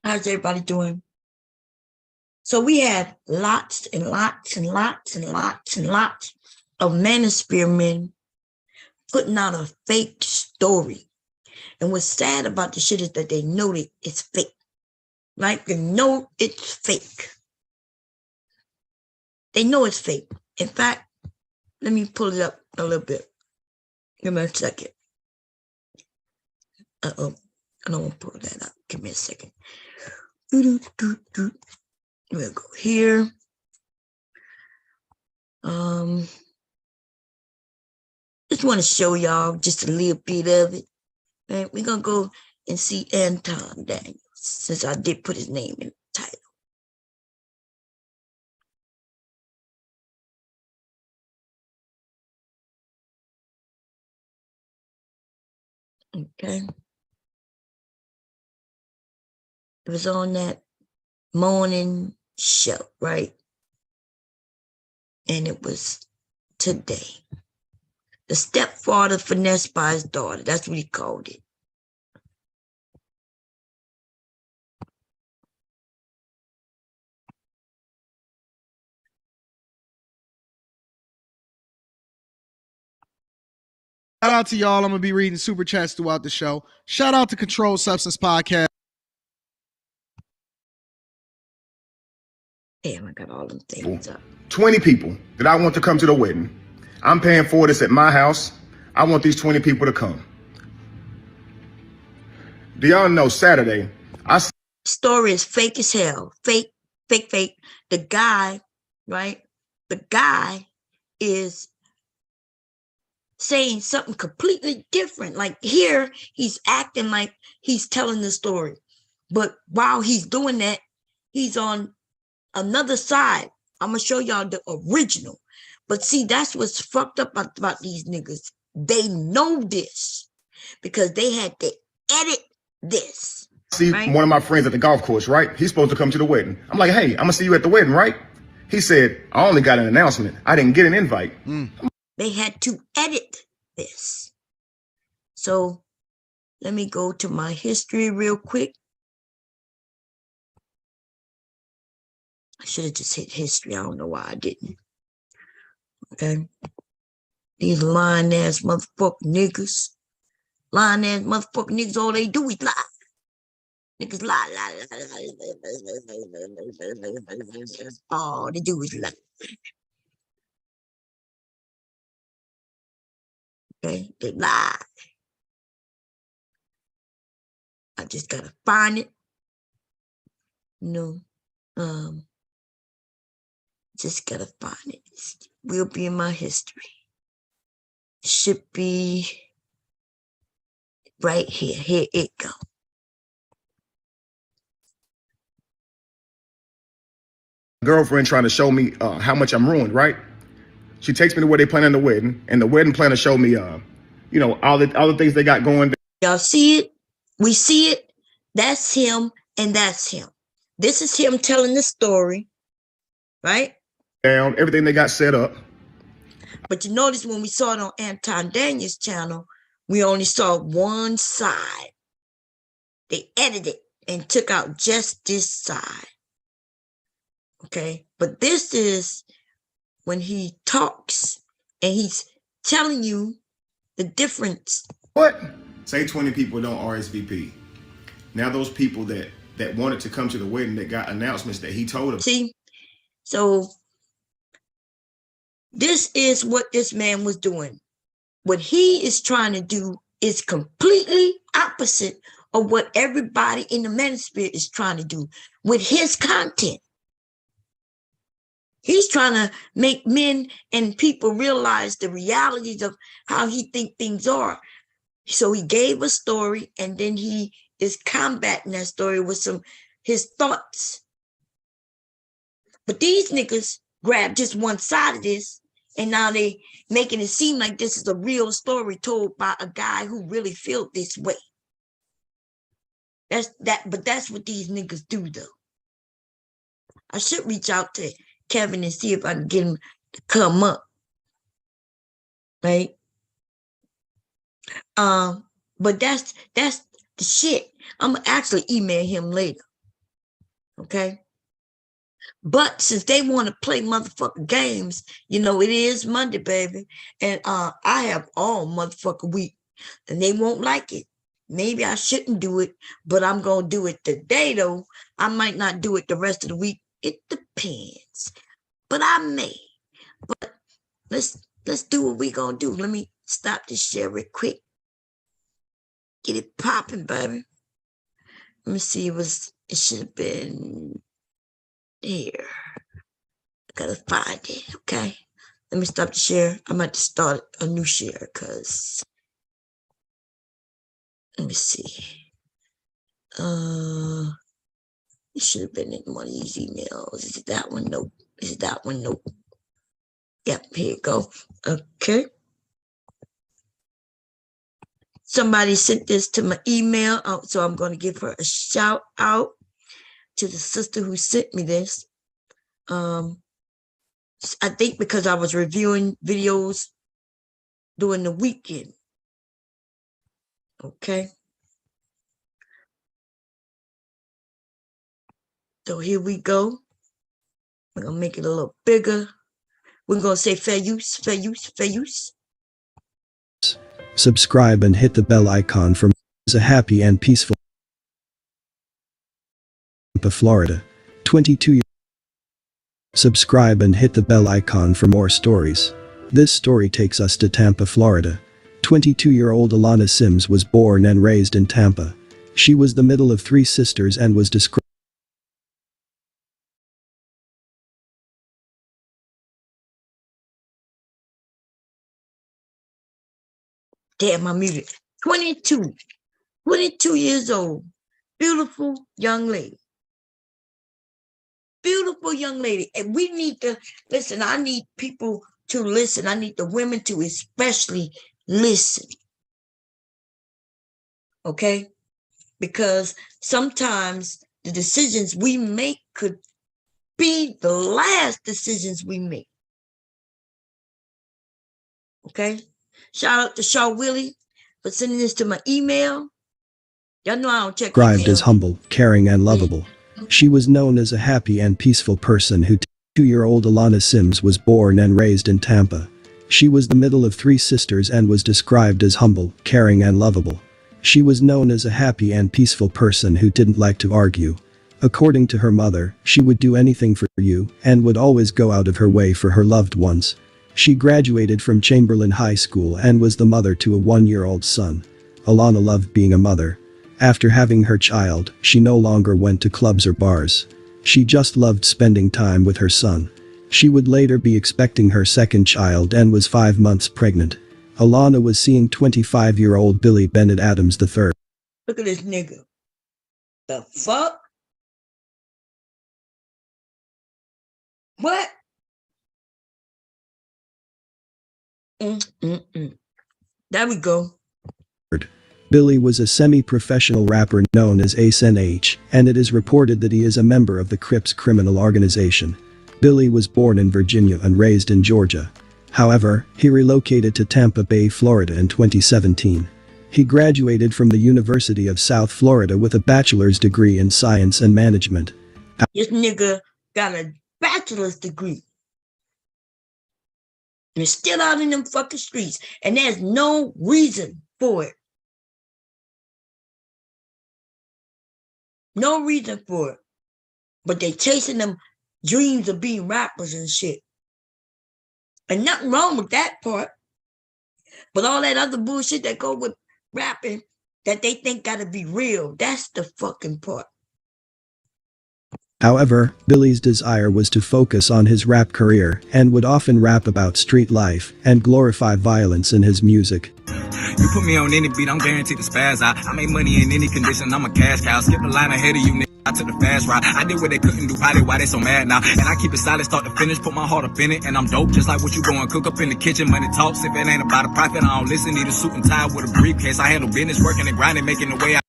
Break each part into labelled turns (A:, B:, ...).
A: How's everybody doing? So we had lots and lots and lots and lots and lots of Manosphere men putting out a fake story. And what's sad about the shit is that they know that it's fake. Right? They know it's fake. They know it's fake. In fact, let me pull it up a little bit. Give me a second. Uh-oh. I don't want to pull that up. Give me a second. We'll go here. Just want to show y'all just a little bit of it. Right? We're going to go and see Anton Daniels, since I did put his name in the title. Okay. It was on that morning show, right? And it was today. The stepfather finessed by his daughter. That's what he called it.
B: Shout out to y'all. I'm going to be reading super chats throughout the show. Shout out to Controlled Substance Podcast.
A: Damn, I got all them things up.
C: 20 people that I want to come to the wedding. I'm paying for this at my house. I want these 20 people to come. Do y'all know Saturday?
A: Story is fake as hell. Fake, fake, fake. The guy, right? The guy is saying something completely different. Like here, he's acting like he's telling the story. But while he's doing that, he's on another side. I'm going to show y'all the original. But see, that's what's fucked up about these niggas. They know this because they had to edit this.
C: See right? One of my friends at the golf course, right? He's supposed to come to the wedding. I'm like, hey, I'm going to see you at the wedding, right? He said, I only got an announcement. I didn't get an invite.
A: They had to edit this. So let me go to my history real quick. I should have just hit history. I don't know why I didn't. Okay. These lying ass motherfucking niggas. Lying ass motherfucking niggas, all they do is lie. Niggas lie, lie, lie. All they do is lie. Okay, they lie. I just gotta find it. Just gotta find it. It will be in my history. It should be right here. Here it go.
C: Girlfriend trying to show me how much I'm ruined, right? She takes me to where they planning the wedding, and the wedding planner showed me, all the things they got going.
A: Y'all see it? We see it. That's him, and that's him. This is him telling the story, right?
C: Down everything they got set up.
A: But you notice when we saw it on Anton Daniels' channel, we only saw one side. They edited and took out just this side. Okay, but this is when he talks and he's telling you the difference.
C: What? Say 20 people don't RSVP. Now those people that wanted to come to the wedding that got announcements that he told them.
A: See, so this is what this man was doing. What he is trying to do is completely opposite of what everybody in the Manosphere is trying to do with his content. He's trying to make men and people realize the realities of how he think things are. So he gave a story, and then he is combating that story with his thoughts. But these niggas grab just one side of this, and now they making it seem like this is a real story told by a guy who really felt this way. But that's what these niggas do, though. I should reach out to Kevin and see if I can get him to come up, right? But that's the shit. I'm gonna actually email him later. Okay. But since they want to play motherfucking games, you know, it is Monday, baby. And I have all motherfucking week. And they won't like it. Maybe I shouldn't do it, but I'm gonna do it today though. I might not do it the rest of the week. It depends. But I may. But let's do what we gonna do. Let me stop this share real quick. Get it popping, baby. Let me see. It should have been here. I gotta find it. Okay. Let me stop the share. I might start a new share because let me see. It should have been in one of these emails. Is it that one? Nope. Is it that one? Nope. Yep, here you go. Okay. Somebody sent this to my email, so I'm going to give her a shout out to the sister who sent me this. I think because I was reviewing videos during the weekend. Okay. So here we go. We're going to make it a little bigger. We're going to say fair use, fair use, fair use.
D: Subscribe and hit the bell icon for a happy and peaceful Tampa, Florida. 22 years. Subscribe and hit the bell icon for more stories. This story takes us to Tampa, Florida. 22-year-old Alana Sims was born and raised in Tampa. She was the middle of 3 sisters and was described
A: Damn, I'm muted. 22 years old. Beautiful young lady. Beautiful young lady. And we need to listen. I need people to listen. I need the women to especially listen. Okay? Because sometimes the decisions we make could be the last decisions we make. Okay? Shout out to Shaw Willie for sending this to my email. Y'all know I don't check
D: described as humble, caring and lovable. She was known as a happy and peaceful person who 22-year-old Alana Sims was born and raised in Tampa. She was the middle of 3 sisters and was described as humble, caring and lovable. She was known as a happy and peaceful person who didn't like to argue. According to her mother, she would do anything for you and would always go out of her way for her loved ones. She graduated from Chamberlain High School and was the mother to a 1-year-old son. Alana loved being a mother. After having her child, she no longer went to clubs or bars. She just loved spending time with her son. She would later be expecting her second child and was 5 months pregnant. Alana was seeing 25-year-old Billy Bennett Adams III.
A: Look at this nigga. The fuck? What? There we go.
D: Billy was a semi-professional rapper known as Ace NH, and it is reported that he is a member of the Crips criminal organization. Billy was born in Virginia and raised in Georgia. However, he relocated to Tampa Bay, Florida in 2017. He graduated from the University of South Florida with a bachelor's degree in science and management.
A: This nigga got a bachelor's degree. And is still out in them fucking streets. And there's no reason for it. No reason for it. But they chasing them dreams of being rappers and shit. And nothing wrong with that part. But all that other bullshit that go with rapping that they think gotta be real, that's the fucking part.
D: However, Billy's desire was to focus on his rap career and would often rap about street life and glorify violence in his music.
E: You put me on any beat, I'm guaranteed to spaz out. I make money in any condition, I'm a cash cow. Skip the line ahead of you, nigga. I took the fast ride. I did what they couldn't do, probably why they so mad now. And I keep it solid, start to finish, put my heart up in it. And I'm dope, just like what you going cook up in the kitchen. Money talks, if it ain't about a profit, I don't listen. Need a suit and tie with a briefcase. I handle business, working and grinding, making the way I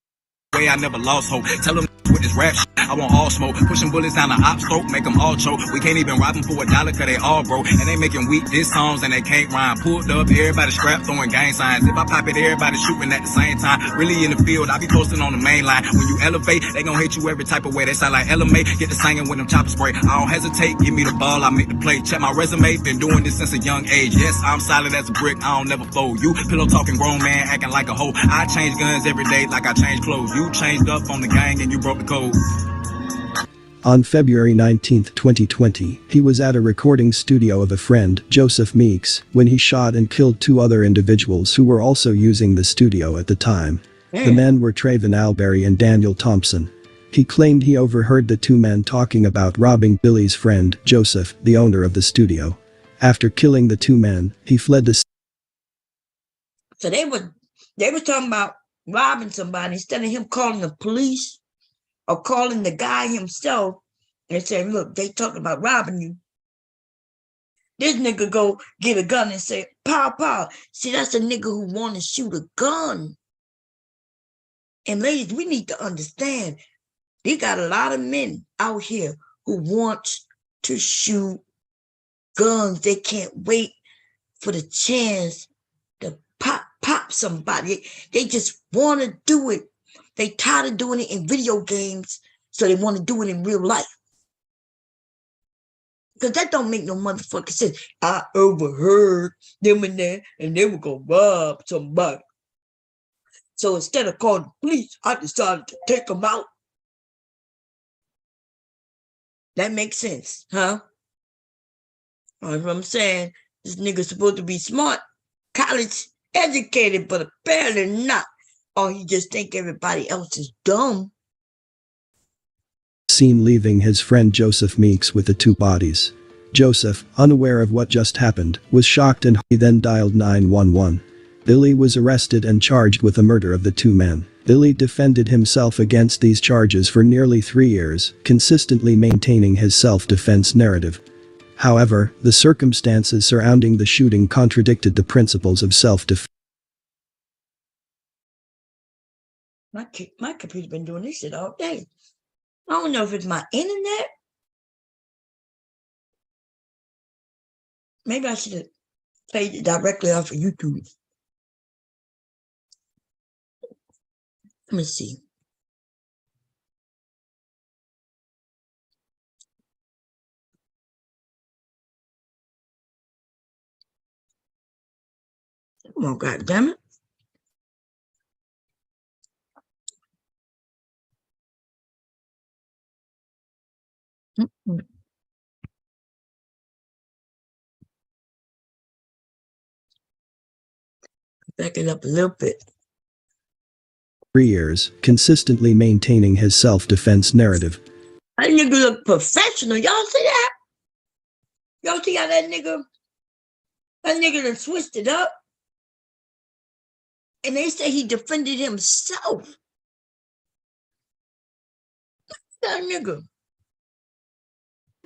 E: way I never lost hope. Tell them with this rap shit, I want all smoke. Pushing bullets down the op's throat, make them all choke. We can't even rob them for $1 cause they all broke. And they making weak diss songs and they can't rhyme. Pulled up, everybody strapped, throwing gang signs. If I pop it, everybody shooting at the same time. Really in the field, I be posting on the main line. When you elevate, they gon' hate you every type of way. They sound like LMA, get the singing with them chopper spray. I don't hesitate, give me the ball, I make the play. Check my resume, been doing this since a young age. Yes, I'm solid as a brick, I don't never fold. You pillow talking grown man, acting like a hoe. I change guns every day like I change clothes. You changed up on the gang and you broke the code.
D: On February 19, 2020, he was at a recording studio of a friend, Joseph Meeks, when he shot and killed 2 other individuals who were also using the studio at the time. The men were Traven Alberry and Daniel Thompson. He claimed he overheard the 2 men talking about robbing Billy's friend, Joseph, the owner of the studio. After killing the 2 men, he fled the
A: So they were talking about robbing somebody instead of him calling the police or calling the guy himself and saying, look, they talking about robbing you. This nigga go get a gun and say, pow, pow. See, that's a nigga who want to shoot a gun. And ladies, we need to understand, they got a lot of men out here who want to shoot guns. They can't wait for the chance to pop somebody. They just want to do it. They tired of doing it in video games, so they want to do it in real life. Because that don't make no motherfucking sense. I overheard them in there, and they were going to rob somebody. So instead of calling the police, I decided to take them out. That makes sense, huh? That's what I'm saying. This nigga's supposed to be smart, college educated, but apparently not. Or he just think everybody else is dumb.
D: Seen leaving his friend Joseph Meeks with the 2 bodies. Joseph, unaware of what just happened, was shocked and he then dialed 911. Billy was arrested and charged with the murder of the 2 men. Billy defended himself against these charges for nearly 3 years, consistently maintaining his self-defense narrative. However, the circumstances surrounding the shooting contradicted the principles of self-defense.
A: My computer's been doing this shit all day. I don't know if it's my internet. Maybe I should have played it directly off of YouTube. Let me see. Come on, goddammit. Back it up a little bit.
D: 3 years, consistently maintaining his self-defense narrative.
A: That nigga look professional. Y'all see that? Y'all see how that nigga done switched it up? And they say he defended himself. That nigga.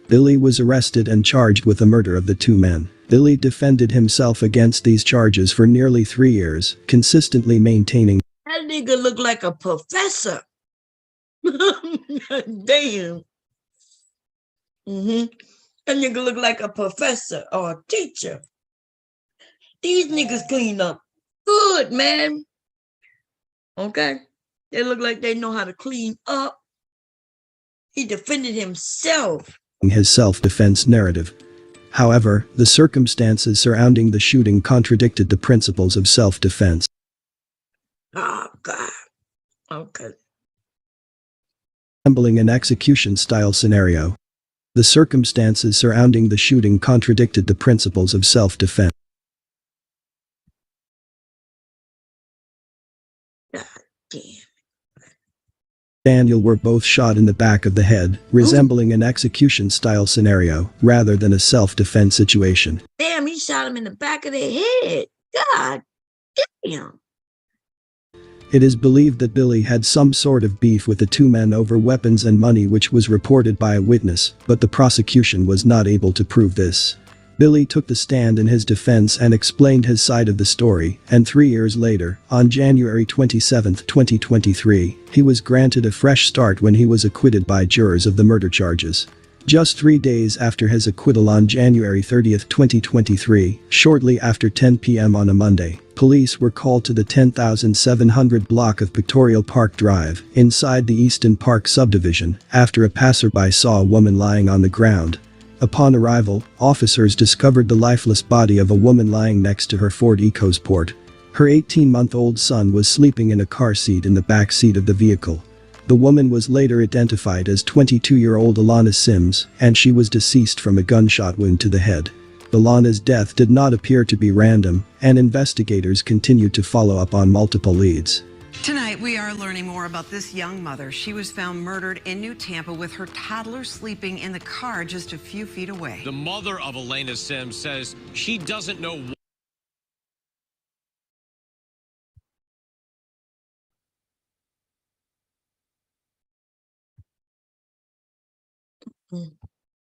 D: Billy was arrested and charged with the murder of the 2 men. Billy defended himself against these charges for nearly 3 years, consistently maintaining.
A: That nigga look like a professor. Damn. That nigga look like a professor or a teacher. These niggas clean up good, man. Okay? They look like they know how to clean up. He defended himself.
D: His self-defense narrative. However, the circumstances surrounding the shooting contradicted the principles of self-defense.
A: Oh, God. Okay.
D: Resembling an execution-style scenario. The circumstances surrounding the shooting contradicted the principles of self-defense.
A: God damn.
D: Daniel were both shot in the back of the head, resembling an execution-style scenario, rather than a self-defense situation.
A: Damn, he shot him in the back of the head. God damn.
D: It is believed that Billy had some sort of beef with the 2 men over weapons and money, which was reported by a witness, but the prosecution was not able to prove this. Billy took the stand in his defense and explained his side of the story, and 3 years later, on January 27, 2023, he was granted a fresh start when he was acquitted by jurors of the murder charges. Just 3 days after his acquittal on January 30, 2023, shortly after 10 p.m. on a Monday, police were called to the 10,700 block of Pictorial Park Drive, inside the Easton Park subdivision, after a passerby saw a woman lying on the ground. Upon arrival, officers discovered the lifeless body of a woman lying next to her Ford EcoSport. Her 18-month-old son was sleeping in a car seat in the back seat of the vehicle. The woman was later identified as 22-year-old Alana Sims, and she was deceased from a gunshot wound to the head. Alana's death did not appear to be random, and investigators continued to follow up on multiple leads.
F: Tonight, we are learning more about this young mother. She was found murdered in New Tampa with her toddler sleeping in the car just a few feet away.
G: The mother of Elena Sims says she doesn't know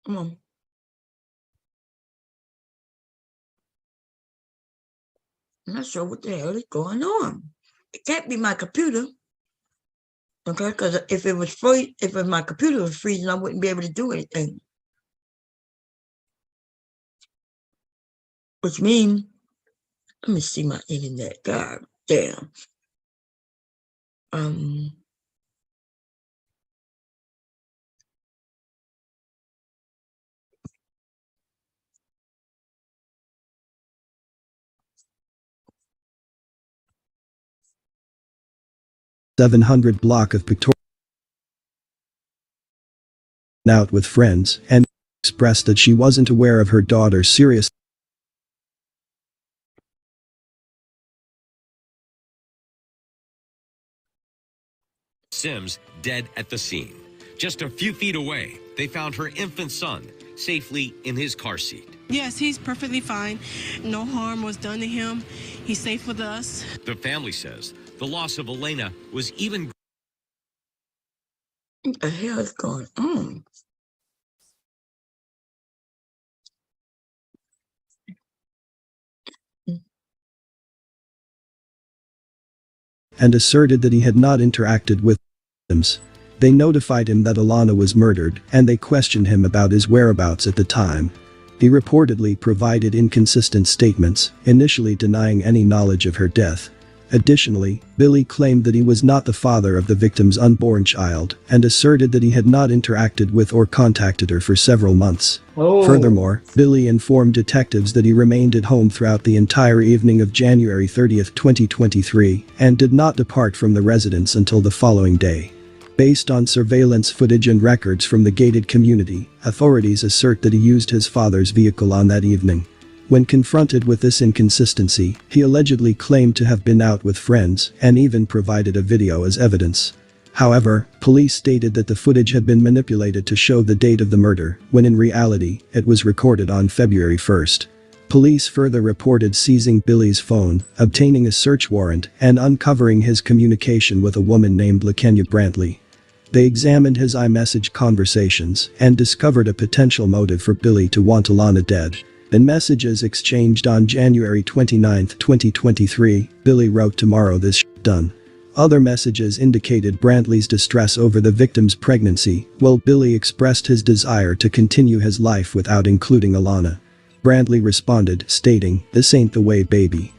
A: Come on. I'm not sure what the hell is going on. It can't be my computer. Okay, because if it was free, if my computer was freezing, I wouldn't be able to do anything. Which means, let me see my internet. God damn.
D: 700 block of Pictorial out with friends and expressed that she wasn't aware of her daughter's serious
G: Sims dead at the scene. Just a few feet away, they found her infant son safely in his car seat.
H: Yes, he's perfectly fine. No harm was done to him. He's safe with us.
G: The family says the loss of Elena was even
A: what the hell is going on?
D: and asserted that he had not interacted with victims. They notified him that Alana was murdered, and they questioned him about his whereabouts at the time. He reportedly provided inconsistent statements, initially denying any knowledge of her death. Additionally, Billy claimed that he was not the father of the victim's unborn child, and asserted that he had not interacted with or contacted her for several months. Furthermore, Billy informed detectives that he remained at home throughout the entire evening of January 30, 2023, and did not depart from the residence until the following day. Based on surveillance footage and records from the gated community, authorities assert that he used his father's vehicle on that evening. When confronted with this inconsistency, he allegedly claimed to have been out with friends and even provided a video as evidence. However, police stated that the footage had been manipulated to show the date of the murder, when in reality, it was recorded on February 1st. Police further reported seizing Billy's phone, obtaining a search warrant, and uncovering his communication with a woman named LaKenya Brantley. They examined his iMessage conversations and discovered a potential motive for Billy to want Alana dead. In messages exchanged on January 29, 2023, Billy wrote, "Tomorrow this done." Other messages indicated Brantley's distress over the victim's pregnancy, while Billy expressed his desire to continue his life without including Alana. Brantley responded, stating, "This ain't the way, baby."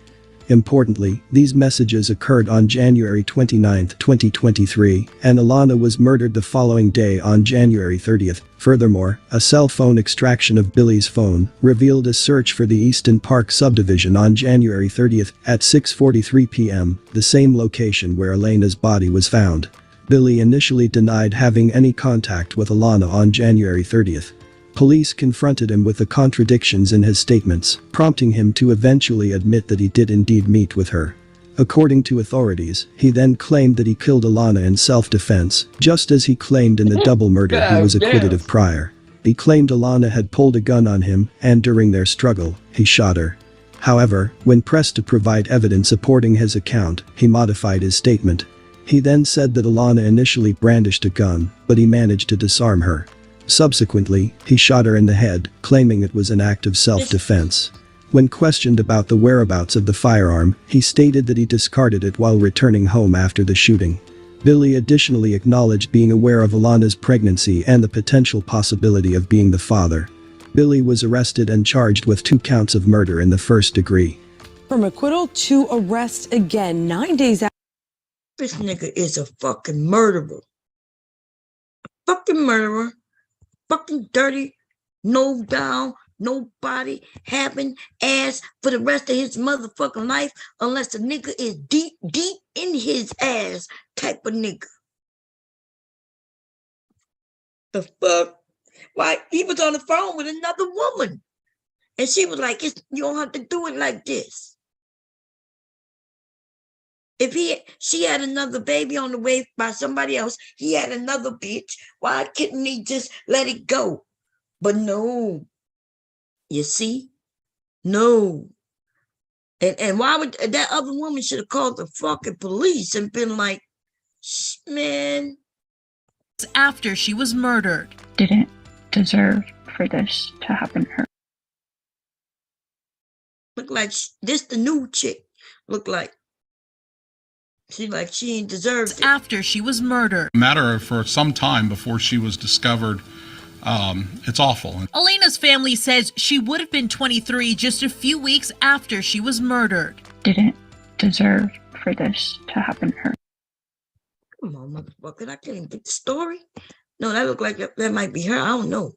D: Importantly, these messages occurred on January 29, 2023, and Alana was murdered the following day on January 30th. Furthermore, a cell phone extraction of Billy's phone revealed a search for the Easton Park subdivision on January 30th at 6:43 p.m., the same location where Elena's body was found. Billy initially denied having any contact with Alana on January 30th. Police confronted him with the contradictions in his statements, prompting him to eventually admit that he did indeed meet with her. According to authorities, he then claimed that he killed Alana in self-defense, just as he claimed in the double murder he was acquitted of prior. He claimed Alana had pulled a gun on him, and during their struggle, he shot her. However, when pressed to provide evidence supporting his account, he modified his statement. He then said that Alana initially brandished a gun, but he managed to disarm her. Subsequently, he shot her in the head, claiming it was an act of self-defense. When questioned about the whereabouts of the firearm, he stated that he discarded it while returning home after the shooting. Billy additionally acknowledged being aware of Alana's pregnancy and the potential possibility of being the father. Billy was arrested and charged with 2 counts of murder in the first degree.
I: From acquittal to arrest again 9 days after.
A: This nigga is a fucking murderer. Fucking murderer. Fucking dirty, no down, nobody having ass for the rest of his motherfucking life unless the nigga is deep, deep in his ass type of nigga. The fuck? Why? He was on the phone with another woman. And she was like, you don't have to do it like this. If she had another baby on the way by somebody else, he had another bitch, why couldn't he just let it go? But no. You see? No. And why would that other woman should have called the fucking police and been like, man.
J: After she was murdered.
K: Didn't deserve for this to happen to her.
A: Look like this the new chick. Look like she ain't deserved it.
J: After she was murdered.
L: Matter of for some time before she was discovered. It's awful.
J: Elena's family says she would have been 23 just a few weeks after she was murdered.
K: Didn't deserve for this to happen to her.
A: Come on, motherfucker. I can't even get the story. No, that look like that might be her. I don't know.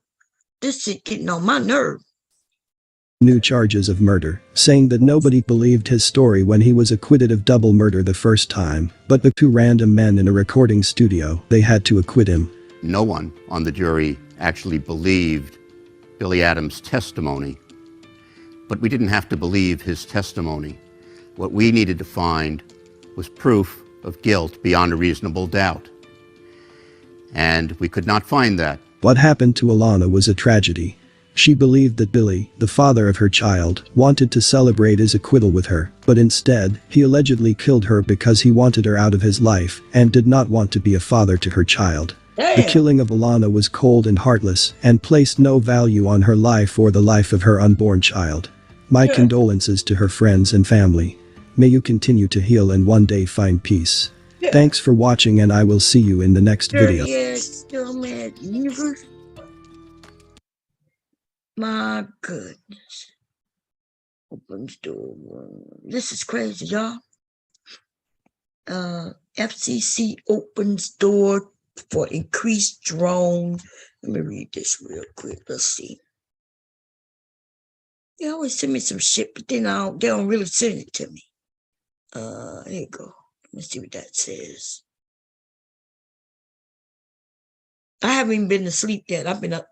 A: This shit getting on my nerve.
D: New charges of murder, saying that nobody believed his story when he was acquitted of double murder the first time, but the 2 random men in a recording studio, they had to acquit him.
M: No one on the jury actually believed Billy Adams' testimony, but we didn't have to believe his testimony. What we needed to find was proof of guilt beyond a reasonable doubt. And we could not find that.
D: What happened to Alana was a tragedy. She believed that Billy, the father of her child, wanted to celebrate his acquittal with her, but instead, he allegedly killed her because he wanted her out of his life and did not want to be a father to her child. The killing of Alana was cold and heartless and placed no value on her life or the life of her unborn child. My condolences to her friends and family. May you continue to heal and one day find peace. Thanks for watching and I will see you in the next video.
A: Universe. My goodness. Opens door. This is crazy, y'all. FCC opens door for increased drone. Let me read this real quick. Let's see. They always send me some shit, but then they don't really send it to me. Here you go. Let me see what that says. I haven't even been to sleep yet. I've been up.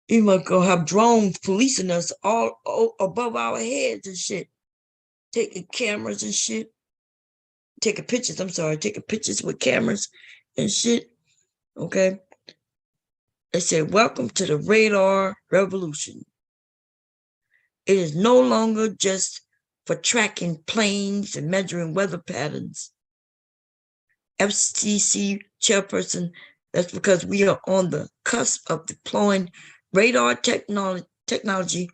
A: You might go have drones policing us all above our heads and shit. Taking cameras and shit. Taking pictures with cameras and shit. Okay. They said, welcome to the radar revolution. It is no longer just for tracking planes and measuring weather patterns. FCC chairperson, that's because we are on the cusp of deploying radar technology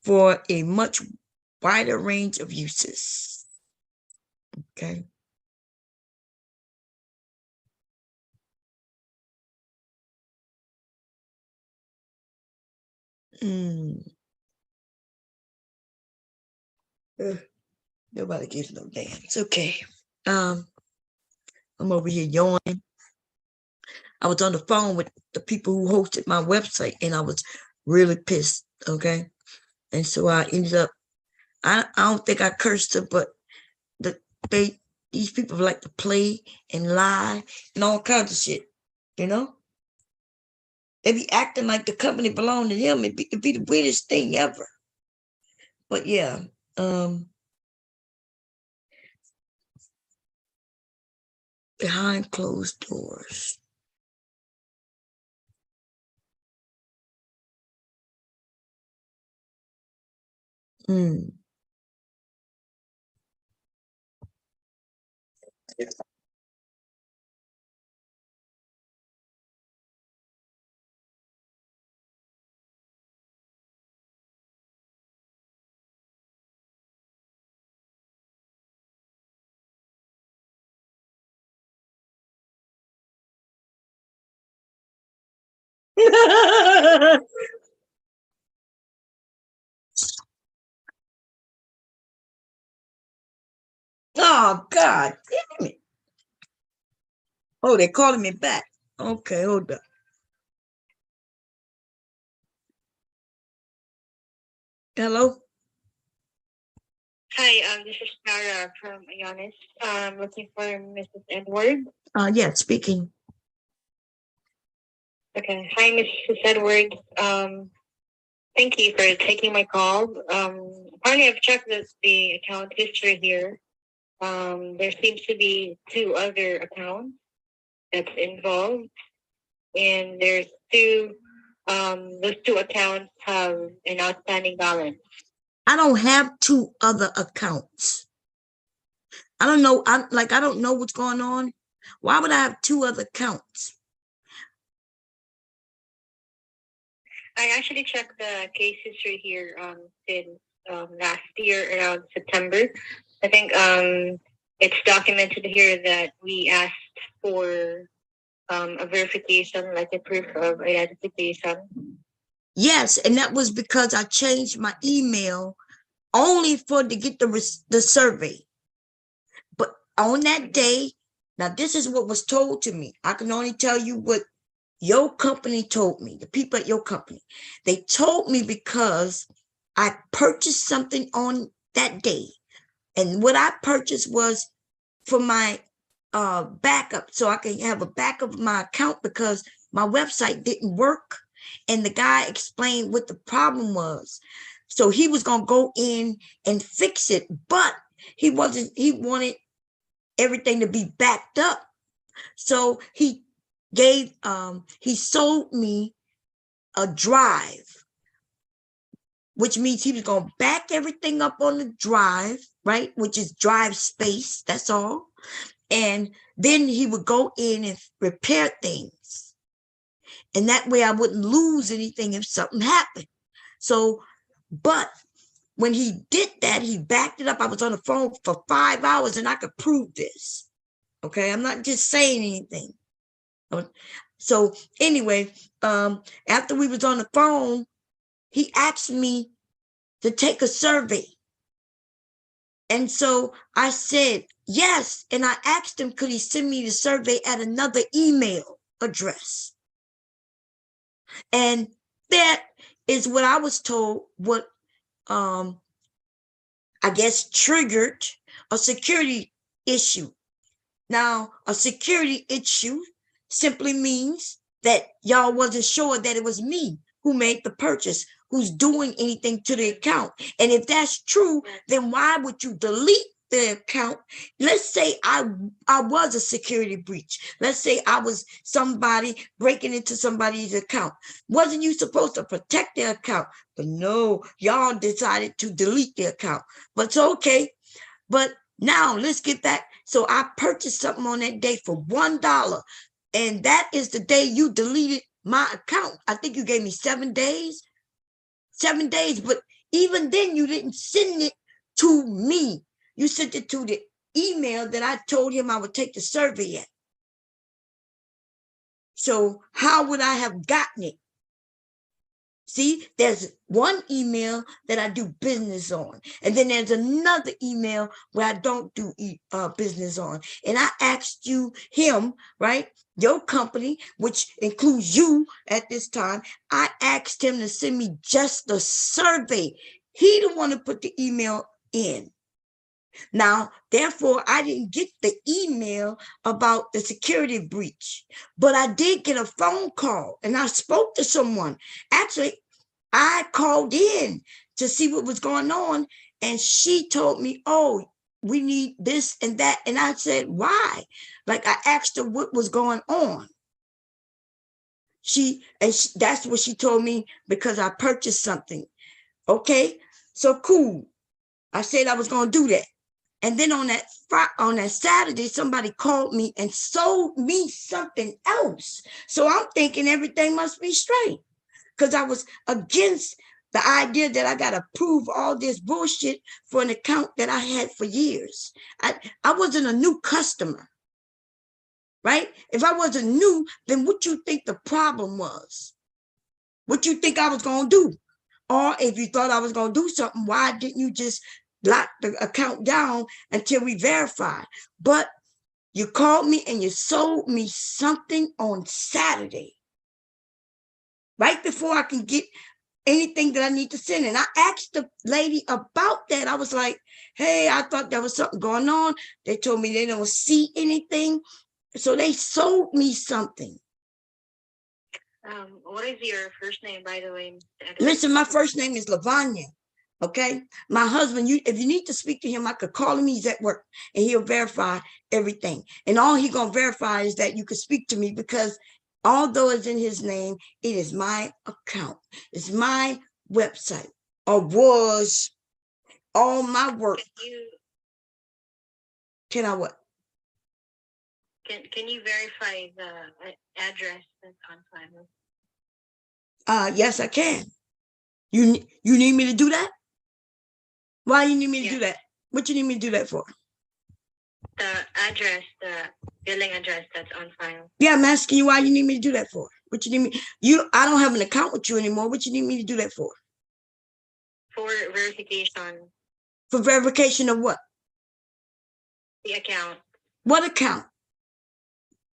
A: for a much wider range of uses. Okay. Nobody gives no damn. It's okay. I'm over here yawning. I was on the phone with the people who hosted my website and I was really pissed. Okay. And so I ended up, I don't think I cursed her, but these people like to play and lie and all kinds of shit, you know? They be acting like the company belonged to him. It'd be the weirdest thing ever. But yeah, behind closed doors. Oh, God damn it. Oh, they're calling me back. Okay, hold up. Hello?
N: Hi, this is Tara from Ionis. Looking for Mrs. Edward.
A: Yeah, speaking.
N: Okay. Hi, Mrs. Edward. Thank you for taking my call. Apparently, I've checked the account history here. There seems to be 2 other accounts that's involved, and there's those 2 accounts have an outstanding balance.
A: I don't have 2 other accounts. I don't know. I don't know what's going on. Why would I have 2 other accounts?
N: I actually checked the case history here since last year around September. I think it's documented here that we asked for a verification, like a proof of identification.
A: Yes, and that was because I changed my email only to get the survey. But on that day, now this is what was told to me. I can only tell you what your company told me, the people at your company. They told me because I purchased something on that day. And what I purchased was for my backup, so I can have a backup of my account because my website didn't work. And the guy explained what the problem was. So he was going to go in and fix it, but he wanted everything to be backed up. So he sold me a drive, which means he was going to back everything up on the drive, right? Which is drive space, that's all. And then he would go in and repair things. And that way I wouldn't lose anything if something happened. So, but when he did that, he backed it up. I was on the phone for 5 hours and I could prove this. Okay, I'm not just saying anything. So anyway, after we was on the phone, he asked me to take a survey. And so I said, yes. And I asked him, could he send me the survey at another email address? And that is what I was told, what I guess triggered a security issue. Now, a security issue simply means that y'all wasn't sure that it was me who made the purchase, who's doing anything to the account. And if that's true, then why would you delete the account? Let's say I was a security breach. Let's say I was somebody breaking into somebody's account. Wasn't you supposed to protect their account? But no, y'all decided to delete the account. But it's okay. But now let's get back. So I purchased something on that day for $1. And that is the day you deleted my account. I think you gave me 7 days. 7 days. But even then, you didn't send it to me. You sent it to the email that I told him I would take the survey at. So how would I have gotten it? See, there's one email that I do business on. And then there's another email where I don't do business on. And I asked him, right, your company, which includes you at this time, I asked him to send me just the survey. He didn't want to put the email in. Now, therefore, I didn't get the email about the security breach, but I did get a phone call and I spoke to someone. Actually, I called in to see what was going on, and she told me, oh, we need this and that. And I said, why? Like I asked her what was going on. That's what she told me, because I purchased something. Okay, so cool. I said I was going to do that. And then on that Saturday, somebody called me and sold me something else. So I'm thinking everything must be straight, because I was against the idea that I got to prove all this bullshit for an account that I had for years. I wasn't a new customer, right? If I wasn't new, then what you think the problem was? What you think I was going to do? Or if you thought I was going to do something, why didn't you just lock the account down until we verify? But you called me and you sold me something on Saturday, right before I can get anything that I need to send. And I asked the lady about that. I was like, hey, I thought there was something going on. They told me they don't see anything. So they sold me something.
N: What is your first name, by the way?
A: Listen, my first name is Lavanya. Okay. My husband, if you need to speak to him, I could call him. He's at work and he'll verify everything. And all he gonna verify is that you could speak to me, because although it's in his name, it is my account. It's my website, or was all my work. Can I what?
N: Can you verify the address that's on file?
A: Yes, I can. You need me to do that? Why you need me to do that? What you need me to do that for?
N: The address, the billing address that's on file.
A: Yeah, I'm asking you why you need me to do that for. What you need me? I don't have an account with you anymore. What you need me to do that for?
N: For verification.
A: For verification of what?
N: The account.
A: What account?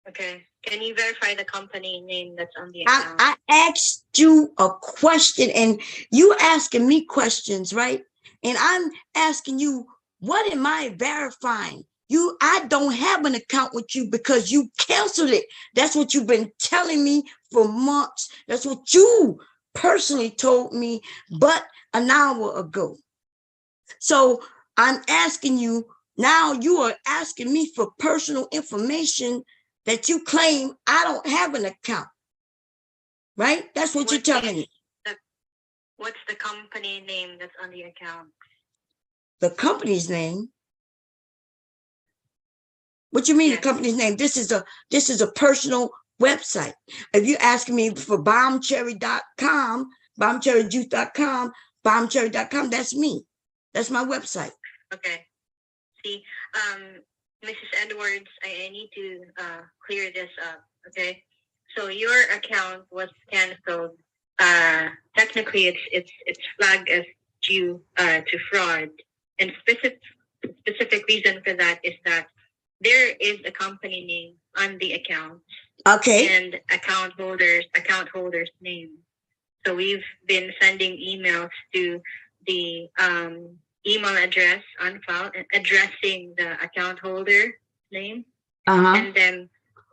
N: Okay. Can you verify the company name that's on the account?
A: I asked you a question and you asking me questions, right? And I'm asking you, what am I verifying? I don't have an account with you because you canceled it. That's what you've been telling me for months. That's what you personally told me but an hour ago. So I'm asking you, now you are asking me for personal information that you claim I don't have an account, right? That's what you're telling me.
N: What's the company name that's on the account?
A: The company's name? What you mean, the company's name? This is a personal website. If you're asking me for bombcherry.com, bombcherryjuice.com, bombcherry.com, that's me. That's my website.
N: Okay. See, Mrs. Edwards, I need to clear this up. Okay. So your account was canceled. Technically, it's flagged as due to fraud, and specific reason for that is that there is a company name on the account.
A: Okay.
N: And account holders name. So we've been sending emails to the email address on file and addressing the account holder name. And then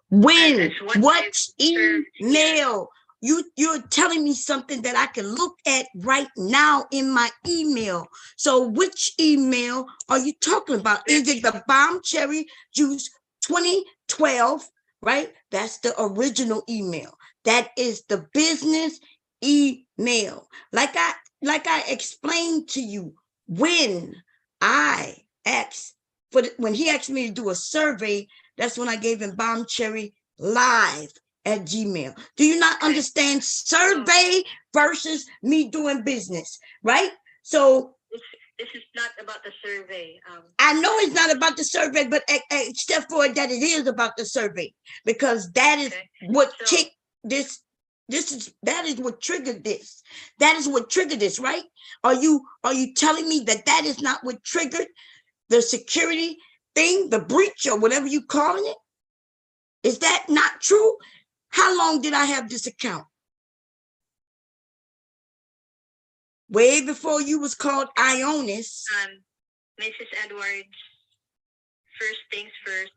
A: when? What email? You're telling me something that I can look at right now in my email. So which email are you talking about? Is it the Bomb Cherry Juice 2012, right? That's the original email. That is the business email. Like I explained to you, when I asked when he asked me to do a survey, that's when I gave him Bomb Cherry Live at Gmail. Do you not understand survey versus me doing business, right? So
N: this is not about the survey.
A: I know it's not about the survey, but except for that, it is about the survey, because that is what kicked this. That is what triggered this. That is what triggered this, right? Are you telling me that is not what triggered the security thing, the breach, or whatever you calling it? Is that not true? How long did I have this account? Way before you was called Ionis.
N: Mrs. Edwards, first things first,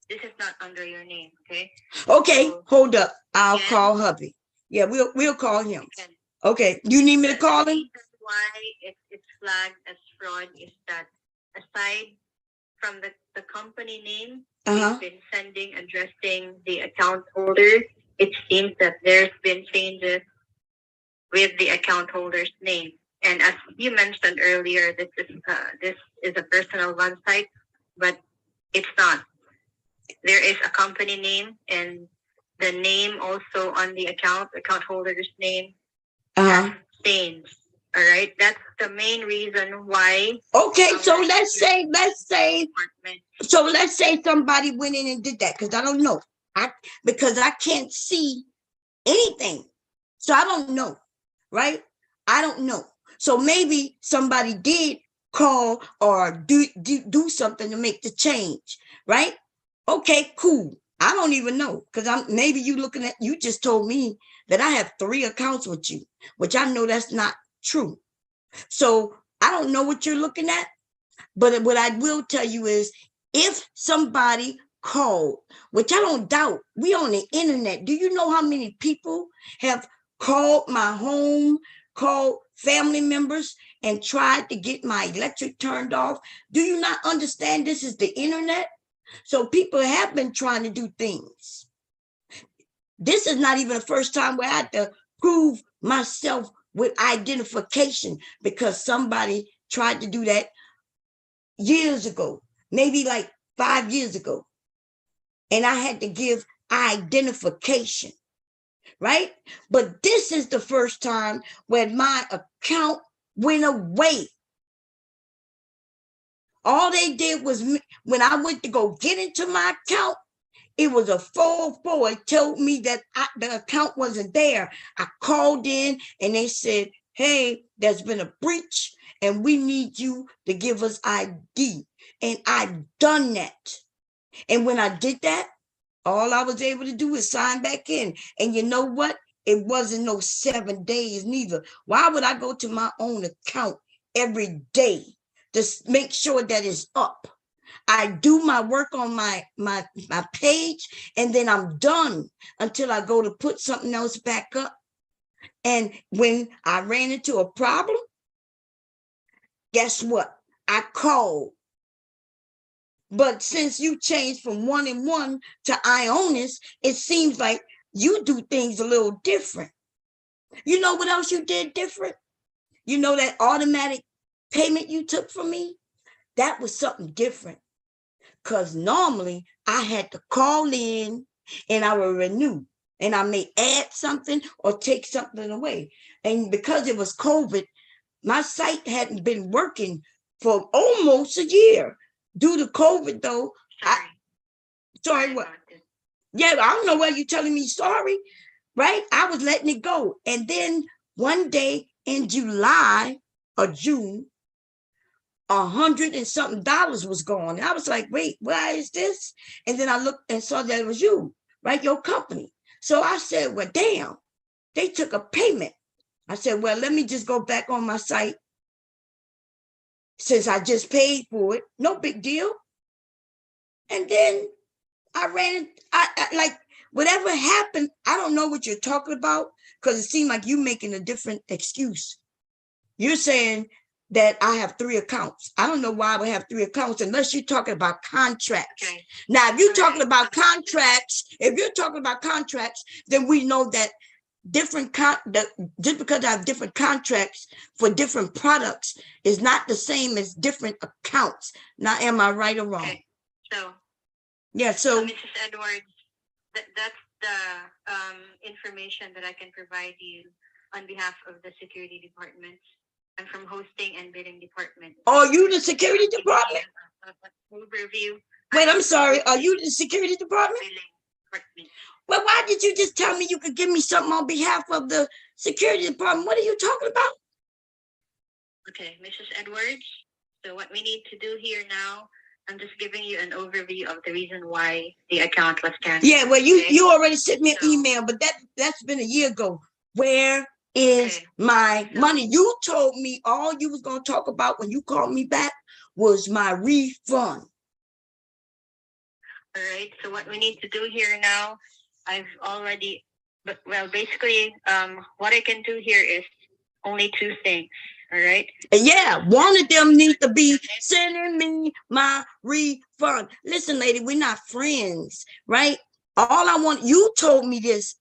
N: this is not under your name, okay?
A: Okay, so, hold up. I'll call hubby. Yeah, we'll call him. Okay, you need me to call him?
N: Why it's flagged as fraud is that aside from the company name, we've been addressing the account holder. It seems that there's been changes with the account holder's name. And as you mentioned earlier, this is a personal website, but it's not. There is a company name, and the name also on the account holder's name has changed. All right, that's the main reason why.
A: Okay, so let's say somebody went in and did that, because I don't know. Because I can't see anything. So I don't know, right? I don't know. So maybe somebody did call or do something to make the change, right? Okay, cool. I don't even know, because maybe you just told me that I have 3 accounts with you, which I know that's not true. So I don't know what you're looking at, but what I will tell you is, if somebody called, which I don't doubt, we on the internet. Do you know how many people have called my home, called family members, and tried to get my electric turned off? Do you not understand this is the internet? So people have been trying to do things. This is not even the first time where I had to prove myself with identification, because somebody tried to do that years ago, maybe like 5 years ago. And I had to give identification, right? But this is the first time when my account went away. All they did was, when I went to go get into my account, it was a 404. It told me that the account wasn't there. I called in and they said, hey, there's been a breach and we need you to give us ID. And I've done that. And when I did that, all I was able to do is sign back in. And you know what? It wasn't no 7 days neither. Why would I go to my own account every day to make sure that it's up? I do my work on my page, and then I'm done until I go to put something else back up. And when I ran into a problem, guess what? I called. But since you changed from 1-in-1 to Ionis, it seems like you do things a little different. You know what else you did different? You know that automatic payment you took from me? That was something different. Because normally I had to call in and I would renew, and I may add something or take something away. And because it was COVID, my site hadn't been working for almost a year. Due to COVID, though, sorry, what? Yeah, I don't know why you're telling me sorry, right? I was letting it go. And then one day in July or June, $100 and something was gone. And I was like, wait, why is this? And then I looked and saw that it was you, right? Your company. So I said, well, damn, they took a payment. I said, well, let me just go back on my site since I just paid for it. No big deal. And then I ran it. I like, whatever happened, I don't know what you're talking about, because it seemed like you making a different excuse. You're saying that I have 3 accounts. I don't know why I would have 3 accounts unless you're talking about contracts. Okay. Now, if you're talking about contracts, then we know that just because I have different contracts for different products is not the same as different accounts. Now, am I right or wrong?
N: Okay. So,
A: yeah. So,
N: Mrs. Edwards, that's the information that I can provide you on behalf of the security department. I'm from hosting and bidding department.
A: Are you the security department?
N: Overview.
A: Wait, I'm sorry. Are you the security department? Well, why did you just tell me you could give me something on behalf of the security department? What are you talking about?
N: Okay, Mrs. Edwards. So what we need to do here now, I'm just giving you an overview of the reason why the account was canceled.
A: Yeah, well, you already sent me an email, but that's been a year ago. Where is my money? You told me all you was going to talk about when you called me back was my refund.
N: All right, so what we need to do here now, basically, what I can do here is only 2 things. All right.
A: Yeah, one of them needs to be sending me my refund. Listen, lady, we're not friends, right? All I want, you told me this.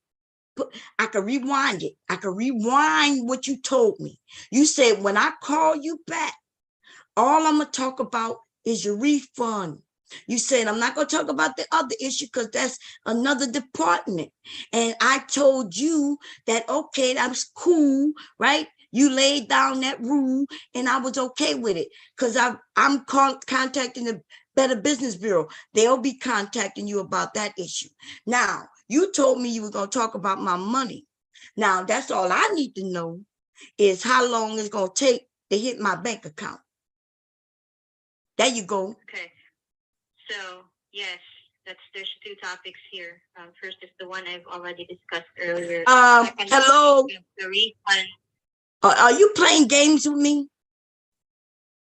A: I could rewind it. I could rewind what you told me. You said, when I call you back, all I'm going to talk about is your refund. You said, I'm not going to talk about the other issue because that's another department. And I told you that, okay, that's cool, right? You laid down that rule and I was okay with it because I'm contacting the Better Business Bureau. They'll be contacting you about that issue. Now, you told me you were going to talk about my money. Now, that's all I need to know is how long it's going to take to hit my bank account. There you go.
N: Okay. So, yes, there's two topics here. First is the one I've already discussed earlier. Second,
A: hello.
N: The refund.
A: Are you playing games with me?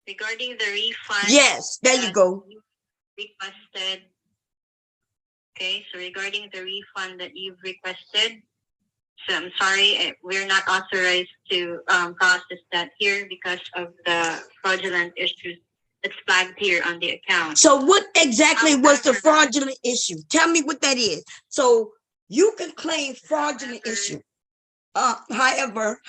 N: Regarding the refund.
A: Yes, there you go.
N: You requested. Okay, so regarding the refund that you've requested, so I'm sorry, we're not authorized to process that here because of the fraudulent issues that's flagged here on the account.
A: So what exactly was the fraudulent issue? Tell me what that is. So you can claim fraudulent issue. However,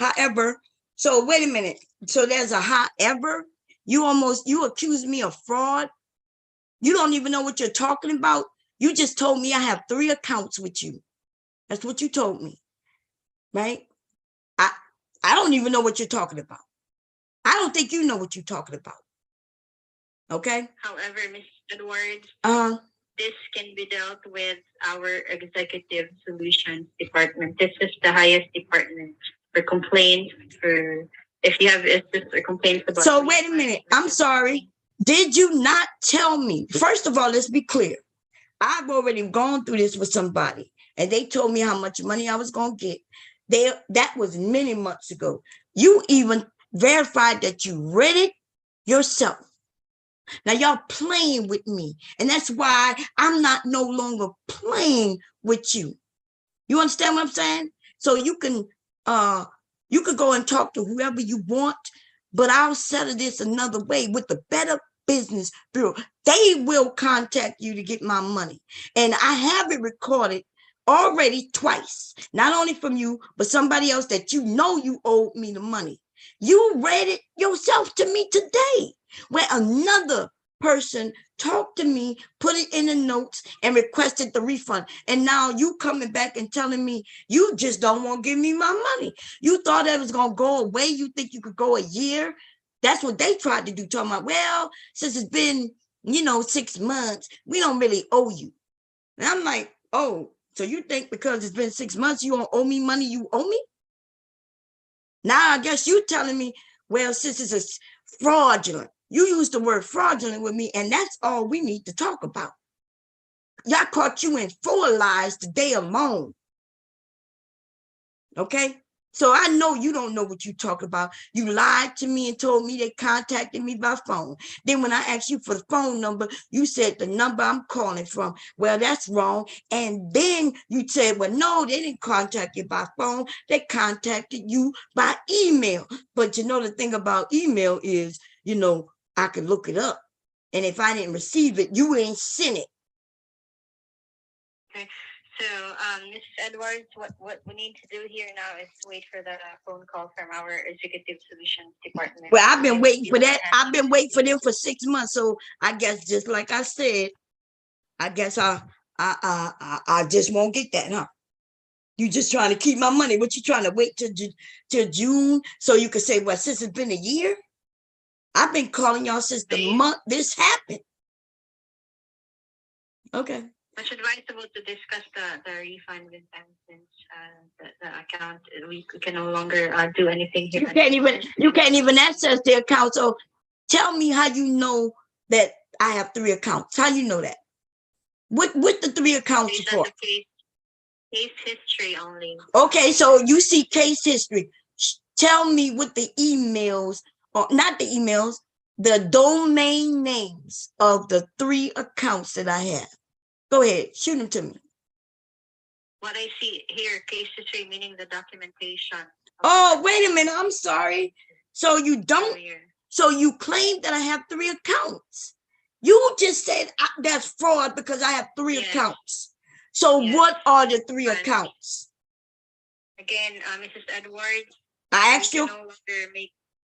A: so wait a minute. So there's a however. You accuse me of fraud. You don't even know what you're talking about. You just told me I have 3 accounts with you. That's what you told me, right? I don't even know what you're talking about. I don't think you know what you're talking about. Okay.
N: However, Ms. Edwards, this can be dealt with our executive solutions department. This is the highest department for complaints, for if you have issues or complaints about.
A: So wait a minute. I'm sorry. Did you not tell me? First of all, let's be clear. I've already gone through this with somebody and they told me how much money I was going to get. That was many months ago. You even verified that you read it yourself. Now y'all playing with me, and that's why I'm not no longer playing with you. You understand what I'm saying? So you can go and talk to whoever you want, but I'll settle this another way with the Better Business Bureau. They will contact you to get my money, and I have it recorded already twice, not only from you, but somebody else that you know you owed me the money. You read it yourself to me today, where another person talked to me, put it in the notes, and requested the refund. And now you coming back and telling me you just don't want to give me my money. You thought that was going to go away. You think you could go a year? That's what they tried to do, talking about, well, since it's been, 6 months, we don't really owe you. And I'm like, oh, so you think because it's been 6 months, you don't owe me money, you owe me? Now I guess you're telling me, well, since it's a fraudulent, you used the word fraudulent with me, and that's all we need to talk about. Y'all caught you in 4 lies today alone. Okay? So I know you don't know what you talk about. You lied to me and told me they contacted me by phone. Then when I asked you for the phone number, you said the number I'm calling from. Well, that's wrong. And then you said, well, no, they didn't contact you by phone. They contacted you by email. But the thing about email is, I can look it up. And if I didn't receive it, you ain't sent it.
N: Okay. So, Mrs. Edwards, what we need to do here now is wait for the phone call from our executive solutions department.
A: Well, I've been waiting for that. I've been waiting for them for 6 months. So I guess just like I said, I guess I just won't get that, huh? You just trying to keep my money. What you trying to wait till June so you can say, well, since it's been a year? I've been calling y'all since the month this happened. Okay.
N: Much advisable to discuss the refund with them since the account we can no longer do anything here.
A: You can't even access the account. So tell me how you know that I have 3 accounts. How you know that? What the 3 accounts for?
N: Case history only.
A: Okay, so you see case history. Tell me what the emails, or not the emails, the domain names of the 3 accounts that I have. Go ahead, shoot them to me.
N: What I see here, case history, meaning the documentation.
A: Oh, wait a minute. I'm sorry. So you don't, so you claim that I have 3 accounts. You just said that's fraud because I have 3 accounts. So what are the 3 accounts?
N: Again, Mrs. Edwards,
A: I asked you.
N: No longer make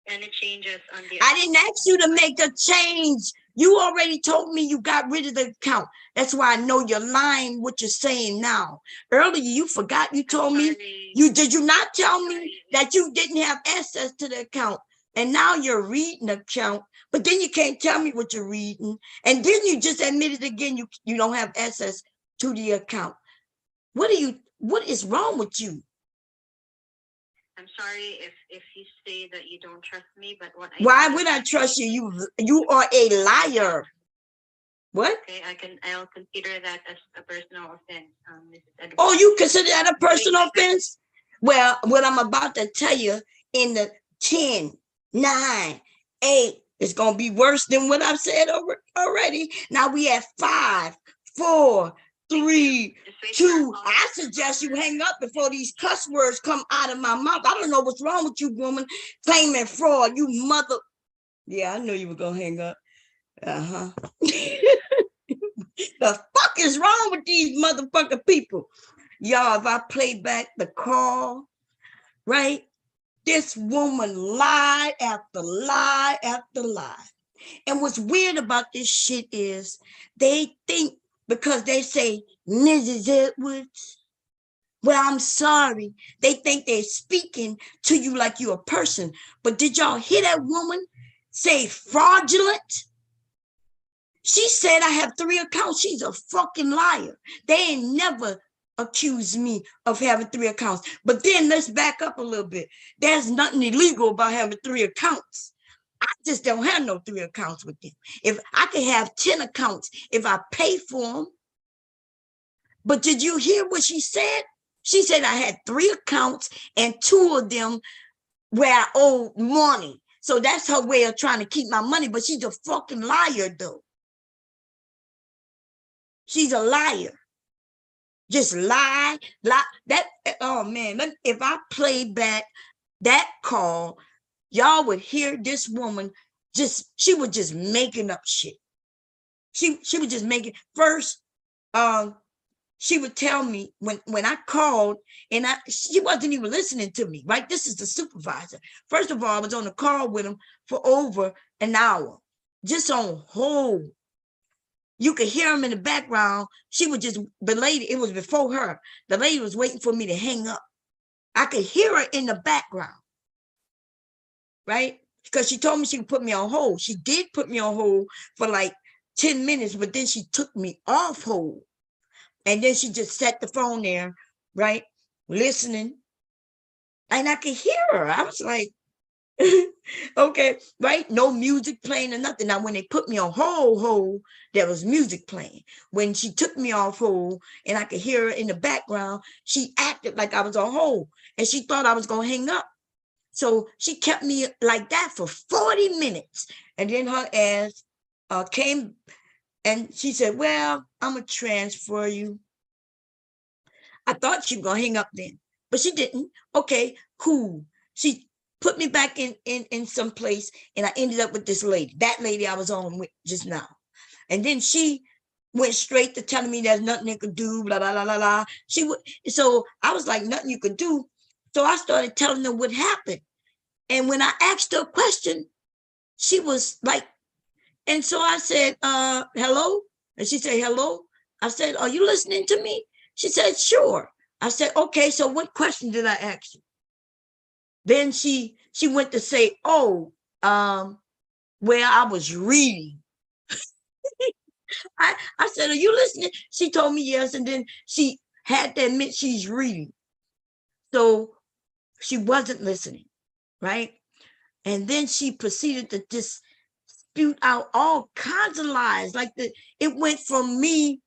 N: any changes on the.
A: I didn't ask you to make a change. You already told me you got rid of the account. That's why I know you're lying what you're saying now. Earlier, you forgot. You told me. Did you not tell me that you didn't have access to the account? And now you're reading the account, but then you can't tell me what you're reading. And then you just admitted again you don't have access to the account. What is wrong with you?
N: I'm sorry if you say that you don't trust me, but what
A: Why would I trust you? You are a liar. What?
N: Okay, I'll consider that as a personal offense, Mrs. Edwards.
A: Oh, you consider that a personal offense? Well, what I'm about to tell you in the 10, 9, 8, it's going to be worse than what I've said already. Now we at 5, 4, 3, 2. I suggest you hang up before these cuss words come out of my mouth. I don't know what's wrong with you, woman, claiming fraud, you mother. Yeah, I knew you were going to hang up. Uh-huh. The fuck is wrong with these motherfucking people? Y'all, if I play back the call, right? This woman lied after lie after lie. And what's weird about this shit is they think because they say Mrs. Edwards, well, I'm sorry. They think they're speaking to you like you're a person. But did y'all hear that woman say fraudulent? She said I have 3 accounts. She's a fucking liar. They ain't never accused me of having 3 accounts. But then let's back up a little bit. There's nothing illegal about having 3 accounts. I just don't have no 3 accounts with them. If I could have 10 accounts if I pay for them. But did you hear what she said? She said I had 3 accounts and 2 of them where I owe money. So that's her way of trying to keep my money. But she's a fucking liar, though. She's a liar. Just lie. That, oh man, if I played back that call, y'all would hear this woman she was just making up shit. She was just making first, she would tell me when I called and she wasn't even listening to me, right? This is the supervisor. First of all, I was on a call with him for over an hour, just on hold. You could hear him in the background. She was just, the lady, it was before her. The lady was waiting for me to hang up. I could hear her in the background, right? Because she told me she would put me on hold. She did put me on hold for like 10 minutes, but then she took me off hold. And then she just set the phone there, right? Listening. And I could hear her. I was like, okay, right? No music playing or nothing. Now, when they put me on hold, there was music playing. When she took me off hold and I could hear her in the background, she acted like I was on hold and she thought I was going to hang up. So she kept me like that for 40 minutes. And then her ass came and she said, well, I'm going to transfer you. I thought she was going to hang up then, but she didn't. Okay, cool. She put me back in some place and I ended up with this lady, that lady I was on with just now. And then she went straight to telling me there's nothing they could do, blah, blah, blah, blah, blah. So I was like, nothing you could do. So I started telling them what happened. And when I asked her a question, she was like, and so I said, hello? And she said, hello? I said, are you listening to me? She said, sure. I said, okay, so what question did I ask you? Then she went to say, oh, well, I was reading. I said, are you listening? She told me yes. And then she had to admit she's reading. So she wasn't listening, right? And then she proceeded to just spew out all kinds of lies. Like it went from me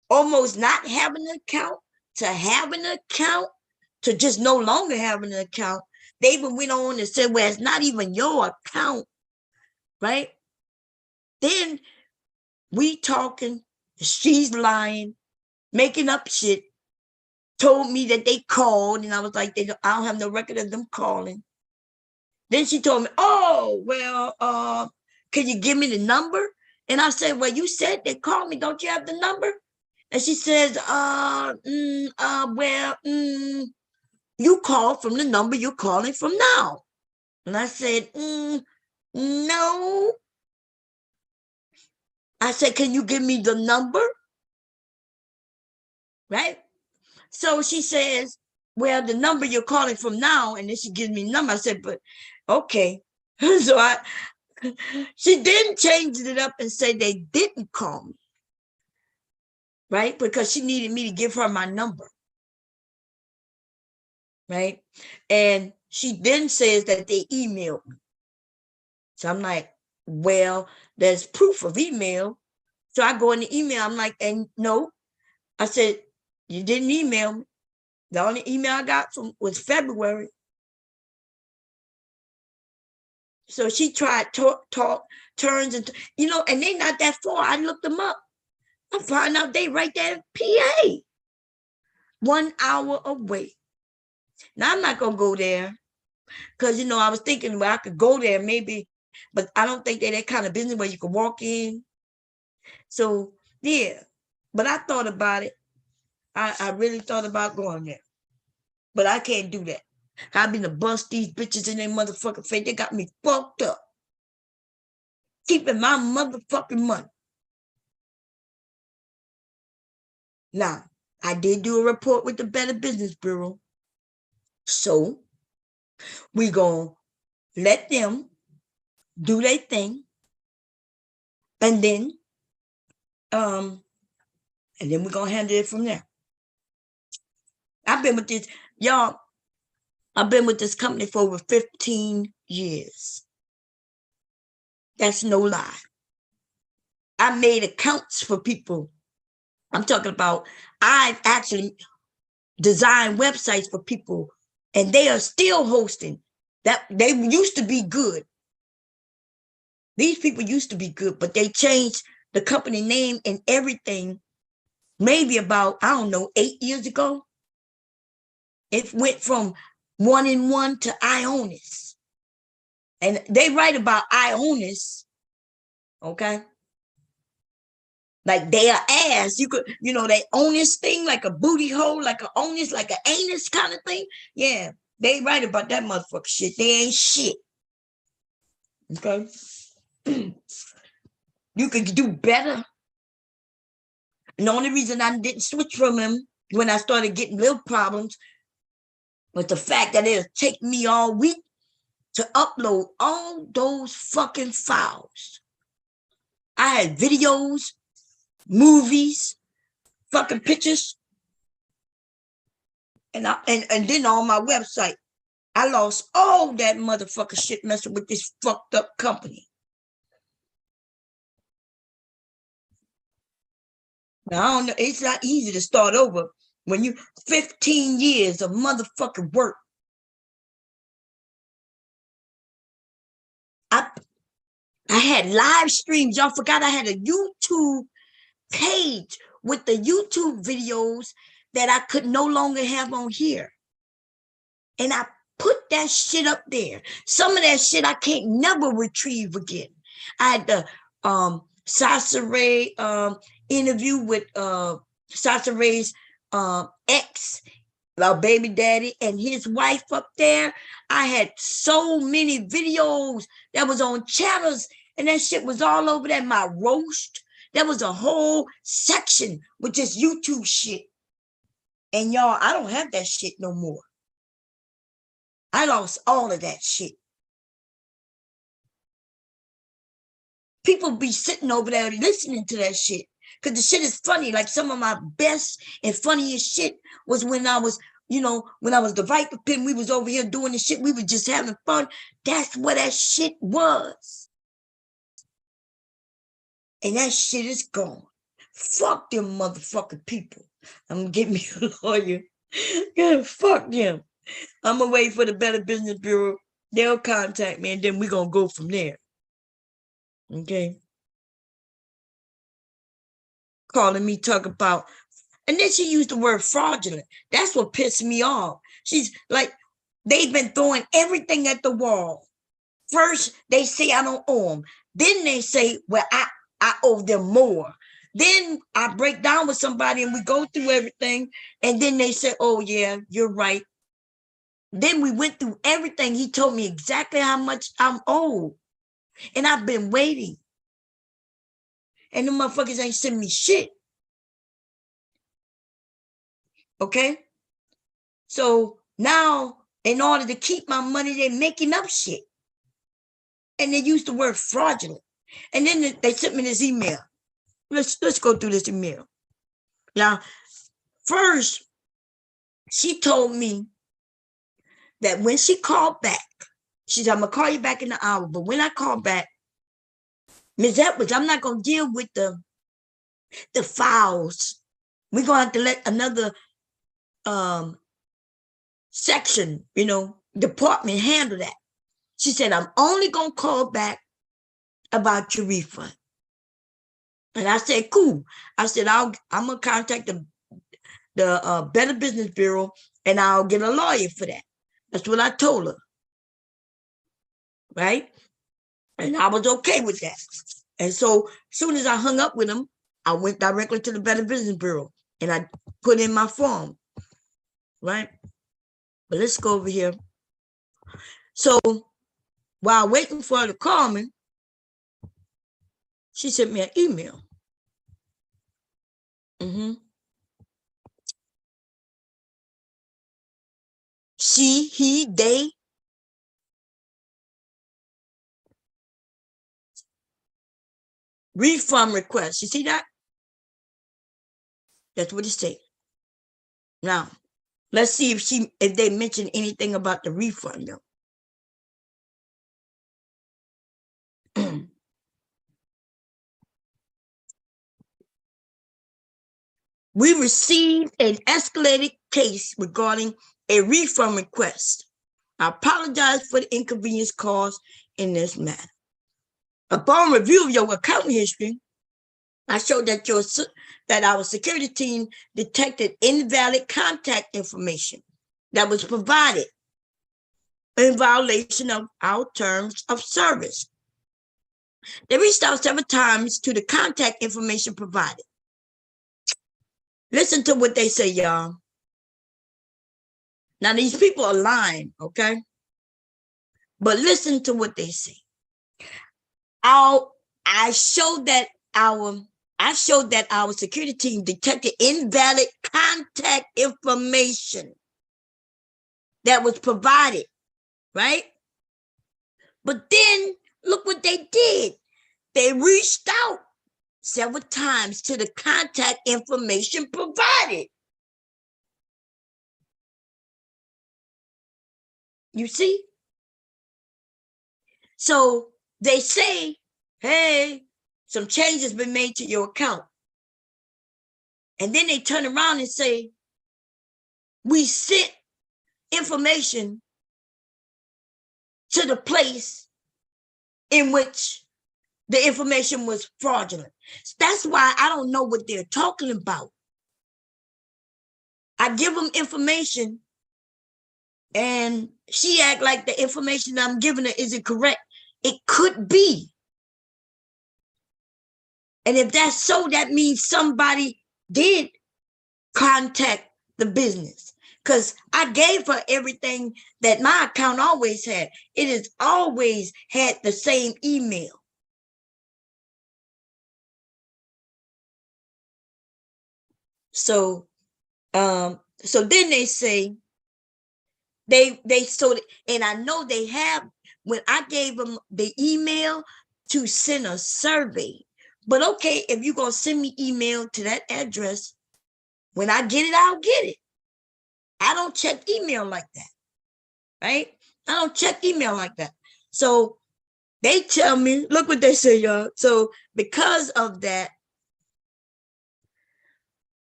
A: almost not having an account to having an account to just no longer having an account. They even went on and said, well, it's not even your account, right? Then we talking, she's lying, making up shit, told me that they called, and I was like, I don't have no record of them calling. Then she told me, oh, well, can you give me the number? And I said, well, you said they called me. Don't you have the number? And she says, you call from the number you're calling from now. And I said, no. I said, can you give me the number? Right? So she says, well, the number you're calling from now, and then she gives me the number. I said, but okay. So she didn't change it up and say they didn't call me, right? Because she needed me to give her my number, right? And She then says that they emailed me. So I'm like, well, there's proof of email. So I go in the email. I'm like, and no, I said, you didn't email me. The only email I got from was February. So she tried talk turns and and they not that far. I looked them up. I find out they right there in PA, 1 hour away. Now I'm not gonna go there because I was thinking, well, I could go there maybe, but I don't think they're that kind of business where you can walk in. So yeah, but I thought about it. I really thought about going there, but I can't do that. I've been to bust these bitches in their motherfucking face. They got me fucked up, keeping my motherfucking money. Now, I did do a report with the Better Business Bureau. So we gonna let them do their thing. And then we're gonna handle it from there. I've been with this, y'all, I've been with this company for over 15 years. That's no lie. I made accounts for people. I'm talking about, I've actually designed websites for people, and they are still hosting. That they used to be good. These people used to be good, but they changed the company name and everything maybe about, I don't know, 8 years ago. It went from 1-in-1 to Ionis. And they write about Ionis, okay? Like they are ass. You could, they own this thing like a booty hole, like a onus, like an anus kind of thing. Yeah, they write about that motherfucker shit. They ain't shit. Okay? You could do better. And the only reason I didn't switch from him when I started getting little problems was the fact that it'll take me all week to upload all those fucking files. I had videos, movies, fucking pictures, and then on my website, I lost all that motherfucker shit messing with this fucked up company. Now, I don't know, it's not easy to start over when you 15 years of motherfucking work. I had live streams. Y'all forgot I had a YouTube page with the YouTube videos that I could no longer have on here. And I put that shit up there. Some of that shit I can't never retrieve again. I had the Sasha Ray interview with Sasha Ray's ex, our baby daddy, and his wife up there. I had so many videos that was on channels, and that shit was all over that. My roast, there was a whole section with just YouTube shit. And y'all, I don't have that shit no more. I lost all of that shit. People be sitting over there listening to that shit because the shit is funny. Like some of my best and funniest shit was when I was, when I was the Viper Pin, we was over here doing the shit. We were just having fun. That's what that shit was. And that shit is gone. Fuck them motherfucking people. I'm gonna get me a lawyer. Yeah, fuck them. I'm gonna wait for the Better Business Bureau. They'll contact me, and then we're gonna go from there. Okay. Calling me, talk about, and then she used the word fraudulent. That's what pissed me off. She's like, they've been throwing everything at the wall. First, they say I don't owe them. Then they say, well, I owe them more. Then I break down with somebody and we go through everything. And then they say, oh, yeah, you're right. Then we went through everything. He told me exactly how much I'm owed. And I've been waiting. And the motherfuckers ain't sending me shit. Okay? So now, in order to keep my money, they're making up shit. And they use the word fraudulent. And then they sent me this email. Let's go through this email. Now, first, she told me that when she called back, she said, I'm gonna call you back in an hour. But when I call back, Ms. Edwards, I'm not gonna deal with the files. We're gonna have to let another section, department handle that. She said, I'm only gonna call back about your refund. And I said, cool. I said, I'm gonna contact the Better Business Bureau and I'll get a lawyer for that. That's what I told her. Right? And I was okay with that. And so as soon as I hung up with him, I went directly to the Better Business Bureau and I put in my form. Right? But let's go over here. So while waiting for her to call me, she sent me an email. She, he, they. Refund request. You see that? That's what it said. Now, let's see if they mention anything about the refund though. We received an escalated case regarding a refund request. I apologize for the inconvenience caused in this matter. Upon review of your account history, I showed that our security team detected invalid contact information that was provided in violation of our terms of service. They reached out several times to the contact information provided. Listen to what they say, y'all. Now, these people are lying, okay? But listen to what they say. I showed that our security team detected invalid contact information that was provided, right? But then look what they did. They reached out several times to the contact information provided. You see? So they say, hey, some changes been made to your account. And then they turn around and say, we sent information to the place in which the information was fraudulent. That's why I don't know what they're talking about. I give them information and she act like the information I'm giving her isn't correct. It could be. And if that's so, that means somebody did contact the business. Because I gave her everything that my account always had. It has always had the same email. So then they say, and I know they have, when I gave them the email to send a survey. But okay, if you're going to send me email to that address, when I get it, I'll get it. I don't check email like that, right? I don't check email like that. So they tell me, look what they say, y'all. So because of that,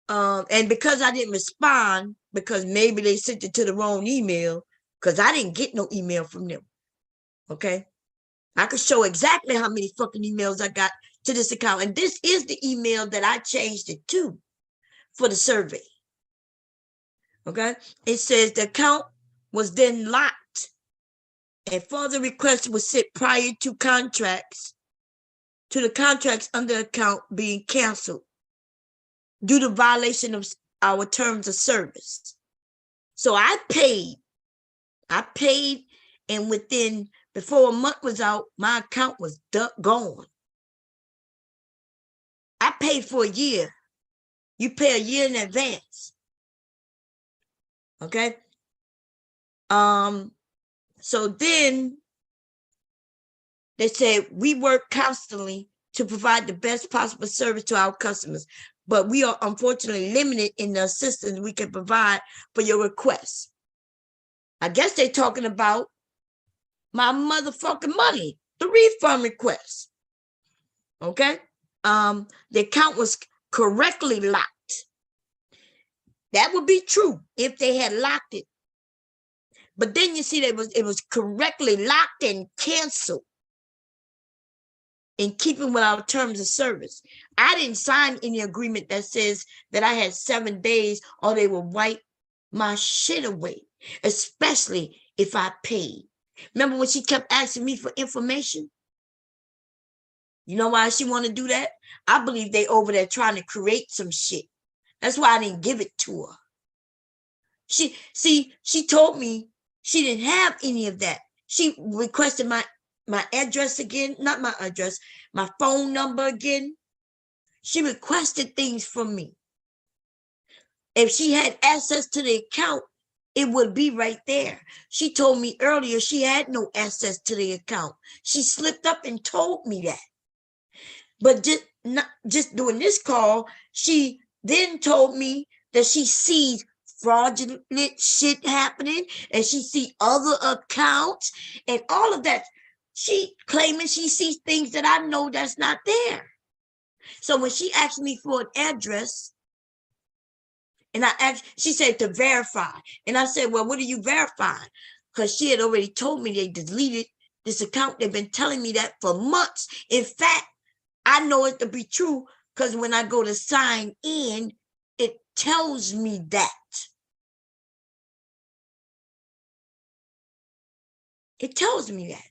A: and because I didn't respond, because maybe they sent it to the wrong email, because I didn't get no email from them, okay? I could show exactly how many fucking emails I got to this account. And this is the email that I changed it to for the survey. Okay. It says the account was then locked and further requests was sent prior to the contracts under account being canceled due to violation of our terms of service. So I paid, and before a month was out, my account was gone. I paid for a year. You pay a year in advance. Okay. So then they said we work constantly to provide the best possible service to our customers, but we are unfortunately limited in the assistance we can provide for your requests. I guess they're talking about my motherfucking money, the refund request. Okay. The account was correctly locked. That would be true if they had locked it. But then you see that it was correctly locked and canceled in keeping with our terms of service. I didn't sign any agreement that says that I had 7 days or they will wipe my shit away, especially if I paid. Remember when she kept asking me for information? You know why she want to do that? I believe they over there trying to create some shit. That's why I didn't give it to her. She told me she didn't have any of that. She requested my address again, not my address, my phone number again. She requested things from me. If she had access to the account, it would be right there. She told me earlier she had no access to the account. She slipped up and told me that. But just doing this call, she then told me that she sees fraudulent shit happening and she see other accounts and all of that. She claiming she sees things that I know that's not there. So when she asked me for an address, and she said to verify. And I said, well, what are you verifying? Because she had already told me they deleted this account. They've been telling me that for months. In fact, I know it to be true because when I go to sign in, it tells me that. It tells me that.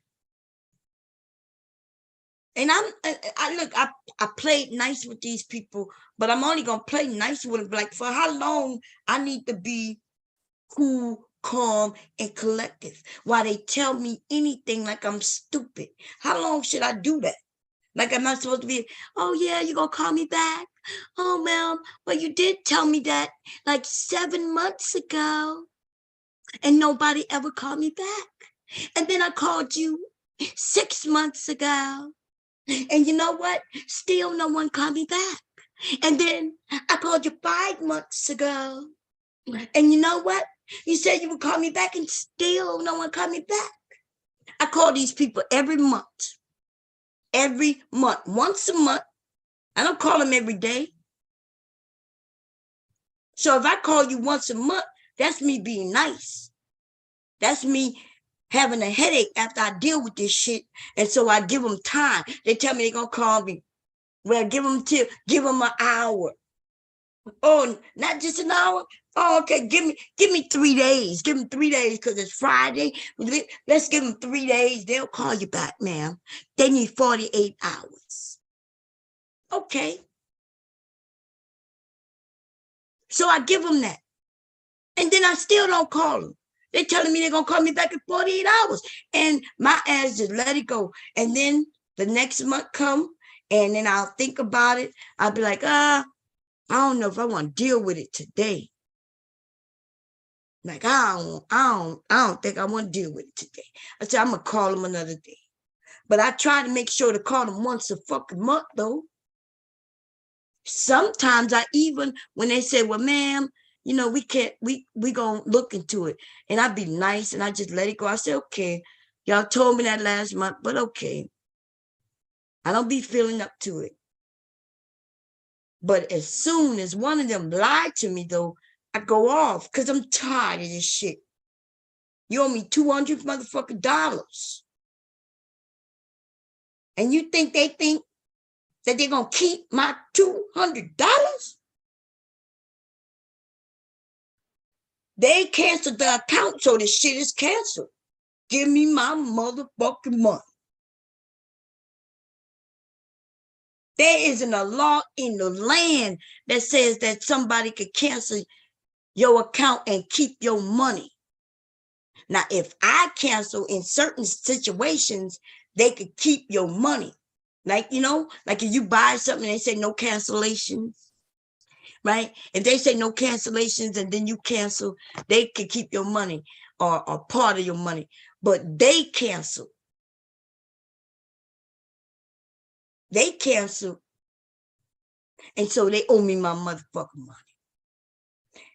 A: And I played nice with these people, but I'm only going to play nice with them. Like, for how long I need to be cool, calm, and collective while they tell me anything like I'm stupid? How long should I do that? Like, I'm not supposed to be, oh, yeah, you're going to call me back? Oh, ma'am, well, you did tell me that like 7 months ago, and nobody ever called me back. And then I called you 6 months ago. And you know what? Still no one called me back. And then I called you 5 months ago. And you know what? You said you would call me back and still no one called me back. I call these people every month. Every month. Once a month. I don't call them every day. So if I call you once a month, that's me being nice. That's me having a headache after I deal with this shit. And so I give them time. They tell me they're going to call me. Well, give them an hour. Oh, not just an hour. Oh, okay. Give me 3 days. Give them 3 days because it's Friday. Let's give them 3 days. They'll call you back, ma'am. They need 48 hours. Okay. So I give them that. And then I still don't call them. They're telling me they're going to call me back in 48 hours. And my ass just let it go. And then the next month come, and then I'll think about it. I'll be like, I don't know if I want to deal with it today. Like, I don't think I want to deal with it today. I said, I'm going to call them another day. But I try to make sure to call them once a fucking month, though. Sometimes I even, when they say, well, ma'am, you know, we gonna look into it. And I'd be nice and I just let it go. I say, okay, y'all told me that last month, but okay. I don't be feeling up to it. But as soon as one of them lied to me, though, I go off because I'm tired of this shit. You owe me $200 motherfucking dollars. And you think they think that they're gonna keep my $200? They canceled the account, so the shit is canceled. Give me my motherfucking money. There isn't a law in the land that says that somebody could cancel your account and keep your money. Now, if I cancel in certain situations, they could keep your money. Like, you know, like if you buy something, they say no cancellations. Right? If they say no cancellations and then you cancel, they can keep your money or part of your money. But they cancel. They cancel. And so they owe me my motherfucking money.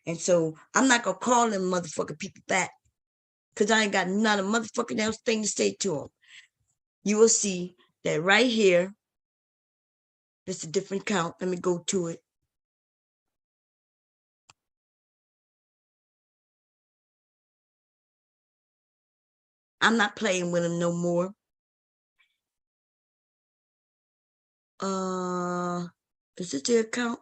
A: And so I'm not going to call them motherfucking people back. because I ain't got not a motherfucking else thing to say to them. You will see that right here. It's a different count. Let me go to it. I'm not playing with him no more. Is this the account?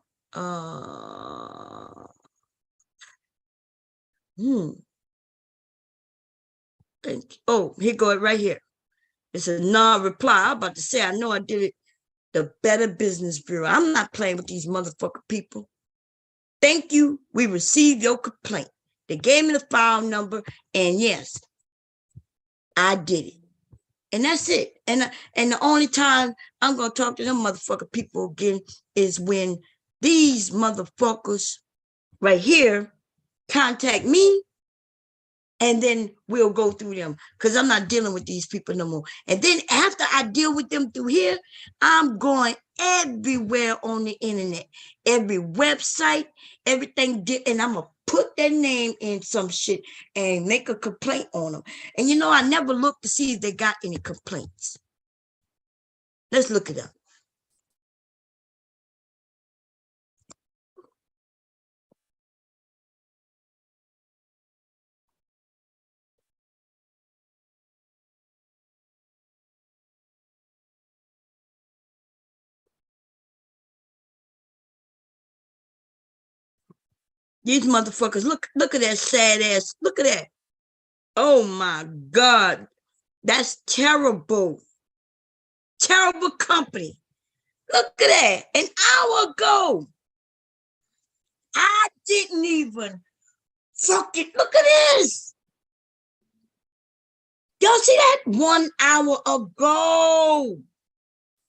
A: Thank you. Oh, here go it right here. It's a non-reply. I'm about to say, I know I did it. The Better Business Bureau. I'm not playing with these motherfucker people. Thank you. We received your complaint. They gave me the file number, and yes, I did it. And that's it. And the only time I'm gonna talk to them motherfucker people again is when these motherfuckers right here contact me, and then we'll go through them, because I'm not dealing with these people no more. And then after I deal with them through here, I'm going everywhere on the internet, every website, everything, and I'm gonna put their name in some shit and make a complaint on them. And you know, I never look to see if they got any complaints. Let's look it up. These motherfuckers, look at that sad ass. Look at that. Oh my God. That's terrible. Terrible company. Look at that. An hour ago. I didn't even fucking look at this. Y'all see that? 1 hour ago.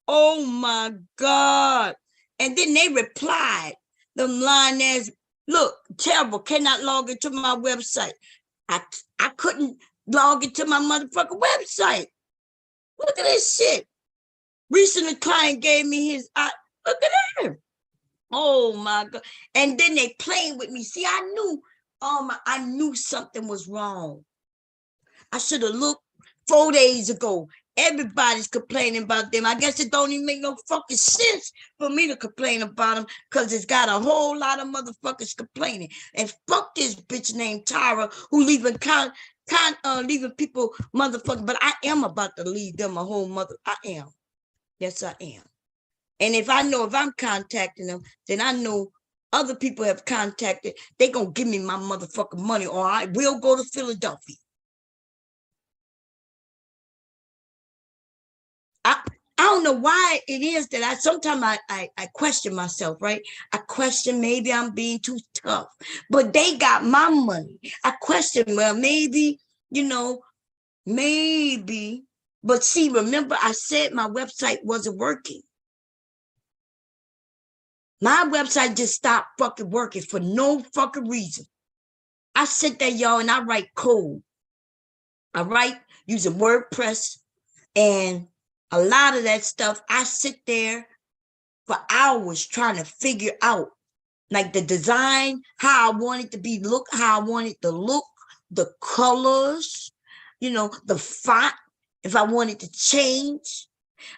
A: Oh my God. And then they replied, them lying ass, look, terrible, cannot log into my website. I couldn't log into my motherfucking website. Look at this shit. Recently, client gave me his, look at him. Oh my God. And then they playing with me. See, I knew something was wrong. I should have looked 4 days ago. Everybody's complaining about them. I guess it don't even make no fucking sense for me to complain about them, because it's got a whole lot of motherfuckers complaining. And fuck this bitch named Tyra who leaving leaving people motherfucking. But I am about to leave them a whole mother. I am. Yes, I am. And if I'm contacting them, then I know other people have contacted. They gonna give me my motherfucking money, or I will go to Philadelphia. I don't know why it is that sometimes I question myself, right? I question, maybe I'm being too tough, but they got my money. I question, well, maybe, maybe, but see, remember I said my website wasn't working. My website just stopped fucking working for no fucking reason. I sit there, y'all, and I write code. I write using WordPress, and a lot of that stuff, I sit there for hours trying to figure out, like, the design, how I want it to be, how I want it to look, the colors, the font, if I want it to change.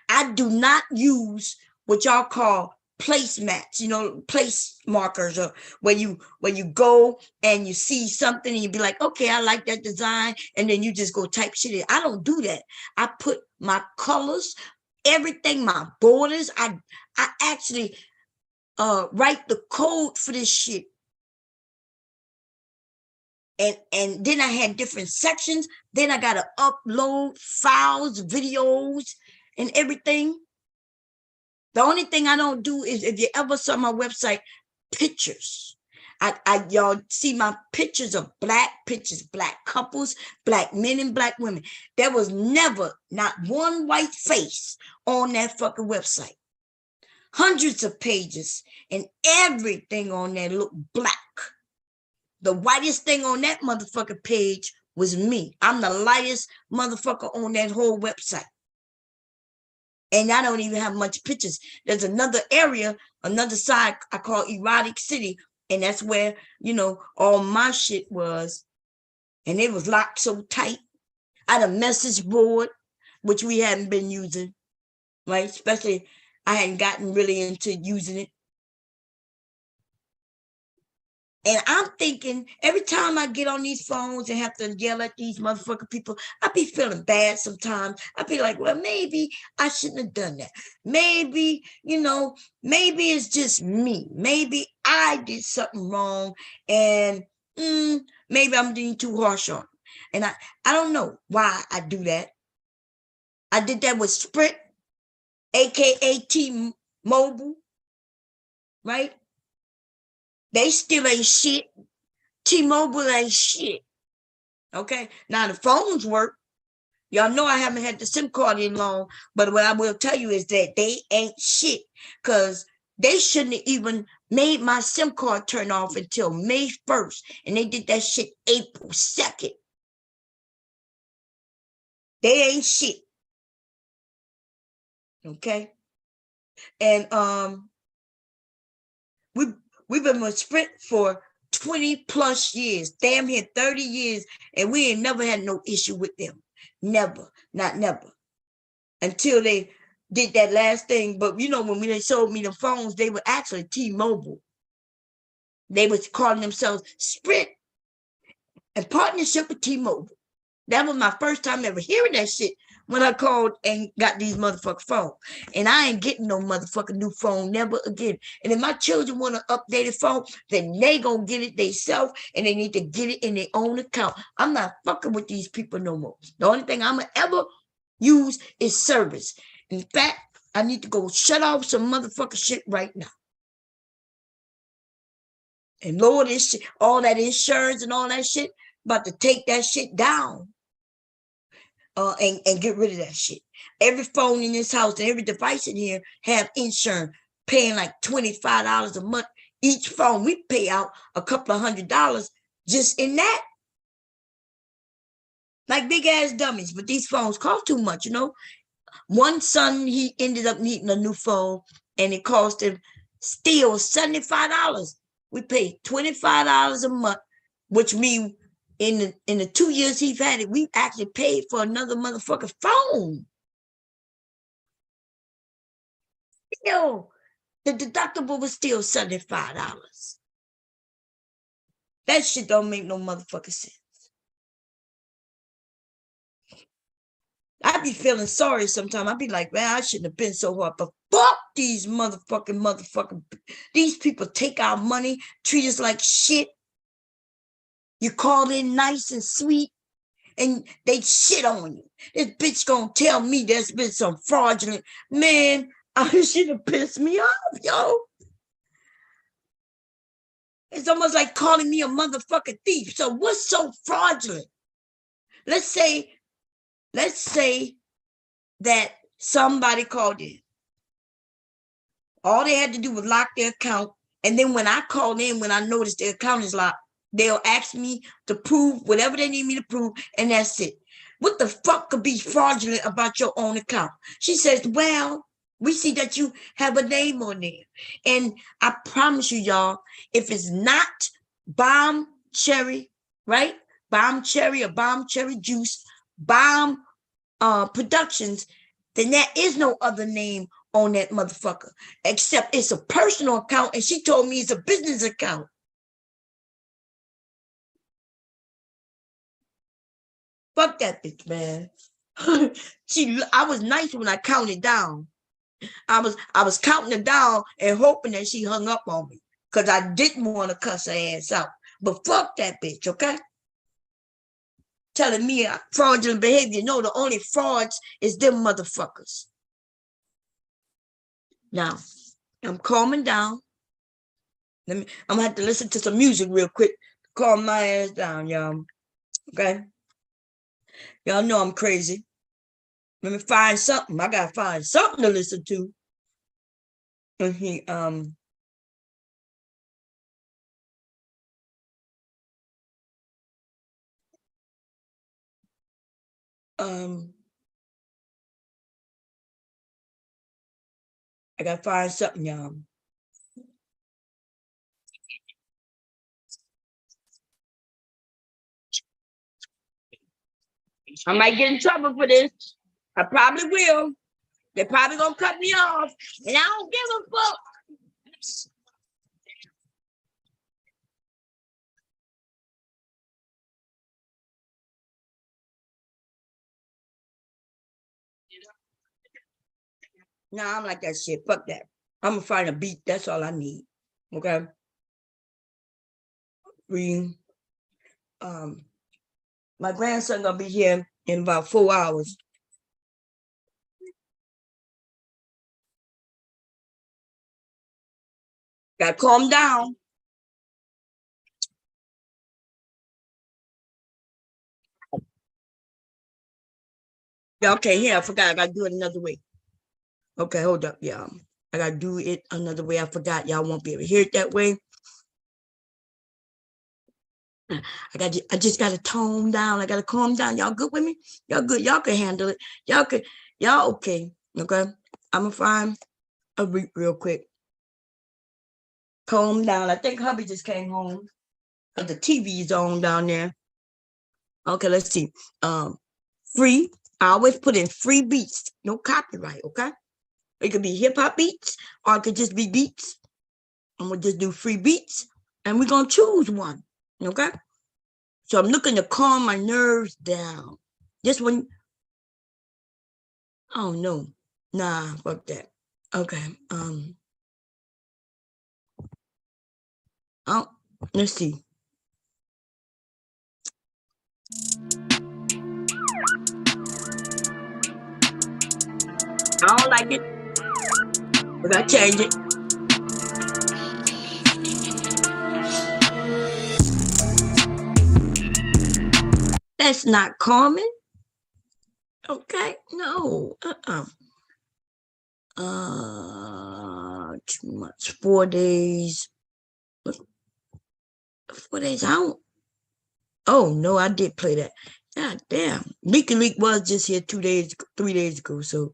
A: I do not use what y'all call placemats, place markers, or where you go and you see something and you be like, okay, I like that design, and then you just go type shit in. I don't do that. I put my colors, everything, my borders. I actually write the code for this shit. And then I had different sections. Then I gotta upload files, videos, and everything. The only thing I don't do is, if you ever saw my website, pictures. Y'all see my pictures of black pictures, black couples, black men and black women. There was never not one white face on that fucking website. Hundreds of pages, and everything on there looked black. The whitest thing on that motherfucking page was me. I'm the lightest motherfucker on that whole website. And I don't even have much pictures. There's another area, another side I call Erotic City. And that's where, all my shit was. and it was locked so tight. I had a message board, which we hadn't been using, right? Especially I hadn't gotten really into using it. And I'm thinking every time I get on these phones and have to yell at these motherfucking people, I be feeling bad sometimes. I be like, well, maybe I shouldn't have done that. Maybe, maybe it's just me. Maybe I did something wrong and maybe I'm being too harsh on it. And I don't know why I do that. I did that with Sprint, aka T-Mobile, right? They still ain't shit. T-Mobile ain't shit. Okay. Now the phones work. Y'all know I haven't had the SIM card in long, but what I will tell you is that they ain't shit because they shouldn't have even made my SIM card turn off until May 1st. And they did that shit April 2nd. They ain't shit. Okay. And we've been with Sprint for 20 plus years, damn near 30 years, and we ain't never had no issue with them. Never, not never. Until they did that last thing. But when they sold me the phones, they were actually T-Mobile. They was calling themselves Sprint in partnership with T-Mobile. That was my first time ever hearing that shit when I called and got these motherfucking phones. And I ain't getting no motherfucking new phone never again. And if my children want an updated phone, then they gonna get it themselves and they need to get it in their own account. I'm not fucking with these people no more. The only thing I'm gonna ever use is service. In fact, I need to go shut off some motherfucking shit right now. And lower this shit, all that insurance and all that shit, about to take that shit down. And get rid of that shit. Every phone in this house and every device in here have insurance, paying like $25 a month each phone. We pay out a couple of $100 just in that. Like big ass dummies, but these phones cost too much, One son, he ended up needing a new phone and it cost him still $75. We paid $25 a month, which means in the 2 years he's had it, we actually paid for another motherfucking phone. The deductible was still $75. That shit don't make no motherfucking sense. I be feeling sorry sometimes. I be like, man, I shouldn't have been so hard, but fuck these motherfucking, these people take our money, treat us like shit. You call in nice and sweet, and they shit on you. This bitch gonna tell me there's been some fraudulent. Man, I should have pissed me off, yo. It's almost like calling me a motherfucking thief. So what's so fraudulent? Let's say that somebody called in. All they had to do was lock their account. And then when I call in, when I notice their account is locked, they'll ask me to prove whatever they need me to prove, and that's it. What the fuck could be fraudulent about your own account? She says, well, we see that you have a name on there. And I promise you, y'all, if it's not Bomb Cherry, right? Bomb Cherry or Bomb Cherry Juice, Bomb Productions, then there is no other name on that motherfucker, except it's a personal account, and she told me it's a business account. Fuck that bitch, man. I was nice when I counted down. I was counting it down and hoping that she hung up on me because I didn't want to cuss her ass out. But fuck that bitch, okay? Telling me fraudulent behavior. No, the only frauds is them motherfuckers. Now, I'm calming down. I'm gonna have to listen to some music real quick to calm my ass down, y'all. Okay? Y'all know I'm crazy. Let me find something. I gotta find something to listen to. And he I gotta find something, y'all. I might get in trouble for this. I probably will. They're probably gonna cut me off, and I don't give a fuck. No, I'm like that shit. Fuck that. I'm gonna find a beat. That's all I need. Okay. My grandson gonna be here in about 4 hours. Gotta calm down. Okay, here, I forgot. I gotta do it another way. Okay, hold up, y'all. I gotta do it another way. I forgot. Y'all won't be able to hear it that way. I just gotta tone down. I gotta calm down. Y'all good with me? Y'all good? Y'all can handle it. Y'all okay? Okay. I'm gonna find a beat real quick. Calm down. I think hubby just came home. The TV's on down there. Okay, let's see. Free. I always put in free beats. No copyright, okay? It could be hip-hop beats, or it could just be beats. I'm gonna just do free beats, and we're gonna choose one, okay? So I'm looking to calm my nerves down. This one, oh no, nah, fuck that. Okay, oh, let's see. I don't like it, but I change it. That's not common. Okay, no, too much. 4 days. 4 days out. Oh no, I did play that. God damn. Leaky Leak was just here 3 days ago. So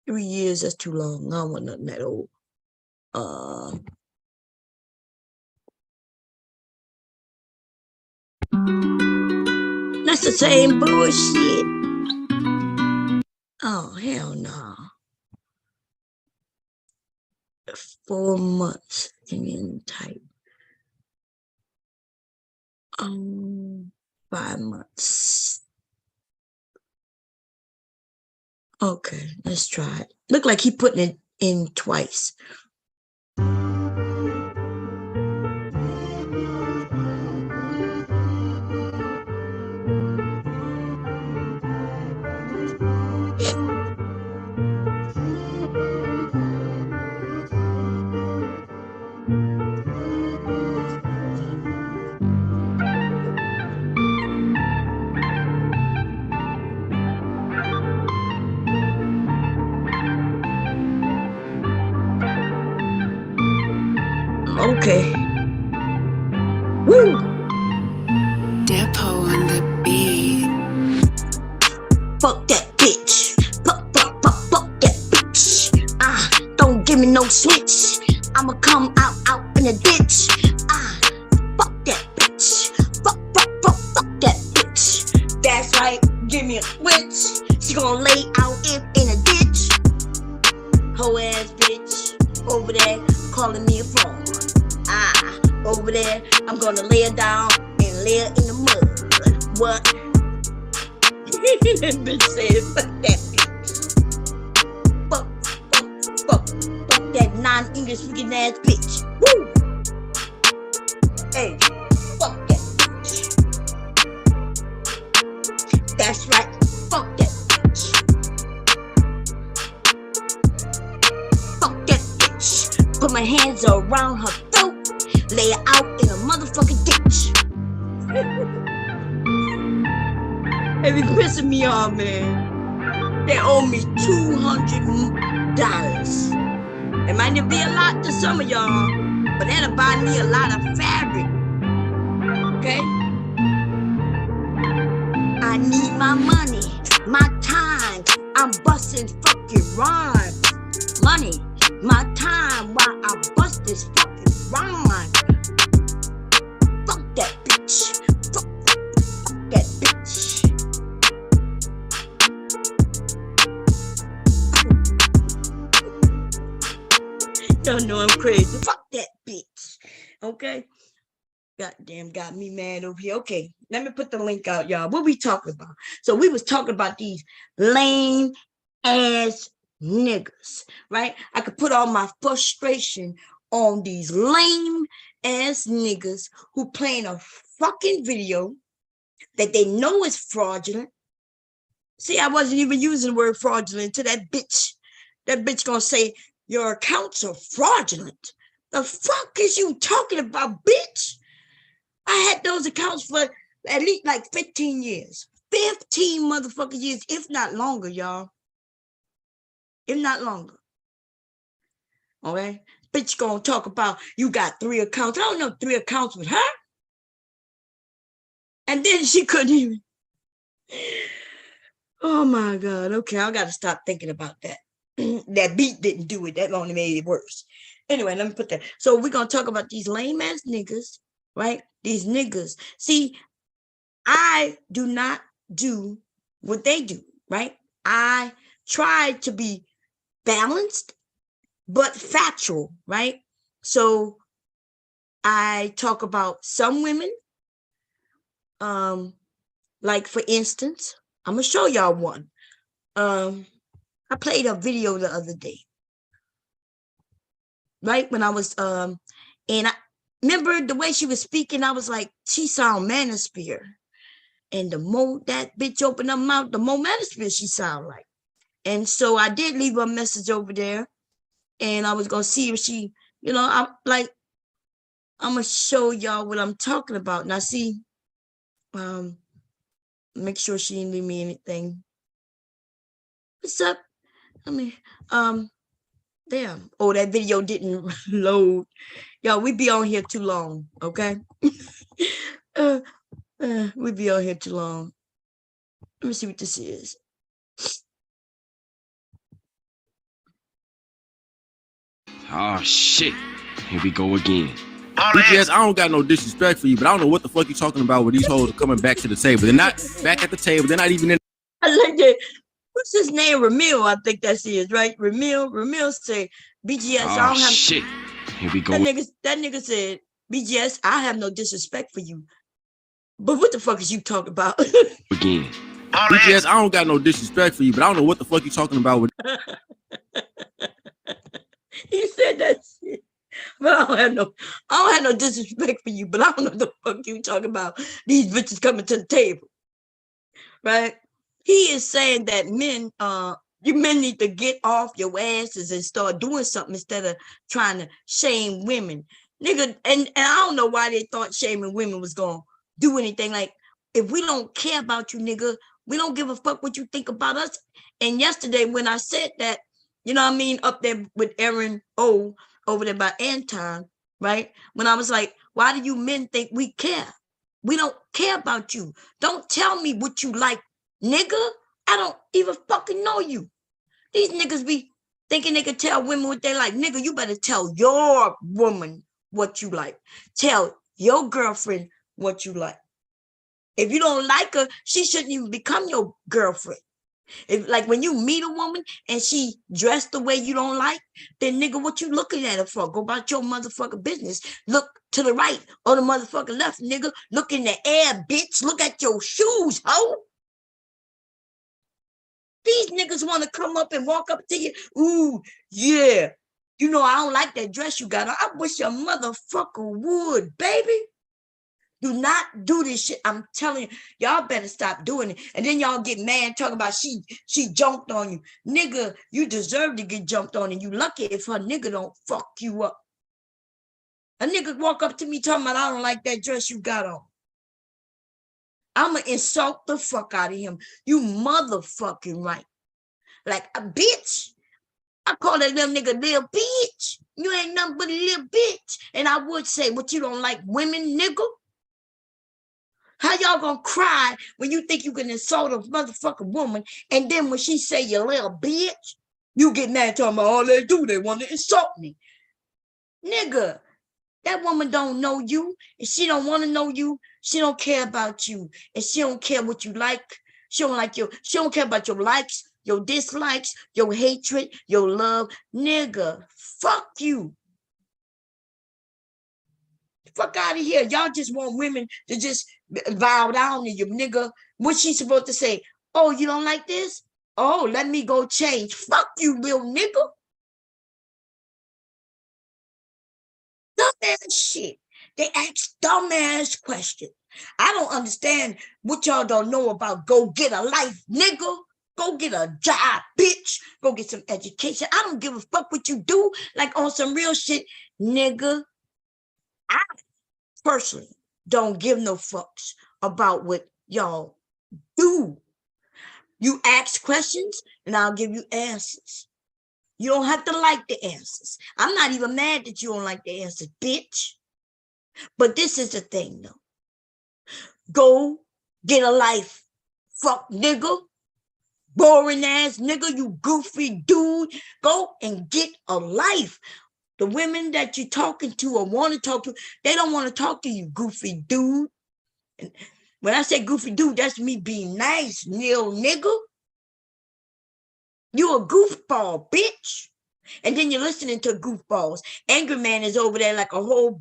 A: 3 years, that's too long. I don't want nothing that old. That's the same bullshit. Oh, hell no. 4 months and then type. 5 months. Okay, let's try it. Look like he putting it in twice. Okay. Woo!
O: Depot on the beat.
A: Fuck that bitch. Fuck that bitch. Don't give me no switch. I'ma come out in a ditch. Fuck that bitch. Fuck that bitch. That's right. Give me a switch. She gonna lay out in a ditch. Hoe ass bitch. Over there calling me a phone. Over there, I'm gonna lay her down and lay her in the mud. What? Bitch said, fuck that bitch. Fuck that non-English speaking ass bitch. Woo! Hey, fuck that bitch. That's right, fuck that bitch. Fuck that bitch. Put my hands around her throat. Lay her out in a motherfucking ditch. They be pissing me off, man. They owe me $200. It might not be a lot to some of y'all, but that'll buy me a lot of fabric. Okay? I need my money, my time. I'm busting fucking rhymes. Money, my time while I bust this fucking rhyme. Fuck that bitch. Y'all know I'm crazy. Fuck that bitch. Okay. Goddamn, got me mad over here. Okay, let me put the link out, y'all. What we talking about? So we was talking about these lame ass niggas, right? I could put all my frustration on these lame ass niggas who playing a fucking video that they know is fraudulent. See, I wasn't even using the word fraudulent to that bitch. That bitch gonna say your accounts are fraudulent. The fuck is you talking about, bitch? I had those accounts for at least like 15 years. 15 motherfucking years, if not longer, y'all. If not longer. Okay? Bitch gonna talk about you got 3 accounts. I don't know 3 accounts with her. And then she couldn't even. Oh my God. Okay, I gotta stop thinking about that. That beat didn't do it. That only made it worse. Anyway, let me put that. So we're gonna talk about these lame ass niggas, right? These niggas. See, I do not do what they do, right? I try to be balanced, but factual, right? So I talk about some women, like for instance, I'm gonna show y'all one. I played a video the other day, right? When I was, and I remember the way she was speaking, I was like, she sound Manosphere. And the more that bitch opened her mouth, the more Manosphere she sound like. And so I did leave her a message over there, and I was gonna see if she, I'm like, I'm gonna show y'all what I'm talking about. Now see, make sure she didn't leave me anything. What's up? I mean, damn. Oh, that video didn't load. Y'all, we be on here too long, okay? We be on here too long. Let me see what this is.
P: Oh shit. Here we go again. BGS, I don't got no disrespect for you, but I don't know what the fuck you talking about with these hoes coming back to the table. They're not back at the table. They're not even in.
A: I like that. What's his name? Ramil, I think that's his, right? Ramil say, BGS, I don't have
P: shit. Here we go.
A: That nigga said, BGS, I have no disrespect for you. But what the fuck is you talking about?
P: Again. BGS, I don't got no disrespect for you, but I don't know what the fuck you talking about with.
A: He said that shit. But I don't have no disrespect for you, but I don't know what the fuck you talking about. These bitches coming to the table. Right? He is saying that you men need to get off your asses and start doing something instead of trying to shame women. Nigga, and I don't know why they thought shaming women was gonna do anything. Like, if we don't care about you, nigga, we don't give a fuck what you think about us. And yesterday when I said that, you know what I mean, up there with Aaron O over there by Anton, right? When I was like, why do you men think we care? We don't care about you. Don't tell me what you like, nigga. I don't even fucking know you. These niggas be thinking they can tell women what they like. Nigga, you better tell your woman what you like. Tell your girlfriend what you like. If you don't like her, she shouldn't even become your girlfriend. If, like, when you meet a woman and she dressed the way you don't like, then nigga, what you looking at her for? Go about your motherfucking business. Look to the right or the motherfucking left, nigga. Look in the air, bitch. Look at your shoes, ho. These niggas want to come up and walk up to you. Ooh, yeah. You know, I don't like that dress you got on. I wish your motherfucker would, baby. Do not do this shit. I'm telling you, y'all better stop doing it. And then y'all get mad talking about she jumped on you. Nigga, you deserve to get jumped on, and you lucky if her nigga don't fuck you up. A nigga walk up to me talking about, I don't like that dress you got on. I'ma insult the fuck out of him. You motherfucking right. Like a bitch. I call that little nigga little bitch. You ain't nothing but a little bitch. And I would say, what, you don't like women, nigga? How y'all gonna cry when you think you can insult a motherfucking woman, and then when she say you little bitch, you get mad talking about all they do, they want to insult me. Nigga, that woman don't know you, and she don't want to know you. She don't care about you, and she don't care what you like. She don't care about your likes, your dislikes, your hatred, your love. Nigga, fuck you. Fuck out of here. Y'all just want women to just bow down to you, nigga. What's she supposed to say? Oh, you don't like this? Oh, let me go change. Fuck you, little nigga. Dumbass shit. They ask dumbass questions. I don't understand what y'all don't know about go get a life, nigga. Go get a job, bitch. Go get some education. I don't give a fuck what you do. Like on some real shit, nigga. I personally don't give no fucks about what y'all do. You ask questions and I'll give you answers. You don't have to like the answers. I'm not even mad that you don't like the answers, bitch. But this is the thing, though. Go get a life, fuck nigga. Boring ass nigga, you goofy dude. Go and get a life. The women that you're talking to or want to talk to, they don't want to talk to you, goofy dude. And when I say goofy dude, that's me being nice, Neil nigga. You a goofball, bitch. And then you're listening to goofballs. Angry Man is over there like a whole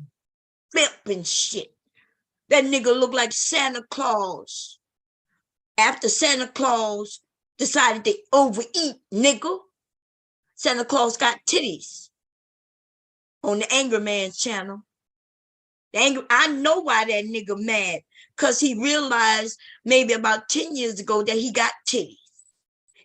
A: pimp and shit. That nigga look like Santa Claus. After Santa Claus decided to overeat, nigga. Santa Claus got titties on the Angry Man's channel. I know why that nigga mad. Because he realized maybe about 10 years ago that he got titties.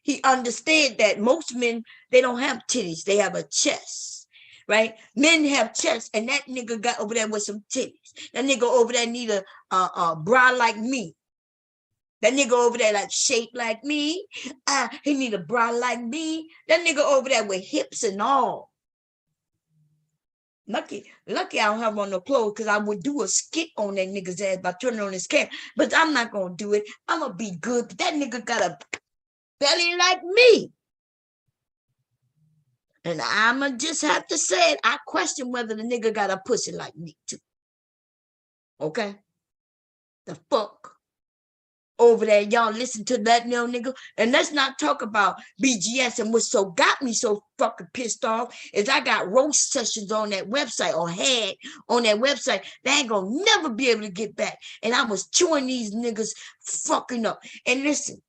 A: He understood that most men, they don't have titties. They have a chest, right? Men have chests, and that nigga got over there with some titties. That nigga over there need a bra like me. That nigga over there like shaped like me. He need a bra like me. That nigga over there with hips and all. Lucky I don't have on no clothes because I would do a skit on that nigga's ass by turning on his camera. But I'm not going to do it. I'm going to be good. But that nigga got a belly like me. And I'ma just have to say it. I question whether the nigga got a pussy like me too. Okay? The fuck? Over there, y'all listen to that little nigga. And let's not talk about BGS. And what so got me so fucking pissed off is I got roast sessions on that website or had on that website. They ain't gonna never be able to get back. And I was chewing these niggas fucking up. And listen,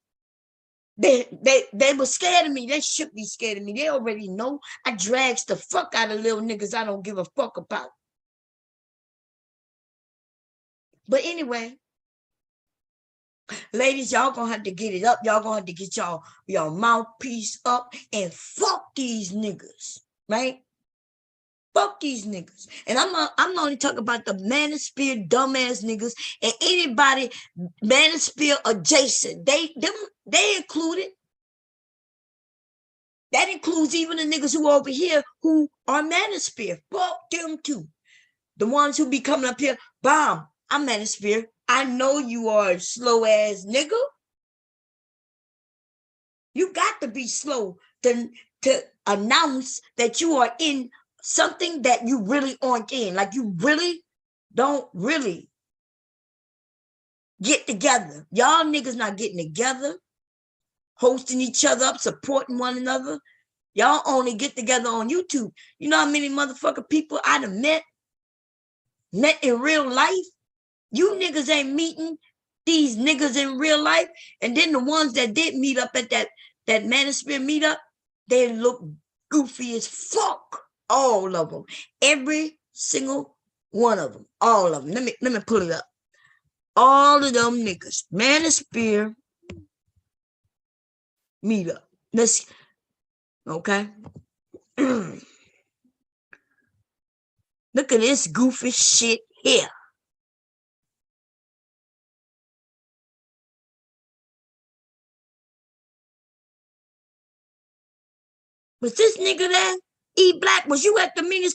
A: they were scared of me. They should be scared of me. They already know I drags the fuck out of little niggas I don't give a fuck about. But anyway, ladies, y'all gonna have to get it up. Y'all gonna have to get y'all mouthpiece up and fuck these niggas, right? Fuck these niggas. And I'm only talking about the Manosphere dumbass niggas and anybody Manosphere adjacent. They included. That includes even the niggas who are over here who are Manosphere. Fuck them too. The ones who be coming up here, bomb, I'm Manosphere. I know you are a slow ass nigga. You got to be slow to announce that you are in something that you really aren't in. Like you really don't really get together. Y'all niggas not getting together, hosting each other up, supporting one another. Y'all only get together on YouTube. You know how many motherfucking people I done met in real life? You niggas ain't meeting these niggas in real life. And then the ones that did meet up at that Manosphere meetup, they look goofy as fuck. All of them. Every single one of them. All of them. Let me pull it up. All of them niggas. Manosphere meetup. Let's, okay. Look at this goofy shit here. Was this nigga there? E Black, was you at the meetings?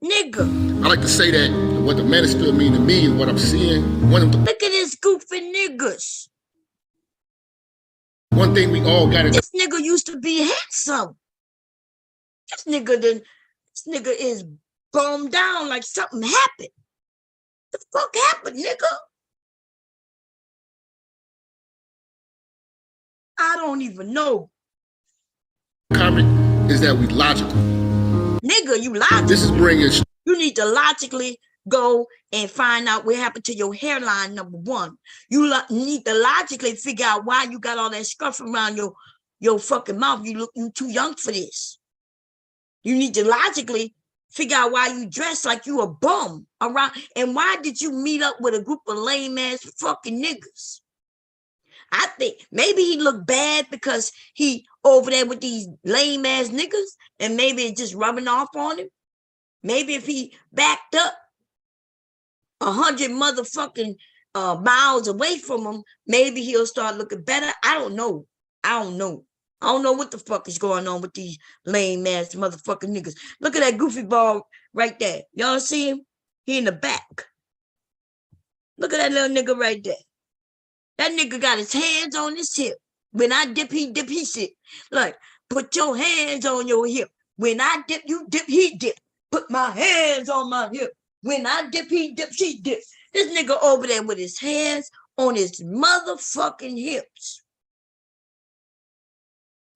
A: Nigga.
C: I like to say that what the Manosphere mean to me and what I'm seeing.
A: Look at this goofy niggas.
C: One thing we all got to.
A: This nigga used to be handsome. This nigga is bummed down like something happened. The fuck happened, nigga? I don't even know.
C: comment is that we logical.
A: Nigga, you logical.
C: This is bringing.
A: You need to logically go and find out what happened to your hairline, number one. You need to logically figure out why you got all that scuff around your fucking mouth. You too young for this. You need to logically figure out why you dress like you a bum around. And why did you meet up with a group of lame ass fucking niggas? I think maybe he looked bad because he over there with these lame ass niggas, and maybe it's just rubbing off on him. Maybe if he backed up 100 motherfucking miles away from him, maybe he'll start looking better. I don't know. I don't know what the fuck is going on with these lame ass motherfucking niggas. Look at that goofy ball right there. Y'all see him? He in the back. Look at that little nigga right there. That nigga got his hands on his hip. When I dip, he dip, he sit. Like, put your hands on your hip. When I dip, you dip, he dip. Put my hands on my hip. When I dip, he dip, she dip. This nigga over there with his hands on his motherfucking hips.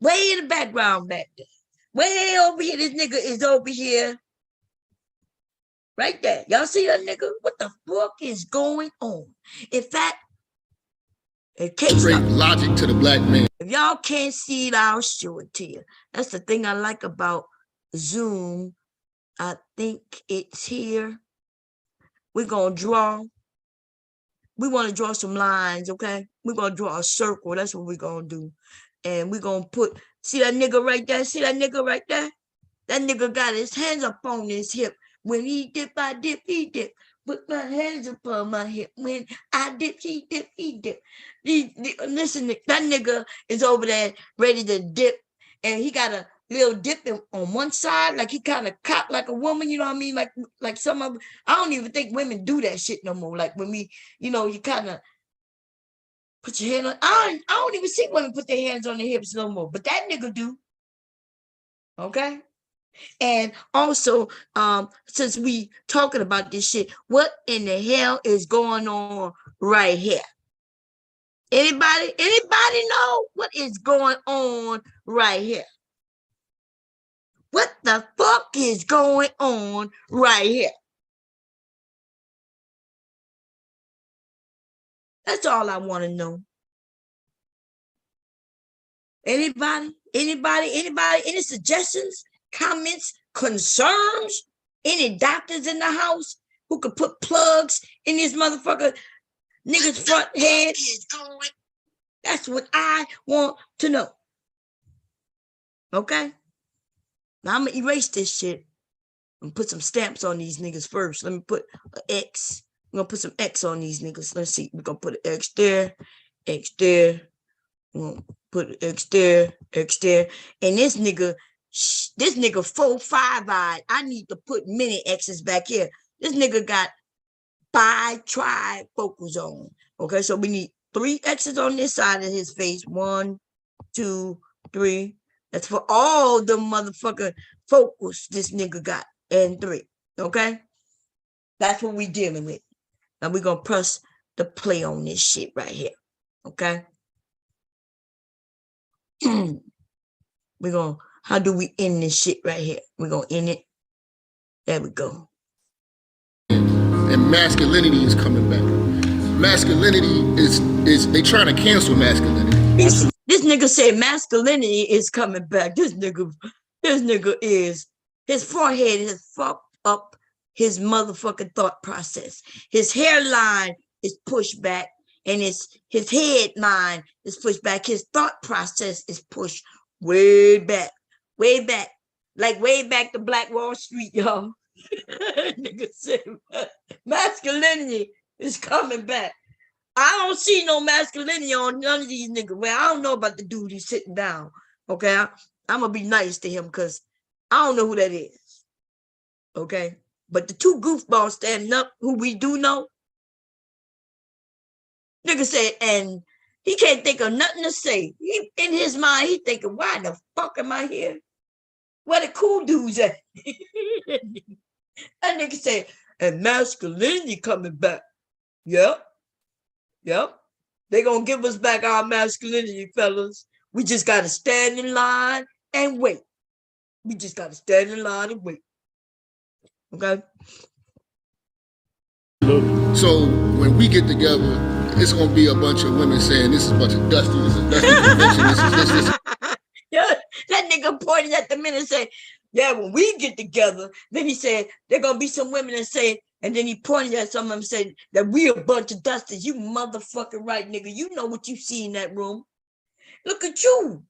A: Way in the background back there. Way over here, this nigga is over here. Right there. Y'all see that nigga? What the fuck is going on? In fact,
C: straight logic to the black man.
A: If y'all can't see it, I'll show it to you. That's the thing I like about Zoom. I think it's here. We're going to draw. We want to draw some lines, okay? We're going to draw a circle. That's what we're going to do. And we're going to put, see that nigga right there? See that nigga right there? That nigga got his hands up on his hip. When he dip, I dip, he dip. Put my hands up on my hip. When I dip, he dip, he dip. Listen, that nigga is over there ready to dip. And he got a little dip on one side. Like he kind of cocked like a woman, you know what I mean? Like some of, I don't even think women do that shit no more. Like when we, you know, you kind of put your hand on. I don't even see women put their hands on their hips no more. But that nigga do. Okay? And also, since we talking about this shit, what in the hell is going on right here? Anybody know what is going on right here? What the fuck is going on right here? That's all I want to know. Anybody? Any suggestions? Comments, concerns, any doctors in the house who could put plugs in this motherfucker nigga's front head? That's what I want to know. Okay? Now I'm gonna erase this shit and put some stamps on these niggas first. Let me put an X. I'm gonna put some X on these niggas. Let's see. We're gonna put an X there, X there. We're gonna put an X there, X there. And this nigga 4-5-eyed. I need to put many X's back here. This nigga got trifocals on. Okay, so we need 3 X's on this side of his face. 1, 2, 3. That's for all the motherfucker focus this nigga got. And 3. Okay? That's what we dealing with. Now we're gonna press the play on this shit right here. Okay? We're gonna, how do we end this shit right here? We're gonna end it. There we go.
C: And masculinity is coming back. Masculinity is they trying to cancel masculinity.
A: This nigga said masculinity is coming back. This nigga is, his forehead has fucked up his motherfucking thought process. His hairline is pushed back, and his head line is pushed back. His thought process is pushed way back, like way back to Black Wall Street, y'all. Nigga said masculinity is coming back. I don't see no masculinity on none of these niggas. Well, I don't know about the dude who's sitting down. Okay, I'm gonna be nice to him because I don't know who that is. Okay, but the 2 goofballs standing up, who we do know, nigga said, and he can't think of nothing to say. He, in his mind, he thinking, why the fuck am I here? Where the cool dudes at? That nigga said, and masculinity coming back. Yep. They gonna give us back our masculinity, fellas. We just gotta stand in line and wait. We just got to stand in line and wait. Okay?
Q: So when we get together, it's gonna be a bunch of women saying this is a bunch of Dusty, this is Dusty convention, this is this.
A: Yeah, that nigga pointed at the men and said, yeah, when we get together, then he said, there gonna be some women that say, and then he pointed at some of them and said that we a bunch of dusters. You motherfucking right, nigga. You know what you see in that room. Look at you.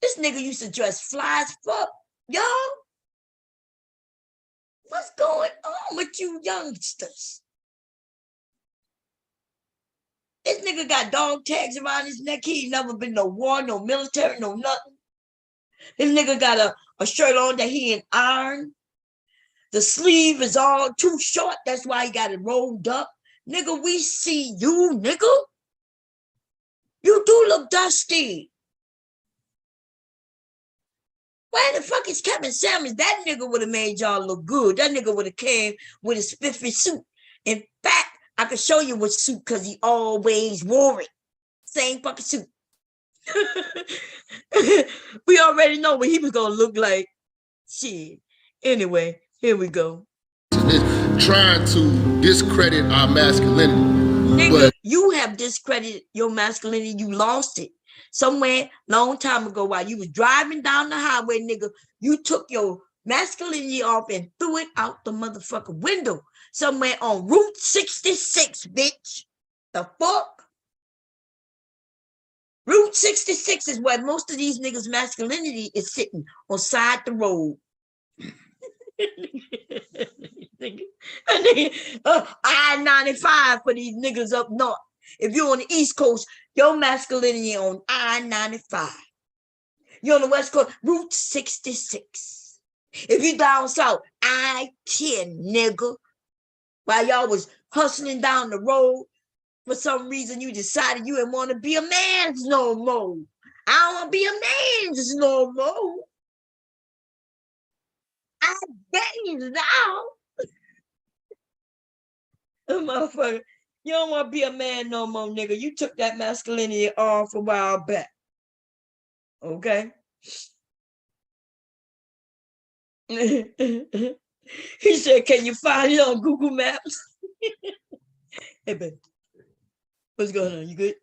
A: This nigga used to dress fly as fuck. Y'all, what's going on with you youngsters? This nigga got dog tags around his neck. He ain't never been no war, no military, no nothing. This nigga got a shirt on that he ain't iron. The sleeve is all too short. That's why he got it rolled up. Nigga, we see you, nigga. You do look dusty. Why the fuck is Kevin Samuels? That nigga would have made y'all look good. That nigga would have came with a spiffy suit. In fact, I could show you what suit because he always wore it. Same fucking suit. We already know what he was going to look like. Shit. Anyway, here we go.
Q: Trying to discredit our masculinity.
A: Nigga,
Q: But
A: you have discredited your masculinity. You lost it. Somewhere long time ago while you was driving down the highway, nigga, you took your masculinity off and threw it out the motherfucking window. Somewhere on Route 66, bitch. The fuck? Route 66 is where most of these niggas' masculinity is sitting on side the road. I-95 for these niggas up north. If you're on the East Coast, your masculinity on I-95. You're on the West Coast, Route 66. If you down south, I-10, nigga. While y'all was hustling down the road, for some reason you decided you didn't want to be a man no more. I don't want to be a man no more. I gained now. Motherfucker, you don't want to be a man no more, nigga. You took that masculinity off a while back. Okay? He said, can you find it on Google Maps? Hey, babe. What's going on? You good?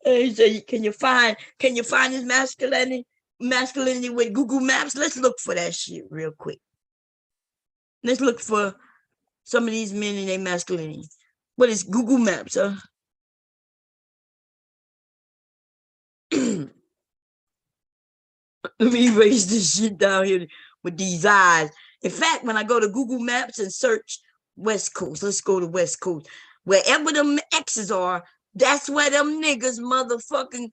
A: He said, can you find his masculinity with Google Maps? Let's look for that shit real quick. Let's look for some of these men and their masculinity. What is Google Maps, huh? Let me erase this shit down here with these eyes. In fact, when I go to Google Maps and search West Coast, let's go to West Coast. Wherever them X's are, that's where them niggas motherfucking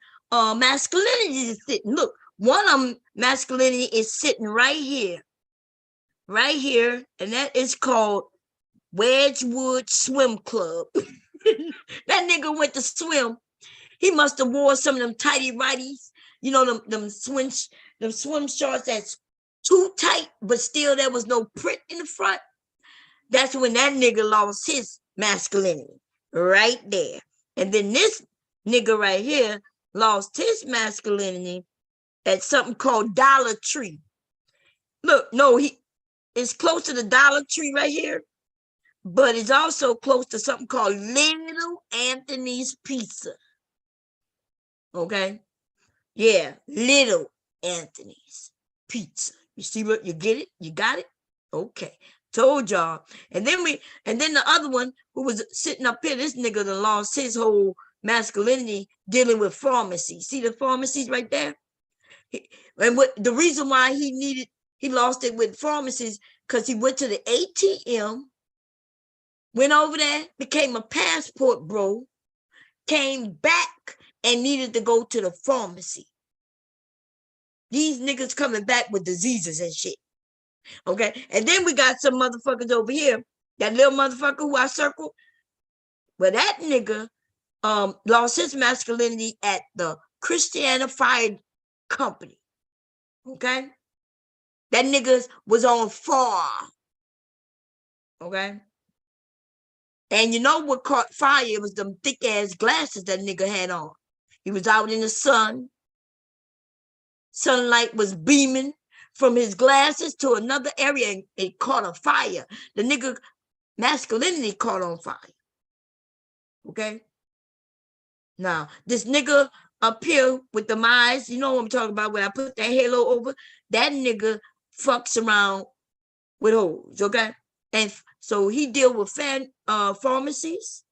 A: masculinity is sitting. Look, one of them masculinity is sitting right here, and that is called Wedgewood Swim Club. That nigga went to swim. He must have wore some of them tighty righties, you know, them swim shorts that's too tight, but still there was no print in the front. That's when that nigga lost his masculinity right there. And then this nigga right here lost his masculinity at something called Dollar Tree. Look, no, it's close to the Dollar Tree right here, but it's also close to something called Little Anthony's Pizza. Okay? Yeah, Little Anthony's Pizza. You see what, you get it? You got it? Okay. Told y'all. And then the other one who was sitting up here, this nigga that lost his whole masculinity dealing with pharmacy. See the pharmacies right there? And what the reason why he lost it with pharmacies, because he went to the ATM, went over there, became a passport bro, came back and needed to go to the pharmacy. These niggas coming back with diseases and shit. Okay, and then we got some motherfuckers over here. That little motherfucker who I circled. Well, that nigga lost his masculinity at the Christiana Fire Company. Okay, that nigga was on fire. Okay, and you know what caught fire? It was them thick ass glasses that nigga had on. He was out in the sun. Sunlight was beaming from his glasses to another area, and it caught a fire. The nigga masculinity caught on fire. Okay? Now, this nigga up here with the eyes, you know what I'm talking about, when I put that halo over, that nigga fucks around with hoes, okay? And so he deal with pharmacies,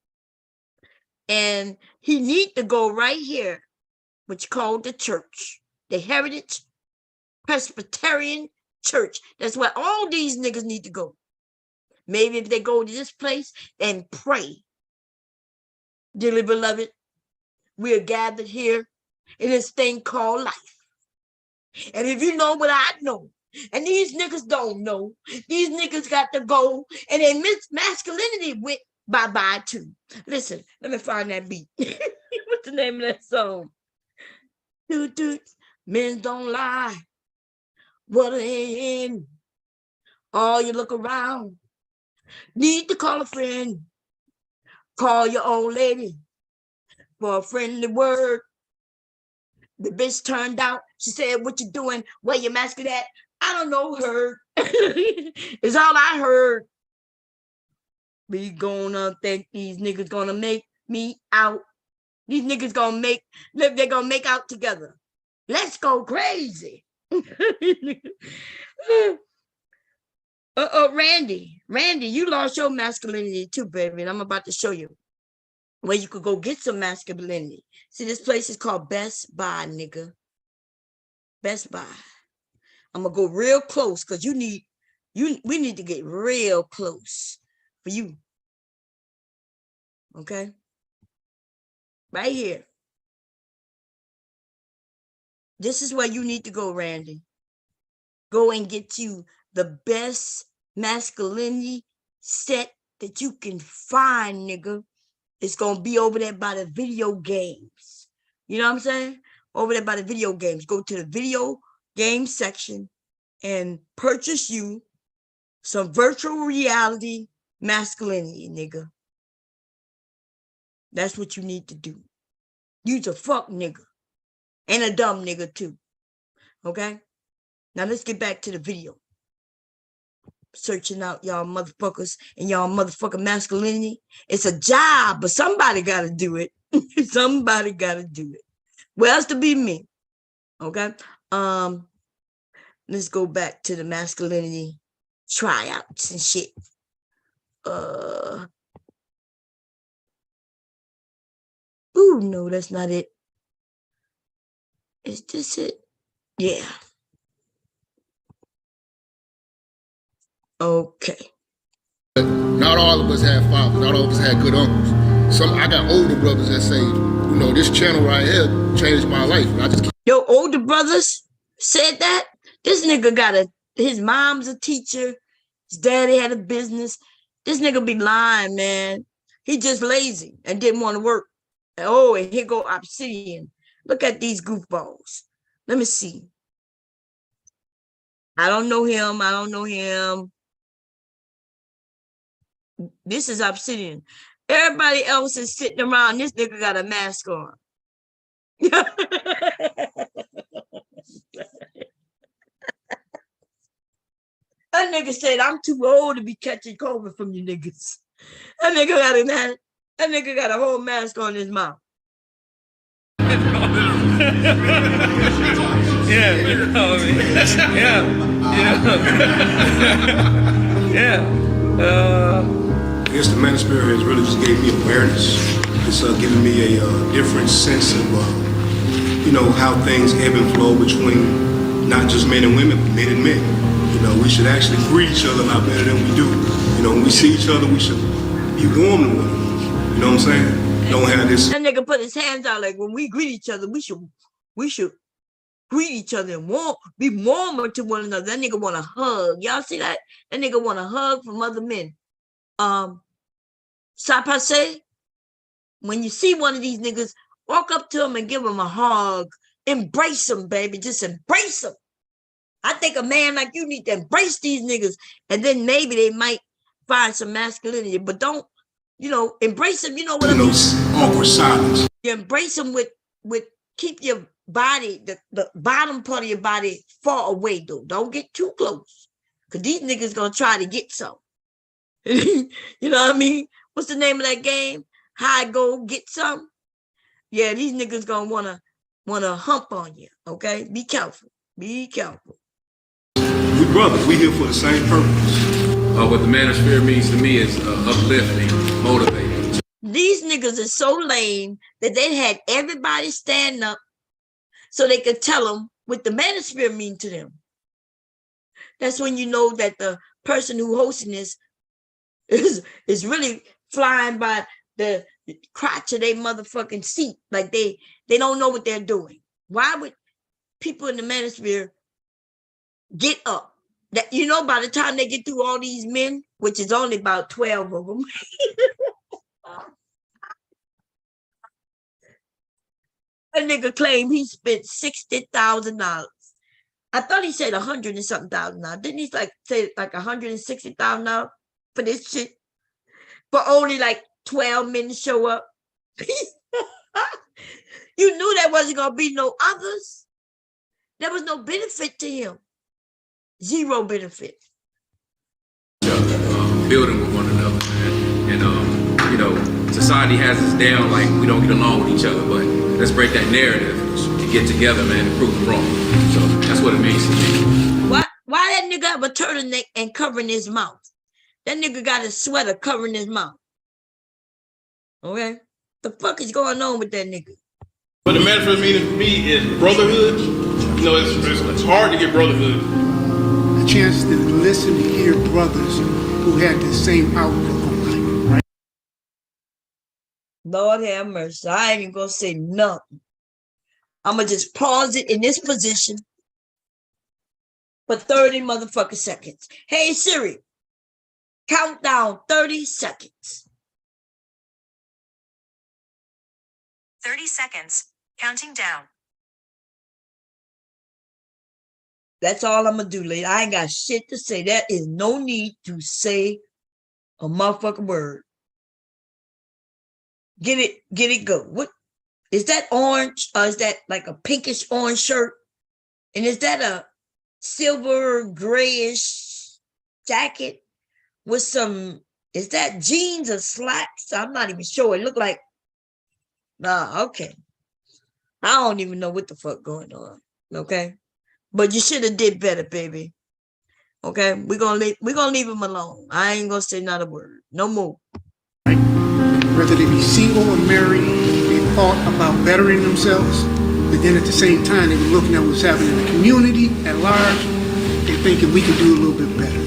A: and he need to go right here, which called the church, the Heritage Presbyterian Church. That's where all these niggas need to go. Maybe if they go to this place and pray. Dearly beloved, we are gathered here in this thing called life. And if you know what I know, and these niggas don't know, these niggas got to go, and their masculinity went bye-bye too. Listen, let me find that beat. What's the name of that song? Men don't lie. What they in? Oh, you look around. Need to call a friend. Call your old lady for a friendly word. The bitch turned out. She said, what you doing? Where your mask at? I don't know her. It's all I heard. We gonna think these niggas gonna make me out. These niggas gonna they're gonna make out together. Let's go crazy. Randy, you lost your masculinity too, baby. And I'm about to show you where you could go get some masculinity. See, this place is called Best Buy, nigga. Best Buy. I'm gonna go real close because we need to get real close for you. Okay? Right here. This is where you need to go, Randy. Go and get you the best masculinity set that you can find, nigga. It's gonna be over there by the video games. You know what I'm saying? Over there by the video games. Go to the video game section and purchase you some virtual reality masculinity, nigga. That's what you need to do. You's a fuck nigga. And a dumb nigga too. Okay? Now let's get back to the video. Searching out y'all motherfuckers and y'all motherfucking masculinity. It's a job, but somebody gotta do it. Somebody gotta do it. Well, else to be me. Okay? Let's go back to the masculinity tryouts and shit. Ooh, no, that's not it. Is this it? Yeah. Okay.
Q: Not all of us had fathers. Not all of us had good uncles. I got older brothers that say, you know, this channel right here changed my life. I just
A: Your older brothers said that? This nigga got his mom's a teacher. His daddy had a business. This nigga be lying, man. He just lazy and didn't want to work. Oh, and here go Obsidian. Look at these goofballs. Let me see. I don't know him. This is Obsidian. Everybody else is sitting around. This nigga got a mask on. That nigga said, I'm too old to be catching COVID from you niggas. That nigga got a whole mask on his mouth.
R: Yeah, you know me. Yeah.
S: I guess the Manosphere has really just gave me awareness. It's giving me a different sense of, you know, how things ebb and flow between not just men and women, but men and men. You know, we should actually greet each other a lot better than we do. You know, when we see each other, we should be warm to one another. You know what I'm saying? Don't have this.
A: That nigga put his hands out like when we greet each other, we should greet each other and be warmer to one another. That nigga want to hug. Y'all see that? That nigga want to hug from other men. Sapase, when you see one of these niggas, walk up to him and give him a hug. Embrace him, baby. Just embrace him. I think a man like you need to embrace these niggas, and then maybe they might find some masculinity. But don't, you know, embrace them. You know what I mean?
S: Awkward silence.
A: You embrace them with keep your body, the bottom part of your body far away though. Don't get too close. Cause these niggas gonna try to get some. You know what I mean? What's the name of that game? High go get some. Yeah, these niggas gonna wanna hump on you. Okay, be careful. Be careful.
S: We brothers. We here for the same purpose.
P: What the Manosphere means to me is uplifting, motivating.
A: These niggas are so lame that they had everybody stand up so they could tell them what the Manosphere mean to them. That's when you know that the person who hosting this is really flying by the crotch of their motherfucking seat. Like they don't know what they're doing. Why would people in the Manosphere get up? That, you know, by the time they get through all these men, which is only about 12 of them, a nigga claimed he spent $60,000. I thought he said 100 and something thousand. Didn't he say like $160,000 for this shit? But only like 12 men show up. You knew there wasn't gonna be no others. There was no benefit to him. Zero benefit.
P: Building with one another, man. And you know, society has us down like we don't get along with each other, but let's break that narrative and get together, man, and prove them wrong. So that's what it means to me.
A: Why that nigga have a turtleneck and covering his mouth? That nigga got a sweater covering his mouth. Okay? The fuck is going on with that nigga?
R: What the Manosphere meaning for me is brotherhood. You know, it's hard to get brotherhood.
T: A chance to listen to hear brothers who had the same outlook on life, right?
A: Lord have mercy. I ain't even gonna say nothing. I'm gonna just pause it in this position for 30 motherfucking seconds. Hey Siri, count down 30 seconds.
U: 30 seconds. Counting down.
A: That's all I'm gonna do, lady. I ain't got shit to say. There is no need to say a motherfucking word. Get it, go. What is that orange? Or is that like a pinkish orange shirt? And is that a silver grayish jacket with some, is that jeans or slacks? I'm not even sure. It looked like, nah, okay. I don't even know what the fuck going on. Okay. But you should have did better, baby. Okay, we're gonna leave him alone. I ain't gonna say not a word. No more.
T: Right? Whether they be single or married, they thought about bettering themselves, but then at the same time they were looking at what's happening in the community at large. They're thinking we could do a little bit better.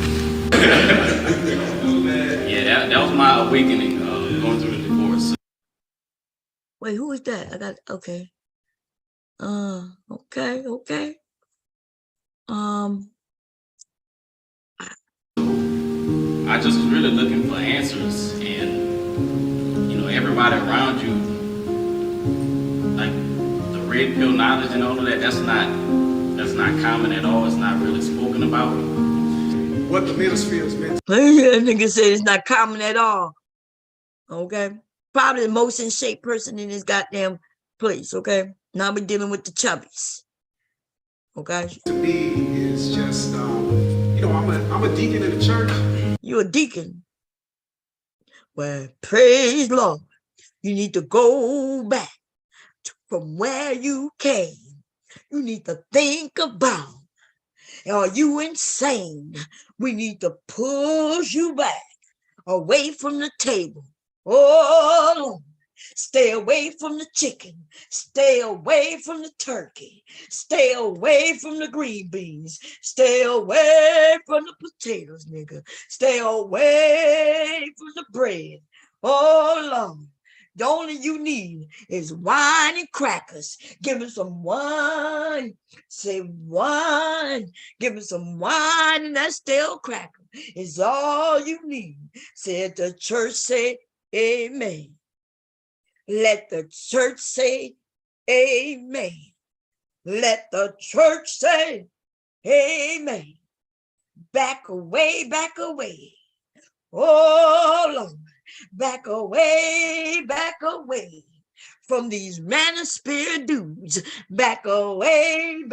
V: Yeah, that was my awakening going through the divorce.
A: Wait, who is that? I got okay. Okay.
V: I just was really looking for answers, and you know, everybody around you, like the red pill knowledge and all of that, that's not common at all. It's not really spoken about.
T: What the Manosphere is meant.
A: That nigga said it's not common at all. Okay, probably the most in shape person in this goddamn place. Okay, now we're dealing with the chubbies. Okay.
T: To me is just, you know, I'm a deacon in the church.
A: You're a deacon. Well, praise Lord. You need to go back from where you came. You need to think about, are you insane? We need to push you back away from the table. Oh, Lord. Stay away from the chicken. Stay away from the turkey. Stay away from the green beans. Stay away from the potatoes, nigga. Stay away from the bread. Oh, Lord. The only you need is wine and crackers. Give him some wine. Say wine. Give him some wine and that stale cracker is all you need. Said the church, say amen. Let the church say amen. Let the church say amen. Back away, back away. Oh, Lord. Back away from these Manosphere dudes. Back away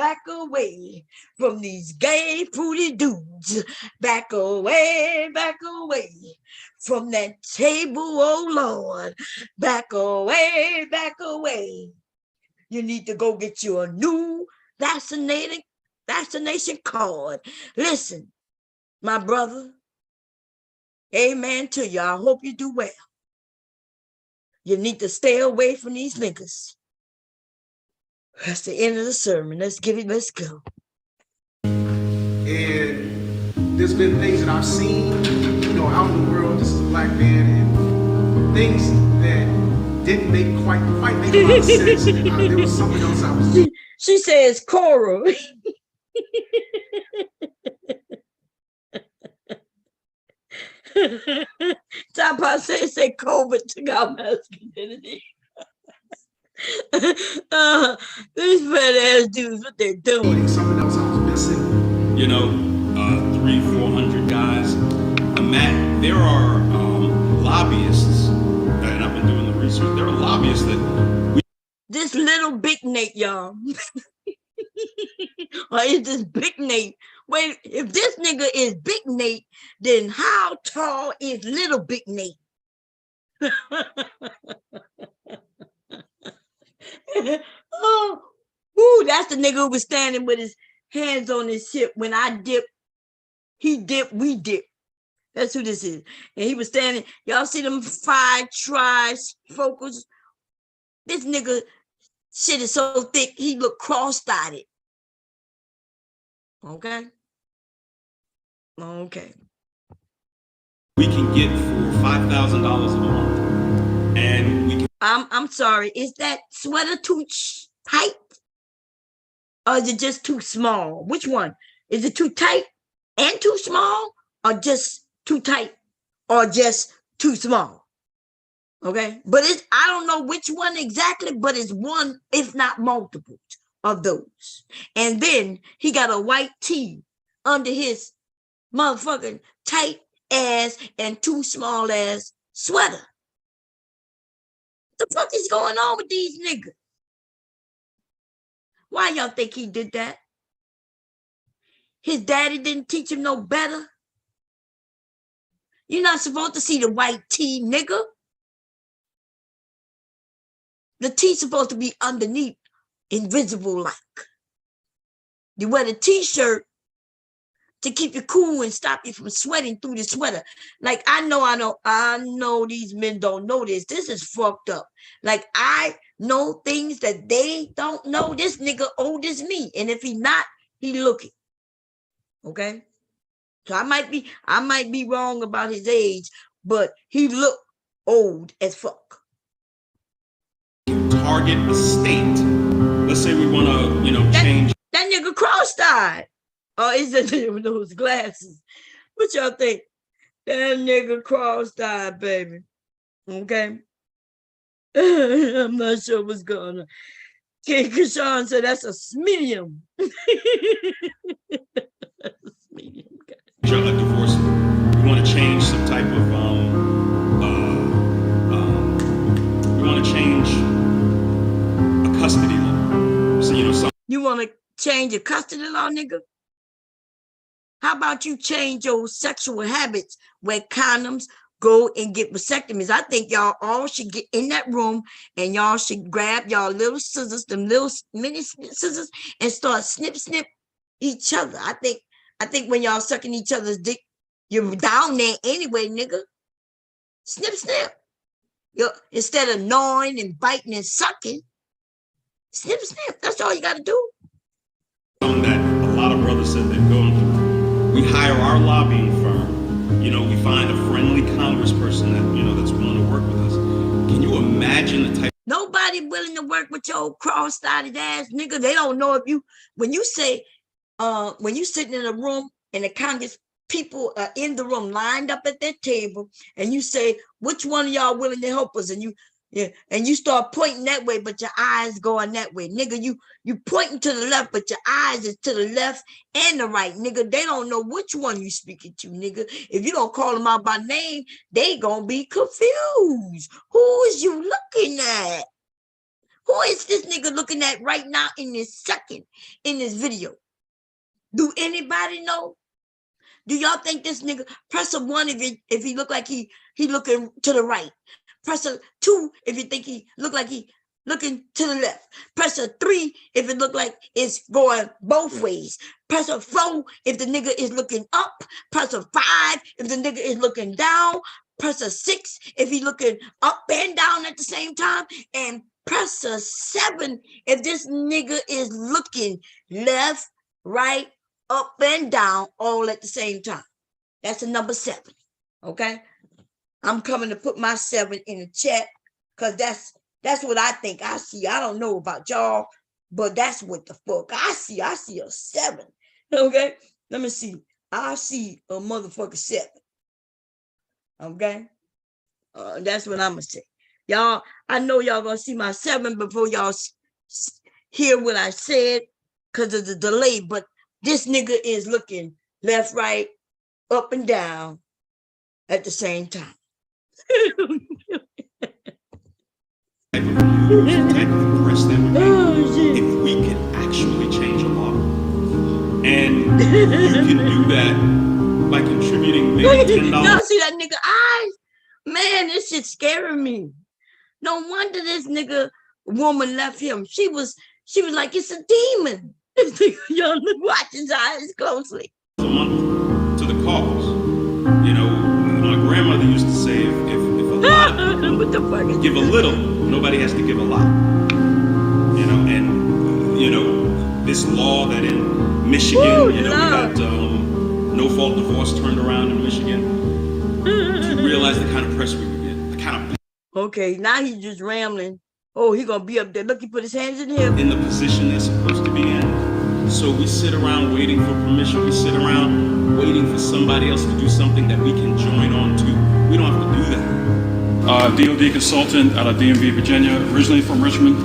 A: from these gay fruity dudes. Back away from that table, oh Lord. Back away. You need to go get you a new vaccination card. Listen, my brother, amen to you. I hope you do well. You need to stay away from these niggas. That's the end of the sermon. Let's go.
T: And there's been things that I've seen, out in the world, just as a black man, and things that didn't quite make a lot of sense. There was something else I was.
A: She says, Cora. Tapa say COVID took out masculinity. These fat ass dudes, what they're doing.
T: Something else I was missing.
V: 300-400 guys. Matt, there are lobbyists, and I've been doing the research. There are lobbyists that
A: this little big Nate, y'all. Or is this big Nate? Wait, if this nigga is big Nate, then how tall is little big Nate? Oh, ooh, that's the nigga who was standing with his hands on his hip. When I dip, he dip, we dip. That's who this is. And he was standing. Y'all see them 5 trifocals? This nigga shit is so thick, he look cross-eyed. Okay.
V: we can get for $5,000 a month, and we can.
A: I'm sorry. Is that sweater too tight, or is it just too small? Which one? Is it too tight and too small, or just too tight, or just too small? Okay, but I don't know which one exactly, but it's one, if not multiple of those. And then he got a white tee under his motherfucking tight ass and too small ass sweater. What the fuck is going on with these niggas? Why y'all think he did that? His daddy didn't teach him no better. You're not supposed to see the white tee, nigga. The tee supposed to be underneath, invisible like. You wear the t-shirt to keep you cool and stop you from sweating through the sweater. Like, I know these men don't know this. This is fucked up. Like, I know things that they don't know. This nigga old as me. And if he not, he looking. Okay? So I might be wrong about his age, but he look old as fuck.
V: Target a state. Let's say we want to, change.
A: That nigga cross-eyed. Or is it with those glasses? What y'all think? That nigga cross-eyed, baby. Okay? I'm not sure what's going on. King Krishan said that's a medium. Medium.
V: A divorce. We want to change some type of we want to change a custody law. So
A: you want to change your custody law, nigga? How about you change your sexual habits, wear condoms, go and get vasectomies? I think y'all all should get in that room and y'all should grab y'all little scissors, them little mini scissors, and start snip each other. I think when y'all sucking each other's dick, you're down there anyway, nigga. Snip. Instead of gnawing and biting and sucking, snip. That's all you got to do.
V: That a lot of brothers said they're going through. We hire our lobbying firm. We find a friendly congressperson that that's willing to work with us. Can you imagine the type?
A: Nobody willing to work with your cross-eyed ass nigga. They don't know if you. When you say, when you sitting in a room and the Congress people are in the room lined up at their table, and you say, which one of y'all willing to help us? And you start pointing that way, but your eyes going that way. Nigga, you pointing to the left, but your eyes is to the left and the right. Nigga, they don't know which one you speaking to, nigga. If you don't call them out by name, they gonna be confused. Who is you looking at? Who is this nigga looking at right now in this second in this video? Do anybody know? Do y'all think this nigga press a 1 if he look like he looking to the right? Press a 2 if you think he look like he looking to the left. Press a 3 if it look like it's going both ways. Press a 4 if the nigga is looking up. Press a 5 if the nigga is looking down. Press a 6 if he looking up and down at the same time. And press a 7 if this nigga is looking left, right, up and down all at the same time. That's a number 7. Okay. I'm coming to put my 7 in the chat because that's what I think I see. I don't know about y'all, but that's what the fuck I see. I see a 7. Okay. Let me see. I see a motherfucker 7. Okay. That's what I'm gonna say. Y'all, I know y'all gonna see my 7 before y'all hear what I said because of the delay, but this nigga is looking left, right, up and down at the same time.
B: Type of press that would be if we could actually change a law. And you can do that by contributing maybe $10.
A: Y'all see that nigga eyes? Man, this shit scaring me. No wonder this nigga woman left him. She was like, it's a demon. Y'all watch his eyes closely.
B: A month to the cause. You know, my grandmother used to say, if a lot of people
A: what the fuck
B: give a little, nobody has to give a lot. You know, and you know, this law that in Michigan, you know, we got no fault divorce turned around in Michigan. Do you realize the kind of press we would get? The kind of
A: okay, now he's just rambling. Oh, he gonna be up there. Look, he put his hands in here.
B: In the position they're supposed to be in. So we sit around waiting for permission. We sit around waiting for somebody else to do something that we can join on to. We don't have to do that.
L: DOD consultant out of DMV, Virginia, originally from Richmond,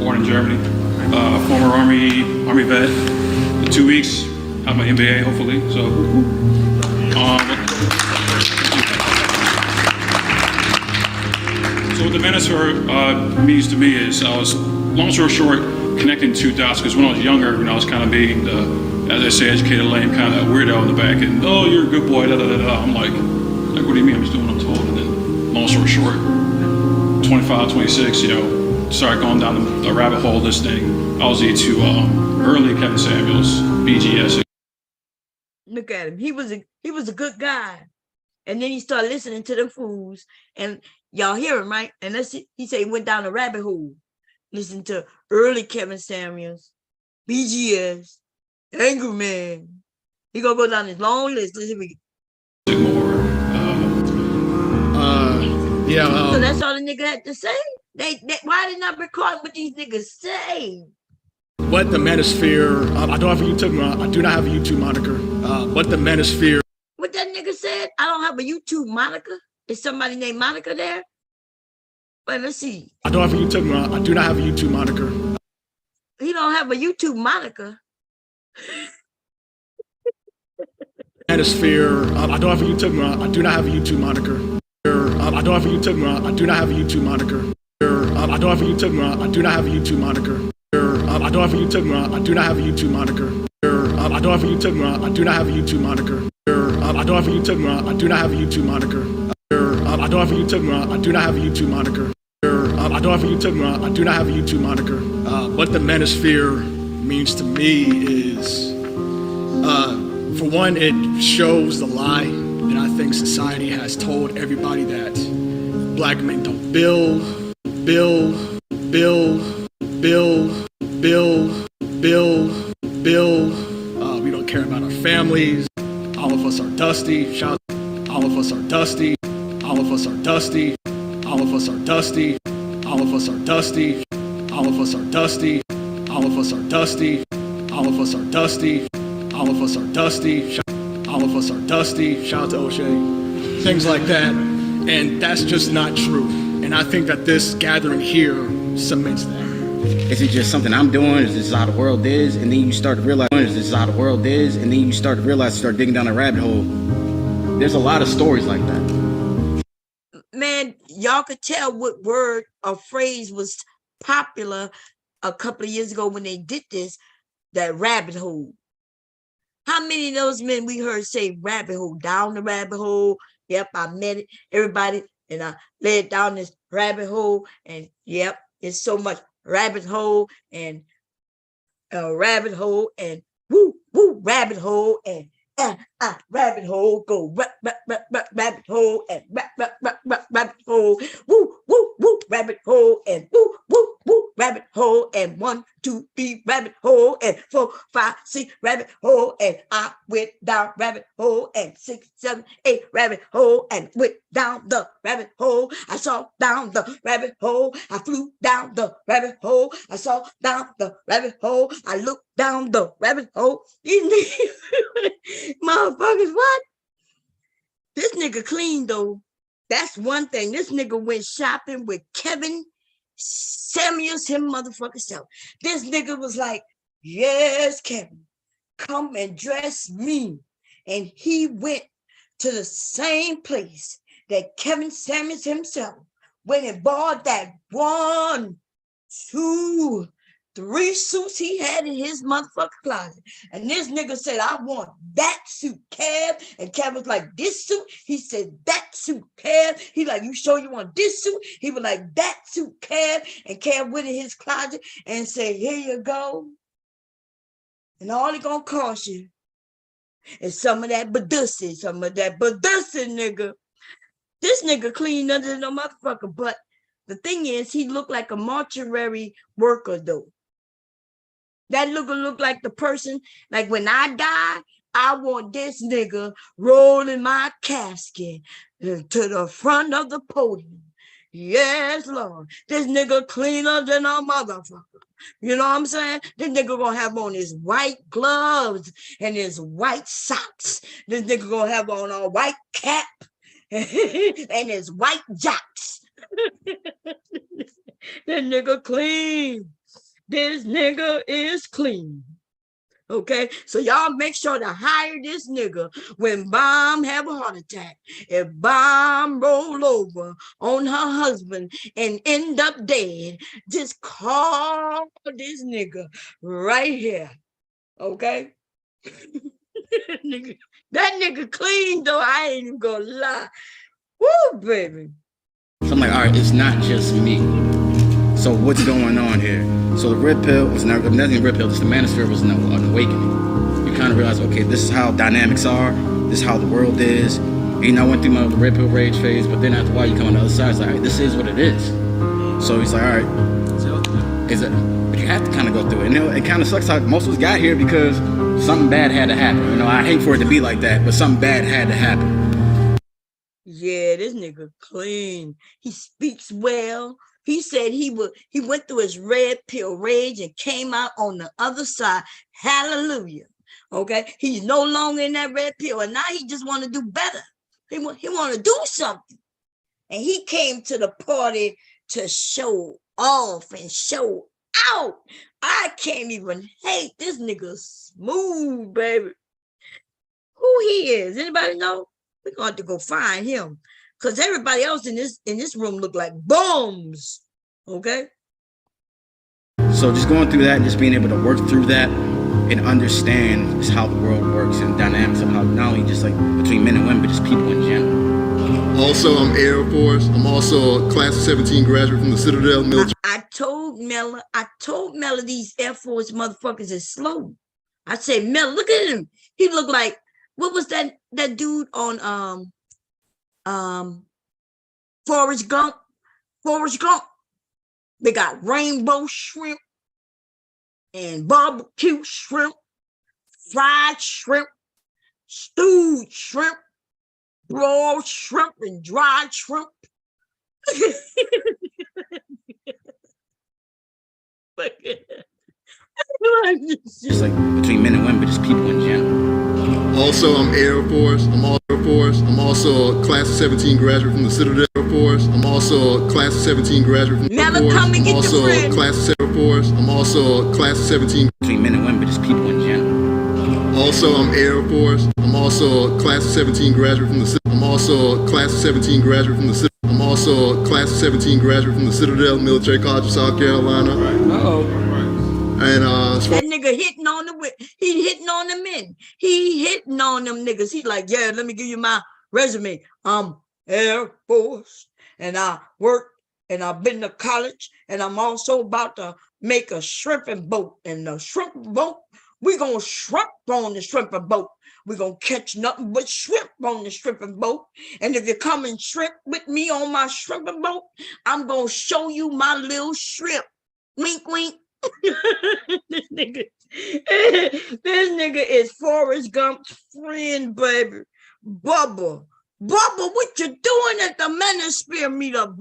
L: born in Germany. Former Army vet. In 2 weeks, have my MBA, hopefully. So, so what the Manosphere means to me is, long story short, connecting 2 dots, because when I was younger, when I was kind of being the, as I say, educated, lame, kind of weirdo in the back, and, oh, you're a good boy, da da da da. I'm like, what do you mean? I'm just doing what I'm told. And then, long story short, 25, 26, you know, started going down the rabbit hole, listening. I was to early Kevin Samuels, BGS.
A: Look at him. He was a good guy. And then he started listening to them fools. And y'all hear him, right? And he said he went down the rabbit hole. Listen to early Kevin Samuels, BGS, Angry Man. He gonna go down his long list. Listen to me. So that's all the nigga had to say. They why they not recording what these niggas say?
C: What the Manosphere? I don't have a YouTube. I do not have a YouTube moniker. What the Manosphere?
A: What that nigga said? I don't have a YouTube moniker. Is somebody named Monica there? Wait, let's see.
C: I don't have a YouTube. I do not have a YouTube moniker.
A: He don't have a YouTube moniker.
C: Manosphere. I don't have a YouTube. I do not have a YouTube moniker. I don't have a YouTube. I do not have a YouTube moniker. I don't have a YouTube. I do not have a YouTube moniker. I don't have a YouTube. I do not have a YouTube moniker. I don't have a YouTube. I do not have a YouTube moniker. I don't have a YouTube. I do not have a YouTube moniker. I don't have a YouTube. I do not have a YouTube moniker. I don't have a YouTube. I do not have a YouTube moniker. What the Manosphere means to me is, for one, it shows the lie that I think society has told everybody, that black men don't build. We don't care about our families. All of us are dusty. Shout, all of us are dusty. All of us are dusty. All of us are dusty. All of us are dusty. All of us are dusty. All of us are dusty. All of us are dusty. All of us are dusty. All of us are dusty. Shout out to O'Shea. Things like that. And that's just not true. And I think that this gathering here cements that.
E: Is it just something I'm doing? Is this how the world is? And then you start to realize, is this how the world is? And then you start to realize, start digging down a rabbit hole. There's a lot of stories like that.
A: Man, y'all could tell what word or phrase was popular a couple of years ago when they did this, that rabbit hole. How many of those men we heard say rabbit hole, down the rabbit hole? Yep, I met it, everybody, and I led down this rabbit hole, and yep, it's so much rabbit hole and rabbit hole and woo, woo, rabbit hole and rabbit hole, go rabbit hole and rabbit hole, woo, woo, woo, rabbit hole and woo, woo, woo, rabbit hole and 1, 2, 3, rabbit hole and 4, 5, 6, rabbit hole and I went down rabbit hole and 6, 7, 8, rabbit hole and went down the rabbit hole. I saw down the rabbit hole. I flew down the rabbit hole. I saw down the rabbit hole. I looked down the rabbit hole. These niggas, motherfuckers, what? This nigga clean though. That's one thing. This nigga went shopping with Kevin Samuels, him motherfucker self. This nigga was like, yes, Kevin, come and dress me. And he went to the same place that Kevin Samuels himself went and bought that 1, 2, 3 suits he had in his motherfucking closet. And this nigga said, I want that suit, Kev. And Kev was like, this suit? He said, that suit, Kev. He like, you sure you want this suit? He was like, that suit, Kev. And Kev went in his closet and said, here you go. And all it gonna cost you is some of that badussy, nigga. This nigga clean under no motherfucker. But the thing is, he looked like a mortuary worker, though. That look like the person, like when I die, I want this nigga rolling my casket to the front of the podium. Yes, Lord. This nigga cleaner than a motherfucker. You know what I'm saying? This nigga gonna have on his white gloves and his white socks. This nigga gonna have on a white cap and his white jocks. This nigga clean. This nigga is clean. Okay, so y'all make sure to hire this nigga when Bomb have a heart attack. If Bomb roll over on her husband and end up dead, just call this nigga right here. Okay? That nigga clean though, I ain't even gonna lie. Woo, baby.
E: So I'm like, all right, it's not just me. So what's going on here? So the red pill was nothing red pill, just the manosphere was an awakening. You kind of realize, okay, this is how dynamics are, this is how the world is. And, you know, I went through my red pill rage phase, but then after a while you come on the other side, it's like, all right, this is what it is. So he's like, all right, is it? But you have to kind of go through it. And it kind of sucks how most of us got here because something bad had to happen. You know, I hate for it to be like that, but something bad had to happen.
A: Yeah, this nigga clean. He speaks well. He said he went through his red pill rage and came out on the other side. Hallelujah. Okay. He's no longer in that red pill. And now he just want to do better. He want to do something. And he came to the party to show off and show out. I can't even hate this nigga smooth, baby. Who he is? Anybody know? We're going to have to go find him. Because everybody else in this room look like bums. Okay?
E: So just going through that and just being able to work through that and understand just how the world works and dynamics of how not only just like between men and women, but just people in general.
Q: Also, I'm Air Force. I'm also a class of 17 graduate from the Citadel military.
A: I told Mela these Air Force motherfuckers is slow. I said, Mela, look at him. He looked like, what was that dude on Forrest Gump. They got rainbow shrimp and barbecue shrimp, fried shrimp, stewed shrimp, broiled shrimp and dried shrimp.
E: Just like between men and women, but just people in general.
Q: Also, I'm Air Force. I'm also a class of 17 graduate from the Citadel Air Force. I'm also a class of 17 graduate from the Air Force. I'm also a class of Air Force. I'm also a class of 17
E: between men and women, but just people in general.
Q: Also, I'm Air Force. I'm also a class of 17 graduate from the. I'm also a class of 17 graduate from the. I'm also a class of 17 graduate from the Citadel Military College of South Carolina. And
A: that nigga hitting on he hitting on the men. He hitting on them niggas. He like, yeah, let me give you my resume. I'm Air Force, and I work, and I've been to college, and I'm also about to make a shrimping boat. And the shrimping boat, we gonna shrimp on the shrimping boat. We're gonna catch nothing but shrimp on the shrimping boat. And if you come and shrimp with me on my shrimping boat, I'm gonna show you my little shrimp. Wink, wink. this nigga is Forrest Gump's friend, baby. Bubba, what you doing at the Manosphere meetup,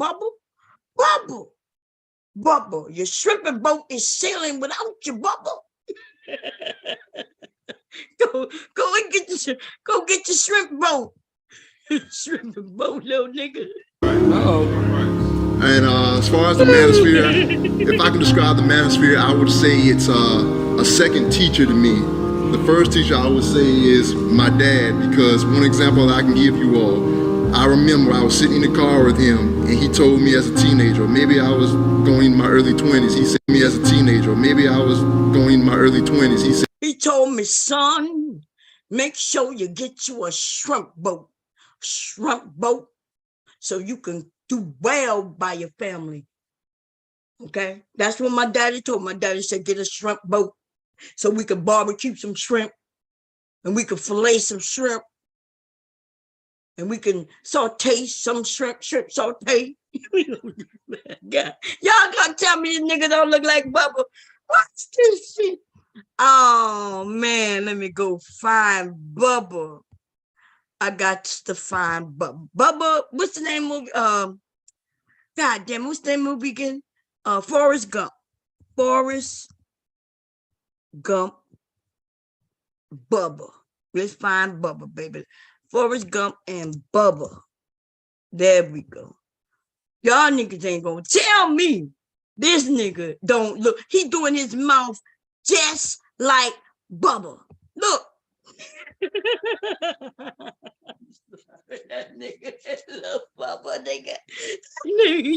A: Bubba, your shrimping boat is sailing without you, Bubba. go and get your shrimp boat. Shrimping boat, little nigga.
Q: And as far as the Manosphere, if I can describe the Manosphere, I would say it's a second teacher to me. The first teacher I would say is my dad, because one example that I can give you all, I remember I was sitting in the car with him and he told me as a teenager, maybe I was going in my early 20s, he said to me as a teenager, maybe I was going in my early 20s,
A: he told me, son, make sure you get you a shrimp boat, so you can do well by your family. Okay, that's what my daddy told me. My daddy said, get a shrimp boat so we could barbecue some shrimp and we could fillet some shrimp and we can saute some shrimp saute. God, y'all gotta tell me this nigga don't look like Bubba. What's this shit? Oh man, let me go find Bubba. I got to find Bubba. What's the name of God damn, what's the name of movie again? Forrest Gump. Forrest Gump. Bubba. Let's find Bubba, baby. Forrest Gump and Bubba. There we go. Y'all niggas ain't gonna tell me this nigga don't look. He doing his mouth just like Bubba. Look. That nigga, little Bubba nigga.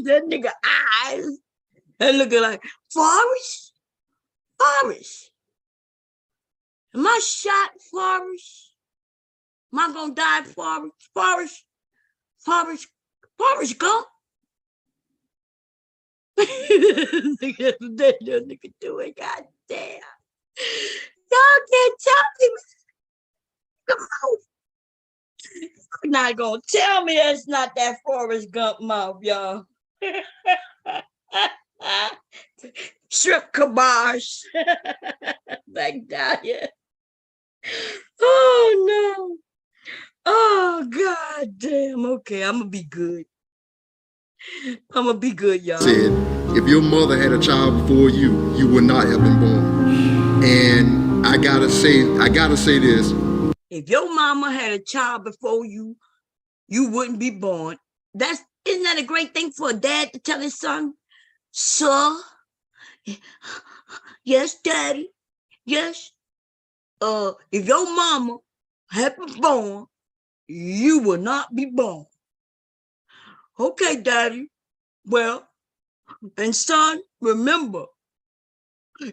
A: That nigga eyes. That looking like Forrest. Am I shot, Forrest? Am I gonna die, Forrest Gump? That nigga doing, goddamn. Y'all can't tell me. Come on. You're not gonna tell me that's not that Forrest Gump mouth, y'all. Shrimp kibosh. Back down here. Oh no. Oh god damn. Okay, I'm gonna be good. Y'all.
Q: Said, if your mother had a child before you, you would not have been born. And I gotta say this.
A: If your mama had a child before you, you wouldn't be born. Isn't that a great thing for a dad to tell his son? Sir, yes, daddy, yes. If your mama had been born, you would not be born. Okay, daddy. Well, and son, remember,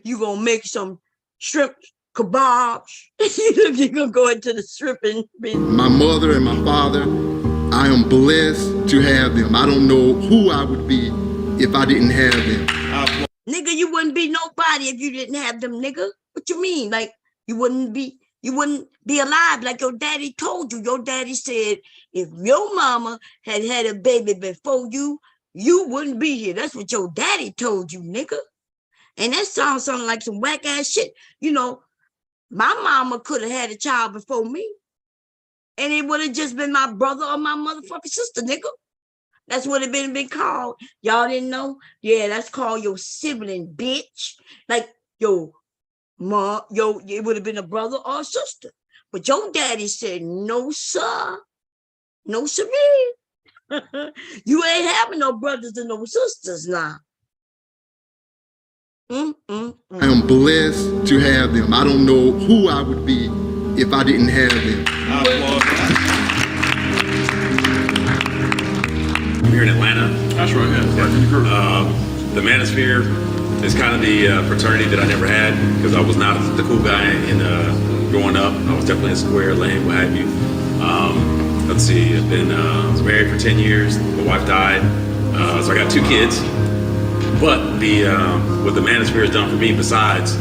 A: you gonna make some shrimp kebabs. You're gonna go into the shrimping business.
Q: My mother and my father, I am blessed to have them. I don't know who I would be if I didn't have them.
A: Nigga, you wouldn't be nobody if you didn't have them, nigga. What you mean? Like you wouldn't be alive like your daddy told you. Your daddy said if your mama had had a baby before you, you wouldn't be here. That's what your daddy told you, nigga. And that sounds something like some whack ass shit. You know, my mama could have had a child before me. And it would have just been my brother or my motherfucking sister, nigga. That's what it been called. Y'all didn't know? Yeah, that's called your sibling, bitch. Like your mom, it would have been a brother or a sister. But your daddy said, no, sir. No, sir. You ain't having no brothers and no sisters now.
Q: I am blessed to have them. I don't know who I would be if I didn't have them.
B: here in Atlanta.
L: That's right, yeah.
B: The Manosphere is kind of the fraternity that I never had because I was not the cool guy in growing up. I was definitely a square, lame, what have you. Let's see, I was married for 10 years. My wife died, so I got 2 kids. But what the Manosphere has done for me, besides,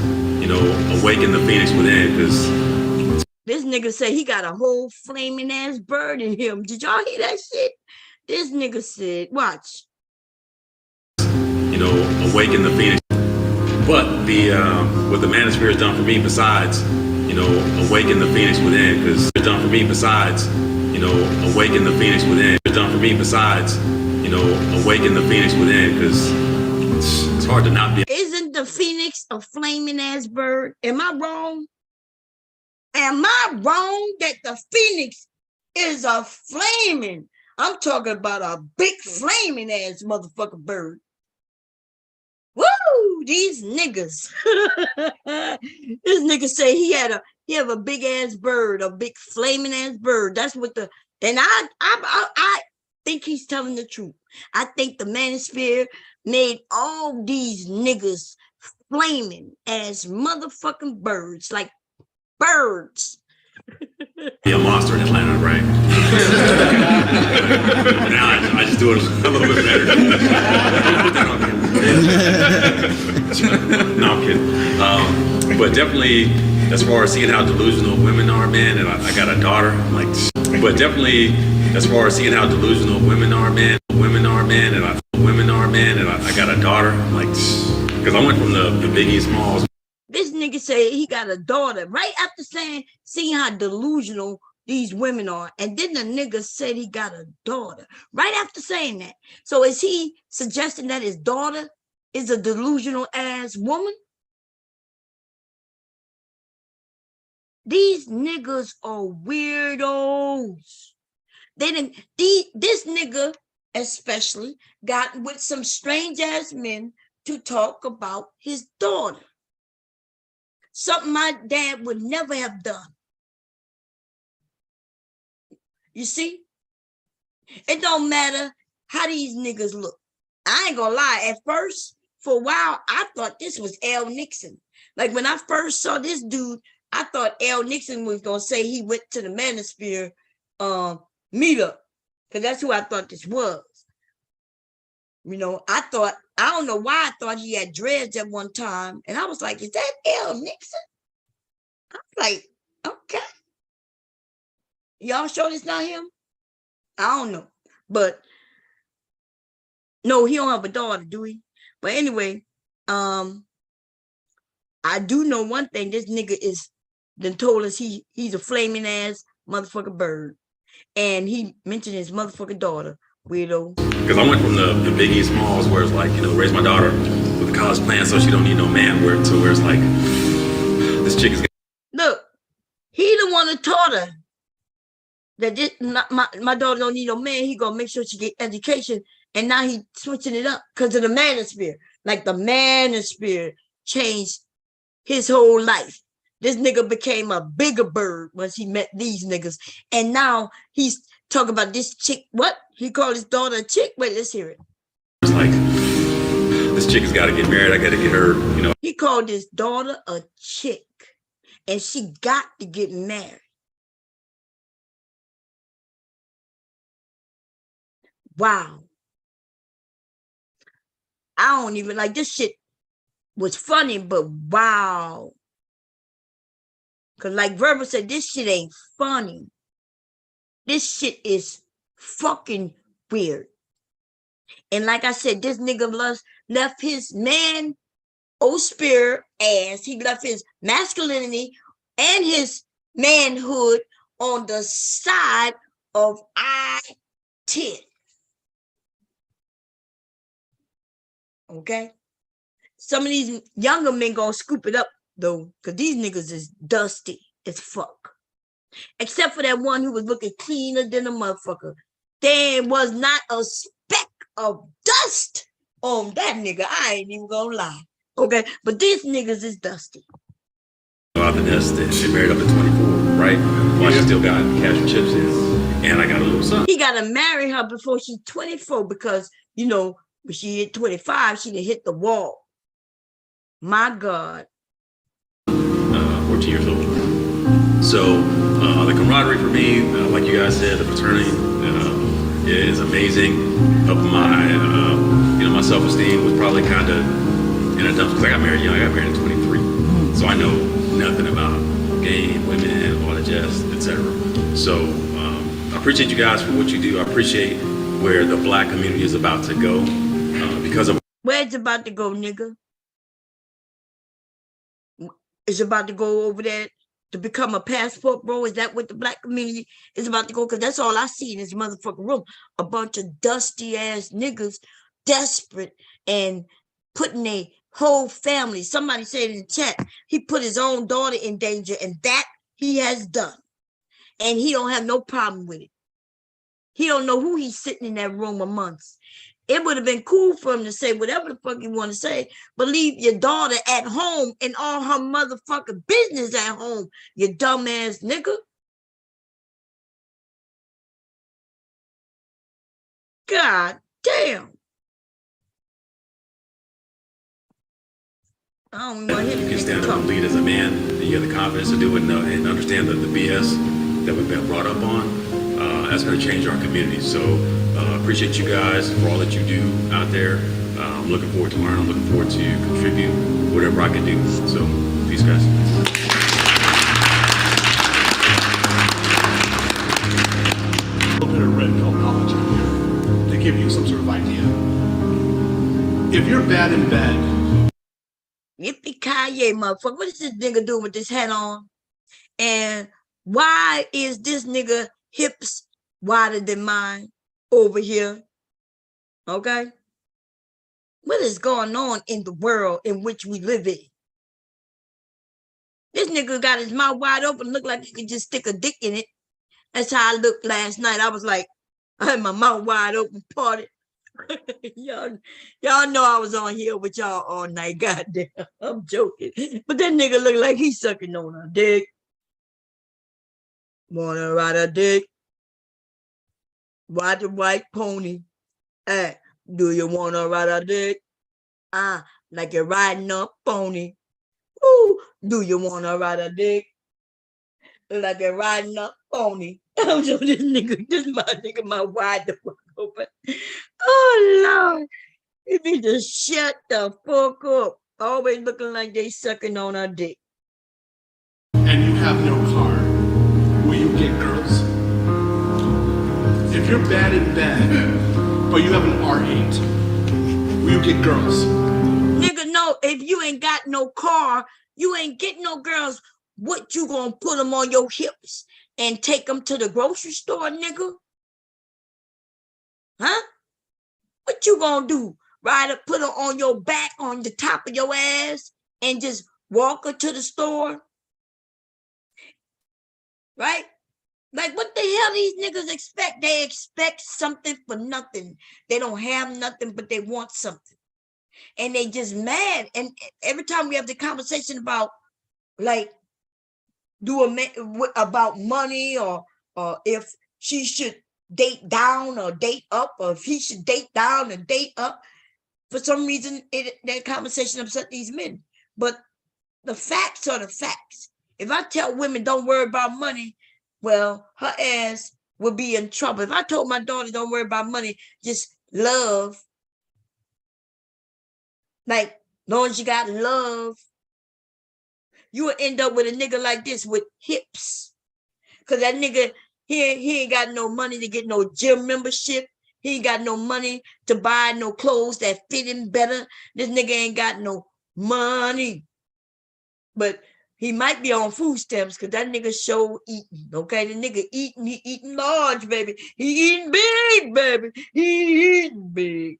B: awaken the phoenix within, because
A: this nigga say he got a whole flaming ass bird in him. Did y'all hear that shit? This nigga said, watch.
B: Awaken the phoenix. But what the Manosphere has done for me, besides, awaken the phoenix within, because it's done for me, besides, awaken the phoenix within. It's done for me, besides, awaken the phoenix within, because it's hard to not be.
A: Isn't the phoenix a flaming ass bird? Am I wrong? Am I wrong that the phoenix is a flaming? I'm talking about a big flaming ass motherfucking bird. Woo! These niggas. This nigga say he have a big ass bird, a big flaming ass bird. That's what and I think he's telling the truth. I think the Manosphere made all these niggas flaming as motherfucking birds, like birds.
B: Be a monster in Atlanta, right? Now I just do it a little bit better. No, I'm kidding. But definitely, as far as seeing how delusional women are, man, and I got a daughter, I'm like, but definitely, as far as seeing how delusional women are, man, and I got a daughter, I'm like, because I went from the Biggie Smalls.
A: This nigga say he got a daughter right after seeing how delusional these women are. And then the nigga said he got a daughter right after saying that. So is he suggesting that his daughter is a delusional ass woman? These niggas are weirdos. This nigga especially got with some strange ass men to talk about his daughter. Something my dad would never have done. You see? It don't matter how these niggas look. I ain't gonna lie. At first, for a while, I thought this was L. Nixon. Like when I first saw this dude, I thought L. Nixon was gonna say he went to the Manosphere meetup. Because that's who I thought this was. I don't know why I thought he had dreads at one time. And I was like, is that L. Nixon? I was like, okay. Y'all sure it's not him? I don't know. But no, he don't have a daughter, do he? But anyway, I do know one thing. This nigga then told us he's a flaming ass motherfucking bird. And he mentioned his motherfucking daughter. Weirdo.
B: Because I went from the Biggie Smalls where it's like, raise my daughter with a college plan so she don't need no man, where it's like, this chick is.
A: Look, he the one that taught her that my daughter don't need no man. He gonna make sure she get education. And now he switching it up because of the Manosphere. Like the Manosphere changed his whole life. This nigga became a bigger bird once he met these niggas. And now he's talking about this chick. What? He called his daughter a chick? Wait, let's hear it.
B: It's like, this chick has got to get married. I got to get her,
A: He called his daughter a chick. And she got to get married. Wow. I don't even like this shit was funny, but wow. Because like Verbal said, this shit ain't funny. This shit is fucking weird. And like I said, this nigga left his man, spirit ass. He left his masculinity and his manhood on the side of I-10. Okay? Some of these younger men gonna scoop it up though, because these niggas is dusty as fuck. Except for that one who was looking cleaner than a motherfucker. There was not a speck of dust on that nigga. I ain't even gonna lie. Okay, but these niggas is dusty.
B: Out the nest, and she married up at 24, right? While she still got cash and chips in.
P: and I got a little son.
A: He got to marry her before she's 24 because, you know, when she hit 25, she'd have hit the wall. My God.
P: 14 years old. So the camaraderie for me, like you guys said, the fraternity is amazing. Helping my, my self-esteem was probably kind of in a dump because I got married young. I got married at 23, so I know nothing about game, women, all the jazz, etc. So I appreciate you guys for what you do. I appreciate where the Black community is about to go because of
A: where it's about to go, nigga. It's about to go over there to become a passport, bro. Is that what the Black community is about to go? Because that's all I see in this motherfucking room. A bunch of dusty ass niggas, desperate and putting a whole family. Somebody said in the chat, he put his own daughter in danger, and that he has done. And he don't have no problem with it. He don't know who he's sitting in that room amongst. It would have been cool for him to say whatever the fuck you want to say, but leave your daughter at home and all her motherfucking business at home, you dumbass nigga. God damn. I don't want him
P: you can stand up and lead as a man, and you have the confidence to do it and understand the BS that we've been brought up on. That's going to change our community. So appreciate you guys for all that you do out there. I'm looking forward to learn. I'm looking forward to contribute whatever I can do. So peace, guys.
C: A little bit of red pill knowledge in here to give you some sort of idea. If you're bad in bed,
A: yippee-ki-yay, motherfucker. What is this nigga doing with this hat on? And why is this nigga hips wider than mine over here? Okay? What is going on in the world in which we live in? This nigga got his mouth wide open, look like he could just stick a dick in it. That's how I looked last night. I was like, I had my mouth wide open, parted. y'all know I was on here with y'all all night. Goddamn, I'm joking. But that nigga look like he's sucking on a dick. Wanna ride a dick? Ride the white pony. Hey, do you wanna ride a dick? Like you're riding a pony. Ooh, do you wanna ride a dick? Like you're riding a pony. I'm so this nigga, my wide the fuck open. Oh Lord, you need to shut the fuck up. Always looking like they sucking on a dick.
C: and you have no car, will you get girls? If you're bad in bed, but you have an R8, will you get girls?
A: Nigga, no, if you ain't got no car, you ain't getting no girls. What, you gonna put them on your hips and take them to the grocery store, nigga? Huh? What you gonna do? Ride up, put her on your back, on the top of your ass, and just walk her to the store? Right? Like, what the hell these niggas expect? They expect something for nothing. They don't have nothing, but they want something. And they just mad. And every time we have the conversation about, like, about money, or if she should date down or date up, or if he should date down and date up, for some reason that conversation upset these men. But the facts are the facts. If I tell women don't worry about money, well, her ass will be in trouble. If I told my daughter don't worry about money, just love, like, long as you got love, you will end up with a nigga like this with hips. Because that nigga, he ain't got no money to get no gym membership. He ain't got no money to buy no clothes that fit him better. This nigga ain't got no money. But he might be on food stamps because that nigga show eating. Okay, the nigga eating, he eating large, baby. He eating big, baby. He eating big.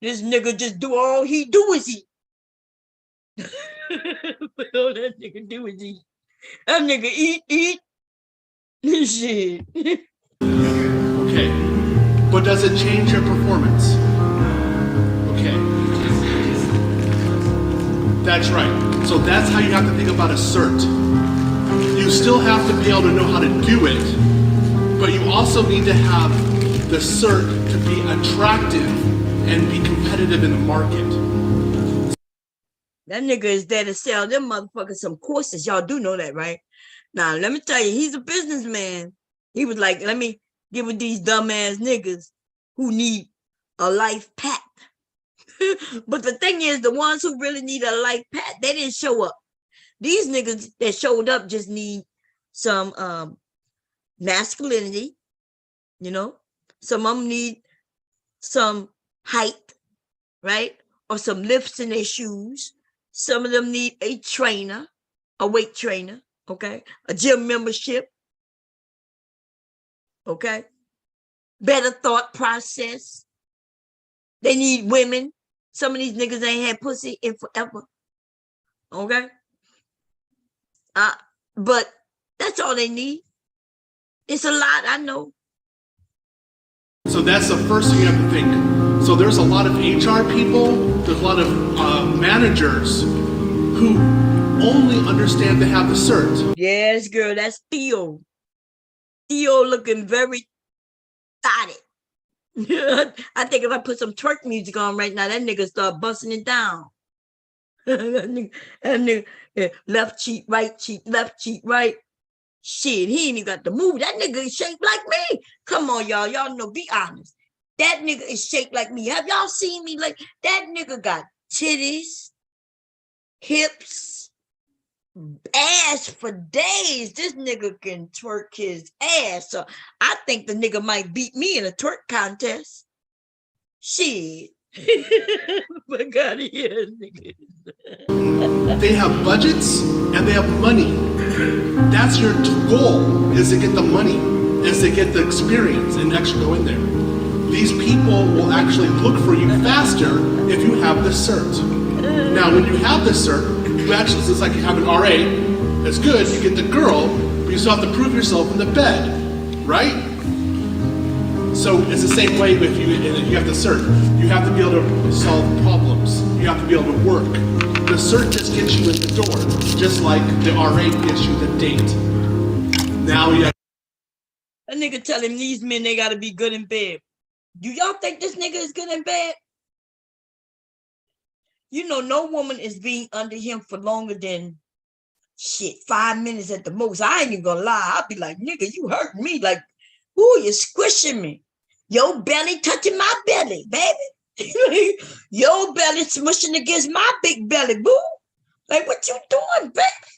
A: This nigga just do, all he do is eat. All that nigga do is eat. That nigga eat. Shit.
C: Okay, but does it change your performance? Okay. That's right. So that's how you have to think about assert. You still have to be able to know how to do it, but you also need to have the cert to be attractive and be competitive in the market.
A: That nigga is there to sell them motherfuckers some courses. Y'all do know that, right? Now, let me tell you, he's a businessman. He was like, let me get with these dumbass niggas who need a life pack. But the thing is, the ones who really need a life pack, they didn't show up. These niggas that showed up just need some masculinity, you know? Some of them need some height, right? Or some lifts in their shoes. Some of them need a trainer, a weight trainer, okay? A gym membership, okay? Better thought process. They need women. Some of these niggas ain't had pussy in forever, okay? But that's all they need. It's a lot, I know.
C: So that's the first thing you have to think. So there's a lot of HR people, there's a lot of managers who only understand to have the cert.
A: Yes, girl, that's Theo. Theo looking very thotted. I think if I put some twerk music on right now, that nigga start busting it down. that nigga left cheek, left cheek, right. Shit, he ain't even got to move. That nigga is shaped like me. Come on, y'all. Y'all know, be honest. That nigga is shaped like me. Have y'all seen me? Like, that nigga got titties, hips, ass for days. This nigga can twerk his ass. So I think the nigga might beat me in a twerk contest. Shit. But God, here, nigga.
C: They have budgets and they have money. That's your goal, is to get the money, is to get the experience and actually go in there. These people will actually look for you faster if you have the cert. Now, when you have the cert, you actually, it's like you have an RA, that's good, you get the girl, but you still have to prove yourself in the bed, right? So it's the same way with you, you have the cert. You have to be able to solve problems. You have to be able to work. The cert just gets you in the door, just like the RA gets you the date. Now you have
A: that nigga telling these men they gotta be good in bed. Do y'all think this nigga is good in bed? You know, no woman is being under him for longer than shit, 5 minutes at the most. I ain't even gonna lie. I'll be like, nigga, you hurt me. Like, ooh, you're squishing me. Your belly touching my belly, baby. Your belly smushing against my big belly, boo. Like, what you doing, baby?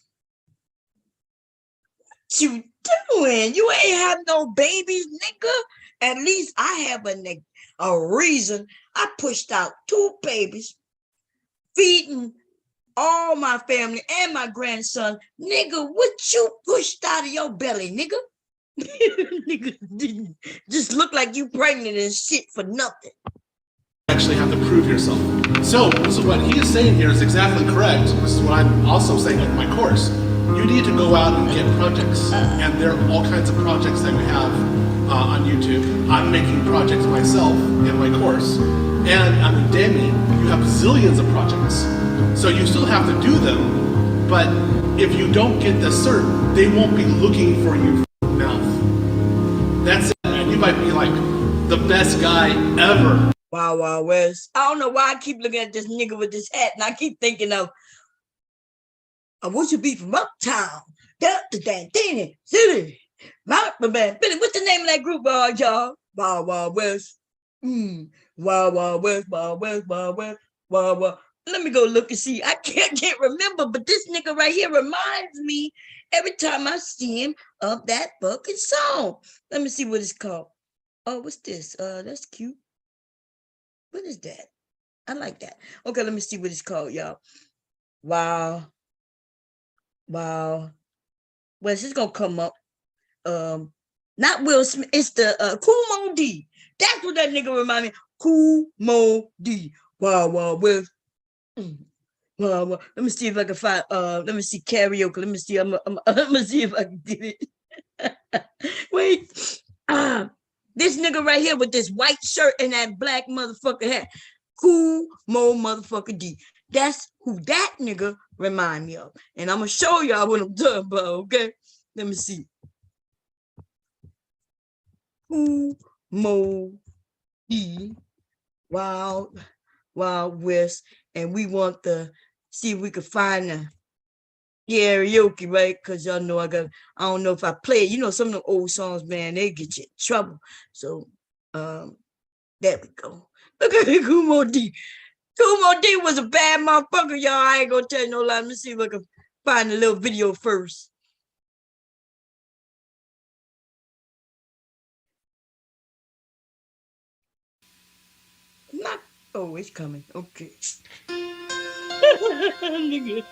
A: What you doing? You ain't have no babies, nigga. At least I have a reason. I pushed out 2 babies, feeding all my family and my grandson. Nigga, what you pushed out of your belly, nigga? Nigga didn't just look like you pregnant and shit for nothing.
C: actually have to prove yourself. So what he is saying here is exactly correct. This is what I'm also saying in my course. You need to go out and get projects. And there are all kinds of projects that we have on YouTube. I'm making projects myself in my course. And on Udemy, you have zillions of projects. So you still have to do them, but if you don't get the cert, they won't be looking for you from mouth. That's it. And you might be like the best guy ever.
A: Wow, wow, West. I don't know why I keep looking at this nigga with this hat, and I keep thinking of, I want you to be from uptown, city. What's the name of that group, y'all? Wow, wow, West. Wow, wow, West, wow, West, wow, West, wow, wow. Let me go look and see. I can't remember, but this nigga right here reminds me every time I see him of that fucking song. Let me see what it's called. Oh, what's this? That's cute. What is that? I like that. Okay, let me see what it's called, y'all. Wow. Wow. Well, it's gonna come up. Not Will Smith, it's the Kumo D. That's what that nigga remind me. Kumo D. Wow, wow, well. Well, let me see if I can find let me see karaoke. Let me see. I'm gonna see if I can get it. Wait. This nigga right here with this white shirt and that black motherfucker hat. Cool Mo motherfucker D. That's who that nigga remind me of. And I'm gonna show y'all what I'm talking about, okay? Let me see. Who Mo D Wild West, and we want to see if we could find the karaoke, right? Because y'all know I don't know if I play it. You know, some of the old songs, man, they get you in trouble. So there we go. Look at Kumo D. Kumo D was a bad motherfucker, y'all. I ain't gonna tell you no lie. Let me see if I can find a little video first. Not, oh, it's coming. Okay. Nigga.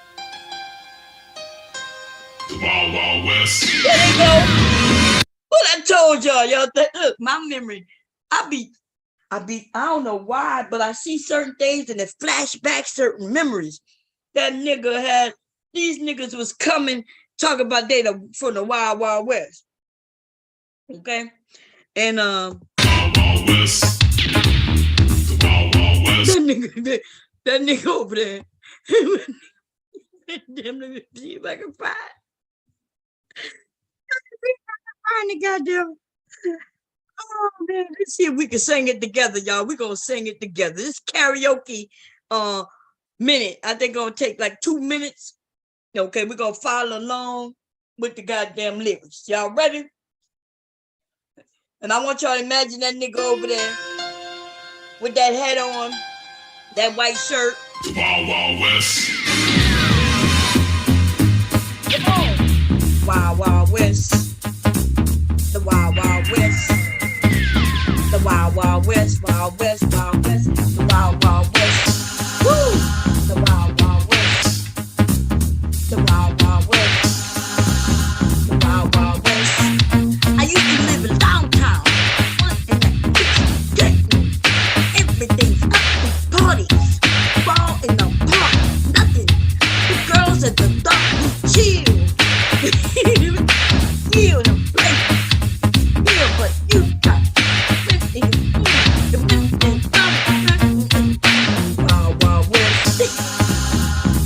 B: The Wild Wild West.
A: There you go. What I told y'all, look, my memory. I don't know why, but I see certain things and it flash back certain memories. That nigga had, these niggas was coming, talking about they from the Wild Wild West. Okay? And
B: Wild Wild West. The Wild Wild West.
A: That nigga over there. Damn, let me see if I can find the goddamn. Oh man, let's see if we can sing it together, y'all. We're gonna sing it together. This karaoke minute. I think gonna take like 2 minutes. Okay, we're gonna follow along with the goddamn lyrics. Y'all ready? And I want y'all to imagine that nigga over there with that hat on, that white shirt.
B: The Wild Wild West.
A: Come on. Wild Wild West. The Wild Wild West. The Wild Wild West. Wild West. Wild West. The Wild Wild West. Woo! The Wild Wild West. The Wild Wild West. The Wild Wild West. I used to live in downtown. Everything's up with parties. Ball in the park. Nothing. The girls at the dark we chill. Feel the place. Feel what you got. Wild Wild West.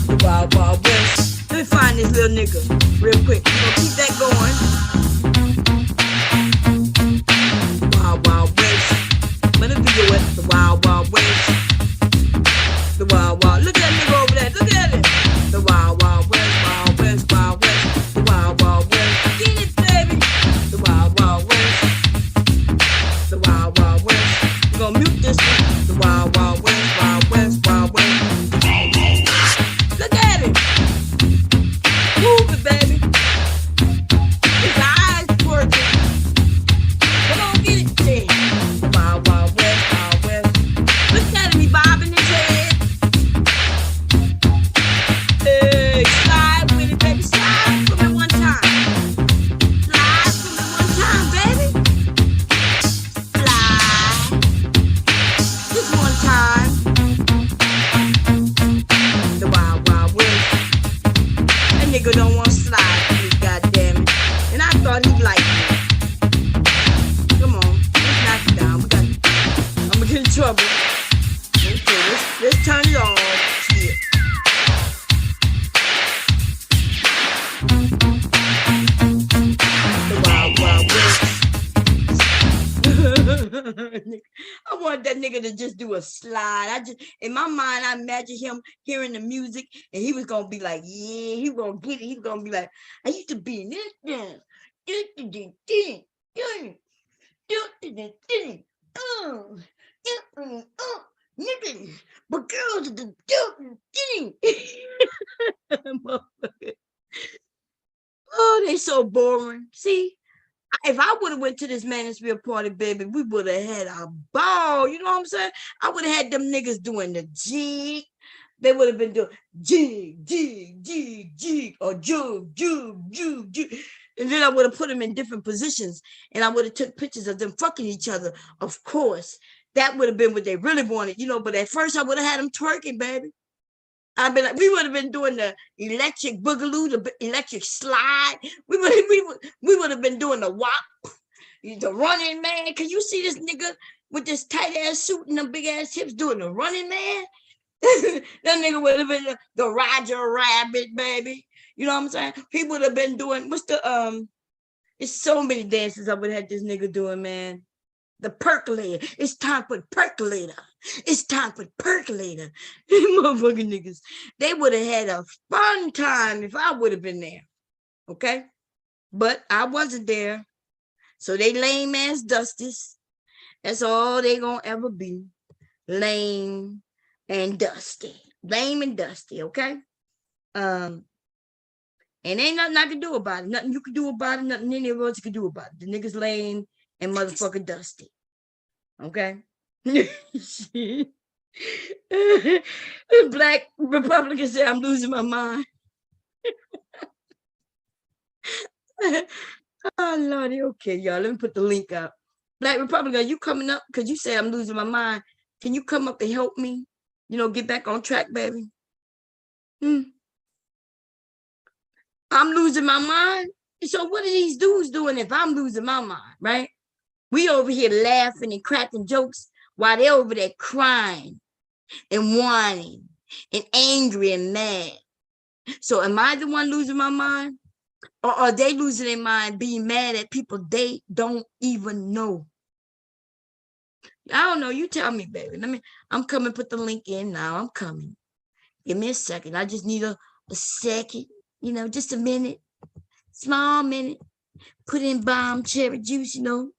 A: The Wild Wild West. Let me find this little nigga real quick. You gonna keep that going. Wild Wild West. Let me video it. The Wild Wild West. The Wild Wild. Look at that nigga over there. Look at it. The Wild Wild West. Wild West. Wild West. The Wild Wild West. Get it, baby. The Wild Wild West. The Wild Wild West. We're gonna mute this one. The Wild Wild West. Wild West. Wild West.
B: Wild Wild West.
A: Look at it. Move it, baby. His eyes working. Come on, get it. Hey. The Wild Wild West. Wild West. Look at him. He bobbing his head. Hey, slide with it, baby. Slide for me one time. Slide for me one time, baby. Slide. Just one time. The Wild Wild West. That nigga don't want to slide for me, goddamn it. And I thought he'd like me. Come on, let's knock it down. I'm gonna get in trouble. Okay, let's turn it on. Shit. The Wild Wild West. I want that nigga to just do a slide. In my mind, I imagine him hearing the music and he was gonna be like, yeah, he gonna get it. He's gonna be like, I used to be in this dance. Nigga, but girls are the oh, they so boring. See, if I would have went to this Manosphere party, baby, we would have had a ball. You know what I'm saying? I would have had them niggas doing the jig. They would have been doing jig, jig, jig, jig, or jug, jug, jug, jug. And then I would have put them in different positions, and I would have took pictures of them fucking each other. Of course, that would have been what they really wanted, you know. But at first, I would have had them twerking, baby. I've been like, we would have been doing the electric boogaloo, the electric slide. We would have been doing the wop, the running man. Can you see this nigga with this tight ass suit and them big ass hips doing the running man? That nigga would have been the Roger Rabbit, baby. You know what I'm saying? He would have been doing what's the It's so many dances I would have had this nigga doing, man. The percolator. It's time for percolator. It's time for percolator. Motherfucking niggas. They would have had a fun time if I would have been there. Okay? But I wasn't there. So they lame ass dusties. That's all they gonna ever be. Lame and dusty. Lame and dusty, okay? And ain't nothing I can do about it. Nothing you can do about it. Nothing any of us can do about it. The niggas lame and motherfucking dusty. Okay? Black Republicans say I'm losing my mind. Oh, Lordy. Okay, y'all. Let me put the link up. Black Republican, are you coming up? Because you say I'm losing my mind. Can you come up and help me? You know, get back on track, baby. I'm losing my mind. So what are these dudes doing if I'm losing my mind, right? We over here laughing and cracking jokes while they're over there crying and whining and angry and mad. So am I the one losing my mind? Or are they losing their mind being mad at people they don't even know? I don't know. You tell me, baby. I'm coming, put the link in now. I'm coming. Give me a second. I just need a second, you know, just a minute. Small minute. Put in bomb cherry juice, you know.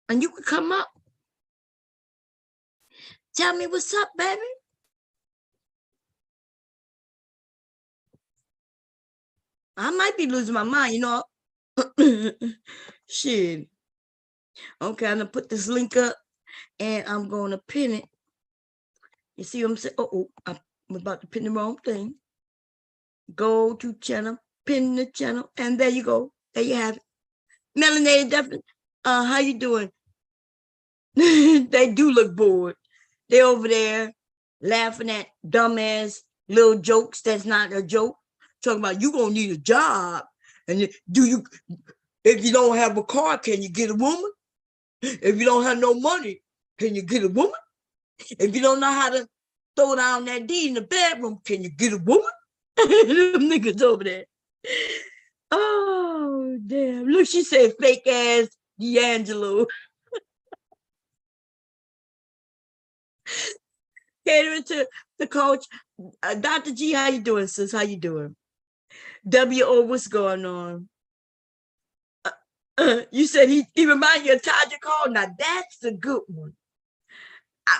A: And you can come up. Tell me what's up, baby. I might be losing my mind, you know. Shit. Okay, I'm gonna put this link up and I'm gonna pin it. You see what I'm saying? I'm about to pin the wrong thing. Go to channel, pin the channel, and there you go. There you have it. Melanated Devin, how you doing? They do look bored. They over there laughing at dumbass little jokes that's not a joke. Talking about you gonna need a job. And if you don't have a car, can you get a woman? If you don't have no money, can you get a woman? If you don't know how to throw down that D in the bedroom, can you get a woman? Them niggas over there. Oh, damn. Look, she said fake ass D'Angelo. Catering to the coach. Dr. G, how you doing, sis? How you doing? W.O., what's going on? You said he remind you of Taja Call. Now, that's a good one.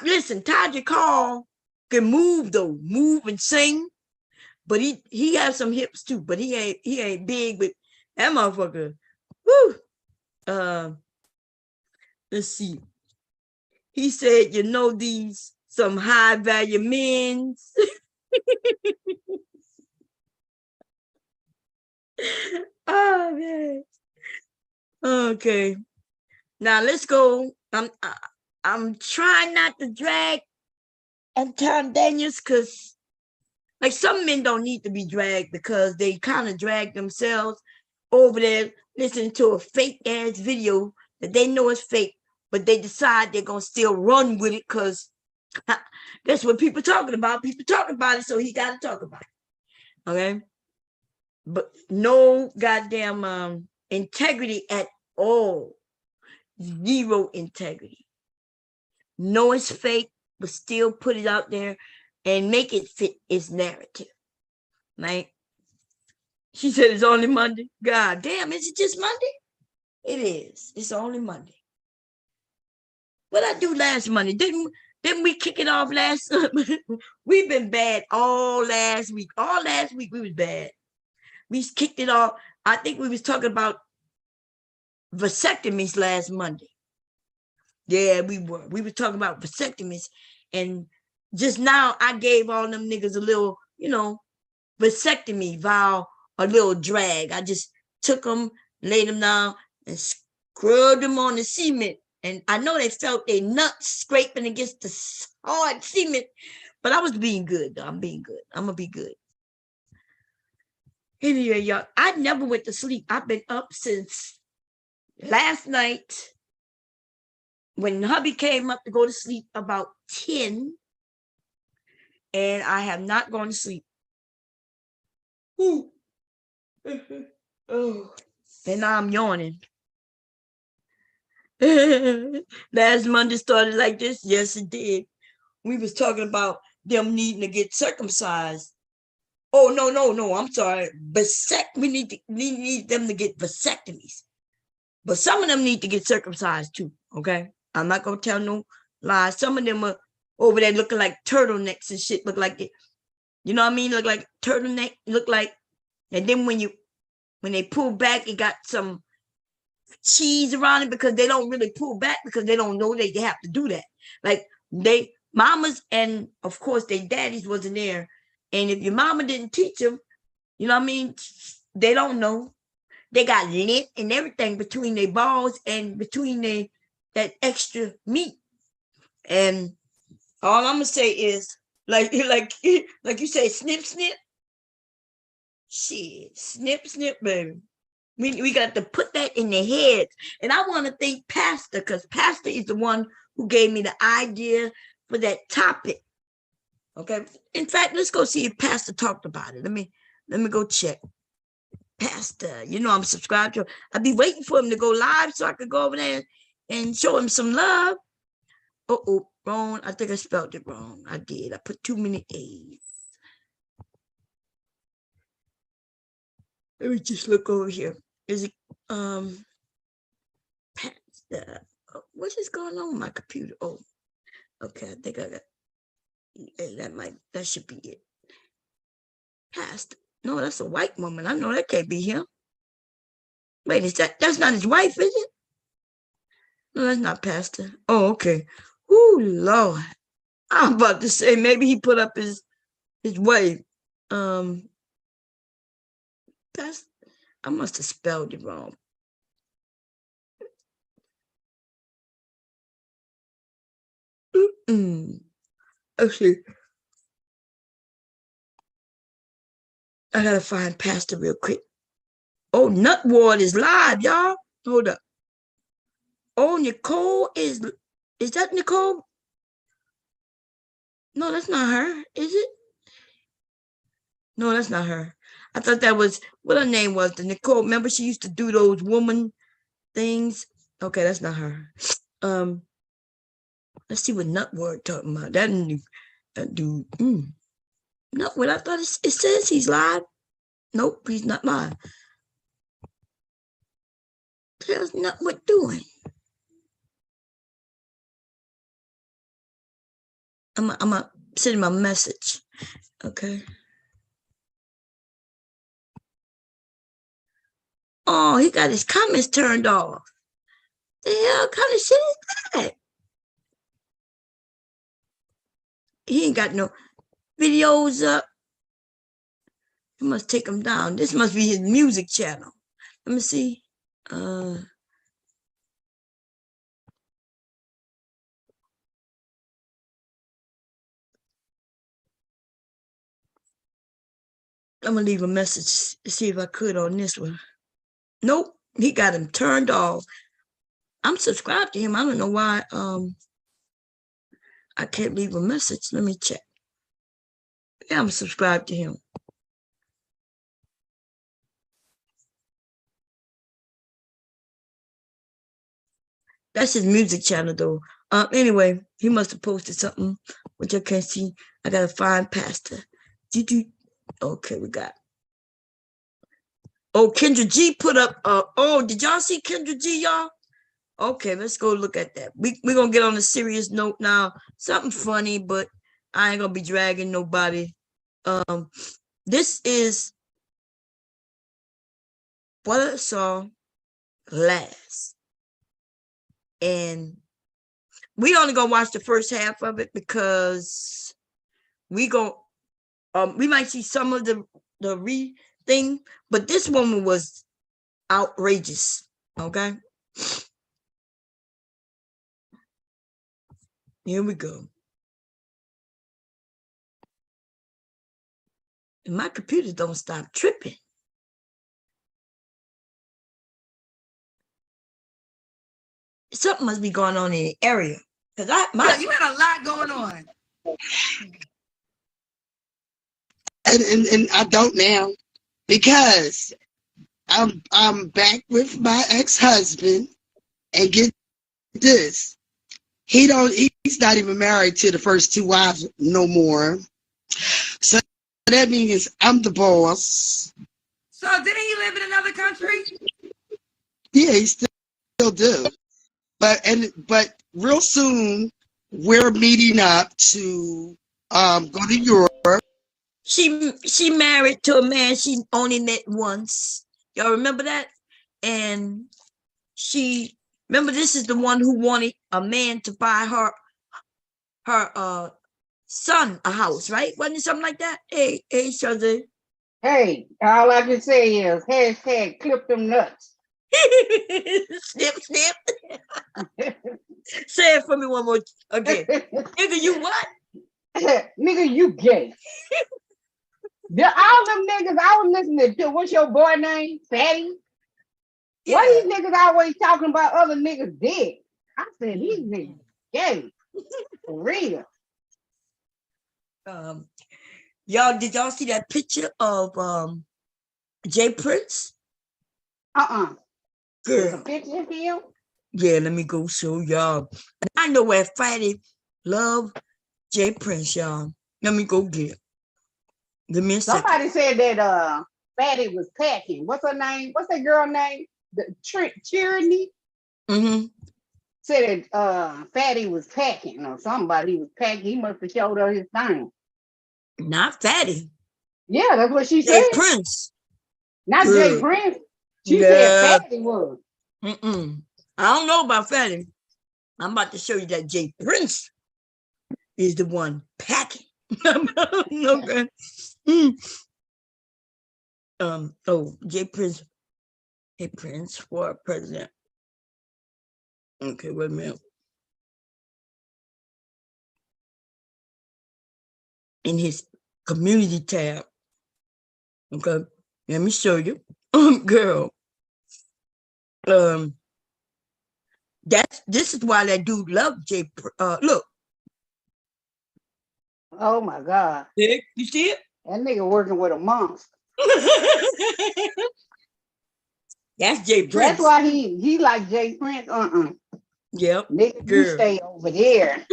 A: Listen, Taja Call can move, though. Move and sing. But he has some hips, too. But he ain't big with that motherfucker. Woo! Let's see. He said, you know, these some high value men. Oh man. Okay. Now let's go. I'm trying not to drag Tom Daniels because like some men don't need to be dragged because they kind of drag themselves over there listening to a fake ass video that they know is fake, but they decide they're gonna still run with it because that's what people talking about. People talking about it, so he got to talk about it. Okay, but no goddamn integrity at all. Zero integrity. Know it's fake, but still put it out there and make it fit its narrative. Right? She said it's only Monday. God damn, is it just Monday? It is. It's only Monday. What I do last Monday? Didn't we kick it off last? We've been bad all last week. All last week we was bad. We kicked it off. I think we was talking about vasectomies last Monday. Yeah, we were. We were talking about vasectomies. And just now I gave all them niggas a little, you know, vasectomy vow, a little drag. I just took them, laid them down, and scrubbed them on the cement. And I know they felt their nuts scraping against the hard cement, but I was being good, though. I'm being good. I'm going to be good. Anyway, y'all, I never went to sleep. I've been up since last night when hubby came up to go to sleep about 10, and I have not gone to sleep. Ooh. Oh. And now I'm yawning. Last Monday started like this. Yes, it did. We was talking about them needing to get circumcised. Oh, no. I'm sorry. We need them to get vasectomies. But some of them need to get circumcised too, okay? I'm not going to tell no lies. Some of them are over there looking like turtlenecks and shit. Look like it. You know what I mean? Look like turtleneck. Look like, and then when they pull back, it got some cheese around it because they don't really pull back because they don't know they have to do that. Like they mamas and of course their daddies wasn't there. And if your mama didn't teach them, you know what I mean? They don't know. They got lint and everything between their balls and between that extra meat. And all I'm gonna say is like you say, snip, snip. Shit, snip, snip, baby. We got to put that in their heads. And I want to thank Pastor, because Pastor is the one who gave me the idea for that topic. Okay. In fact, let's go see if Pastor talked about it. Let me go check. Pastor, you know I'm subscribed to him. I'd be waiting for him to go live so I could go over there and show him some love. Oh, wrong. I think I spelled it wrong. I did. I put too many A's. Let me just look over here. Is it Pastor? What is going on with my computer? Oh, okay. I think I got that should be it. Pastor. No, that's a white woman. I know that can't be him. Wait, that's not his wife, is it? No, that's not Pastor. Oh, okay. Ooh, Lord. I'm about to say maybe he put up his wife. Pastor. I must have spelled it wrong. Actually, I gotta find Pastor real quick. Oh, Nut Ward is live, y'all. Hold up. Oh, Nicole is that Nicole? No, that's not her, is it? No, that's not her. I thought that was what her name was. The Nicole. Remember, she used to do those woman things. Okay, that's not her. Let's see what Nutward talking about. That dude. Nutward. I thought it says he's live. Nope, he's not live. What the hell's Nutward doing? I'm gonna send him a message. Okay. Oh, he got his comments turned off. The hell kind of shit is that? He ain't got no videos up. You must take them down. This must be his music channel. Let me see. I'm gonna leave a message to see if I could on this one. Nope, he got him turned off. I'm subscribed to him. I don't know why I can't leave a message. Let me check. Yeah, I'm subscribed to him. That's his music channel though. Anyway, he must have posted something which I can't see. I gotta find Pastor. Okay, we got. Oh, Kendra G put up. Oh, did y'all see Kendra G, y'all? Okay, let's go look at that. We're gonna get on a serious note now. Something funny, but I ain't gonna be dragging nobody. This is what I saw last. And we only gonna watch the first half of it because we might see some of the thing, but this woman was outrageous. Okay. Here we go. And my computers don't stop tripping. Something must be going on in the area. Because you had a lot going on.
F: And I don't now, because I'm back with my ex-husband, and get this. He's not even married to the first two wives no more. So that means I'm the boss.
H: So didn't he live in another country?
F: Yeah, he still do. But real soon we're meeting up to go to Europe.
A: She married to a man she only met once. Y'all remember that? And she remember this is the one who wanted a man to buy her son a house, right? Wasn't it something like that? Hey, Shazzy.
W: Hey, all I can say is hashtag clip them nuts.
A: Snip, snip. Say it for me one more again. Nigga, you what?
W: Nigga, you gay. All them niggas I was listening to, what's your boy name? Fatty? Yeah. Why these niggas always talking about other niggas dead? I said, these niggas gay. For real.
A: Y'all, did y'all see that picture of Jay Prince?
W: Girl.
A: There's
W: a picture of him?
A: Yeah, let me go show y'all. I know where Fatty love Jay Prince, y'all. Let me go get it. Give me a
W: Somebody
A: second.
W: said that Fatty was packing. What's her name? What's that girl name? The Tyranny?
A: Mm-hmm.
W: Said that Fatty was packing or somebody was packing. He must have showed her his thing.
A: Not Fatty.
W: Yeah, that's what she
A: Jay
W: said.
A: Prince.
W: Not
A: Good.
W: Jay Prince. She said Fatty was.
A: I don't know about Fatty. I'm about to show you that Jay Prince is the one packing. Okay. Jay Prince. Hey, Prince for president. Okay, wait a minute. In his community tab. Okay, let me show you. Girl. This is why that dude loved Jay. Look.
W: Oh my God.
A: Yeah, you see it?
W: That nigga working with a monster.
A: That's Jay Prince.
W: That's why he like Jay Prince.
A: Yep.
W: Nigga, you stay over there.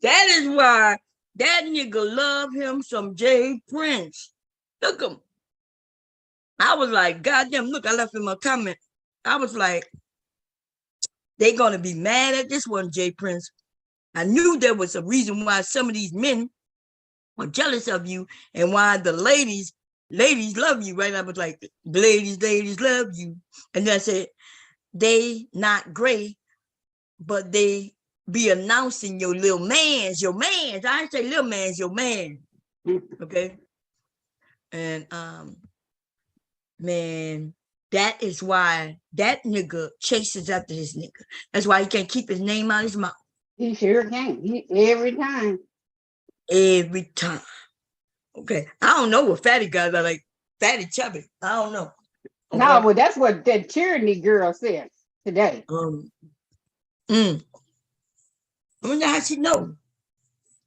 A: That is why that nigga love him some Jay Prince. Look him. I was like, goddamn, look, I left him a comment. I was like, they gonna be mad at this one, Jay Prince. I knew there was a reason why some of these men are jealous of you and why the ladies love you, right? I was like, ladies love you. And then I said, they not gray, but they be announcing your little mans, your mans. I didn't say little man's your man. Okay. And man, that is why that nigga chases after his nigga. That's why he can't keep his name out his mouth.
W: He sure can. Every time.
A: Every time. Okay. I don't know what fatty guys are like. Fatty chubby. I don't know. Okay.
W: No, but that's what that Tyranny girl said today.
A: I wonder how she know.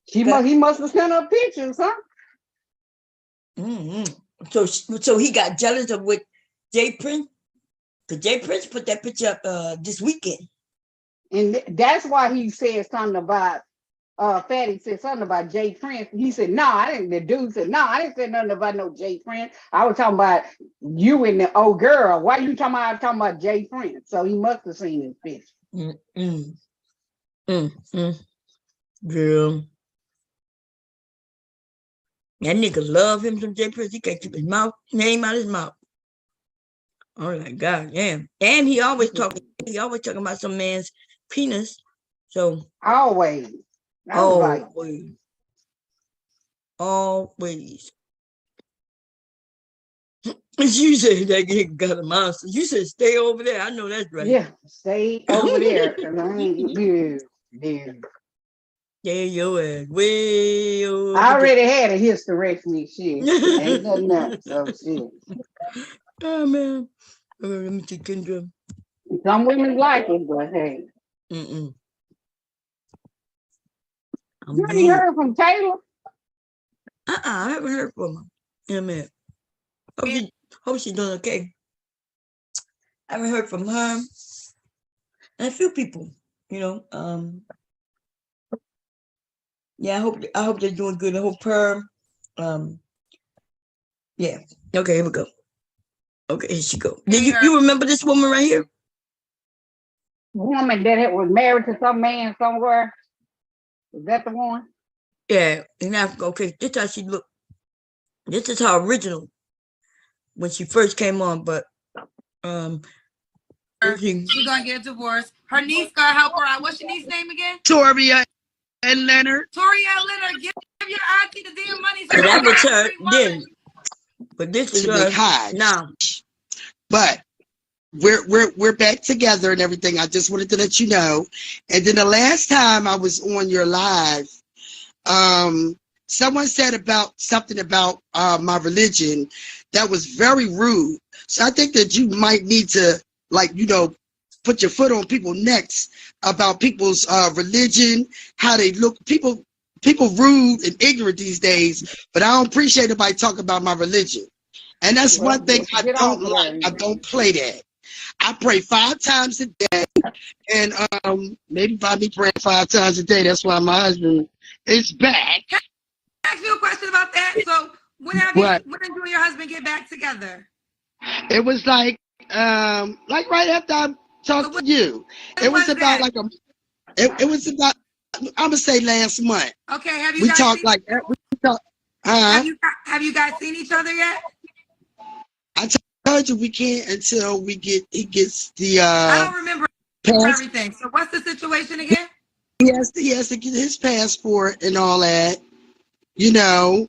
W: He must have sent her pictures, huh?
A: So he got jealous of what Jay Prince, because Jay Prince put that picture up this weekend.
W: And that's why he said something about Fatty said something about Jay Prince. He said, no, I didn't. The dude said, no, I didn't say nothing about no Jay Prince. I was talking about you and the old girl. Why you talking about? I was talking about Jay Prince. So he must have seen his picture.
A: Girl. That nigga love him some Jay Prince. He can't keep his name out his mouth. Oh my God, damn. And he always talking about some man's penis. So
W: always.
A: Always. You said that nigga got a monster. You said stay over there. I know that's right.
W: Yeah, stay over there. I ain't good.
A: Yeah, your ass way over
W: I already had a hysterectomy. Shit, ain't nothing else. So shit.
A: Oh man, let me see Kendra.
W: Some women like it, but hey.
A: You
W: ain't heard from Taylor?
A: I haven't heard from him. Yeah, man. Hope she's doing okay. I haven't heard from her and a few people, you know. Yeah, I hope they're doing good. I hope her, yeah. Okay, here we go. Okay, here she go. Did you remember this woman right here?
W: Woman that was married to some man somewhere. Is that the one?
A: Yeah, in Africa. Okay, this how she looked. This is her original when she first came on, but
H: she's gonna get a divorce. Her niece gonna help her out. What's your niece's name again?
F: Toria and Leonard.
H: Toria and Leonard, give your auntie the damn money.
A: So that was her then. But this is her now.
F: But we're back together and everything. I just wanted to let you know. And then the last time I was on your live, someone said something about my religion that was very rude. So I think that you might need to, like, you know, put your foot on people's necks about people's religion, how they look. People rude and ignorant these days, but I don't appreciate nobody talking about my religion. And that's one thing I don't like. I don't play that. I pray 5 times a day, and maybe by me praying 5 times a day, that's why my husband is back.
H: Can I ask you a question about that? So when did you and your husband get back together?
F: It was like right after I talked to you. It was about like it was about, I'm gonna say last month.
H: Okay, have you
F: we
H: guys
F: talked
H: seen,
F: like that.
H: have you guys seen each other yet?
F: I told you we can't until he gets the
H: I don't remember everything. So what's the situation again?
F: He has to get his passport and all that. You know,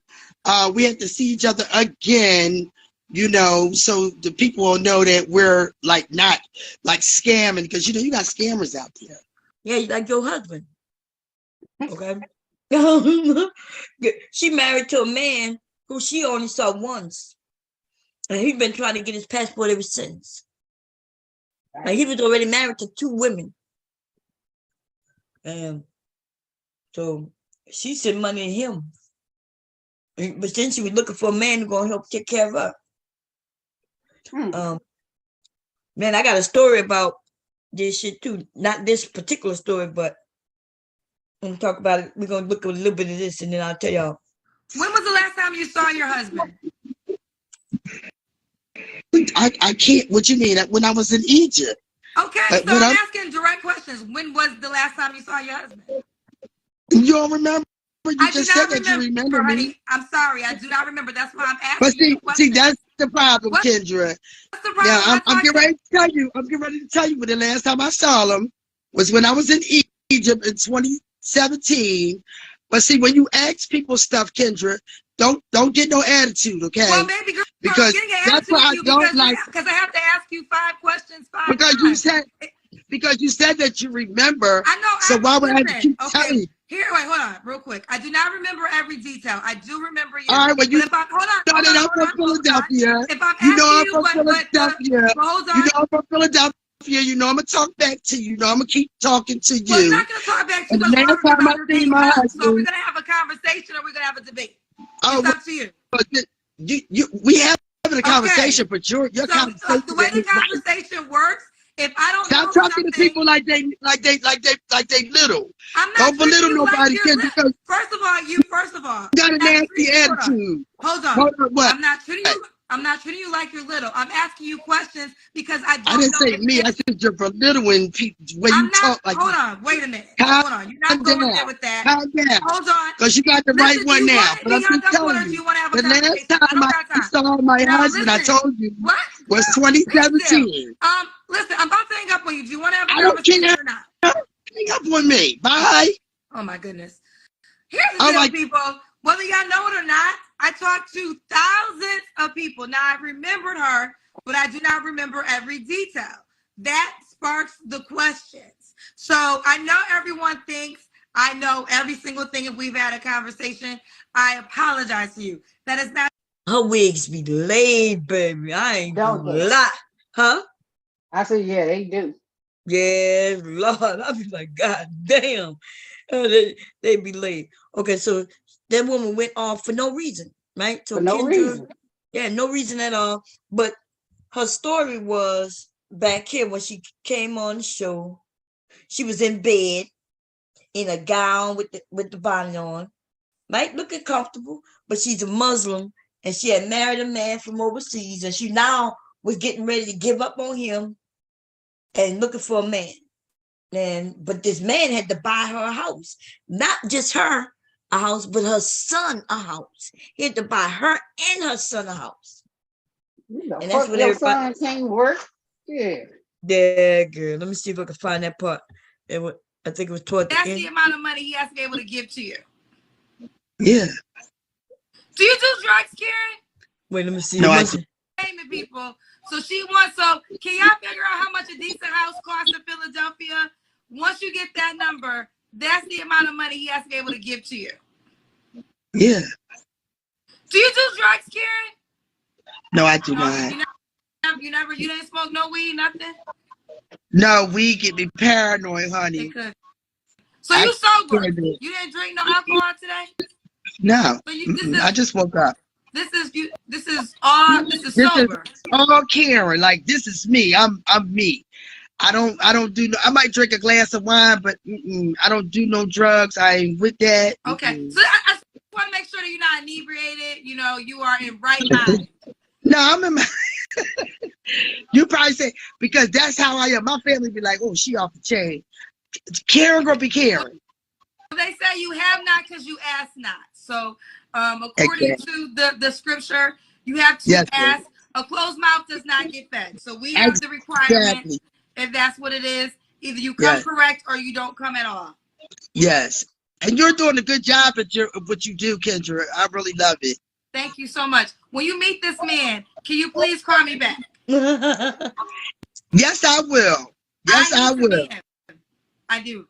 F: we have to see each other again, you know, so the people will know that we're like not like scamming, because you know you got scammers out there.
A: Yeah, like your husband. Okay. She married to a man who she only saw once. And he's been trying to get his passport ever since. Like he was already married to 2 women. And so she sent money to him. But then she was looking for a man who's gonna help take care of her. Man, I got a story about this shit too. Not this particular story, but I'm gonna talk about it. We're gonna look at a little bit of this and then I'll tell y'all.
H: When was the last time you saw your husband?
F: I can't. What you mean? When I was in Egypt.
H: Okay, so I'm asking direct questions. When was the last time you saw your husband?
F: You don't remember? You just said that you remember me.
H: Honey, I'm sorry, I do not remember. That's why I'm asking.
F: But see, that's the problem, Kendra.
H: What's the problem?
F: Now I'm getting ready to tell you. I'm getting ready to tell you. But the last time I saw him was when I was in Egypt in 2017. But see, when you ask people stuff, Kendra, don't get no attitude, okay?
H: Well, baby girl,
F: because that's why I don't like.
H: Because I have to ask you 5 questions 5
F: because
H: times.
F: You said that you remember.
H: I know.
F: So why would I have to keep telling you?
H: Here, wait, hold on, real quick. I do not remember every detail. I do remember you.
F: All right, well, you
H: if I'm, hold on,
F: I'm from Philadelphia.
H: If I'm
F: you know I'm
H: you,
F: from Philadelphia.
H: Hold on.
F: You know I'm from Philadelphia. You know I'm gonna talk back to you. You know I'm gonna keep talking to you.
H: Well, I'm not gonna talk back to you.
F: And the next time I see my husband,
H: so we're gonna have a conversation or we're gonna have a debate. It's up to you.
F: But we having a conversation, but your conversation.
H: The way the conversation works. If I don't
F: stop talking to people like they little.
H: I'm not
F: don't belittle nobody.
H: Because first of all, you
F: got a nasty attitude.
H: Hold on.
F: What?
H: I'm not treating you like you're little. I'm asking you questions because I
F: didn't say me. I said you're belittling people when you talk like.
H: Hold on. Wait a minute. Hold on. You're not going there with that.
F: Calm down.
H: Hold on.
F: Because you got the right one now. But I'm just telling you. The last time I saw my husband, I told you, was 2017.
H: Listen, I'm about to hang up on you. Do you want to have a conversation or not?
F: Hang up on me. Bye.
H: Oh my goodness. Here's the deal, people. Whether y'all know it or not, I talked to thousands of people. Now I remembered her, but I do not remember every detail. That sparks the questions. So I know everyone thinks I know every single thing. If we've had a conversation, I apologize to you. That is not.
A: Her wigs be laid, baby. I ain't gonna lie. Huh?
W: I said, yeah, they do.
A: Yes, Lord. I be like, God damn. They be laid. Okay, so that woman went off for no reason, right? So
W: for no reason.
A: Yeah, no reason at all. But her story was back here when she came on the show. She was in bed in a gown with the bonnet on, right? Looking comfortable, but she's a Muslim and she had married a man from overseas, and she now was getting ready to give up on him and looking for a man. But this man had to buy her a house, not just her a house, but her son a house. He had to buy her and her son a house. And that's what
W: your
A: everybody.
W: son can't work. Yeah.
A: Yeah, girl. Let me see if I can find that part. I think it was toward the
H: That's
A: end.
H: the amount of money he has to be able to give to you.
F: Yeah.
H: Do you do drugs, Karen?
A: Wait, let me see.
F: No, I
H: Payment people. So she wants. So can y'all figure out how much a decent house costs in Philadelphia? Once you get that number, that's the amount of money he has to be able to give to you.
F: Yeah.
H: Do you do drugs, Karen?
F: No, I do not.
H: You didn't smoke no weed, nothing?
F: No, weed get me paranoid, honey.
H: It could. So you sober? You didn't drink no alcohol today?
F: No.
H: So
F: I just woke up.
H: This is sober.
F: All Karen. Like, this is me. I'm me. I don't do. I might drink a glass of wine, but I don't do no drugs. I ain't with that.
H: Okay. So I want to make sure that you're not inebriated. You know, you are in right mind.
F: No, I'm in my. You probably say, because that's how I am. My family be like, oh, she off the chain. Karen gonna be Karen.
H: They say you have not because you ask not. So according to the scripture, you have to ask. A closed mouth does not get fed. So we have the requirement. If that's what it is, either you come correct or you don't come at all.
F: Yes. And you're doing a good job at what you do, Kendra. I really love it.
H: Thank you so much. When you meet this man, can you please call me back?
F: Yes, I will. Yes, I will.
H: I do.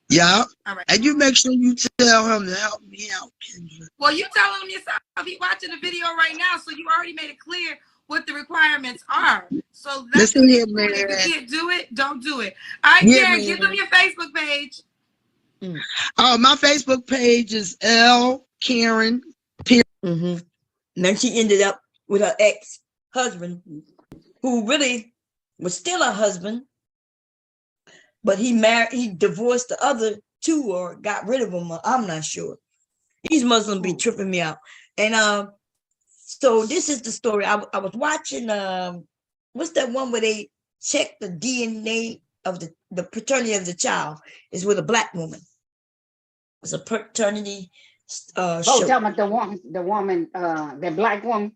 F: Yeah.
H: All right.
F: And you make sure you tell him to help me out, Kendra.
H: Well, you tell him yourself. He's watching the video right now, so you already made it clear what the requirements are. So that's
F: Listen here, man.
H: If you can't do it, don't do it. All right, Karen, give them your Facebook page.
F: Oh, my Facebook page is L Karen.
A: Then she ended up with her ex-husband, who really was still her husband, but he divorced the other two or got rid of them. I'm not sure. These Muslims be tripping me out. And so this is the story. I was watching what's that one where they check the DNA of the paternity of the child is with a black woman. It's a paternity show.
W: Talking about the woman, that black woman.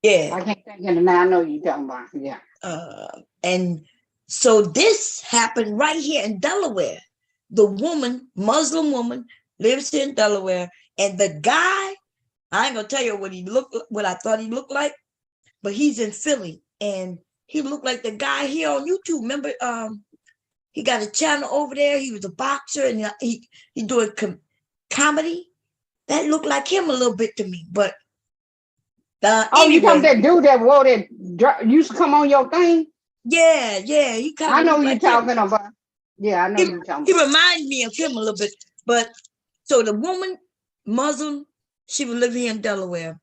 A: Yeah.
W: I can't think of it now. I know you're talking about. Yeah.
A: And so this happened right here in Delaware. The woman, Muslim woman, lives here in Delaware, and the guy, I ain't gonna tell you what I thought he looked like, but he's in Philly, and he looked like the guy here on YouTube. Remember, he got a channel over there. He was a boxer, and he doing comedy. That looked like him a little bit to me, but
W: you talking that dude that wore that used to come on your thing?
A: Yeah. He kind of.
W: I know you're talking about. Yeah, I know you're talking.
A: He reminds me of him a little bit, but so the woman, Muslim, she was living here in Delaware,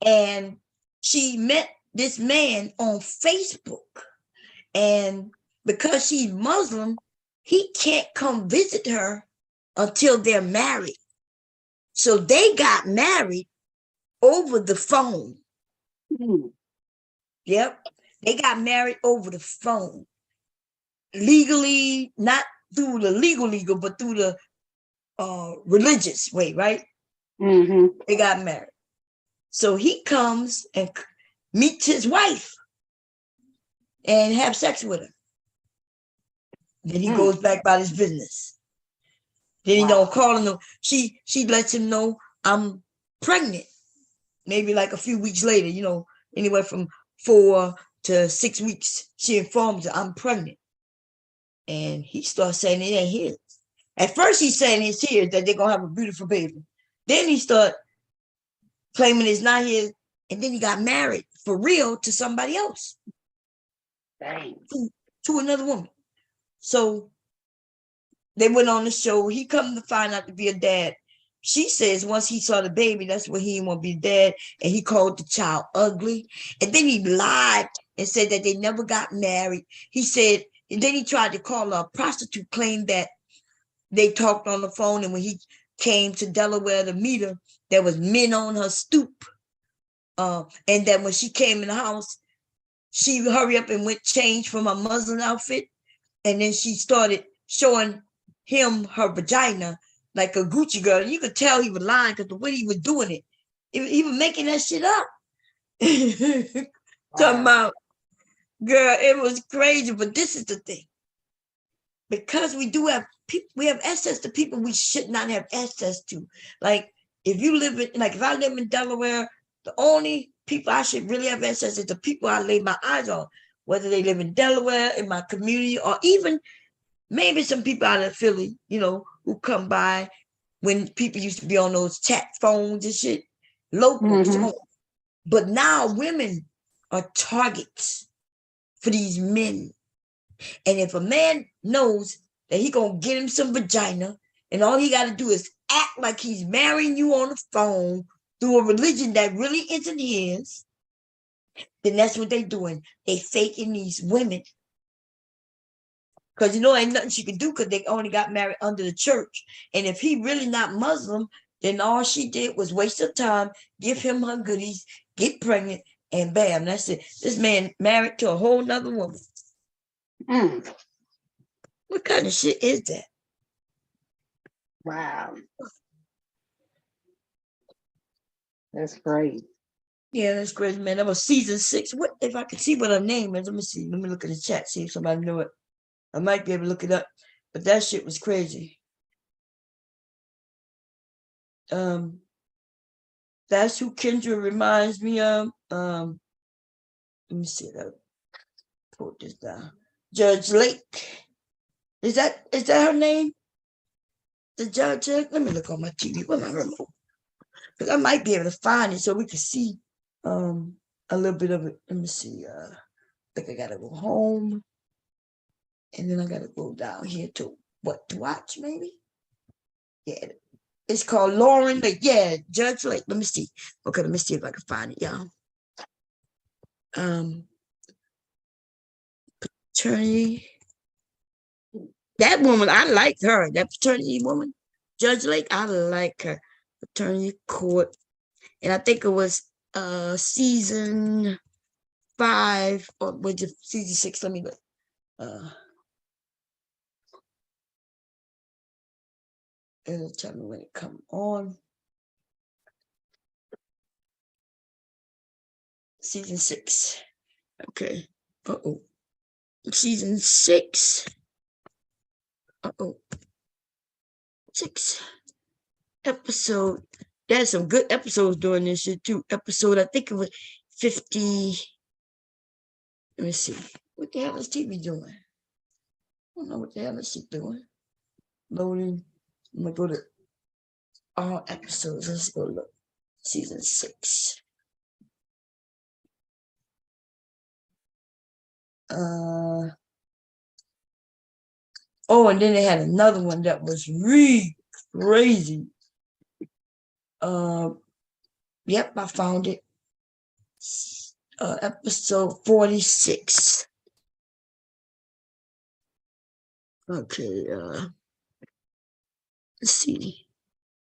A: and she met this man on Facebook, and because she's Muslim, he can't come visit her until they're married. So they got married over the phone. Yep. They got married over the phone. Legally, not through the legal, but through the religious way, right? They got married. So he comes and meets his wife and have sex with her. Then he goes back about his business. Then he don't call him. She lets him know I'm pregnant. Maybe like a few weeks later, anywhere from 4 to 6 weeks, she informs her I'm pregnant. And he starts saying it ain't his. At first he's saying it's his, that they're gonna have a beautiful baby. Then he started claiming it's not his, and then he got married for real to somebody else.
W: Dang.
A: To another woman. So they went on the show. He come to find out to be a dad she says once he saw the baby, that's when he didn't want to be dead, and he called the child ugly. And then he lied and said that they never got married. He said, and then he tried to call a prostitute, claimed that they talked on the phone, and when he came to Delaware to meet her, there was men on her stoop. And that when she came in the house, she hurried up and went change from her Muslim outfit, and then she started showing him her vagina like a Gucci girl. And you could tell he was lying because the way he was doing it, he was making that shit up. Talking about, girl, it was crazy. But this is the thing. Because we do have people, we have access to people we should not have access to. Like if you live in, like if I live in Delaware, the only people I should really have access to is the people I lay my eyes on, whether they live in Delaware, in my community, or even maybe some people out of Philly, you know, who come by when people used to be on those chat phones and shit, local phones. But now women are targets for these men. And if a man knows that he gonna get him some vagina, and all he got to do is act like he's marrying you on the phone through a religion that really isn't his, then that's what they doing. They faking these women. Because, you know, ain't nothing she can do because they only got married under the church. And if he really not Muslim, then all she did was waste her time, give him her goodies, get pregnant, and bam, that's it. This man married to a whole nother woman. What kind of shit is that?
W: Wow. That's great.
A: Yeah, that's great, man. That was season 6. What if I could see what her name is? Let me see. Let me look at the chat, see if somebody know it. I might be able to look it up. But that shit was crazy. That's who Kendra reminds me of. Let me see that. Put this down. Judge Lake. Is that her name? The judge? Let me look on my TV. What am I remote? Because I might be able to find it so we can see a little bit of it. Let me see. I think I gotta go home. And then I gotta go down here to what to watch, maybe? Yeah. It's called Lauren Lake. Yeah, Judge Lake. Let me see. Okay, let me see if I can find it, y'all. Attorney. That woman, I like her. That paternity woman, Judge Lake, I like her. Attorney Court. And I think it was season 5 or was it season 6? Let me look. It'll tell me when it come on. Season 6. Okay. Season 6. 6 episode. There's some good episodes during this shit too. Episode, I think it was 50. Let me see. What the hell is TV doing? I don't know what the hell is she doing. Loading. I'm gonna go to all episodes. Let's go look. Season 6. Oh, and then they had another one that was really crazy. Yep, I found it. Episode 46. Okay, let's see.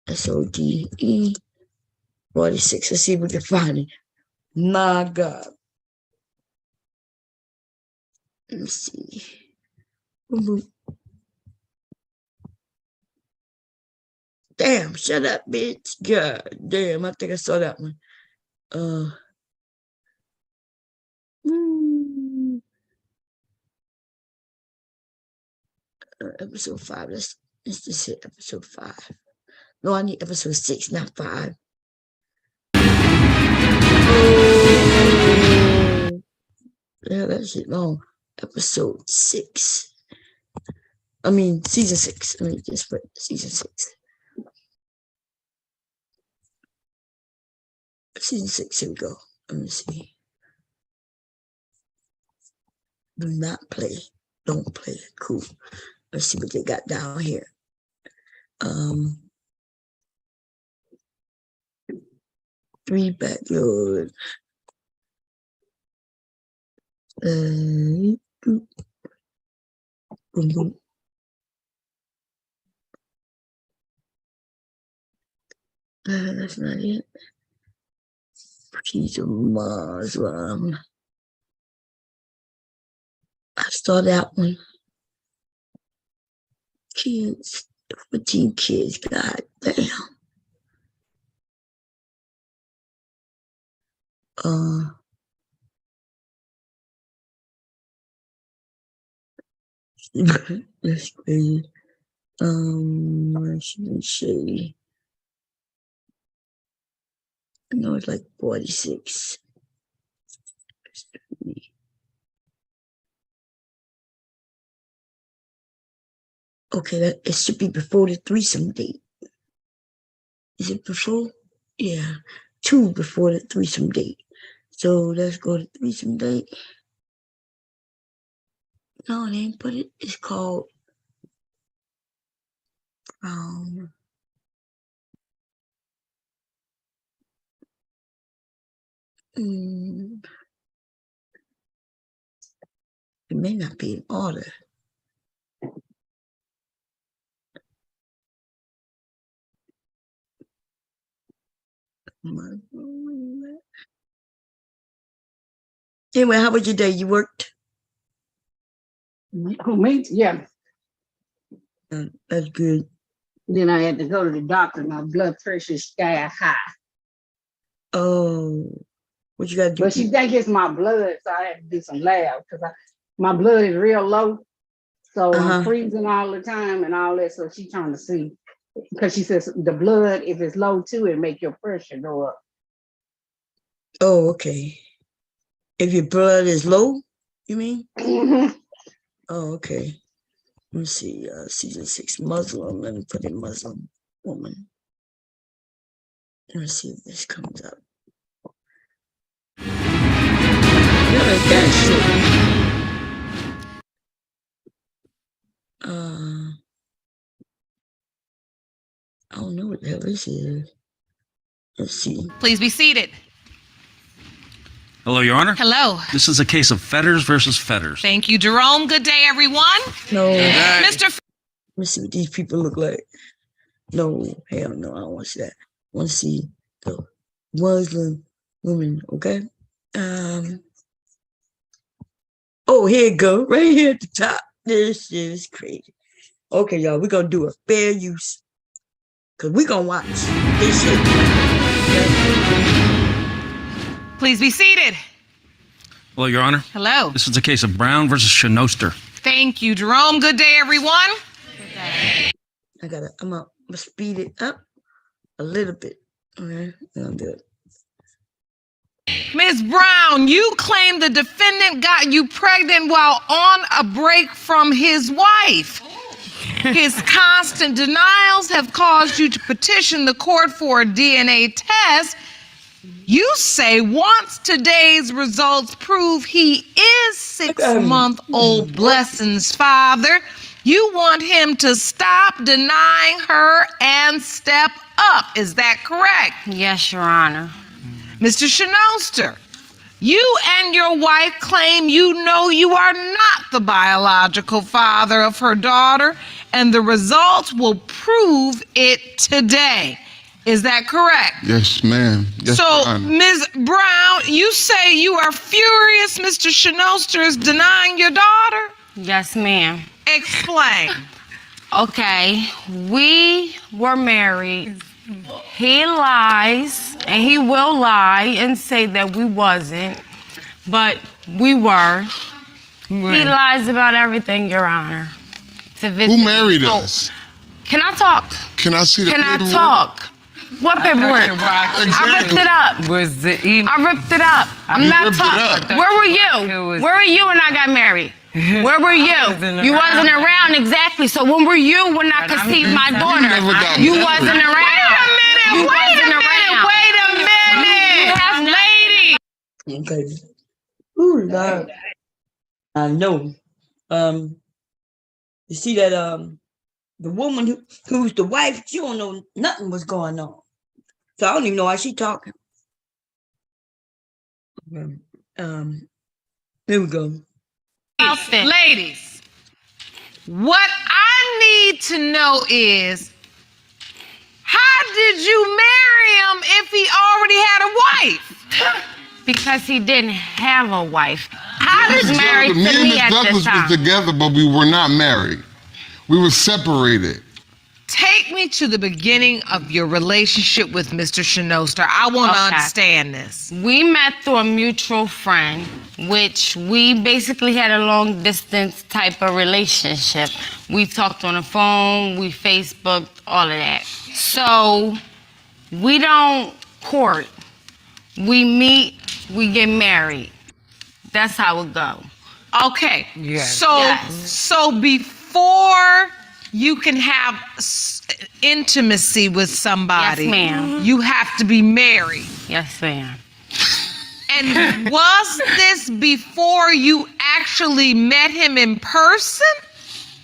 A: SODE 46. Let's see if we can find it. My God. Let me see. Damn, shut up, bitch. God damn, I think I saw that one. Episode 5. Let's just hit episode 5. No, I need episode 6, not 5. Oh, yeah, that shit long. Episode 6. I mean, season 6. Let me just put season 6. Season 6, here we go. Let me see. Do not play. Don't play. Cool. Let's see what they got down here. 3 backyard. Boom, boom. That's not it. Piece of Muslim. I saw that one. Kids, 14 kids, god damn. That's crazy. Let's see. I know it's like 46. Okay, it should be before the threesome date. Is it before? Yeah, 2 before the threesome date. So let's go to threesome date. No, they didn't put it. It's called it may not be in order. Anyway, how was your day? You worked?
W: Who, me? Yeah.
A: That's good.
W: Then I had to go to the doctor. My blood pressure is sky high.
A: Oh, what you got to do?
W: But she think it's my blood, so I had to do some labs because my blood is real low. So I'm freezing all the time and all that. So she's trying to see. Because she says the blood, if it's low too, it make your pressure go up.
A: Oh, okay. If your blood is low, you mean?
W: Mm-hmm.
A: Oh, okay. Let me see. Season 6 Muslim. Let me put in Muslim woman. Let me see if this comes up. Yeah, that shit. I don't know what the hell this is. Let's see.
G: Please be seated.
I: Hello, Your Honor.
G: Hello.
I: This is a case of Fetters versus Fetters.
G: Thank you, Jerome. Good day, everyone.
A: No.
G: Mr.
A: Let me see what these people look like. No, hell no, I don't want to see that. I want to see the Muslim woman, okay? Oh, here it go, right here at the top. This is crazy. Okay, y'all, we're going to do a fair use. Because we're going to watch this shit.
G: Please be seated.
I: Hello, Your Honor.
G: Hello.
I: This is a case of Brown versus Shinoster.
G: Thank you, Jerome. Good day, everyone.
A: I'm gonna speed it up a little bit. Okay, I'll do it.
G: Ms. Brown, you claim the defendant got you pregnant while on a break from his wife. His constant denials have caused you to petition the court for a DNA test. You say once today's results prove he is 6-month-old Blessing's father, you want him to stop denying her and step up. Is that correct?
J: Yes, Your Honor.
G: Mr. Shinoster, you and your wife claim you know you are not the biological father of her daughter, and the results will prove it today. Is that correct?
Q: Yes, ma'am. Yes,
G: so,
Q: Your Honor.
G: Ms. Brown, you say you are furious Mr. Shinoster is denying your daughter?
J: Yes, ma'am.
G: Explain.
J: Okay, we were married. He lies, and he will lie and say that we wasn't, but we were. He lies about everything, Your Honor.
Q: Who married us?
J: Can I talk?
Q: Can I see the
J: Can I
Q: paperwork?
J: talk? What paperwork? I ripped it up.
X: Was the email?
J: I ripped it up. I'm not talking. Where were you? Where were you when I got married? Where were you? You wasn't around, exactly. So when were you when I conceived my daughter? You wasn't around.
G: Wait a minute.
J: You have
A: Okay. Ooh, Lord. I know. You see that the woman who's the wife, she don't know nothing was going on. So I don't even know why she talking. There we go.
G: Ladies, what I need to know is, how did you marry him if he already had a wife?
J: Because he didn't have a wife. I was
Q: Miss
J: married
Q: Douglas,
J: to
Q: me and
J: me
Q: Miss
J: at
Q: Douglas
J: the time.
Q: was together, but we were not married. We were separated.
G: Take me to the beginning of your relationship with Mr. Shinoster. I want to understand this.
J: We met through a mutual friend, which we basically had a long distance type of relationship. We talked on the phone, we Facebooked, all of that. So we don't court. We meet, we get married. That's how it go.
G: Okay. So before you can have intimacy with somebody,
J: Yes, ma'am.
G: you have to be married.
J: Yes, ma'am.
G: And was this before you actually met him in person?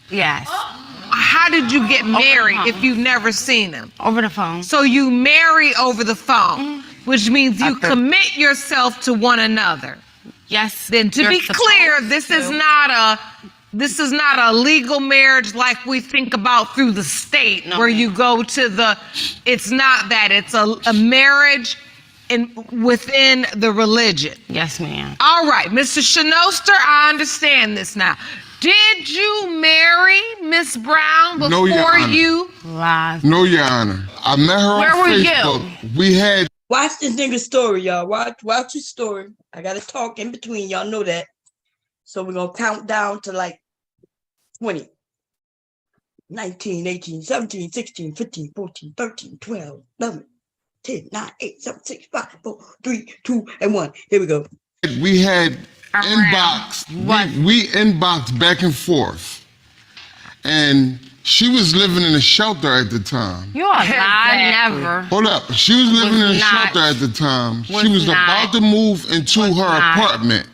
J: Yes.
G: How did you get married if you've never seen him?
J: Over the phone.
G: So you marry over the phone, which means you commit yourself to one another.
J: Yes.
G: Then to be clear, this is not a legal marriage like we think about through the state, where you go to the, it's not that. It's a marriage within the religion.
J: Yes, ma'am.
G: All right, Mr. Shinoster, I understand this now. Did you marry Miss Brown before
Q: No, Your Honor.
G: you?
Q: No, Your Honor. I met her
G: Where
Q: on
G: were you?
Q: Facebook. We had.
A: Watch this nigga's story, y'all. Watch his story. I gotta talk in between. Y'all know that. So we're gonna count down to like 20, 19, 18, 17, 16, 15, 14, 13, 12, 11, 10, 9, 8, 7, 6, 5, 4, 3, 2, and 1. Here we go.
Q: We had inbox. We inboxed back and forth. And she was living in a shelter at the time.
J: You are never.
Q: Hold up. She was living in a shelter at the time. She was about to move into her apartment.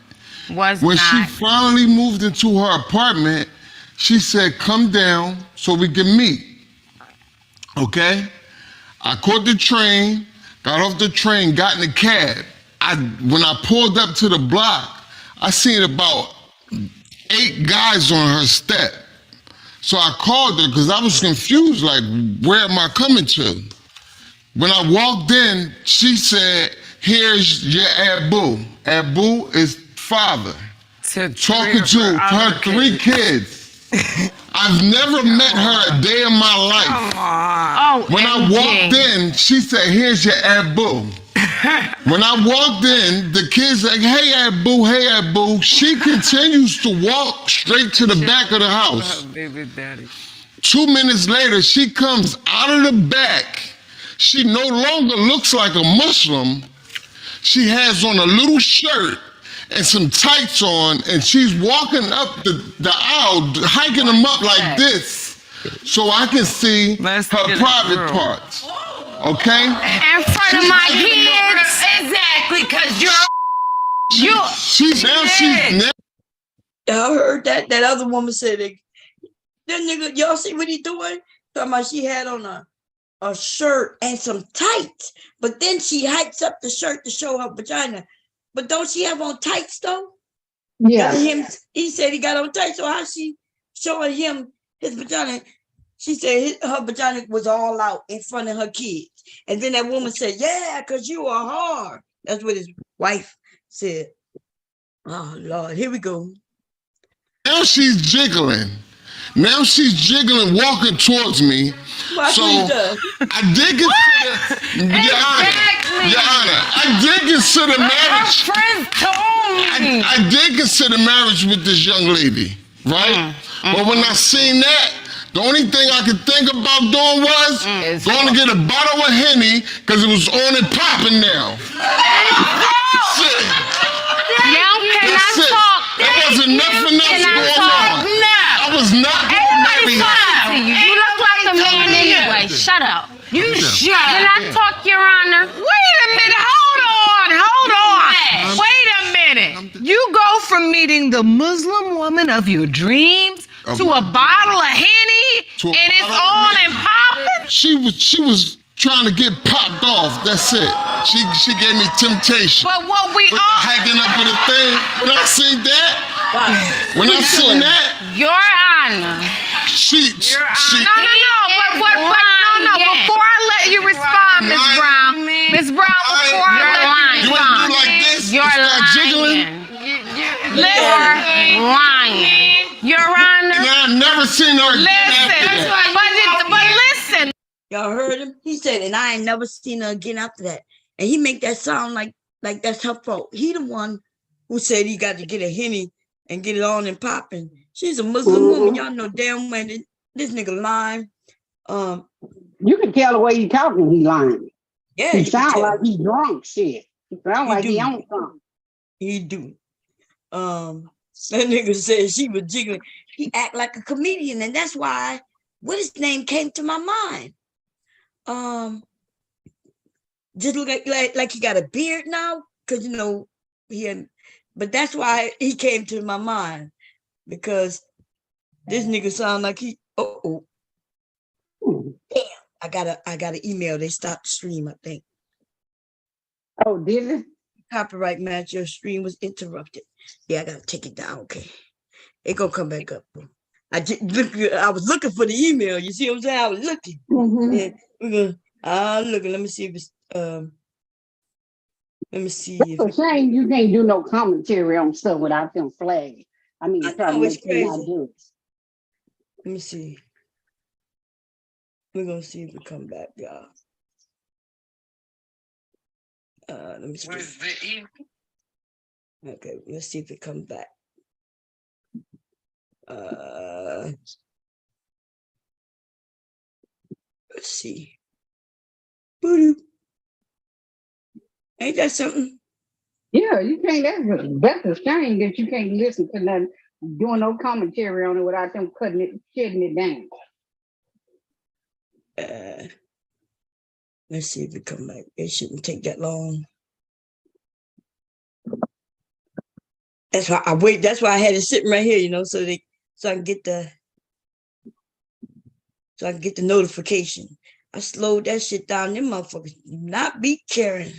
Q: When she finally moved into her apartment, she said, come down so we can meet. Okay? I caught the train, got off the train, got in the cab. When I pulled up to the block, I seen about 8 guys on her step. So I called her because I was confused, like, where am I coming to? When I walked in, she said, here's your Abu. Abu is father. Talking to her 3 kids. I've never met her a day in my life. When I walked in, she said, here's your Abu. When I walked in, the kids like, hey Abu, hey Abu. She continues to walk straight to the back of the house. 2 minutes later, she comes out of the back. She no longer looks like a Muslim. She has on a little shirt and some tights on, and she's walking up the aisle, hiking them up like this, so I can see her private parts. Okay?
J: In front of my kids.
G: Exactly, because
Q: she's
A: Y'all heard that? That other woman said, that nigga, y'all see what he doing? Talking about she had on a shirt and some tights, but then she hikes up the shirt to show her vagina. But don't she have on tights though?
W: Yeah.
A: He said he got on tights, so how she showing him his vagina? She said her vagina was all out in front of her kids. And then that woman said, yeah, because you are hard. That's what his wife said. Oh, Lord, here we go.
Q: Now she's jiggling. Now she's jiggling, walking towards me. So I did consider, Your Honor, I did consider marriage. I did consider marriage with this young lady, right? But when I seen that, the only thing I could think about doing was going to get a bottle of Henny because it was on and popping now. That's it.
J: Now can I talk?
Q: There wasn't nothing else going on. I was not
J: Everybody's talking to you. You look like a man anyway. Shut up.
G: You shut up.
J: Can I talk, Your Honor?
G: Wait a minute. Hold on. Wait a minute. You go from meeting the Muslim woman of your dreams to a bottle of Henny, and it's on and popping?
Q: She was trying to get popped off. That's it. She gave me temptation.
J: But what we
Q: With
J: all
Q: hacking up with a thing. When I seen that, when I seen that,
J: Your Honor.
Q: she.
J: No. Before I let you respond, Miss Brown. Miss Brown, before I let you
Q: You
J: respond.
Q: want to do like this?
J: You're
Q: Start jiggling?
J: You're lying. Your Honor.
Q: And I never seen her.
J: Listen. But listen.
A: Y'all heard him? He said, and I ain't never seen her again after that. And he make that sound like that's her fault. He the one who said he got to get a Henny and get it on and popping. She's a Muslim woman. Y'all know damn well this nigga lying.
W: You can tell the way he talking, he lying.
A: Yeah,
W: he sound like he drunk shit. He sound like he on something.
A: He do. That nigga said she was jiggling. He act like a comedian, and that's why what his name came to my mind. Just look like he got a beard now, because you know but that's why he came to my mind, because this nigga sound like he. Damn! I got an email. They stopped the stream, I think.
W: Oh, did it?
A: Copyright match. Your stream was interrupted. Yeah, I gotta take it down. Okay, it gonna come back up. I was looking for the email. You see what I'm saying? I was looking. And we're gonna looking. Let me see if it's let me see.
W: It's a shame you can't do no commentary on stuff without them flagging. I mean,
A: I
W: try to
A: know, it's
W: make you not
A: crazy.
W: do it.
A: Let me see. We're gonna see if it come back, y'all. Let me see. Okay, let's see if it comes back. Let's see. Boo-doo. Ain't that something?
W: Yeah, you can't. That's a shame that you can't listen to nothing, doing no commentary on it without them shutting it down.
A: Let's see if it come back. It shouldn't take that long. That's why I wait. That's why I had it sitting right here, so I can get the notification. I slowed that shit down. Them motherfuckers do not be caring.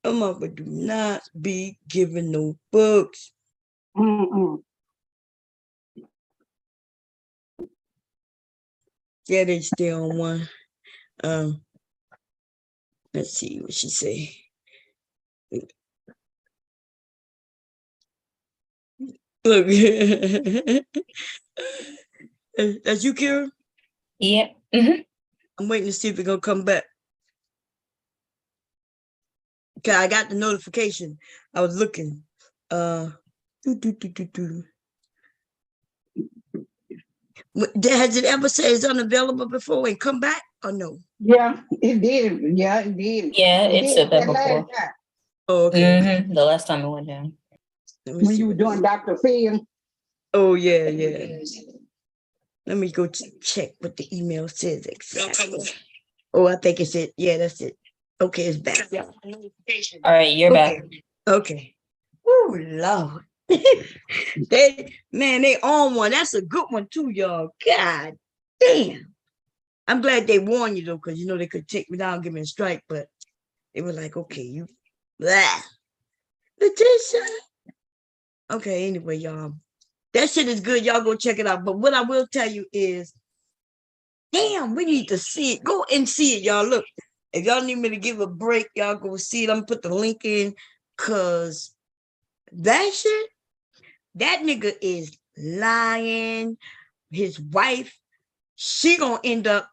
A: Them motherfuckers do not be giving no books. Yeah, they still on one. Let's see what she say. Look, that's you, Kira?
D: Yep.
A: I'm waiting to see if it's gonna come back. Okay, I got the notification. I was looking. Has it ever said it's unavailable before and come back or no?
W: Yeah, it did. Yeah, it did.
D: Yeah, it said that before.
A: Oh, okay.
D: The last time it went down.
W: When you were doing Dr. Phil.
A: Oh, yeah. Let me go check what the email says exactly. Oh, I think it's it. Yeah, that's it. Okay, it's back.
D: All right, you're back.
A: Okay. Oh, Lord. they on one. That's a good one too, y'all. God damn. I'm glad they warned you though, because they could take me down, give me a strike, but they were like, okay, you blah. Letitia. Okay, anyway, y'all. That shit is good. Y'all go check it out. But what I will tell you is, damn, we need to see it. Go and see it, y'all. Look, if y'all need me to give a break, y'all go see it. I'm gonna put the link in, because that shit, that nigga is lying. His wife, she gonna end up,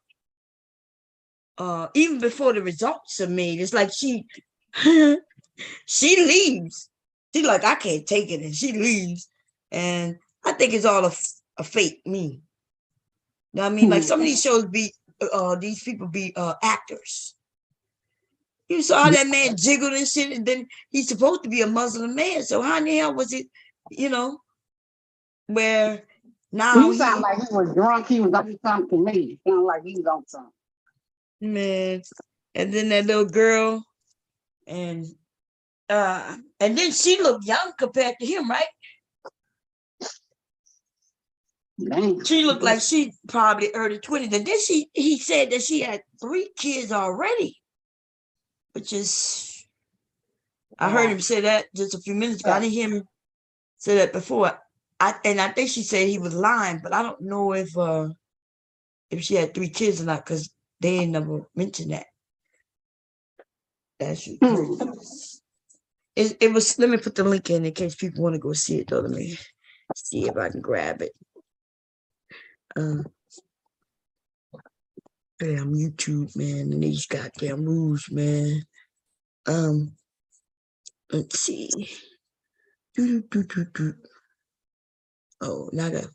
A: even before the results are made, it's like she leaves. She's like, I can't take it, and she leaves. And I think it's all a fake me. You know what I mean? Like some of these shows be, these people be actors. You saw that man jiggled and shit, and then he's supposed to be a Muslim man. So how in the hell was it, where now
W: he sounded like he was drunk. He was on something to me. It sounded like he was on something.
A: Man, and then that little girl, and then she looked young compared to him, right? She looked like she probably early 20s. And then he said that she had 3 kids already, which is, I heard him say that just a few minutes ago. I didn't hear him say that before. I think she said he was lying, but I don't know if she had 3 kids or not, because they ain't never mentioned that. That's crazy. It was. Let me put the link in case people want to go see it. Though, let me see if I can grab it. Damn YouTube, man, and these goddamn rules, man. Let's see. Oh, now I gotta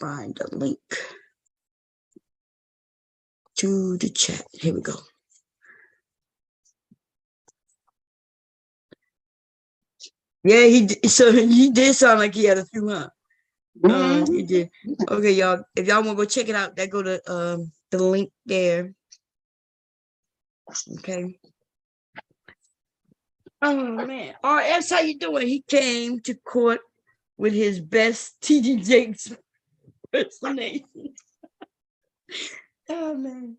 A: find the link to the chat. Here we go. Yeah, so he did sound like he had a few, huh? He did. Okay, y'all. If y'all want to go check it out, go to the link there. Okay. Oh man. RS, how you doing? He came to court with his best TD Jakes impersonation. Oh man.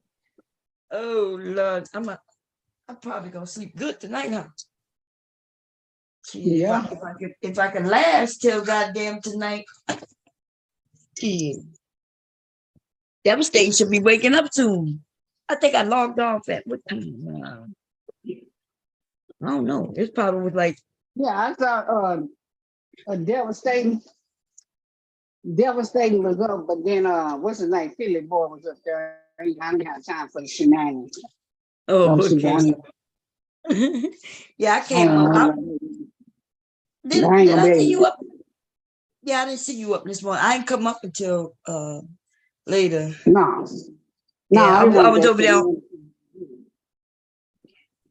A: Oh Lord. I'm probably gonna sleep good tonight, huh? Yeah. If I can last till goddamn tonight. Yeah. Devastating should be waking up soon. I think I logged off at what time? I don't know. It's probably was like.
W: Yeah, I saw a devastating was up, but then what's his name? Philly boy was up there. I didn't have time for the shenanigans.
A: Oh, okay. Yeah, I came up. Did I see you up? Yeah, I didn't see you up this morning. I didn't come up until later.
W: No.
A: Yeah, I was over there.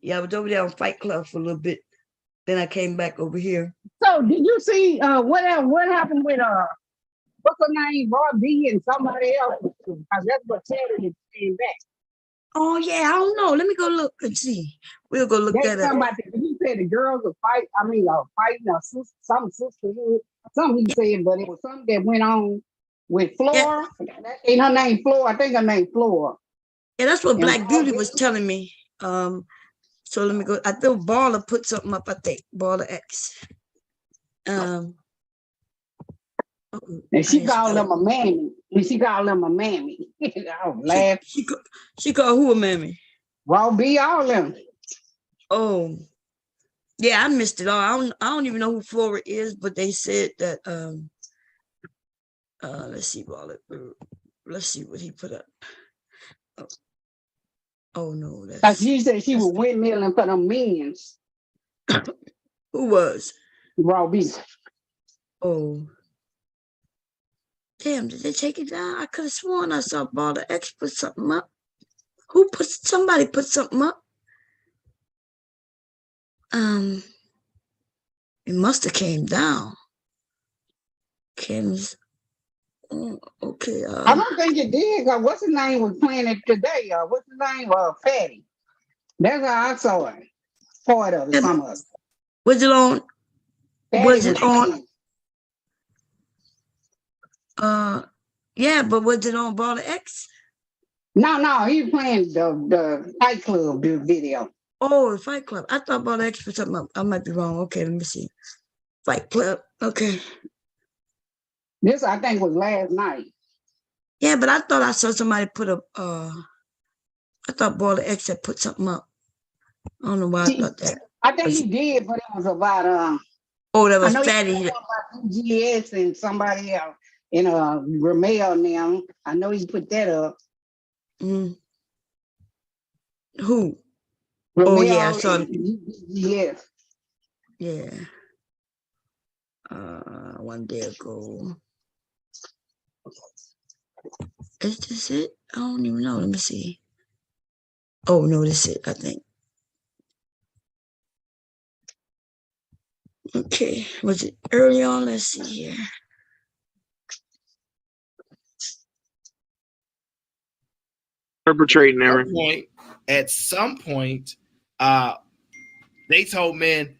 A: Yeah, I was over there on Fight Club for a little bit. Then I came back over here.
W: So did you see what happened with what's her name, Rob B and somebody else? That's what Terry came back.
A: Oh yeah, I don't know. Let me go look and see. We'll go look that up.
W: He said the girls are fighting some sisterhood, something he said, but it was something that went on with Flora. Yeah. Ain't her name Flora? I think her name Flora.
A: Yeah, that's what Black Beauty was telling me. So let me go. I think Baller put something up. I think Baller X.
W: And she called them a mammy. She called them a mammy. I was laughing.
A: She called who a mammy?
W: Raw B, all them.
A: Oh, yeah, I missed it all. I don't even know who Flora is, but they said that. Let's see, Baller. Let's see what he put up. Oh no, that's.
W: She said she was windmilling for them minions.
A: Who was?
W: Raw B.
A: Oh. Damn, did they take it down? I could have sworn I saw Baller X put something up. Somebody put something up? It must have came down. Kim's. Okay.
W: I don't think it did. What's his name was playing it today? What's his name? Fatty. That's how I saw it. Part of it, some of it.
A: Was it on? Was it on? Yeah, but was it on Baller X?
W: No, he was playing the Fight Club video.
A: Oh, the Fight Club. I thought Baller X put something up. I might be wrong. Okay, let me see. Fight Club. Okay.
W: This I think was last night.
A: Yeah, but I thought I saw somebody put up. I thought Baller X had put something up. I don't know why I thought that.
W: I think he did, but it was about
A: Oh, that was Fatty.
W: About GS and somebody else in Ramel now. I know he put that up.
A: Who?
W: Ramel,
A: oh yeah, I saw.
W: Yes.
A: Yeah. One day ago. Is this it? I don't even know. Let me see. Oh no, this is it, I think. Okay, was it early on? Let's see here.
R: Perpetrating at some point, they told men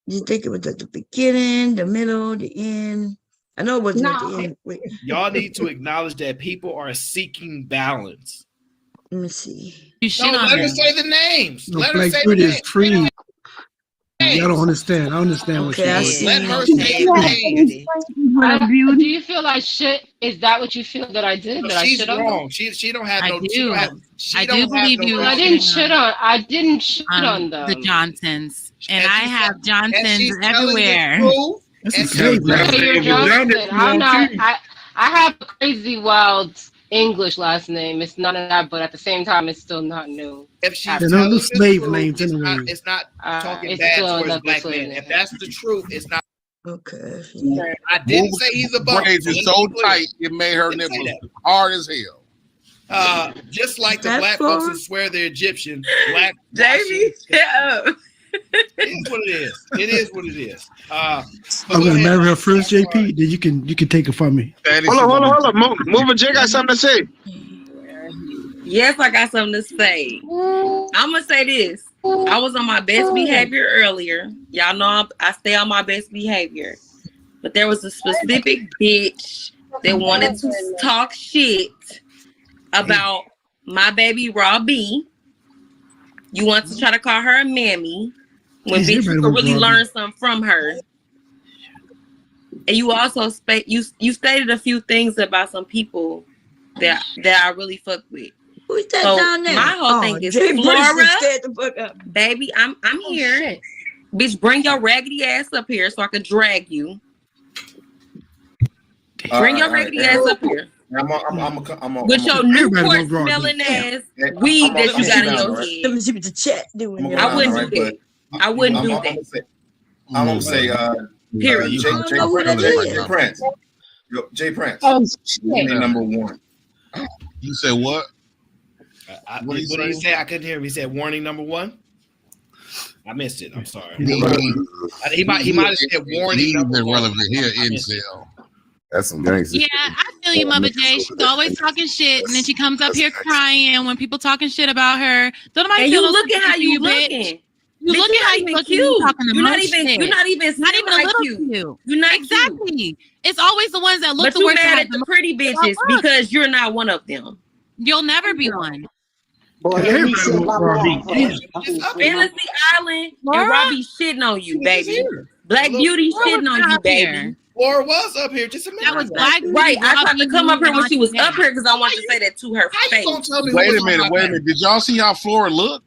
A: You think it was at the beginning, the middle, the end? I know it wasn't at the end. Wait,
K: Y'all need to acknowledge that people are seeking balance.
A: let me see.
K: No, let her say the names.
T: No,
K: Let her
T: Black
K: say the
T: Beauty is
K: names.
T: free. Y'all don't understand. I understand what
A: Okay, I
T: she's
A: see.
K: Let her say the names.
J: Do you feel I shit? Is that what you feel that I did?
K: No,
J: That I
K: she's
J: shit on them?
K: wrong. She don't have
J: I
K: no.
J: do.
K: She don't have. She
J: I
K: don't
J: do
K: have
J: believe
K: no
J: you.
K: wrong.
J: I didn't shit on. I didn't shit on them.
M: The Johnsons, and
K: And
M: I
K: she's
M: have
K: and
M: Johnsons
K: she's telling the
M: everywhere.
K: truth.
T: That's
K: And
T: a slave
K: she's telling
T: name.
J: Okay, you're Johnson. I'm not. I have a crazy wild English last name. It's none of that, but at the same time, it's still not new.
K: if she's
T: They're
K: telling
T: no
K: the
T: slave
K: truth,
T: names anyway.
K: it's not talking
J: It's
K: bad
J: still
K: towards
J: another
K: black
J: slave
K: men.
J: name.
K: If that's the truth, it's not.
A: Okay.
K: I didn't say he's a bum.
R: Braids
K: So
R: is
K: let's
R: so
K: be clear.
R: tight it made her
K: Didn't say
R: nipples
K: that.
R: hard as hell.
K: Just like the
A: that
K: black folks
A: Flora?
K: who swear they're Egyptian, black
N: Jamie, shut up.
K: It is what it is. It is what it is.
T: I'm gonna marry her first, JP. Then you can take it from me.
X: Hold on. Move J got something to say.
N: Yes, I got something to say. I'm gonna say this. I was on my best behavior earlier. Y'all know I stay on my best behavior. But there was a specific bitch that wanted to talk shit about my baby Robbie. You want to try to call her a mammy when bitch you could really learn something from her. And you also you stated a few things about some people that I really fuck with.
A: Who's that
N: So
A: down there?
N: my whole thing is
A: Jay
N: Flora.
A: British scared the fuck up.
N: Baby, I'm here. Bitch, bring your raggedy ass up here so I can drag you. Bring your raggedy ass up here. With your Newport smelling ass weed that you got in your head.
A: Let me see what the chat doing.
N: I wouldn't do that. I wouldn't do that.
P: I'm gonna say,
N: Period.
P: Jay Prince.
N: Oh,
P: Warning number one.
R: You said what?
K: What did he say? I couldn't hear him. He said warning number one. I missed it. I'm sorry. He might have said warning number one.
R: Relevant here, incel.
Y: That's some gangster.
M: Yeah, I feel you, Mother J. She's always talking shit, and then she comes up here crying when people talking shit about her. Don't nobody
N: And
M: feel
N: you
M: no
N: look at
M: sympathy
N: how
M: for
N: you
M: bitch.
N: looking.
M: You
N: Bitch,
M: look
N: you're
M: at how
N: not
M: you
N: even
M: look
N: cute.
M: talking
N: You're not
M: much
N: even
M: shit.
N: you're not even
M: not even a
N: like
M: little
N: cute.
M: cute.
N: You're not
M: exactly.
N: cute.
M: It's always the ones that look
N: But
M: the
N: you
M: worst.
N: mad at the pretty bitches because you're not one of them.
M: You'll never be one.
W: Boy, let me sit my mouth.
N: Fantasy Island and Robbie shitting on you, baby. Black Beauty shitting on you, baby.
K: Laura was up here just a minute.
M: That was
K: ago.
M: Black Beauty.
N: Right, I tried to come up here when she was
M: Robbie,
N: up here because I wanted to say that to her face.
R: Wait a minute. Did y'all see how Flora looked?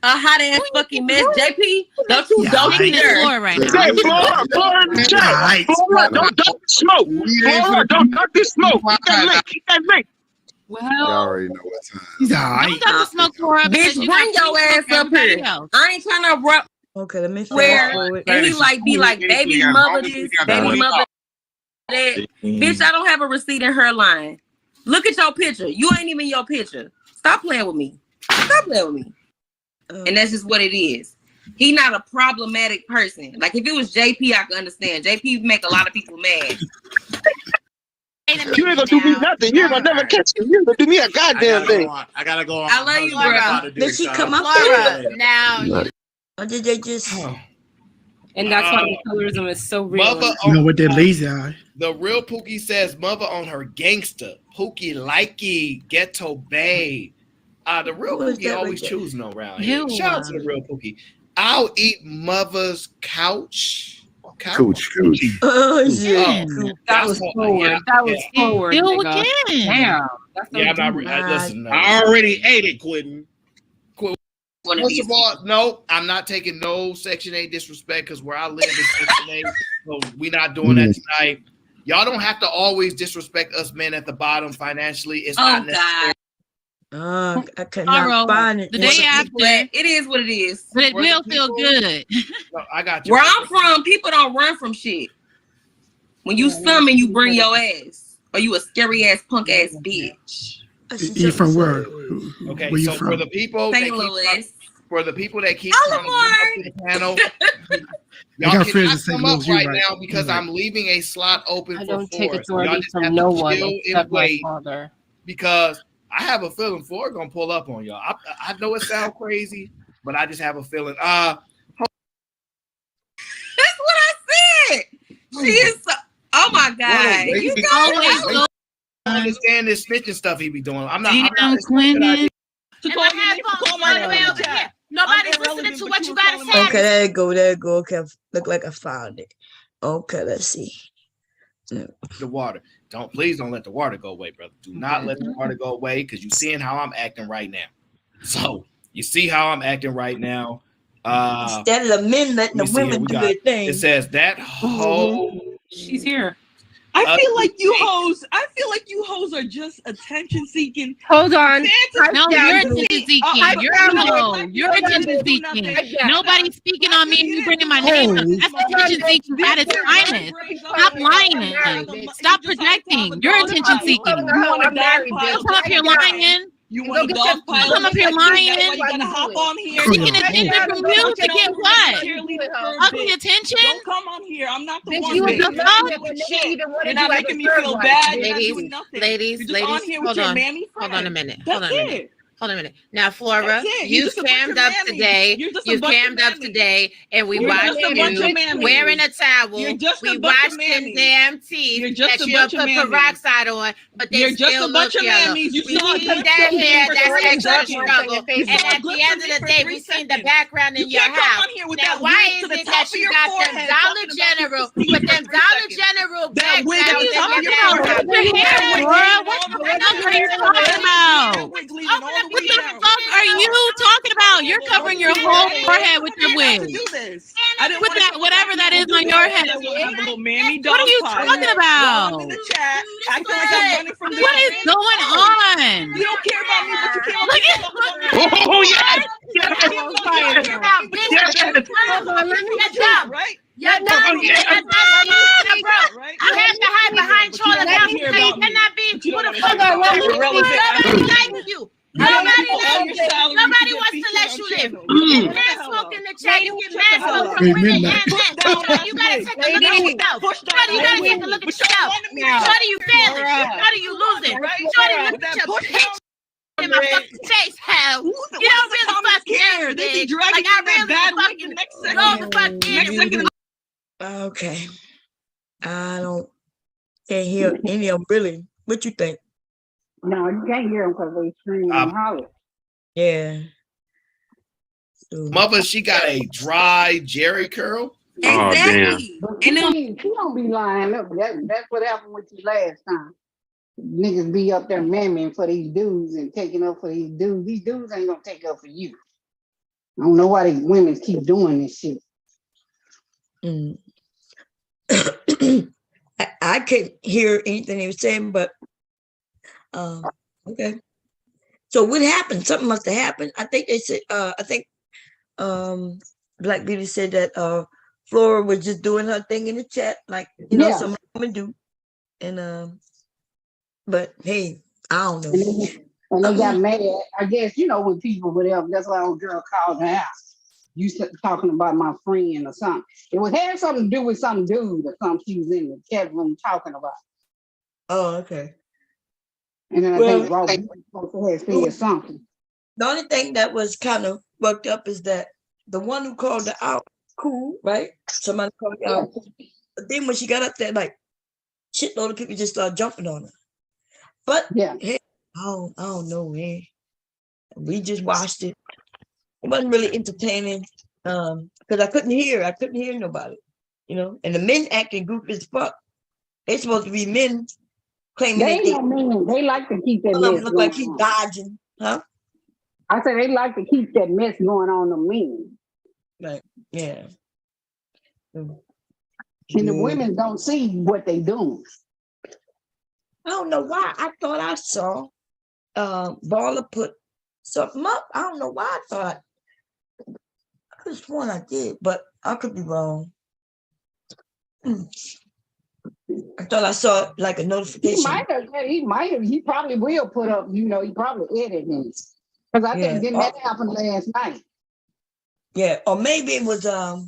N: A hot ass fucking mess, JP. Don't you
M: Taking
N: be
M: the
N: there.
M: floor right now.
X: Hey, Flora in the chat. Flora, don't duck the smoke. Flora, don't duck this smoke. Keep that link.
M: Well,
Y: Y'all already know what time.
T: He's all right.
M: don't duck the smoke for her because
N: Bitch,
M: you
N: bring
M: got
N: your ass
M: smoke
N: up here.
M: else.
N: I ain't trying to rub
A: Okay, let me
N: where
A: fast forward.
N: and he be like, baby mother this, baby mother that. Bitch, I don't have a receipt in her line. Look at your picture. You ain't even your picture. Stop playing with me. Stop playing with me. And that's just what it is. He not a problematic person. Like if it was JP, I could understand. JP make a lot of people mad.
X: You ain't gonna do me nothing. You ain't gonna never catch me. You ain't gonna do me a goddamn thing.
Z: I gotta go on.
N: I love you, bro.
A: Did she come up
M: Laura,
A: there?
M: now.
A: Or did they just?
D: And that's why the colorism is so real.
T: You know what that lazy eye.
K: The real Pookie says mother on her gangster. Pookie likey ghetto babe. The real
A: Who is
K: Pookie
A: that
K: always
A: right there?
K: choosing around here.
M: Ew.
K: Shout out to the real Pookie. I'll eat mother's couch.
Y: Cooch.
A: Oh shit.
D: That was forward. That was forward.
M: Ew
D: nigga.
M: again.
D: Damn. That's so
K: Yeah, I'm not.
D: deep.
K: Listen, no.
R: I already ate it, Quentin.
K: First of all, no, I'm not taking no Section 8 disrespect because where I live is Section 8. So we're not doing that tonight. Y'all don't have to always disrespect us men at the bottom financially. It's not necessary.
A: I cannot find it.
M: The day after,
N: It is what it is.
M: but it will feel good.
K: No, I got you.
N: Where I'm from, people don't run from shit. When you summon, you bring your ass. Or you a scary ass punk ass bitch.
T: You from where?
K: Okay,
T: Where you
K: so
T: from?
K: for the people
N: St.
K: that
N: Louis.
K: keep coming up to the panel, y'all
T: got friends in
K: cannot
T: St.
K: come up
T: Louis, you're
K: right
T: right.
K: now because
T: You're right.
K: I'm leaving a slot open
D: I
K: for
D: don't take
K: Flora. So y'all
D: authority
K: just
D: from
K: have
D: no
K: to
D: one
K: chill and
D: except my
K: wait
D: father.
K: because I have a feeling Flora gonna pull up on y'all. I know it sounds crazy, but I just have a feeling. You
M: always go.
K: I understand this snitching stuff he be doing. I'm not.
M: Damn, Quentin.
J: Nobody's listening to what you gotta say.
A: Okay, there you go. There you go. Okay, look like I found it. Okay, let's see.
K: The water. Please don't let the water go away, brother. Do not let the water go away because you're seeing how I'm acting right now. So you see how I'm acting right now.
A: Instead of the men letting the women do their thing.
K: It says that whole.
D: She's here.
E: I feel like you hoes are just attention seeking.
D: Hold on.
M: No, you're attention seeking. You're attention seeking. Nobody's speaking on me and you bringing my name up. That's attention seeking at its finest. Stop lying. Stop projecting. You're attention seeking. Don't come up here lying.
E: You want to
M: come up here lying?
E: You gotta hop on here.
M: Seeking attention from you to get what? Ugly attention?
E: Don't come on here. I'm not the one.
M: You
E: You're not making me feel bad.
O: Ladies, hold on a minute. Hold on a minute. Now, Flora, you cammed up today. You cammed up today, and we watched you wearing a towel. We watched them damn teeth that you put peroxide on, but they still look yellow. We see that hair, that's extra struggle. And at the end of the day, we seen the background in your house. Now, why is it that you got them Dollar General with them Dollar General backgrounds in your house?
M: What are you talking about? What the fuck are you talking about? You're covering your whole forehead with your wig. With that, whatever that is on your head. What are you talking about? What is going on?
E: You don't care about me, but you care about me.
X: Oh, yes!
J: Right? You're dumb. You have to hide behind Charlie. You cannot be. Who the fuck are Nobody likes you. Nobody wants to let you live. You get mad smoke in the chat. You get mad smoke from women and men. You gotta take a look at yourself. Shorty, you gotta take a look at yourself. Shorty, you failing. Shorty, you losing. Shorty, look at your bitch in my fucking face. Hell, you don't really fucking care. Like I really fucking go the fuck in.
A: Okay. Can't hear any of them really. What you think?
W: No, you can't hear them because they scream and holler.
A: Yeah.
K: Mother, she got a dry Jerry curl.
W: Exactly. And she don't be lying. Look, that's what happened with you last time. Niggas be up there mamming for these dudes and taking up for these dudes. These dudes ain't gonna take up for you. I don't know why these women keep doing this shit.
A: I couldn't hear anything he was saying, but okay. So what happened? Something must have happened. I think they said Black Beauty said that Flora was just doing her thing in the chat, like some women do. And but hey, I don't know.
W: And they got mad. I guess when people whatever. That's why old girl called her out. You talking about my friend or something. It had something to do with some dude or something she was in the chat room talking about.
A: Oh, okay.
W: And then I think Rob had said something.
A: The only thing that was kind of fucked up is that the one who called her out, cool, right? Somebody called her out. But then when she got up there, like, shitload of people just started jumping on her. But hey, I don't know, man. We just watched it. It wasn't really entertaining because I couldn't hear nobody, and the men acting goofy as fuck. They supposed to be men claiming
W: they like to keep that mess
A: look like he's dodging, huh?
W: I said they like to keep that mess going on the men.
A: Right, yeah.
W: And the women don't see what they doing.
A: I don't know why. I thought I saw Baller put something up. I don't know why I thought. I could have sworn I did, but I could be wrong. I thought I saw like a notification.
W: He probably will put up, he probably edited it. Because I think didn't that happen last night?
A: Yeah, or maybe it was
W: I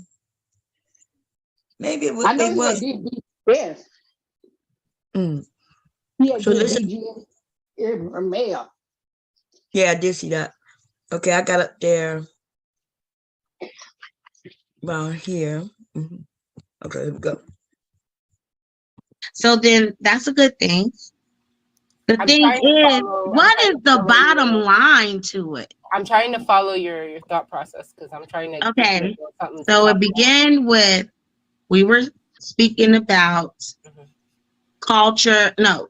W: know it was yes.
A: So listen.
W: Mail.
A: Yeah, I did see that. Okay, I got up there around here. Okay, here we go.
C: So then that's a good thing. The thing is, what is the bottom line to it?
D: I'm trying to follow your thought process because I'm trying to.
C: Okay. So it began with, we were speaking about culture. No,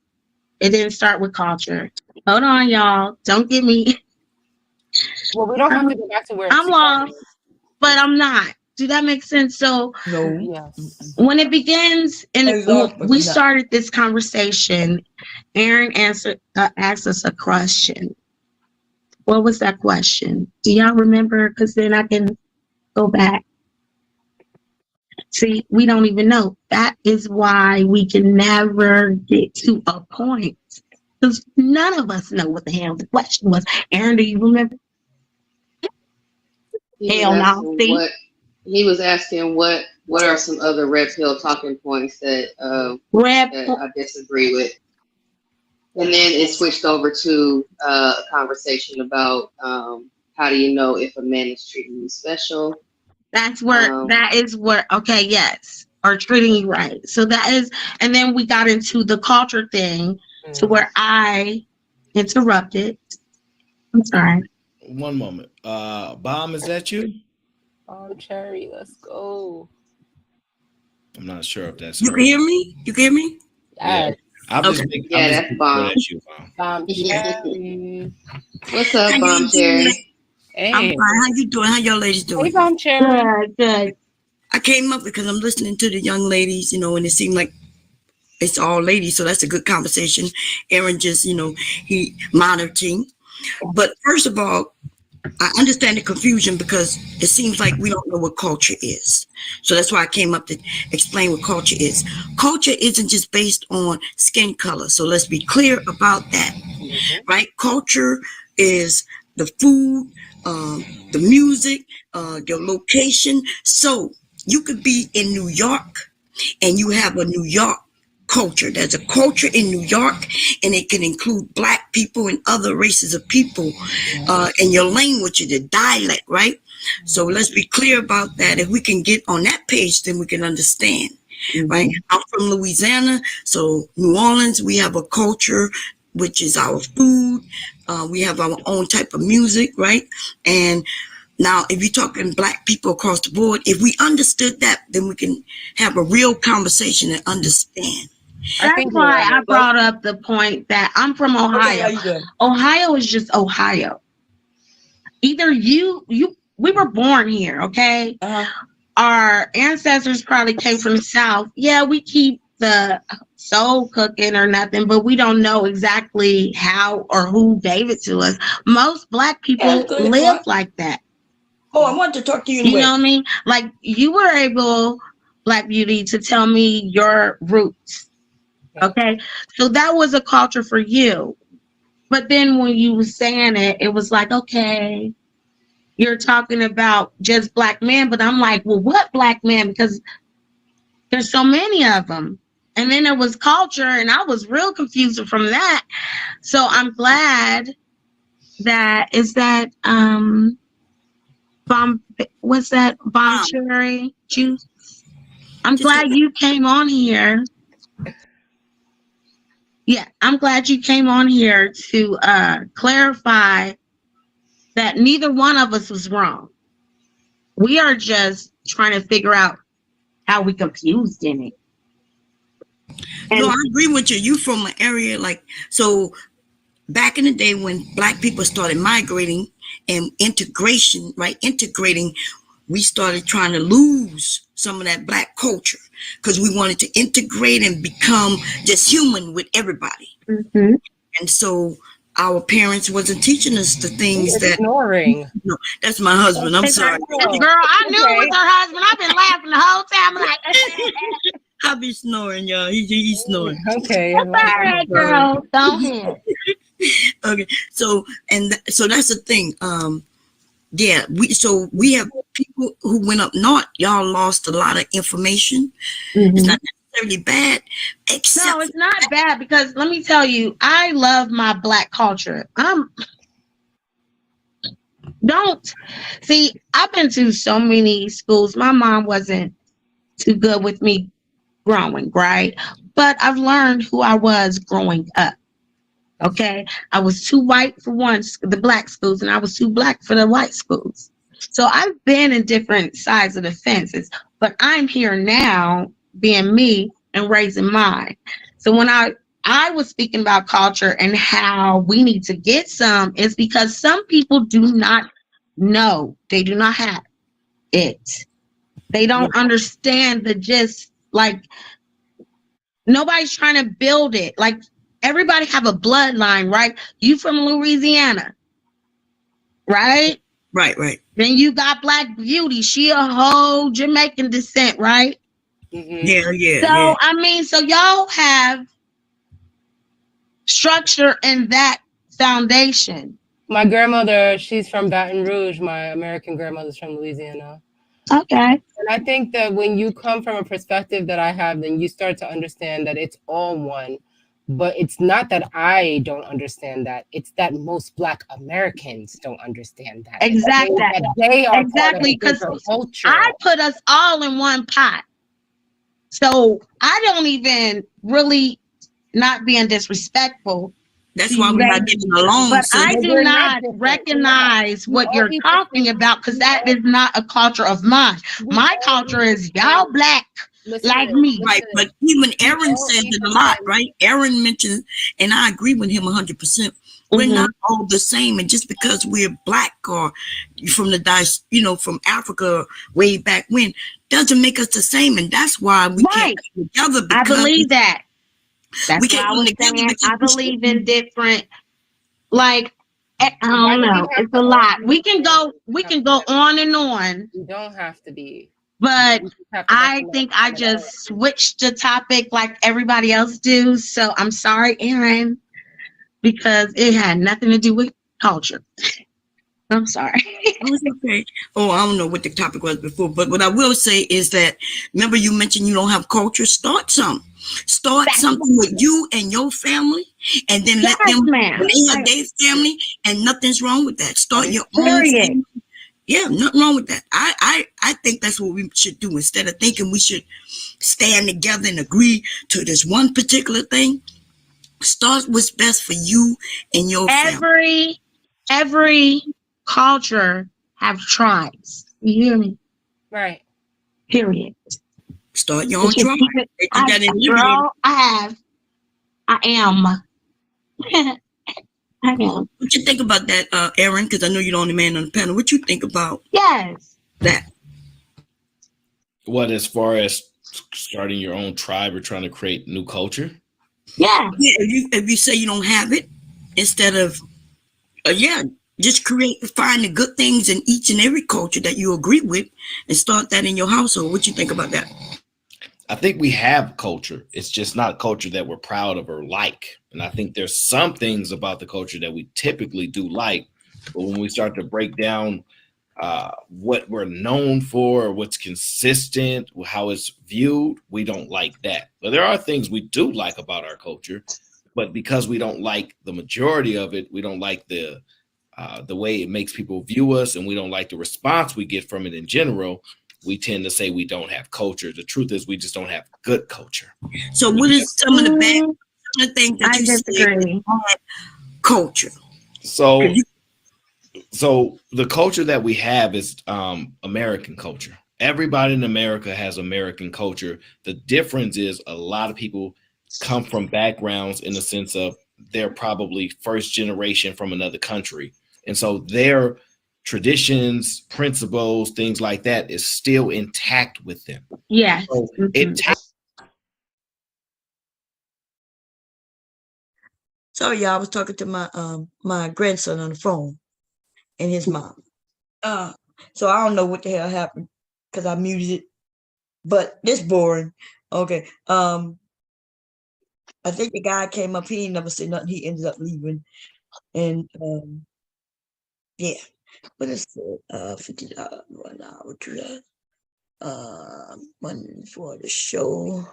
C: it didn't start with culture. Hold on, y'all. Don't get me.
D: Well, we don't have to go back to where
C: I'm lost, but I'm not. Do that make sense? So
D: yes.
C: When it begins, and we started this conversation, Aaron asked us a question. What was that question? Do y'all remember? Because then I can go back. See, we don't even know. That is why we can never get to a point. Because none of us know what the hell the question was. Aaron, do you remember?
L: He was asking what are some other red pill talking points that I disagree with. And then it switched over to a conversation about how do you know if a man is treating you special?
C: That is where, okay, yes, or treating you right. So that is, and then we got into the culture thing to where I interrupted. I'm sorry.
K: One moment. Bomb, is that you?
D: Cherry, let's go.
K: I'm not sure if that's
A: you. Can hear me? You can hear me?
K: Yeah. That's Bomb.
L: That's you,
D: Bomb Cherry.
L: What's up, Bomb Cherry?
D: Hey.
A: I'm fine. How you doing? How y'all ladies doing?
D: Hey, Bomb Cherry.
C: Good.
A: I came up because I'm listening to the young ladies, and it seemed like it's all ladies, so that's a good conversation. Aaron just, he monitoring. But first of all, I understand the confusion because it seems like we don't know what culture is. So that's why I came up to explain what culture is. Culture isn't just based on skin color. So let's be clear about that, right? Culture is the food, the music, your location. So you could be in New York and you have a New York culture. There's a culture in New York, and it can include Black people and other races of people, and your language, the dialect, right? So let's be clear about that. If we can get on that page, then we can understand, right? I'm from Louisiana, so New Orleans, we have a culture, which is our food. We have our own type of music, right? And now, if you're talking Black people across the board, if we understood that, then we can have a real conversation and understand.
C: That's why I brought up the point that I'm from Ohio. Okay, Ohio is just Ohio. Either we were born here, okay? Our ancestors probably came from the South. Yeah, we keep the soul cooking or nothing, but we don't know exactly how or who gave it to us. Most Black people live like that.
A: Oh, I want to talk to you.
C: You know what I mean? Like, you were able, Black Beauty, to tell me your roots. Okay, so that was a culture for you. But then when you were saying it, it was like, okay, you're talking about just Black men. But I'm like, well, what Black men? Because there's so many of them. And then there was culture, and I was real confused from that. So I'm glad that Bomb Cherry juice? I'm glad you came on here. Yeah, I'm glad you came on here to clarify that neither one of us was wrong. We are just trying to figure out how we confused in it.
A: And no, I agree with you. You from an area so back in the day when Black people started migrating and integration, right? Integrating, we started trying to lose some of that Black culture because we wanted to integrate and become just human with everybody. And so our parents wasn't teaching us the things that.
D: Snoring.
A: No, that's my husband. I'm sorry.
C: Girl, I knew it was her husband. I've been laughing the whole time. I'm like,
A: I be snoring, y'all. He's snoring.
D: Okay.
C: That's all right, girl. Go ahead.
A: Okay. So that's the thing. Yeah, we have people who went up north. Y'all lost a lot of information. It's not necessarily bad.
C: No, it's not bad because let me tell you, I love my Black culture. I've been to so many schools. My mom wasn't too good with me growing, right? but I've learned who I was growing up. Okay. I was too white for the black schools, and I was too black for the white schools. So I've been in different sides of the fences, but I'm here now being me and raising mine. So when I was speaking about culture and how we need to get some, is because some people do not know. They do not have it. They don't understand the gist. Like, nobody's trying to build it. Like, everybody have a bloodline, right? You from Louisiana, right?
A: Right.
C: Then you got Black Beauty. She a whole Jamaican descent, right?
A: Yeah.
C: So, I mean, so y'all have structure in that foundation.
D: My grandmother, she's from Baton Rouge. My American grandmother's from Louisiana.
C: Okay.
D: And I think that when you come from a perspective that I have, then you start to understand that it's all one. But it's not that I don't understand that. It's that most Black Americans don't understand that.
C: Exactly.
D: They are
C: exactly, because
D: culture.
C: I put us all in one pot. So I don't even really, not being disrespectful.
A: That's why we're not getting along.
C: But
A: So
C: I do not recognize what you're talking about, because that is not a culture of mine. My culture is y'all Black like me.
A: Right, but even Aaron says it a lot, right? Aaron mentions, and I agree with him 100%. We're not all the same, and just because we're Black or from from Africa way back when, doesn't make us the same, and that's why we can't come together.
C: I
A: Because
C: believe that. That's
A: we
C: why
A: can't
C: I was
A: come together.
C: saying I believe in different, like, I don't know. It's a lot. We can go on and on.
D: You don't have to be.
C: But I think I just switched the topic like everybody else do. So I'm sorry, Aaron, because it had nothing to do with culture. I'm sorry.
A: It's okay. Oh, I don't know what the topic was before, but what I will say is that, remember you mentioned you don't have culture? Start something. Start something with you and your family, and then let them, when they have their family, and nothing's wrong with that. Start your own family. Yeah, nothing wrong with that. I think that's what we should do. Instead of thinking we should stand together and agree to this one particular thing, start what's best for you and your family.
C: Every culture have tribes. You hear me?
D: Right.
C: Period.
A: Start your own tribe.
C: I am. I am.
A: What you think about that, Aaron? Because I know you're the only man on the panel. What you think about that?
K: What, as far as starting your own tribe or trying to create new culture?
C: Yeah.
A: If you say you don't have it, instead of just find the good things in each and every culture that you agree with, and start that in your household. What you think about that?
K: I think we have culture. It's just not culture that we're proud of or like. And I think there's some things about the culture that we typically do like, but when we start to break down what we're known for, or what's consistent, how it's viewed, we don't like that. But there are things we do like about our culture, but because we don't like the majority of it, we don't like the way it makes people view us, and we don't like the response we get from it in general, we tend to say we don't have culture. The truth is we just don't have good culture.
A: So what is some of the things that you say culture?
K: So the culture that we have is American culture. Everybody in America has American culture. The difference is a lot of people come from backgrounds in the sense of they're probably first generation from another country. And so their traditions, principles, things like that is still intact with them.
C: Yeah.
K: So
A: Sorry, y'all. I was talking to my grandson on the phone and his mom. So I don't know what the hell happened because I muted it, but it's boring. Okay. I think the guy came up. He ain't never said nothing. He ended up leaving, and yeah. What is it? $50 1 hour to that. One for the show,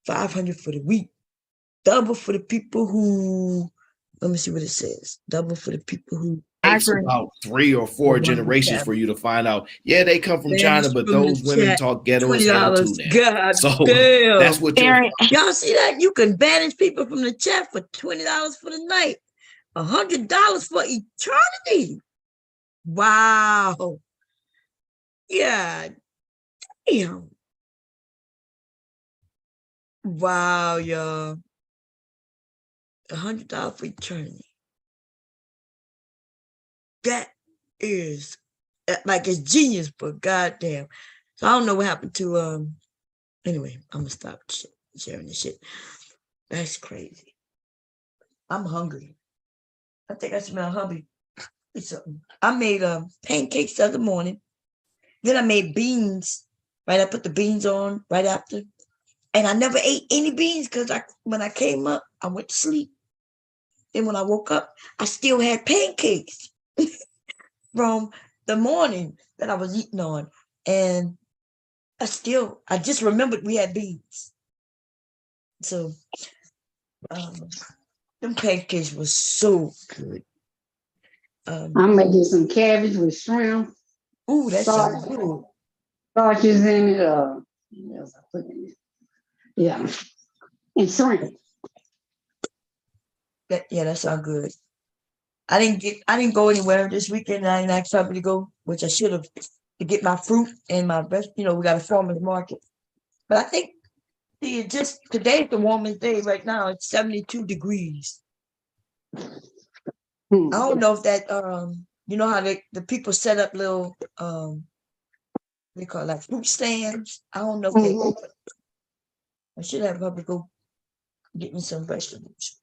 A: 500 for the week, double for the people who. Let me see what it says. Double for the people who.
K: takes about 3 or 4 generations for you to find out. Yeah, they come from China, but those women talk ghetto as hell too now.
A: God
K: So
A: damn.
K: that's what
A: y'all see that? You can banish people from the chat for $20 for the night, $100 for eternity. Wow. Yeah. Damn. Wow, y'all. $100 for eternity. That is like it's genius, but goddamn. So I don't know what happened to anyway, I'm gonna stop sharing this shit. That's crazy. I'm hungry. I think I smell hungry. Something. I made pancakes the other morning. Then I made beans. Right, I put the beans on right after. And I never ate any beans because when I came up, I went to sleep. Then when I woke up, I still had pancakes from the morning that I was eating on. And I just remembered we had beans. So them pancakes was so good.
W: I'm making some cabbage with shrimp.
A: Ooh, that sounds good.
W: Starches in it. What else I put in it? Yeah, and shrimp.
A: That sounds good. I didn't go anywhere this weekend. I didn't ask somebody to go, which I should have, to get my fruit and my best. We got a farmer's market. But I think just today's the warmest day right now. It's 72 degrees. I don't know if that you know how the people set up little they call it like fruit stands. I don't know if they open. I should have probably go get me some vegetables.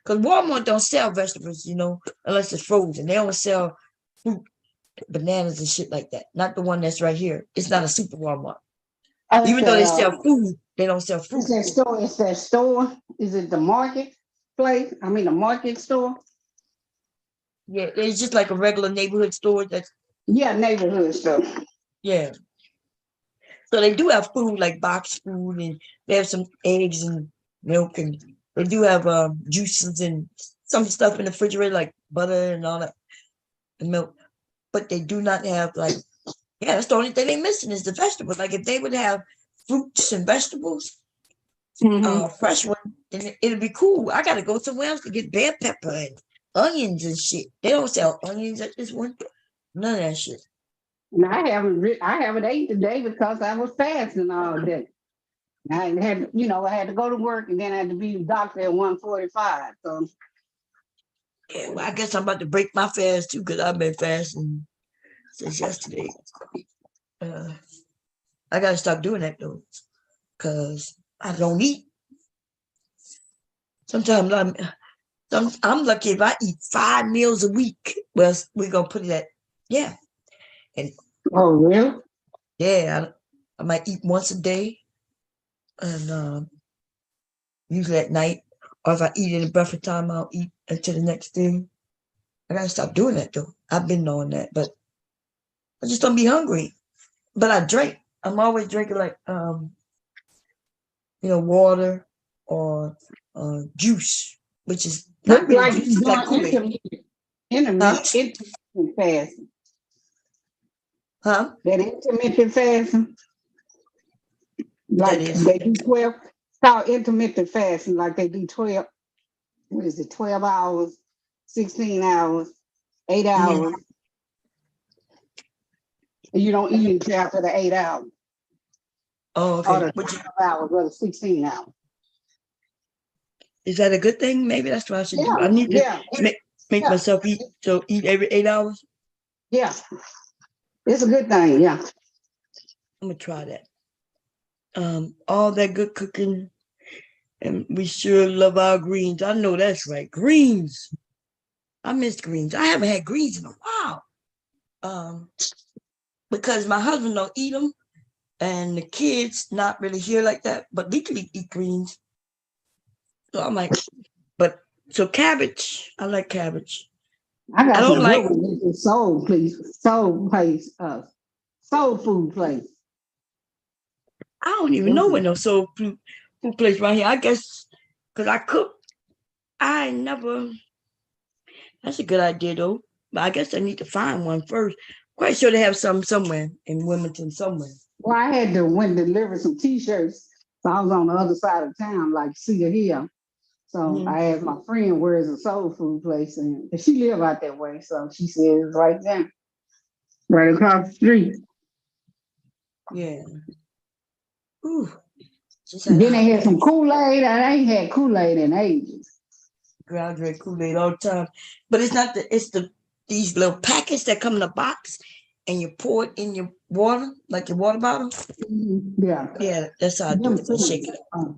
A: Because Walmart don't sell vegetables, unless it's frozen. They don't sell fruit, bananas and shit like that. Not the one that's right here. It's not a super Walmart. Even though they sell food, they don't sell fruit.
W: It's that store. Is it the market place? I mean, the market store?
A: Yeah, it's just like a regular neighborhood store.
W: Neighborhood store.
A: Yeah. So they do have food, like boxed food, and they have some eggs and milk, and they do have juices and some stuff in the refrigerator, like butter and all that, and milk. But they do not have that's the only thing they're missing is the vegetables. Like if they would have fruits and vegetables, fresh one, then it'd be cool. I gotta go somewhere else to get bell pepper and onions and shit. They don't sell onions at this one. None of that shit.
W: And I haven't ate today because I was fasting all day. I had to go to work and then I had to be the doctor at 1:45. So
A: yeah, well, I guess I'm about to break my fast too because I've been fasting since yesterday. I gotta stop doing that though, because I don't eat. Sometimes I'm lucky if I eat 5 meals a week. Well, we're gonna put it at And
W: oh really?
A: Yeah, I might eat once a day, and usually at night. Or if I eat in the breakfast time, I'll eat until the next day. I gotta stop doing that though. I've been knowing that, but I just don't be hungry. But I drink. I'm always drinking water or juice, which is not really juice, it's like Kool-Aid.
W: Intermittent fasting.
A: Huh?
W: That intermittent fasting. Like they do 12. It's called intermittent fasting. Like they do 12. What is it? 12 hours, 16 hours, 8 hours. You don't eat until after the 8 hours.
A: Oh, okay.
W: Or the 12 hours or the 16 hours.
A: Is that a good thing? Maybe that's what I should do. I need to make myself eat every 8 hours.
W: Yeah. It's a good thing, yeah.
A: I'm gonna try that. All that good cooking, and we sure love our greens. I know that's right. Greens. I miss greens. I haven't had greens in a while. Because my husband don't eat them, and the kids not really here like that. But we can eat greens. So I'm like, so cabbage. I like cabbage.
W: I don't like soul place, soul food place.
A: I don't even know where no soul food place right here. I guess because I cook, I never. That's a good idea, though. But I guess I need to find one first. Quite sure they have some somewhere in Wilmington somewhere.
W: Well, I had to went and deliver some T-shirts. So I was on the other side of town, like Cedar Hill. So I asked my friend where is a soul food place, and she live out that way. So she said it's right there, right across the street.
A: Yeah. Ooh.
W: Then they had some Kool-Aid. I ain't had Kool-Aid in ages.
A: Girl, I drink Kool-Aid all the time. But it's not these little packets that come in a box and you pour it in your water, like your water bottle.
W: Yeah.
A: Yeah, that's how I do it. I shake it up.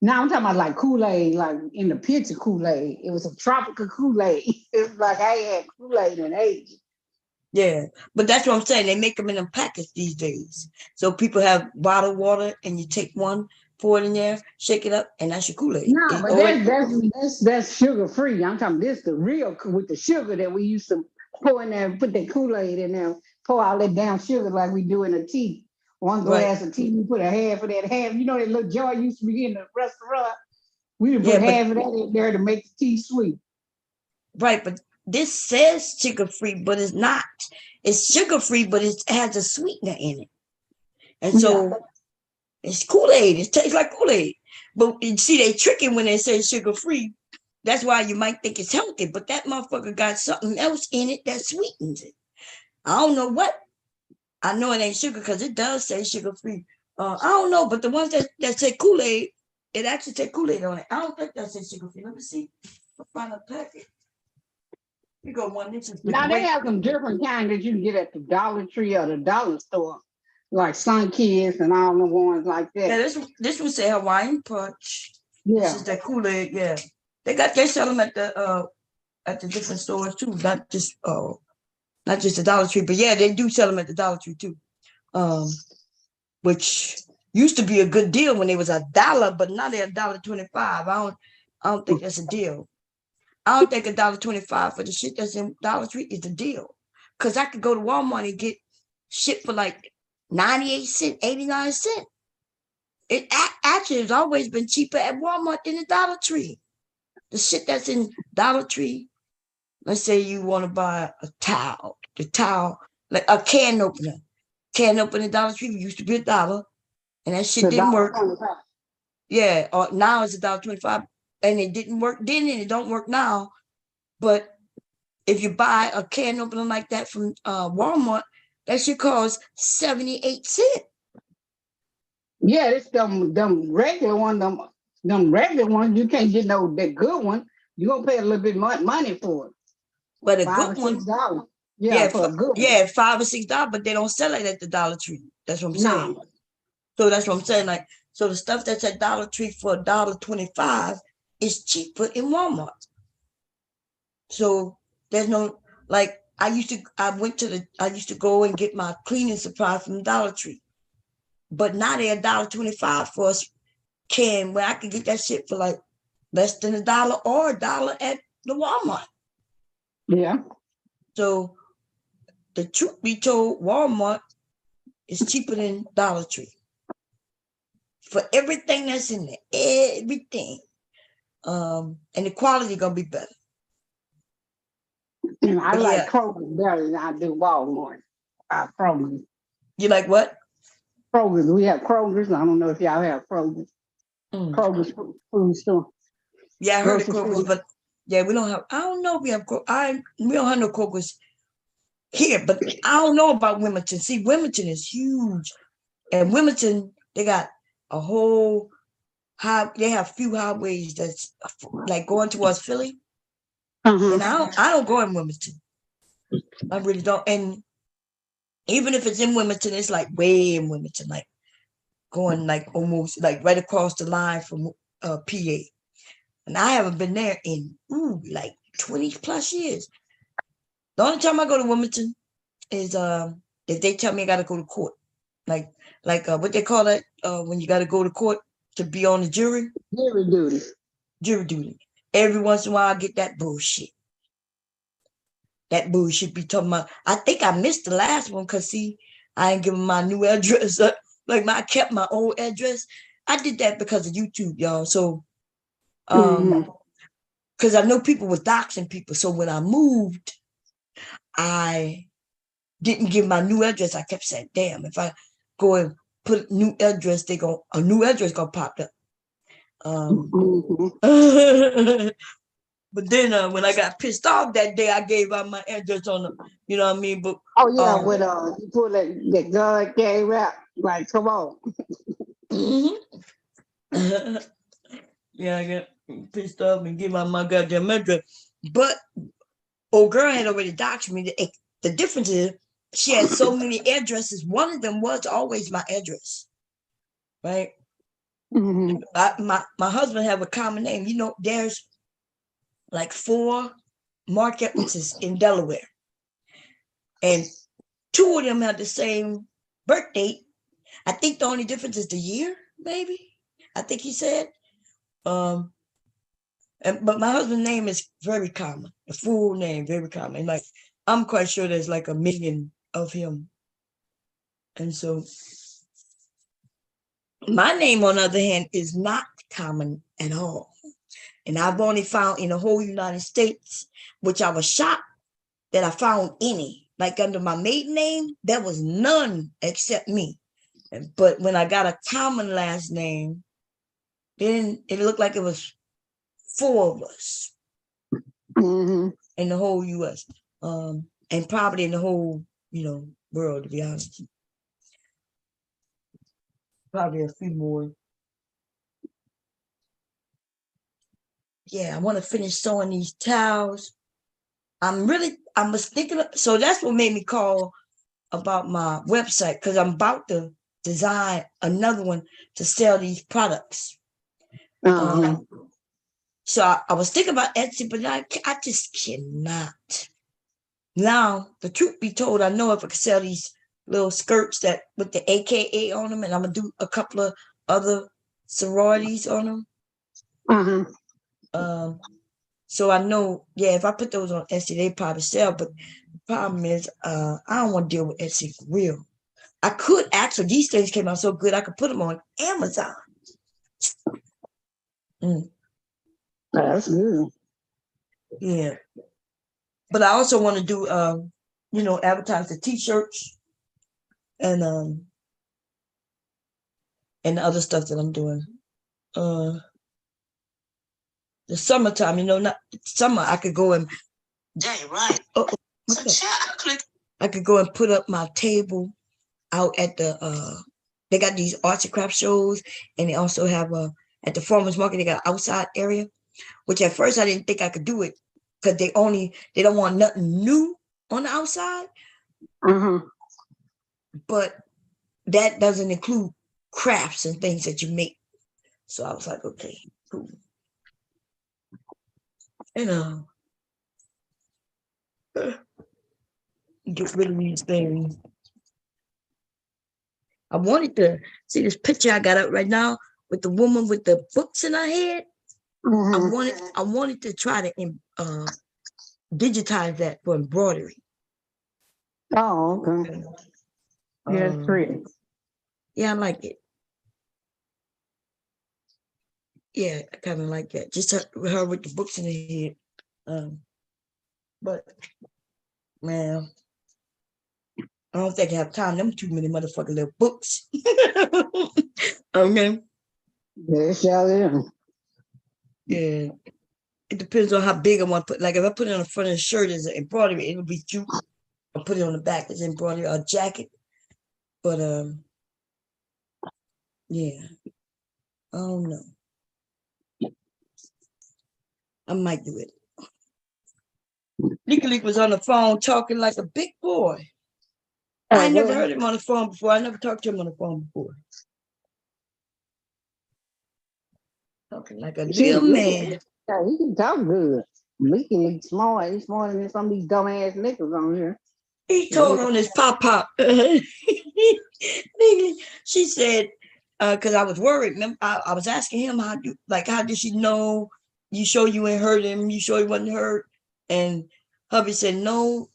W: Now I'm talking about like Kool-Aid, like in the picture Kool-Aid. It was a tropical Kool-Aid. It's like I ain't had Kool-Aid in ages.
A: Yeah, but that's what I'm saying. They make them in them packets these days. So people have bottled water and you take one, pour it in there, shake it up, and that's your Kool-Aid.
W: No, but that's sugar free. I'm talking this the real with the sugar that we used to pour in there, put that Kool-Aid in there, pour all that damn sugar like we do in a tea. One glass of tea, we put a half of that half. You know that little jar used to be in the restaurant? We would put half of that in there to make the tea sweet.
A: Right, but this says sugar-free, but it's not. It's sugar-free, but it has a sweetener in it. And so it's Kool-Aid. It tastes like Kool-Aid. But you see, they tricking when they say sugar-free. That's why you might think it's healthy, but that motherfucker got something else in it that sweetens it. I don't know what. I know it ain't sugar because it does say sugar-free. I don't know, but the ones that say Kool-Aid, it actually say Kool-Aid on it. I don't think that says sugar-free. Let me see. I'll find a packet. You go one. This is
W: now they have some different kind that you can get at the Dollar Tree or the dollar store, like Sun Kids and all the ones like that.
A: Yeah, this one say Hawaiian Punch.
W: Yeah,
A: this is that Kool-Aid. Yeah, they sell them at the different stores too, not just the Dollar Tree, but yeah, they do sell them at the Dollar Tree too. Which used to be a good deal when it was $1, but now they're $1.25. I don't think that's a deal. I don't think $1.25 for the shit that's in Dollar Tree is a deal. Cause I could go to Walmart and get shit for like 98 cents, 89 cents. It actually has always been cheaper at Walmart than the Dollar Tree. The shit that's in Dollar Tree, let's say you want to buy a towel, like a can opener. Can opener at Dollar Tree used to be $1, and that shit didn't work. Yeah, or now it's $1.25, and it didn't work then, and it don't work now. But if you buy a can opener like that from Walmart, that should cost 78 cents.
W: Yeah, it's them regular one, them regular ones. You can't get that good one. You're gonna pay a little bit more money for it.
A: But a
W: $5
A: good
W: or
A: one,
W: $6. Yeah, for a good one.
A: $5 or $6, but they don't sell it at the Dollar Tree. That's what I'm saying. So that's what I'm saying. Like, so the stuff that's at Dollar Tree for $1.25 is cheaper in Walmart. So there's no, like, I used to go and get my cleaning supply from Dollar Tree, but now they're $1.25 for a can where I could get that shit for like less than $1 or $1 at the Walmart.
W: Yeah.
A: So the truth be told, Walmart is cheaper than Dollar Tree for everything that's in there, everything. And the quality gonna be better.
W: And I like Kroger better than I do Walmart. Kroger.
A: You like what?
W: Kroger. We have Kroger's. I don't know if y'all have Kroger's. Kroger's food store.
A: Yeah, I heard of Kroger's, but yeah, we don't have. I don't know if we have. We don't have no Kroger's here, but I don't know about Wilmington. See, Wilmington is huge, and Wilmington they got a whole they have few highways that's like going towards Philly. And I don't go in Wilmington. I really don't. And even if it's in Wilmington, it's like way in Wilmington, like going like almost like right across the line from PA. And I haven't been there in like 20 plus years. The only time I go to Wilmington is if they tell me I gotta go to court. Like what they call that when you gotta go to court to be on the jury?
W: Jury duty.
A: Jury duty. Every once in a while I get that bullshit. That bullshit be talking about. I think I missed the last one because see, I ain't giving my new address up. Like I kept my old address. I did that because of YouTube, y'all. So because I know people was doxing people. So when I moved, I didn't give my new address. I kept saying, damn, if I go and put new address, a new address gonna pop up. But then when I got pissed off that day, I gave out my address on the, you know what I mean? But
W: oh yeah, when you pull that gun came out, like, come on.
A: Yeah, I got pissed off and gave out my goddamn address. But old girl had already doxed me. The difference is she had so many addresses. One of them was always my address, right? My husband have a common name. You know, there's like 4 Mark Edwardses in Delaware, and 2 of them have the same birth date. I think the only difference is the year, maybe. I think he said. But my husband's name is very common. The full name, very common. Like, I'm quite sure there's like 1 million of him. And so my name, on the other hand, is not common at all. And I've only found in the whole United States, which I was shocked that I found any. Like under my maiden name, there was none except me. But when I got a common last name, then it looked like it was 4 of us in the whole U.S. And probably in the whole, world, to be honest. Probably a few more. Yeah, I want to finish sewing these towels. I was thinking, so that's what made me call about my website, because I'm about to design another one to sell these products. So I was thinking about Etsy, but I just cannot. Now, the truth be told, I know if I could sell these little skirts that with the AKA on them, and I'm gonna do a couple of other sororities on them. So I know, if I put those on Etsy, they probably sell. But the problem is, I don't want to deal with Etsy for real. I could actually, these things came out so good, I could put them on Amazon.
W: That's good.
A: Yeah. But I also want to do, advertise the t-shirts and the other stuff that I'm doing. The summertime, not summer, I could go and right. I could go and put up my table out at the they got these arts and crafts shows, and they also have at the farmers market, they got an outside area, which at first I didn't think I could do it because they don't want nothing new on the outside. But that doesn't include crafts and things that you make. So I was like, okay, cool. Get rid of these things. I wanted to see this picture I got up right now with the woman with the books in her head. I wanted to try to digitize that for embroidery.
W: Oh, okay. Yeah, it's pretty.
A: Yeah, I like it. Yeah, I kind of like that. Just her with the books in her head. But man, I don't think I have time. Them too many motherfucking little books. Okay.
W: Yes, y'all.
A: Yeah. It depends on how big I want to put. Like if I put it on the front of the shirt as an embroidery, it'll be cute. I'll put it on the back as embroidery or jacket. But yeah. I don't know. I might do it. Leak was on the phone talking like a big boy. I never heard him on the phone before. I never talked to him on the phone before. Talking like a little man.
W: Yeah, he can talk good. Leaky is smart. He's smarter than some of these dumbass niggas on here.
A: He told on his pop. She said, because I was worried. Remember, I was asking him how did she know? You sure you ain't hurt him? You sure he wasn't hurt? And hubby said no.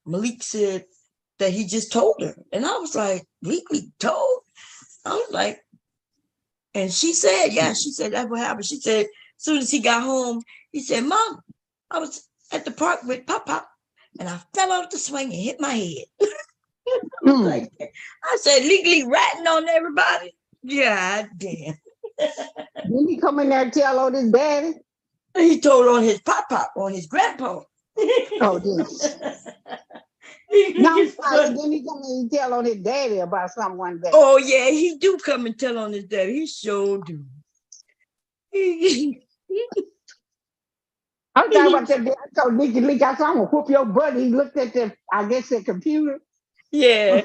A: Malik said that he just told her, and I was like, Malik told? I was like, and she said, yeah, she said that's what happened. She said soon as he got home, he said, Mom, I was at the park with Pop, and I fell off the swing and hit my head. Like, I said, legally ratting on everybody. God damn.
W: Didn't he come in there and tell on his daddy?
A: He told on his Pop, on his grandpa.
W: Oh, didn't no, didn't he come in and tell on his daddy about something one day?
A: Oh, yeah, he do come and tell on his daddy. He sure do.
W: I'm talking about that. I told Nicky Leak, I saw him whoop your butt. He looked at the, I guess, the computer.
A: Yeah.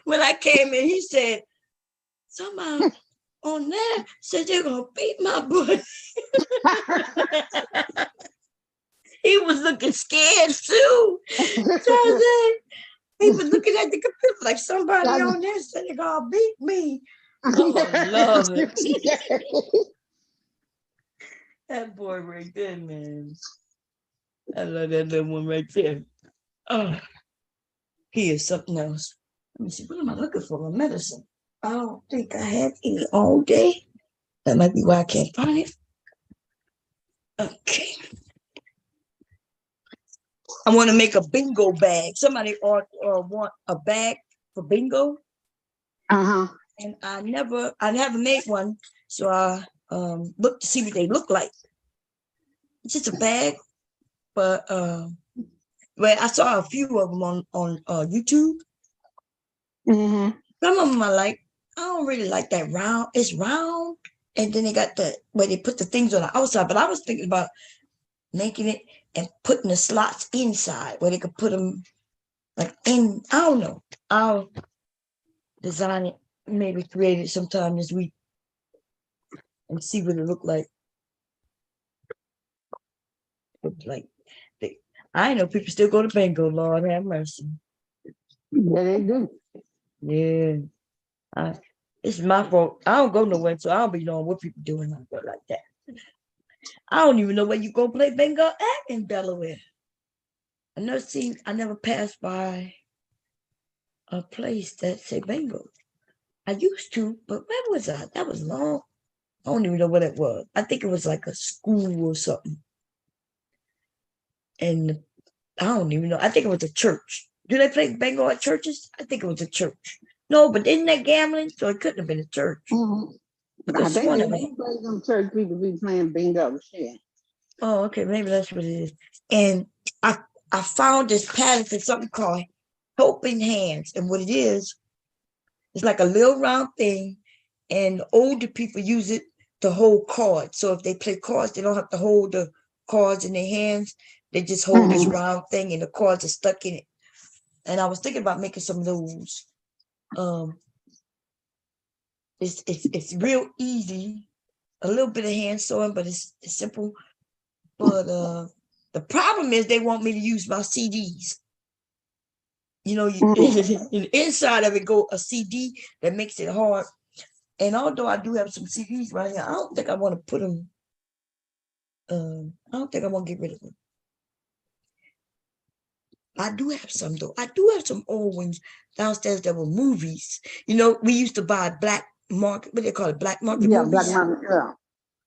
A: When I came in, he said, somebody on there said they're going to beat my butt. He was looking scared too. So I said, he was looking at the computer like somebody on there said they're going to beat me. Oh, Lord. That boy right there, man. I love that little one right there. Oh, he is something else. Let me see, what am I looking for? My medicine. I don't think I have any all day. That might be why I can't find it. Okay. I want to make a bingo bag. Somebody want a bag for bingo. And I haven't made one, so I looked to see what they look like. It's just a bag, but well, I saw a few of them on YouTube. Some of them I like. I don't really like that round. It's round, and then they got the where they put the things on the outside. But I was thinking about making it and putting the slots inside where they could put them like in. I don't know. I'll design it, maybe create it sometime this week, and see what it look like. I know people still go to bingo. Lord have mercy.
W: Yeah, they do.
A: Yeah. It's my fault. I don't go nowhere, so I don't be knowing what people doing like that. I don't even know where you go play bingo at in Delaware. I never passed by a place that said bingo. I used to, but where was I? That was long. I don't even know what it was. I think it was like a school or something. And I don't even know. I think it was a church. Do they play bingo at churches? I think it was a church. No, but isn't that gambling? So it couldn't have been a church.
W: I think when you play them church people be playing bingo shit.
A: Oh, okay, maybe that's what it is. And I found this pattern for something called Helping Hands. And what it is, it's like a little round thing, and older people use it to hold cards. So if they play cards, they don't have to hold the cards in their hands. They just hold this round thing, and the cards are stuck in it. And I was thinking about making some of those. It's real easy. A little bit of hand sewing, but it's simple. But the problem is they want me to use my CDs. You know, inside of it go a CD that makes it hard. And although I do have some CDs right here, I don't think I want to put them. I don't think I want to get rid of them. I do have some though. I do have some old ones downstairs that were movies. You know, we used to buy black market, what do they call it? Black market movies.
W: Black market, yeah.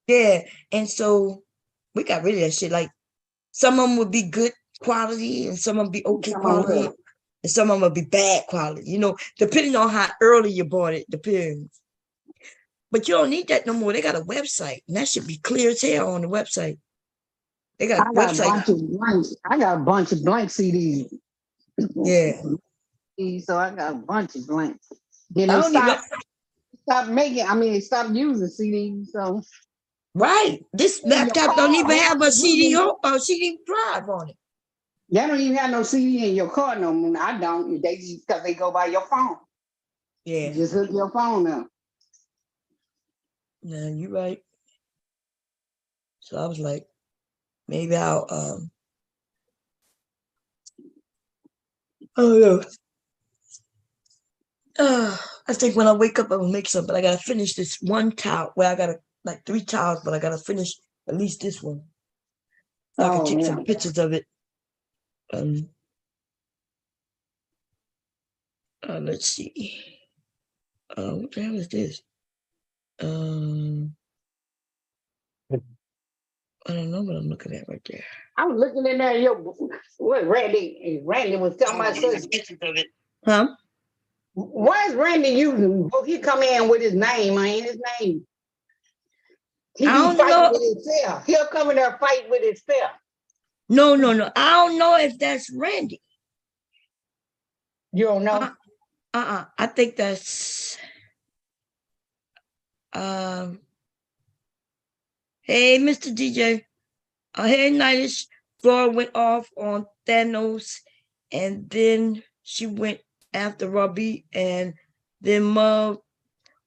A: Yeah. And so we got rid of that shit. Like some of them would be good quality and some of them be okay quality. And some of them would be bad quality, you know, depending on how early you bought it, depends. But you don't need that no more. They got a website, and that should be clear as hell on the website. They got a website.
W: I got a bunch of blank CDs.
A: Yeah.
W: So I got a bunch of blanks. Then they stopped using CDs. So
A: right. This laptop don't even have a CD drive on it.
W: They don't even have no CD in your car no more. I don't. They just because they go by your phone.
A: Yeah.
W: You just hook your phone up.
A: No, you're right. So I was like, maybe I'll oh no. I think when I wake up I will make some, but I gotta finish this one towel. Well, I gotta like 3 towels, but I gotta finish at least this one. So I can take some pictures of it. Let's see. What the hell is this? I don't know what I'm looking at right there.
W: I'm looking in there. What Randy was talking about. Pictures of it.
A: Huh?
W: Why is Randy using? He come in with his name. I ain't his name. He be fighting with himself. He'll come in there fight with himself.
A: No. I don't know if that's Randy.
W: You don't know?
A: I think that's hey, Mr. DJ. Hey, Nightish. Flora went off on Thanos, and then she went after Robbie, and then Mug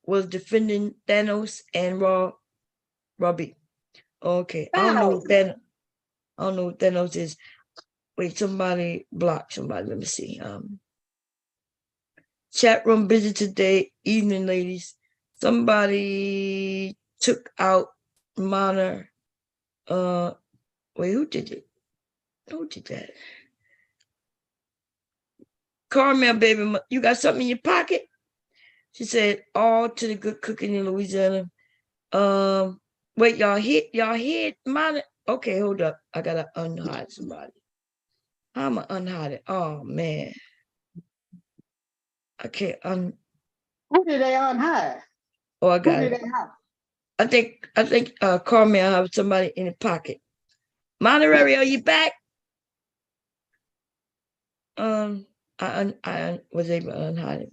A: was defending Thanos and Robbie. Okay, I don't know what Thanos is. Wait, somebody blocked somebody. Let me see. Chat room busy today. Evening, ladies. Somebody took out Mana. Wait, who did it? Who did that? Carmel, baby, you got something in your pocket? She said, all to the good cooking in Louisiana. Wait, y'all hit Mana? Okay, hold up. I gotta unhide somebody. I'm gonna unhide it. Oh man. I can't
W: Who did they unhide?
A: Oh, I got
W: Who
A: it.
W: did they hide?
A: I think Carmel have somebody in the pocket. Monterey, are you back? I was able to unhide it.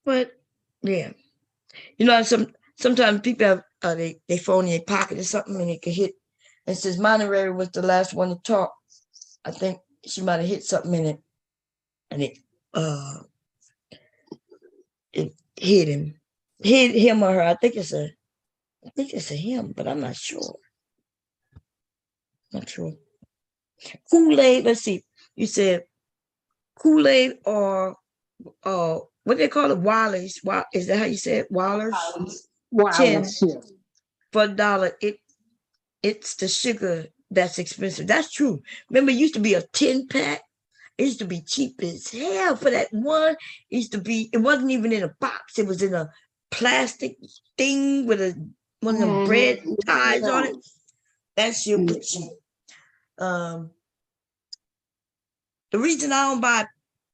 A: But yeah. You know, sometimes people have they phone in their pocket or something and it can hit. And since Monterey was the last one to talk, I think she might have hit something in it, and it hit him or her. I think it's a him, but I'm not sure. Not sure. Kool-Aid. Let's see. You said Kool-Aid or what they call it? Wilders. Is that how you say it? Wilders.
W: Wilders.
A: For $1. It's the sugar that's expensive. That's true. Remember, it used to be a 10-pack. It used to be cheap as hell for that one. It wasn't even in a box. It was in a plastic thing with one of them bread ties on it. That shit was cheap. The reason I don't buy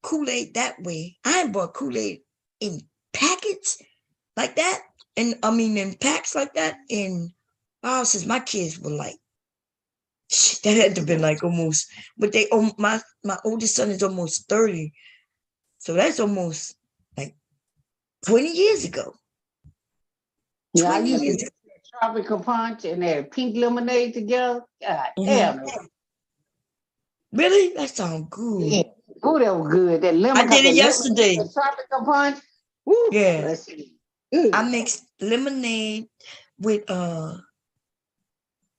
A: Kool-Aid that way, I ain't bought Kool-Aid in packets like that. And I mean, in packs like that. Since my kids were like, that had to have been like almost, but my oldest son is almost 30. So that's almost like 20 years ago.
W: Yeah, I used to get tropical punch and that pink lemonade together. God damn it.
A: Really? That sounds good.
W: Yeah. Oh, that was good. That lemon.
A: I did it yesterday.
W: Tropical punch. Woo.
A: Yeah. I mixed lemonade with a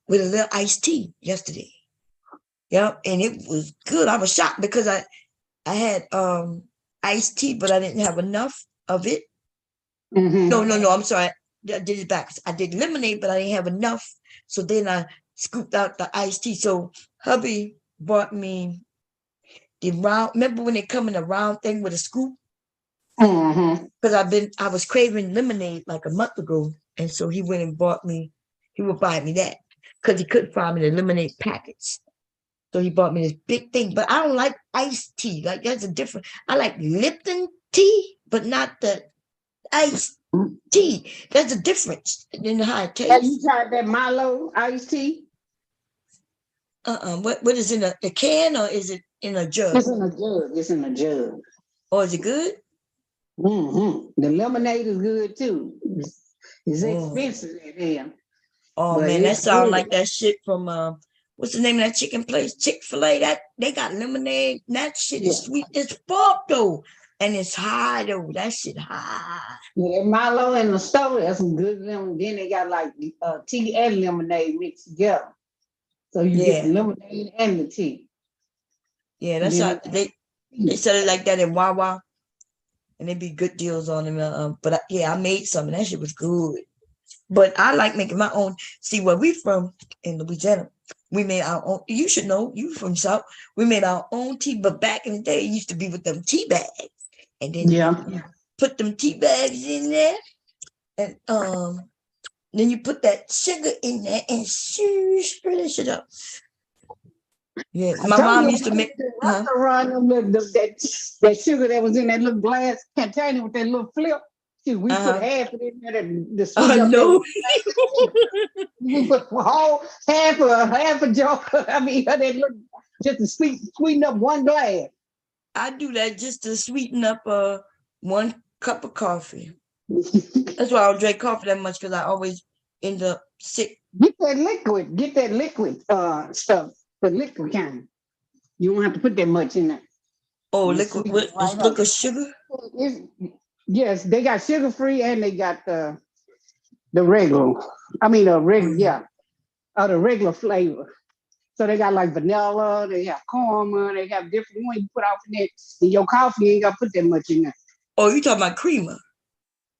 A: little iced tea yesterday. Yep, and it was good. I was shocked because I had iced tea, but I didn't have enough of it. No, I'm sorry. I did it backwards. I did lemonade, but I didn't have enough. So then I scooped out the iced tea. So hubby bought me the round. Remember when they come in a round thing with a scoop? Because I was craving lemonade like a month ago, and so he went and he would buy me that because he couldn't find me the lemonade packets. So he bought me this big thing, but I don't like iced tea. Like that's a different. I like Lipton tea, but not the iced tea. There's a difference in how it tastes.
W: Have you tried that Milo iced tea?
A: What is in a can or is it in a jug?
W: It's in a jug. It's in a jug.
A: Oh, is it good?
W: The lemonade is good too. It's expensive at him.
A: Oh man, that sounds like that shit from what's the name of that chicken place? Chick-fil-A. That they got lemonade. That shit is sweet as fuck though. And it's high though. That shit high.
W: Yeah, that Milo in the store, that's some good lemonade. Then they got like tea and lemonade mixed together. So you get the lemonade and the tea.
A: Yeah, that's how they sell it like that in Wawa. And they be good deals on them. But I made some and that shit was good. But I like making my own. See, where we from in Louisiana, we made our own. You should know, you from South. We made our own tea, but back in the day, it used to be with them tea bags. And then put them tea bags in there, and then you put that sugar in there and stir that shit up. Yeah, my mom used to make.
W: Restaurant that sugar that was in that little glass container with that little flip. See, we put half of it in there to sweeten up.
A: No.
W: We put whole half a jar. I mean, that little, just to sweeten up one glass.
A: I do that just to sweeten up 1 cup of coffee. That's why I don't drink coffee that much, because I always end up sick.
W: Get that liquid stuff, the liquid kind. You won't have to put that much in there.
A: Oh, liquid sugar?
W: Yes, they got sugar free and they got the regular. I mean the regular flavor. So they got like vanilla, they have caramel, they have different ones you put off in it. In your coffee, you ain't gotta put that much in there.
A: Oh, you talking about creamer?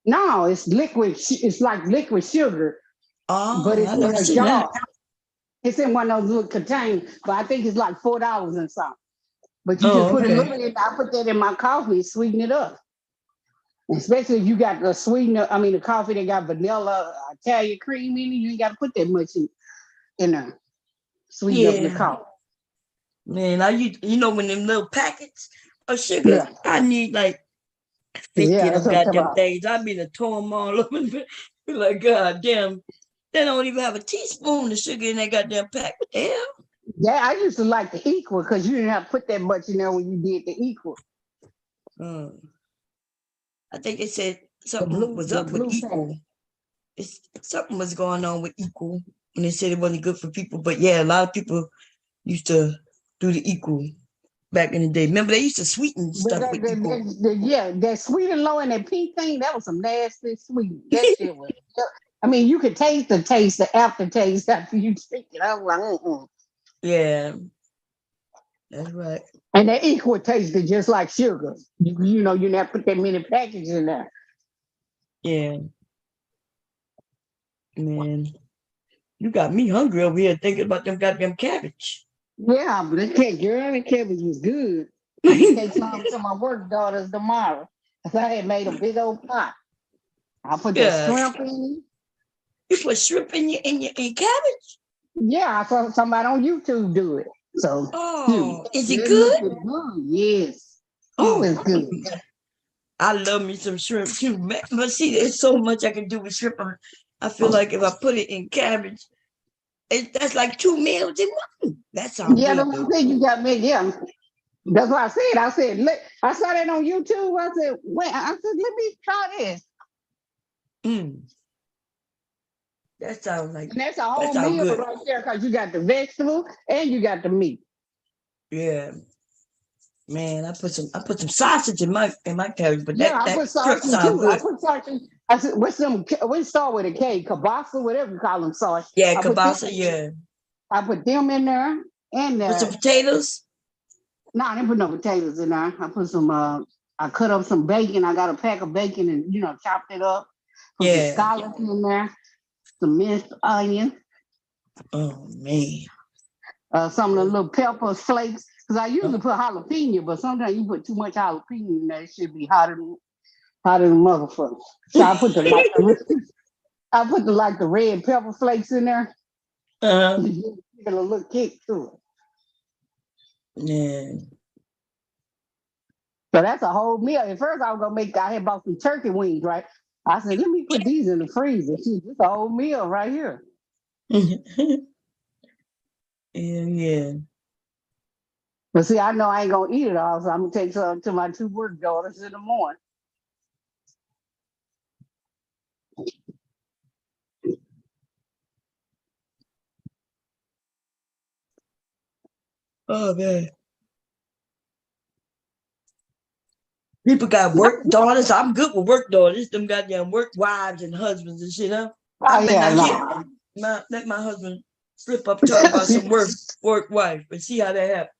W: No, it's liquid. It's like liquid sugar.
A: Oh,
W: but it's in a jar. It's in one of those little containers, but I think it's like $4 and something. But you just put a little in. I put that in my coffee, sweeten it up. Especially if you got the sweetener. I mean, the coffee that got vanilla, Italian cream in it. You ain't got to put that much in there. Sweeten up the coffee.
A: Man, you know when them little packets of sugar, I need like 50 of them goddamn things. I be to tore them all up and be like, God damn, they don't even have a teaspoon of sugar in that goddamn pack. What the hell?
W: Yeah, I used to like the equal because you didn't have to put that much in there when you did the equal.
A: I think it said something was up with equal. Something was going on with equal, and they said it wasn't good for people. But yeah, a lot of people used to do the equal back in the day. Remember, they used to sweeten stuff with equal.
W: That sweet and low and that pink thing, that was some nasty sweet. That shit was. I mean, you could taste, the aftertaste after you drink it. I was like,
A: Yeah, that's right.
W: And that equal tasted just like sugar. You know, you never put that many packages in there.
A: Yeah. Man, you got me hungry over here thinking about them goddamn cabbage.
W: Yeah, but that cabbage was good. I can take some to my work daughters tomorrow. I had made a big old pot. I put the shrimp in.
A: You put shrimp in your cabbage?
W: Yeah, I saw somebody on YouTube do it. So,
A: is it good?
W: Good? Yes. Oh, it's good.
A: I love me some shrimp too, man. But see, there's so much I can do with shrimp. I feel like if I put it in cabbage, that's like 2 meals in one. That sounds
W: good.
A: Yeah,
W: I think you got me. Yeah, that's what I said. I saw that on YouTube. I said, let me try this.
A: That sounds like.
W: And that's a whole meal good. Right there because you got the vegetable and you got the meat.
A: Yeah. Man, I put some sausage in my cabbage, but
W: I put sausage too. Good. I put sausage. I said, we start with a K, kielbasa, whatever you call them sausage.
A: Yeah, kielbasa,
W: I put them in there and
A: put some potatoes.
W: No, I didn't put no potatoes in there. I put some. I cut up some bacon. I got a pack of bacon and chopped it up. Put some scallops in there. Some minced onion.
A: Oh man.
W: Some of the little pepper flakes. Because I usually put jalapeno, but sometimes you put too much jalapeno in there, it should be hotter than motherfuckers. So I put the red pepper flakes in there. Give it a little kick to it.
A: Yeah.
W: So that's a whole meal. At first I had bought some turkey wings, right? I said, let me put these in the freezer. This is a whole meal right here.
A: Yeah.
W: But see, I know I ain't gonna eat it all, so I'm gonna take some to my 2 work daughters in the morning.
A: Oh man. People got work daughters. I'm good with work daughters. Them goddamn work wives and husbands and shit, huh? Let my husband slip up talking about some work wife and see how that happens.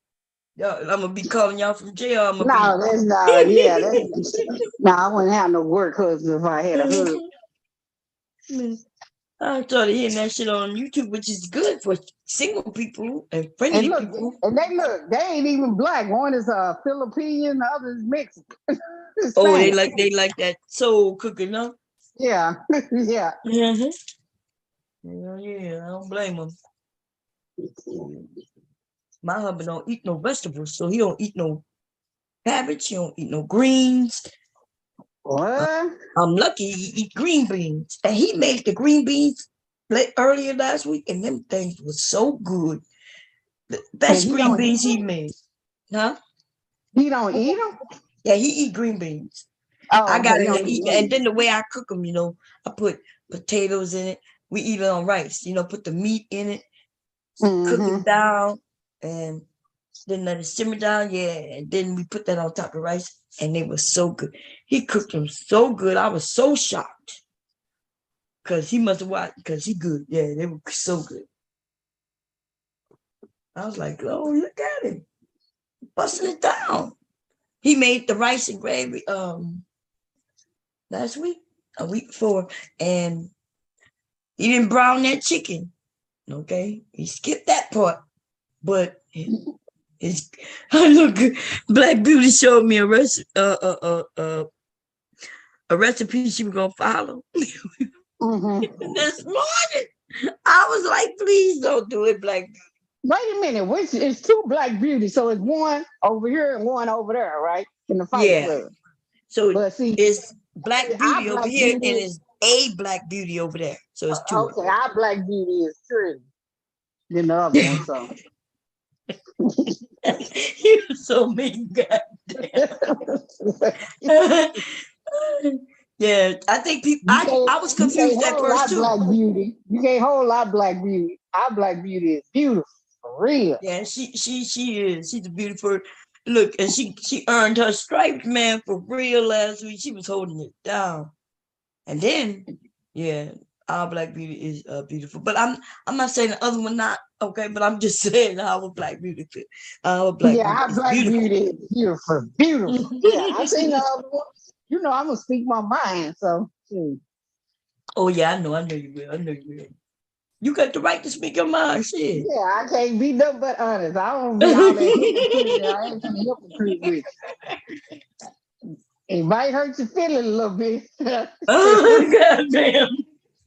A: I'm gonna be calling y'all from jail.
W: That's not. I wouldn't have no work husband if I had a husband.
A: I started hearing that shit on YouTube, which is good for single people and
W: And
A: friendly
W: look,
A: people.
W: they ain't even black. One is Filipino, the other is Mexican.
A: Oh,
W: Spanish.
A: they like that soul cooking, huh?
W: Yeah, yeah.
A: Yeah, I don't blame them. My husband don't eat no vegetables, so he don't eat no cabbage. He don't eat no greens.
W: What?
A: I'm lucky he eat green beans, and he made the green beans earlier last week, and them things was so good. The best green beans he made, huh?
W: He don't eat them.
A: Yeah, he eat green beans.
W: Oh,
A: I got
W: okay,
A: him to eat, and then the way I cook them, I put potatoes in it. We eat it on rice, put the meat in it, cook it down, and then let it simmer down. Yeah, and then we put that on top of the rice, and they were so good. He cooked them so good. I was so shocked because he must have watched because he good. Yeah, they were so good. I was like, oh, look at him busting it down. He made the rice and gravy last week, a week before, and he didn't brown that chicken. Okay, he skipped that part, but it's look. Black Beauty showed me a recipe she was gonna follow this morning. I was like, please don't do it, Black Beauty.
W: Wait a minute, which is two Black Beauties, so it's one over here and one over there, right? In the fight club.
A: So
W: but see,
A: it's Black Beauty over
W: Black
A: here
W: Beauty,
A: and it's a Black Beauty over there. So it's two.
W: Okay, our Black Beauty is true than the other one. So
A: you're so mean, goddamn. Yeah, I think people. I was confused at first too.
W: Black Beauty, you can't hold our Black Beauty. Our Black Beauty is beautiful, for real.
A: Yeah, she is. She's a beautiful. Look, and she earned her stripes, man, for real. Last week she was holding it down, and then yeah, our Black Beauty is beautiful. But I'm not saying the other one not okay. But I'm just saying our Black Beauty. Our Black Beauty.
W: Our Black Beauty is beautiful, beautiful. Yeah, I seen the other one. I'm gonna speak my mind. So.
A: Oh yeah, I know you will. You got the right to speak your mind, shit.
W: Yeah, I can't be nothing but honest. I don't be all that hypocrite. I ain't gonna hypocrite with you. It might hurt your feelings a little bit.
A: Oh, goddamn.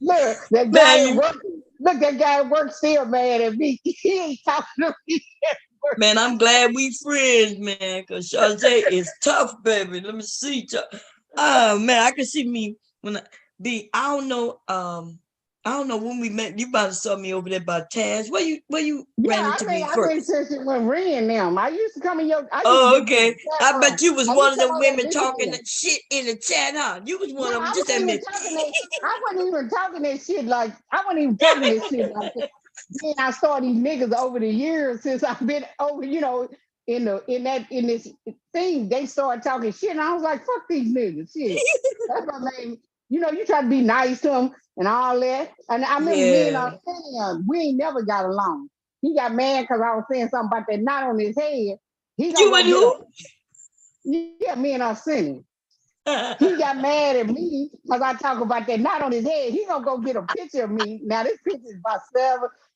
W: Look, that guy at work. Look, that guy at work still mad at me. He ain't talking to me.
A: Man, I'm glad we friends, man, because Shazay is tough, baby. Let me see. Oh man, I can see me when I don't know when we met. You about to saw me over there by Taz. Where you ran into me first?
W: I think since it went Ren them. I used to come in your.
A: Okay. I bet you was one of the women talking that shit in the chat, huh? You was one of them. Just admit.
W: I wasn't even talking that shit like I wasn't even talking that shit like that. Then I saw these niggas over the years since I've been over, in this thing, they started talking shit, and I was like, fuck these niggas, shit. That's my name. You try to be nice to them and all that. And I remember me and Arsenio, we ain't never got along. He got mad because I was saying something about that knot on his head.
A: You and who?
W: Yeah, me and Arsenio. He got mad at me because I talk about that knot on his head. He gonna go get a picture of me. Now this picture is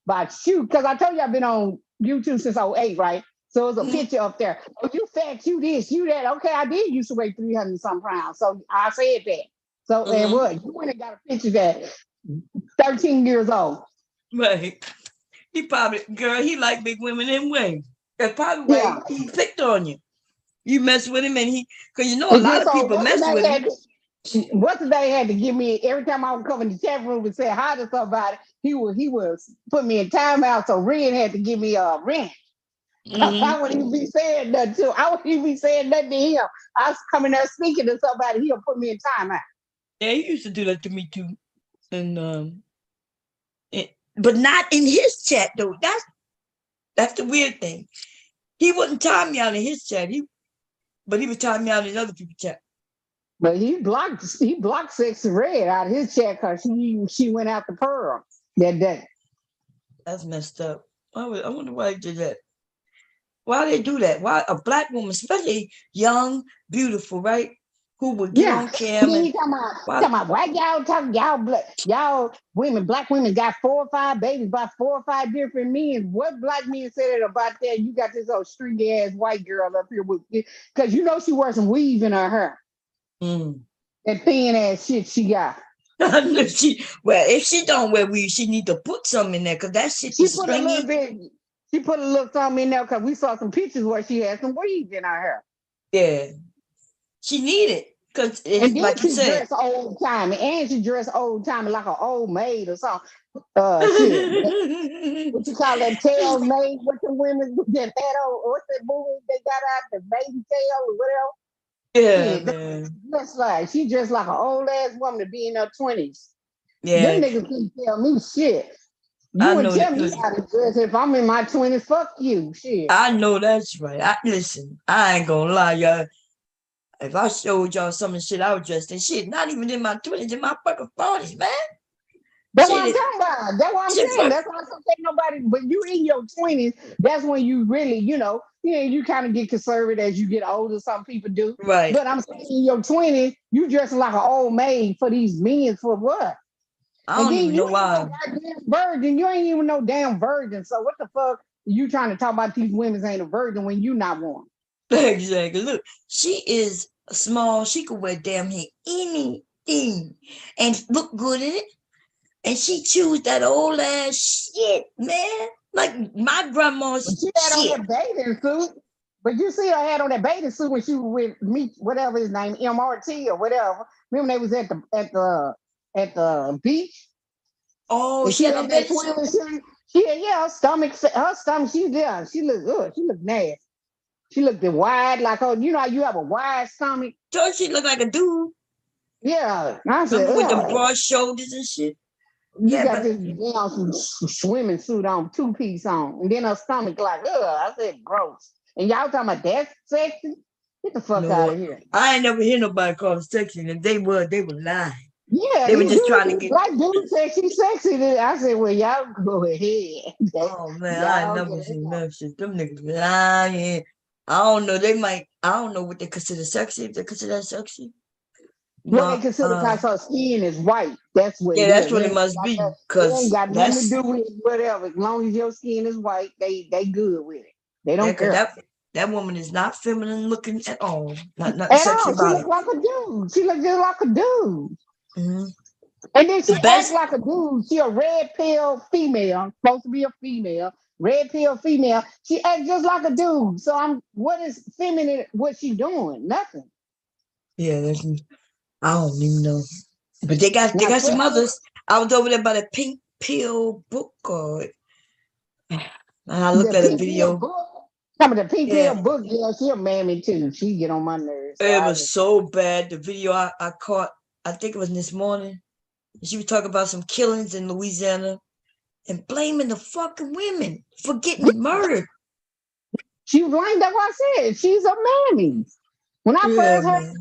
W: by shoot, because I told you I've been on YouTube since 2008, right? So it's a picture up there. Oh, you fat, you this, you that. Okay, I did used to weigh 300 some pounds. So I said that. So and what? You went and got a picture that 13 years old.
A: Right. He probably, girl, he like big women anyway. That's probably why he picked on you. You mess with him and because a lot of people mess with him.
W: What's the day had to give me every time I would come in the chat room and say hi to somebody, he would put me in timeout. So Ren had to give me a rent. I wouldn't even be saying nothing to him. I wouldn't even be saying nothing to him. I was coming there speaking to somebody, he'll put me in timeout.
A: Yeah, he used to do that to me too. And but not in his chat though. That's the weird thing. He wouldn't time me out in his chat. But he was timing me out in other people's chat.
W: But he blocked Sexy Red out of his chat because she went after Pearl that day.
A: That's messed up. I wonder why he did that. Why they do that? Why a black woman, especially young, beautiful, right? who would get on cam
W: Then
A: and
W: he talking about why y'all talking y'all women, black women got 4 or 5 babies by 4 or 5 different men. What black men said about that? You got this old stringy ass white girl up here with because you know she wears some weave in her hair. That thin ass shit she got.
A: Well, if she don't wear weave, she need to put some in there because that shit is stringy.
W: She put a little something in there because we saw some pictures where she had some weave in her hair.
A: Yeah, she need it because, like you said,
W: dressed old time, and she dressed old time like an old maid or something. Shit. What you call that tail maid? What the women that old? What's that movie they got out? The baby tail or whatever.
A: Yeah, man.
W: She just like an old ass woman to be in her 20s.
A: Yeah,
W: them niggas couldn't tell me shit. You would tell me how to dress if I'm in my 20s. Fuck you, shit.
A: I know that's right. Listen, I ain't gonna lie, y'all. If I showed y'all some of the shit I was dressed in, shit, not even in my 20s, in my fucking 40s, man.
W: That's what I'm talking about. That's what I'm saying. That's why I don't say nobody, but you in your 20s, that's when you really, you kind of get conservative as you get older. Some people do.
A: Right.
W: But I'm saying in your 20s, you dressing like an old maid for these men for what?
A: I don't even know why.
W: Virgin. You ain't even no damn virgin. So what the fuck you trying to talk about these women ain't a virgin when you not one?
A: Exactly. Look, she is small. She could wear damn near anything and look good in it. And she choose that old ass shit, man. Like my grandma's
W: she had
A: shit.
W: on that bathing suit. But you see her had on that bathing suit when she was with me, whatever his name, MRT or whatever. Remember they was at the beach.
A: Oh, she had on that shit.
W: Her stomach. She looked good. She looked nasty. She looked wide, like how you have a wide stomach.
A: So she looked like a dude.
W: Yeah, I said,
A: remember with the broad shoulders and shit.
W: You got this down some swimming suit on, 2-piece on, and then her stomach like, I said, gross. And y'all talking about that sexy? Get the fuck out of here.
A: I ain't never hear nobody call it sexy, and if they were lying.
W: Yeah,
A: they were just trying to get.
W: Like dude said she's sexy. I said, well, y'all go ahead.
A: Oh man, I ain't never seen that shit. Them niggas lying. I don't know. I don't know what they consider sexy. If they consider that sexy.
W: Well, they consider because her skin is white. That's what.
A: Yeah, that's what it must be. Because
W: ain't got nothing to do with whatever. As long as your skin is white, they good with it. They don't care.
A: That woman is not feminine looking at all. Not
W: at
A: sexy
W: all.
A: about
W: She
A: it.
W: look like a dude. She look just like a dude.
A: Mm-hmm.
W: And then she acts like a dude. She a red pill female, supposed to be a female. Red pill female. She acts just like a dude. So what is feminine? What she doing? Nothing.
A: Yeah, I don't even know. But they got some others. I was over there by the Pink Pill book, and I looked at a video.
W: Some of the Pink Pill book, yeah, she a mammy too. She get on my nerves.
A: It was so bad. The video I caught, I think it was this morning. She was talking about some killings in Louisiana and blaming the fucking women for getting murdered.
W: She blamed, that's what I said. She's a mammy. When I first heard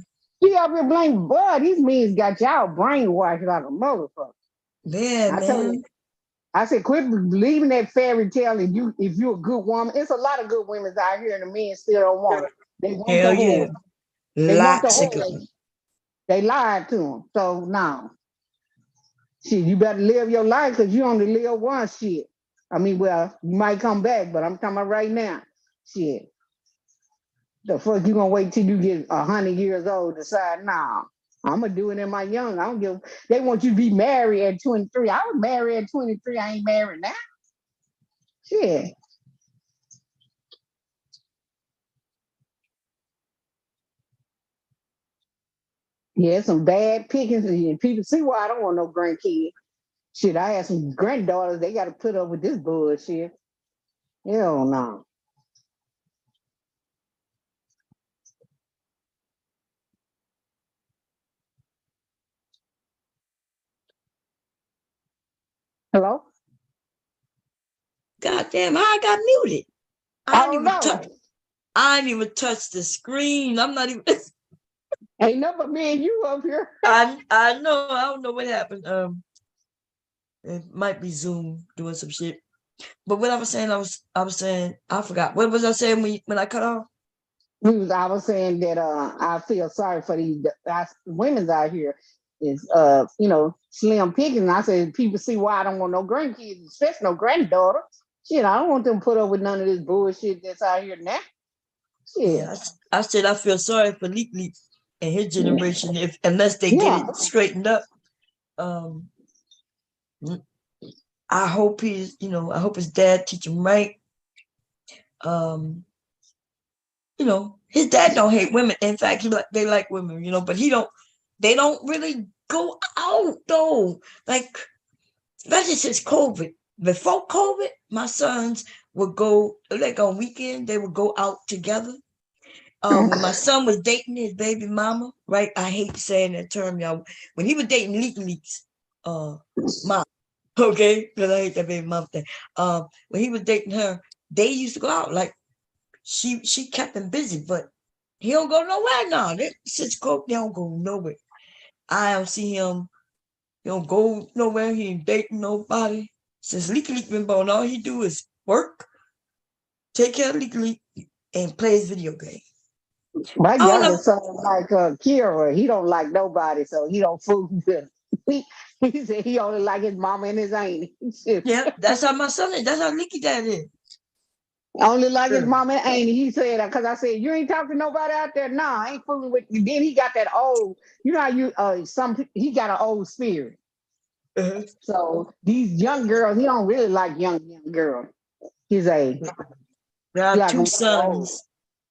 W: she up here blame Bud, these men got y'all brainwashed like a motherfucker.
A: Yeah, man.
W: I said, quit believing that fairy tale. And if you're a good woman, it's a lot of good women out here, and the men still don't want it. They want the whore. They want the whore. They lied to them. So now, shit, you better live your life because you only live once. Shit. I mean, well, you might come back, but I'm talking about right now. Shit. The fuck you gonna wait till you get 100 years old to decide, nah, I'm gonna do it in my young. I don't give. They want you to be married at 23. I was married at 23. I ain't married now. Shit. Yeah, some bad pickings, and people see why I don't want no grandkids. Shit, I had some granddaughters. They got to put up with this bullshit. Hell no. Hello?
A: Goddamn, how I got muted.
W: I don't know.
A: I didn't even touch the screen. I'm not even.
W: Ain't nothing but me and you up here.
A: I know. I don't know what happened. It might be Zoom doing some shit. But what I was saying, I was saying, I forgot. What was I saying when I cut off?
W: I was saying that I feel sorry for these women's out here is slim picking. I said people see why I don't want no grandkids, especially no granddaughter. Shit, I don't want them put up with none of this bullshit that's out here now. Shit.
A: Yeah, I said I feel sorry for Leak and his generation unless they get it straightened up. I hope I hope his dad teach him right. His dad don't hate women. In fact, they like women, but they don't really go out though. Like, especially since COVID. Before COVID, my sons would go, like on weekend, they would go out together. When my son was dating his baby mama, right? I hate saying that term, y'all. When he was dating Leak's mom, okay? Because I hate that baby mama thing. When he was dating her, they used to go out. Like, she kept him busy, but he don't go nowhere now. Since COVID, they don't go nowhere. I don't see him. He don't go nowhere. He ain't dating nobody. Since Leak been born, all he do is work, take care of Leak, and play his video game.
W: My youngest son like Kira. He don't like nobody, so he don't fool with him. He said he only like his mama and his auntie.
A: Yeah, that's how my son is. That's how Leaky dad is.
W: Only like his mama and auntie. He said, because I said, you ain't talking to nobody out there? Nah, I ain't fooling with you. Then he got that old, how he got an old spirit. So these young girls, he don't really like young girls his age.
A: There are two sons,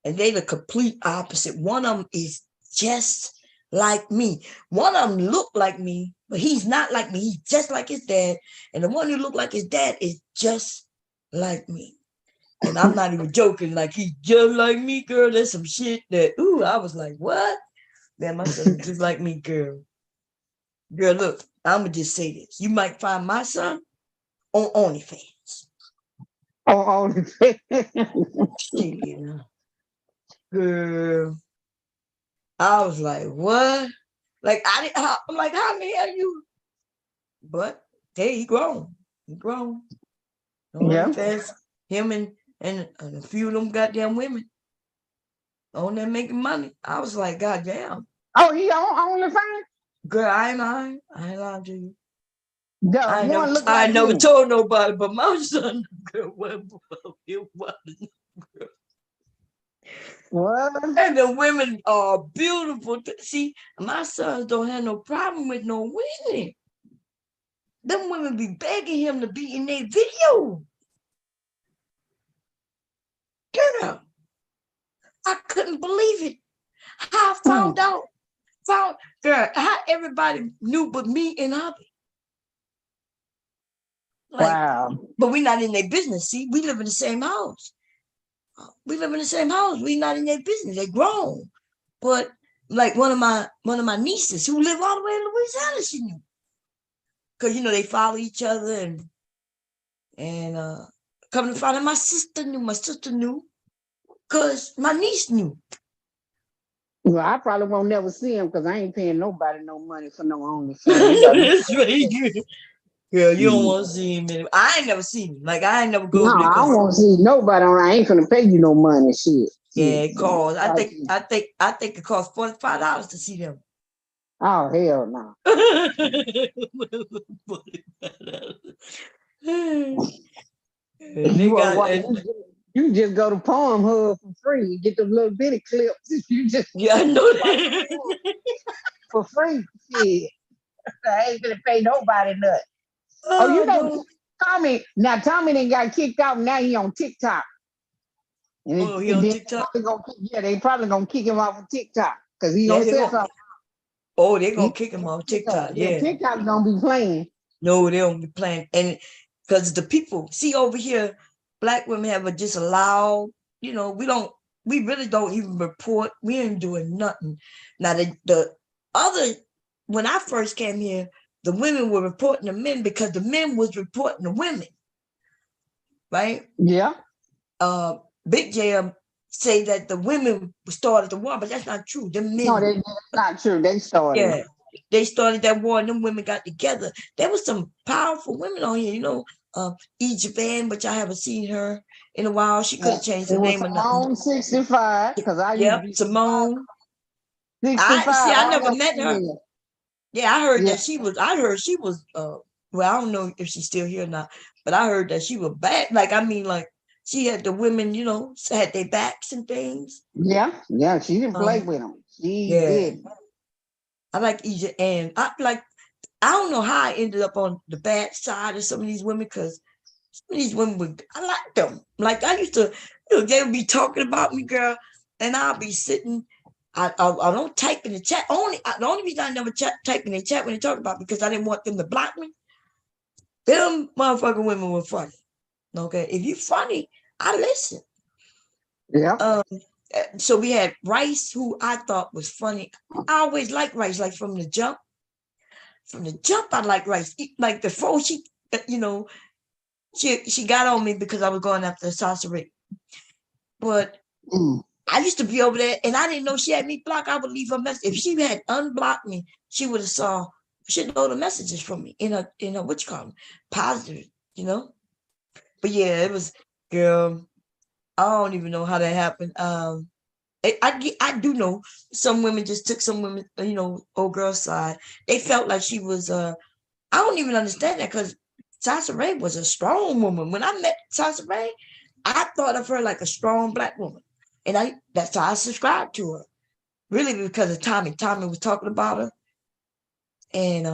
A: and they the complete opposite. One of them is just like me. One of them look like me, but he's not like me. He's just like his dad. And the one who looked like his dad is just like me. And I'm not even joking. Like, he's just like me, girl. There's some shit that, I was like, what? Man, my son is just like me, girl. Girl, look, I'm going to just say this. You might find my son on OnlyFans.
W: On
A: OnlyFans. Girl. I was like, what? Like, I'm like, how the hell you? But, hey, he grown. He grown. OnlyFans, him and a few of them goddamn women on there making money. I was like, God damn.
W: Oh, he on OnlyFans?
A: Girl, I ain't lying to you.
W: I
A: never told nobody, but my son, girl, it wasn't.
W: What?
A: And the women are beautiful. See, my sons don't have no problem with no women. Them women be begging him to be in their video. Girl, I couldn't believe it. How I found out. Girl, how everybody knew but me and hubby. Like, wow. But we're not in their business. See, we live in the same house. We not in their business. They grown. But like one of my nieces who live all the way in Louisiana, she knew. Because they follow each other and come to find out my sister knew. Because my niece knew.
W: Well, I probably won't never see him because I ain't paying nobody no money for no OnlyFans.
A: That's right. Girl, you don't want to see him anymore. I ain't never seen him. Like, I ain't never go.
W: No, I don't want to see nobody on. I ain't gonna pay you no money. Shit.
A: Yeah, it costs. I think it costs $45 to see them.
W: Oh hell no. You just go to Pornhub for free. Get them little bitty clips. You just
A: I know that.
W: For free. Shit. I ain't gonna pay nobody nothing. Oh, Tommy. Now Tommy done got kicked out. Now he on TikTok. And
A: he on TikTok?
W: They probably gonna kick him off of TikTok because he gonna say something.
A: Oh, they're gonna kick him off TikTok. Yeah,
W: TikTok's gonna be playing.
A: No, they don't be playing, and because the people see over here, Black women have just allowed. We really don't even report. We ain't doing nothing. Now the other, when I first came here, the women were reporting the men because the men was reporting the women, right?
W: Yeah.
A: Big J say that the women started the war, but that's not true. The men.
W: No, that's not true. They started.
A: Yeah, they started that war, and them women got together. There was some powerful women on here, Egypt Ann, which I haven't seen her in a while. She could have changed the
W: It was
A: name or nothing.
W: Simone 65, because I used to
A: Yep,
W: be
A: Simone.
W: 65.
A: I
W: all
A: never
W: that
A: met her.
W: female.
A: Yeah, I heard
W: Yeah.
A: that she was. I heard she was. Well, I don't know if she's still here or not, but I heard that she was bad. Like, I mean, like she had the women, you know, had their backs and things.
W: Yeah, she didn't play with them. She did.
A: I like Egypt Ann. I don't know how I ended up on the bad side of some of these women, because some of these women I like them. Like, I used to, you know, they would be talking about me, girl, and I'll be sitting. I don't type in the chat. The only reason I never type in the chat when they talk about me, because I didn't want them to block me. Them motherfucking women were funny. Okay, if you funny, I listen.
W: Yeah.
A: So we had Rice, who I thought was funny. I always liked Rice, like from the jump. From the jump, I like Rice. Like before she, you know, she got on me because I was going after Sasha Ray. But I used to be over there, and I didn't know she had me blocked. I would leave her message. If she had unblocked me, she would have saw. She'd know the messages from me in her what you call them, positive, you know. But yeah, it was, girl. I don't even know how that happened. I do know some women just took some women, you know, old girl's side. They felt like she was. I don't even understand that, because Sasha Ray was a strong woman. When I met Sasha Ray, I thought of her like a strong Black woman, and that's how I subscribed to her. Really, because of Tommy. Tommy was talking about her, and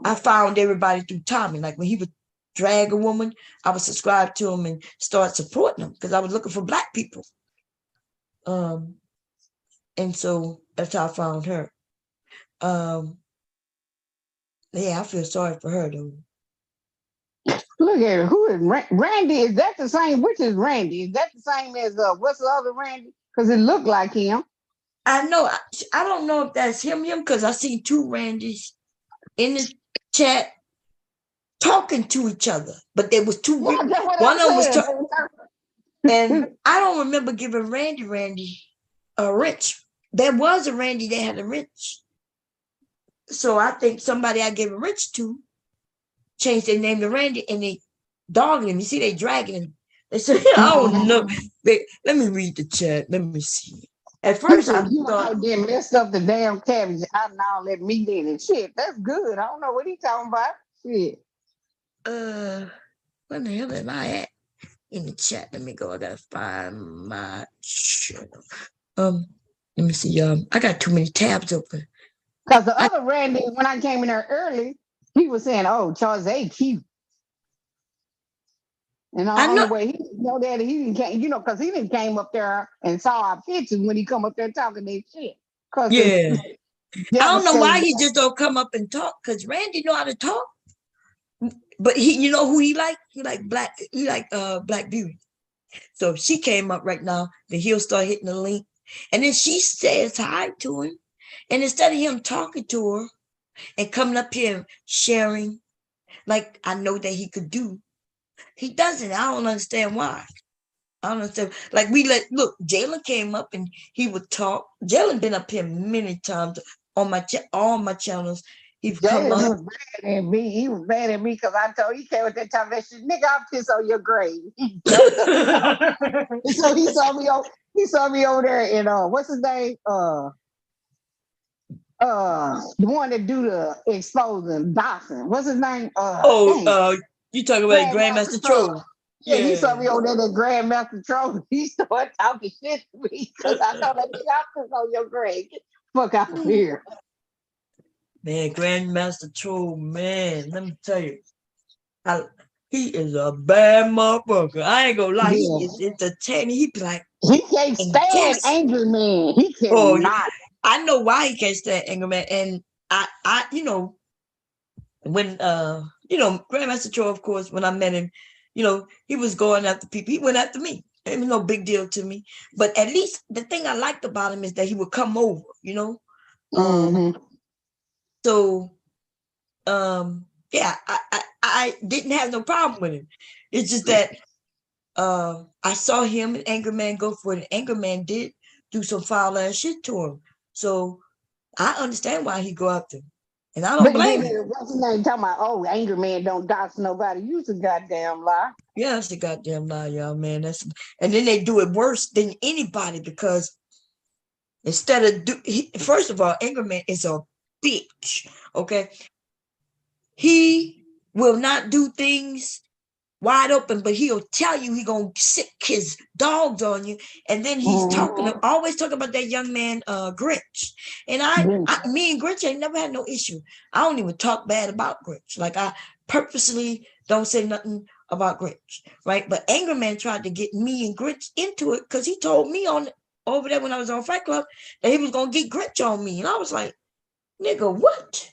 A: I found everybody through Tommy. Like when he would drag a woman, I would subscribe to him and start supporting him, because I was looking for Black people. And so that's how I found her. Yeah, I feel sorry for her though.
W: Look at her. Who is Randy? Is that the same? Which is Randy? Is that the same as what's the other Randy? Because it looked like him.
A: I know. I don't know if that's him, because I seen two Randys in the chat talking to each other, but there was two. One of them was talking, and I don't remember giving Randy a wrench. There was a Randy that had a wrench, so I think somebody I gave a wrench to changed their name to Randy, and they dogging him. You see, they dragging him. They said, "I don't know." Let me read the chat. Let me see. At first, I thought
W: they messed up the damn cabbage. I now let meat in it. Shit, that's good. I don't know what he's talking about. Shit.
A: Where the hell am I at in the chat? Let me go. I gotta find my channel. Let me see. I got too many tabs open.
W: Because the other Randy, when I came in there early, he was saying, "Oh, Charles A. cute." And the only way he know that he didn't came, you know, because he didn't came up there and saw our pictures when he come up there talking that shit.
A: Yeah. I don't know why he just don't come up and talk, because Randy know how to talk. But you know who he like? He like Black Beauty. So if she came up right now, then he'll start hitting the link. And then she says hi to him. And instead of him talking to her and coming up here and sharing, like I know that he could do, he doesn't. I don't understand why. I don't understand. Like look, Jalen came up and he would talk. Jalen been up here many times on all my channels. He's come up.
W: Was mad at me. He was mad at me because I told he came with that time that shit. Nigga, I'll piss on your grave. So he saw me over there in what's his name? The one that do the exposing Dawson. What's his name?
A: You talking about Grandmaster Troll?
W: Yeah, he saw me over there at Grandmaster Troll. He started talking shit to me because I told that nigga I'll piss on your grave. Get the fuck out of here.
A: Man, Grandmaster Troll, man, let me tell you, he is a bad motherfucker. I ain't gonna lie, he is entertaining. He be like,
W: he can't stand angry man. He cannot.
A: I know why he can't stand angry man, and I, you know, when Grandmaster Troll, of course, when I met him, you know, he was going after people. He went after me. It was no big deal to me. But at least the thing I liked about him is that he would come over, you know. So, yeah, I didn't have no problem with him. It's just that I saw him and Anger Man go for it. And Anger Man did do some foul ass shit to him. So I understand why he go after him. And I don't
W: But
A: blame
W: then
A: him.
W: what's his name talking about? Oh, angry man don't dox nobody. You's a goddamn lie.
A: Yeah, that's a goddamn lie, y'all, man. And then they do it worse than anybody because instead of first of all, anger man is a bitch. Okay, he will not do things wide open, but he'll tell you he gonna sick his dogs on you, and then he's always talking about that young man, Grinch. And me and Grinch ain't never had no issue. I don't even talk bad about Grinch. Like I purposely don't say nothing about Grinch, right? But Anger Man tried to get me and Grinch into it because he told me over there when I was on Fight Club that he was gonna get Grinch on me, and I was like, nigga, what?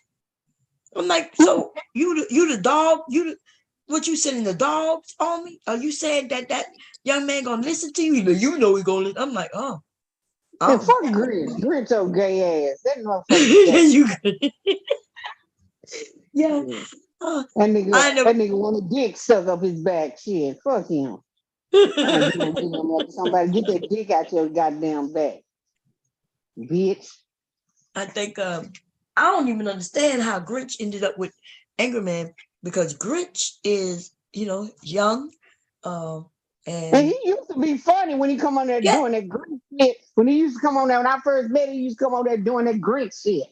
A: I'm like, so you the dog, what you sending the dogs on me? Are you saying that young man gonna listen to you? You know he gonna listen. I'm like, oh.
W: And fuck Grinch. Grinch your gay ass. That motherfucker.
A: Yeah.
W: That nigga want a dick stuck up his back. Shit, fuck him. Somebody get that dick out your goddamn back, bitch.
A: I think I don't even understand how Grinch ended up with Anger Man because Grinch is, young, and
W: he used to be funny when he come on there doing that Grinch shit. When he used to come on there, when I first met him, he used to come on there doing that Grinch shit.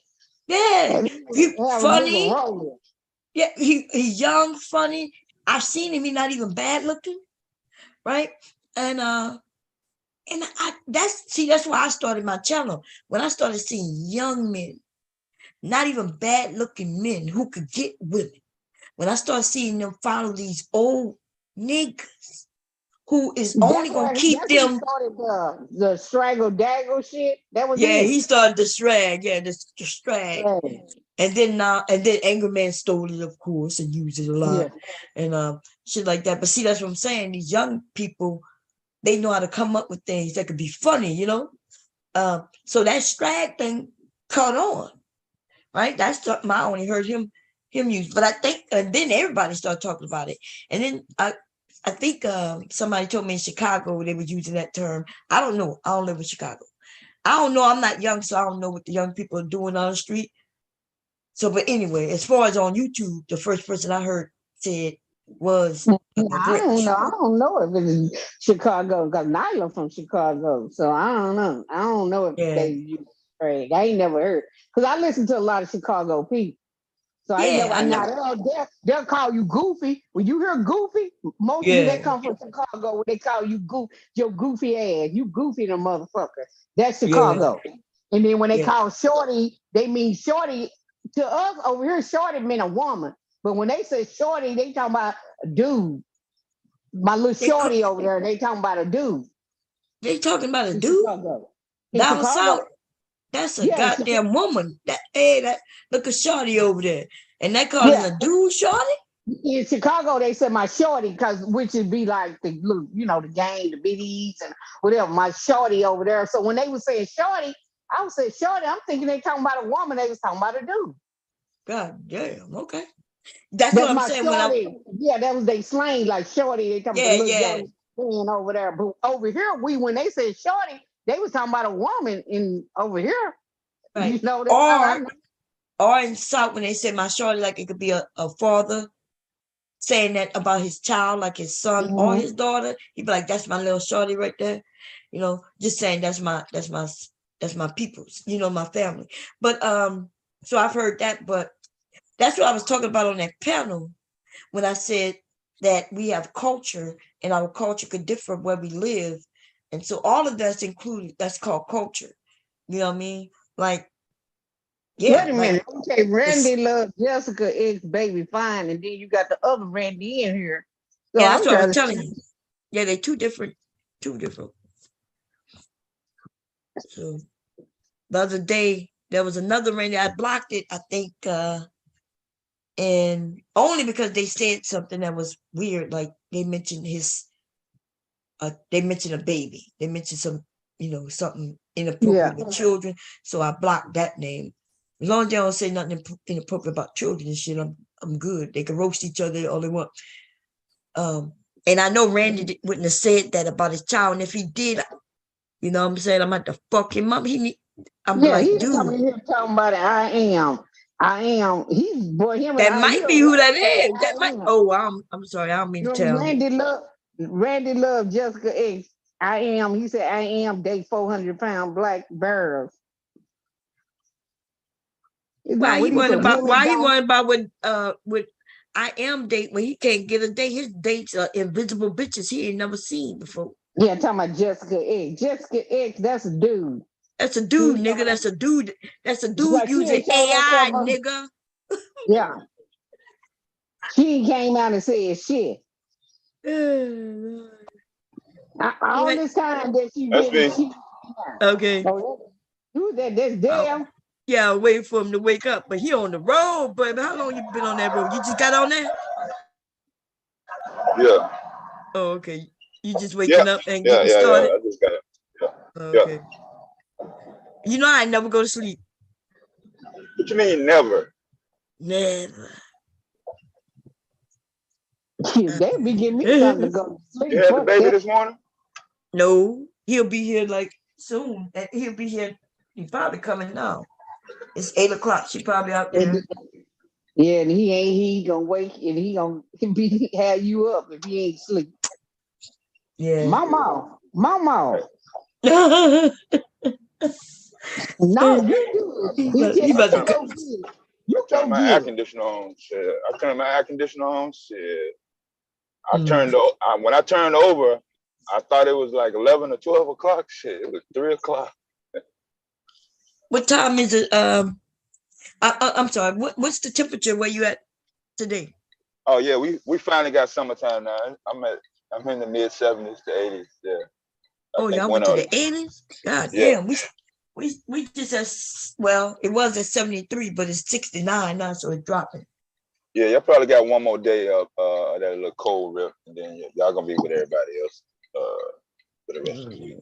A: Yeah, he funny. Yeah, he young, funny. I've seen him. He's not even bad looking, right? And that's why I started my channel. When I started seeing young men, not even bad looking men who could get women. When I started seeing them follow these old niggas who is only gonna keep them.
W: Started the straggle daggle shit. That was
A: he started the strag. Yeah, the strag. And then Anger Man stole it, of course, and used it a lot, and shit like that. But see, that's what I'm saying. These young people, they know how to come up with things that could be funny, So that strag thing caught on, right? That's something I only heard him use. But I think, and then everybody started talking about it. And then I think somebody told me in Chicago they were using that term. I don't know. I don't live in Chicago. I don't know. I'm not young, so I don't know what the young people are doing on the street. So, but anyway, as far as on YouTube, the first person I heard said was
W: I don't know if it's Chicago because Nyla from Chicago, so I don't know. I don't know if they use strag. I ain't never heard because I listen to a lot of Chicago people. So they'll call you goofy. When you hear goofy, most of you that come from Chicago, they call you your goofy ass. You goofy the motherfucker. That's Chicago. And then when they call shorty, they mean shorty. To us over here, shorty mean a woman. But when they say shorty, they talking about a dude. My little shorty over there, they talking about a dude.
A: They talking about a dude? Down south? That's a goddamn woman. That look at shorty over there. And they calling a dude shorty?
W: In Chicago, they said my shorty, which would be like the the gang, the biddies, and whatever. My shorty over there. So when they were saying shorty, I would say shorty. I'm thinking they talking about a woman. They was talking about a dude.
A: God damn. Okay. That's what I'm saying.
W: Shorty, that was they slang like shorty. They talking about the little young man over there. But over here, when they said shorty, they was talking about a woman over here.
A: Right.
W: That's
A: or in South when they say my shorty, like it could be a father saying that about his child, like his son or his daughter. He'd be like, "That's my little shorty right there," just saying that's my people's, my family. But so I've heard that, but that's what I was talking about on that panel when I said that we have culture and our culture could differ where we live, and so all of that's included. That's called culture. You know what I mean? Like.
W: Yeah, wait a minute. Okay, Randy loves Jessica X Baby Fine, and then you got the other Randy in here. So
A: that's what I was telling you. Yeah, they're two different. So the other day there was another Randy. I blocked it, I think, and only because they said something that was weird. Like they mentioned they mentioned a baby. They mentioned some, something inappropriate with children. So I blocked that name. As long as they don't say nothing inappropriate about children and shit, I'm good. They can roast each other all they want. And I know Randy wouldn't have said that about his child. And if he did, you know what I'm saying? I'm at the fuck him up. I'm like, dude.
W: He's talking about it. I am. I am. He's boy. Him
A: That
W: and
A: might be who that is. That might. Oh, I'm sorry. I don't mean to tell.
W: Randy Love, Jessica X. I am. He said, I am. Date 400-pound black barrels.
A: Why he worried about with I am date when he can't get a date? His dates are invisible bitches he ain't never seen before.
W: Yeah, talking about Jessica X. Jessica X, that's a dude.
A: That's a dude, nigga. That's a dude. That's a dude using AI, nigga.
W: Yeah. She came out and said shit. All this time that she been.
A: Okay.
W: Who's that? That's damn.
A: Yeah, wait for him to wake up. But he on the road, baby. How long you been on that road? You just got on there?
B: Yeah.
A: Oh, okay. You just waking up and getting
B: Yeah.
A: started?
B: I just got it. Yeah.
A: Okay. You know I never go to sleep.
B: What you mean never?
W: Never. They be giving me something to go to sleep.
B: You had the baby this morning?
A: No. He'll be here like soon. And he'll be here. He's probably coming now. It's 8 o'clock. She probably out there.
W: Yeah, and he gonna wake and he gonna have you up if he ain't sleep.
A: Yeah.
W: Mama.
B: No,
W: you do it.
A: He about to
W: go you
B: turn my air conditioner on. Shit. I turned my air conditioner on. Shit. When I turned over, I thought it was like 11 or 12 o'clock. Shit, it was 3 o'clock.
A: What time is it? I'm sorry. What's the temperature where you at today?
B: Oh yeah, we finally got summertime now. I'm in the mid 70s to 80s. Yeah.
A: Y'all went to the 80s? God damn. We just it was at 73, but it's 69 now, so it's dropping.
B: Yeah, y'all probably got one more day of that little cold rip, and then y'all gonna be with everybody else for the rest of the week.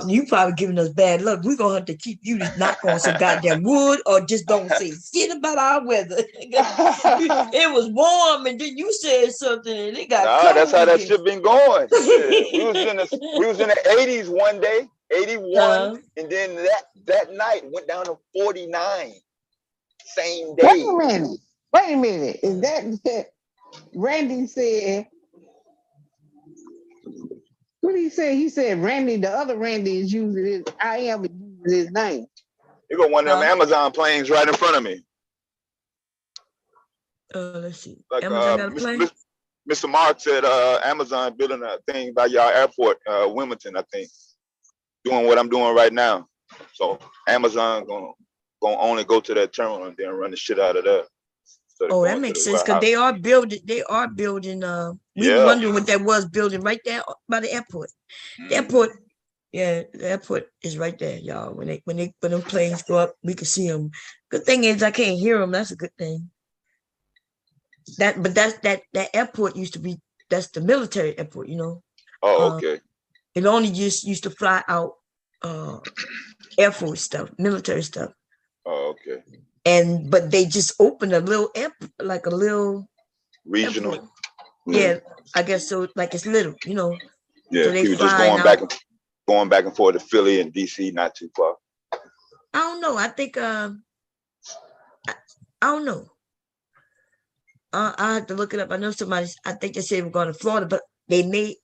A: You probably giving us bad luck. We're gonna have to keep you to knock on some goddamn wood or just don't say shit about our weather. It was warm and then you said something and it got cold.
B: That's how that shit been going. We was in the 80s one day, 81, and then that night went down to 49. Same day.
W: Wait a minute. Is that Randy said? What did he say? He said Randy, the other Randy is using his his name.
B: You got one of them Amazon planes right in front of me.
A: Let's see.
B: Like
A: Amazon got a plane?
B: Mr. Mark said Amazon building a thing by y'all airport, Wilmington, I think. Doing what I'm doing right now. So Amazon gonna only go to that terminal and then run the shit out of there.
A: That makes sense because they are building. We were wondering what that was building right there by the airport. The airport, the airport is right there, y'all. When them planes go up, we can see them. Good thing is I can't hear them. That's a good thing. That airport used to be. That's the military airport, you know.
B: Oh, okay.
A: It only just used to fly out Air Force stuff, military stuff.
B: Oh, okay.
A: But they just opened a little like a little
B: regional.
A: Airport. Yeah, I guess so. Like it's little, you know.
B: Yeah,
A: so
B: people just going back and forth to Philly and DC, not too far.
A: I don't know. I think I don't know. I have to look it up. I know I think they said we're going to Florida, but they may.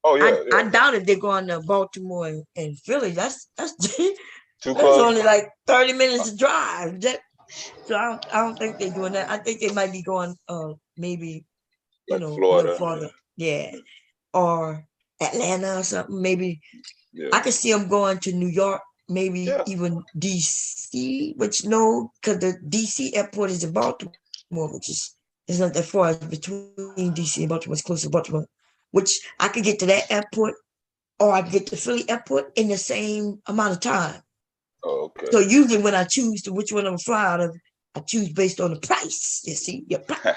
B: Oh yeah.
A: I doubt if they're going to Baltimore and Philly. That's
B: too
A: that's
B: close.
A: only like 30 minutes to drive. So I don't think they're doing that. I think they might be going maybe
B: like Florida.
A: Florida. Yeah. Or Atlanta or something. Maybe I could see them going to New York, maybe even DC, which because the DC airport is in Baltimore, which is not that far. It's between DC and Baltimore. It's close to Baltimore. Which I could get to that airport or I could get to Philly airport in the same amount of time.
B: Oh, okay.
A: So usually when I choose which one I'm gonna fly out of, I choose based on the price. You see, your price.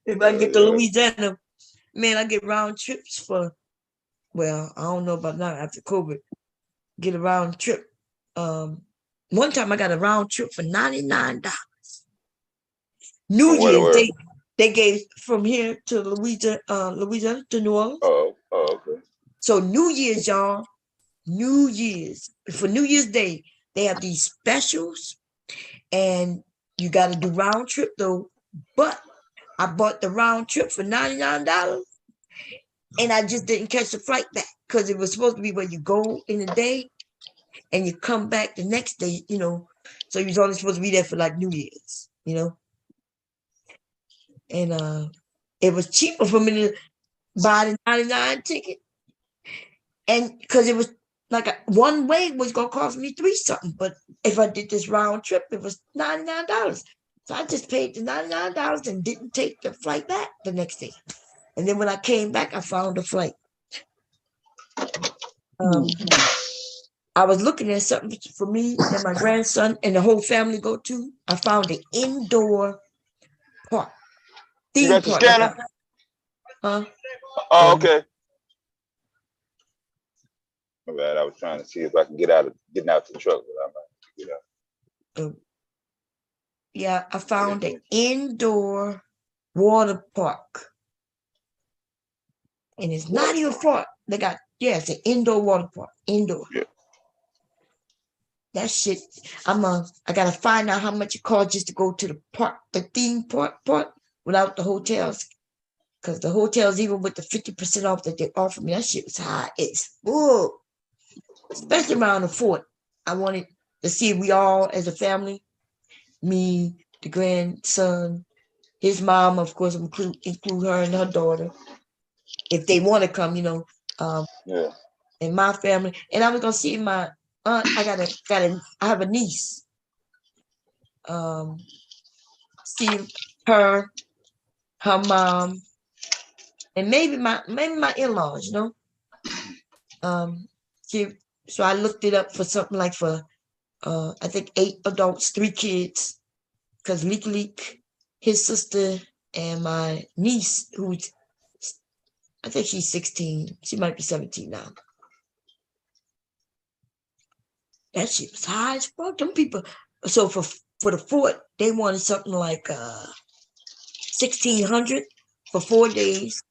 A: If I get to Louisiana, man, I get round trips for. Well, I don't know about now after COVID. Get a round trip. One time I got a round trip for $99. New Year's they gave from here to Louisiana to New Orleans.
B: Oh, okay.
A: So New Year's, y'all. For New Year's Day, they have these specials. and you got to do round trip though. But I bought the round trip for $99, and I just didn't catch the flight back because it was supposed to be where you go in the day and you come back the next day, you know. So you was only supposed to be there for like New Year's, you know. And it was cheaper for me to buy the 99 ticket, and because it was like one way was gonna cost me $3 something, but if I did this round trip, it was $99. So I just paid the $99 and didn't take the flight back the next day. And then when I came back, I found a flight. I was looking at something for me and my grandson and the whole family go to. I found an indoor park.
B: You got your scanner?
A: Huh?
B: Oh, okay. My bad. I was trying to see if I can getting out to the truck, but I might get out.
A: Yeah, I found an indoor water park. And it's not even far. They got, it's an indoor water park. Indoor.
B: Yeah.
A: That shit, I gotta find out how much it costs just to go to the park, the theme park without the hotels. Because the hotels, even with the 50% off that they offered me, that shit was high. It's full. Especially around the fort. I wanted to see if we all as a family, me, the grandson, his mom, of course, include her and her daughter, if they want to come, you know, and my family. And I was gonna see my aunt. I have a niece. See her mom, and maybe my in-laws, you know. So I looked it up for something like for I think 8 adults, 3 kids, because Leek, his sister, and my niece, who's I think she's 16. She might be 17 now. That shit was high as fuck. Them people. So for the fort, they wanted something like $1,600 for 4 days.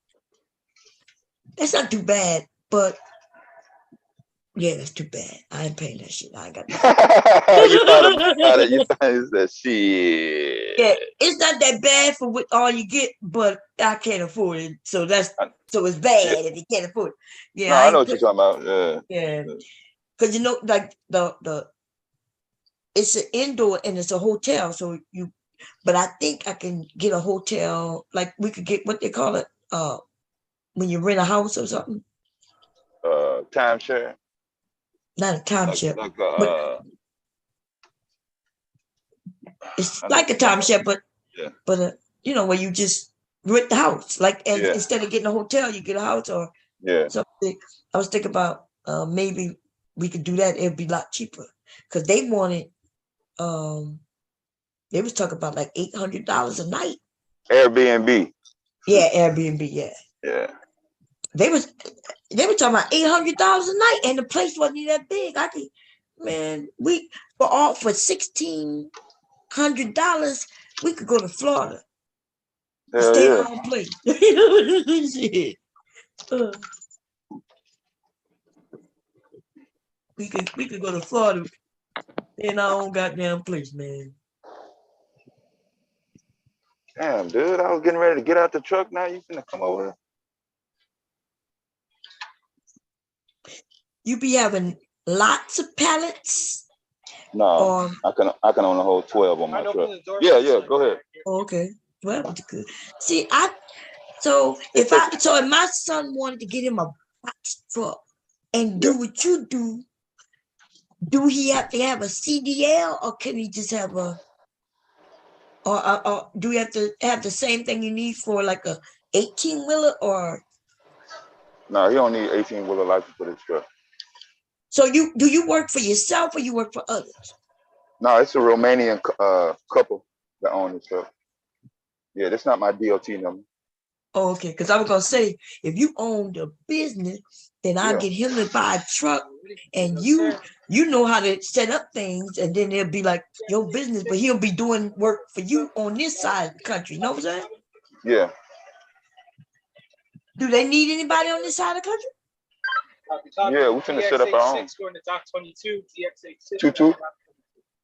A: That's not too bad, but yeah, that's too bad. I ain't paying that shit. I ain't got that.
B: You thought about it. You thought it was shit.
A: Yeah, it's not that bad for what all you get, but I can't afford it. So it's bad if you can't afford it. Yeah,
B: no, I know what you're talking about.
A: Yeah. Because you know, like it's an indoor and it's a hotel. So but I think I can get a hotel, like we could get what they call it, when you rent a house or something.
B: Timeshare.
A: Not a timeshare. It's like a timeshare, but you know, where you just rent the house. Like instead of getting a hotel, you get a house or something. I was thinking about maybe we could do that. It'd be a lot cheaper because they wanted. They was talking about like $800 a night.
B: Airbnb.
A: Yeah, Airbnb. Yeah.
B: Yeah.
A: They were talking about $800 a night, and the place wasn't even that big. For $1,600, we could go to Florida. Stay in our own place. Shit. We could go to Florida in our own goddamn place, man.
B: Damn, dude, I was getting ready to get out the truck. Now you finna come over here.
A: You be having lots of pallets?
B: No, I can only hold 12 on my truck. Yeah, go ahead.
A: Oh, okay. 12 is good. See, if my son wanted to get him a box truck and do what you do he have to have a CDL or can he just have or do you have to have the same thing you need for like a 18-wheeler or?
B: No, he don't need 18-wheeler license for this truck.
A: So do you work for yourself or you work for others?
B: No, it's a Romanian couple that own this truck. Yeah, that's not my DOT number.
A: Oh, okay, because I was gonna say if you own the business, then I'll get him to buy a truck, and you know how to set up things, and then it'll be like your business, but he'll be doing work for you on this side of the country. You know what I'm saying?
B: Yeah.
A: Do they need anybody on this side of the country?
B: Yeah, we finna set up our own. 22.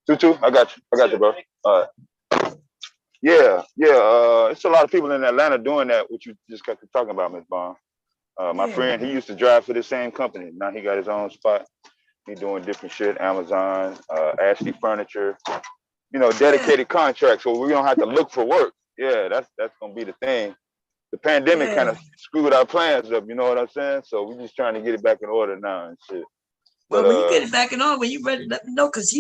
B: Tutu, I got you, bro. All right. Yeah. It's a lot of people in Atlanta doing that, what you just got to talking about, Ms. Bond. My friend, he used to drive for the same company. Now he got his own spot. He doing different shit, Amazon, Ashley Furniture, dedicated contracts, so we don't have to look for work. Yeah, that's gonna be the thing. The pandemic kind of screwed our plans up, you know what I'm saying? So we're just trying to get it back in order now and shit.
A: Well, when you get it back in order, when you ready, let me know, because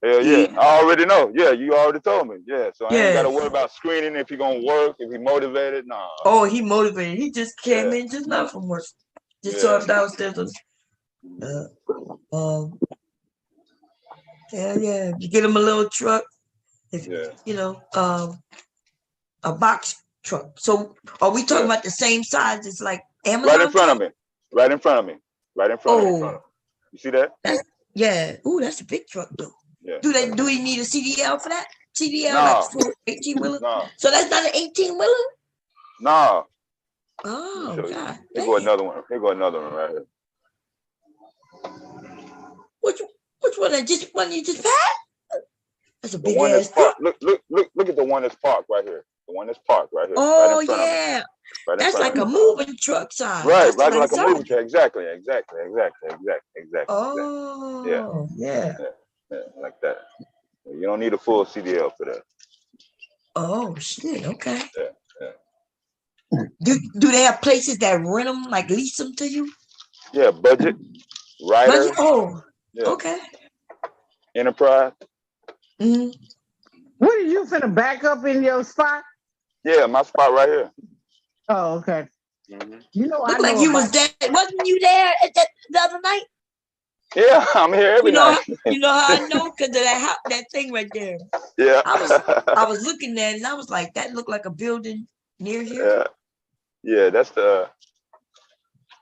B: Hell yeah, I already know. Yeah, you already told me. Yeah, so I ain't got to worry about screening if he gonna work, if he motivated. Nah.
A: Oh, he motivated. He just came in just now from work. Just saw him downstairs. Yeah. You get him a little truck. A box truck. So are we talking about the same size as like Amazon?
B: Right in front of me. Right in front of me. You see that?
A: Ooh, that's a big truck though.
B: Yeah.
A: Do we need a CDL for that? CDL
B: No.
A: like for 18-wheeler?
B: No.
A: So that's not an 18-wheeler?
B: No.
A: Oh God.
B: Here go another one. Here go another one right here.
A: Which one? One you just passed? That's a big
B: one
A: ass
B: that's parked. Look at the one that's parked right here. The one that's parked right here.
A: Oh
B: right in front
A: yeah.
B: Of me. Right
A: That's like a moving truck size.
B: Right,
A: That's
B: like
A: nice
B: a moving
A: size.
B: truck. Exactly.
A: Oh yeah.
B: Like that. You don't need a full CDL for that.
A: Oh shit. Okay.
B: Yeah.
A: Do they have places that rent them, like lease them to you?
B: Yeah, budget, rider.
A: Budget? Oh, okay.
B: Enterprise.
W: What are you finna back up in your spot?
B: Yeah, my spot right here.
W: Oh, okay. You know,
A: Look like you was there. Wasn't you there at the other night?
B: Yeah, I'm here every night.
A: You know how I know? Because of that thing right there.
B: Yeah.
A: I was looking at it and I was like, that looked like a building near here.
B: Yeah, that's the.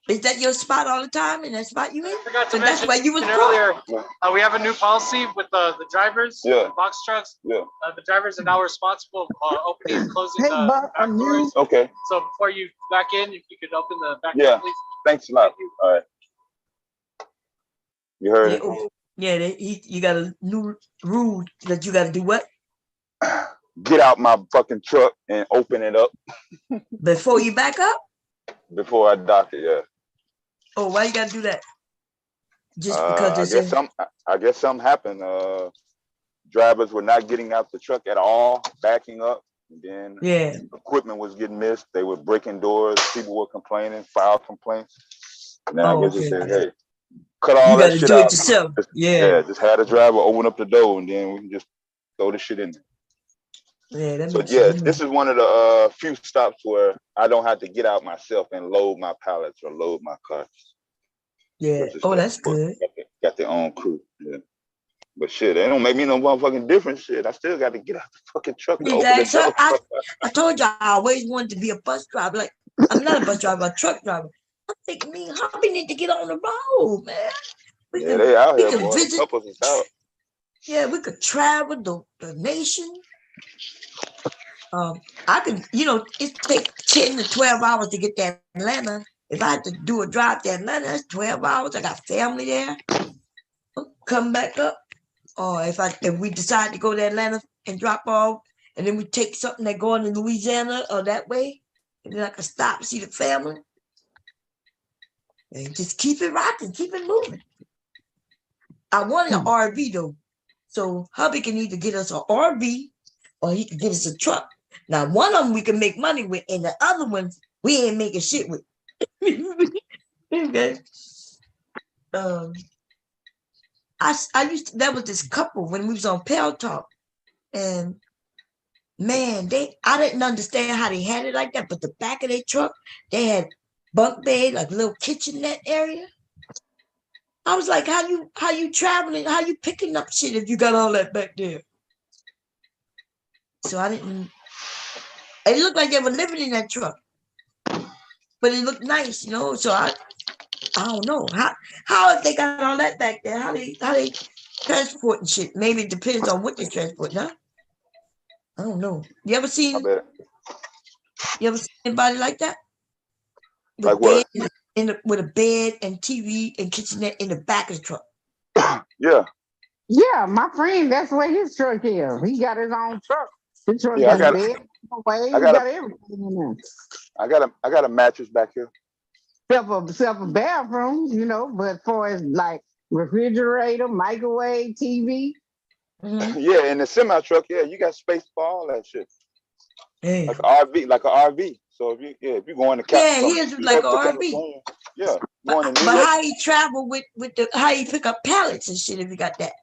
A: Is that your spot all the time? And that spot you in?
F: I forgot to
A: that's
F: mention
A: why you was
F: earlier. We have a new policy with the drivers, box trucks.
B: Yeah.
F: The drivers are now responsible for opening and closing the back doors.
B: Okay.
F: So before you back in, if you could open the back
B: door,
F: door, please.
B: Thanks a lot. All right. You heard it?
A: Yeah, you got a new rule that you got to do what?
B: Get out my fucking truck and open it up.
A: Before you back up?
B: Before I dock it, yeah.
A: Oh, why you got to do that? Just because
B: I guess something happened. Drivers were not getting out the truck at all, backing up. And then equipment was getting missed. They were breaking doors. People were complaining, filed complaints. And then I guess they said, hey, cut all that shit out. You got to do it yourself. Just have the driver open up the door and then we can just throw the shit in there.
A: Yeah, that
B: so this is one of the few stops where I don't have to get out myself and load my pallets or load my carts.
A: Yeah. Oh, that's good.
B: Got their own crew. Yeah. But shit, they don't make me no motherfucking difference. Shit, I still got to get out the fucking truck.
A: I told you I always wanted to be a bus driver. Like I'm not a bus driver, a truck driver. I think me and Hobby need to get on the road, man.
B: They out here, boy. The couples is out.
A: Yeah, we could travel the nation. I could, it take 10 to 12 hours to get to Atlanta. If I had to do a drive to Atlanta, that's 12 hours. I got family there. Come back up. Or if we decide to go to Atlanta and drop off, and then we take something that going to Louisiana or that way, and then I can stop, see the family. And just keep it rocking, keep it moving. I wanted an RV though. So hubby can either get us an RV or he can get us a truck. Now, one of them we can make money with, and the other ones we ain't making shit with. Okay. There was this couple when we was on Pale Talk, and man, I didn't understand how they had it like that, but the back of their truck, they had bunk bed, like little kitchenette area. I was like, how you traveling? How you picking up shit if you got all that back there? So I didn't. It looked like they were living in that truck, but it looked nice, So I don't know how if they got all that back there. How they transporting shit? Maybe it depends on what they transport. Huh? I don't know. You ever seen anybody like that?
B: Like what?
A: With a bed and TV and kitchenette in the back of the truck.
B: Yeah.
W: Yeah, my friend, that's where his truck is. He got his own truck. His truck got a bed, he got everything in there.
B: I got a mattress back here.
W: Except a bathroom, you know, but for as like refrigerator, microwave, TV.
B: Yeah, in the semi truck, yeah, you got space for all that shit.
A: Hey.
B: Like an RV. So if you go in the
A: here's like an RV.
B: Yeah,
A: but how he travel with how he pick up pallets and shit if you got that?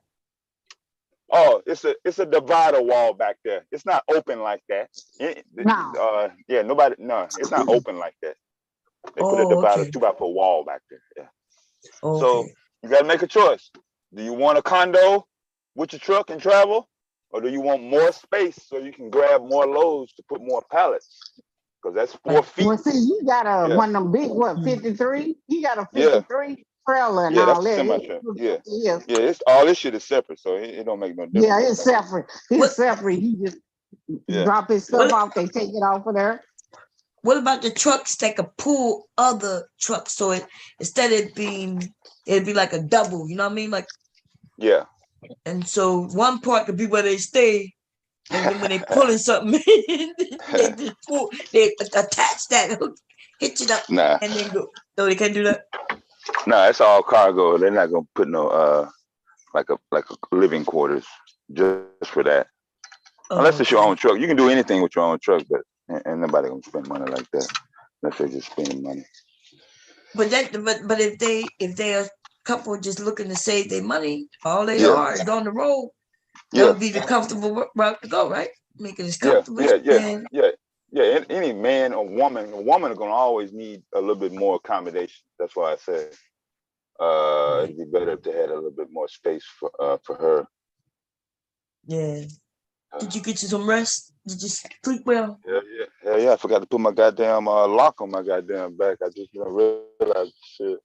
B: Oh, it's a divider wall back there. It's not open like that.
W: No.
B: It's not open like that. They put a divider 2x4 wall back there. Yeah. So you gotta make a choice. Do you want a condo with your truck and travel? Or do you want more space so you can grab more loads to put more pallets? Because that's 4 feet.
W: Well, see, you got one of them big, 53? You got a 53 trailer and all
B: that's
W: that.
B: Semi-truck. Yeah, it's all this shit is separate, so it don't make no difference.
W: Yeah, it's separate. It's separate. He just drop his stuff off, they take it off of there.
A: What about the trucks that could pull other trucks? So instead of it'd be like a double, you know what I mean? Like and so one part could be where they stay, and then when they pulling something in, they just pull, they attach that hook, hitch it up, and then go. No, they can't do that.
B: Nah, it's all cargo. They're not gonna put no like a living quarters just for that. Unless it's your own truck. You can do anything with your own truck, but and nobody gonna spend money like that. Unless they're just spending money.
A: But if they are a couple just looking to save their money, all they are is on the road. That would be the comfortable route to go, right? Make it as comfortable as you can.
B: Yeah. Any man or woman are gonna always need a little bit more accommodation. That's why I said it'd be better if they had a little bit more space for her.
A: Yeah. Did you get you some rest? Did you sleep well?
B: Yeah. I forgot to put my goddamn lock on my goddamn back. I just realized shit.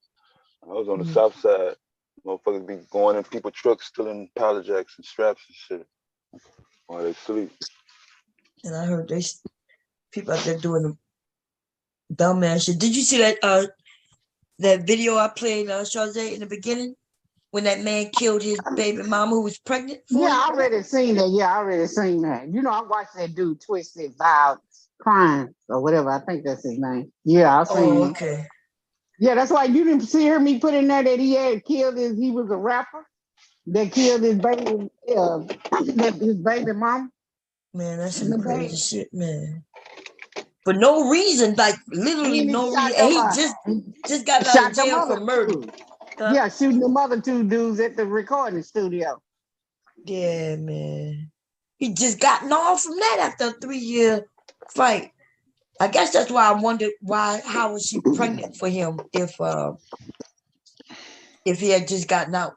B: I was on the south side. Motherfuckers be going in people's trucks, stealing pallet jacks and straps and shit while they sleep.
A: And I heard people out there doing the dumbass shit. Did you see that video I played, Charzay, in the beginning? When that man killed his baby mama who was pregnant for him?
W: I already seen that. Yeah, I already seen that. You know, I watched that dude Twisted Vile Crime or whatever. I think that's his name. Yeah, I seen it.
A: Okay.
W: Yeah, that's why you didn't hear me put in there that he had killed he was a rapper that killed his baby, his baby mama.
A: Man, that's some crazy shit, man. For no reason, like literally no reason. And he just got out of jail for murder.
W: Yeah, shooting them other two dudes at the recording studio.
A: Yeah, man. He just gotten off from that after a 3-year fight. I guess that's why I wondered how was she pregnant for him if he had just gotten out.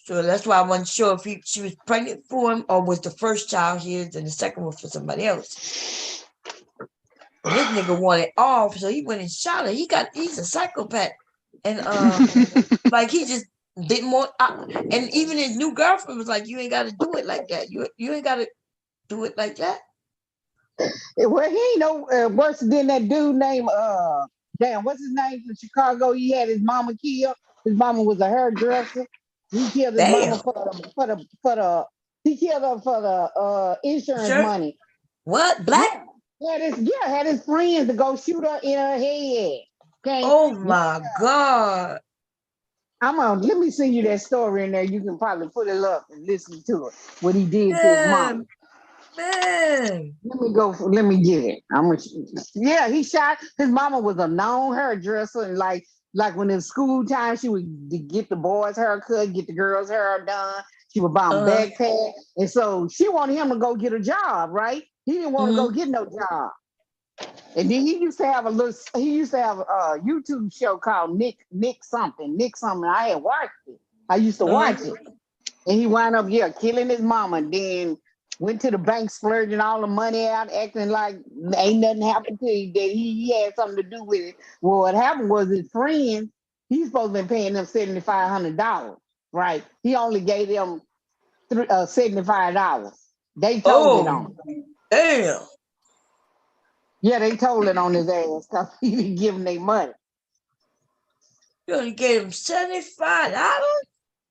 A: So that's why I wasn't sure if she was pregnant for him or was the first child his and the second one for somebody else. But this nigga wanted off, so he went and shot her. He's a psychopath. And like he just didn't want and even his new girlfriend was like, you ain't gotta do it like that. You ain't gotta do it like that.
W: Well, he ain't no worse than that dude named what's his name from Chicago? He had his mama killed. His mama was a hairdresser. He killed his mama he killed her for the insurance money.
A: What? Black?
W: Had his friends to go shoot her in her head. Okay?
A: Oh my God.
W: Let me send you that story in there. You can probably put it up and listen to it. What he did to his mom.
A: Man.
W: Let me get it. He shot his mama was a known hairdresser, and like when it's school time, she would get the boys' haircut, get the girls' hair done. She would buy them backpack. And so she wanted him to go get a job, right? He didn't want to go get no job. And then he used to have a YouTube show called Nick something. I had watched it. I used to watch it. And he wound up, killing his mama. Then went to the bank splurging all the money out, acting like ain't nothing happened to him, that he had something to do with it. Well, what happened was his friends, he's supposed to be paying them $7,500, right? He only gave them $75. They told it on him.
A: Damn.
W: Yeah, they told it on his ass because he didn't give them their money.
A: You only gave him $75.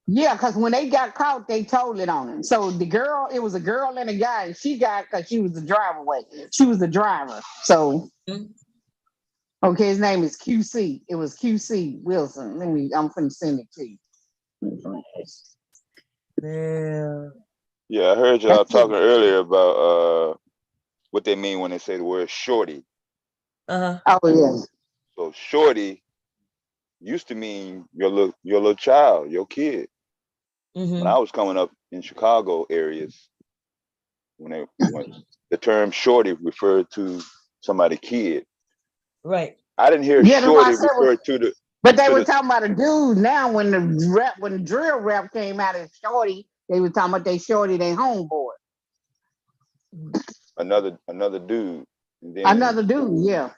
W: Yeah, because when they got caught, they told it on him. So the girl, it was a girl and a guy, and she got because she was the driver. She was the driver. So okay, his name is QC. It was QC Wilson. I'm finna send it to you.
A: Yeah.
B: Yeah, I heard y'all talking earlier about what they mean when they say the word shorty.
W: Oh yeah.
B: So shorty used to mean your little child, your kid. When I was coming up in Chicago areas, when the term shorty referred to somebody's kid.
A: Right.
B: I didn't hear shorty referred to the.
W: But they were talking about a dude now when the drill rap came out as shorty, they were talking about they shorty their homeboy.
B: Another dude. And then,
W: another dude, yeah.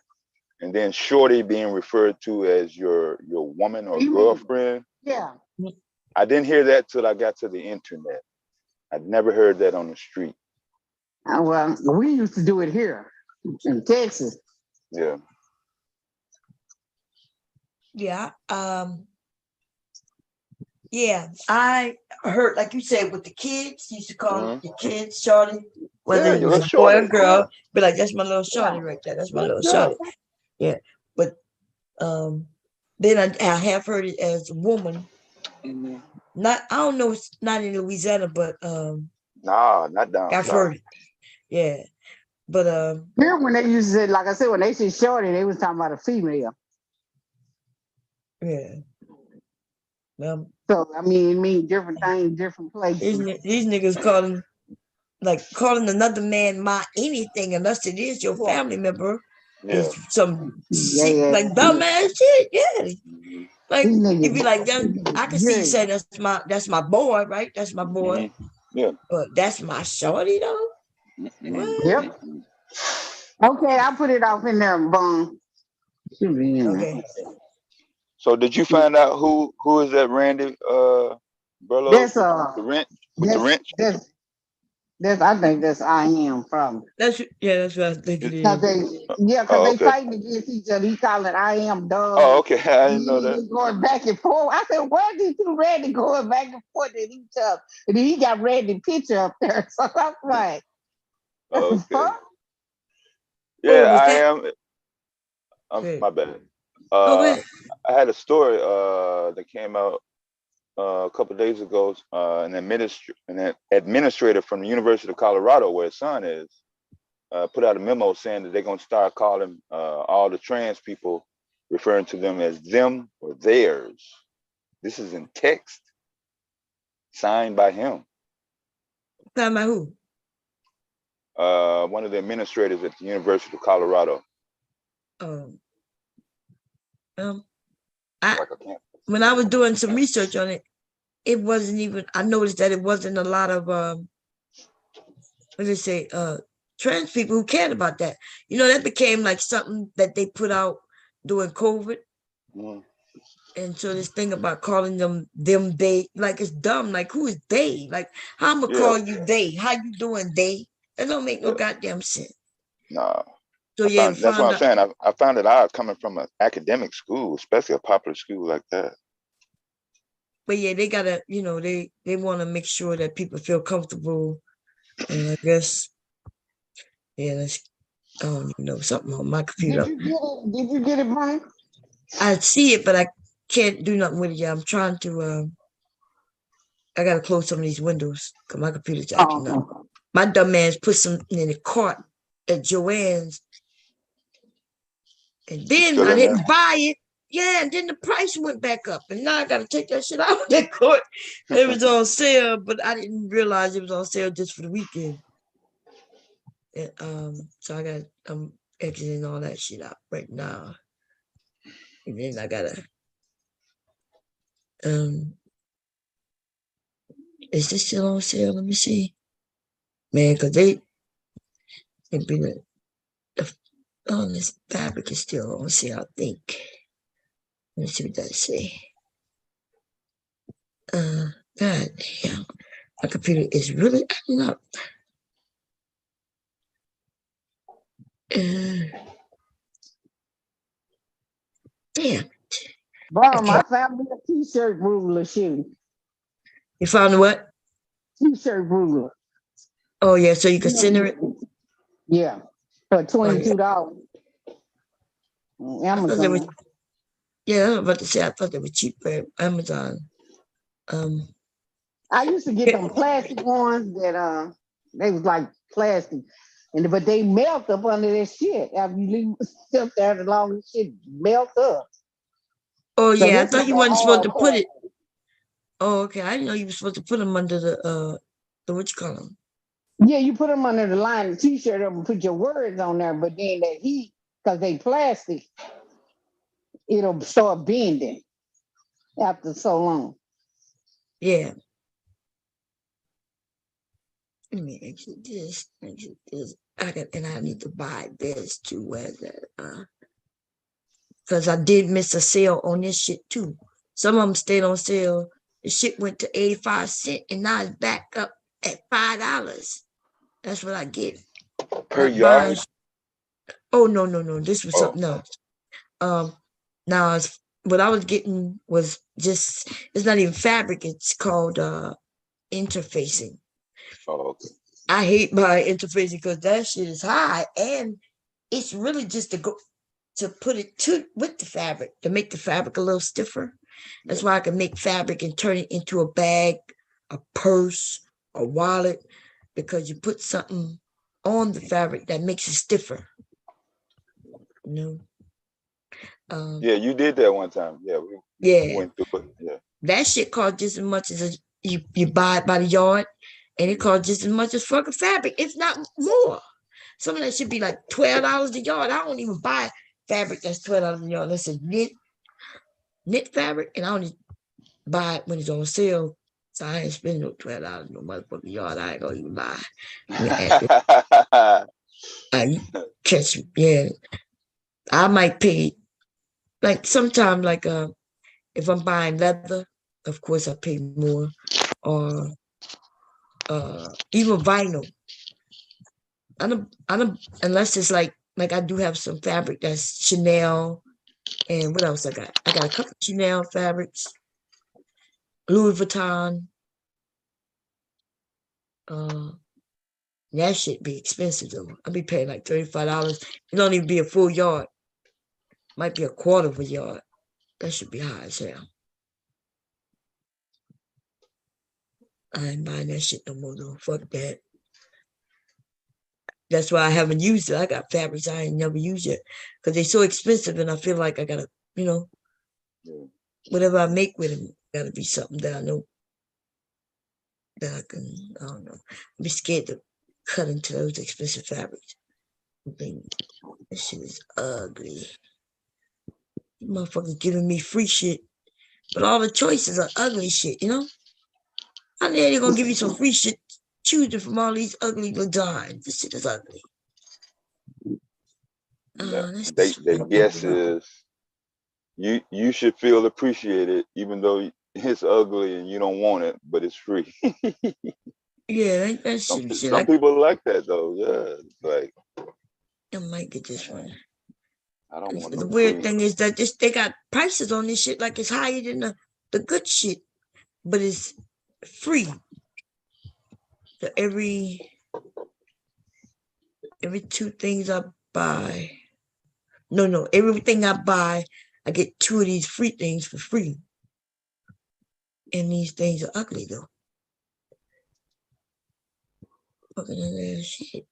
B: And then shorty being referred to as your woman or girlfriend.
W: Yeah.
B: I didn't hear that till I got to the internet. I'd never heard that on the street.
W: Well, we used to do it here in Texas.
B: Yeah.
A: Yeah. Yeah, I heard, like you said, with the kids, you used to call the kids shorty, whether it was a boy or girl, but like, that's my little shorty right there. That's my little shorty. Yeah. But then I have heard it as woman. Not, I don't know, it's not in Louisiana, but
B: nah, not down
A: I've heard it. Yeah. But
W: here when they used to say, like I said, when they said shorty, they was talking about a female.
A: Yeah.
W: So I mean, it means different things, different places.
A: These niggas calling another man my anything, unless it is your family member, is some like dumbass shit. Yeah. Like if you like that, I can see you say that's my boy, right? That's my boy.
B: Yeah.
A: But that's my shorty though.
W: Yep. Okay, I'll put it off in there, Bone.
A: Okay.
B: So did you find out who is that Randy Burlow?
W: That's
B: the wrench with the wrench?
W: That's I think that's I am from.
A: That's what I think it is.
W: Because they fighting against each other. He call it I am dog.
B: Oh, okay. I didn't know that.
W: Going back and forth. I said, why are these two Randy going back and forth at each other? And then he got Randy picture up there. So I'm like,
B: okay. Yeah, I am. My bad. I had a story that came out a couple of days ago. An administrator from the University of Colorado, where his son is, put out a memo saying that they're going to start calling all the trans people, referring to them as them or theirs. This is in text, signed by him.
A: Signed by who?
B: One of the administrators at the University of Colorado.
A: When I was doing some research on it, it wasn't even. I noticed that it wasn't a lot of what they say, trans people who cared about that. You know, that became like something that they put out during COVID. And so this thing about calling them they, like it's dumb. Like who is they? Like how I'm gonna call you they? How you doing they? That don't make no goddamn sense.
B: Nah.
A: So
B: that's what I'm saying. I found it out coming from an academic school, especially a popular school like that.
A: But yeah, they gotta, you know, they want to make sure that people feel comfortable. And I guess, yeah, I don't even know, something on my computer.
W: Did you get it, Brian?
A: I see it, but I can't do nothing with it yet. I'm trying to. I gotta close some of these windows because my computer's acting up. My dumb man's put some in the cart at Joann's, and then I didn't buy it. Yeah, and then the price went back up, and now I gotta take that shit out of that cart. It was on sale, but I didn't realize it was on sale just for the weekend. And, so I'm exiting all that shit out right now, and then I gotta. Is this still on sale? Let me see. Man, because they be like, this fabric is still on sale, I think. Let me see what that say. God damn. My computer is really acting up. Damn.
W: Bro, I found me a t-shirt ruler shoe.
A: You found what?
W: T-shirt ruler.
A: Oh yeah, so you can center it.
W: Yeah, for $22. Amazon.
A: Yeah, I was about to say I thought they were cheap for Amazon.
W: I used to get them plastic ones that they was like plastic, but they melt up under that shit after you leave stuff there long as shit melt up.
A: Oh yeah, I thought you wasn't supposed to put it. Oh okay, I didn't know you were supposed to put them under the what you call them.
W: Yeah, you put them under the line of t-shirt up and put your words on there, but then that heat, because they plastic, it'll start bending after so long.
A: Yeah. Let me exit this. I need to buy this too. Where that? Because I did miss a sale on this shit too. Some of them stayed on sale. The shit went to 85 cents, and now it's back up at $5. That's what I get
B: per yard.
A: Oh no. This was something else. Now what I was getting was just, it's not even fabric. It's called interfacing.
B: Oh, okay.
A: I hate buying interfacing because that shit is high, and it's really just to put it with the fabric to make the fabric a little stiffer. That's why I can make fabric and turn it into a bag, a purse, a wallet, because you put something on the fabric that makes it stiffer. You know.
B: Yeah, you did that one time. Yeah, we went through it. Yeah.
A: That shit costs just as much as you buy it by the yard, and it costs just as much as fucking fabric, if not more. Some of that should be like $12 a yard. I don't even buy fabric that's $12 a yard unless it's knit fabric, and I only buy it when it's on sale. So I ain't spending no $12 no motherfucking yard. I ain't gonna even buy. Catch me, yeah. I might pay like sometime like if I'm buying leather, of course I pay more, or even vinyl. I don't unless it's like I do have some fabric that's Chanel, and what else I got? I got a couple Chanel fabrics, Louis Vuitton. That shit be expensive though. I'll be paying like $35. It don't even be a full yard. Might be a quarter of a yard. That should be high as hell. I ain't buying that shit no more though. Fuck that. That's why I haven't used it. I got fabrics I ain't never used yet because they're so expensive, and I feel like I gotta, whatever I make with them, gotta be something that I know that I can. I don't know. I'd be scared to cut into those expensive fabrics. This shit is ugly. Motherfuckers giving me free shit, but all the choices are ugly shit. How the hell they gonna give you some free shit choosing from all these ugly designs? This shit is ugly.
B: They guess is you should feel appreciated even though it's ugly and you don't want it, but it's free.
A: Yeah, that shit.
B: Some people like that though. Yeah, like
A: I might get this one.
B: I don't want
A: the weird thing is that they got prices on this shit like it's higher than the good shit, but it's free. So every 2 things I buy. No, everything I buy, I get 2 of these free things for free. And these things are ugly though. Fucking ugly shit.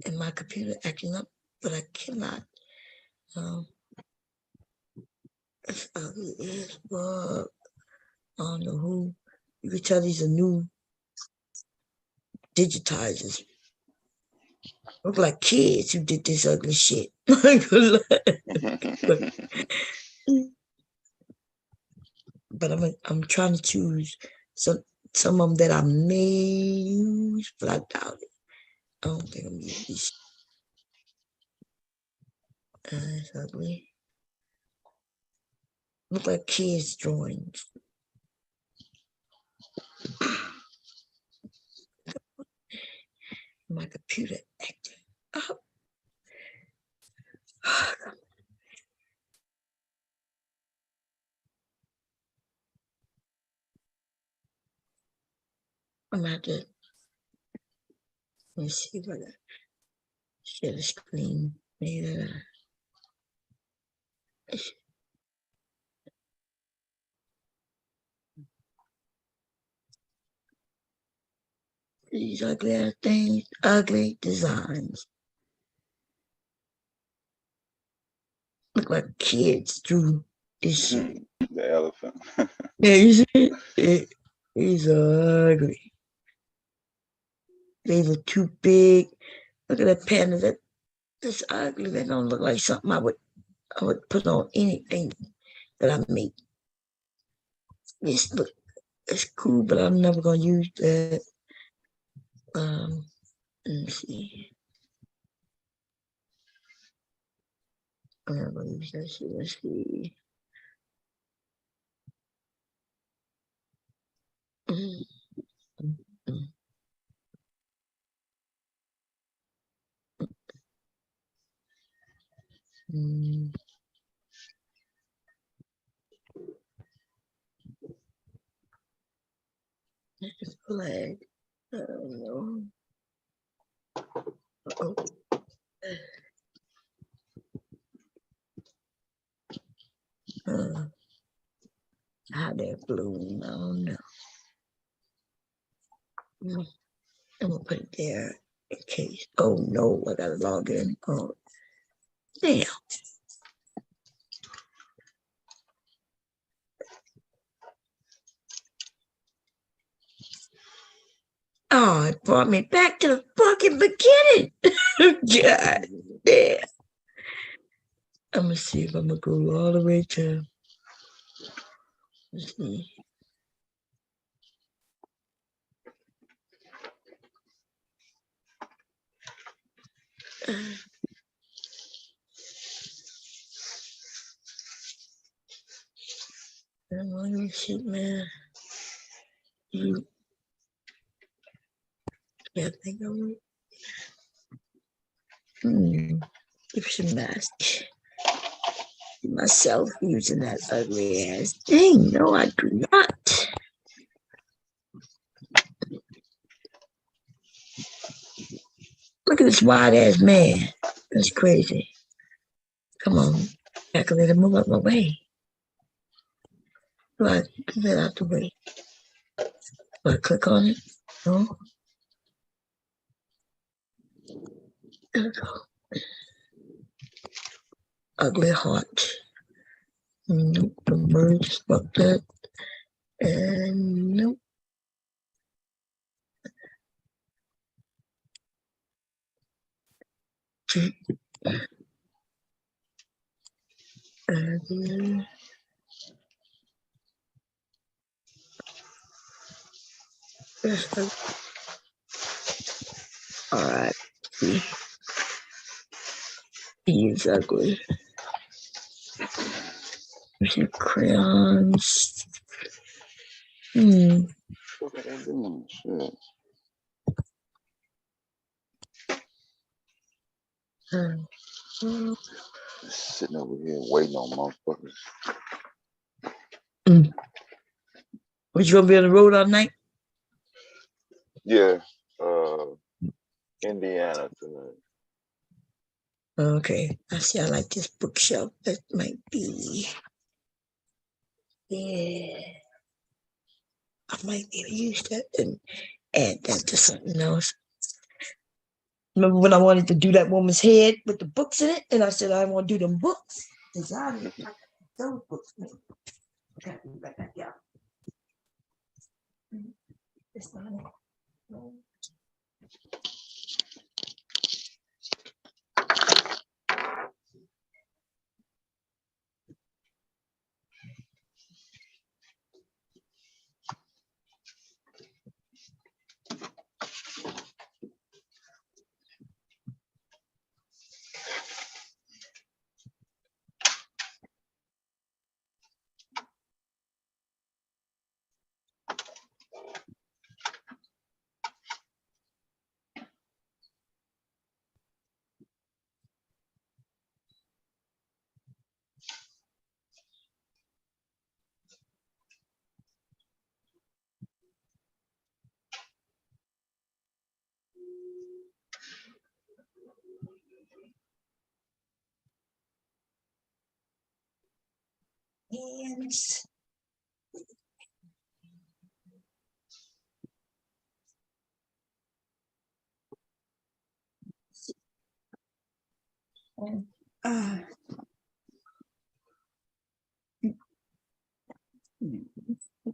A: And my computer acting up, but I cannot. It's ugly as fuck. I don't know who. You can tell these are new digitizers. Look like kids who did this ugly shit. But I'm trying to choose some of them that I may use, but I doubt it. I don't think I'm using these. It's ugly. Look like kids' drawings. My computer acting up. I'm gonna have to, let me see if I can share the screen. Maybe these ugly ass things, ugly designs. Look like kids drew this shit.
B: The elephant.
A: Yeah, you see it? It's ugly. They were too big. Look at that panda. That's ugly. That don't look like something I would put on anything that I make. This look, it's cool, but I'm never gonna use that. Let me see. I'm never gonna use that shit. Let's see. It's flag. I don't know. Uh-oh. How that balloon? I don't know. I'm gonna put it there in case. Oh no, I gotta log in. Oh, damn. Oh, it brought me back to the fucking beginning. God damn. I'm gonna see if I'm gonna go all the way to. Let's see. Shit, man. You. Yeah, I think I would. Give some mask. Myself using that ugly ass thing. No, I do not. Look at this wide ass man. That's crazy. Come on. Calculator, move out my way. Do I get out the way? Do I click on it? No. There we go. Ugly heart. Nope. The merge. Fuck that. And nope. And all right. See. He is ugly. There's your crayons.
B: What are they doing? Shit. Just sitting over here waiting on motherfuckers.
A: Was you gonna be on the road all night?
B: Yeah. Indiana tonight.
A: Okay. I see. I like this bookshelf. That might be. Yeah. I might be able to use that and add that to something else. Remember when I wanted to do that woman's head with the books in it? And I said, I want to do them books. Exactly. Those books. Okay, back that down. It's not it. No.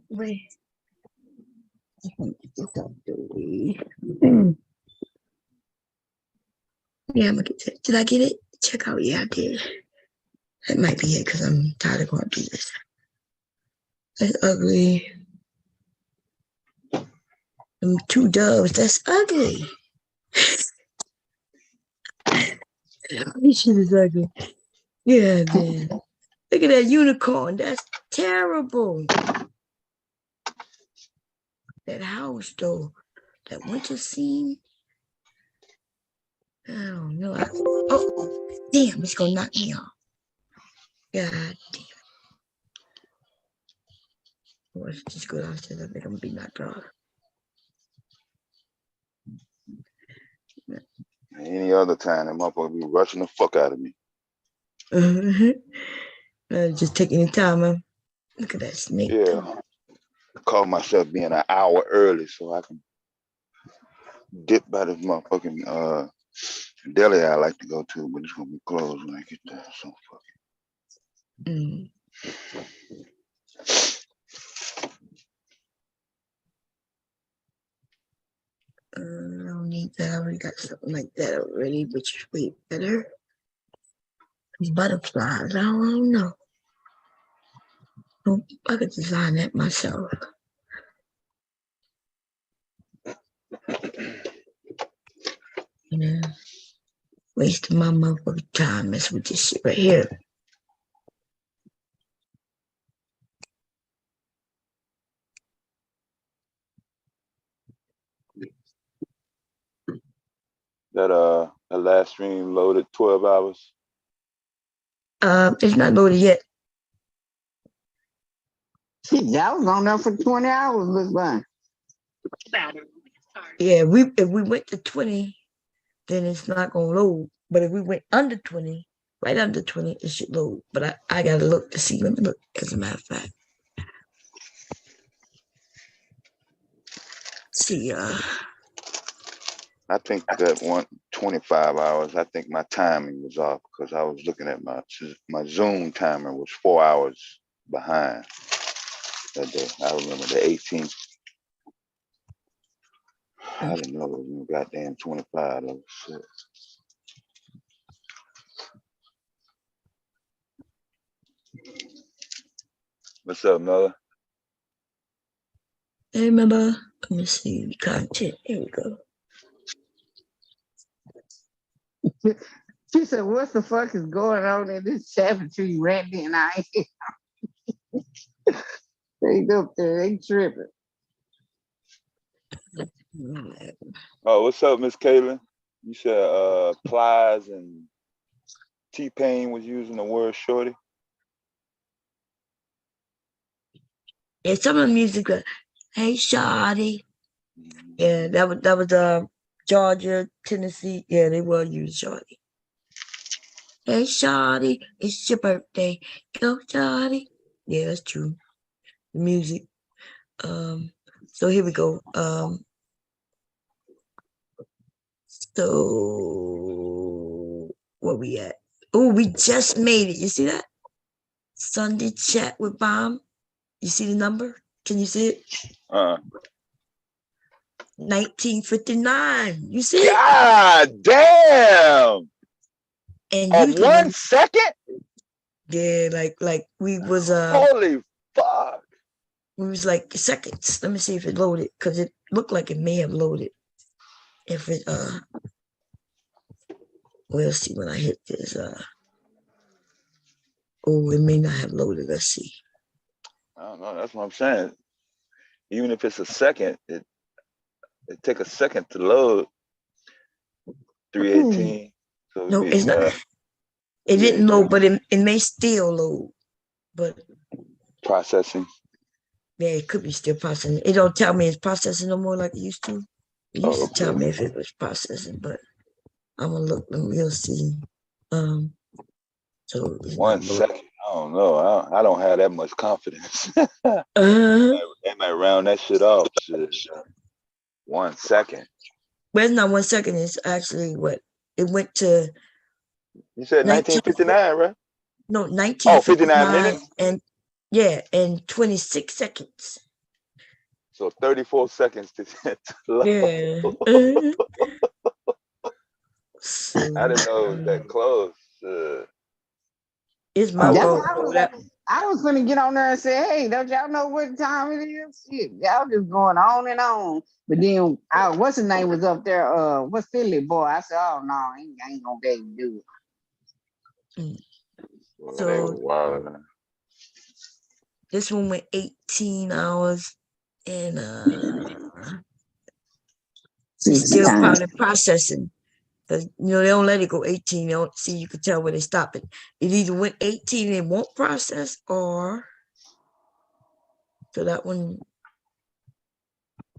A: Wait. Yeah, I'm gonna get it. Did I get it? Check out. Yeah, I did. That might be it because I'm tired of going through this. That's ugly. Them 2 doves. That's ugly. This shit is ugly. Yeah, man. Look at that unicorn. That's terrible. That house, though. That winter scene. I don't know. Oh, damn. It's gonna knock me off. God damn. Let's just go downstairs. I think I'm gonna be knocked off.
B: Any other time, that motherfucker be rushing the fuck out of me.
A: Just taking your time, huh? Look at that snake.
B: Yeah. I call myself being an hour early so I can dip by this motherfucking deli I like to go to, but it's gonna be closed when I get there. So fucking.
A: I don't need that. I already got something like that already, which is way better. These butterflies, I don't know. I could design that myself. Yeah. Wasting my motherfucking time messing with this shit right here.
B: That last stream loaded 12 hours.
A: It's not loaded yet.
W: That was on there for 20 hours, look like.
A: Yeah, if we went to 20, then it's not gonna load. But if we went under 20, right under 20, it should load. But I gotta look to see. Let me look, as a matter of fact. See,
B: I think that 25 hours, I think my timing was off because I was looking at my Zoom timer was 4 hours behind that day. I remember the 18th. I didn't know it was no goddamn 25. That was shit. What's up, Mother?
A: hey, remember? Let me see the content. Here we go.
W: She said, what the fuck is going on in this Tree Randy and I? They up there, they tripping.
B: Oh, what's up, Miss Caitlin? You said Plies and T-Pain was using the word shorty.
A: Yeah, some of the music, hey, shawty. Yeah, that was Georgia, Tennessee. Yeah, they were using shawty. Hey, shawty, it's your birthday. Go, shawty. Yeah, that's true. The music. So here we go. So where we at? Oh, we just made it. You see that? Sunday chat with Bomb. You see the number? Can you see it? 1959. You see it?
B: God damn!
A: And
B: of 1 second?
A: Yeah, like we was
B: holy fuck.
A: We was like seconds. Let me see if it loaded, because it looked like it may have loaded. If it we'll see when I hit this. Oh, it may not have loaded. Let's see.
B: I don't know. That's what I'm saying. Even if it's a second, it take a second to load. 318. So
A: no, it's not. It didn't load, but it may still load. But
B: processing.
A: Yeah, it could be still processing. It don't tell me it's processing no more like it used to. It used to tell me if it was processing, but I'm gonna look and we'll see. So
B: 1 second. I don't know. I don't have that much confidence. They might round that shit off. Shit. 1 second.
A: Well, it's not 1 second. It's actually what it went to.
B: You said 1959, right?
A: No, 1959.
B: Oh, 59 minutes?
A: And yeah, and 26 seconds.
B: So 34 seconds to
A: yeah.
B: I didn't know it was that close.
A: It's my fault.
W: I was gonna get on there and say, hey, don't y'all know what time it is? Shit, y'all just going on and on. But then what's his name was up there? What's Philly boy? I said, oh no, I ain't gonna be able to do it.
A: So this one went 18 hours and still probably processing. Because they don't let it go 18. They don't see, you can tell where they stop it. It either went 18 and it won't process, or so that one.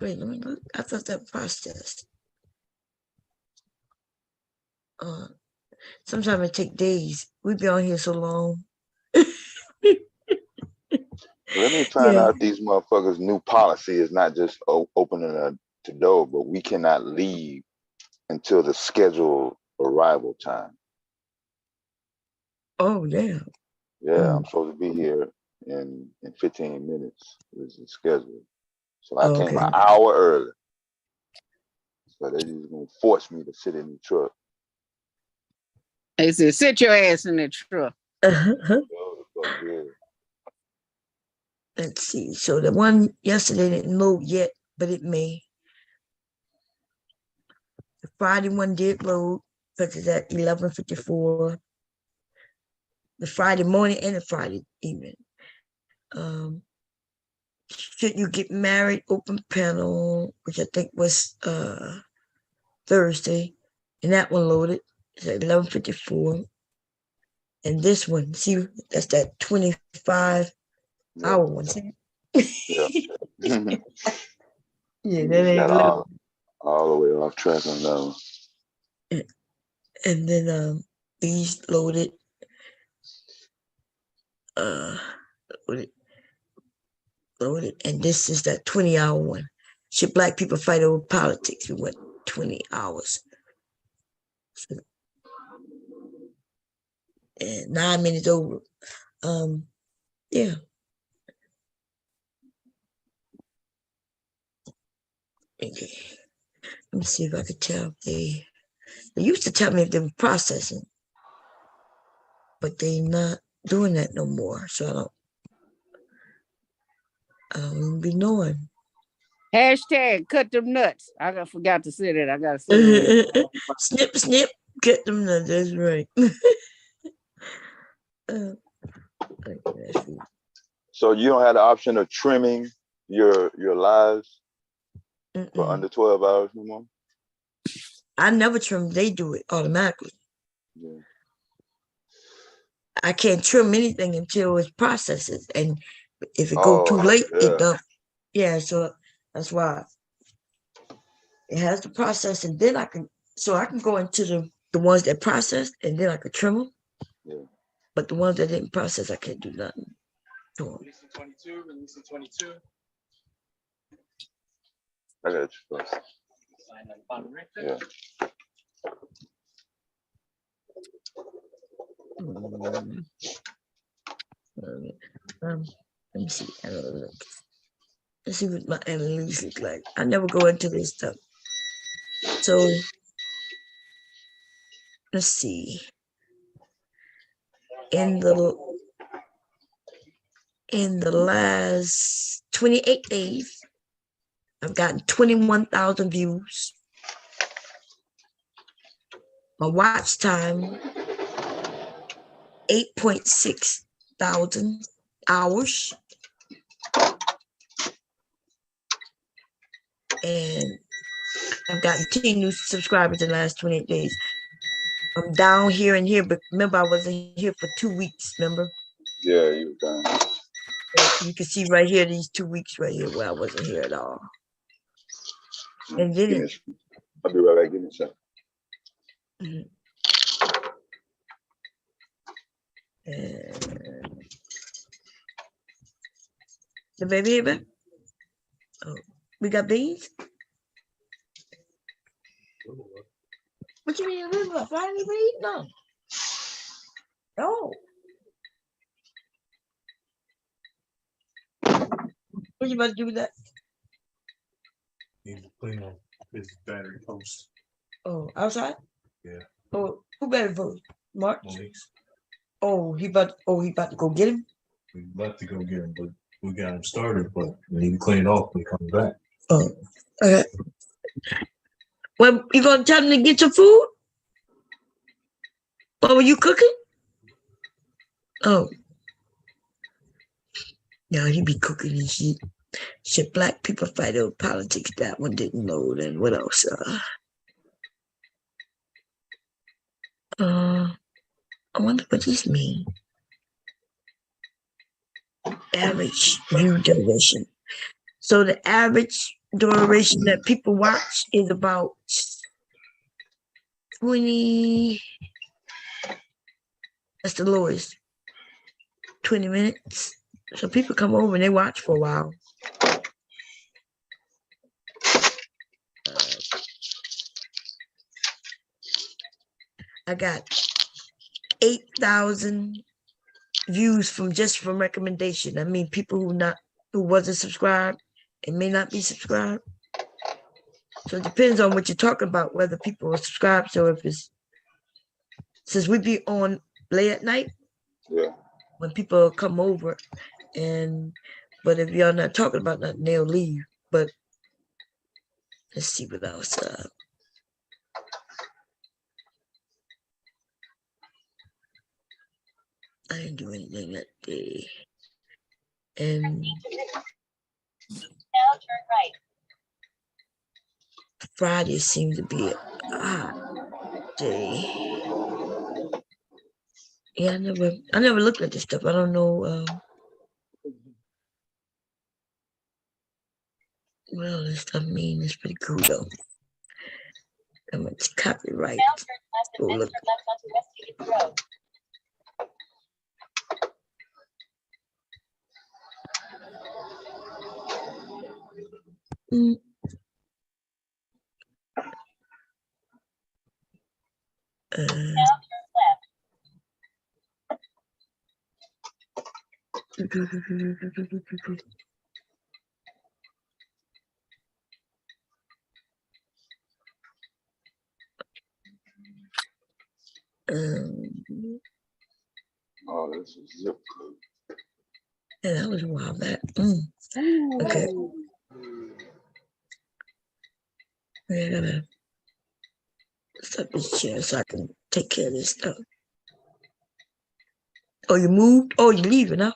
A: Wait, let me look. I thought that processed. Sometimes it take days. We've been on here so long.
B: Let me find out these motherfuckers' new policy is not just opening the door, but we cannot leave until the scheduled arrival time.
A: Oh, yeah.
B: Yeah, I'm supposed to be here in 15 minutes. This is scheduled. So I came an hour early. So they just gonna force me to sit in the truck.
W: They said, sit your ass in the truck.
A: Let's see. So the one yesterday didn't load yet, but it may. The Friday one did load, because it's at 11:54. The Friday morning and the Friday evening. Should you get married? Open panel, which I think was Thursday, and that one loaded. It's at 11:54. And this one, see, that's that 25-hour one. See?
B: Yeah.
A: Yeah, that ain't loaded.
B: All the way off track on that one.
A: And then these loaded. Loaded, and this is that 20-hour one. Should black people fight over politics? We went 20 hours. So, and 9 minutes over. Yeah. Okay. Let me see if I could tell if they used to tell me if they were processing, but they not doing that no more. So I don't even be knowing.
W: Hashtag cut them nuts. I forgot to say that. I gotta say that.
A: Snip, snip, cut them nuts. That's right.
B: So you don't have the option of trimming your lives for under 12 hours no more?
A: I never trim. They do it automatically.
B: Yeah.
A: I can't trim anything until it processes, and if it go too late, it don't. Yeah, so that's why it has to process, and then I can go into the ones that process, and then I can trim them.
B: Yeah.
A: But the ones that didn't process, I can't do nothing.
F: Releasing 22, releasing 22.
B: I got you first.
F: Sign at the bottom right there.
A: Let me see. Let's see what my analytics look like. I never go into this stuff. So let's see. In the last 28 days, I've gotten 21,000 views. My watch time, 8.6 thousand hours. And I've gotten 10 new subscribers in the last 28 days. I'm down here and here, but remember I wasn't here for 2 weeks, remember?
B: Yeah, you were down.
A: You can see right here, these 2 weeks right here where I wasn't here at all. And then
B: I'll be right back, give me a second.
A: The baby here, babe? Oh, we got beans? What you mean, river? I didn't even eat none. Oh. What you about to do with that?
H: Need to clean up his battery post.
A: Oh, outside?
H: Yeah.
A: Oh, who better vote? Mark?
H: Monique's.
A: Oh, he about to go get him?
H: We about to go get him, but we got him started, but we need to clean it off when he comes back.
A: Oh, okay. Well, you gonna tell him to get your food? What were you cooking? Oh. Yeah, he be cooking and shit. Shit, black people fight over politics. That one didn't load. And what else? I wonder what this means. Average view duration. So the average duration that people watch is about 20. That's the lowest. 20 minutes. So people come over and they watch for a while. I got 8,000 views from recommendation. I mean, people who wasn't subscribed and may not be subscribed. So it depends on what you're talking about, whether people are subscribed. So if it's, since we be on late at night,
B: yeah,
A: when people come over, but if y'all not talking about nothing, they'll leave. But let's see what else. I didn't do anything that day. And
I: now turn right.
A: Friday seems to be a hot day. Yeah, I never looked at this stuff. I don't know well, this stuff mean it's pretty cool though. How much copyright?
I: Now turn left and then
A: look.
I: turn left onto West Stevens Road. Now turn left.
B: Oh, this is zip code.
A: Yeah, that was a while back. Okay. I gotta stop this chair so I can take care of this stuff. Oh, you moved? Oh, you leaving, huh?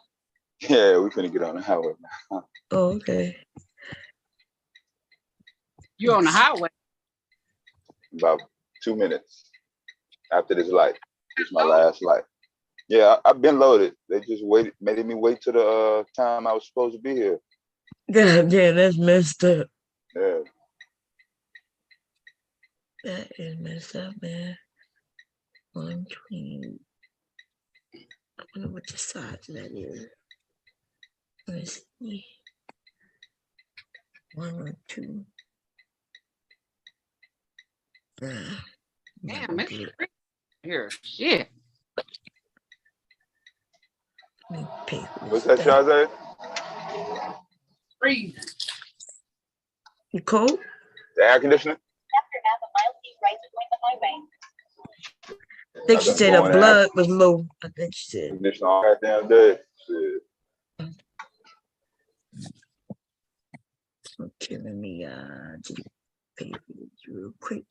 B: Yeah, we finna get on the highway now.
A: Oh, okay.
W: You're on the highway.
B: About 2 minutes after this light. It's my last light. Yeah, I've been loaded. They just made me wait till the time I was supposed to be here.
A: God damn, that's messed up.
B: Yeah.
A: That is messed up, man. 120. I wonder what the size of that is. Let's see. 102.
W: Damn, it's here. Shit.
B: What's that, Shazay?
W: Freezing.
A: You cold?
B: The air conditioner?
I: After half a mile, keep right to join the highway.
A: I think she said her blood was low. I think she said.
B: Conditioner all goddamn day. Shit.
A: Okay, let me just pay real quick.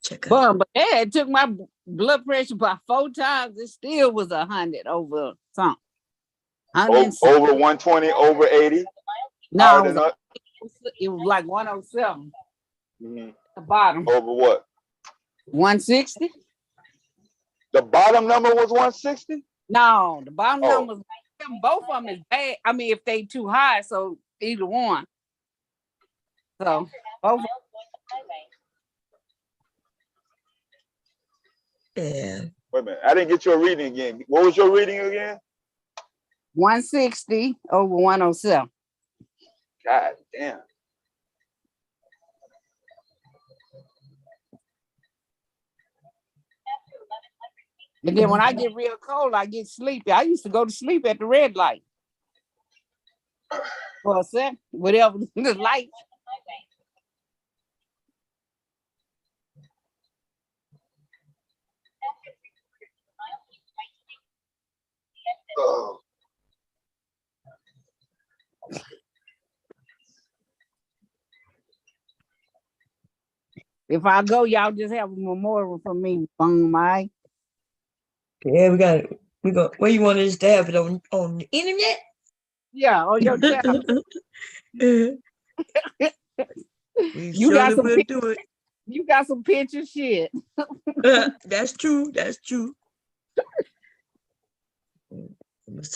A: Check
W: out. But it took my blood pressure by 4 times. It still was 100 over something.
B: Over 120, over 80.
W: No, it was like 107.
B: Mm-hmm.
W: The bottom.
B: Over what?
W: 160.
B: The bottom number was 160?
W: No, the bottom number was both of them is bad. I mean, if they too high, so either one. So both.
A: Yeah.
B: Wait a minute. I didn't get your reading again. What was your reading again?
W: 160 over 107.
B: God damn.
W: And then when I get real cold, I get sleepy. I used to go to sleep at the red light. For a second, whatever the light.
B: Oh.
W: If I go, y'all just have a memorial for me. Boom, right?
A: Yeah, we got it. We go. Where you want us to have it on the internet?
W: Yeah, on your channel.
A: You surely will do it.
W: You got some picture shit.
A: That's true. That's true.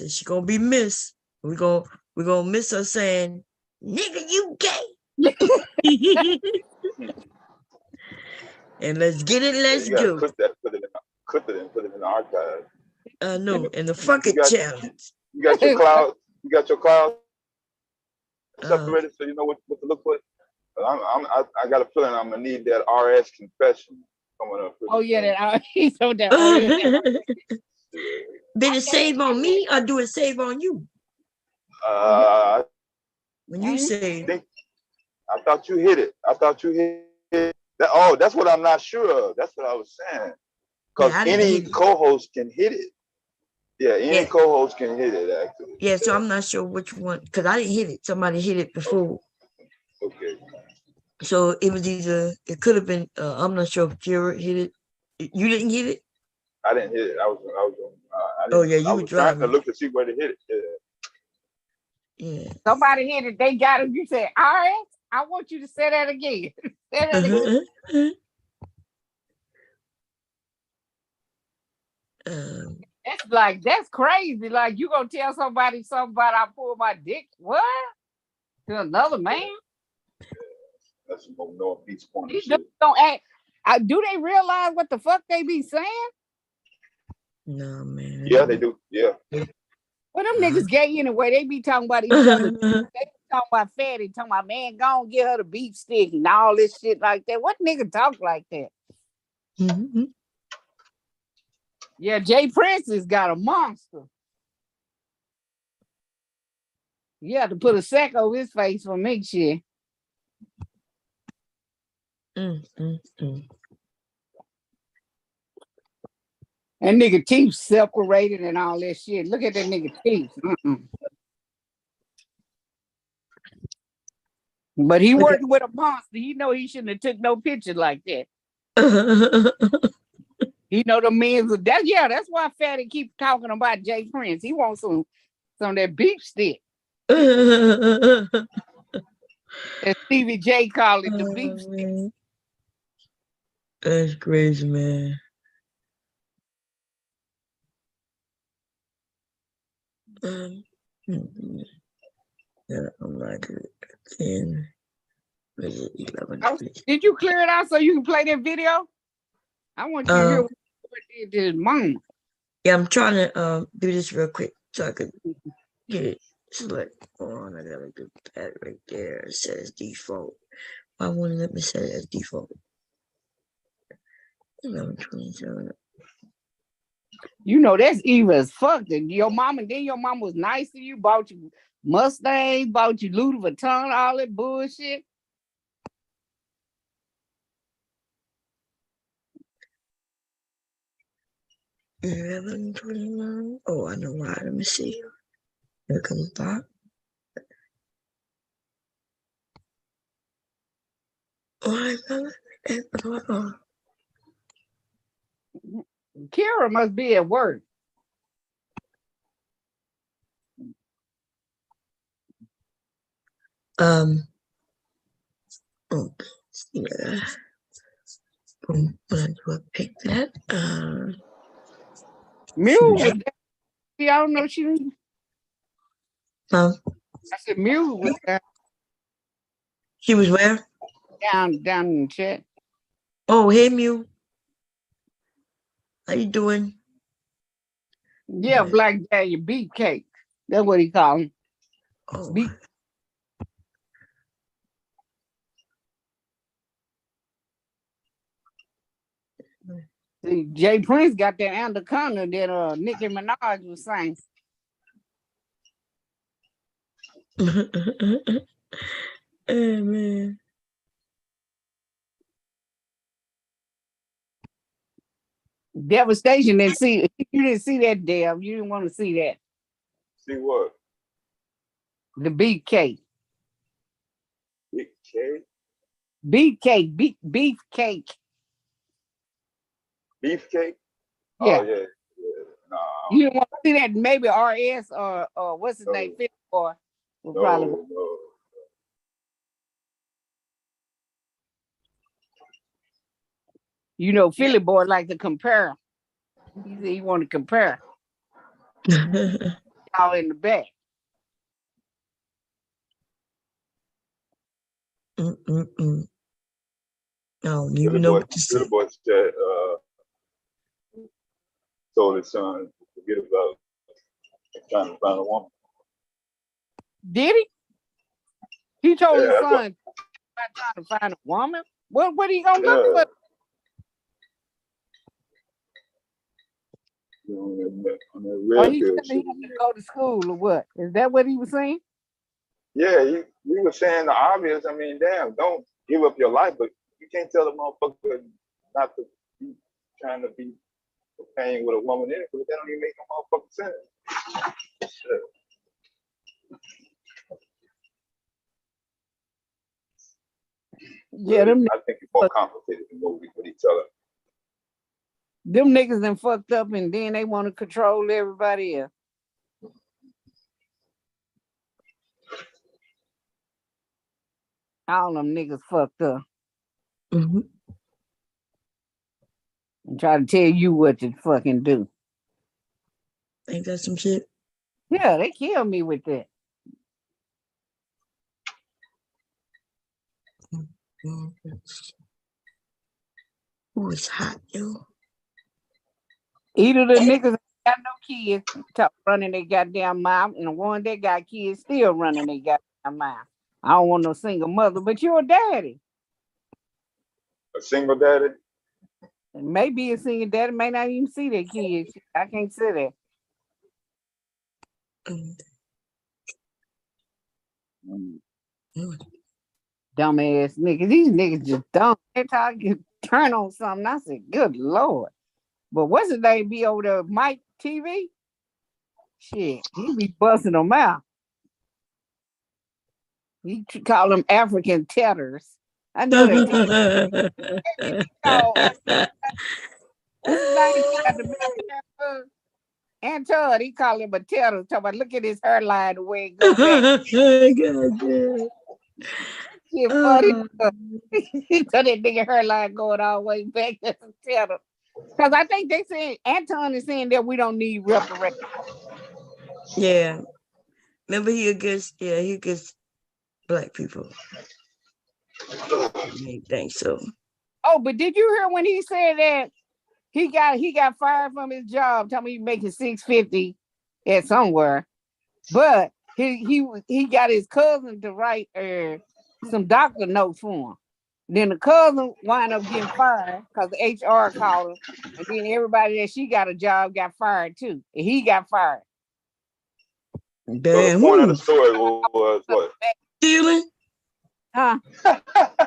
A: She gonna be missed. We're gonna miss her saying, "Nigga, you gay." And let's get it. Let's go.
B: Put it in the archive.
A: I know. And the fuck it challenge.
B: You got your cloud. You got your cloud separated, so you know what to look for. I got a feeling I'm gonna need that RS confession coming up.
W: Oh yeah, that he's so that.
A: Did it save on me or do it save on you? When you say,
B: I thought you hit it. I thought you hit it. Oh, that's what I'm not sure of. That's what I was saying. Because any co-host can hit it. Yeah, any co-host can hit it, actually.
A: Yeah, so I'm not sure which one, because I didn't hit it. Somebody hit it before.
B: Okay.
A: So it was either, it could have been, I'm not sure if Jared hit it. You didn't hit it?
B: I didn't hit it. I was
A: you were driving.
B: Trying to look to see where to hit it.
A: Yeah.
W: Somebody hit it. They got it. You said, all right, I want you to say that again. Say that again. That's crazy. Like, you gonna tell somebody something about I pulled my dick? What? To another man?
B: That's some Northeast point of shit.
W: Don't act. Do they realize what the fuck they be saying?
A: No, man.
B: Yeah, they do. Yeah.
W: Well, them niggas gay anyway. They be talking about each other. They be talking about fatty, talking about, man, go and get her the beef stick and all this shit like that. What nigga talk like that?
A: Mm-hmm.
W: Yeah, Jay Prince has got a monster. You have to put a sack over his face for me, shit. And nigga teeth separated and all that shit. Look at that nigga teeth. But he working with a monster. He know he shouldn't have took no picture like that. He know the men's of that. Yeah, that's why Fatty keep talking about Jay Prince. He wants some of that beef stick. As Stevie J called it, the beef stick.
A: That's crazy, man. Yeah, I'm like 10, 11.
W: Did you clear it out so you can play that video? I want you to hear what did to his mom.
A: Yeah, I'm trying to do this real quick so I could get it. Select on. I gotta do that right there. It says default. Why won't it let me set it as default? 11:27.
W: You know that's evil as fuck. Your mom was nice to you, bought you Mustang, bought you Louis Vuitton, all that bullshit.
A: $11.29. Oh, I know why. Let me see. Here comes Bob.
W: Kira must be at work.
A: Okay. Yeah. When I do a pick that.
W: Mule was there. I don't know she.
A: I
W: said Mule was there.
A: She was where?
W: Down in the chat.
A: Oh, hey Mew. How you doing?
W: Yeah, Black Dahlia beefcake. That's what he called him.
A: Oh.
W: See, Jay Prince got that anaconda that Nicki Minaj was saying.
A: Oh man.
W: Devastation didn't see you didn't see that, Dev. You didn't want to see that.
B: See what?
W: The beefcake.
B: Big cake?
W: Beefcake. Beefcake.
B: Beefcake?
W: Yeah.
B: Oh yeah. Nah.
W: You didn't want to see that? Maybe RS or what's his name? Philly Boy.
B: No.
W: You know, Philly Boy like to compare. He said he want to compare. All in the back.
A: No, you know what to say.
B: Little boy said, told his son to forget about trying to find a woman.
W: Did he? He told his son about trying to find a woman? What are you gonna look for? Or he said he had to go to school or what? Is that what he was saying?
B: Yeah, he was saying the obvious. I mean, damn, don't give up your life, but you can't tell the motherfucker not to be trying to be paying with a woman in it, because that don't even make no motherfucking sense.
W: Yeah,
B: I think it's more complicated than what he tell us.
W: Them niggas done fucked up and then they want to control everybody else. All them niggas fucked up.
A: Mm-hmm.
W: And try to tell you what to fucking do.
A: Ain't that some shit?
W: Yeah, they killed me with that.
A: Oh, it's hot, yo.
W: Either the niggas got no kids running their goddamn mouth, and the one that got kids still running their goddamn mouth. I don't want no single mother, but you're a daddy.
B: A single daddy?
W: Maybe a single daddy may not even see their kids. I can't say that. Dumbass niggas. These niggas just dumb. Every time I get turn on something, I said, good Lord. But what's his name be over there, Mike TV? Shit, he be busting them out. He call them African tetters. I know that. What's his name? Anton, he called him a tetter. Talking about, look at his hairline, the way it goes back. Shit, funny. He got that nigga hairline going all the way back to the tetter. Because I think they said Anton is saying that we don't need reparations.
A: Yeah. Remember he against black people. I think so.
W: Oh, but did you hear when he said that he got fired from his job, telling me he's making $650 at somewhere, but he got his cousin to write some doctor notes for him. Then the cousin wound up getting fired because the HR called him, and then everybody that she got a job got fired too, and he got fired.
B: So the point of the story was what?
A: Stealing?
W: Huh?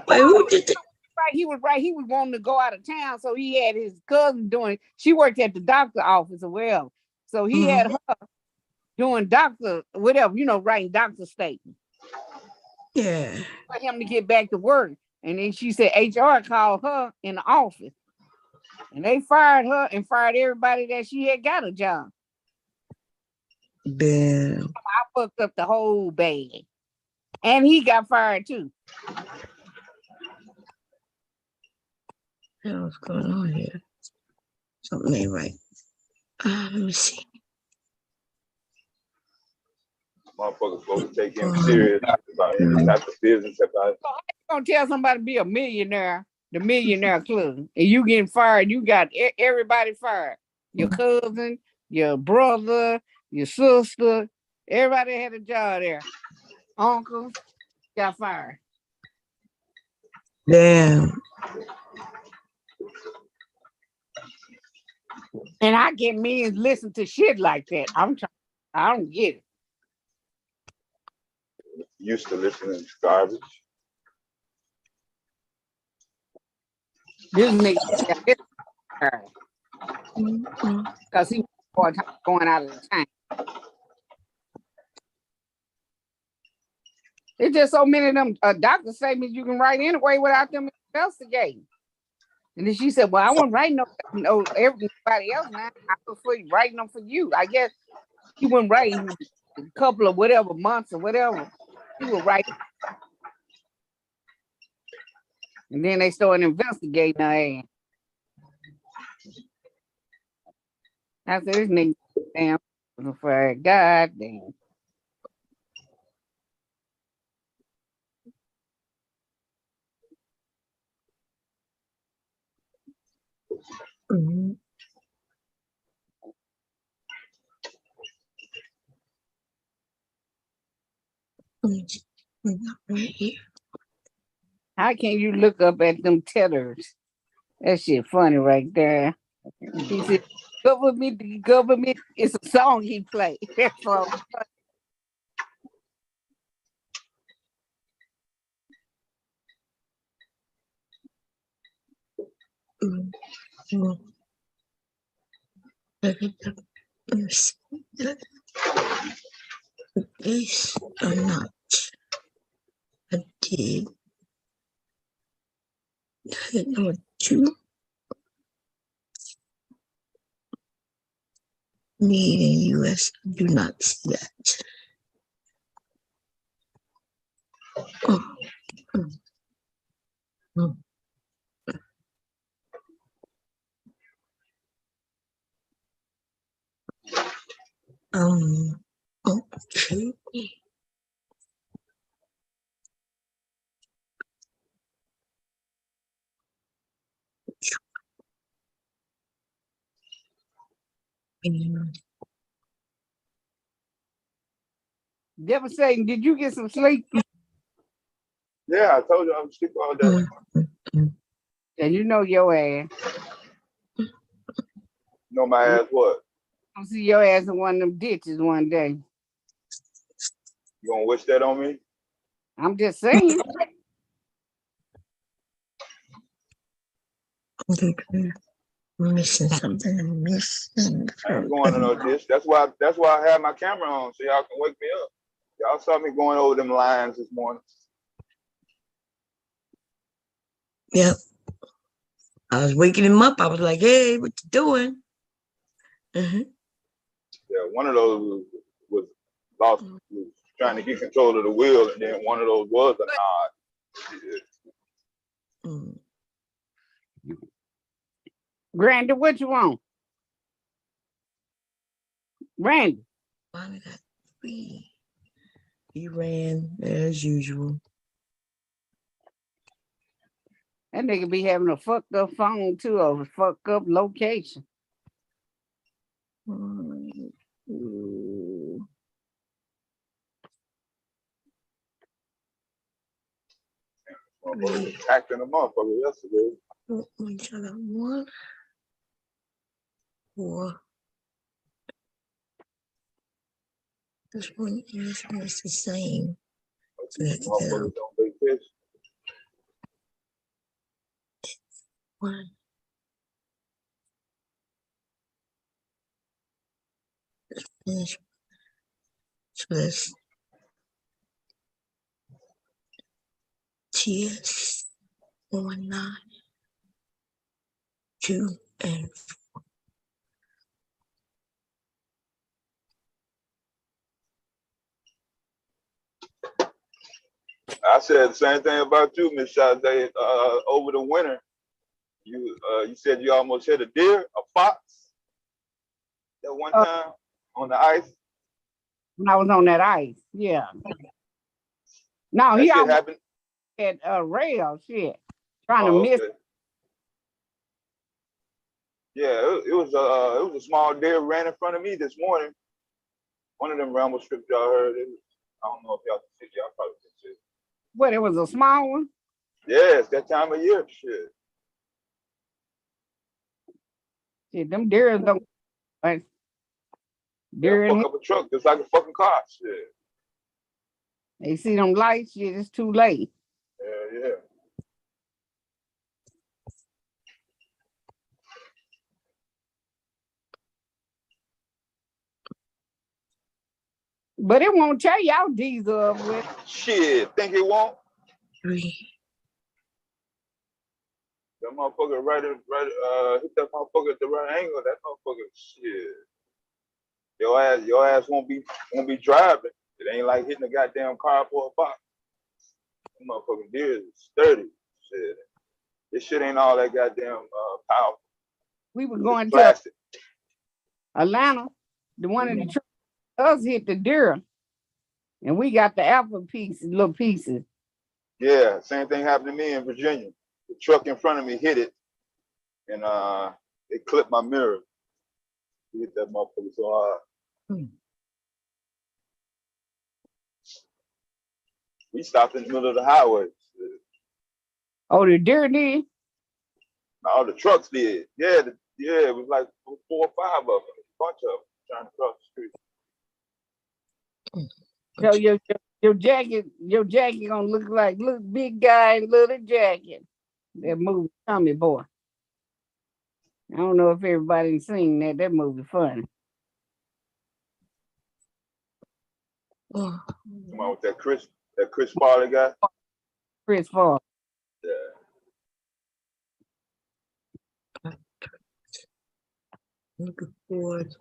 A: Wait, who did that?
W: Right, he was right. He was wanting to go out of town, so he had his cousin doing. She worked at the doctor office as well, so he had her doing doctor whatever, writing doctor statements.
A: Yeah.
W: For him to get back to work, and then she said HR called her in the office, and they fired her and fired everybody that she had got a job.
A: Damn.
W: I fucked up the whole bag, and he got fired too.
A: What's going on here? Something ain't right. Let me see.
B: Motherfuckers supposed to take him serious about any type of business about it.
W: So how you gonna tell somebody to be a millionaire, the millionaire club, and you getting fired? You got everybody fired. Your cousin, your brother, your sister, Everybody had a job there. Uncle got fired.
A: Damn.
W: And I get millions listen to shit like that. I don't get it.
B: Used to listening to garbage.
W: This nigga got his fired. Because he was going out of the tank. It's just so many of them doctor statements you can write anyway without them investigating. And then she said, well, I won't write no everybody else now. I prefer writing them for you. I guess he wouldn't write a couple of whatever months or whatever. He would write. And then they started investigating her ass. I said, this nigga damn for God damn.
A: Mm-hmm. Right here.
W: How can you look up at them tethers? That shit funny right there. He said, government is a song he played. That's all.
A: This or not. I did. I know what you need in U.S. I do not see that. Oh. Mm. Okay.
W: Devastating, did you get some sleep?
B: Yeah, I told you I was sleep all day.
W: And you know your ass.
B: Know my ass what?
W: I'll see your ass in one of them ditches one day.
B: You gonna wish that on me?
W: I'm just saying.
A: I'm missing something. I'm missing.
B: I ain't going to no ditch. That's why I had my camera on so y'all can wake me up. Y'all saw me going over them lines this morning.
A: Yep. I was waking him up. I was like, hey, what you doing? Mm-hmm.
B: Yeah, one of those was lost, was trying to get control of the wheel, and then one of those was a nod.
W: Randy, what you want? Randy.
A: I got 3. He ran as usual.
W: That nigga be having a fucked up phone too, or a fucked up location.
B: Acting a motherfucker yesterday.
A: 1, 4. This one is the same. So that's
B: Motherfuckers don't make fish.
A: 1. Finish. So that's TS 1, 9, 2, and 4.
B: I said the same thing about you, Miss Sade. Over the winter, you said you almost hit a deer, a fox, that one time on the ice.
W: When I was on that ice, yeah. No,
B: that
W: he
B: shit
W: almost
B: happened.
W: Had a rail shit trying to miss.
B: Okay. Yeah, it was a small deer ran in front of me this morning. One of them Rambo strips y'all heard. I don't know if y'all can see. Y'all probably can see.
W: What, it was a small one?
B: Yeah, it's that time of year. Shit.
W: Shit, them deers don't.
B: Deer fuck up a truck just like a fucking car. Shit.
W: They see them lights. Shit, it's too late.
B: Yeah, yeah.
W: But it won't tell y'all diesel up with.
B: Shit, think it won't? That motherfucker hit that motherfucker at the right angle. That motherfucker, shit. Your ass won't be driving. It ain't like hitting a goddamn car for a box. That motherfucking deer is sturdy. Shit. This shit ain't all that goddamn powerful.
W: We were going to Atlanta. The one in the truck, us hit the deer. And we got the apple pieces, little pieces.
B: Yeah, same thing happened to me in Virginia. The truck in front of me hit it, and it clipped my mirror. It hit that motherfucker so hard. We stopped in the middle of the highway.
W: Oh, the deer did?
B: No, the trucks did. Yeah, it was like 4 or 5 of them, a bunch of them trying to cross the street.
W: So your jacket gonna look like big guy in little jacket. That movie, Tommy Boy. I don't know if everybody's seen that. That movie funny.
B: Come on with that Chris Farley guy.
W: Chris Farley.
B: Yeah.
A: Looking forward.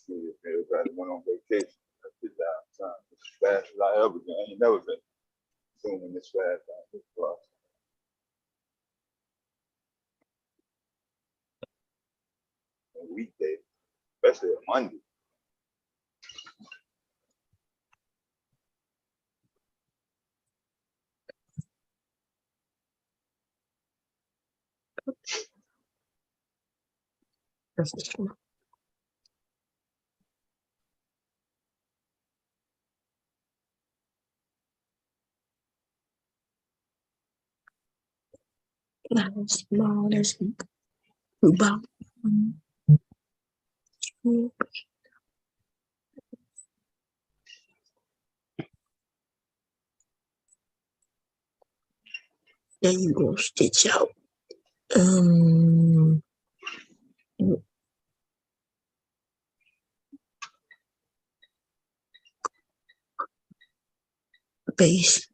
B: See if everybody went on vacation. I did that time as fast as I ever been. I ain't never been swimming this fast on this bus. A weekday, especially a Monday.
A: Small as about. Then you go stitch out. Base.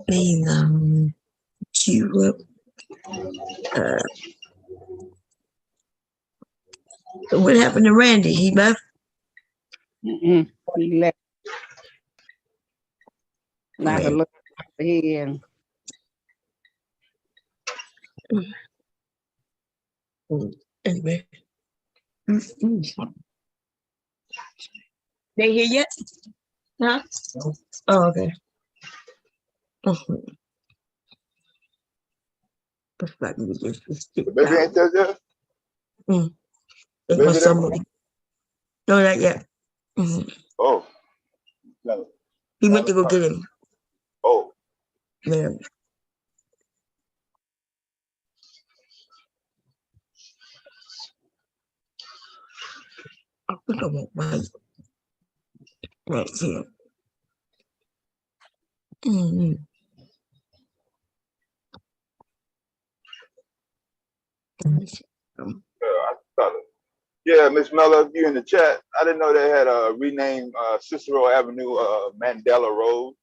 A: Being you what happened to Randy? He left?
W: He left. Not to look ahead.
A: Anyway. They here yet? Huh? Oh, okay.
B: The baby ain't there yet?
A: Baby somebody. No, not yet.
B: Oh.
A: He went to go get him.
B: Oh.
A: Man. I think I want right here.
B: Yeah, Miss Mello, you in the chat. I didn't know they had renamed Cicero Avenue Mandela Road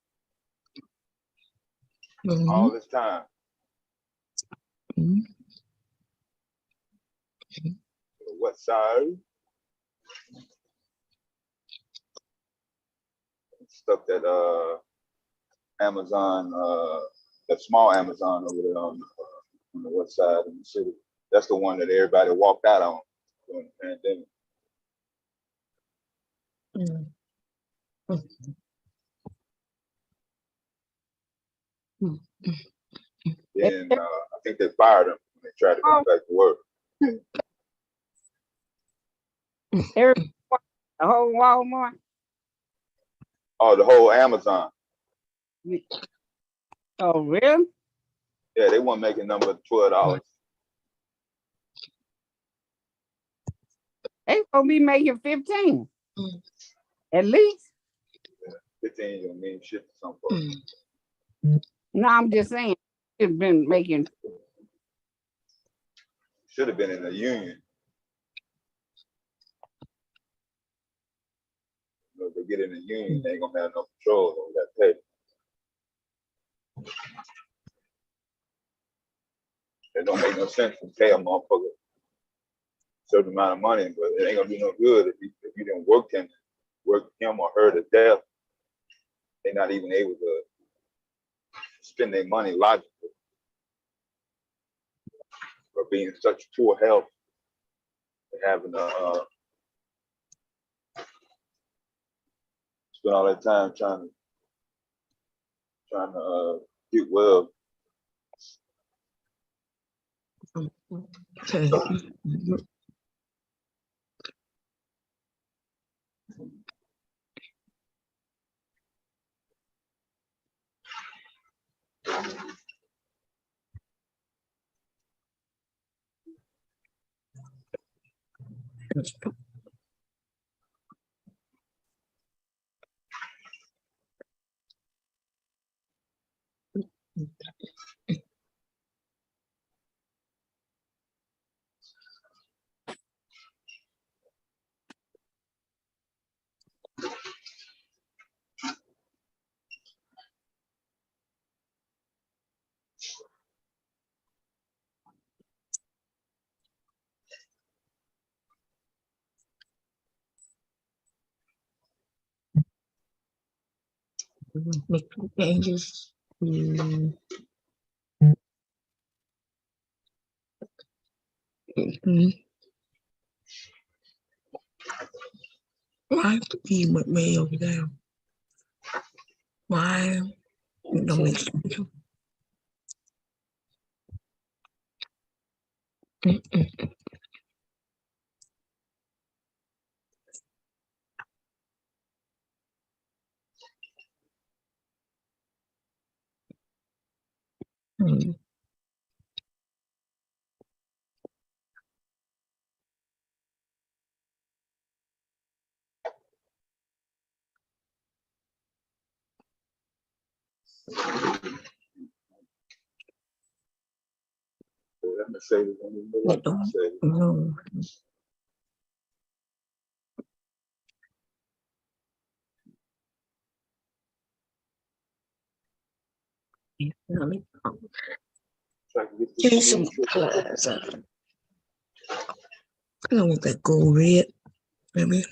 B: all this time. The west side. Stuff that Amazon, the small Amazon over there on the west side of the city. That's the one that everybody walked out on during the pandemic. And I think they fired him when they tried to go back to work.
W: The whole Walmart.
B: Oh, the whole Amazon.
W: Oh, really?
B: Yeah, they weren't making number $12.
W: They gonna be making 15. At least.
B: Yeah, 15 don't mean shit to some folks.
W: No, I'm just saying it's been making.
B: Should have been in the union. You know, if they get in the union, they ain't gonna have no control over that pay. It don't make no sense to pay a motherfucker a certain amount of money, but it ain't gonna do no good if you didn't work him or her to death. They're not even able to spend their money logically for being in such poor health, having to spend all that time trying to get well.
A: Make some changes. Why he went way over there? Why? It don't make sense.
B: That Mercedes don't even look like a Mercedes.
A: No. Give some colors. I don't want that gold red. Maybe.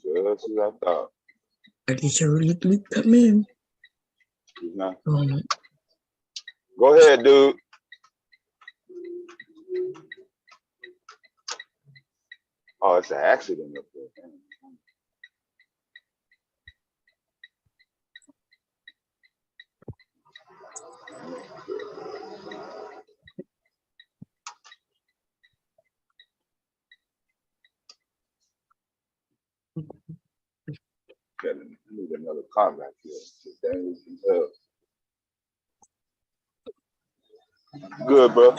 B: Just as I thought.
A: I just really come in.
B: Go ahead, dude. Oh, it's an accident up there. I need another car back here. Good, bro.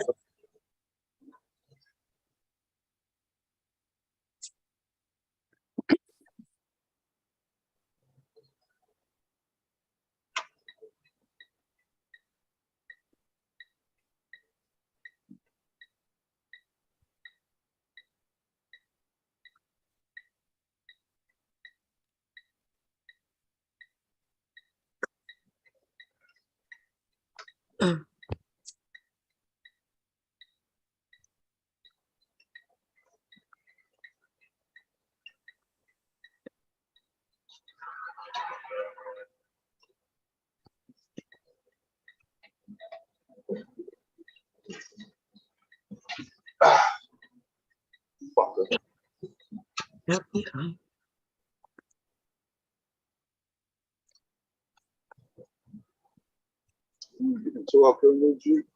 B: So up in the Jeep.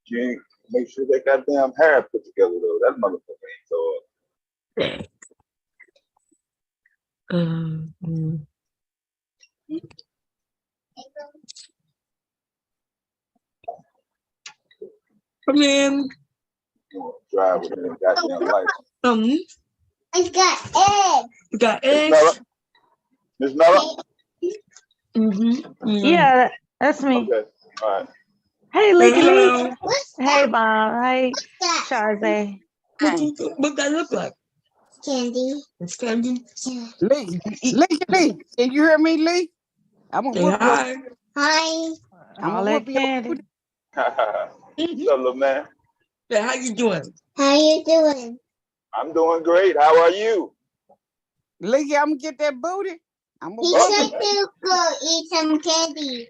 B: You ain't make sure that goddamn hair put together though. That motherfucker ain't so.
A: Come in.
B: Drive with that goddamn light.
W: I got eggs.
A: You got eggs?
B: Miss Mella?
G: Yeah, that's me.
B: Okay. All right.
G: Hey, Leaky
A: Hello.
G: Leak. Hey, Bob. Hey, Charze.
A: What that look like?
W: Candy.
A: It's candy.
W: Yeah.
Q: Lee, can you hear me, Lee? I'm gonna whoop your.
A: Hi.
W: Hi.
Q: I'm
G: All
Q: gonna
G: that
Q: whoop your.
G: candy.
B: What's up, little man?
A: Yeah, how you doing?
W: How you doing?
B: I'm doing great. How are you?
Q: Lee, I'm gonna get that booty. I'm
W: He
Q: gonna.
W: said to go eat some candy.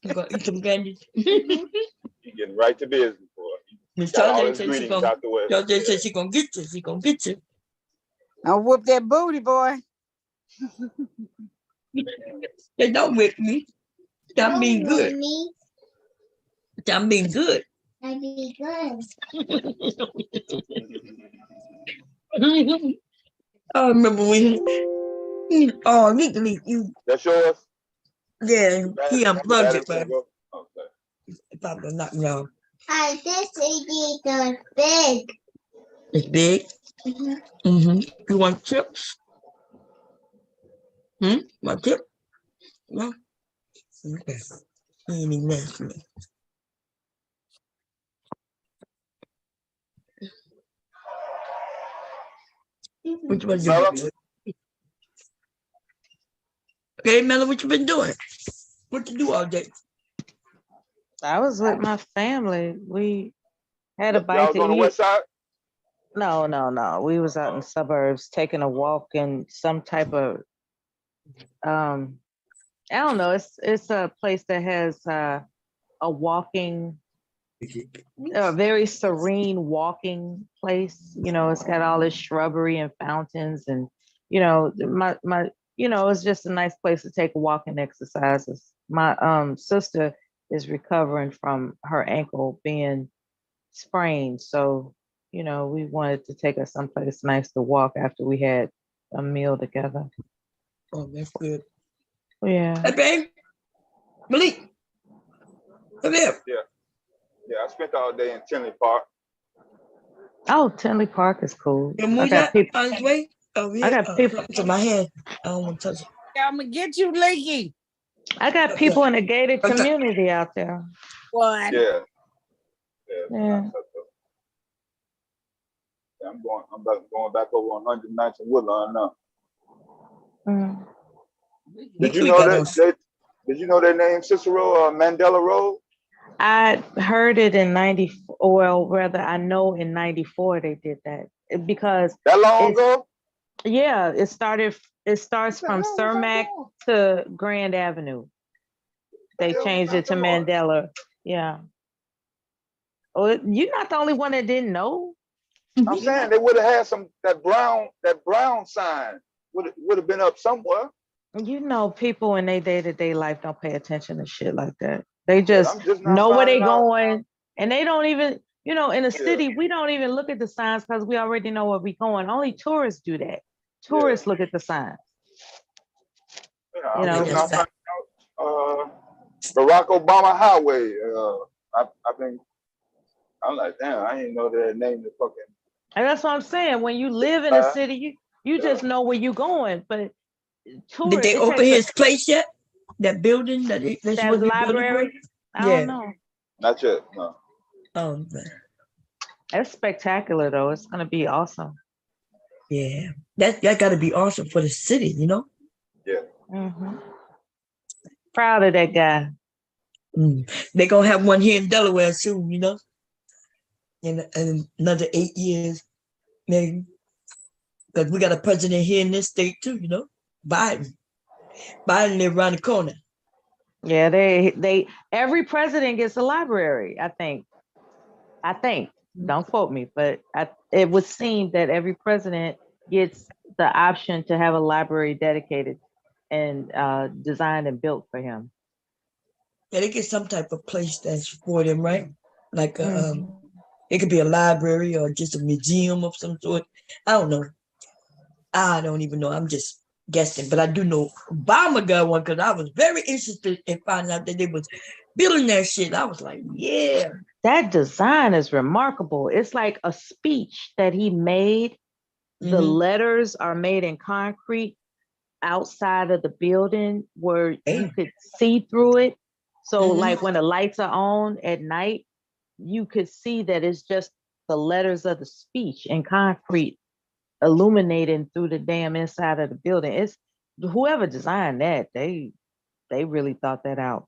A: You gonna eat some candy?
B: You're getting right to business, boy.
A: Miss
B: Got all
A: Charlie
B: his
A: said she
B: greetings
A: gonna.
B: out the way.
A: Charlie said she gonna get you. She gonna get you.
Q: I'll whoop that booty, boy.
A: They don't whip me. I'm being good. I'm being good.
W: I be good.
A: I remember when. Oh, Nick, you.
B: That's yours?
A: Yeah, he unplugged it, but
B: okay.
A: probably not no.
W: Hi, this is big.
A: It's big. You want chips? Want chip? No. Okay. He ain't even asked me. What you been doing? Okay, Mella, what you been doing? What you do all day?
G: I was with my family. We had a bite
B: Y'all
G: to
B: on the
G: eat.
B: west side?
G: No. We was out in suburbs taking a walk in some type of I don't know. It's a place that has a walking, a very serene walking place. You know, it's got all this shrubbery and fountains, and it's just a nice place to take a walk and exercises. My sister is recovering from her ankle being sprained, so we wanted to take her someplace nice to walk after we had a meal together.
A: Oh, that's good.
G: Yeah.
A: Hey, babe. Malik. Come here.
B: Yeah, I spent all day in Tinley Park.
G: Oh, Tinley Park is cool.
A: You move that out of the way? Oh, yeah.
G: I got people
A: to my hand. I don't want to touch it.
Q: I'm gonna get you, Leaky.
G: I got people in the gated community out there.
Q: What?
B: Yeah.
G: Yeah.
B: I'm going back over on 109th and Woodlawn now. Did you know that? Did you know their name Cicero Mandela Road?
G: I heard it in 94. Well, rather, I know in 94 they did that because
B: that long ago.
G: Yeah, it starts from Cermak to Grand Avenue. They changed it to Mandela. Yeah. Oh, you're not the only one that didn't know.
B: I'm saying they would have had that brown sign would have been up somewhere.
G: People in their day-to-day life don't pay attention to shit like that. They just know where they're going, and they don't even, in the city, we don't even look at the signs because we already know where we're going. Only tourists do that. Tourists look at the signs.
B: Barack Obama Highway. I'm like, damn, I didn't know that name the fucking.
G: And that's what I'm saying. When you live in a city, you just know where you're going. But
A: did they open his place yet? That building that
G: library? I don't know.
B: Not yet. No.
A: Oh man.
G: That's spectacular though. It's gonna be awesome.
A: Yeah. That gotta be awesome for the city,
B: Yeah.
G: Proud of that guy.
A: They're gonna have one here in Delaware soon, you know, in another 8 years, maybe. Because we got a president here in this state too, you know, Biden. Biden live around the corner.
G: Yeah, they every president gets a library, I think. Don't quote me, but it would seem that every president gets the option to have a library dedicated and designed and built for him.
A: Yeah, they get some type of place that's for them, right? Like it could be a library or just a museum of some sort. I don't know. I don't even know. I'm just guessing, but I do know Obama got one because I was very interested in finding out that they was building that shit. I was like, yeah.
G: That design is remarkable. It's like a speech that he made. The letters are made in concrete outside of the building where you could see through it. So like when the lights are on at night, you could see that it's just the letters of the speech in concrete illuminating through the damn inside of the building. It's whoever designed that, they really thought that out.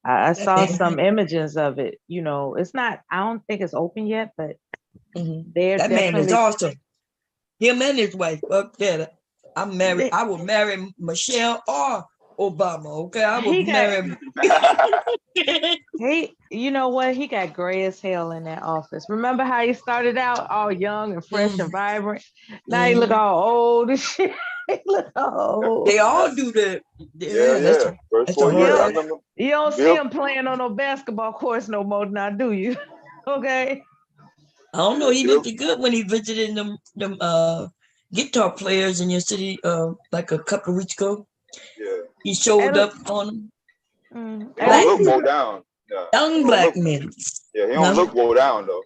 G: I saw some images of it. You know, it's not, I don't think it's open yet, but they're
A: that
G: definitely.
A: Man is awesome. Him and his wife up there. I'm married. I would marry Michelle or Obama. Okay, I would marry.
G: You know what? He got gray as hell in that office. Remember how he started out all young and fresh and vibrant? Now he look all old and shit. He look old.
A: They all do that.
B: Yeah. First 4 years, I remember.
G: You don't see him playing on no basketball course no more now, do you? Okay.
A: I don't know. He looked good when he visited them guitar players in your city like a couple of weeks ago. Yeah. He showed up on them.
B: He don't look woe down. Yeah.
A: Young black men.
B: Yeah, he don't look woe down though.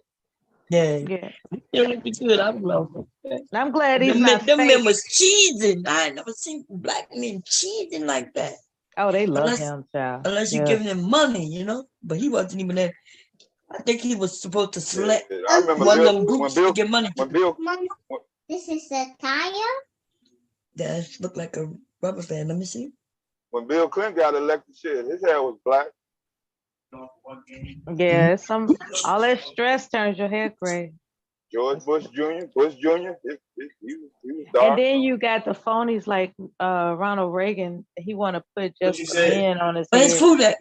A: Yeah. He looked good. I love him.
G: I'm glad he's not
A: them
G: fake.
A: men was cheesing. I ain't never seen black men cheesing like that.
G: Oh, they love him, child.
A: Unless you're giving him money, you know. But he wasn't even there. I think he was supposed to select one of them groups to get money.
I: This is a tire?
A: That looked like a rubber band. Let me see.
B: When Bill Clinton got elected, shit, his hair was black.
G: Yeah, all that stress turns your hair gray.
B: George Bush Jr., he was dark.
G: And then you got the phonies like Ronald Reagan. He want to put just men on his head.
A: Where's food at?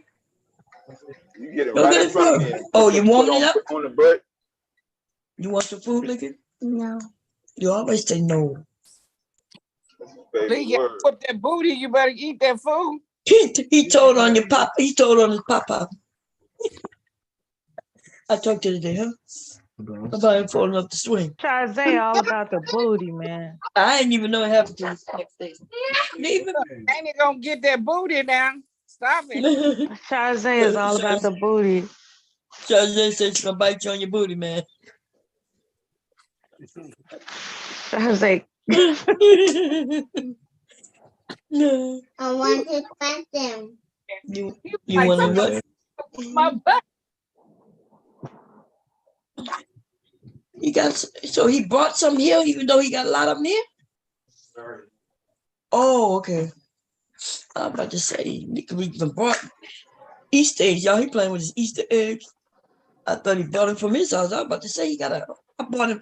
B: You get it right in front of me.
A: Oh, you warming it up?
B: On the butt.
A: You want some food, Licky?
I: No.
A: You always say no.
Q: Licky, put that booty, you better eat that food.
A: He told on your pop. He told on his papa. I talked to today, huh? About him falling off the swing.
G: Try to say all about the booty, man.
A: I didn't even know it happened to this next day.
Q: Ain't it gonna get that booty now? Stop it.
G: Chazé is all about the booty.
A: Chazé said she's gonna bite you on your booty, man.
G: Chazé.
A: No.
I: I want to pet them.
A: You want to what?
Q: My butt.
A: So he brought some here, even though he got a lot of them here?
H: Sorry.
A: Oh, okay. I'm about to say, he even brought Easter eggs. Y'all, he playing with his Easter eggs. I thought he bought them from his house. I was about to say, I bought him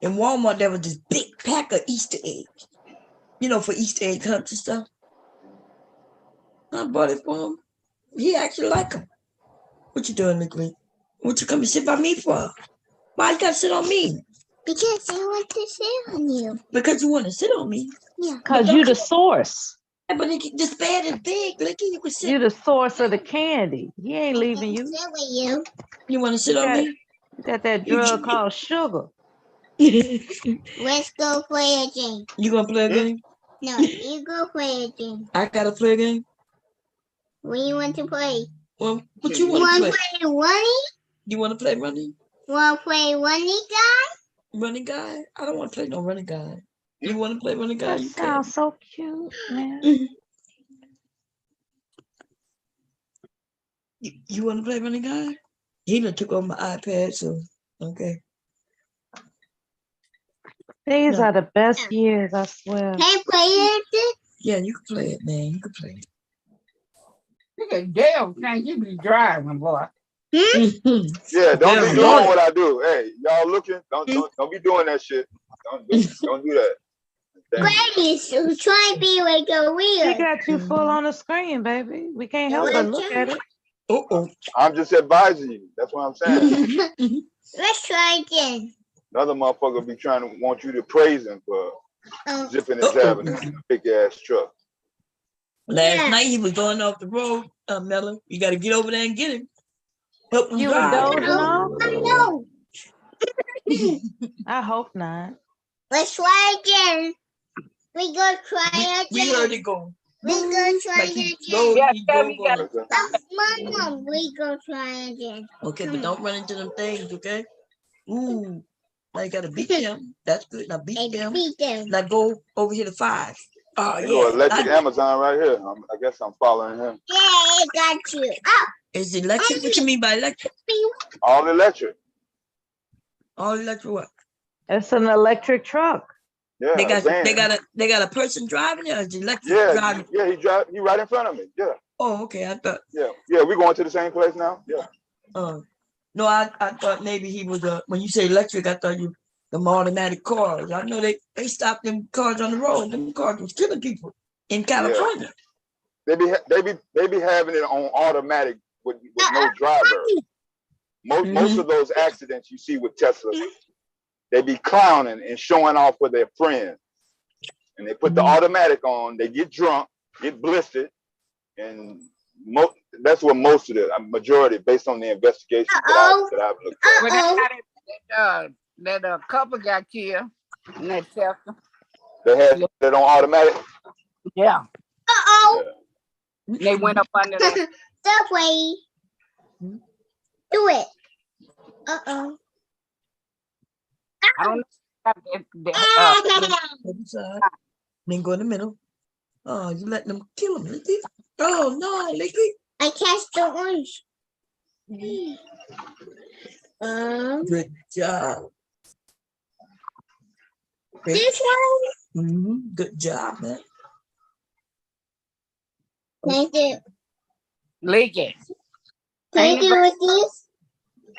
A: in Walmart. There was this big pack of Easter eggs. You know, for Easter egg hunts and stuff. I bought it for him. He actually like them. What you doing, Nicholas? What you come and sit by me for? Why you gotta sit on me?
I: Because I want to sit on you.
A: Because you want to sit on me?
I: Yeah.
G: Because you the source.
A: Yeah, but this bed is big. Licky, you can sit.
G: You the source of the candy. He ain't leaving you.
I: Sit with you.
A: You want to sit on me?
G: You got that drug called sugar.
I: Let's go play a game.
A: You gonna play a game?
I: No, you go play a game.
A: I gotta play a game?
I: What do you want to play?
A: Well, what you want to
I: play? Running?
A: You want to play running?
I: Want to play running guy?
A: Running guy? I don't want to play no running guy. You want to play running guy?
G: That sounds so cute, man.
A: You want to play running guy? He done took over my iPad, so okay.
G: These are the best years, I swear.
I: Can I play it?
A: Yeah, you can play it, man. You can play it.
Q: at Dale, can't you be driving, boy?
B: Yeah, don't be doing what I do. Hey, y'all looking? Don't be doing that shit. Don't do that.
I: Granny, try to be like a wheel.
G: We got you full on the screen, baby. We can't help but look at it.
B: I'm just advising you. That's what I'm saying.
I: Let's try again.
B: Another motherfucker be trying to want you to praise him for zipping and jabbing in a big ass truck.
A: Last night he was going off the road, Melon. You got to get over there and get him. Help him
G: You were
A: drive.
G: dozing off?
I: No.
G: I hope not.
I: Let's try again. We go try again.
A: We heard it go.
I: We go try again. Mom, we go try again.
A: Okay, but don't run into them things, okay? Ooh, now you got to beat them. That's good. Now beat them. Now go over here to 5. Oh,
B: They
A: yeah.
B: go electric Amazon right here. I guess I'm following him.
I: Yeah, I got you. Oh.
A: Is it electric? What you mean by electric?
B: All electric.
A: All electric what?
G: It's an electric truck.
B: Yeah,
A: they got a person driving it, or is it electric driving?
B: Yeah, he right in front of me. Yeah.
A: Oh, okay. I thought.
B: Yeah, we going to the same place now. Yeah.
A: No, I thought maybe he was when you say electric, I thought you them automatic cars. I know they stopped them cars on the road. Them cars was killing people in California.
B: Yeah. They be having it on automatic with no driver. Most of those accidents you see with Tesla, they be clowning and showing off with their friends. And they put the automatic on, they get drunk, get blistered, and that's what most of the majority, based on the investigation that I've looked at.
Q: That couple got killed in that Tesla.
B: They had that on automatic?
Q: Yeah. They went up under that.
I: That way. Do it.
Q: I don't know.
A: Then go in the middle. Oh, you letting them kill him, Licky? Oh no, Licky.
I: I cast the orange.
A: Good job.
I: This one?
A: Good job, man.
I: Thank you.
Q: Licky.
I: Can you do with this?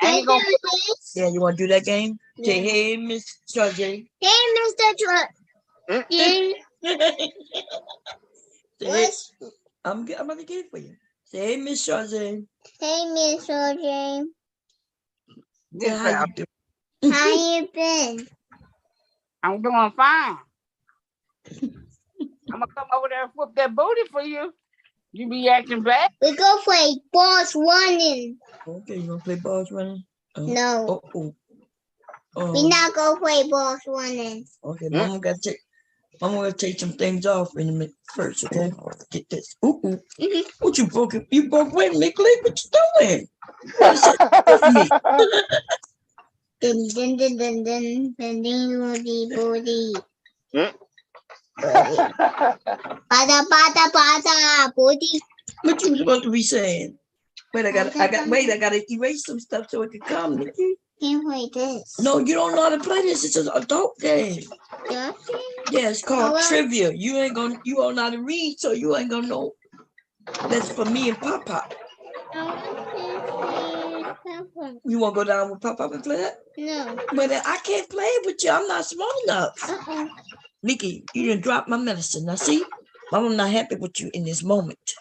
Q: Can you do with
I: this?
A: Yeah, you want to do that game? Yeah. Say, hey, Miss Charge.
I: Hey, Mr. Truck.
A: Say, I'm gonna get it for you. Say, hey, Miss Charge.
I: Hey, Miss Charge.
A: Yeah, how you doing?
I: How you been?
Q: I'm doing fine. I'm gonna come over there and flip that booty for you. You be acting bad.
I: We go play boss running.
A: Okay, you gonna play boss running?
I: No. We not gonna play boss running.
A: Okay, Mama gonna take some things off in a minute first, okay? Get this. What you broke? You broke with me, Glee? What you doing?
I: Booty. Bada booty.
A: What you supposed to be saying? Wait, I gotta erase some stuff so it can come.
I: Can't play this.
A: No, you don't know how to play this. It's an adult game.
I: Yeah,
A: it's called trivia. You don't know how to read, so you ain't gonna know. That's for me and Papa. You wanna go down with Papa and play that?
I: No.
A: But I can't play it with you. I'm not smart enough. Nikki, you didn't drop my medicine. Now see, Mama's not happy with you in this moment.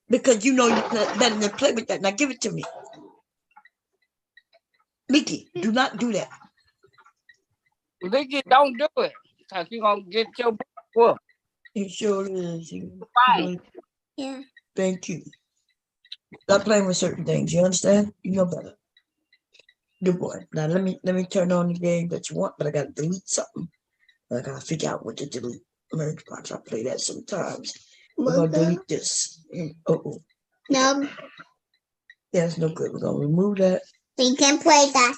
A: Because you know you're better than play with that. Now give it to me. Mickey, do not do that.
Q: Mickey, don't do it. Because you're going to get your book.
A: It sure is.
I: Right. Yeah.
A: Thank you. Stop playing with certain things. You understand? You know better. Good boy. Now let me turn on the game that you want, but I gotta delete something. I gotta figure out what to delete. Merge box. I play that sometimes. We're gonna delete this. No.
I: Yeah,
A: it's no good. We're gonna remove that.
I: We can play that.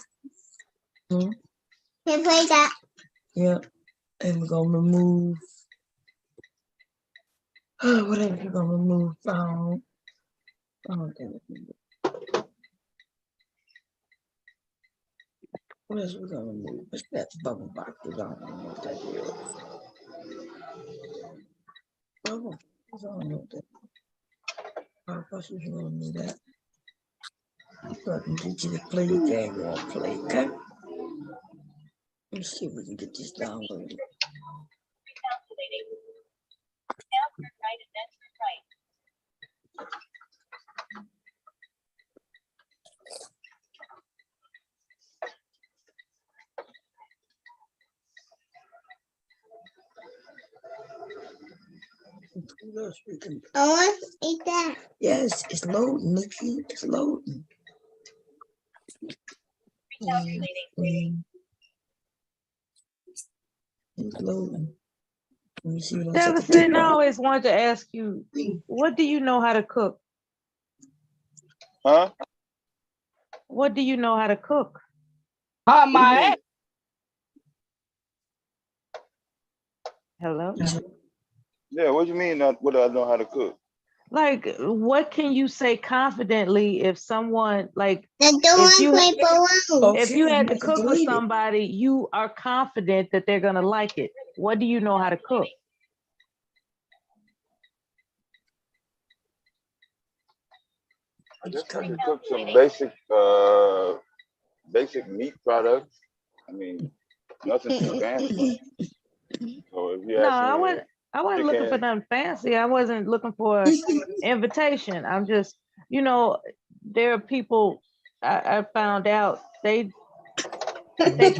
A: Can
I: play that.
A: Yeah. And we're gonna remove whatever you're gonna remove. Damn it. What else we gonna remove? What's that bubble box? I don't know what that is. Bubble. I don't know what that is. I thought you wanted me that. So I can get you to play your game you want to play, okay? Let's see if we can get this downloaded.
I: I want to eat that.
A: Yes, it's loading, Nikki. It's loading. It's loading. Let me see what
G: Jefferson, I always wanted to ask you, what do you know how to cook?
B: Huh?
G: What do you know how to cook?
Q: My
G: Hello?
B: Yeah, what do you mean? What do I know how to cook?
G: Like, what can you say confidently if someone, like,
I: if
G: you had to cook with somebody, you are confident that they're gonna like it. What do you know how to cook?
B: I guess I can cook some basic meat products. I mean, nothing too fancy. So if you
G: No,
B: ask me,
G: I wasn't looking for nothing fancy. I wasn't looking for invitation. I'm just, there are people I found out they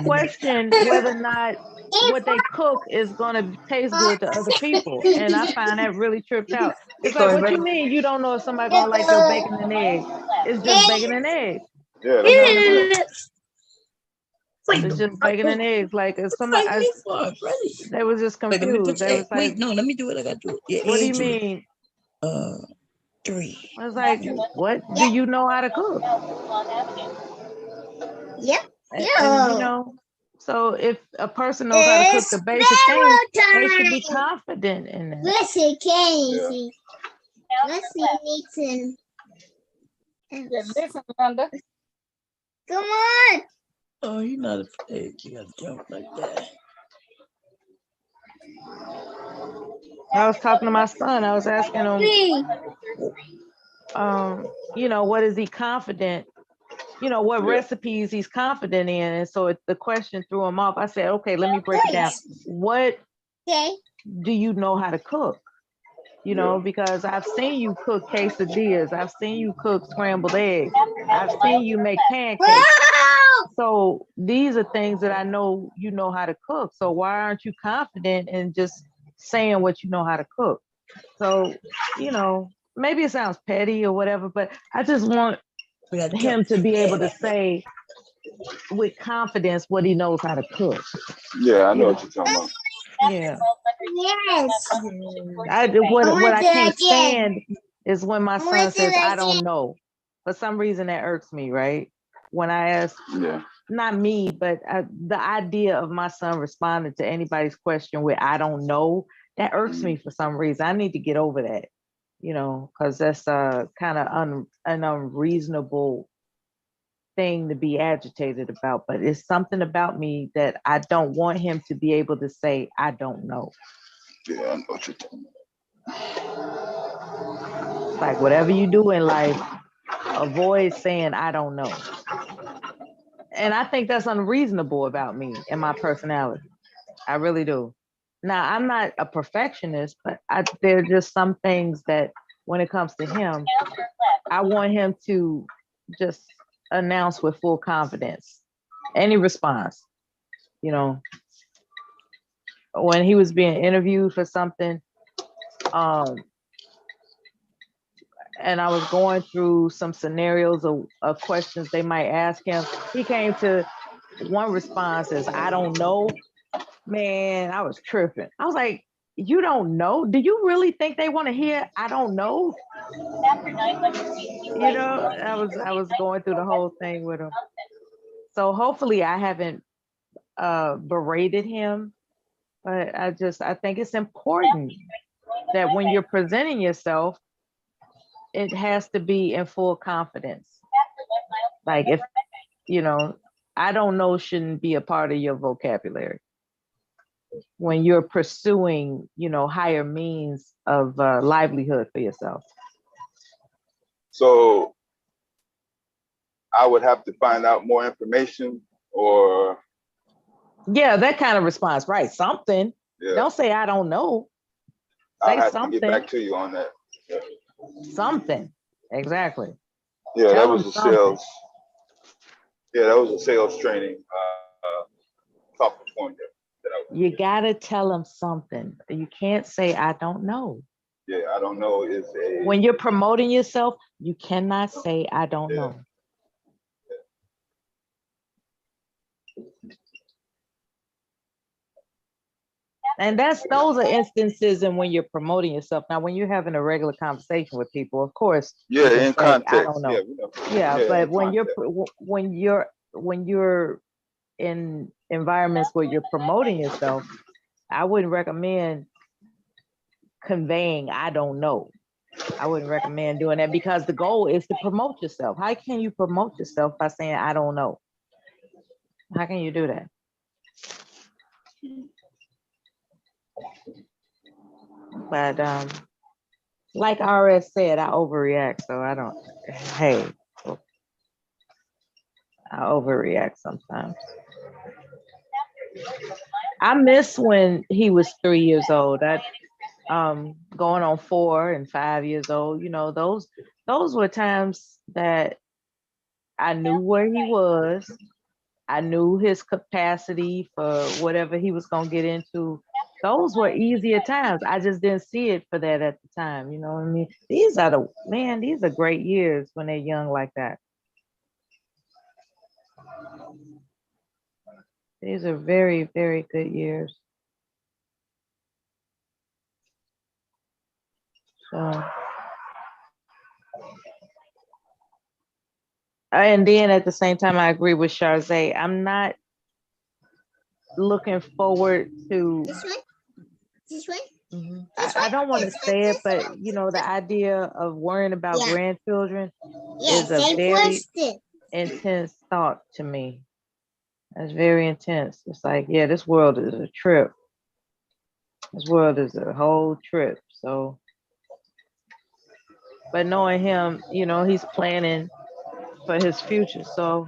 G: question whether or not what they cook is gonna taste good to other people. And I find that really tripped out. It's like, what you mean you don't know if somebody gonna like your bacon and eggs? It's just bacon and eggs.
B: Yeah,
G: You know what I'm
B: saying?
G: saying? It's just bacon and eggs. Like if somebody, they was just confused. They was like,
A: wait, no, let me do it. I gotta do it. Yeah,
G: what do you mean?
A: 3.
G: I was like, what do you know how to cook?
I: Yep.
G: And, so if a person knows how to cook the basic things, they should be confident in that.
I: Listen, Casey. Listen.
Q: Listen, Linda.
I: Come on.
A: Oh, you're not afraid. You gotta jump like that.
G: I was talking to my son. I was asking him, what is he confident? What recipes he's confident in. And so the question threw him off. I said, okay, let me break it down. What do you know how to cook? Because I've seen you cook quesadillas. I've seen you cook scrambled eggs. I've seen you make pancakes. So these are things that I know you know how to cook. So why aren't you confident in just saying what you know how to cook? So, maybe it sounds petty or whatever, but I just want him to be able to say with confidence what he knows how to cook.
B: Yeah, I know what you're talking about.
G: Yeah.
I: Yes.
G: What I can't stand is when my son says, I don't know. For some reason that irks me, right? When I ask, not me, but the idea of my son responding to anybody's question with, I don't know, that irks me for some reason. I need to get over that, because that's kind of an unreasonable thing to be agitated about. But it's something about me that I don't want him to be able to say, I don't know.
B: Yeah, I know what you're talking
G: about. Like whatever you do in life, avoid saying, I don't know. And I think that's unreasonable about me and my personality. I really do. Now, I'm not a perfectionist, but there are just some things that when it comes to him, I want him to just announce with full confidence any response. When he was being interviewed for something, and I was going through some scenarios of questions they might ask him, he came to one response as, I don't know. Man, I was tripping. I was like, you don't know? Do you really think they want to hear, I don't know? I was going through the whole thing with him. So hopefully I haven't berated him, but I think it's important that when you're presenting yourself, it has to be in full confidence. Like if, I don't know shouldn't be a part of your vocabulary. When you're pursuing, higher means of livelihood for yourself.
B: So I would have to find out more information, or
G: yeah, that kind of response, right? Something.
B: Yeah.
G: Don't say I don't know.
B: I'll
G: Say
B: have
G: something.
B: to get back to you on that. Yeah.
G: Something. Exactly.
B: Yeah,
G: Tell
B: that was
G: them
B: a
G: something.
B: sales. Yeah, that was a sales training talking point that I was.
G: You gotta tell them something. You can't say I don't know.
B: Yeah, I don't know is a.
G: When you're promoting yourself, you cannot say I don't know. And those are instances in when you're promoting yourself. Now, when you're having a regular conversation with people, of course, you
B: Yeah,
G: can
B: in
G: say,
B: context.
G: I don't know.
B: Yeah, we know.
G: Yeah,
B: Yeah,
G: but
B: in
G: when you're in environments where you're promoting yourself, I wouldn't recommend conveying I don't know. I wouldn't recommend doing that because the goal is to promote yourself. How can you promote yourself by saying I don't know? How can you do that? But like RS said, I overreact, so I don't. Hey, I overreact sometimes. I miss when he was 3 years old. That going on 4 and 5 years old. You know, those were times that I knew where he was. I knew his capacity for whatever he was gonna get into. Those were easier times. I just didn't see it for that at the time. You know what I mean? These are great years when they're young like that. These are very, very good years. So, and then at the same time, I agree with Charze. I'm not looking forward to.
I: This way?
G: Mm-hmm. I don't want to say it, but you know, the idea of worrying about grandchildren is a very intense thought to me. It's very intense. It's like, yeah, this world is a trip. This world is a whole trip. So, but knowing him, you know, he's planning for his future. So,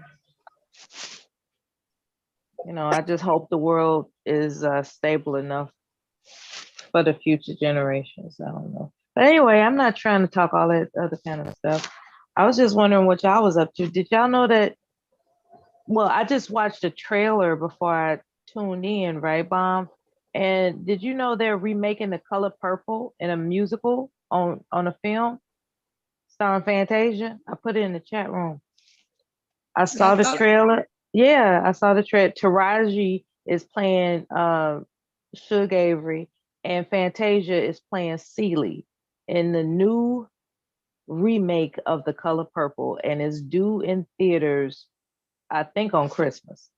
G: you know, I just hope the world is stable enough for the future generations. I don't know. But anyway, I'm not trying to talk all that other kind of stuff. I was just wondering what y'all was up to. Did y'all know that? Well, I just watched a trailer before I tuned in, right, Bomb? And did you know they're remaking The Color Purple in a musical on a film starring Fantasia? I put it in the chat room. I saw the trailer. Yeah, I saw the trailer. Taraji is playing Suge Avery, and Fantasia is playing Celie in the new remake of The Color Purple, and is due in theaters, I think, on Christmas.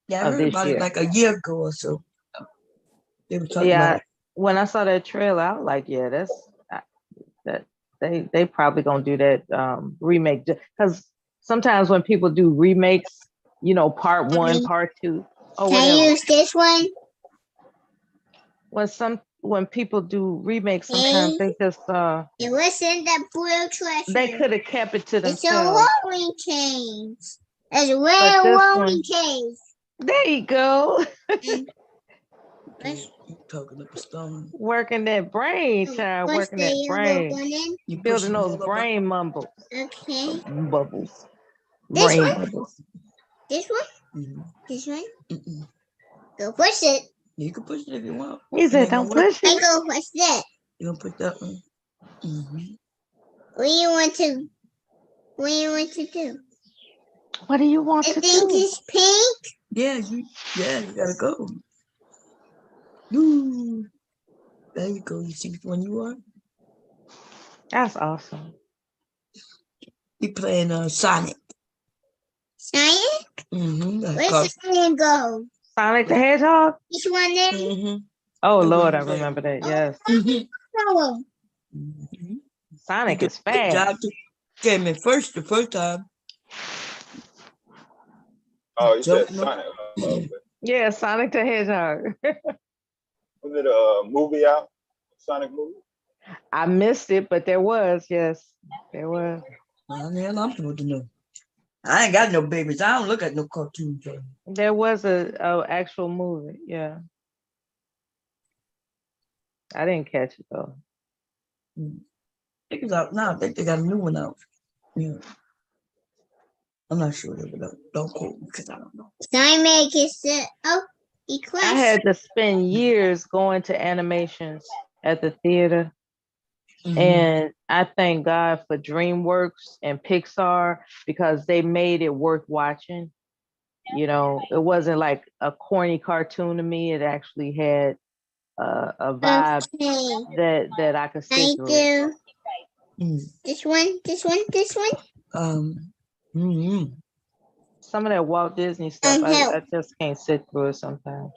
A: Yeah, I heard about it like a year ago or so. They were talking about it.
G: When I saw that trailer, I was like, yeah, that they probably gonna do that remake, because sometimes when people do remakes, you know, part 1, part 2. Oh,
I: can I use this one?
G: When people do remakes, sometimes they just
I: it was in the blue treasure.
G: They could have kept it to themselves.
I: It's a rolling case. It's a real rolling case.
G: There you go.
A: Talking up a stone.
G: Working that brain, child. Working that brain. You building those brain mumbles.
I: Okay.
G: Bubbles.
I: This
G: brain
I: one?
G: bubbles.
I: This one? Mm-hmm. This one? Mm-mm. Go push it.
A: You can push it if you want.
G: He said, don't push it.
I: I go push that.
A: You gonna put that one? Mm-hmm.
I: What do you want to do?
G: What do you want to do?
I: I think it's pink.
A: Yeah, you gotta go. Ooh. There you go. You see which one you are?
G: That's awesome.
A: You playing Sonic.
I: Sonic?
A: Mm-hmm.
I: Where's Sonic go?
G: Sonic the Hedgehog?
I: Which one there?
A: Mm-hmm.
G: Oh, Lord, I remember that. Yes.
A: Mm-hmm.
G: Sonic is fast.
A: Came in first the first time.
B: Oh, you said Sonic.
G: Yeah, Sonic the Hedgehog.
B: Was it a movie out? Sonic movie?
G: I missed it, but there was, yes, there was.
A: Well, the hell I'm supposed to know. I ain't got no babies. I don't look at no cartoons.
G: There was a actual movie, yeah. I didn't catch it though.
A: I think it's out now. I think they got a new one out. Yeah. I'm not sure. Don't quote me because I don't know.
I: I make it sit. Oh,
G: I had to spend years going to animations at the theater. And I thank God for DreamWorks and Pixar because they made it worth watching. You know, it wasn't like a corny cartoon to me. It actually had a vibe that I could sit through.
I: This one.
G: Some of that Walt Disney stuff, I just can't sit through it sometimes.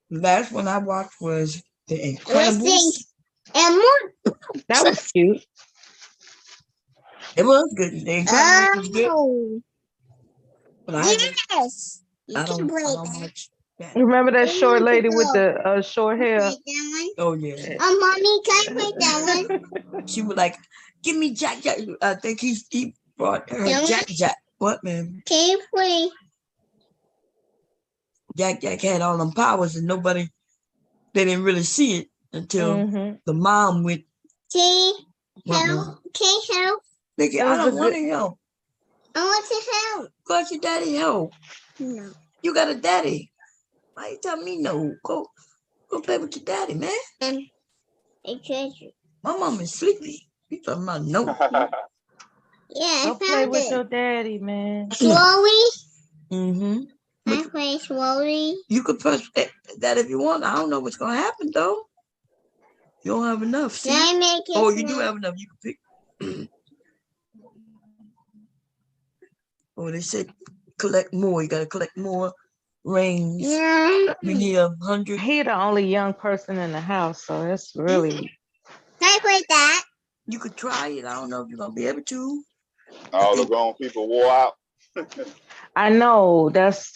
A: Last one I watched was The Incredibles.
G: That was cute.
A: It was good. The Incredibles was good. But
I: Yes.
A: I don't watch that.
G: Remember that short lady with the short hair?
A: Oh yeah.
I: Mommy, can I play that one?
A: She was like, "Give me Jack." I think he brought her Jack. What, man?
I: Can you play?
A: Jack had all them powers, and they didn't really see it until the mom went.
I: Can help? Can you help?
A: Nigga, I don't want to help.
I: I want to help.
A: Cause your daddy help.
I: No.
A: You got a daddy. Why you tell me no? Go play with your daddy, man.
I: I treasure.
A: My mom is sleepy. You talking about no?
I: Yeah,
G: Go play with your daddy, man.
I: Slowly.
A: I
I: play slowly.
A: You could press that if you want. I don't know what's gonna happen though. You don't have enough. See?
I: Can I make it?
A: Oh, you do have enough. You can pick. Oh, they said collect more. You gotta collect more rings.
I: Yeah.
A: You need 100.
G: He the only young person in the house, so it's really.
I: Can I play that?
A: You could try it. I don't know if you're gonna be able to.
B: All the grown people wore out.
G: I know that's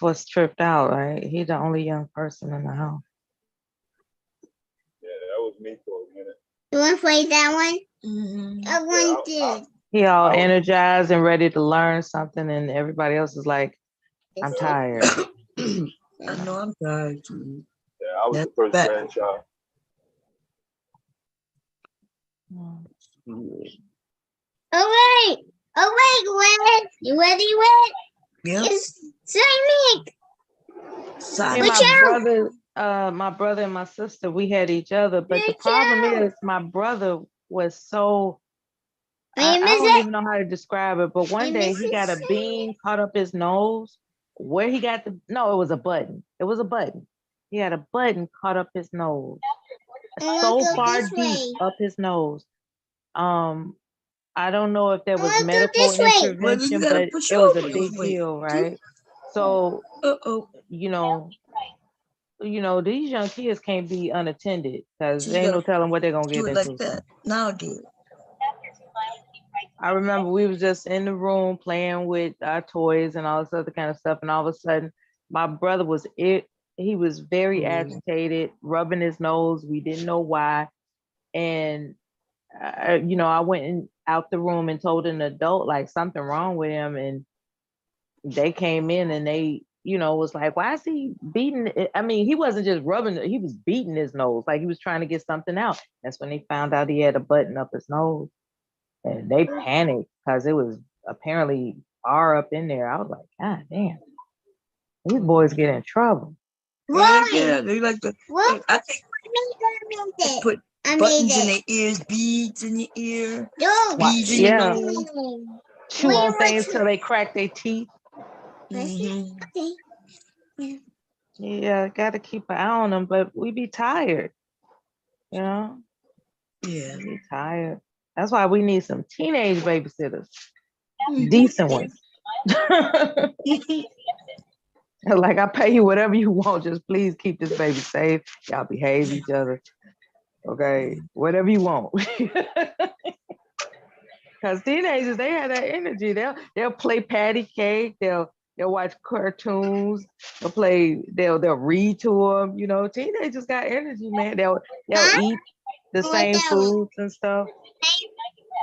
G: what's tripped out, right? He's the only young person in the house.
B: Yeah, that was me for a minute.
I: You want to play that one? I want to.
G: He all energized and ready to learn something, and everybody else is like, "I'm tired."
A: I know I'm tired too.
B: Yeah, I was the first grandchild.
I: Oh wait, Gwen. You ready, Gwen?
A: Yeah.
I: It's Simon.
G: My brother and my sister, we had each other, but the problem is my brother was so. I don't even know how to describe it, but one day he got a bean caught up his nose. Where he got no, it was a button. It was a button. He had a button caught up his nose, so far deep up his nose. I don't know if there was medical intervention, but it was a big deal, right? So, you know, these young kids can't be unattended because there ain't no telling what they're gonna get into.
A: Like that. Now do it.
G: I remember we was just in the room playing with our toys and all this other kind of stuff, and all of a sudden, my brother he was very agitated, rubbing his nose. We didn't know why, and I went out the room and told an adult like something wrong with him, and they came in and they, was like, why is he beating it? I mean, he wasn't just rubbing it, he was beating his nose, like he was trying to get something out. That's when they found out he had a button up his nose, and they panicked because it was apparently far up in there. I was like, God damn, these boys get in trouble.
A: Yeah, they like to. I think they put buttons in their ears, beads in your ear, beads in your nose.
G: Chew on things till they crack their teeth. Yeah, got to keep an eye on them, but we be tired,
A: Yeah.
G: We be tired. That's why we need some teenage babysitters, decent ones. Like, I pay you whatever you want, just please keep this baby safe. Y'all behave each other, okay? Whatever you want. Because teenagers, they have that energy. They'll play patty cake. They'll watch cartoons. They'll read to them. Teenagers got energy, man. They'll eat the same foods and stuff.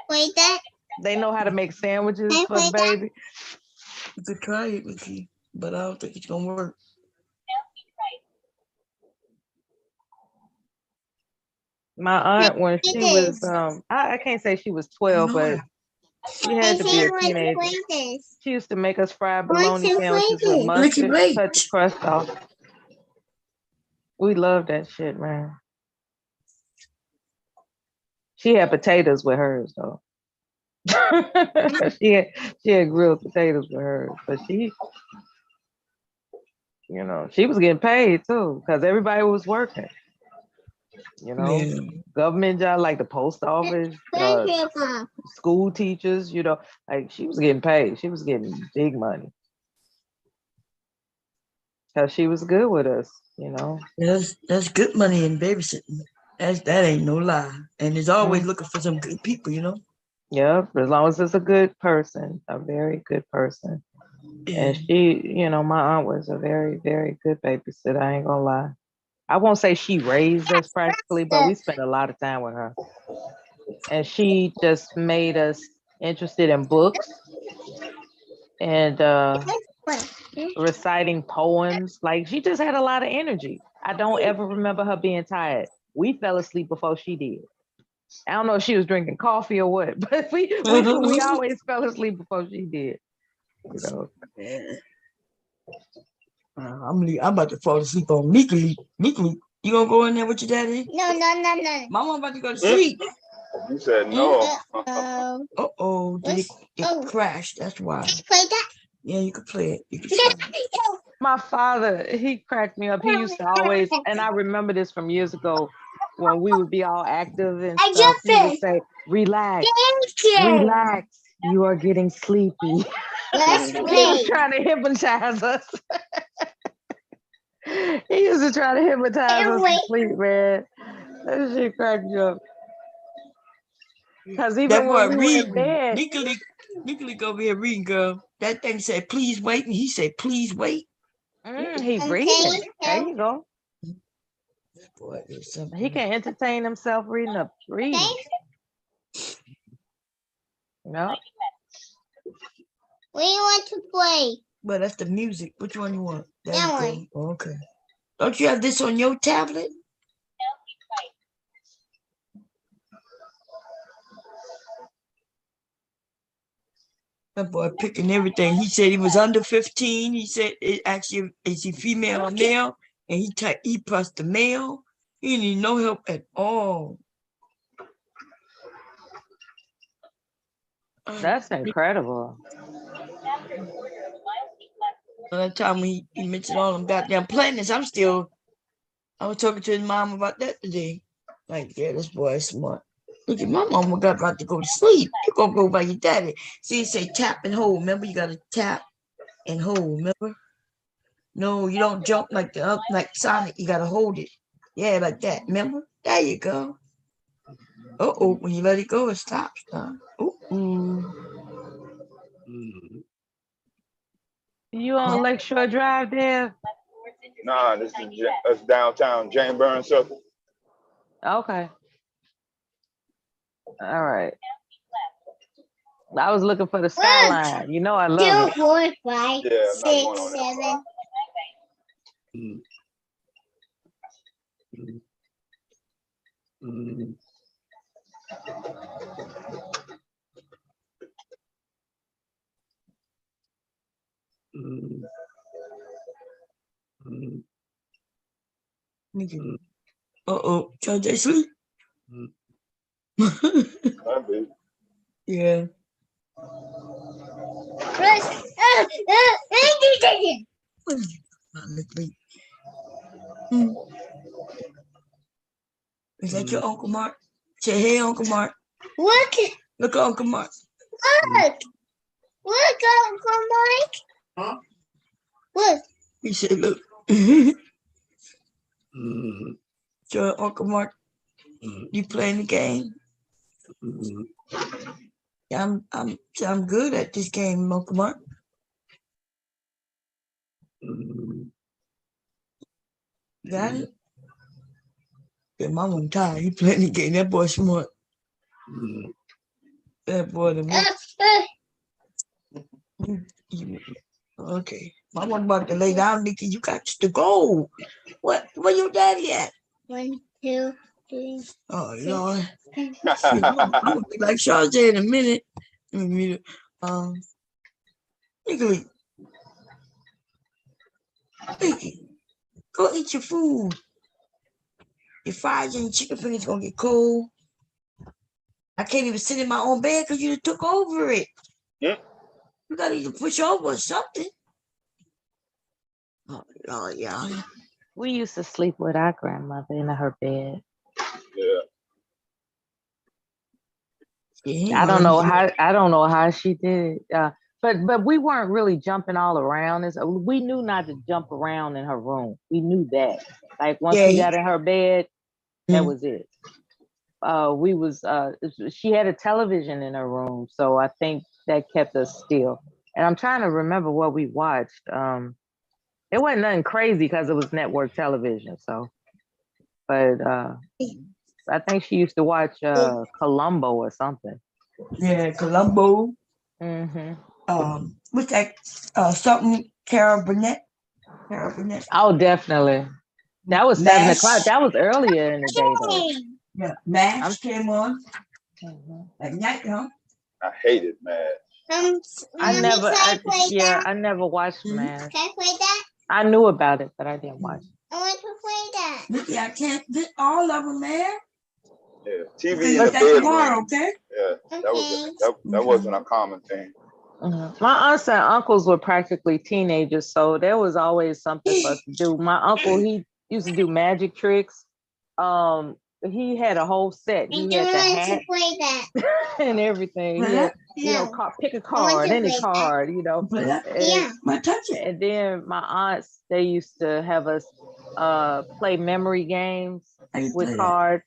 I: Wait, that.
G: They know how to make sandwiches for the baby.
A: You could try it, Mickey, but I don't think it's gonna work.
G: My aunt, when she was, I can't say she was 12, but she had to be a teenager. She used to make us fried bologna sandwiches with mustard, cut the crust off. We love that shit, man. She had potatoes with hers, though. she had grilled potatoes with hers, but she was getting paid too, because everybody was working. Government job like the post office, school teachers, like she was getting paid. She was getting big money. Because she was good with us,
A: That's good money in babysitting. That ain't no lie. And it's always looking for some good people,
G: Yeah, as long as it's a good person, a very good person. And she, my aunt was a very, very good babysitter. I ain't gonna lie. I won't say she raised us practically, but we spent a lot of time with her. And she just made us interested in books and reciting poems. Like, she just had a lot of energy. I don't ever remember her being tired. We fell asleep before she did. I don't know if she was drinking coffee or what, but we always fell asleep before she did.
A: I'm about to fall asleep on Meekly. Meekly, you gonna go in there with your daddy?
I: No.
A: Mama about to go to sleep.
B: You said no.
A: Uh-oh, it crashed. That's why.
I: Play that?
A: Yeah, you can play it.
G: My father, he cracked me up. He used to always, and I remember this from years ago, when we would be all active and stuff, he would say, relax, relax, you are getting sleepy. He was trying to hypnotize us. He used to try to hypnotize us to sleep, man. That shit cracked me up. Because even when we were in bed.
A: Nicolai over here reading, girl. That thing said, please wait. And he said, please wait.
G: He's reading. There you go.
A: Boy,
G: he can entertain himself reading. No.
I: What do you want to play?
A: Well, that's the music. Which one you want?
I: That one.
A: Okay. Don't you have this on your tablet? That boy picking everything. He said he was under 15. He said, actually, is he female or male? And he pressed the male. He didn't need no help at all.
G: That's incredible.
A: That time he mentioned all them goddamn planets, I was talking to his mom about that today. Like, yeah, this boy is smart. Look at my mama got about to go to sleep. You're gonna go by your daddy. See, it say tap and hold. Remember, you gotta tap and hold. Remember? No, you don't jump like Sonic. You gotta hold it. Yeah, like that. Remember? There you go. Uh-oh, when you let it go, it stops.
G: You on Lakeshore Drive there?
B: Nah, this is downtown Jane Burns Circle.
G: Okay. All right. I was looking for the skyline. You know I love it.
I: 2, 4, 5, 6, 7.
A: Uh-oh, Charge they sleep? Yeah. Is that your Uncle Mark? Say, hey, Uncle Mark.
I: Look.
A: Look at Uncle Mark.
I: Look. Look, Uncle Mike.
A: Huh?
I: Look.
A: He said, look. So, Uncle Mark, you playing the game? I'm good at this game, Uncle Mark. Got it? Yeah, my one tired. He playing the game. That boy smart. That boy the okay. I wasn't about to lay down, Nikki. You got to go. What? Where your daddy at?
I: 1, 2, 3.
A: Oh Lord. I'm gonna be like Charlotte in a minute. Nicky, go eat your food. Your fries and your chicken fingers gonna get cold. I can't even sit in my own bed because you took over it.
B: Yeah.
A: You gotta either push over or something. Oh Lord, yeah.
G: We used to sleep with our grandmother in her bed.
B: Yeah.
G: I don't know how she did it. But we weren't really jumping all around. We knew not to jump around in her room. We knew that. Like once we got in her bed, that was it. She had a television in her room, so I think that kept us still. And I'm trying to remember what we watched. It wasn't nothing crazy because it was network television. So, but I think she used to watch Columbo or something.
A: Yeah, Columbo.
G: Mm-hmm.
A: What's that? Something Carol Burnett.
G: Oh, definitely. That was 7 o'clock. That was earlier in the day, though.
A: Yeah, MASH came on at night, huh?
B: I hated MASH.
G: I never watched MASH.
I: Can I play that?
G: I knew about it, but I didn't watch it.
I: I want to play that.
A: Mickey, I can't get all of them, man.
B: Yeah, TV in the bedroom.
A: Tomorrow, okay?
B: Yeah, that wasn't a common thing.
G: My aunts and uncles were practically teenagers, so there was always something for us to do. My uncle, he used to do magic tricks. He had a whole set. He had the hat
I: to play that.
G: and everything. He had, pick a card, any card,
I: Yeah.
G: And then my aunts, they used to have us play memory games with cards.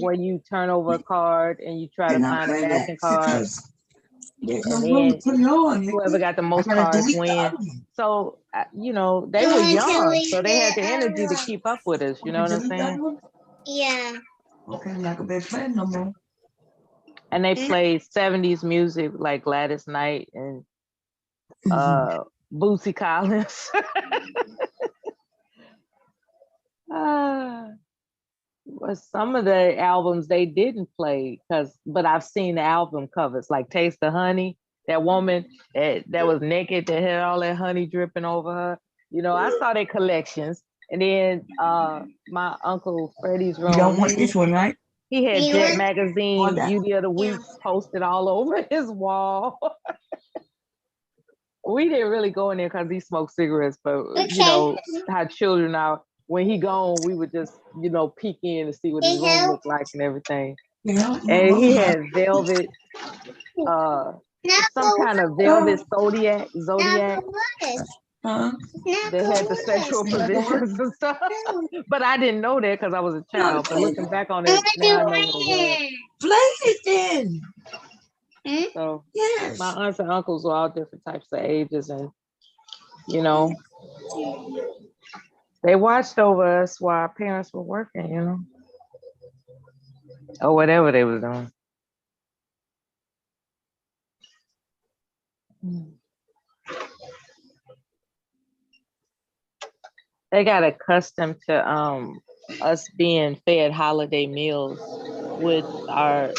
G: Where you turn over a card and you try to find a matching card. And then whoever got the most cards win. So, they were young, so they had the energy to keep up with us. You know what I'm saying?
I: Yeah.
A: Okay, I'm not gonna be playing no more.
G: And they played 70s music like Gladys Knight and Bootsy Collins. But some of the albums they didn't play but I've seen the album covers like Taste the Honey. That woman that was naked that had all that honey dripping over her. I saw their collections. And then my uncle Freddie's room.
A: You don't want this one, right?
G: He had Jet Magazine Beauty of the Week posted all over his wall. We didn't really go in there because he smoked cigarettes, but how children are. When he gone, we would just, peek in to see what his room looked like and everything. And he had velvet, some kind of velvet zodiac. They had the sexual positions and stuff. But I didn't know that because I was a child. But looking back on it, now I know what it was.
A: Play it then.
G: So my aunts and uncles were all different types of ages, and they watched over us while our parents were working, or whatever they was doing. They got accustomed to us being fed holiday meals with our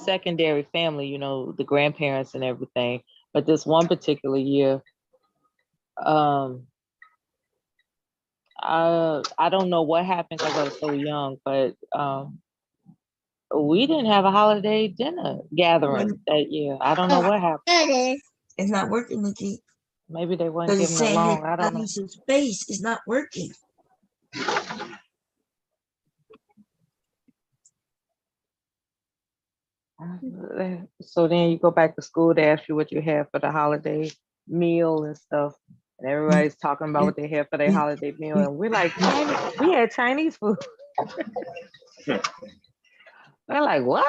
G: secondary family, the grandparents and everything. But this one particular year, I don't know what happened because I was so young, but we didn't have a holiday dinner gathering that year. I don't know what happened.
A: It's not working, Nikki.
G: Maybe they weren't getting along. I don't know.
A: Some space. It's not working.
G: So then you go back to school, they ask you what you have for the holiday meal and stuff. And everybody's talking about what they have for their holiday meal. And we're like, we had Chinese food. They're like, what?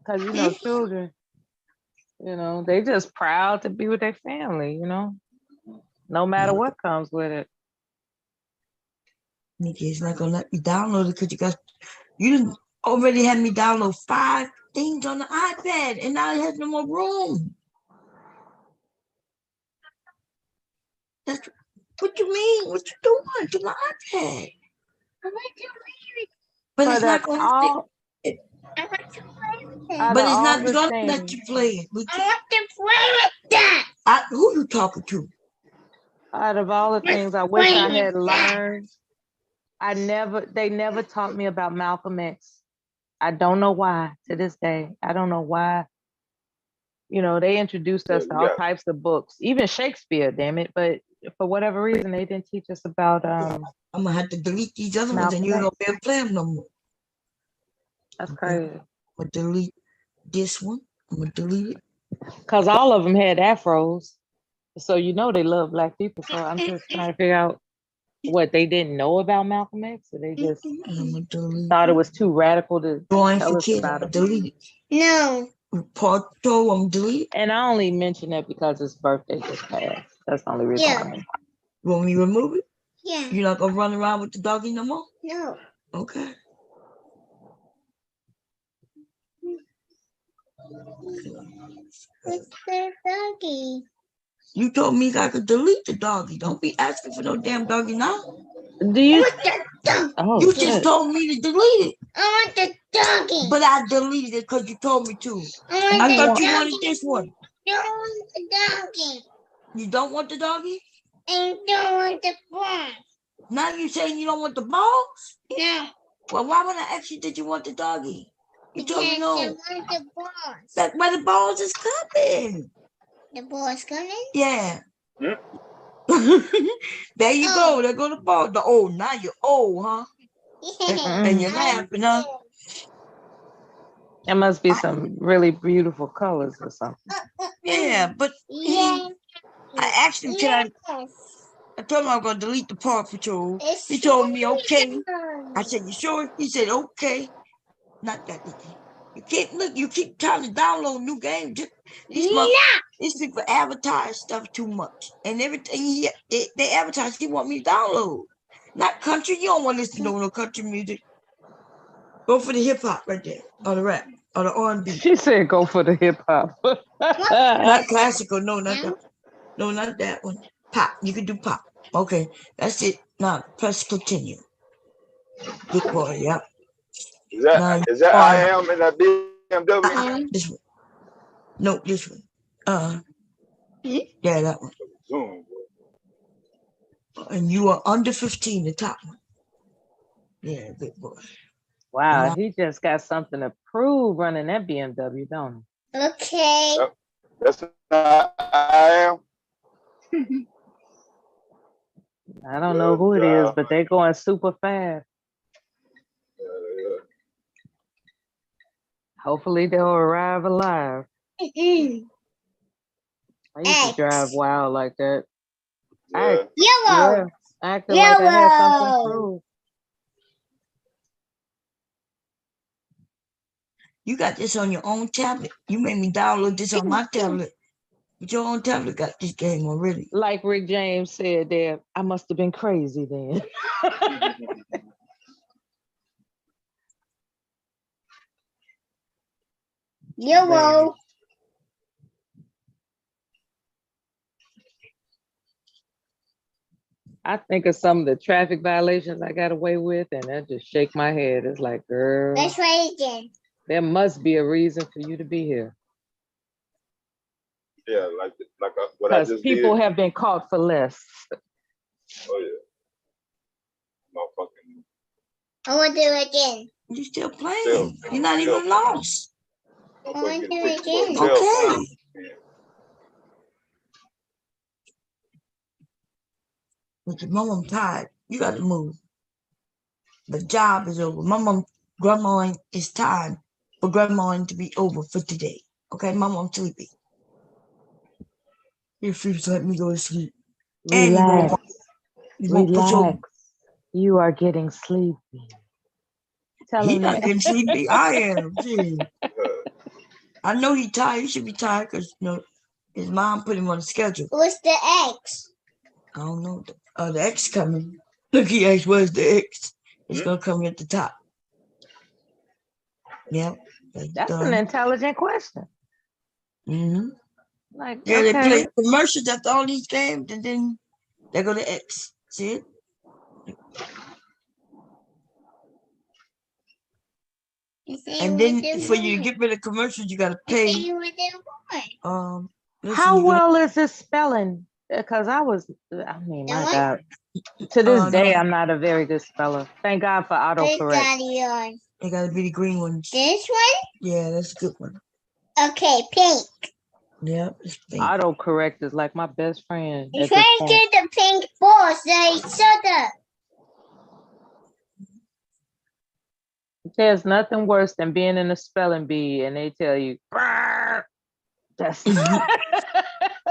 G: Because, children, they just proud to be with their family, no matter what comes with it.
A: Nikki, it's not gonna let me download it because you didn't already had me download 5 things on the iPad, and now it has no more room. That's what you mean? What you doing to my iPad? But it's not going to. But it's not going to let you play it. I want to play with that. Who you talking to?
G: Out of all the things I wish I had learned, they never taught me about Malcolm X. I don't know why to this day. I don't know why. You know, they introduced us to all types of books, even Shakespeare, damn it. But for whatever reason, they didn't teach us about.
A: I'm gonna have to delete these other ones, and you don't be able to play them no more.
G: That's crazy.
A: I'm gonna delete this one. I'm gonna delete it
G: because all of them had afros, so you know they love Black people. So I'm just trying to figure out what they didn't know about Malcolm X, or they just thought it was too radical to tell us about it.
A: Delete it. No. Porto, I'm delete.
G: And I only mention that because his birthday just passed. That's the only reason.
A: Yeah. You want me to remove it? Yeah. You're not gonna run around with the doggy no more? No. Okay. It's the doggy. You told me I could delete the doggy. Don't be asking for no damn doggy now.
G: Do you?
A: You just told me to delete it. I want the doggy. But I deleted it because you told me to. I thought you wanted this one. I don't want the doggy. You don't want the doggy? I don't want the balls. Now you're saying you don't want the balls? No. Well, why would I ask you did you want the doggy? You told me no. I want the balls. That's why the balls is coming. The balls coming? Yeah. Yeah. There you go. There go the ball. Now you're old, huh? And you're laughing, huh?
G: It must be some really beautiful colors or something.
A: Yeah, but I asked him, I told him I was going to delete the Paw Patrol. He told me, okay. I said, you sure? He said, okay. Not that. You can't look. You keep trying to download new games. These people advertise stuff too much, and everything they advertise. He want me to download. Not country. You don't want to listen to no country music. Go for the hip hop right there, or the rap, or the R&B.
G: She said, "Go for the hip hop."
A: Not classical. No, not that. No, not that one. Pop. You can do pop. Okay, that's it. Now press continue. Good boy. Yep.
B: Is that I am in that BMW?
A: This one. No, this one. Yeah, that one.
B: Zoom.
A: And you are under 15, the top one. Yeah, good boy.
G: Wow, he just got something to prove running that BMW, don't he?
A: Okay.
B: That's not I am.
G: I don't know who it is, but they're going super fast. Hopefully they'll arrive alive. I used to drive wild like that.
A: Yellow.
G: Yeah, acting like I had something to prove.
A: You got this on your own tablet. You made me download this on my tablet. But your own tablet got this game already.
G: Like Rick James said there, I must have been crazy then.
A: Yellow.
G: I think of some of the traffic violations I got away with, and I just shake my head. It's like, girl,
A: let's try it again.
G: There must be a reason for you to be here.
B: Yeah, like what I just
G: people
B: did.
G: have been caught for less.
B: Oh yeah. Motherfucking.
A: I want to do it again. You're still playing. You're not even lost. I want to do it again. Okay. Look, Mom, I'm tired. You got to move. The job is over. Grandma, it's time for Grandma to be over for today. Okay, Mom, I'm sleepy. If you let me go to sleep.
G: Relax. Relax. You are getting sleepy.
A: Tell him not getting sleepy. I am. Gee. I know he's tired. He should be tired because his mom put him on the schedule. What's the eggs? I don't know. The X coming. Look, he asked, where's the X? It's gonna come at the top. Yep.
G: That's an intelligent question.
A: Mm-hmm.
G: Like,
A: yeah,
G: okay.
A: They play commercials after all these games, and then they go to X. See it? And then for you to get rid of commercials, you gotta pay.
G: How well is this spelling? Because my God. To this day, I'm not a very good speller. Thank God for autocorrect.
A: They gotta be the green ones.
I: This one?
A: Yeah, that's a good one.
I: Okay, pink.
A: Yeah, it's pink.
G: Autocorrect is like my best friend.
I: You try to get the pink balls. They shut up.
G: There's nothing worse than being in a spelling bee and they tell you, that's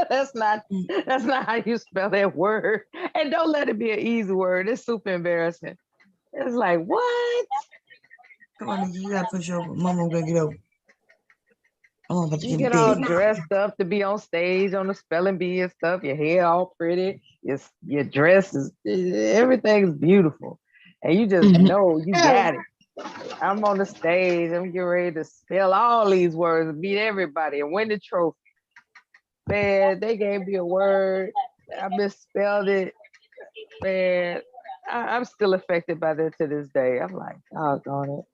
G: that's not how you spell that word. And don't let it be an easy word. It's super embarrassing. It's like, what?
A: Come on, you gotta push over. Mama gonna get over.
G: You get all dressed up to be on stage on the spelling bee and stuff. Your hair all pretty. Your dress is, everything's beautiful. And you just know you got it. I'm on the stage. I'm getting ready to spell all these words and beat everybody and win the trophy. Man, they gave me a word. I misspelled it. Man, I'm still affected by that to this day. I'm like, doggone it.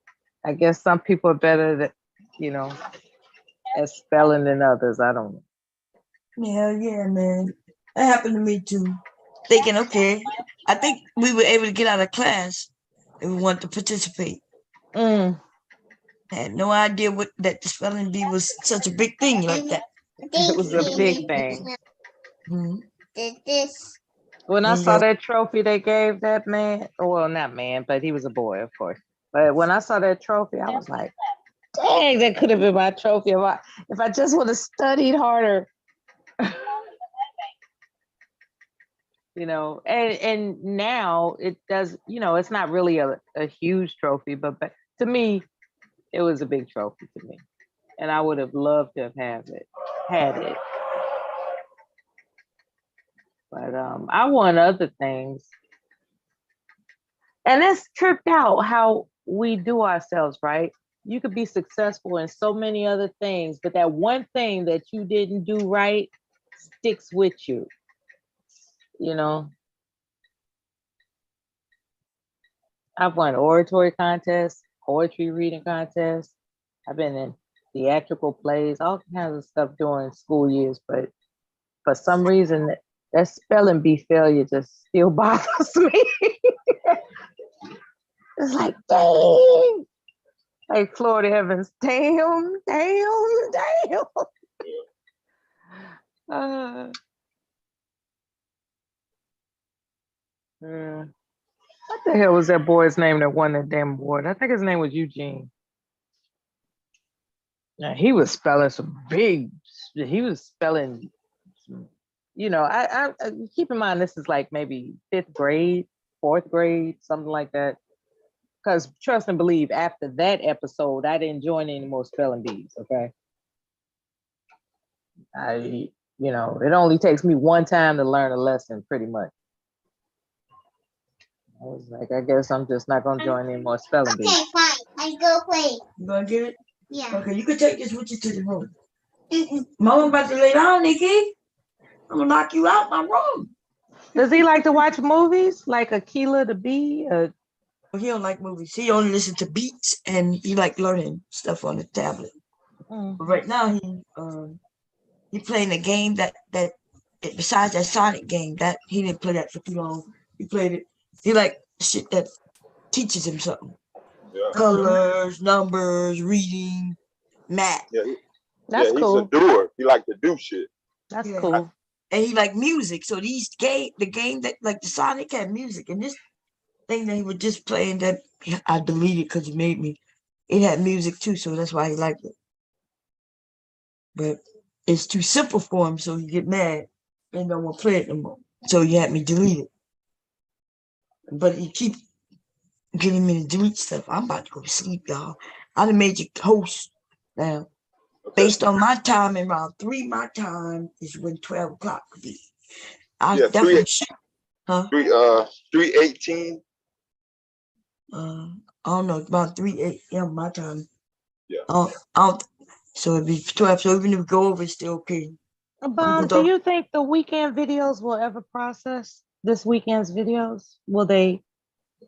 G: I guess some people are better at, at spelling than others. I don't know.
A: Yeah, man. That happened to me too. Thinking, okay, I think we were able to get out of class and we wanted to participate. Had no idea that the spelling bee was such a big thing like that.
G: It was a big thing.
I: This.
G: When I saw that trophy they gave that man, well, not man, but he was a boy, of course. But when I saw that trophy, I was like, dang, that could have been my trophy if I just would have studied harder. And now it does, it's not really a huge trophy, but to me, it was a big trophy to me. And I would have loved to have had it. But I won other things. And it's tripped out how we do ourselves, right? You could be successful in so many other things, but that one thing that you didn't do right sticks with you. I've won oratory contests, poetry reading contests. I've been in theatrical plays, all kinds of stuff during school years, but for some reason, that spelling bee failure just still bothers me. It's like, dang. Like Florida Evans, damn. What the hell was that boy's name that won that damn award? I think his name was Eugene. Now, he was spelling he was spelling, I keep in mind this is like maybe 5th grade, 4th grade, something like that. Because trust and believe, after that episode, I didn't join any more spelling bees, okay? It only takes me one time to learn a lesson, pretty much. I was like, I guess I'm just not going to join any more spelling bees.
I: Okay, fine. I go play.
A: You gonna get it?
I: Yeah.
A: Okay, you can take this with you to the room. Mama about to lay down, Nikki. I'm gonna knock you out my room.
G: Does he like to watch movies like Aquila the Bee?
A: He don't like movies. He only listen to beats and he like learning stuff on the tablet. But right now he playing a game that besides that Sonic game that he didn't play that for too long. He played it. He like shit that teaches him something. Yeah. Colors, numbers, reading, math.
B: Yeah,
G: that's cool.
B: He's a doer. He like to do shit.
G: That's cool.
A: And he like music. So the game that like the Sonic had music, and this thing that he was just playing that I deleted because it made me. It had music too, so that's why he liked it. But it's too simple for him, so he get mad and don't want to play it no more. So he had me delete it. But he keep getting me to delete stuff. I'm about to go to sleep, y'all. I done made you host now. Based on my time, around 3 my time is when 12 o'clock could be. I
B: Yeah,
A: definitely huh?
B: 3:18.
A: I don't know, about 3 a.m. my time.
B: Yeah.
A: So it'd be 12. So even if we go over, it's still okay.
G: Do you think the weekend videos will ever process this weekend's videos? Will they?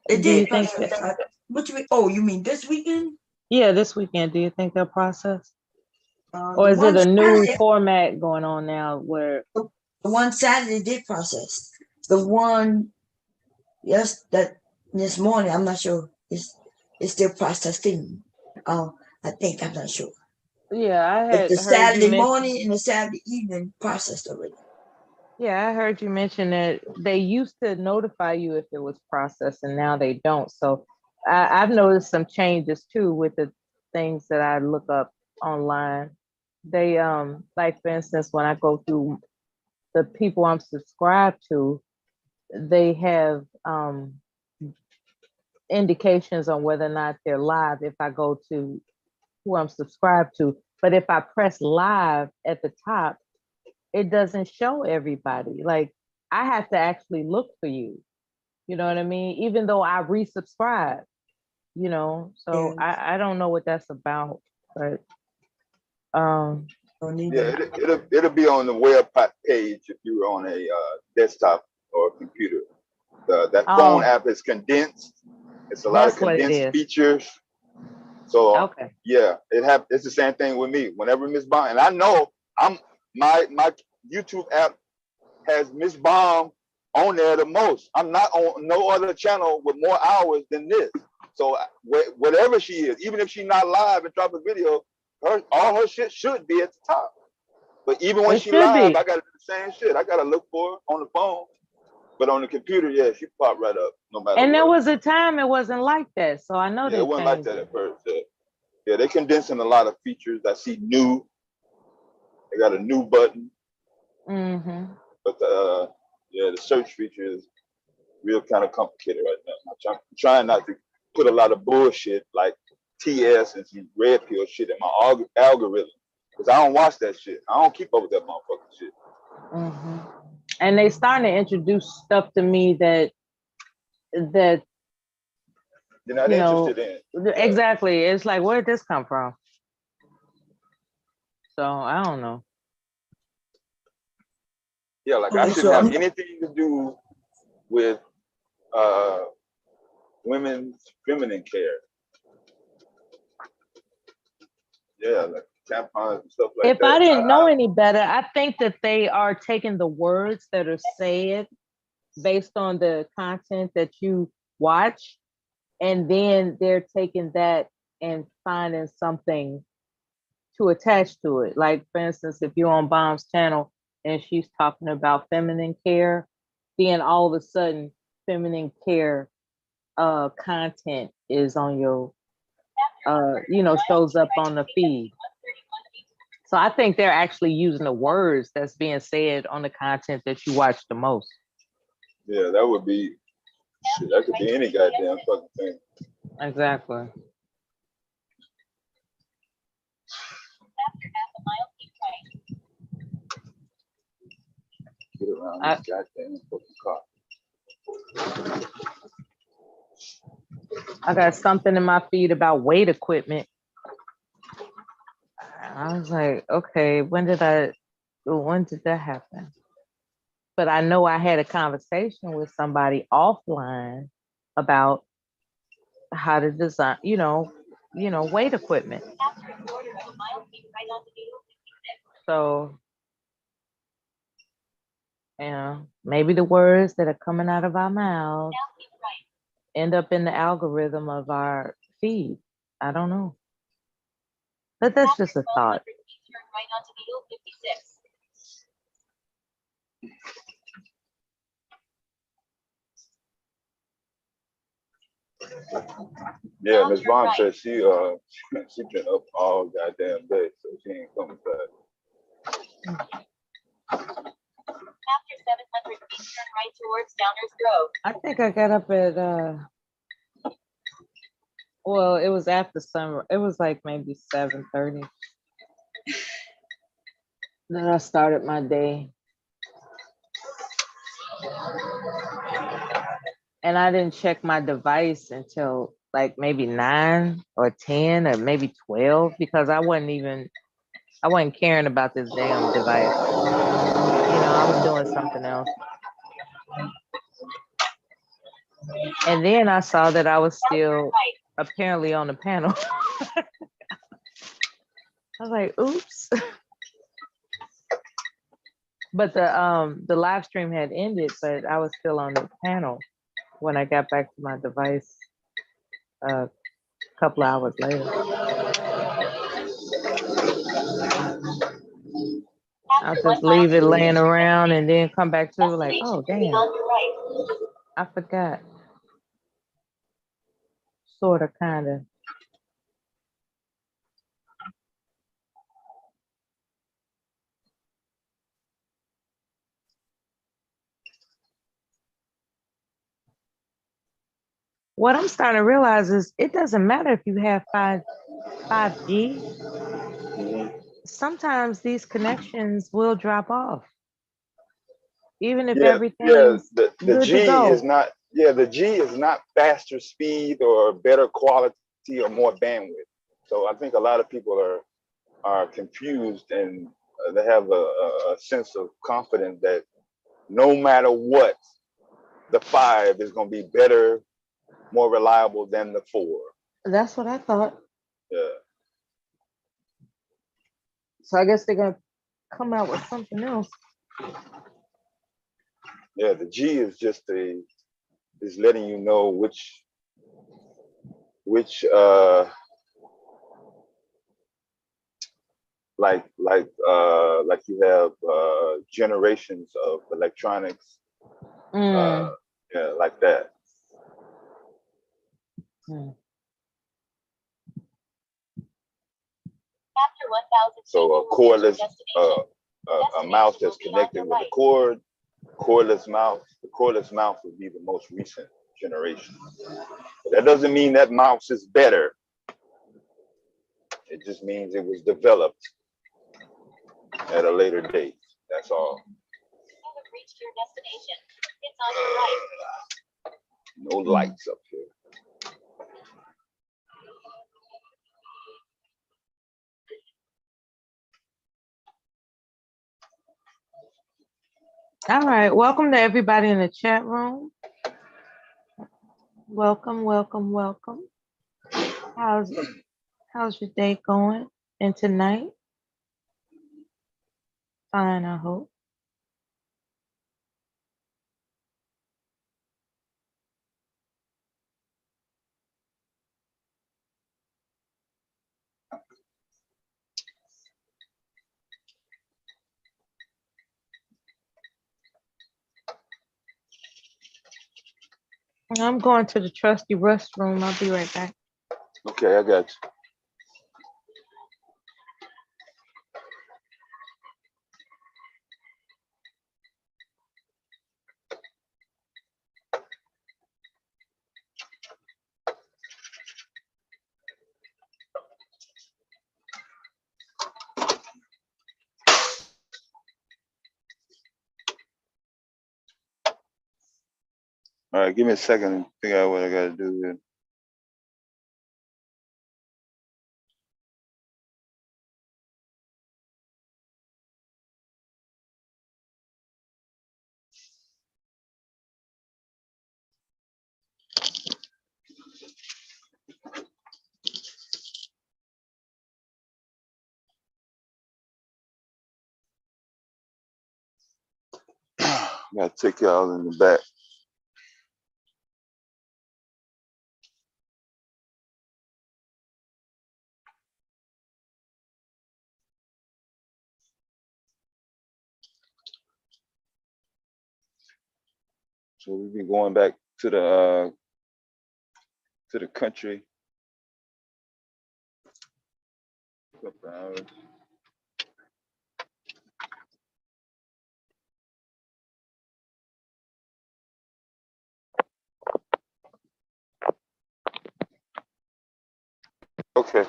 A: It
G: Do you
A: did.
G: think that?
A: What you mean? Oh, you mean this weekend?
G: Yeah, this weekend. Do you think they'll process?
A: The
G: Or is it
A: one
G: a new
A: Saturday,
G: format going on now where?
A: the one Saturday did process. The one, yes, that this morning, I'm not sure. It's still processing. I think I'm not sure.
G: Yeah, I
A: But
G: had
A: the
G: heard you
A: Saturday
G: mention.
A: morning and the Saturday evening processed already.
G: Yeah, I heard you mention that they used to notify you if it was processed, and now they don't. So I've noticed some changes too with the things that I look up online. They like for instance, when I go through the people I'm subscribed to, they have indications on whether or not they're live if I go to who I'm subscribed to. But if I press live at the top, it doesn't show everybody. Like I have to actually look for you. You know what I mean? Even though I resubscribe, you know. So I don't know what that's about, but
B: Yeah, it'll be on the web page if you're on a desktop or computer. That phone app is condensed. It's a lot of condensed features. So yeah, it's the same thing with me. Whenever Miss Bomb, and I know my YouTube app has Miss Bomb on there the most. I'm not on no other channel with more hours than this. So whatever she is, even if she's not live and drop a video, all her shit should be at the top. But even when she live, I gotta do the same shit. I gotta look for her on the phone. But on the computer, yeah, she popped right up no matter
G: and
B: what.
G: there was a time it wasn't like that. So I know
B: it wasn't like that at first. Yeah, they're condensing a lot of features. I see new. They got a new button.
G: Mm-hmm.
B: But the search feature is real kind of complicated right now. I'm trying not to put a lot of bullshit like TS and some red pill shit in my algorithm because I don't watch that shit. I don't keep up with that motherfucking shit.
G: Mm-hmm. And they starting to introduce stuff to me that you're
B: not interested in.
G: Exactly. It's like, where did this come from? So I don't know.
B: Yeah, like I shouldn't have anything to do with women's feminine care. Yeah, like tampons and stuff like
G: if
B: that.
G: I didn't know any better, I think that they are taking the words that are said based on the content that you watch, and then they're taking that and finding something to attach to it. Like, for instance, if you're on Bomb's channel and she's talking about feminine care, then all of a sudden feminine care content is on your shows up on the feed. So I think they're actually using the words that's being said on the content that you watch the most.
B: Yeah, that would be shit. That could be any goddamn fucking thing.
G: Exactly.
B: Get around this goddamn fucking car.
G: I got something in my feed about weight equipment. I was like, okay, when did that happen? But I know I had a conversation with somebody offline about how to design, weight equipment. So, maybe the words that are coming out of our mouths end up in the algorithm of our feed. I don't know. But that's just a thought.
B: Yeah, Miss Bond said she been up all goddamn day, so she ain't coming back.
P: After 700 feet, turn right towards Downers Grove.
G: I think I got up at well, it was after summer. It was like maybe 7:30. Then I started my day. And I didn't check my device until like maybe 9 or 10 or maybe 12 because I wasn't caring about this damn device. You know, I was doing something else. And then I saw that I was still apparently on the panel. I was like, oops. But the live stream had ended, but I was still on the panel when I got back to my device a couple hours later. I'll just leave it laying around and then come back to it like, oh damn, I forgot. Sort of, kind of. What I'm starting to realize is it doesn't matter if you have 5G. Sometimes these connections will drop off. Even if everything's
B: the
G: good
B: G
G: to go.
B: is not the G is not faster speed or better quality or more bandwidth. So I think a lot of people are confused and they have a sense of confidence that no matter what, the 5 is going to be better, more reliable than the 4.
G: That's what I thought.
B: Yeah.
G: So I guess they're gonna come out with something else.
B: Yeah, the G is just is letting you know which like you have generations of electronics, yeah, like that. So a cordless, a mouse that's connected with a cordless mouse. The cordless mouse would be the most recent generation. But that doesn't mean that mouse is better. It just means it was developed at a later date. That's all. You have reached your destination. It's on your right. No lights up here.
G: All right, welcome to everybody in the chat room. Welcome, welcome, welcome. How's your day going? And tonight? Fine, I hope. I'm going to the trusty restroom. I'll be right back.
B: Okay, I got you. All right, give me a second and figure out what I got to do here. Gotta take y'all in the back. So we'll be going back to the country. Couple hours. Okay.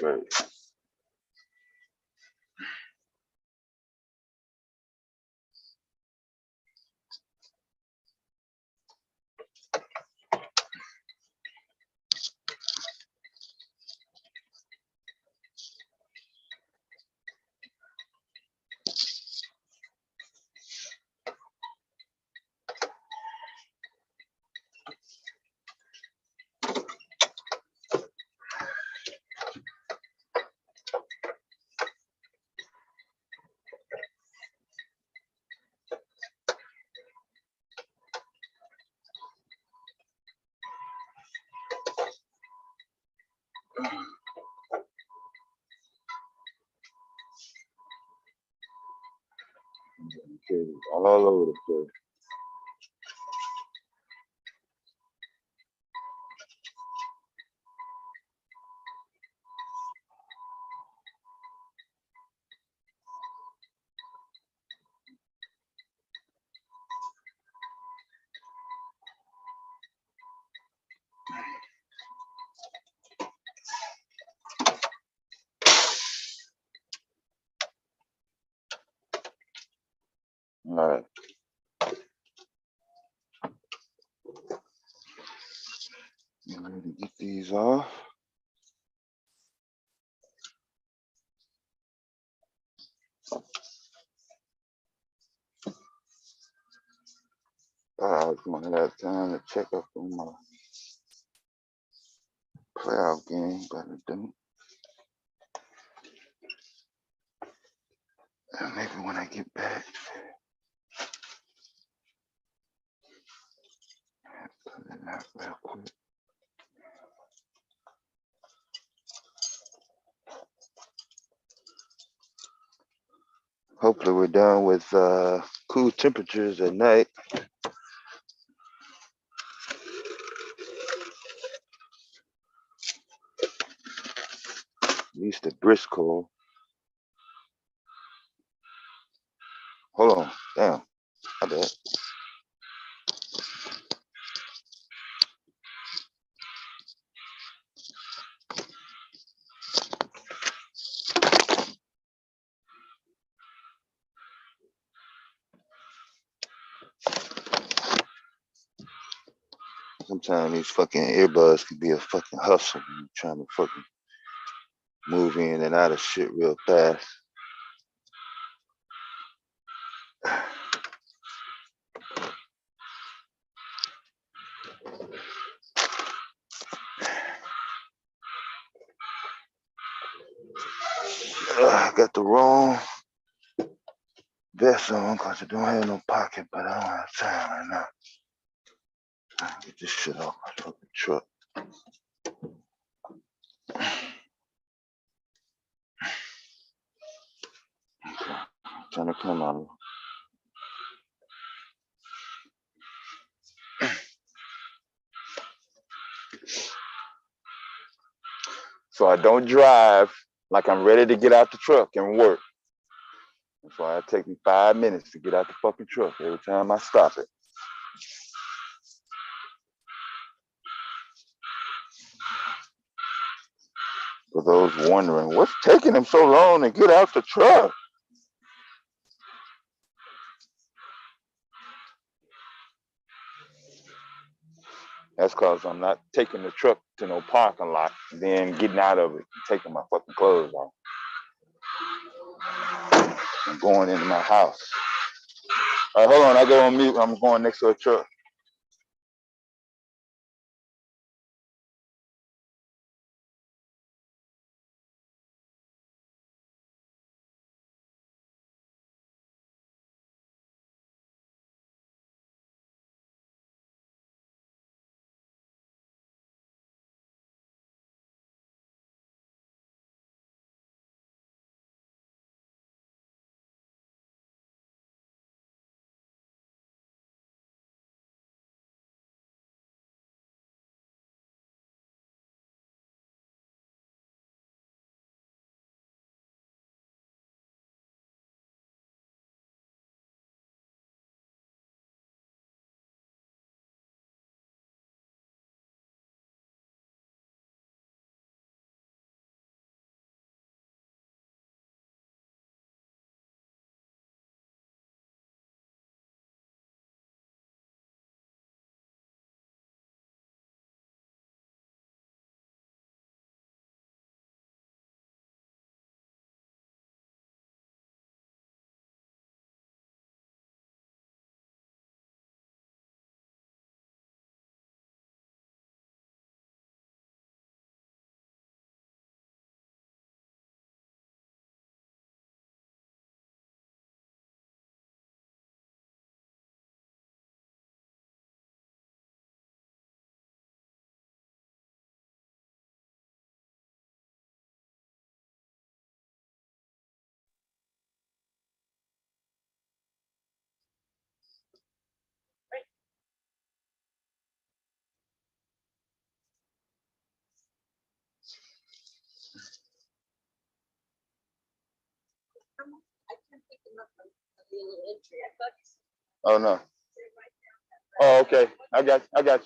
B: Right. cables all over the place. All right. I'm ready to get these off. I was gonna have time to check up on my playoff game, but I don't. Maybe when I get back. Put it out real quick. Hopefully we're done with cool temperatures at night. At least the brisk cold. Hold on, damn, my bad. Sometimes these fucking earbuds can be a fucking hustle when you're trying to fucking move in and out of shit real fast. I got the wrong vest on because I don't have no pocket, but I don't have time right now. Get this shit off my fucking truck. Okay. Turn the camera on. So I don't drive like I'm ready to get out the truck and work. That's why it takes me 5 minutes to get out the fucking truck every time I stop it. For those wondering, what's taking them so long to get out the truck? That's because I'm not taking the truck to no parking lot, and then getting out of it and taking my fucking clothes off. I'm going into my house. All right, hold on, I go on mute. I'm going next to a truck. Oh no. Oh, okay. I got you. I got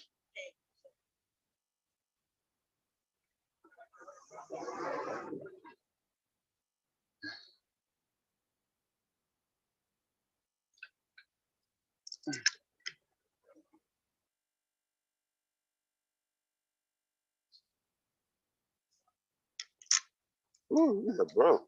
B: you. Ooh, this is bro.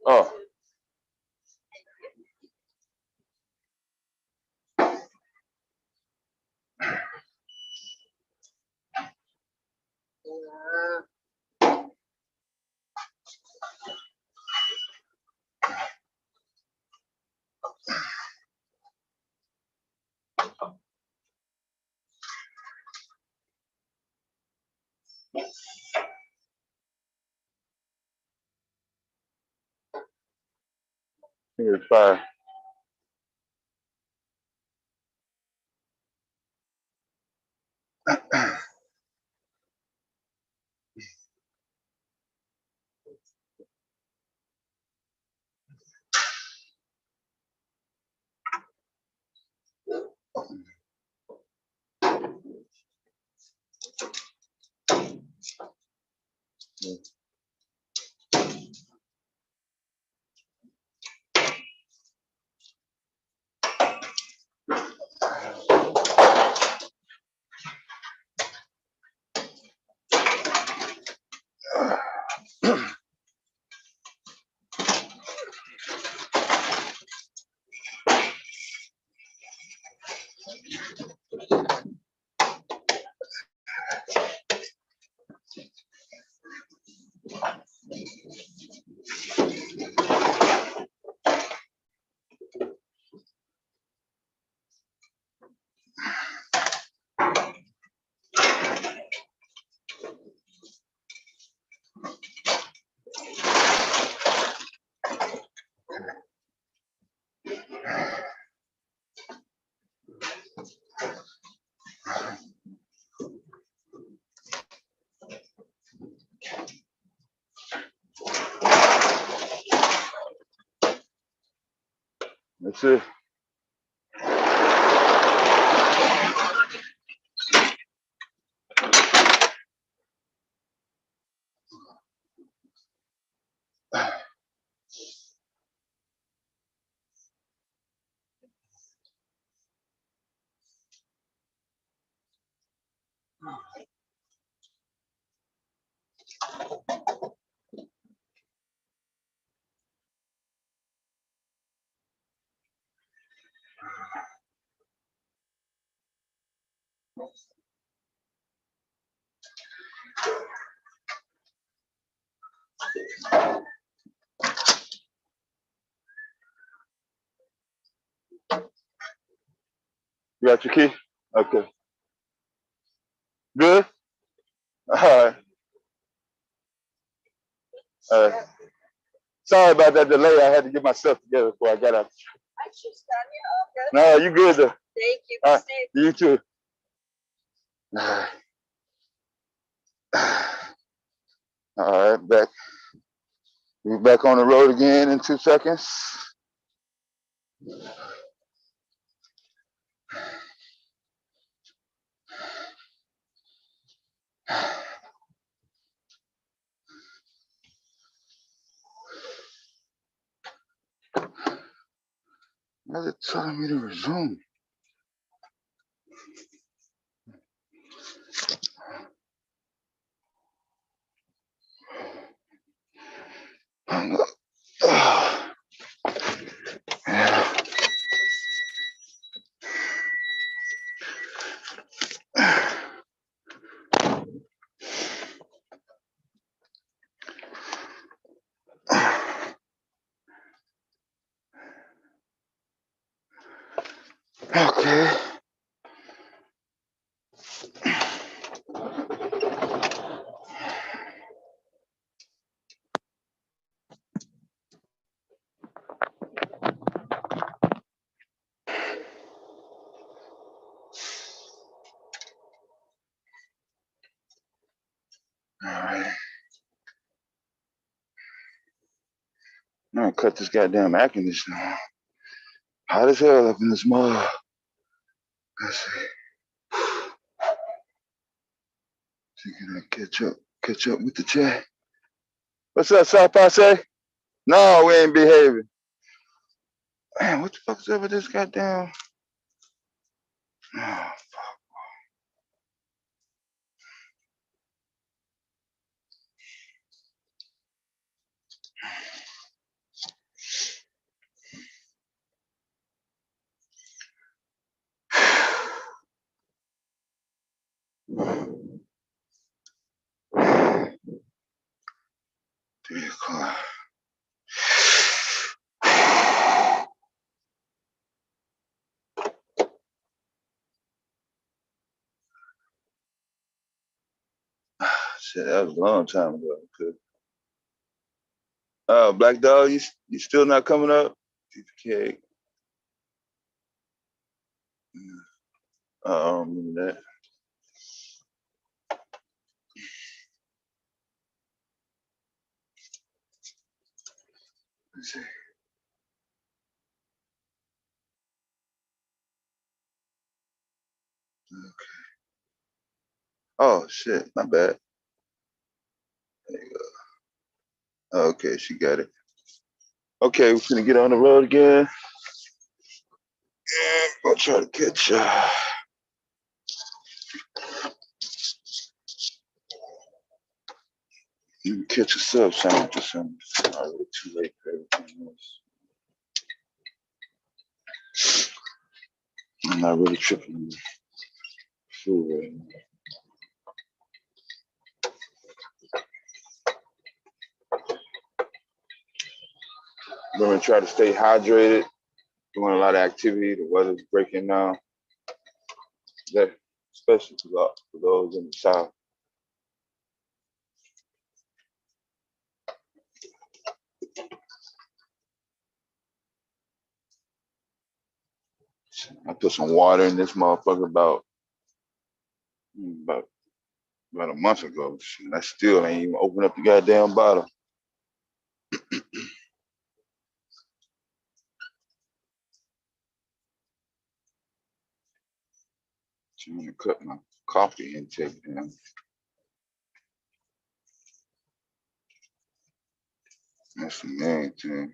B: Oh. Here's fire. That's it. You got your key? Okay. Good? All right. Sorry about that delay. I had to get myself together before I got out. No, you good though. Thank you. You too. All right, back. We're back on the road again in 2 seconds. Now they're telling me to resume. I'm gonna cut this goddamn air conditioner. Hot as hell up in this mug. Let's see. See, can I catch up with the chat? What's up, South Passe? No, we ain't behaving. Man, what the fuck's up with this goddamn? Oh, fuck. 3 o'clock. Shit, that was a long time ago. Black Dog, you still not coming up? TPK. I don't remember that. Let's see. Okay. Oh shit, my bad. There you go. Okay, she got it. Okay, we're gonna get on the road again. And I'll try to catch you can catch a sub sandwich or something. It's not really too late for everything else. I'm not really tripping on food right now. Remember, try to stay hydrated, doing a lot of activity. The weather's breaking now. That, especially for those in the South. I put some water in this motherfucker about a month ago. I still ain't even opened up the goddamn bottle. I'm gonna cut my coffee intake down. That's the main thing.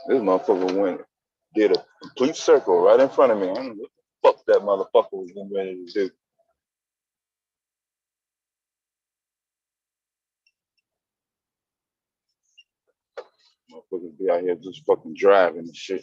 B: This motherfucker did a complete circle right in front of me. I don't know what the fuck that motherfucker was getting ready to do. Motherfuckers be out here just fucking driving and shit.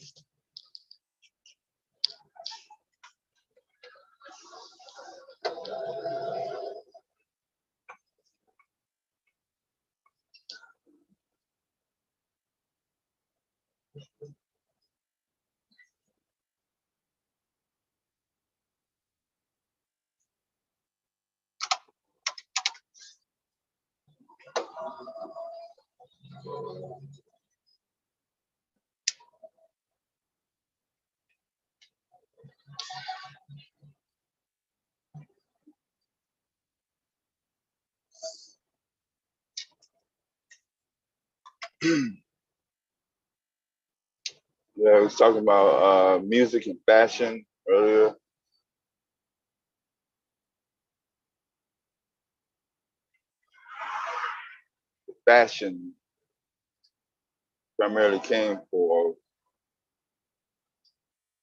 B: Yeah, I was talking about music and fashion earlier. Fashion primarily came for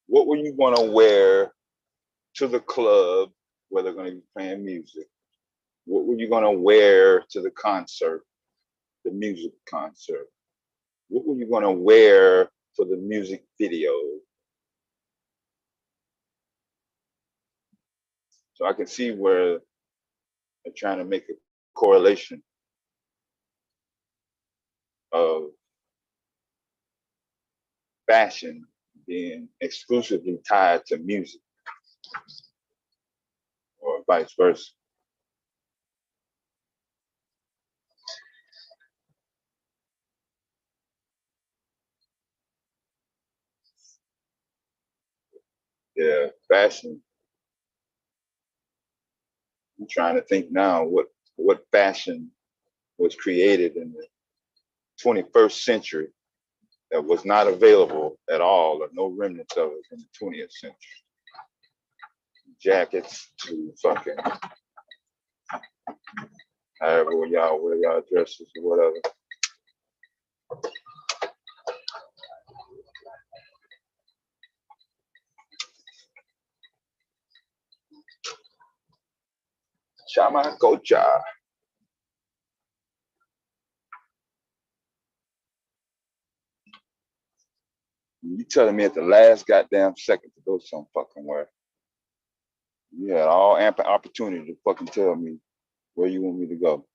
B: what were you gonna wear to the club where they're gonna be playing music? What were you gonna wear to the concert, the music concert? What were you gonna wear for the music video? So I can see where they're trying to make a correlation of fashion being exclusively tied to music or vice versa. Yeah, fashion I'm trying to think now what fashion was created in the 21st century that was not available at all, or no remnants of it in the 20th century. Jackets to fucking however y'all wear y'all dresses or whatever. Chama Kocha. You telling me at the last goddamn second to go some fucking where? You had all ample opportunity to fucking tell me where you want me to go.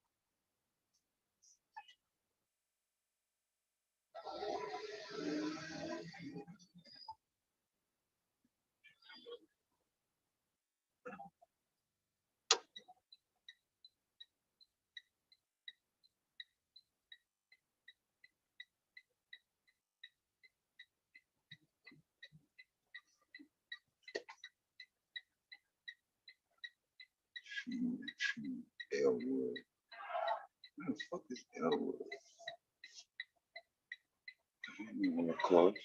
B: Elwood. Where the fuck is Elwood? I don't know close.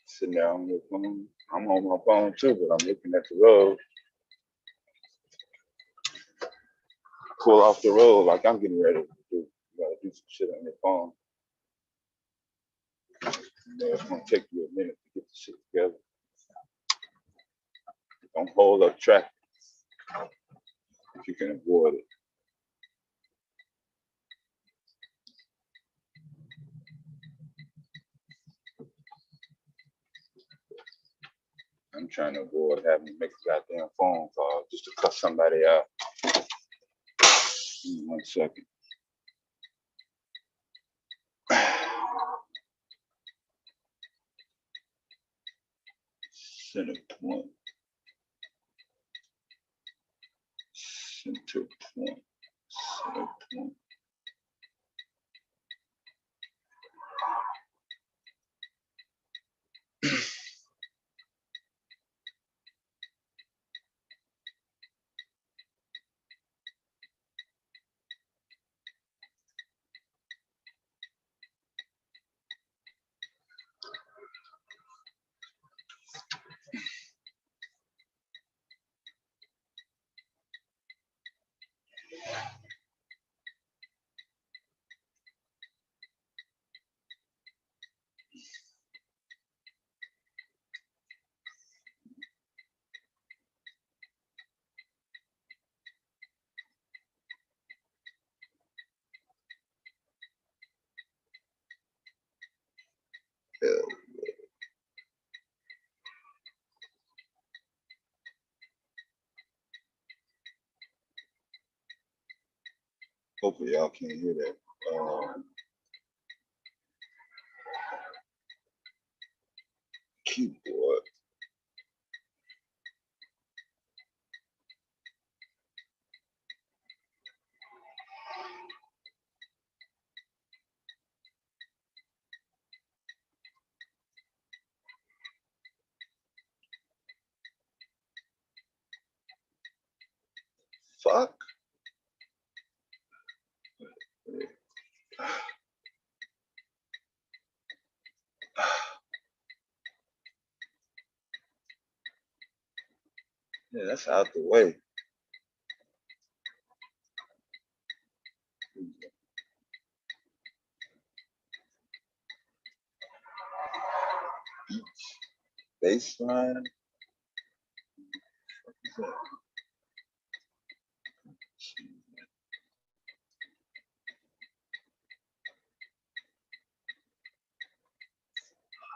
B: Sitting there on your phone. I'm on my phone too, but I'm looking at the road. Pull off the road like I'm getting ready to do. You gotta do some shit on your phone. You know, it's gonna take you a minute to get the shit together. Don't hold up traffic if you can avoid it. I'm trying to avoid having to make a goddamn phone call just to cut somebody out. Give me 1 second. Center point. Center point. Center point. Hopefully y'all can't hear that. Keyboard. Fuck. Yeah, that's out the way. Baseline.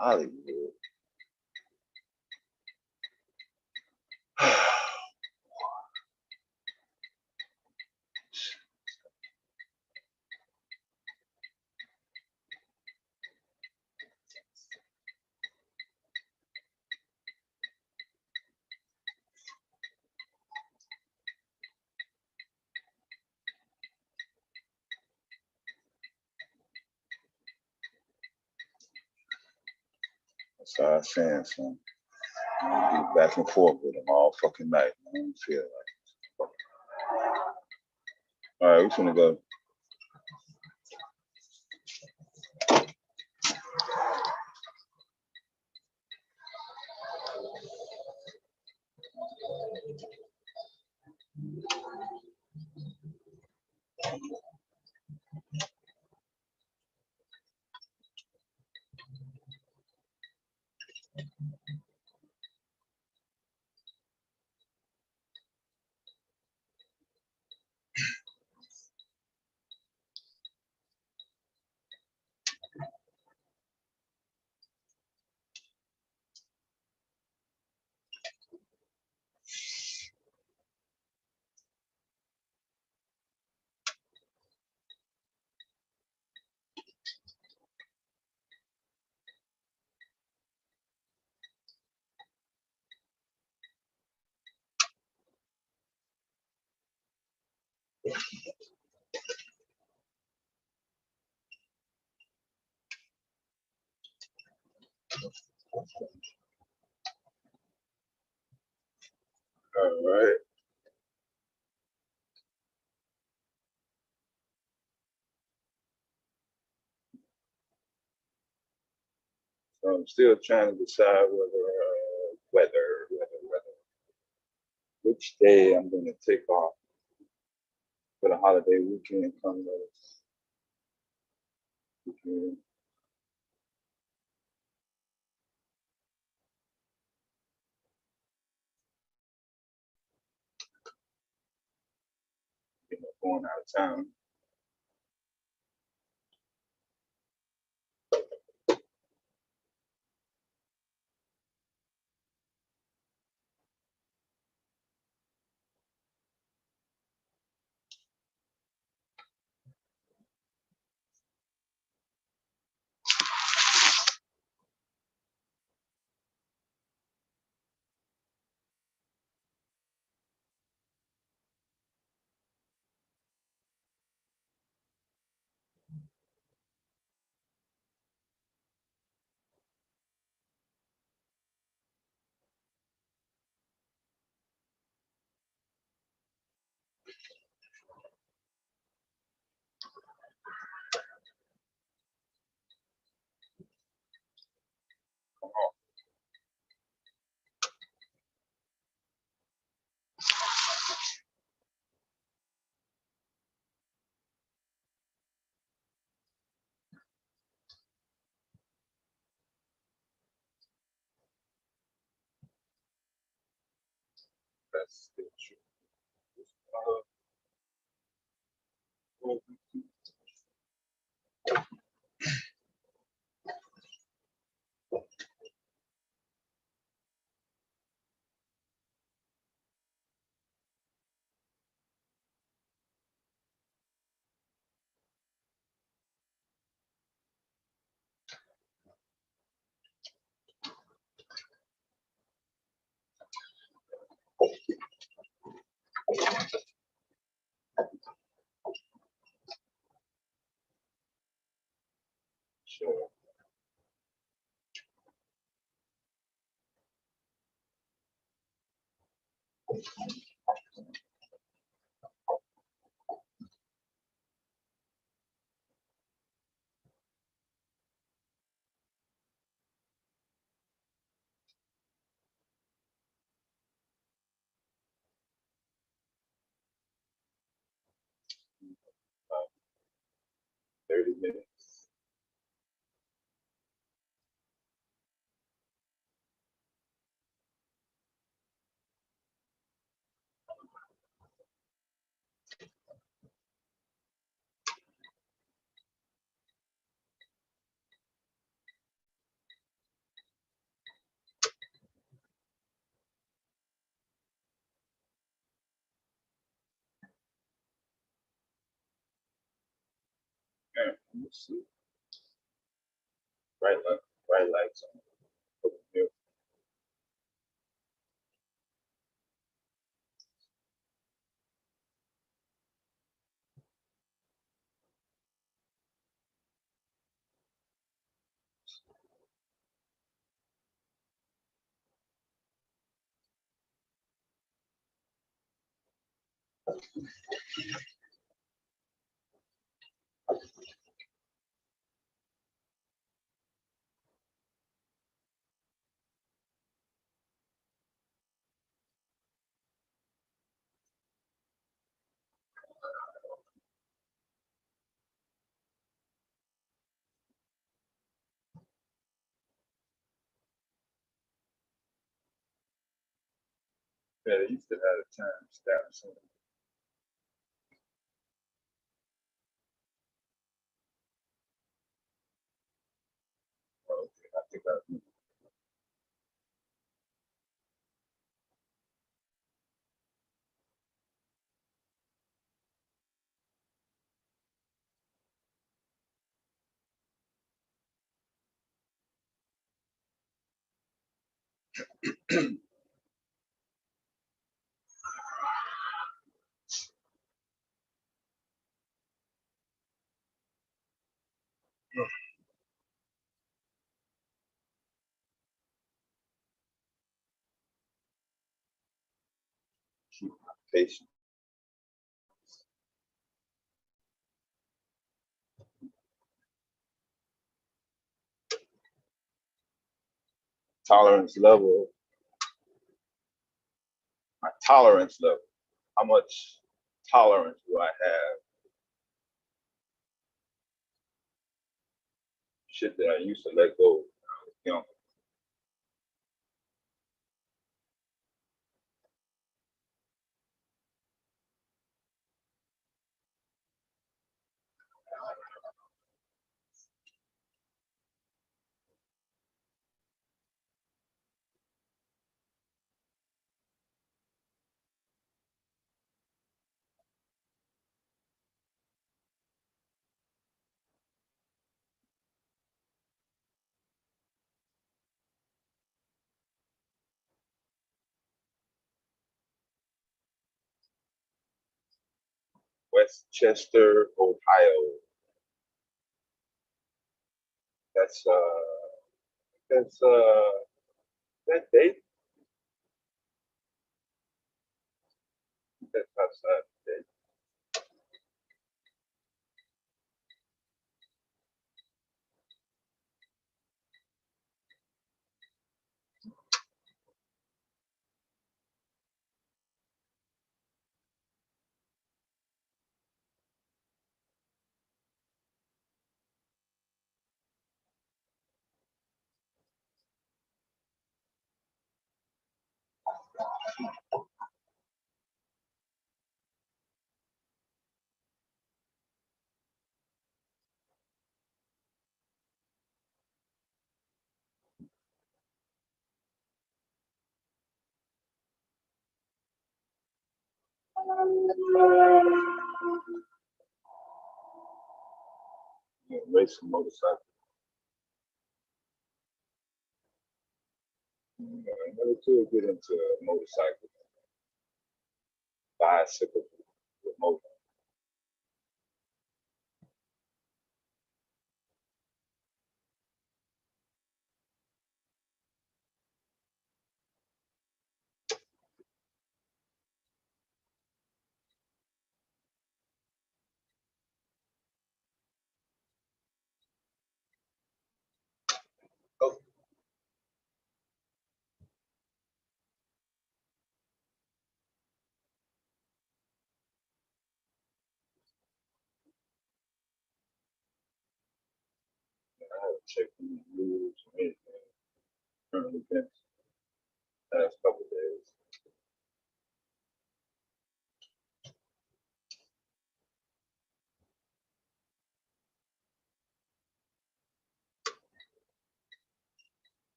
B: Hollywood. So I was saying, son, be back and forth with him all fucking night. I don't feel like. All right, we're gonna go. All right. So I'm still trying to decide whether which day I'm going to take off for the holiday weekend coming up. You know, going out of town. That's still true. Sure. About 30 minutes. Yeah, let's see. Bright lights on. Yeah. Yeah, they used to have a time stamp. Okay, I think I do. Keep my patience. Tolerance level. My tolerance level. How much tolerance do I have? Shit that I used to let go when I was young. Westchester, Ohio. That's that date. That's outside the date. Yeah, racing motorcycle. I never could get into a motorcycle. Bicycle with motor. Oh. I haven't checked any rules or anything. Current events. Last couple of days.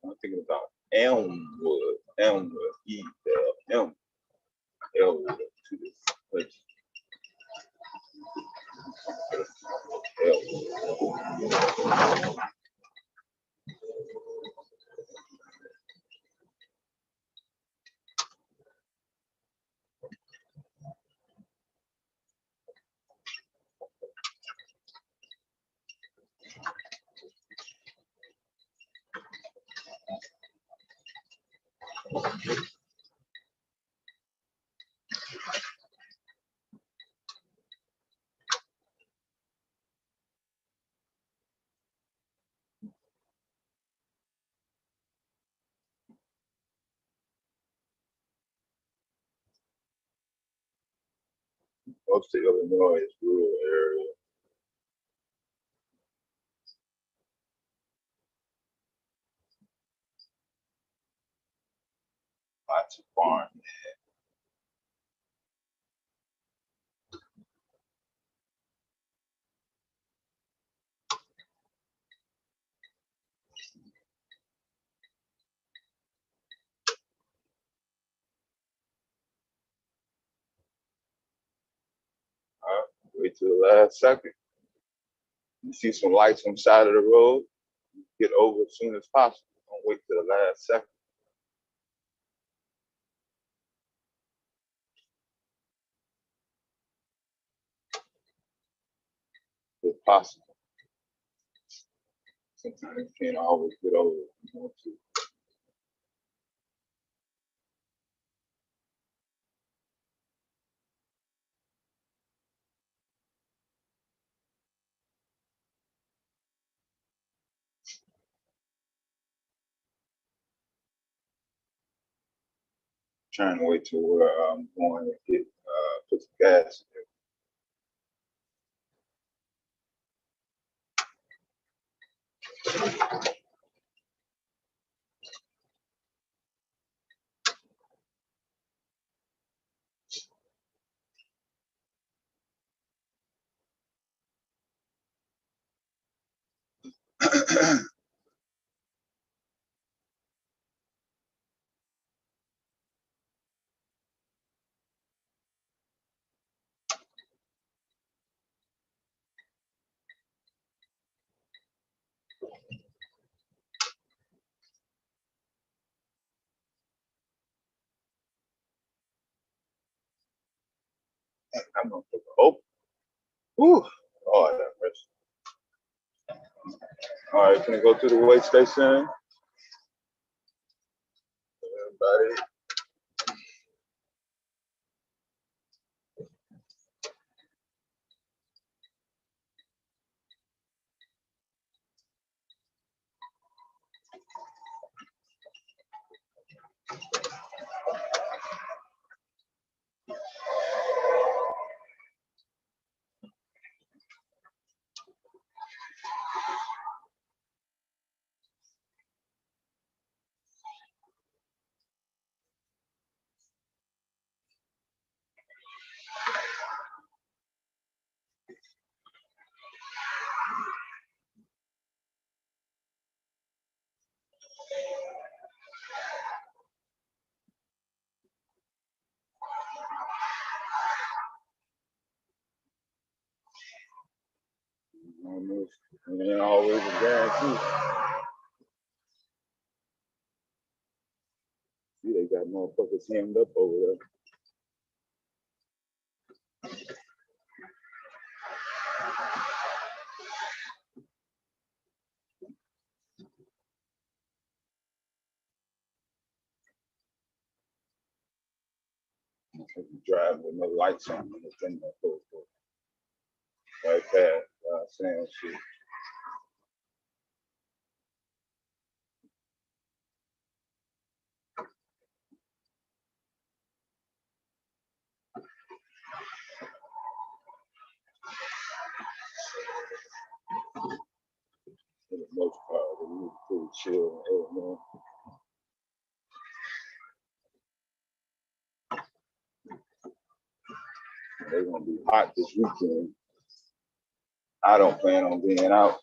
B: I'm thinking about Elmwood, Elmwood to this place. Elmwood. Most of Illinois is rural area. Lots of farm. Wait till the last second. You see some lights on the side of the road, get over as soon as possible. Don't wait till the last second. If possible. Sometimes you can't always get over it if you want to. Trying to wait till where I'm going to get put some gas in there. I'm gonna put the open. Whew. Oh, that mercy. All right, can I go to the weigh station? Everybody. And then always a guarantee. See, they got motherfuckers hemmed up over there. Drive with no lights on the thing that goes right past saying shit. For the most part, they pretty chill in Illinois. They're gonna be hot this weekend. I don't plan on being out.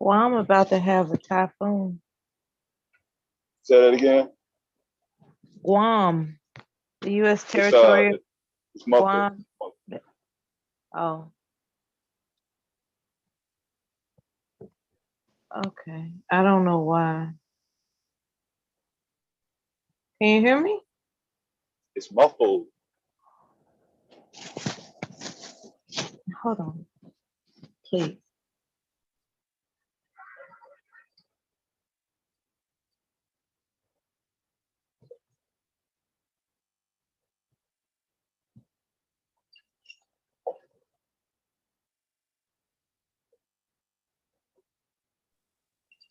G: Well, I'm about to have a typhoon.
B: Say that again.
G: Guam, the U.S. territory.
B: It's muffled.
G: Guam. Oh. Okay. I don't know why. Can you hear me?
B: It's muffled.
G: Hold on, please.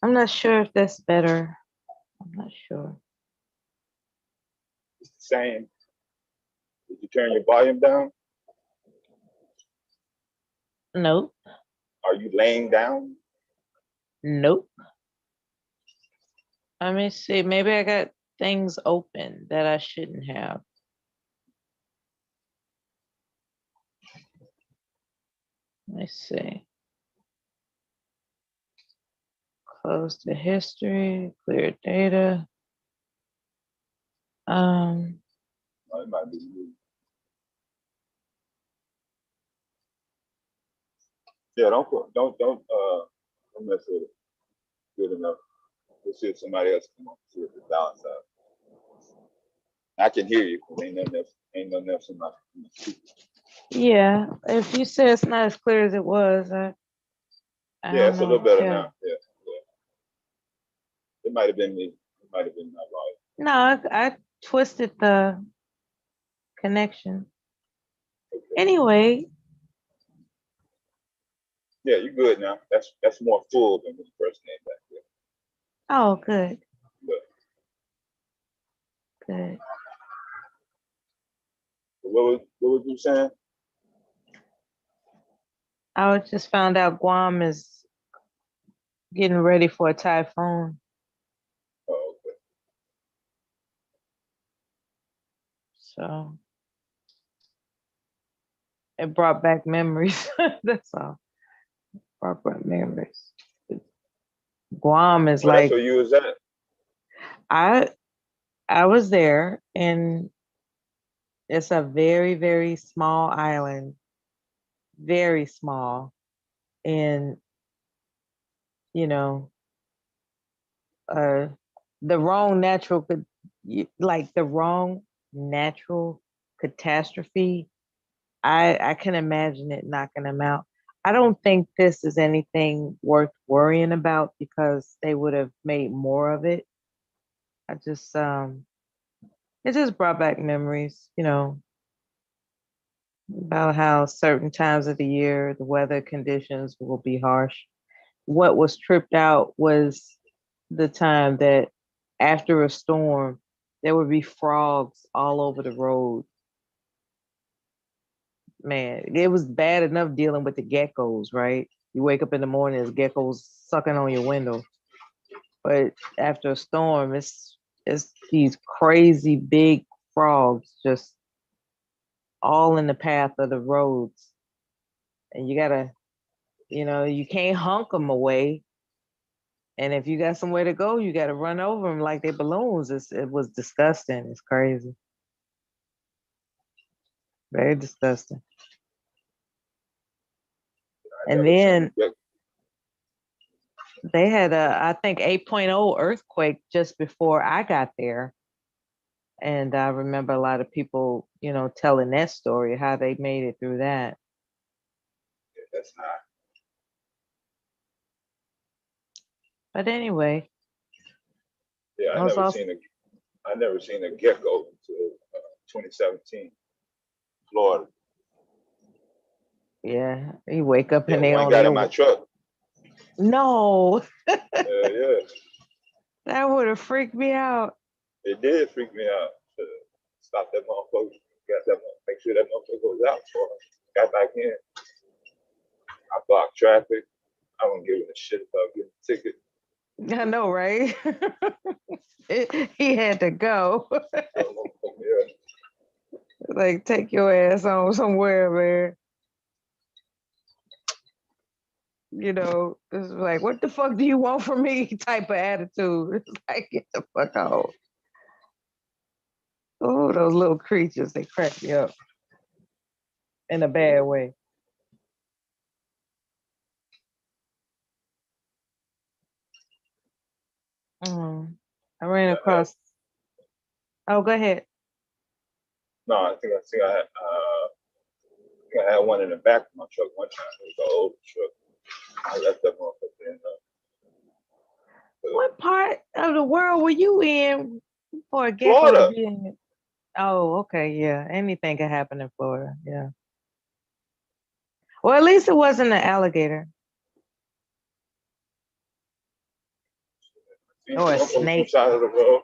G: I'm not sure if that's better. I'm not sure.
B: It's the same. Did you turn your volume down?
G: Nope.
B: Are you laying down?
G: Nope. Let me see. Maybe I got things open that I shouldn't have. Let's see. Close the history, clear data.
B: It might be me. Yeah, don't mess with it. Good enough. We'll see if somebody else can see if the balance out. I can hear you. Ain't nothing else in my speaker.
G: Yeah, if you say it's not as clear as it was, I
B: Yeah, it's a little better
G: tell.
B: now. Yeah. It might have been me. It might have been my volume.
G: No, I twisted the connection.
B: Okay.
G: Anyway.
B: Yeah, you're good now. That's more full than when you first came back there.
G: Oh, good.
B: Good.
G: Good.
B: What was you saying?
G: I just found out Guam is getting ready for a typhoon.
B: Oh, okay.
G: So it brought back memories. That's all. Brought back memories. Guam is
B: Well,
G: like,
B: that's where you was at.
G: I was there, and it's a very, very small island. Very small. And the wrong natural catastrophe, I can imagine it knocking them out. I don't think this is anything worth worrying about because they would have made more of it. I just it just brought back memories, about how certain times of the year the weather conditions will be harsh. What was tripped out was the time that after a storm, there would be frogs all over the road. Man, it was bad enough dealing with the geckos, right? You wake up in the morning, there's geckos sucking on your window. But after a storm, it's these crazy big frogs just all in the path of the roads. And you gotta, you can't honk them away. And if you got somewhere to go, you gotta run over them like they balloons. It was disgusting. It's crazy. Very disgusting. And then they had I think 8.0 earthquake just before I got there. And I remember a lot of people, telling that story, how they made it through that.
B: Yeah, that's not.
G: But anyway.
B: Yeah, I never seen a gecko until 2017, Florida.
G: Yeah, you wake up and
B: Yeah,
G: they
B: one
G: on
B: got
G: their
B: in my truck.
G: No,
B: Yeah.
G: that would have freaked me out.
B: It did freak me out. Stop that motherfucker. Got that make sure that motherfucker goes out. So I got back in. I blocked traffic. I don't give a shit about getting a ticket.
G: I know, right? He had to go.
B: Yeah.
G: Like, take your ass on somewhere, man. You know, it's like, what the fuck do you want from me? Type of attitude. It's like, get the fuck out. Oh, those little creatures, they crack me up in a bad way. I ran across. Oh, go ahead.
B: No, I think I had one in the back of my truck one time. It was an old truck. I left that motherfucker in.
G: What part of the world were you in for a gecko
B: Florida.
G: to be in? Oh, okay, yeah. Anything can happen in Florida, yeah. Well, at least it wasn't an alligator. Or a snake.
B: Side of the road.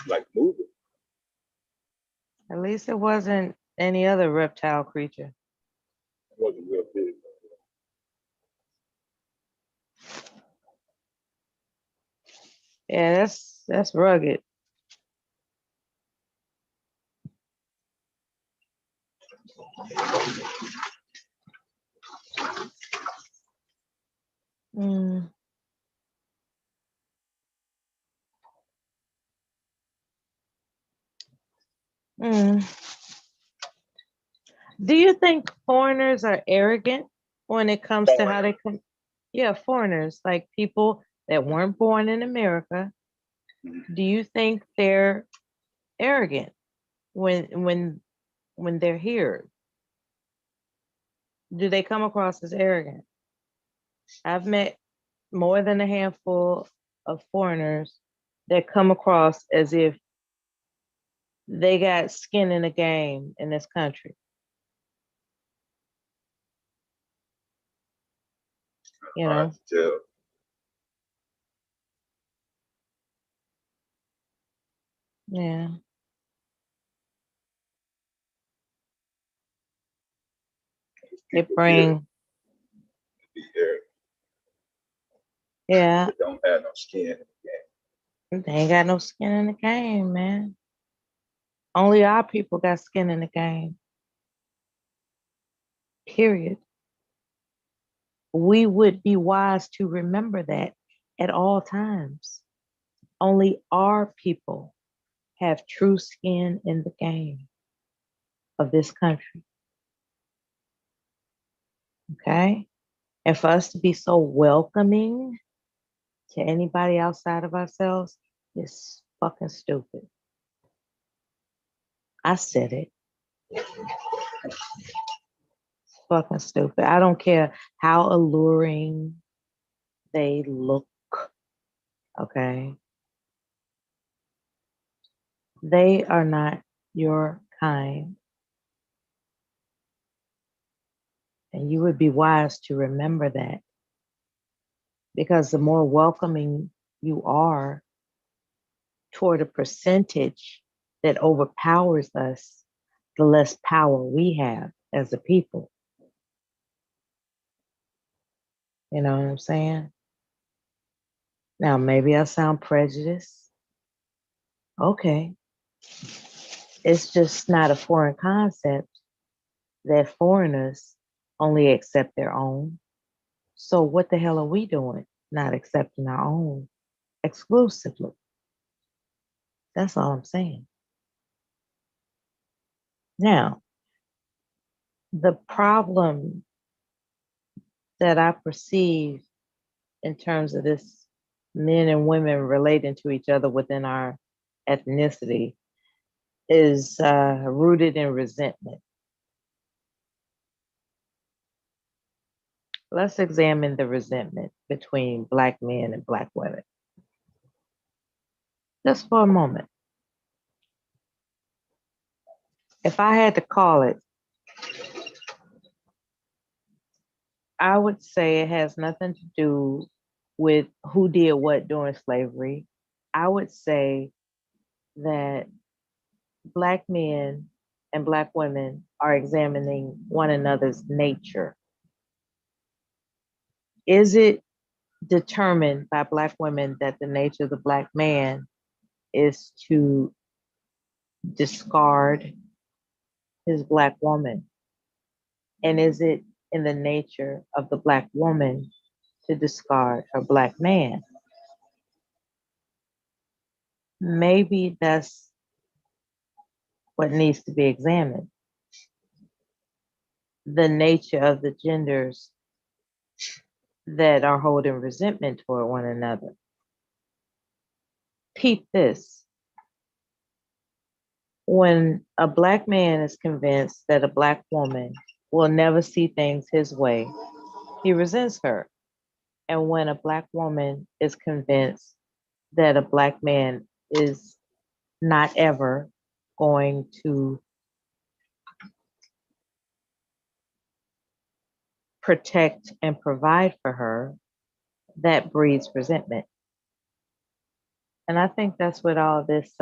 B: Like moving.
G: At least it wasn't any other reptile creature.
B: It wasn't real big.
G: Yeah, that's rugged. Mm. Mm. Do you think foreigners are arrogant when it comes to how they come? Yeah, foreigners, like people that weren't born in America. Do you think they're arrogant when they're here? Do they come across as arrogant? I've met more than a handful of foreigners that come across as if they got skin in the game in this country. You know? Yeah. They bring. Yeah.
B: They don't have no skin in the game.
G: They ain't got no skin in the game, man. Only our people got skin in the game. Period. We would be wise to remember that at all times. Only our people have true skin in the game of this country. Okay? And for us to be so welcoming to anybody outside of ourselves is fucking stupid. I said it. Fucking stupid. I don't care how alluring they look. Okay? They are not your kind. And you would be wise to remember that. Because the more welcoming you are toward a percentage that overpowers us, the less power we have as a people. You know what I'm saying? Now, maybe I sound prejudiced. Okay. It's just not a foreign concept that foreigners only accept their own. So what the hell are we doing not accepting our own exclusively? That's all I'm saying. Now, the problem that I perceive in terms of this men and women relating to each other within our ethnicity is rooted in resentment. Let's examine the resentment between Black men and Black women. Just for a moment. If I had to call it I would say it has nothing to do with who did what during slavery. I would say that Black men and Black women are examining one another's nature. Is it determined by Black women that the nature of the Black man is to discard his Black woman? And is it in the nature of the Black woman to discard her Black man? Maybe that's what needs to be examined. The nature of the genders that are holding resentment toward one another. Peep this. When a Black man is convinced that a Black woman will never see things his way, he resents her. And when a Black woman is convinced that a Black man is not ever going to protect and provide for her, that breeds resentment. And I think that's what all this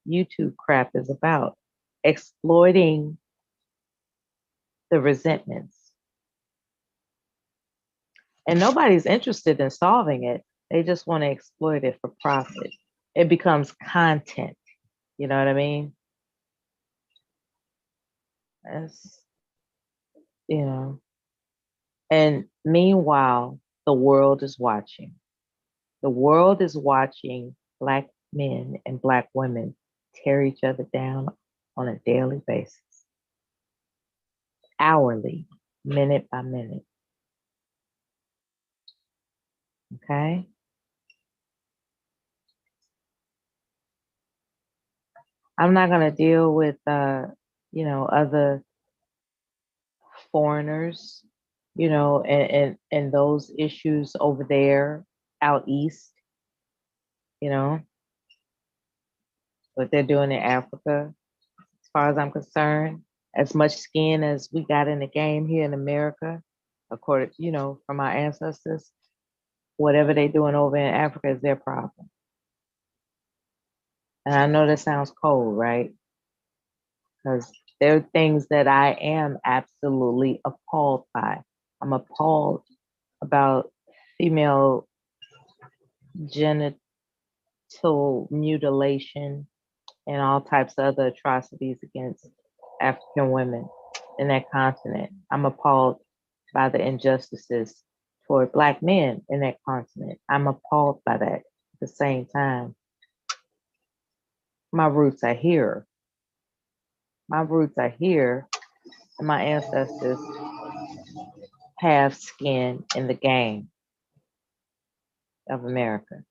G: YouTube crap is about, exploiting the resentments. And nobody's interested in solving it. They just want to exploit it for profit. It becomes content. You know what I mean? That's, you know. And meanwhile, the world is watching. The world is watching Black men and Black women tear each other down on a daily basis, hourly, minute by minute. Okay? I'm not going to deal with, other foreigners, and those issues over there out east, what they're doing in Africa. As far as I'm concerned, as much skin as we got in the game here in America, according, from our ancestors, whatever they're doing over in Africa is their problem. And I know that sounds cold, right? Because there are things that I am absolutely appalled by. I'm appalled about female genital mutilation and all types of other atrocities against African women in that continent. I'm appalled by the injustices toward Black men in that continent. I'm appalled by that. At the same time, my roots are here. My roots are here, and my ancestors have skin in the game of America.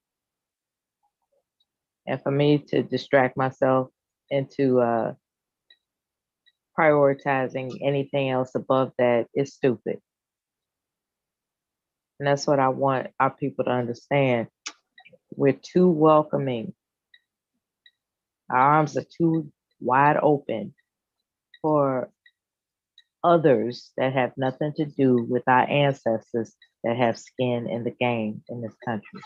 G: And for me to distract myself into prioritizing anything else above that is stupid. And that's what I want our people to understand. We're too welcoming. Our arms are too wide open for others that have nothing to do with our ancestors that have skin in the game in this country.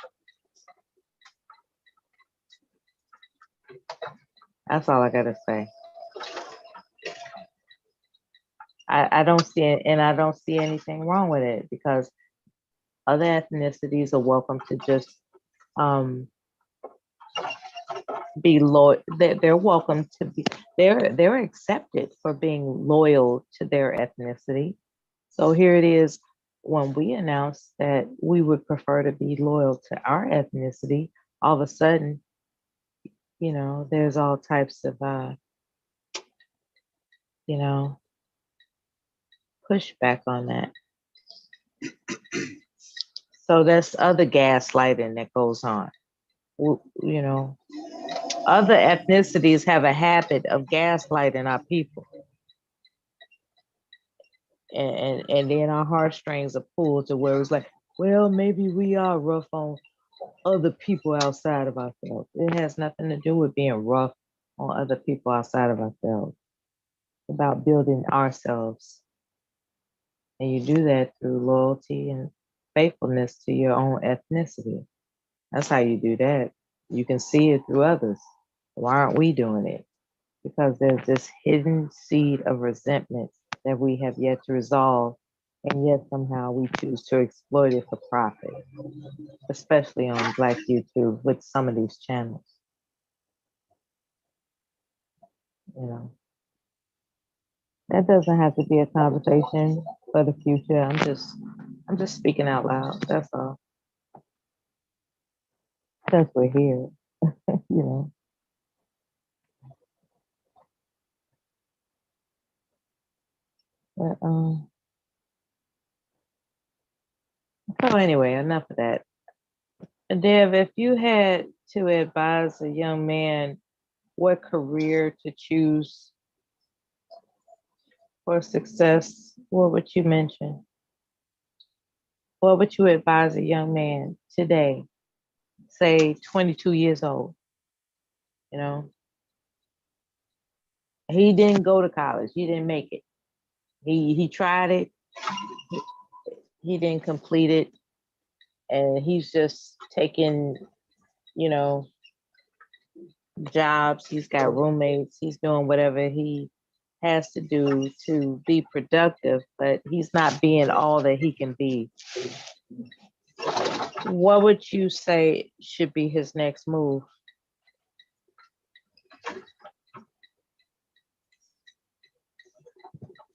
G: That's all I gotta say. I don't see it, and I don't see anything wrong with it, because other ethnicities are welcome to just be loyal. They're welcome to be. They're accepted for being loyal to their ethnicity. So here it is. When we announced that we would prefer to be loyal to our ethnicity, all of a sudden, there's all types of, pushback on that. So that's other gaslighting that goes on. Other ethnicities have a habit of gaslighting our people. And then our heartstrings are pulled to where it's like, well, maybe we are rough on other people outside of ourselves. It has nothing to do with being rough on other people outside of ourselves. It's about building ourselves. And you do that through loyalty and faithfulness to your own ethnicity. That's how you do that. You can see it through others. Why aren't we doing it? Because there's this hidden seed of resentment that we have yet to resolve, and yet somehow we choose to exploit it for profit, especially on Black YouTube with some of these channels. You know, that doesn't have to be a conversation for the future. I'm just speaking out loud. That's all. Because we're here, you know. But so anyway, enough of that. Dev, if you had to advise a young man what career to choose for success, what would you mention? What would you advise a young man today, say 22 years old? You know, he didn't go to college, he didn't make it. He tried it, he didn't complete it, and he's just taking, you know, jobs, he's got roommates, he's doing whatever he has to do to be productive, but he's not being all that he can be. What would you say should be his next move?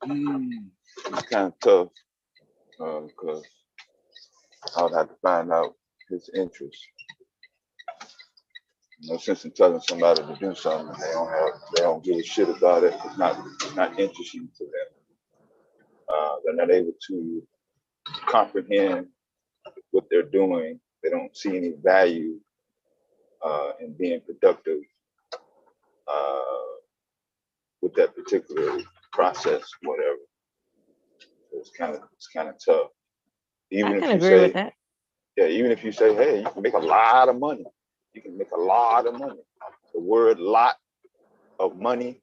B: It's kind of tough because I would have to find out his interests. No sense in telling somebody to do something and they don't give a shit about it. It's not interesting to them. They're not able to comprehend what they're doing. They don't see any value in being productive with that particular process, whatever. So it's kind of tough. Even
G: I
B: if
G: can
B: you
G: agree
B: say,
G: with that.
B: yeah, even if you say, hey, you can make a lot of money. You can make a lot of money. The word "lot" of money,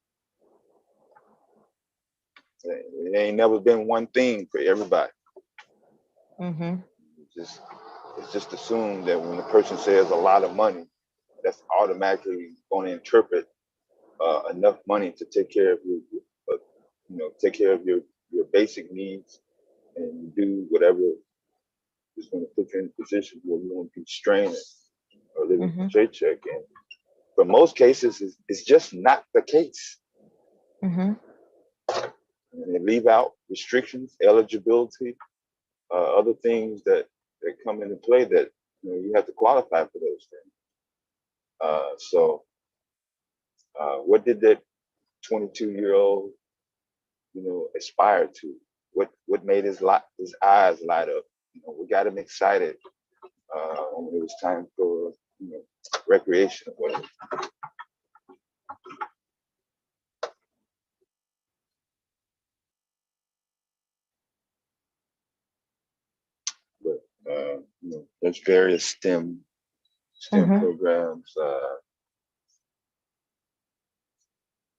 B: it ain't never been one thing for everybody.
G: Mm-hmm.
B: It's just assumed that when a person says a lot of money, that's automatically going to interpret enough money to take care of take care of your basic needs and do whatever is going to put you in a position where you won't be straining or living from paycheck. And for most cases, it's just not the case.
G: Mm-hmm.
B: And they leave out restrictions, eligibility, other things that come into play that you have to qualify for those things. So what did that 22-year-old aspire to? What made his eyes light up? What got him excited when it was time for recreation or whatever. But there's various STEM programs.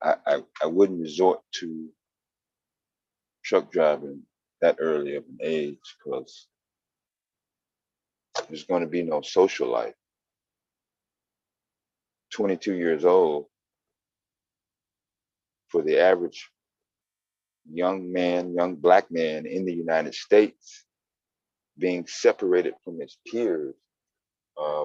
B: I wouldn't resort to truck driving that early of an age because there's going to be no social life. 22 years old, for the average young Black man in the United States, being separated from his peers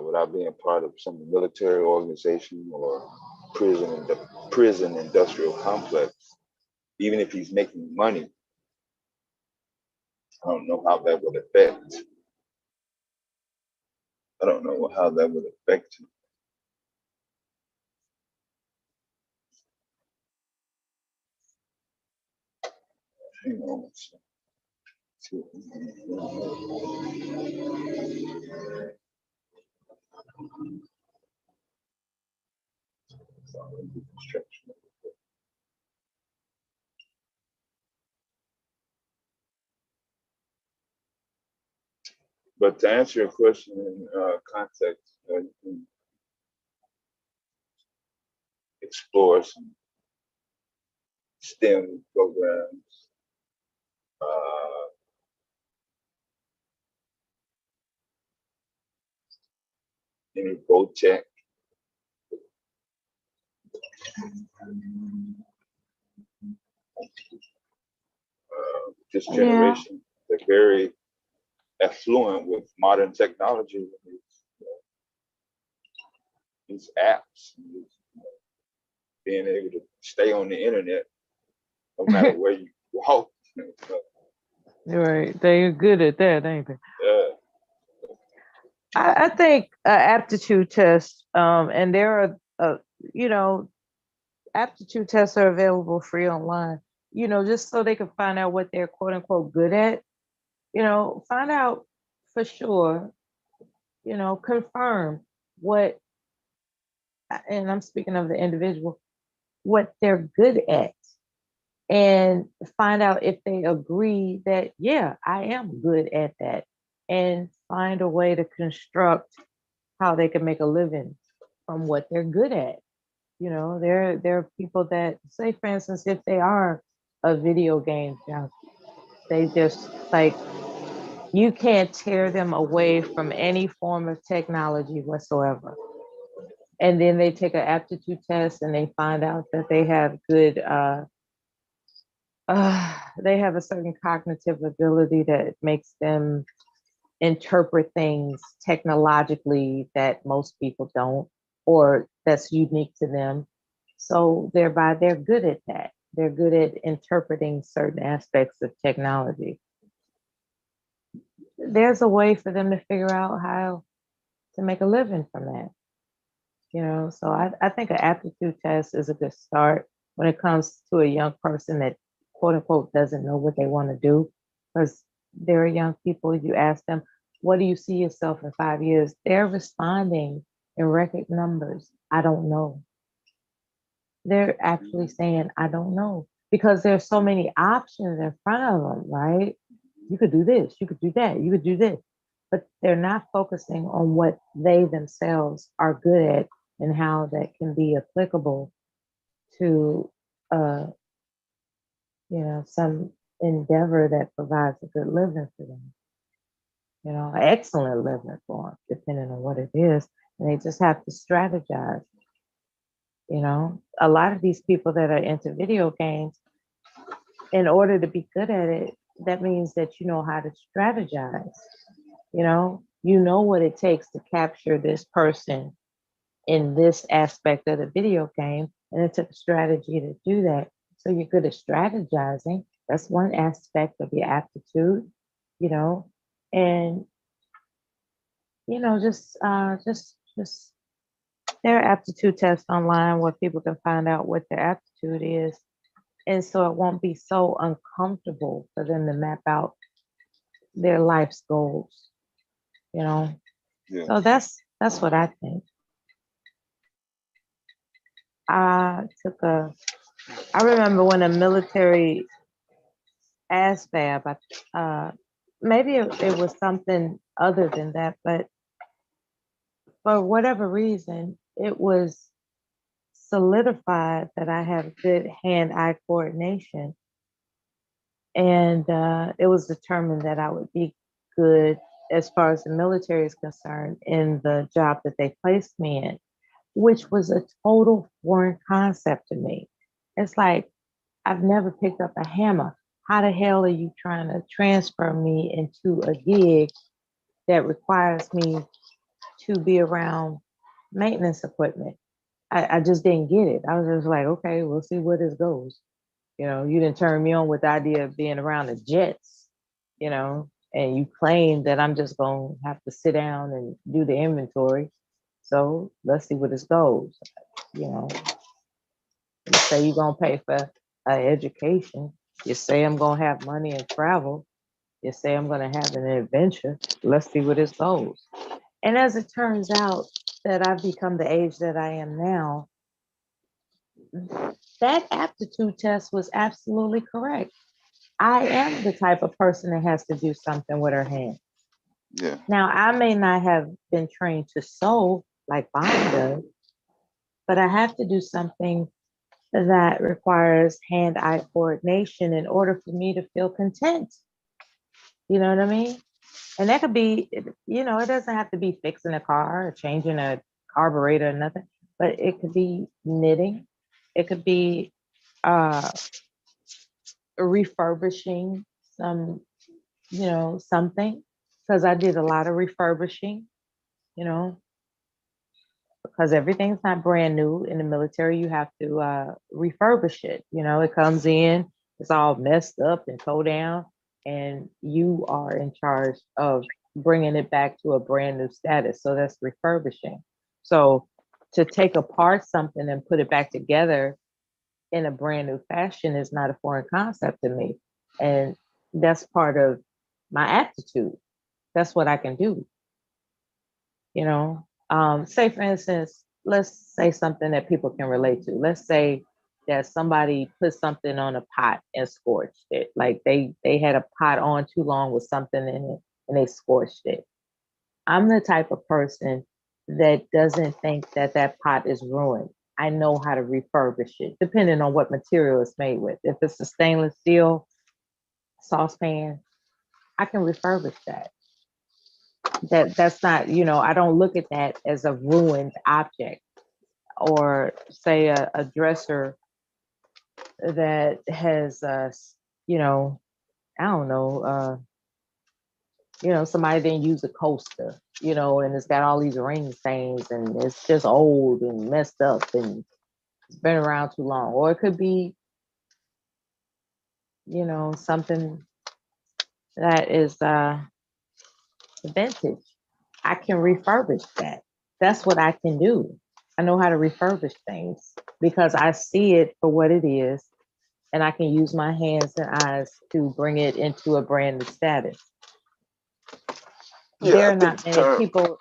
B: without being part of some military organization or prison industrial complex, even if he's making money, I don't know how that would affect. I don't know how that would affect him. Hang on. But to answer your question in context, you can explore some STEM programs, Any go check. This generation, they're very affluent with modern technology. These apps, being able to stay on the internet no matter where you walk.
G: Right, they're good at that, ain't they?
B: Yeah.
G: I think aptitude tests, and there are, aptitude tests are available free online, just so they can find out what they're quote unquote good at, find out for sure, confirm what, and I'm speaking of the individual, what they're good at, and find out if they agree that, yeah, I am good at that, and find a way to construct how they can make a living from what they're good at. There are people that say, for instance, if they are a video game junkie, they just like, you can't tear them away from any form of technology whatsoever. And then they take an aptitude test and they find out that they have good, they have a certain cognitive ability that makes them interpret things technologically that most people don't, or that's unique to them. So thereby they're good at that. They're good at interpreting certain aspects of technology. There's a way for them to figure out how to make a living from that. So I think an aptitude test is a good start when it comes to a young person that quote unquote doesn't know what they want to do. Because there are young people, you ask them, what do you see yourself in 5 years? They're responding in record numbers. I don't know. They're actually saying, I don't know, because there's so many options in front of them, right? You could do this, you could do that, you could do this, but they're not focusing on what they themselves are good at and how that can be applicable to, some endeavor that provides a good living for them. An excellent living for them, depending on what it is. And they just have to strategize. A lot of these people that are into video games, in order to be good at it, that means that you know how to strategize. You know what it takes to capture this person in this aspect of the video game, and it took a strategy to do that. So you're good at strategizing. That's one aspect of your aptitude, and just there are aptitude tests online where people can find out what their aptitude is, and so it won't be so uncomfortable for them to map out their life's goals.
B: Yeah.
G: So that's what I think. I remember when a military ASVAB, maybe it was something other than that, but for whatever reason, it was solidified that I have good hand-eye coordination. And it was determined that I would be good as far as the military is concerned in the job that they placed me in, which was a total foreign concept to me. It's like, I've never picked up a hammer. How the hell are you trying to transfer me into a gig that requires me to be around maintenance equipment? I just didn't get it. I was just like, okay, we'll see where this goes. You didn't turn me on with the idea of being around the jets, and you claim that I'm just going to have to sit down and do the inventory. So let's see where this goes. You say you're going to pay for education. You say I'm going to have money and travel. You say I'm going to have an adventure. Let's see where this goes. And as it turns out that I've become the age that I am now, that aptitude test was absolutely correct. I am the type of person that has to do something with her hands.
B: Yeah.
G: Now, I may not have been trained to sew like Bonnie does, but I have to do something that requires hand-eye coordination in order for me to feel content. You know what I mean? And that could be, you know, it doesn't have to be fixing a car or changing a carburetor or nothing, but it could be knitting. It could be refurbishing some, you know, something. Because I did a lot of refurbishing, you know, because everything's not brand new in the military. You have to refurbish it. You know, it comes in, it's all messed up and towed down, and you are in charge of bringing it back to a brand new status. So that's refurbishing. So to take apart something and put it back together in a brand new fashion is not a foreign concept to me. And that's part of my aptitude. That's what I can do. You know, say for instance, let's say something that people can relate to. Let's say that somebody put something on a pot and scorched it. Like they had a pot on too long with something in it and they scorched it. I'm the type of person that doesn't think that that pot is ruined. I know how to refurbish it, depending on what material it's made with. If it's a stainless steel saucepan, I can refurbish that. That's not, you know, I don't look at that as a ruined object. Or say a dresser that has you know, I don't know, you know, somebody didn't use a coaster, you know, and it's got all these ring stains and it's just old and messed up and it's been around too long. Or it could be, you know, something that is vintage. I can refurbish that. That's what I can do. I know how to refurbish things because I see it for what it is, and I can use my hands and eyes to bring it into a brand new status.
B: Yeah,
G: There are not many people.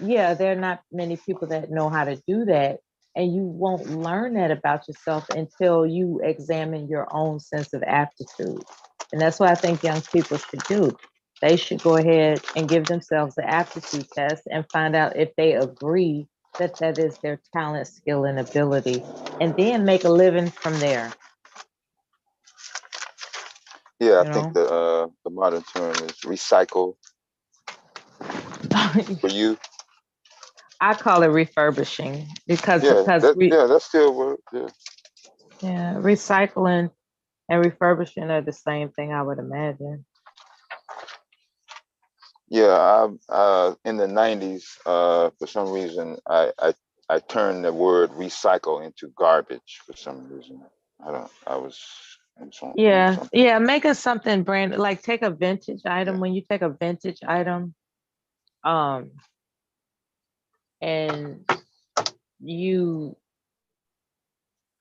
G: Yeah, there are not many people that know how to do that, and you won't learn that about yourself until you examine your own sense of aptitude. And that's what I think young people should do. They should go ahead and give themselves the aptitude test and find out if they agree that that is their talent, skill, and ability, and then make a living from there.
B: Yeah, I think the modern term is recycle for you.
G: I call it refurbishing because
B: that's still work.
G: Yeah, recycling and refurbishing are the same thing, I would imagine.
B: Yeah, in the 90s, for some reason, I turned the word recycle into garbage for some reason. I was
G: Yeah, make it something brand, like take a vintage item. When you take a vintage item, and you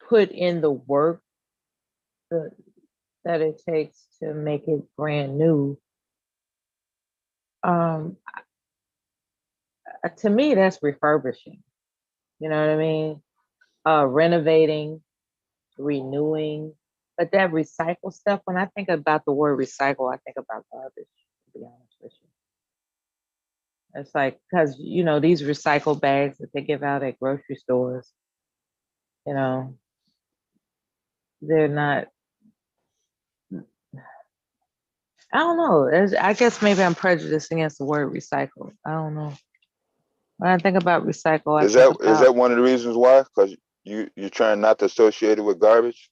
G: put in the work that it takes to make it brand new, to me, that's refurbishing. You know what I mean? Renovating, renewing. But that recycle stuff, when I think about the word recycle, I think about garbage, to be honest with you. It's like, because, you know, these recycle bags that they give out at grocery stores, you know, they're not, I don't know. I guess maybe I'm prejudiced against the word recycle. I don't know. When I think about recycle,
B: is that one of the reasons why? Because you're trying not to associate it with garbage,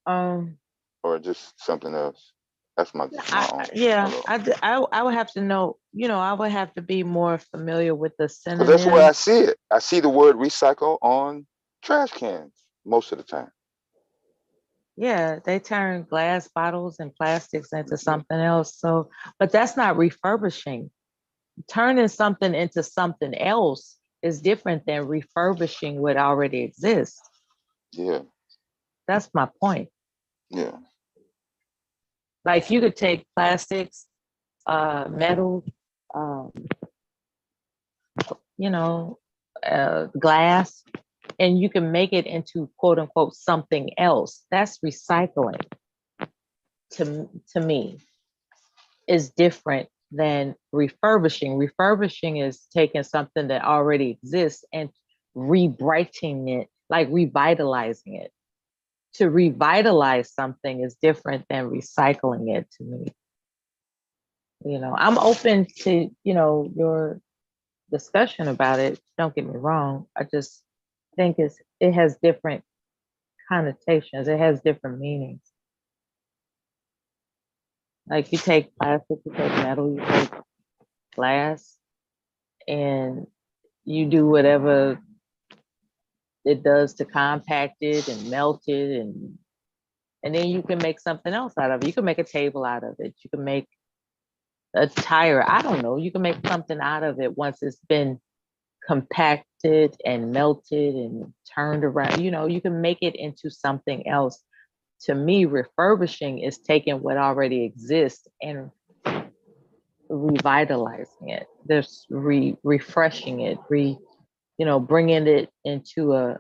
B: or just something else. That's my
G: I would have to know. You know, I would have to be more familiar with the synonym.
B: That's where I see it. I see the word recycle on trash cans most of the time.
G: Yeah, they turn glass bottles and plastics into something else. So, but that's not refurbishing. Turning something into something else is different than refurbishing what already exists.
B: Yeah.
G: That's my point.
B: Yeah.
G: Like you could take plastics, metal, you know, glass, and you can make it into quote unquote something else. That's recycling. To me, is different than refurbishing. Refurbishing is taking something that already exists and rewriting it, like revitalizing it. To revitalize something is different than recycling it to me. You know, I'm open to, you know, your discussion about it. Don't get me wrong. I just think it has different connotations. It has different meanings. Like you take plastic, you take metal, you take glass, and you do whatever it does to compact it and melt it, and then you can make something else out of it. You can make a table out of it. You can make a tire. I don't know. You can make something out of it once it's been compacted and melted and turned around. You know, you can make it into something else. To me, refurbishing is taking what already exists and revitalizing it. There's refreshing it, bringing it into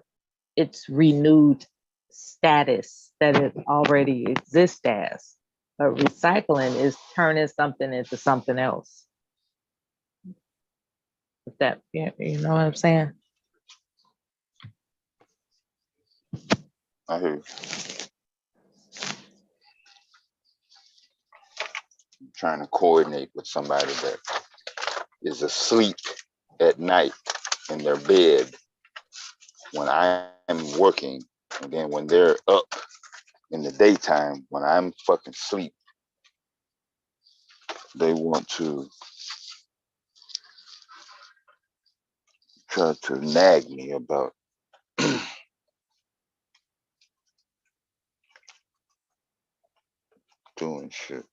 G: its renewed status that it already exists as. But recycling is turning something into something else. If that, you know what I'm saying?
B: I hear you. I'm trying to coordinate with somebody that is asleep at night in their bed when I am working, and then when they're up in the daytime when I'm fucking asleep, they want to try to nag me about doing shit.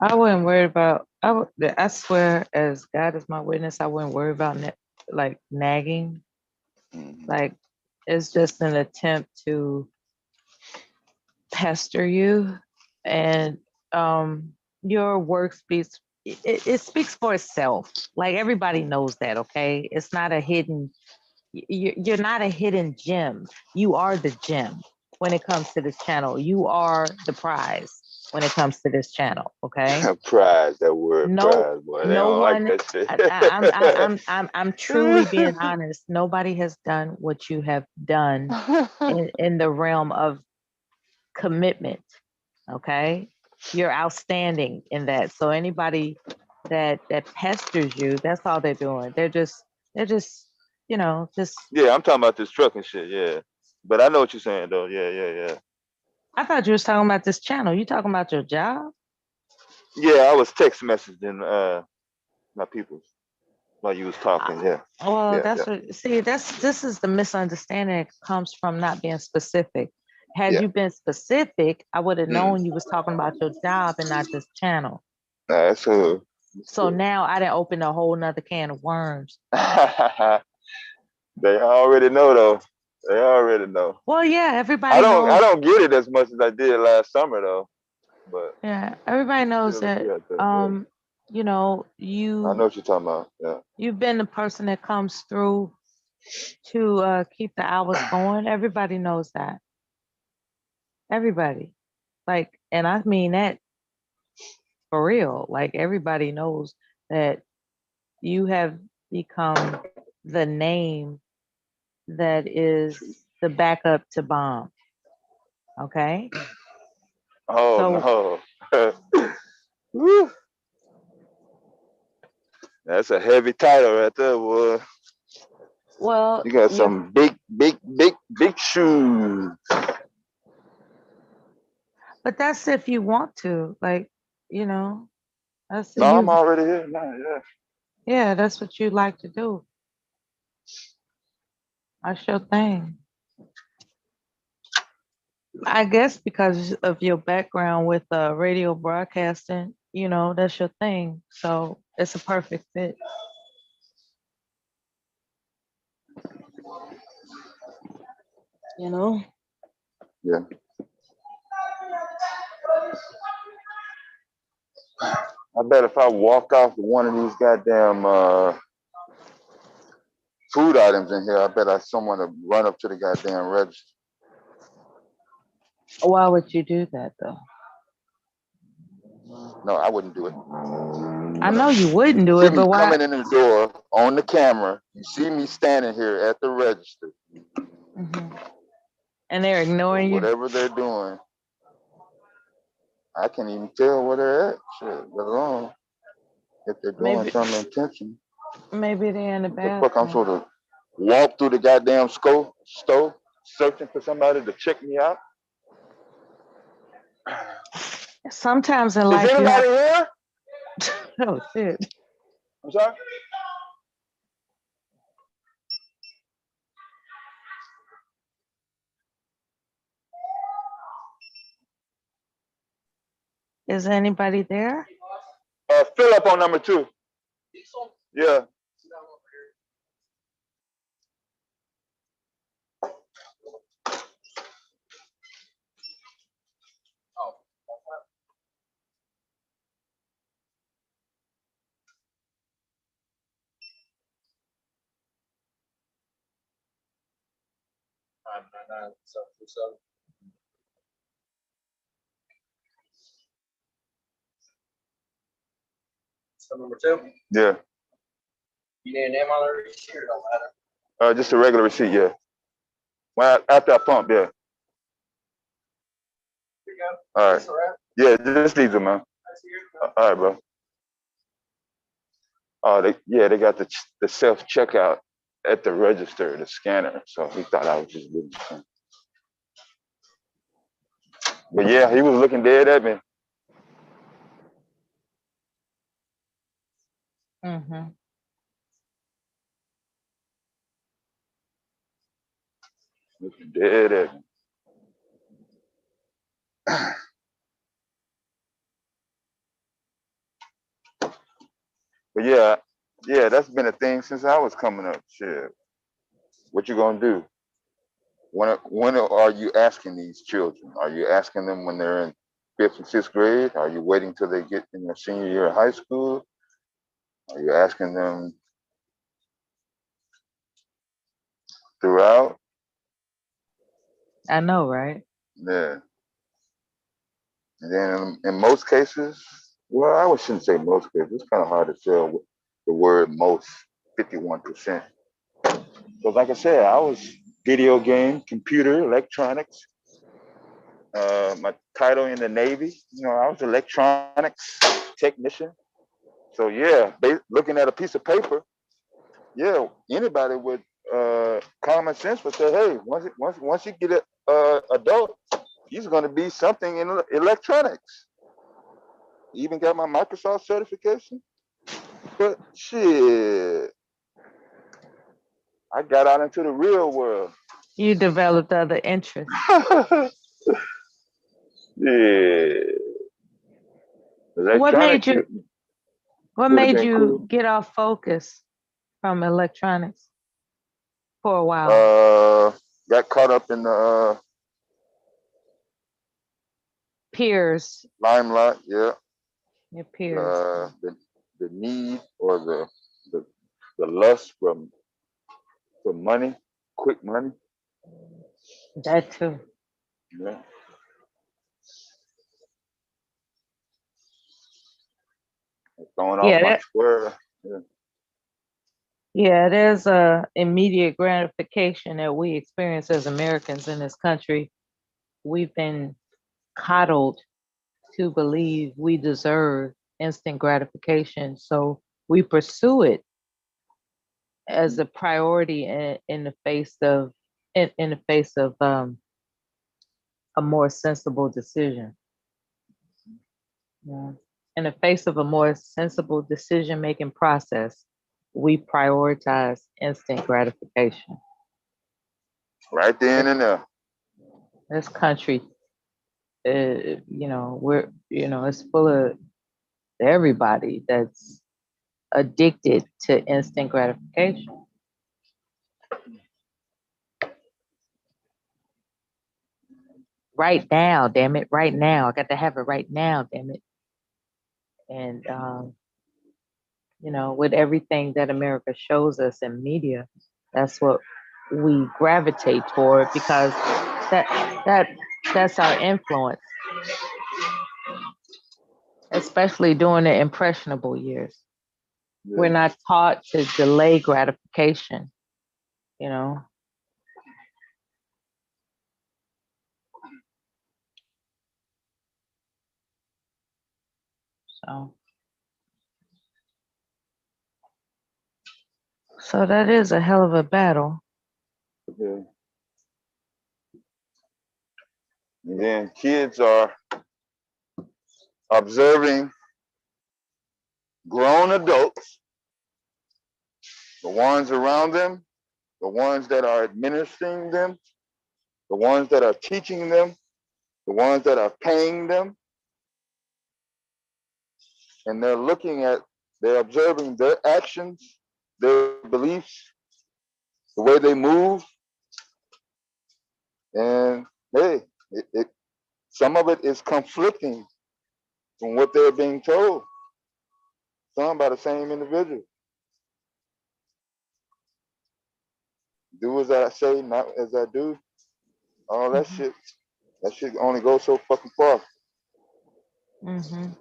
G: I wouldn't worry about. I swear, as God is my witness, I wouldn't worry about like nagging.
B: Mm-hmm.
G: Like it's just an attempt to pester you, and your work speaks. It speaks for itself. Like everybody knows that. Okay, it's not a hidden. You're not a hidden gem. You are the gem when it comes to this channel. You are the prize when it comes to this channel. Okay.
B: Prize, that word prize, boy. They don't like that shit.
G: I'm truly being honest. Nobody has done what you have done in the realm of commitment. Okay. You're outstanding in that. So anybody that pesters you, that's all they're doing. They're just just.
B: Yeah, I'm talking about this truck and shit. Yeah, but I know what you're saying though. Yeah.
G: I thought you was talking about this channel. You talking about your job?
B: Yeah, I was text messaging my people while you was talking. Yeah.
G: Well,
B: yeah.
G: This is the misunderstanding that comes from not being specific. Had you been specific, I would have known you was talking about your job and not this channel.
B: That's cool.
G: So now I didn't open a whole nother can of worms.
B: They already know though. They already know.
G: Well, yeah, everybody
B: knows. I
G: knows.
B: don't get it as much as I did last summer though. But
G: yeah, everybody knows that. You know,
B: I know what you're talking about. Yeah.
G: You've been the person that comes through to keep the hours going. Everybody knows that. Everybody. Like, and I mean that for real. Like everybody knows that you have become the name that is the backup to Bomb. Okay.
B: Oh no. Woo. That's a heavy title right there, boy.
G: Well,
B: you got some big shoes.
G: But that's if you want to, like, you know. That's
B: no, I'm already here now. Yeah.
G: Yeah, that's what you like to do. That's your thing. I guess because of your background with radio broadcasting, you know, that's your thing. So it's a perfect fit. You know?
B: Yeah. I bet if I walk off one of these goddamn food items in here, I bet someone would run up to the goddamn register.
G: Why would you do that though?
B: No, I wouldn't do it.
G: I know you wouldn't do it, but why?
B: Coming in the door on the camera, you see me standing here at the register.
G: And they're ignoring you.
B: Whatever they're doing. I can't even tell where they're at. Shit, let alone if they're doing something intentional.
G: Maybe they're in the bathroom.
B: What the fuck I'm supposed to walk through the goddamn stove searching for somebody to check me out?
G: Sometimes in life,
B: is anybody here?
G: Oh shit!
B: I'm sorry.
G: Is anybody there?
B: Fill up on number 2. Yeah.
F: So number 2.
B: Yeah.
F: You need a name on the receipt or don't matter?
B: Just a regular receipt, yeah. Well, after I pump, yeah.
F: Here you go.
B: All right. Yeah, just these, man. All right, bro. Oh, they got the self checkout at the register, the scanner. So he thought I was just doing something. But yeah, he was looking dead at me.
G: Mm-hmm.
B: Looking dead at me. But yeah, that's been a thing since I was coming up. Shit, what you gonna do? When are you asking these children? Are you asking them when they're in 5th and 6th grade? Are you waiting till they get in their senior year of high school? Are you asking them throughout?
G: I know, right?
B: Yeah. And then in most cases, well, I shouldn't say most cases. It's kind of hard to tell the word most, 51%. Because like I said, I was video game, computer, electronics. My title in the Navy, I was electronics technician. So yeah, looking at a piece of paper, yeah, anybody with common sense would say, hey, once you get a adult, he's going to be something in electronics. Even got my Microsoft certification. But shit, I got out into the real world.
G: You developed other interests.
B: Yeah.
G: What made you
B: cool.
G: get off focus from electronics for a while?
B: Got caught up in the
G: peers.
B: Limelight, yeah.
G: Your peers.
B: The need or the lust for money, quick money.
G: That too.
B: Yeah. Throwing off my square. Yeah.
G: Yeah, there's a immediate gratification that we experience as Americans in this country. We've been coddled to believe we deserve instant gratification, so we pursue it as a priority in the face of a more sensible decision. Yeah. In the face of a more sensible decision-making process, we prioritize instant gratification.
B: Right then and there.
G: This country, it's full of everybody that's addicted to instant gratification. Right now, damn it, right now. I got to have it right now, damn it. And, with everything that America shows us in media, that's what we gravitate toward because that's our influence, especially during the impressionable years. Yeah. We're not taught to delay gratification, So that is a hell of a battle.
B: Yeah. And then kids are observing grown adults, the ones around them, the ones that are administering them, the ones that are teaching them, the ones that are paying them, and they're observing their actions, their beliefs, the way they move, and hey, some of it is conflicting from what they're being told, some by the same individual. Do as I say, not as I do. All that shit only goes so fucking far.
G: Mm-hmm.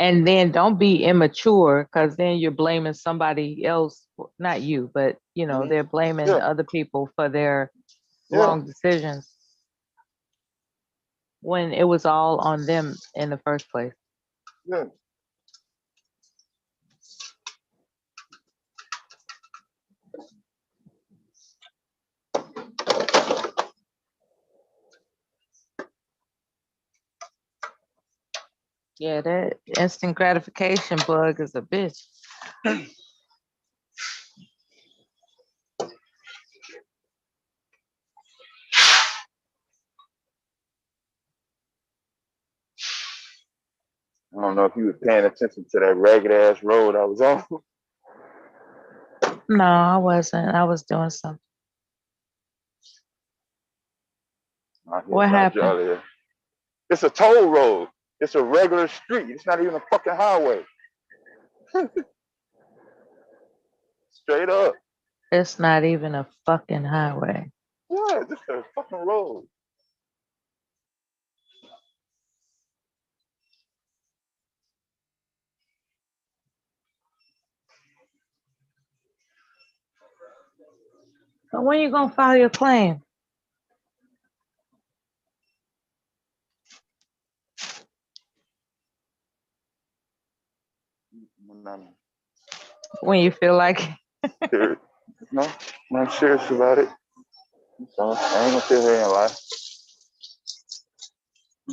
G: And then don't be immature, because then you're blaming somebody else, not you, but they're blaming other people for their wrong decisions when it was all on them in the first place.
B: Yeah.
G: Yeah, that instant gratification bug is a bitch.
B: I don't know if you was paying attention to that ragged ass road I was on.
G: No, I wasn't. I was doing something. What happened?
B: It's a toll road. It's a regular street. It's not even a fucking highway. Straight up.
G: It's not even a fucking highway.
B: Yeah, this is a fucking road.
G: So when you gonna file your claim? When you feel like it.
B: No, I'm serious about it. So I ain't gonna sit here and lie.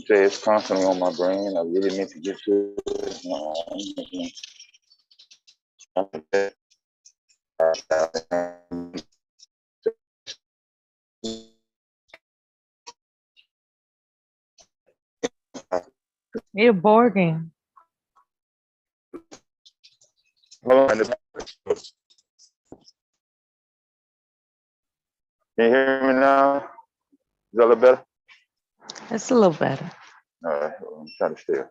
B: Say it's constantly on my brain. I really meant to get to it. No,
G: You're boring.
B: Can you hear me now? Is that a little better?
G: It's a little better.
B: All right, I'm trying to stay.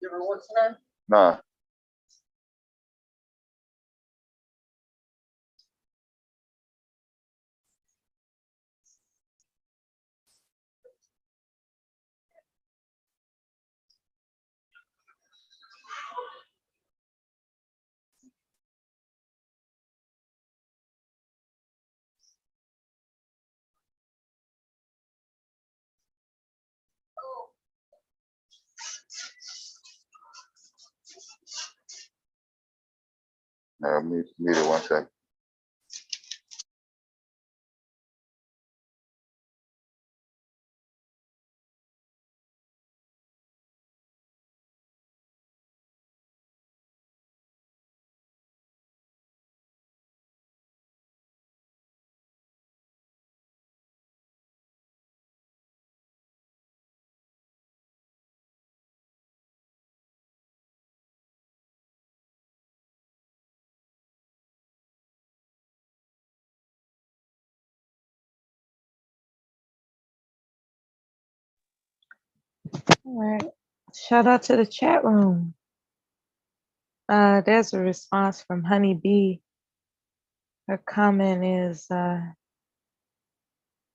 R: You ever watch that?
B: Nah. Mute it 1 second.
G: All right. Shout out to the chat room. There's a response from Honey Bee. Her comment is, I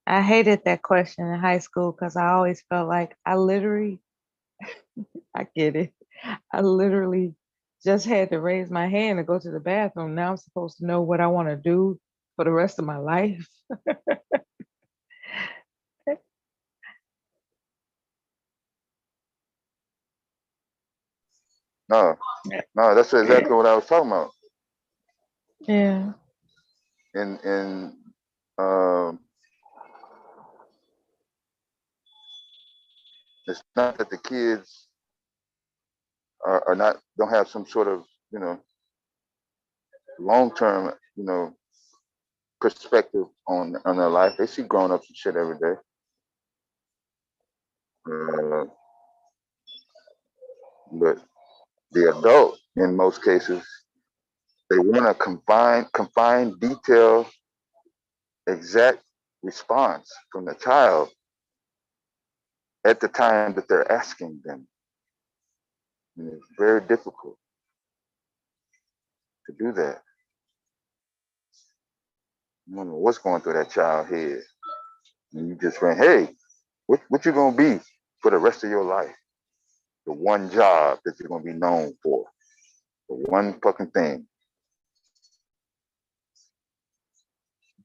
G: hated that question in high school because I always felt like I get it. I literally just had to raise my hand and go to the bathroom. Now I'm supposed to know what I want to do for the rest of my life.
B: No, that's exactly what I was talking about.
G: Yeah.
B: And it's not that the kids are not don't have some sort of long term perspective on their life. They see grown ups and shit every day. But the adult, in most cases, they want a confined, detailed, exact response from the child at the time that they're asking them. And it's very difficult to do that. You don't know what's going through that child's head. And you just went, hey, what you gonna be for the rest of your life? The one job that you're gonna be known for. The one fucking thing.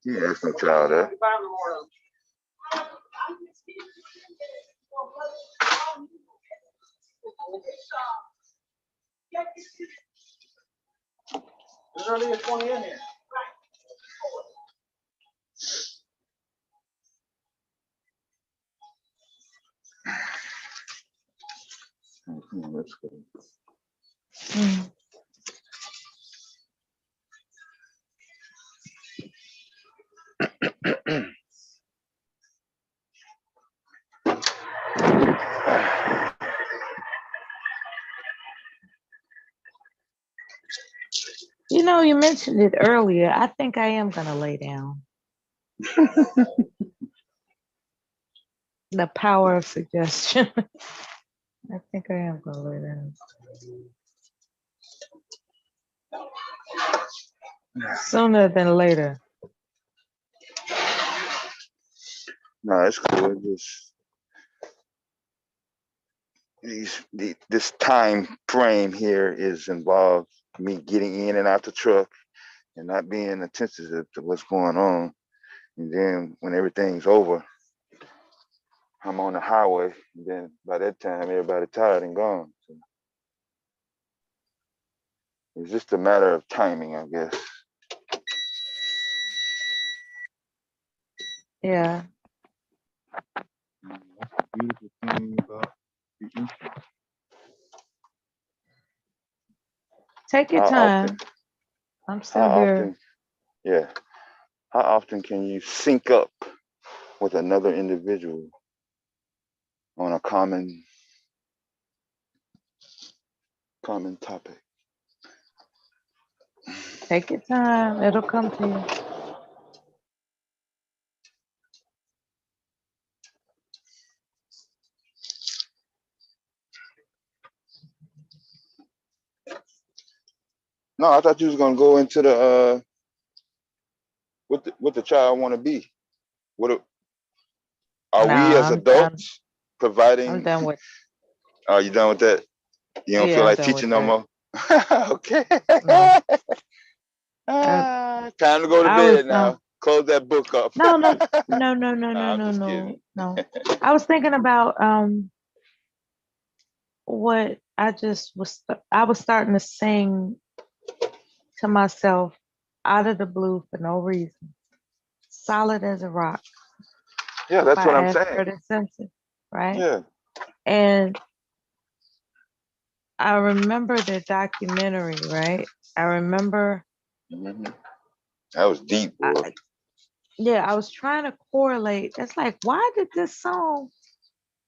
B: Yeah, there's no child there.
R: There's only a 20 in here.
B: Let's go.
G: You know, you mentioned it earlier. I think I am going to lay down. The power of suggestion. I think I am going to lay down. Sooner than later.
B: No, it's cool. This time frame here is involved me getting in and out the truck and not being attentive to what's going on. And then when everything's over, I'm on the highway. And then by that time, everybody tired and gone. So it's just a matter of timing, I guess.
G: Yeah.
B: That's the beautiful thing about the internet.
G: Take your time. I'm still here.
B: Yeah. How often can you sync up with another individual on a common topic?
G: Take your time. It'll come to you.
B: No, I thought you was gonna go into the what the child want to be. Are we as adults providing?
G: I'm done with.
B: Are you done with that? You don't feel like teaching no more? Okay.
G: No.
B: Time to go to bed now. Close that book up.
G: No. I was thinking about what I was starting to sing to myself out of the blue for no reason. Solid as a rock.
B: Yeah, that's what I'm saying.
G: Right?
B: Yeah.
G: And I remember the documentary, right? I remember.
B: Mm-hmm. That was deep, boy.
G: I was trying to correlate. It's like, why did this song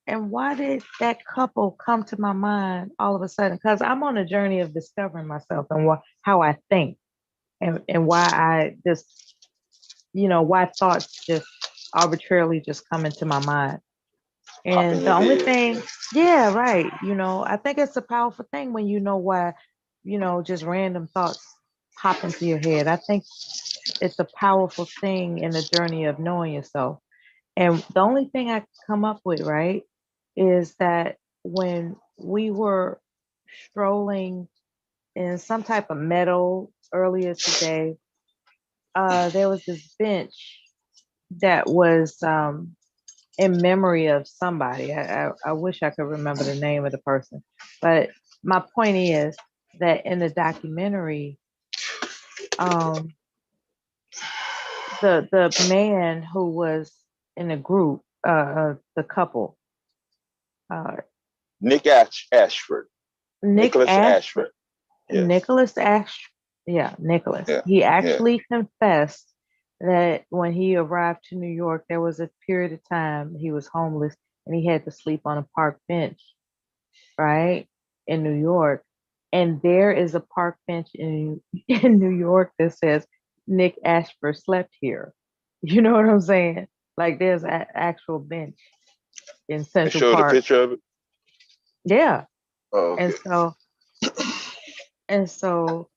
G: and why did that couple come to my mind all of a sudden? Because I'm on a journey of discovering myself and how I think and why I just, why thoughts just arbitrarily just come into my mind. And the only thing, yeah, right. You know, I think it's a powerful thing when you know why, you know, just random thoughts pop into your head. I think it's a powerful thing in the journey of knowing yourself. And the only thing I come up with, right, is that when we were strolling in some type of meadow earlier today, there was this bench that was in memory of somebody. I wish I could remember the name of the person. But my point is that in the documentary, the man who was in the group, the couple,
B: Ashford. Nicholas Ashford. Yes.
G: Nicholas Ash, yeah, Nicholas.
B: Yeah.
G: He actually confessed that when he arrived to New York, there was a period of time he was homeless and he had to sleep on a park bench, right, in New York. And there is a park bench in New York that says Nick Ashford slept here. You know what I'm saying? Like there's an actual bench in Central
B: They showed
G: Park.
B: a picture of it.
G: Yeah.
B: Oh, okay.
G: And so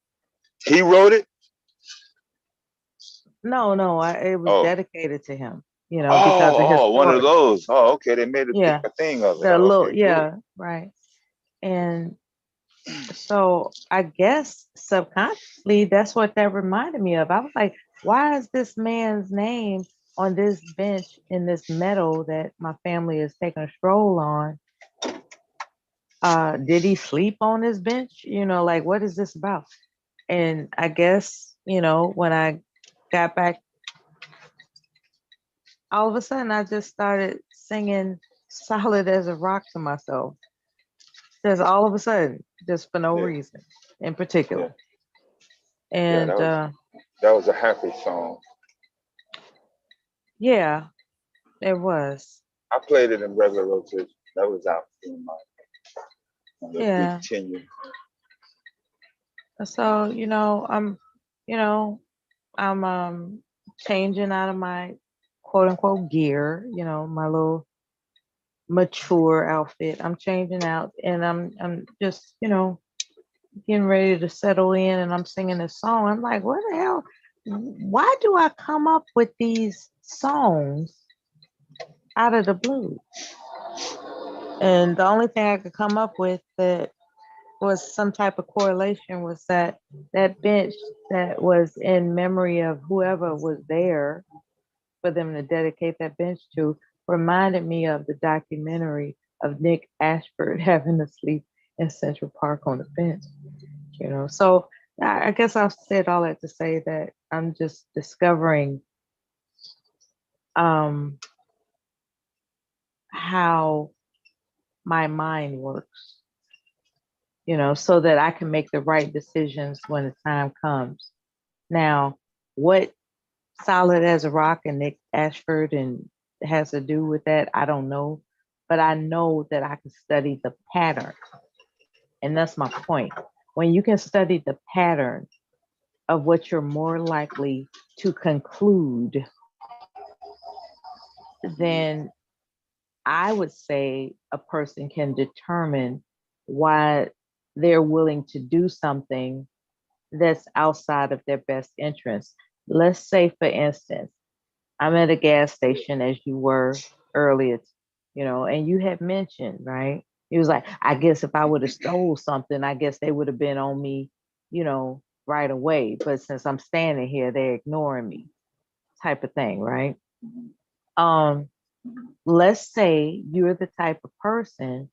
B: he wrote it.
G: No, it was dedicated to him. You know,
B: because
G: of his
B: one of
G: story.
B: those. Oh, okay. They made a thing of it.
G: The little,
B: okay,
G: yeah,
B: cool.
G: right. And so I guess subconsciously that's what that reminded me of. I was like, why is this man's name on this bench in this meadow that my family is taking a stroll on? Did he sleep on this bench? You know, like what is this about? And I guess, you know, when I got back, all of a sudden I just started singing Solid as a Rock to myself. Just all of a sudden, just for no reason in particular. And
B: that was a happy song.
G: Yeah, it was.
B: I played it in regular rotation. That was out in my
G: yeah.
B: Continue.
G: So, you know, I'm changing out of my quote unquote gear, you know, my little mature outfit. I'm changing out and I'm just, you know, getting ready to settle in and I'm singing this song. I'm like, what the hell? Why do I come up with these songs out of the blue? And the only thing I could come up with that was some type of correlation was that bench that was in memory of whoever was there for them to dedicate that bench to reminded me of the documentary of Nick Ashford having to sleep in Central Park on the bench. You know, so I guess I've said all that to say that I'm just discovering how my mind works, you know, so that I can make the right decisions when the time comes. Now, what Solid as a Rock and Nick Ashford and has to do with that, I don't know. But I know that I can study the pattern. And that's my point. When you can study the pattern of what you're more likely to conclude, then I would say a person can determine why they're willing to do something that's outside of their best interest. Let's say, for instance, I'm at a gas station as you were earlier, you know, and you had mentioned, right? It was like, I guess if I would have stole something, I guess they would have been on me, you know, right away. But since I'm standing here, they're ignoring me, type of thing, right? Let's say you're the type of person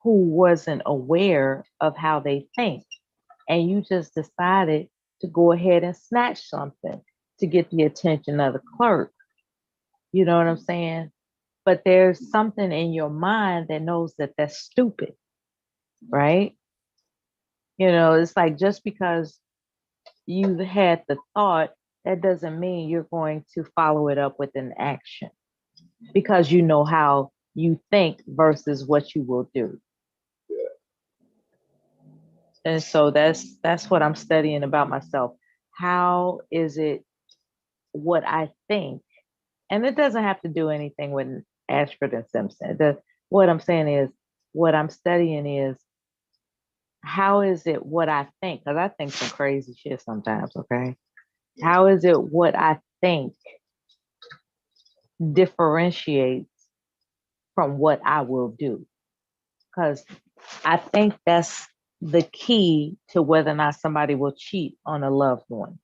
G: who wasn't aware of how they think, and you just decided to go ahead and snatch something to get the attention of the clerk. You know what I'm saying? But there's something in your mind that knows that that's stupid, right? You know, it's like just because you had the thought, that doesn't mean you're going to follow it up with an action because you know how you think versus what you will do. And so that's what I'm studying about myself. How is it what I think? And it doesn't have to do anything with Ashford and Simpson. What I'm saying is, what I'm studying is, how is it what I think? Because I think some crazy shit sometimes, okay? How is it what I think differentiates from what I will do? Because I think that's the key to whether or not somebody will cheat on a loved one.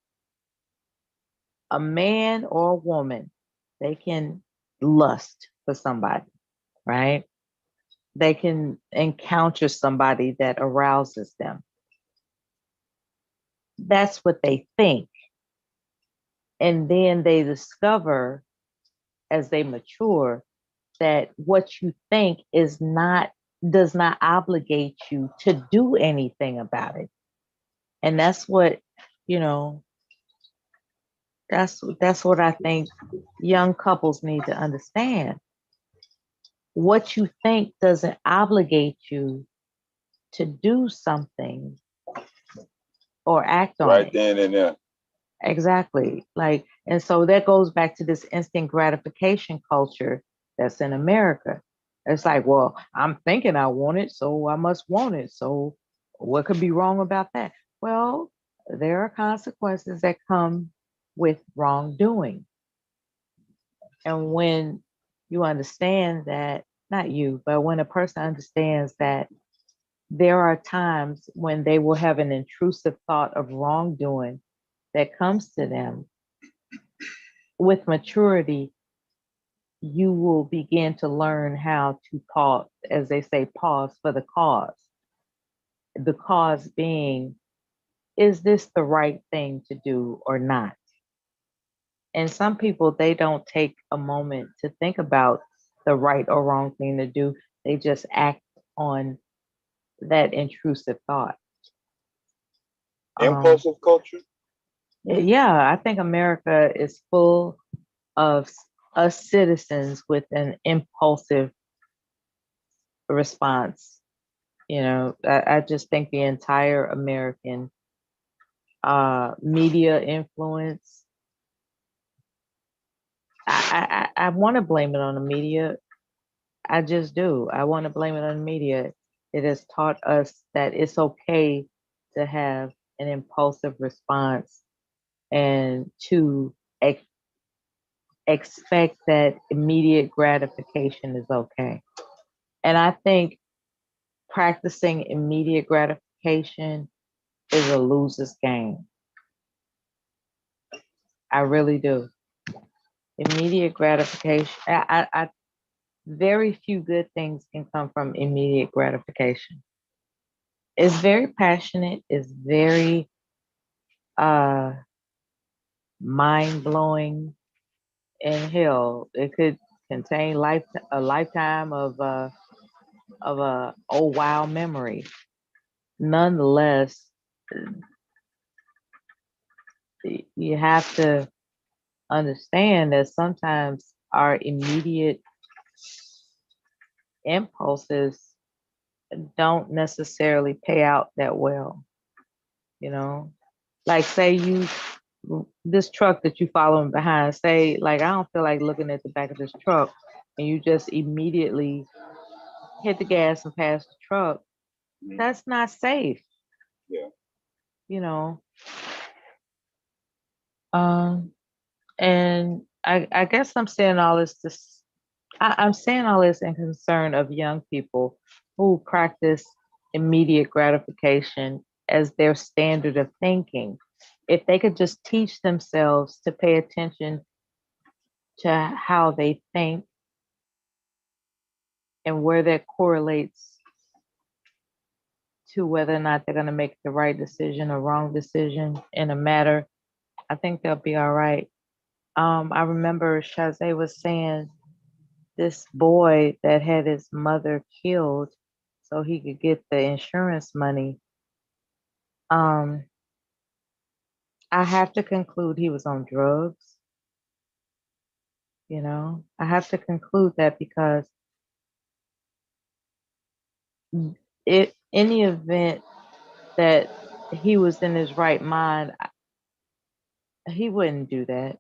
G: A man or a woman, they can lust for somebody, right? They can encounter somebody that arouses them. That's what they think. And then they discover as they mature that what you think does not obligate you to do anything about it. And that's what, that's what I think young couples need to understand. What you think doesn't obligate you to do something or act on it.
B: Right then and there.
G: Exactly. And so that goes back to this instant gratification culture that's in America. It's like, well, I'm thinking I want it, so I must want it. So what could be wrong about that? Well, there are consequences that come with wrongdoing. And when you understand that, not you, but when a person understands that there are times when they will have an intrusive thought of wrongdoing that comes to them, with maturity, you will begin to learn how to pause, as they say, pause for the cause. The cause being, is this the right thing to do or not? And some people, they don't take a moment to think about the right or wrong thing to do. They just act on that intrusive thought.
B: Impulsive culture?
G: Yeah, I think America is full of us citizens with an impulsive response. I just think the entire American media influence, I want to blame it on the media. I just do. I want to blame it on the media. It has taught us that it's okay to have an impulsive response and to expect that immediate gratification is okay. And I think practicing immediate gratification is a loser's game. I really do. Immediate gratification. Very few good things can come from immediate gratification. It's very passionate. It's very mind blowing, and hell, it could contain a lifetime of a oh wow memory. Nonetheless, you have to understand that sometimes our immediate impulses don't necessarily pay out that well. Like say this truck that you following behind, say like, I don't feel like looking at the back of this truck, and you just immediately hit the gas and pass the truck. That's not safe.
B: Yeah.
G: And I guess I'm saying all this I'm saying all this in concern of young people who practice immediate gratification as their standard of thinking. If they could just teach themselves to pay attention to how they think and where that correlates to whether or not they're going to make the right decision or wrong decision in a matter, I think they'll be all right. I remember Shazay was saying this boy that had his mother killed so he could get the insurance money. I have to conclude he was on drugs. I have to conclude that because in the event that he was in his right mind, he wouldn't do that,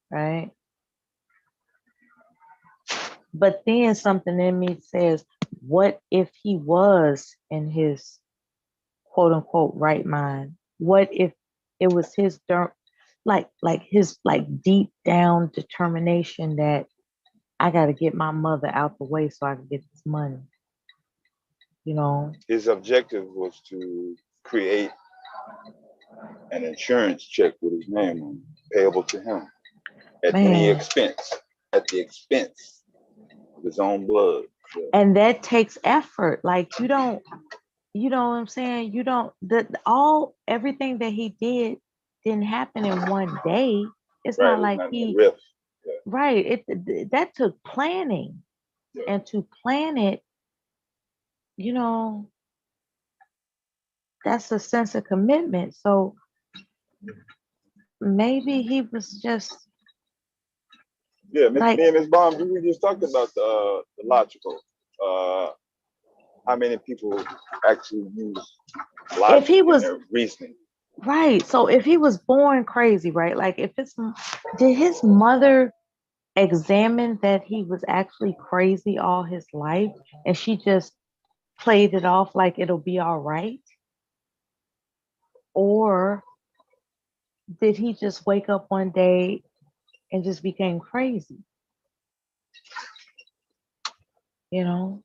G: right? But then something in me says, what if he was in his quote unquote right mind? What if it was his his deep down determination that I got to get my mother out the way so I can get this money? You know,
B: his objective was to create an insurance check with his name on it, payable to him at any expense, at the expense of his own blood. So.
G: And that takes effort. Like you know what I'm saying? You don't everything that he didn't happen in one day. It's
B: right,
G: not like he right. That took planning. Yeah. And to plan it, you know, that's a sense of commitment. So maybe he was just
B: me and Ms. Baum, we were just talking about the logical. How many people actually use logic in their reasoning?
G: Right. So if he was born crazy, right? Like did his mother examine that he was actually crazy all his life and she just played it off like it'll be all right? Or did he just wake up one day and just became crazy? You know?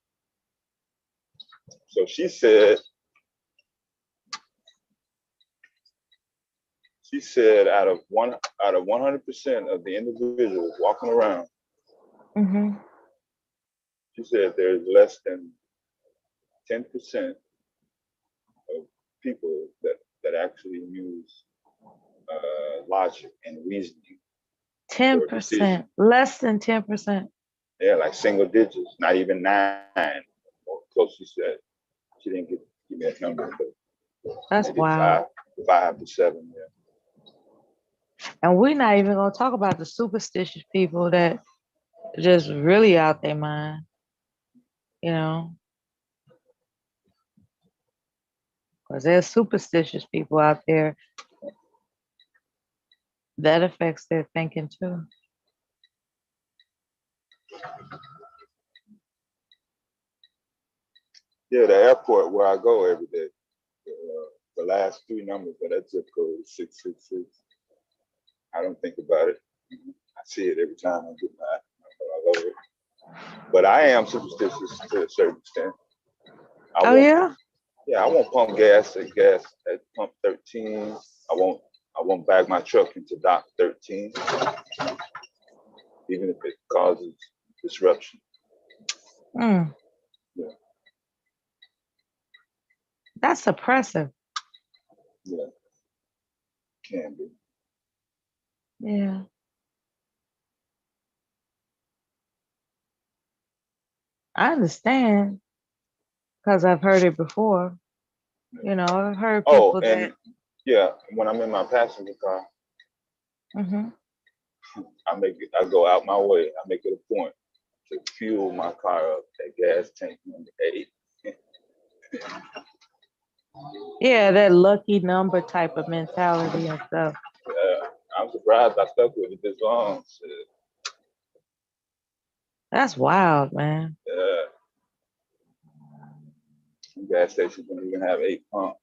B: So she said out of 100% of the individuals walking around, she said there's less than 10% of people that actually use logic and reasoning.
G: 10%, less than 10%.
B: Yeah, like single digits, not even 9. Or close, she said. She didn't give me a number, but
G: that's wild.
B: 5 to 7. Yeah.
G: And we're not even gonna talk about the superstitious people that just really out their mind. You know, because there's superstitious people out there that affects their thinking too.
B: Yeah, the airport where I go every day. The last 3 numbers of that zip code is 666. I don't think about it. I see it every time I get by. I love it. But I am superstitious to a certain extent.
G: Yeah?
B: Yeah, I won't pump gas at pump 13. I won't bag my truck into dock 13, even if it causes disruption.
G: Yeah. That's oppressive.
B: Yeah, can be.
G: Yeah. I understand because I've heard it before. You know, I've heard people
B: yeah, when I'm in my passenger car, I go out my way. I make it a point to fuel my car up. That gas tank number 8.
G: Yeah, that lucky number type of mentality and stuff.
B: Yeah, I'm surprised I stuck with it this long. Shit.
G: That's wild, man.
B: Yeah. Some gas stations don't even have 8 pumps.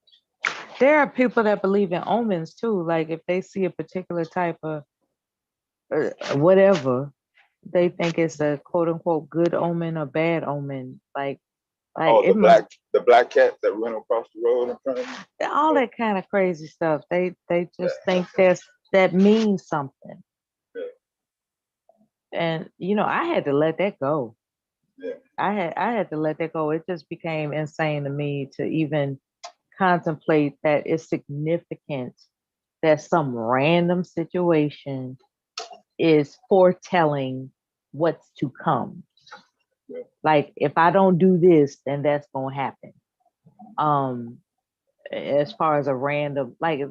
G: There are people that believe in omens too. Like if they see a particular type of whatever, they think it's a quote unquote good omen or bad omen. Like
B: the black cat that ran across the road in front of me.
G: All that kind of crazy stuff. They just think that means something.
B: Yeah.
G: And you know, I had to let that go.
B: Yeah.
G: I had to let that go. It just became insane to me to even contemplate that it's significant that some random situation is foretelling what's to come. Yeah. Like if I don't do this, then that's gonna happen. As far as a random, like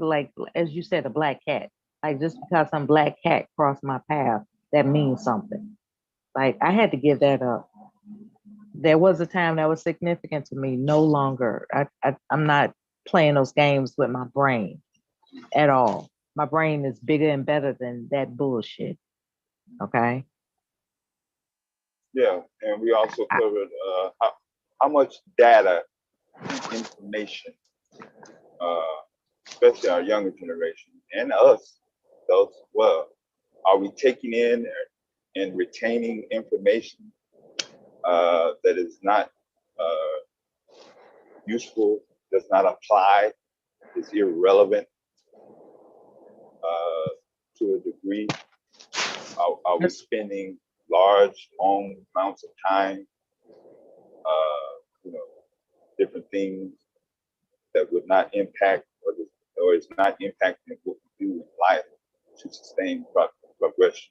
G: as you said, a black cat. Like just because some black cat crossed my path, that means something. Like I had to give that up. There was a time that was significant to me. No longer. I'm not playing those games with my brain at all. My brain is bigger and better than that bullshit. Okay.
B: Yeah, and we also covered how much data and information, especially our younger generation and us, those as well, are we taking in and retaining information that is not useful, does not apply, is irrelevant to a degree? Are we spending large, long amounts of time, different things that would not impact or is not impacting what we do in life to sustain progression?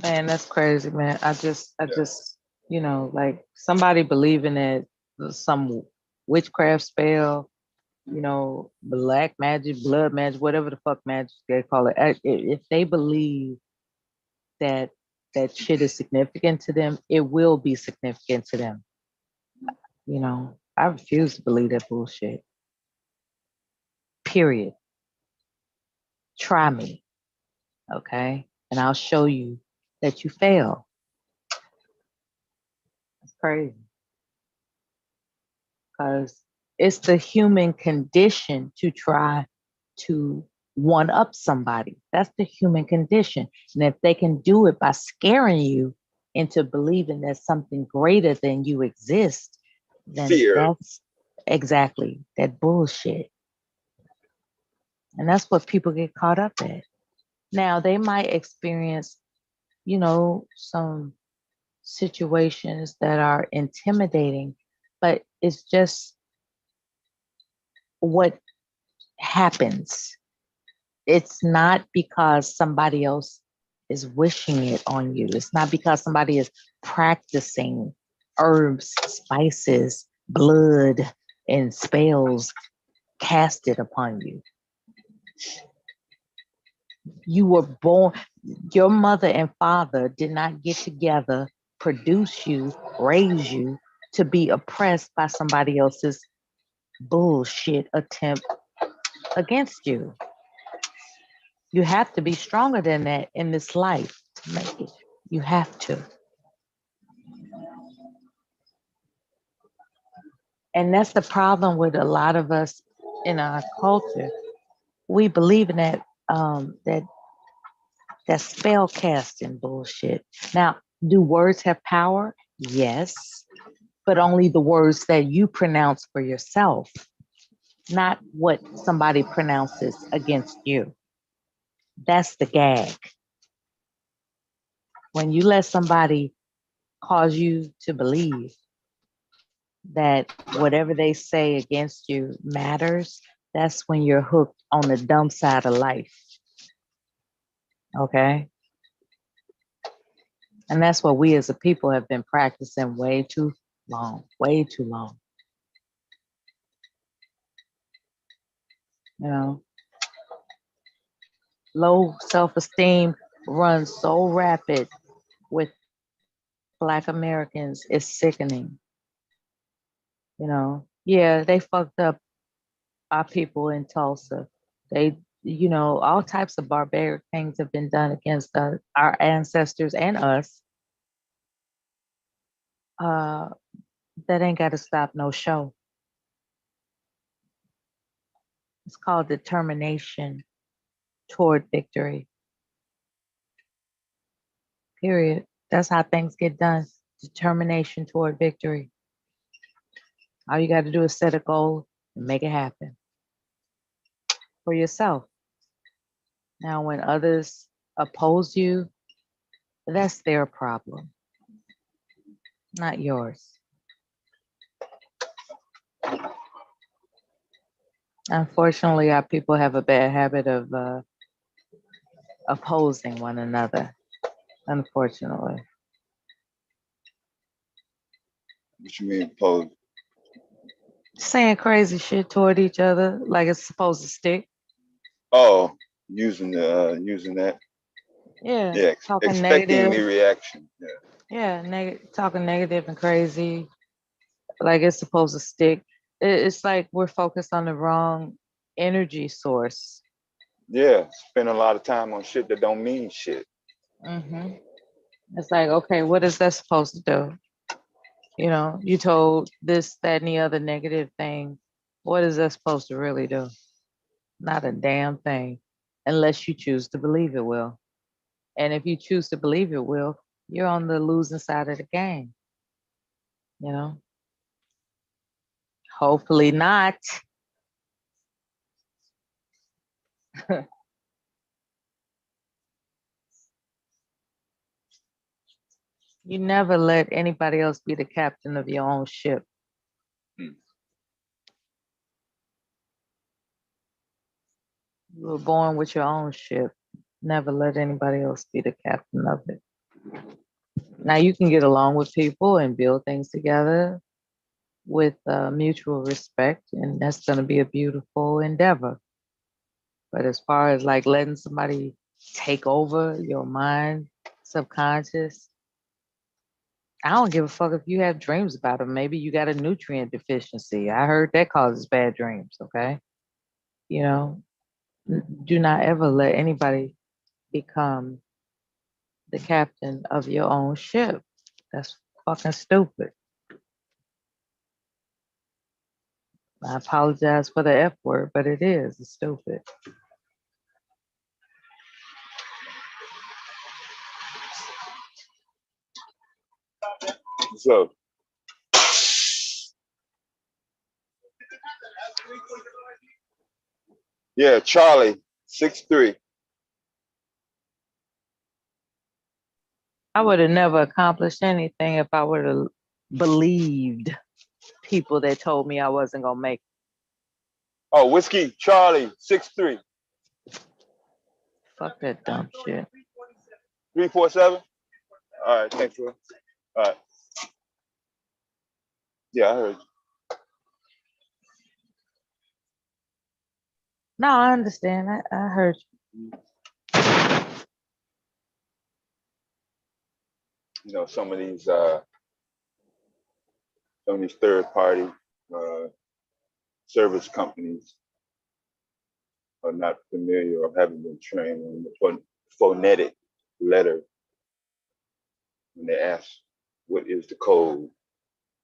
G: Man, that's crazy, man. I just, like somebody believing that some witchcraft spell, black magic, blood magic, whatever the fuck magic they call it. If they believe that that shit is significant to them, it will be significant to them. I refuse to believe that bullshit. Period. Try me, okay? And I'll show you that you fail. It's crazy. Because it's the human condition to try to one up somebody. That's the human condition. And if they can do it by scaring you into believing that something greater than you exists, then that's exactly that bullshit. And that's what people get caught up at. Now, they might experience, some situations that are intimidating, but it's just what happens. It's not because somebody else is wishing it on you. It's not because somebody is practicing herbs, spices, blood, and spells casted upon you. You were born, your mother and father did not get together, produce you, raise you to be oppressed by somebody else's bullshit attempt against you. You have to be stronger than that in this life to make it. You have to. And that's the problem with a lot of us in our culture. We believe in that that spell casting bullshit. Now, do words have power? Yes, but only the words that you pronounce for yourself, not what somebody pronounces against you. That's the gag. When you let somebody cause you to believe that whatever they say against you matters, that's when you're hooked on the dumb side of life. Okay? And that's what we as a people have been practicing way too long, way too long. Low self-esteem runs so rapid with Black Americans, it's sickening. Yeah, they fucked up our people in Tulsa. They, all types of barbaric things have been done against our ancestors and us. That ain't got to stop no show. It's called determination toward victory. Period. That's how things get done. Determination toward victory. All you got to do is set a goal and make it happen for yourself. Now, when others oppose you, that's their problem, not yours. Unfortunately, our people have a bad habit of opposing one another. Unfortunately.
B: What you mean oppose?
G: Saying crazy shit toward each other like it's supposed to stick.
B: Oh, using that.
G: Yeah.
B: Yeah,
G: talking
B: expecting
G: negative.
B: the reaction.
G: Yeah. Talking negative and crazy, like it's supposed to stick. It's like we're focused on the wrong energy source.
B: Yeah, spend a lot of time on shit that don't mean shit.
G: Mm-hmm. It's like, okay, what is that supposed to do? You know, you told this, that, and the other negative thing. What is that supposed to really do? Not a damn thing, unless you choose to believe it will. And if you choose to believe it will, you're on the losing side of the game. You know, hopefully not. You never let anybody else be the captain of your own ship. You were born with your own ship. Never let anybody else be the captain of it. Now you can get along with people and build things together with mutual respect, and that's going to be a beautiful endeavor. But as far as like letting somebody take over your mind, subconscious, I don't give a fuck if you have dreams about them. Maybe you got a nutrient deficiency. I heard that causes bad dreams. Okay. You know, do not ever let anybody become the captain of your own ship. That's fucking stupid. I apologize for the F word, but it is. It's stupid.
B: So, yeah, Charlie, 6'3".
G: I would have never accomplished anything if I would have believed people that told me I wasn't gonna make it.
B: Oh, Whiskey Charlie, 6'3".
G: Fuck that dumb shit.
B: 347. All right, thanks, bro. All right. Yeah, I heard you.
G: No, I understand. I heard you.
B: You know, some of these third party service companies are not familiar or haven't been trained on the phonetic letter when they ask what is the code,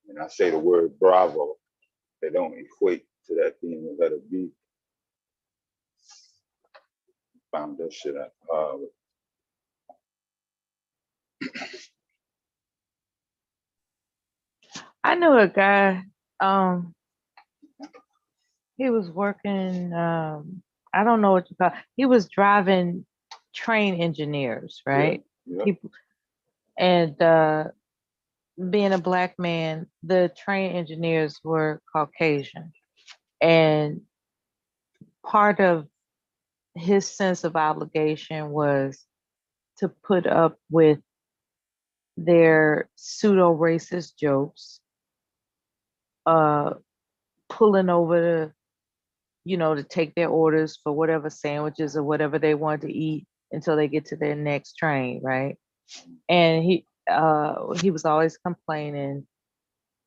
B: and I say the word Bravo, they don't equate to that being the letter B. Found that shit out.
G: I knew a guy, he was working, I don't know what you call, he was driving train engineers, right?
B: Yeah.
G: People, and being a black man, the train engineers were Caucasian. And part of his sense of obligation was to put up with their pseudo racist jokes, pulling over to take their orders for whatever sandwiches or whatever they want to eat until they get to their next train, right? And he was always complaining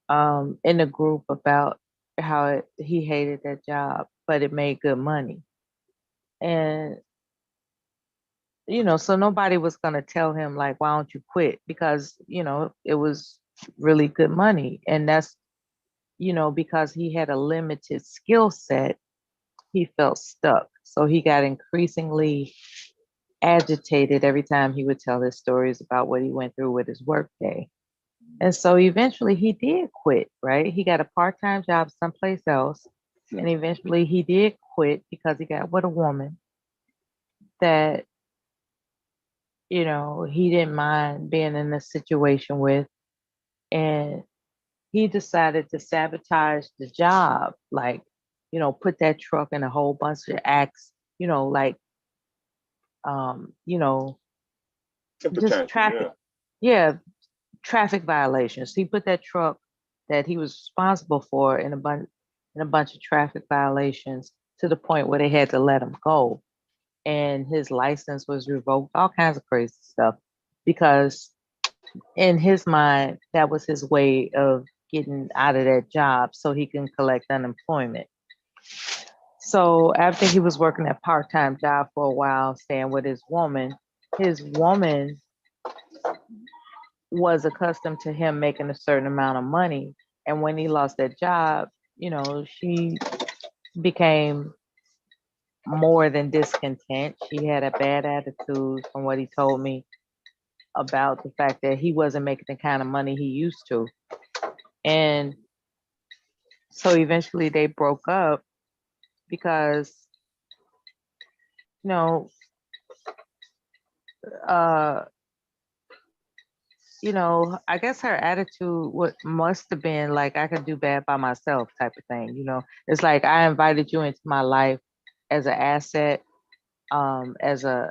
G: in the group about how he hated that job, but it made good money. And so nobody was going to tell him like, why don't you quit? Because it was really good money. And that's because he had a limited skill set, he felt stuck. So he got increasingly agitated every time he would tell his stories about what he went through with his workday. And so eventually he did quit, right? He got a part-time job someplace else. And eventually he did quit because he got with a woman that, he didn't mind being in a situation with. And he decided to sabotage the job, like, put that truck in a whole bunch of acts, like, just traffic. Yeah, traffic violations. He put that truck that he was responsible for in a bunch of traffic violations to the point where they had to let him go. And his license was revoked, all kinds of crazy stuff, because in his mind, that was his way of getting out of that job so he can collect unemployment. So after he was working that part-time job for a while, staying with his woman was accustomed to him making a certain amount of money. And when he lost that job, you know, she became more than discontent. She had a bad attitude from what he told me about the fact that he wasn't making the kind of money he used to. And so eventually they broke up because, you know, I guess her attitude must have been like, I could do bad by myself type of thing. You know, it's like, I invited you into my life as an asset, as a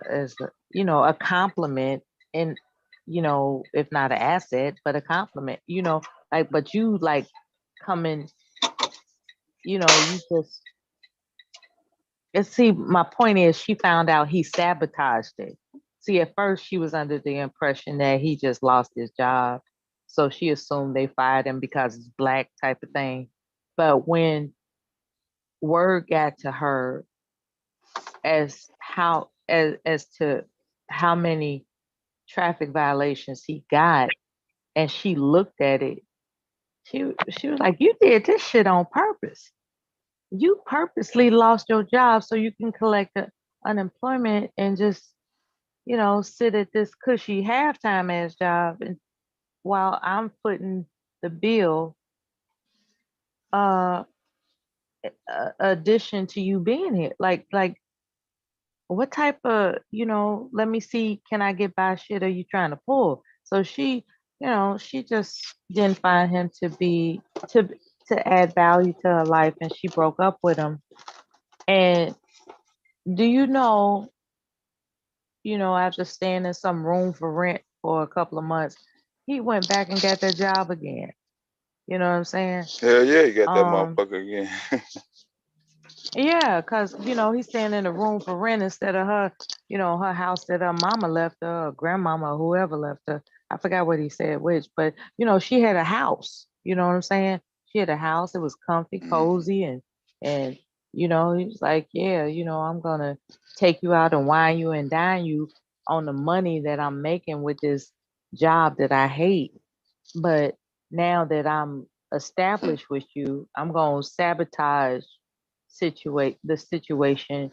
G: compliment, and, if not an asset, but a compliment, like, but you like coming, you just, and see, my point is, she found out he sabotaged it. See, at first she was under the impression that he just lost his job. So she assumed they fired him because it's black type of thing. But when word got to her as to how many traffic violations he got, and she looked at it, she was like, "You did this shit on purpose. You purposely lost your job so you can collect the unemployment and just, sit at this cushy halftime ass job, and while I'm footing the bill, uh addition to you being here. Like what type of, let me see, can I get by shit are you trying to pull?" So she just didn't find him to add value to her life, and she broke up with him. And do after staying in some room for rent for a couple of months, he went back and got that job again. You know what I'm saying?
B: Hell yeah, you got that motherfucker again.
G: Yeah, because, he's staying in a room for rent instead of her, her house that her mama left her, or grandmama, or whoever left her. I forgot what he said which, but, she had a house. You know what I'm saying? She had a house. It was comfy, cozy, and he was like, yeah, I'm going to take you out and wine you and dine you on the money that I'm making with this job that I hate. But now that I'm established with you, I'm going to sabotage the situation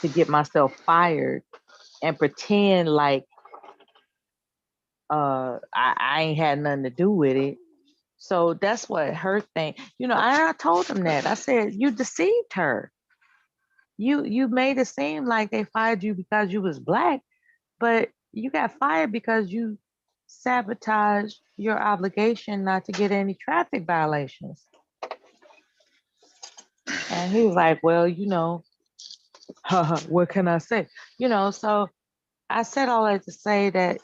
G: to get myself fired and pretend like I ain't had nothing to do with it. So that's what her thing. I told him that. I said, you deceived her. You made it seem like they fired you because you was black, but you got fired because you sabotaged your obligation not to get any traffic violations. And he was like, well, what can I say? So I said all that to say that,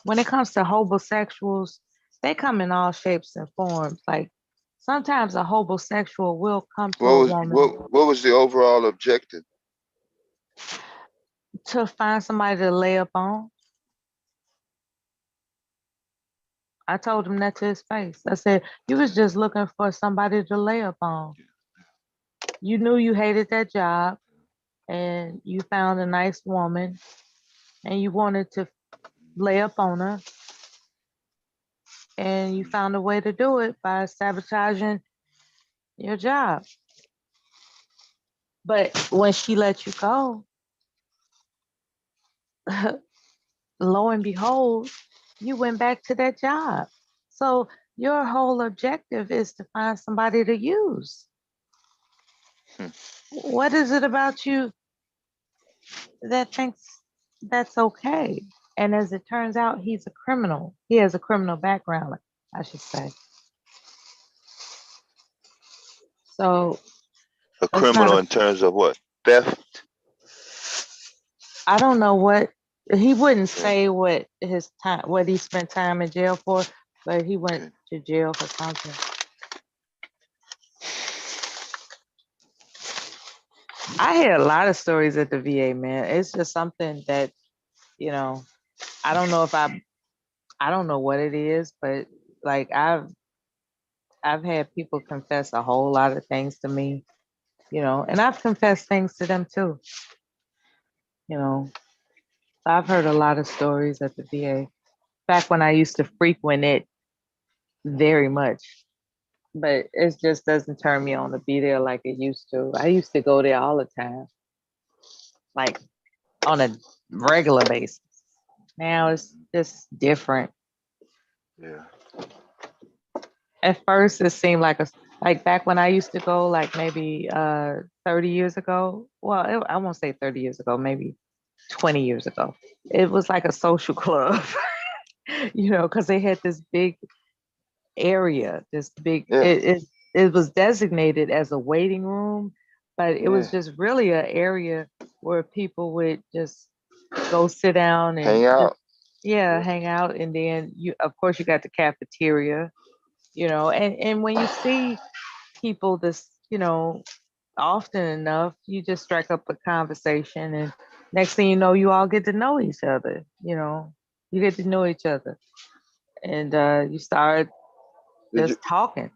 G: when it comes to homosexuals, they come in all shapes and forms. Like sometimes a homosexual will come to a woman
B: What was the overall objective?
G: to find somebody to lay up on. I told him that to his face. I said, you was just looking for somebody to lay up on. You knew you hated that job and you found a nice woman and you wanted to lay up on her, and you found a way to do it by sabotaging your job. But when she let you go, lo and behold, you went back to that job. So your whole objective is to find somebody to use. What is it about you that thinks that's okay? And as it turns out, he's a criminal. He has a criminal background, I should say. So
B: a criminal in terms of what? Theft?
G: I don't know what he wouldn't say what his time, what he spent time in jail for, but he went to jail for something. I hear a lot of stories at the VA, man. It's just something that, I don't know I don't know what it is, but like I've had people confess a whole lot of things to me, and I've confessed things to them too. I've heard a lot of stories at the VA. back when I used to frequent it very much. But it just doesn't turn me on to be there like it used to. I used to go there all the time, like on a regular basis. Now it's just different.
B: Yeah.
G: At first, it seemed like back when I used to go, like maybe 30 years ago. Well, I won't say 30 years ago, maybe 20 years ago. It was like a social club, because they had this big area, this big. It was designated as a waiting room, but it was just really an area where people would just go sit down and
B: hang out.
G: Hang out, and then of course, you got the cafeteria, and when you see people this, often enough, you just strike up a conversation, and next thing you know, you all get to know each other. You get to know each other, and you start just talking.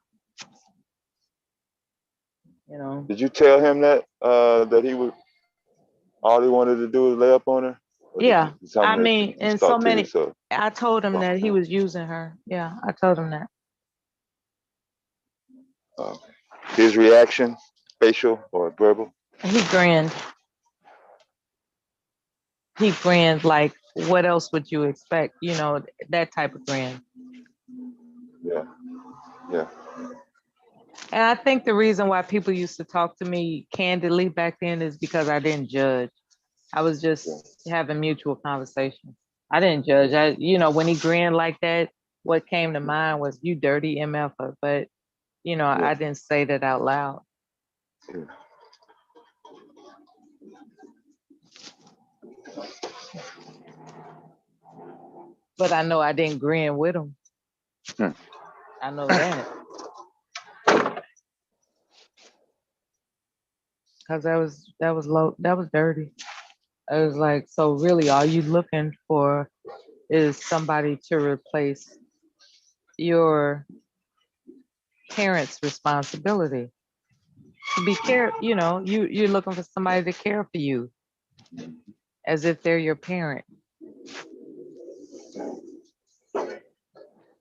B: Did you tell him that that he would all he wanted to do was lay up on her?
G: Yeah, I mean, and so many. I told him that he was using her. Yeah, I told him that.
B: His reaction, facial or verbal?
G: He grinned. He grinned like, what else would you expect? That type of grin.
B: Yeah. Yeah.
G: And I think the reason why people used to talk to me candidly back then is because I didn't judge. I was just having mutual conversation. I didn't judge. When he grinned like that, what came to mind was, you dirty MFer. But, I didn't say that out loud.
B: Yeah.
G: But I know I didn't grin with him. I know that. Cause that was low. That was dirty. I was like, so really, all you looking for is somebody to replace your parents' responsibility to be care. You're looking for somebody to care for you, as if they're your parent.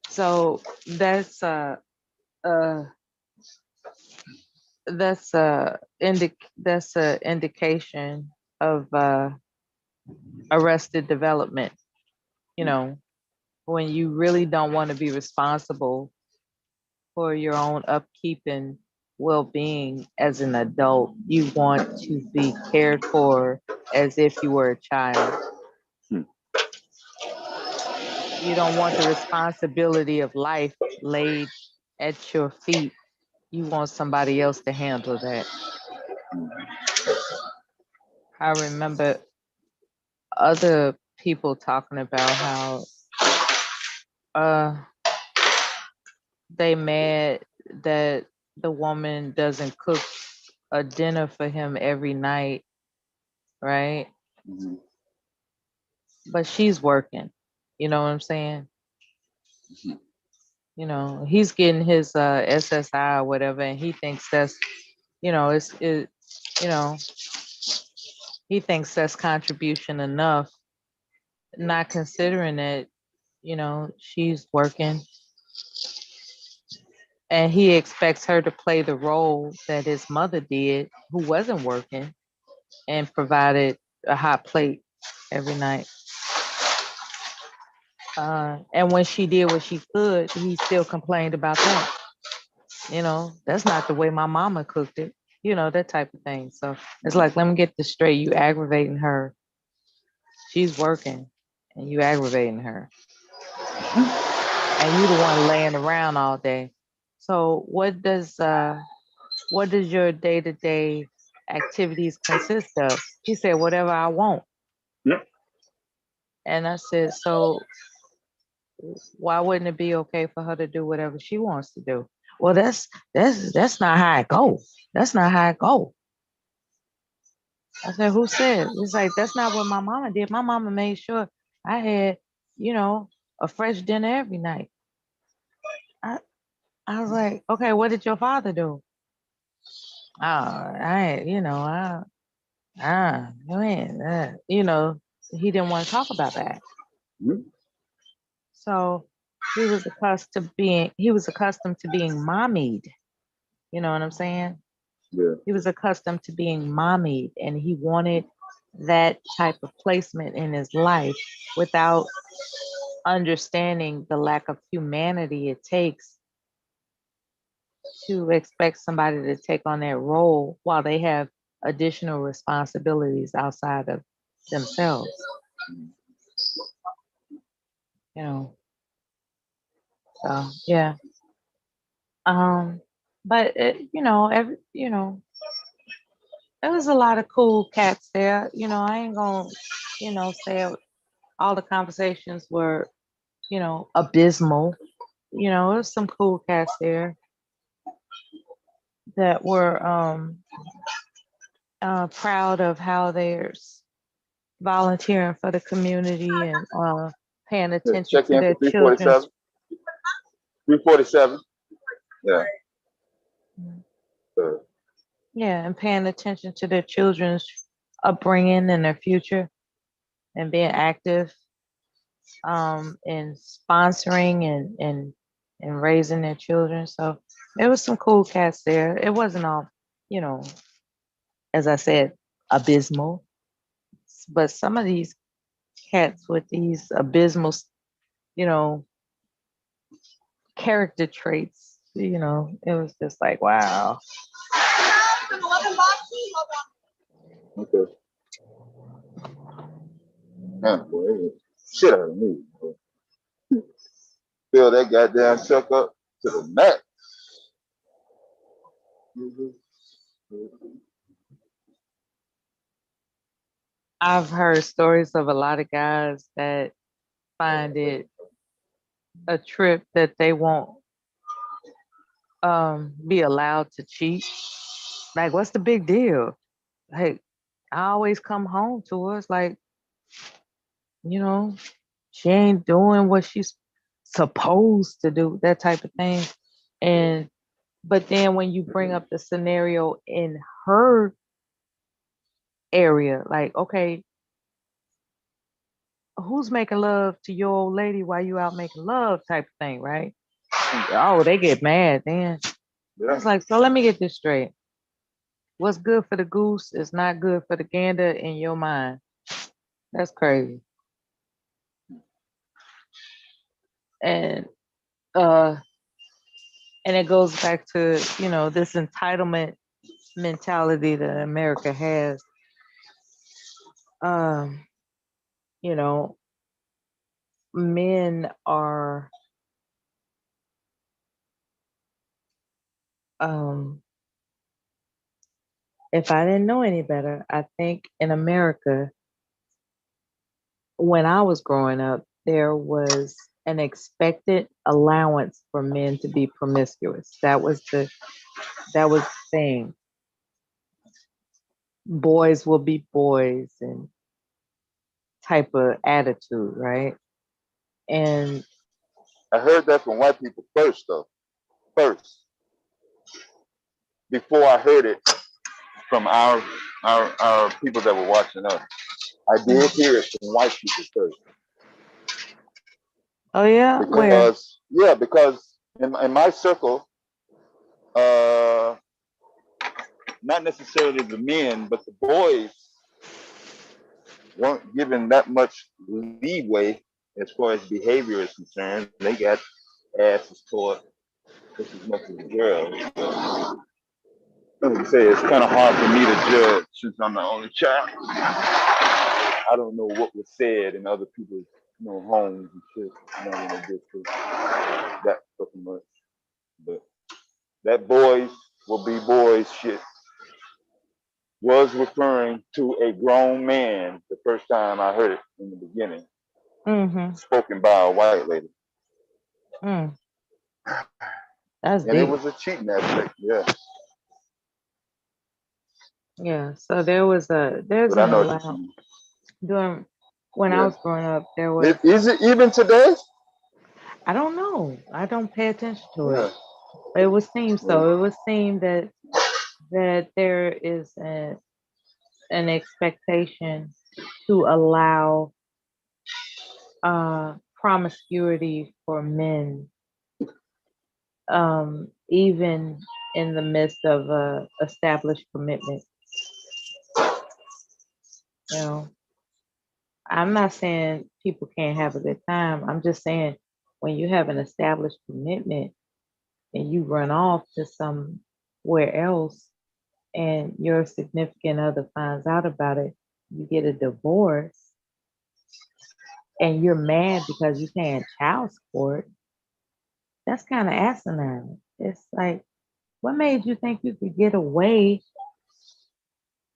G: So that's indication of arrested development. When you really don't want to be responsible for your own upkeep and well-being as an adult, you want to be cared for as if you were a child. You don't want the responsibility of life laid at your feet. You want somebody else to handle that. I remember other people talking about how they mad that the woman doesn't cook a dinner for him every night, right?
B: Mm-hmm.
G: But she's working. You know what I'm saying? He's getting his SSI or whatever, and he thinks that's, he thinks that's contribution enough, not considering that, she's working. And he expects her to play the role that his mother did, who wasn't working and provided a hot plate every night. And when she did what she could, he still complained about that. That's not the way my mama cooked it, that type of thing. So it's like, let me get this straight. You aggravating her. She's working and you aggravating her. And you the one laying around all day. So what does your day-to-day activities consist of? He said, whatever I want.
B: Yep.
G: And I said, so why wouldn't it be okay for her to do whatever she wants to do? Well, that's not how it goes. That's not how it goes. I said, who said? It's like, that's not what my mama did. My mama made sure I had, a fresh dinner every night. I was like, okay, what did your father do? He didn't want to talk about that.
B: Mm-hmm.
G: So he was accustomed to being mommied. You know what I'm saying?
B: Yeah.
G: He was accustomed to being mommied, and he wanted that type of placement in his life without understanding the lack of humanity it takes to expect somebody to take on that role while they have additional responsibilities outside of themselves. You know. So yeah. But there was a lot of cool cats there. I ain't gonna, say all the conversations were, abysmal. There's some cool cats there that were proud of how they're volunteering for the community and paying attention
B: Check
G: to
B: in
G: their
B: for
G: children.
B: 347. Yeah.
G: Yeah, and paying attention to their children's upbringing and their future, and being active in sponsoring and raising their children. So there was some cool cats there. It wasn't all, as I said, abysmal, but some of these cats with these abysmal, you know, character traits, it was just like, wow.
B: Okay. Man, boy, it was shit out of me. Boy. Fill that goddamn truck up to the max.
G: I've heard stories of a lot of guys that find it a trip that they won't be allowed to cheat. Like, what's the big deal? Like, I always come home to us like, she ain't doing what she's supposed to do, that type of thing. But then when you bring up the scenario in her area, like, okay, who's making love to your old lady while you out making love, type of thing, right? Oh, they get mad then.
B: Yeah.
G: It's like, so let me get this straight. What's good for the goose is not good for the gander in your mind. That's crazy. And it goes back to, this entitlement mentality that America has. Men are if I didn't know any better, I think in America, when I was growing up, there was an expected allowance for men to be promiscuous. That was the thing. Boys will be boys and type of attitude, right? And
B: I heard that from white people first, though. First, before I heard it from our people that were watching us. I did hear it from white people first.
G: Oh yeah,
B: because in my circle, not necessarily the men, but the boys weren't given that much leeway as far as behavior is concerned. They got asses taught just as much as the girls. Let me say, it's kind of hard for me to judge since I'm the only child. I don't know what was said in other people's homes and shit. When they did that fucking much. But that boys will be boys shit was referring to a grown man the first time I heard it in the beginning. Spoken by a white lady.
G: That's
B: and
G: deep.
B: It was a cheating aspect, yeah.
G: Yeah, so there's an allowance. When I was growing up, there was.
B: Is it even today?
G: I don't know. I don't pay attention to it. But it would seem so. It would seem that there is an expectation to allow promiscuity for men, even in the midst of a established commitment. You know, I'm not saying people can't have a good time. I'm just saying when you have an established commitment and you run off to somewhere else and your significant other finds out about it, you get a divorce and you're mad because you're paying child support, that's kind of asinine. It's like, what made you think you could get away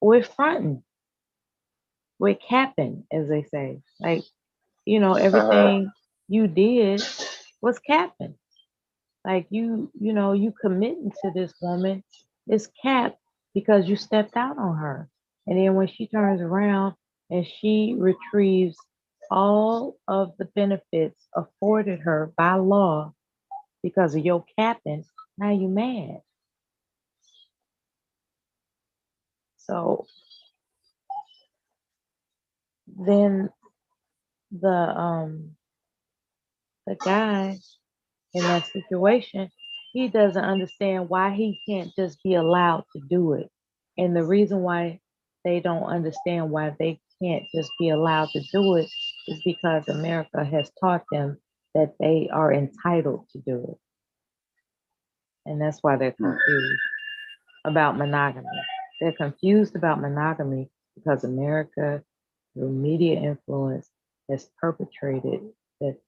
G: with fronting, with capping, as they say? Like, you know, everything you did was capping. Like you committing to this woman is capped because you stepped out on her. And then when she turns around and she retrieves all of the benefits afforded her by law because of your capping, now you mad. So then the guy in that situation, he doesn't understand why he can't just be allowed to do it. And the reason why they don't understand why they can't just be allowed to do it is because America has taught them that they are entitled to do it. And that's why they're confused about monogamy. They're confused about monogamy because America, through media influence, has perpetrated that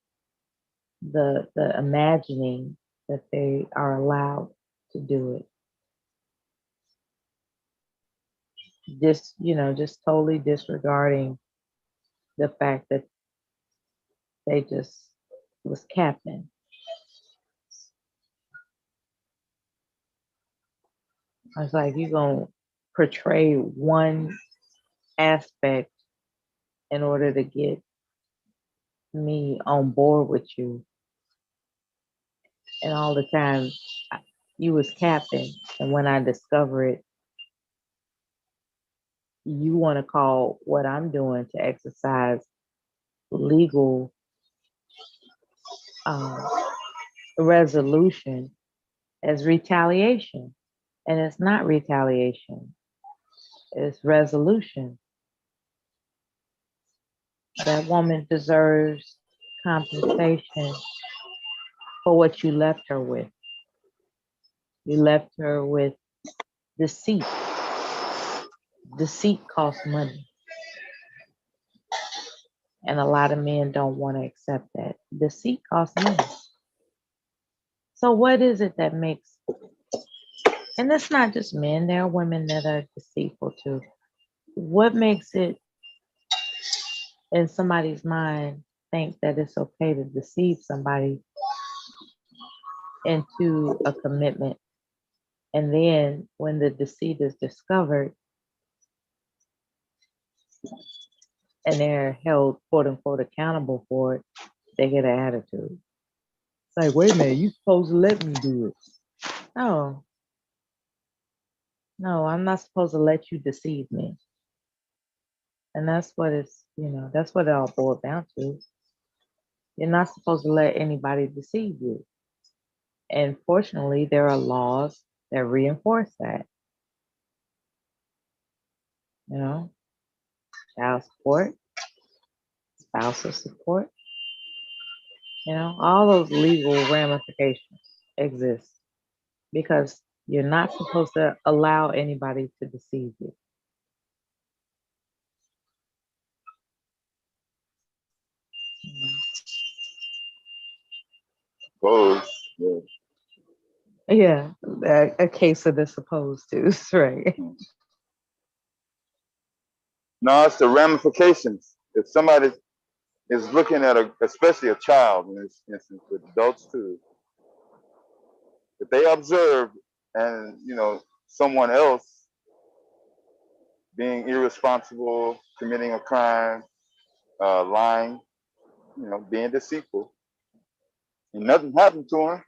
G: the imagining that they are allowed to do it. Just totally disregarding the fact that they just was capping. I was like, you're gonna portray one aspect in order to get me on board with you. And all the time you was capping. And when I discover it, you want to call what I'm doing to exercise legal resolution as retaliation. And it's not retaliation, it's resolution. That woman deserves compensation for what you left her with. You left her with deceit. Deceit costs money. And a lot of men don't want to accept that. Deceit costs money. So what is it that makes, and it's not just men, there are women that are deceitful too. What makes it in somebody's mind think that it's okay to deceive somebody into a commitment? And then when the deceit is discovered and they're held quote unquote accountable for it, they get an attitude. It's like, wait a minute, you supposed to let me do it. No, I'm not supposed to let you deceive me. And that's what that's what it all boils down to. You're not supposed to let anybody deceive you. And fortunately, there are laws that reinforce that. Child support, spousal support, all those legal ramifications exist because you're not supposed to allow anybody to deceive you. Yeah, a case of the supposed to, right?
B: No, it's the ramifications. If somebody is looking at especially a child, in this instance, with adults too, if they observe and someone else being irresponsible, committing a crime, lying, being deceitful, and nothing happened to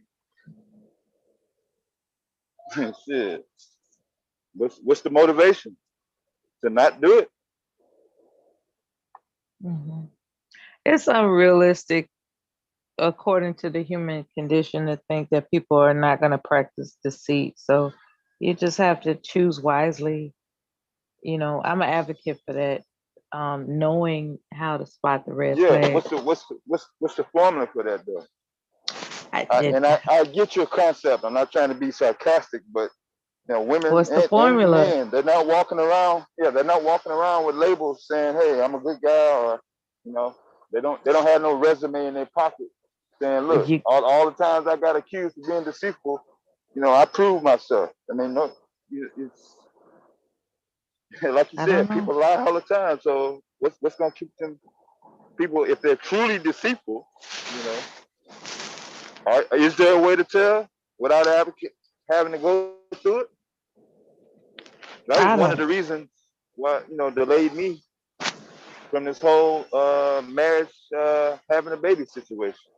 B: him, shit. What's the motivation to not do it?
G: Mm-hmm. It's unrealistic according to the human condition to think that people are not going to practice deceit. So you just have to choose wisely. You know, I'm an advocate for that. Knowing how to spot the red
B: Yeah,
G: flag.
B: what's the formula for that though? I get your concept. I'm not trying to be sarcastic, but you know, women
G: What's the
B: and
G: formula?
B: men, they're not walking around. Yeah, they're not walking around with labels saying, "Hey, I'm a good guy," or you know, they don't have no resume in their pocket saying, "Look, all the times I got accused of being deceitful, you know, I proved myself." I mean, no, it's like you said, people lie all the time. So what's gonna keep them people if they're truly deceitful? You know, is there a way to tell without having to go through it? That was one of the reasons why delayed me from this whole marriage having a baby situation.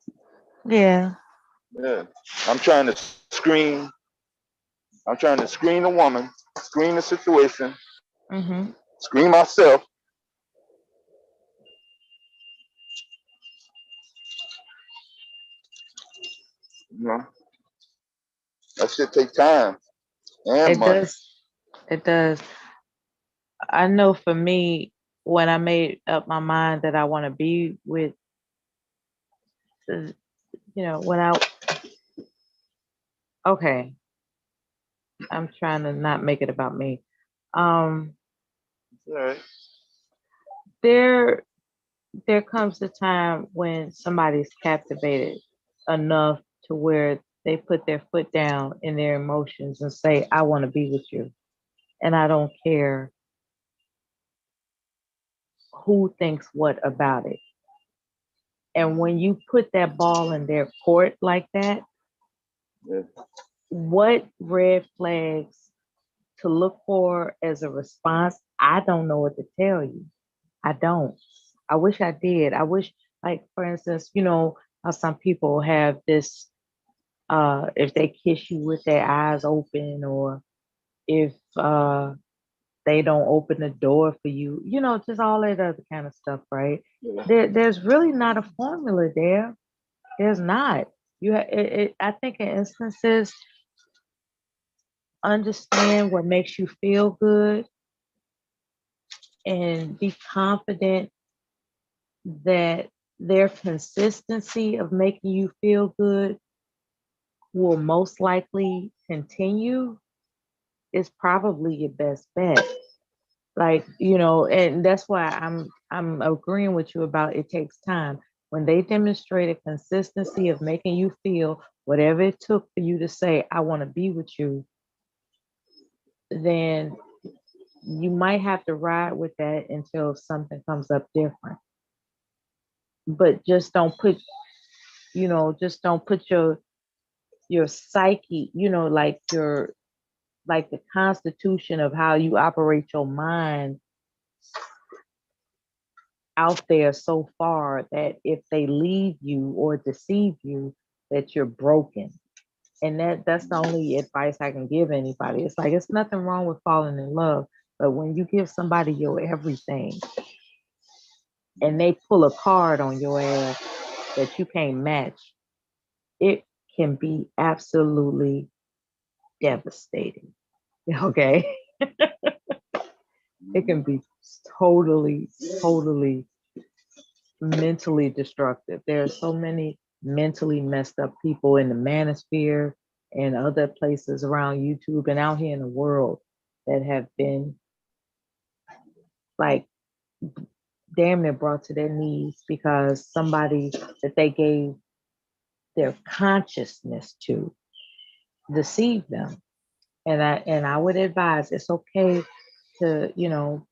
G: Yeah.
B: Yeah, I'm trying to screen the woman, screen the situation, screen myself. You know, that shit take time and money.
G: It does. I know for me, when I made up my mind that I want to be with, okay, I'm trying to not make it about me.
B: All right.
G: There comes a time when somebody's captivated enough to where they put their foot down in their emotions and say, I want to be with you. And I don't care who thinks what about it. And when you put that ball in their court like that, what red flags to look for as a response? I don't know what to tell you. I don't. I wish I did. I wish, like, for instance, how some people have this, if they kiss you with their eyes open, or if they don't open the door for you, just all that other kind of stuff, right? There's really not a formula there. There's not. I think in instances, understand what makes you feel good and be confident that their consistency of making you feel good will most likely continue is probably your best bet. Like, and that's why I'm agreeing with you about it takes time. When they demonstrate a consistency of making you feel whatever it took for you to say, I want to be with you, then you might have to ride with that until something comes up different. But just don't put your psyche, like the constitution of how you operate your mind out there so far that if they leave you or deceive you, that you're broken. And that's the only advice I can give anybody. It's like, it's nothing wrong with falling in love, but when you give somebody your everything and they pull a card on your ass that you can't match, it can be absolutely devastating. Okay. It can be totally mentally destructive. There are so many mentally messed up people in the Manosphere and other places around YouTube and out here in the world that have been like damn near brought to their knees because somebody that they gave their consciousness to deceived them. And I would advise it's okay to,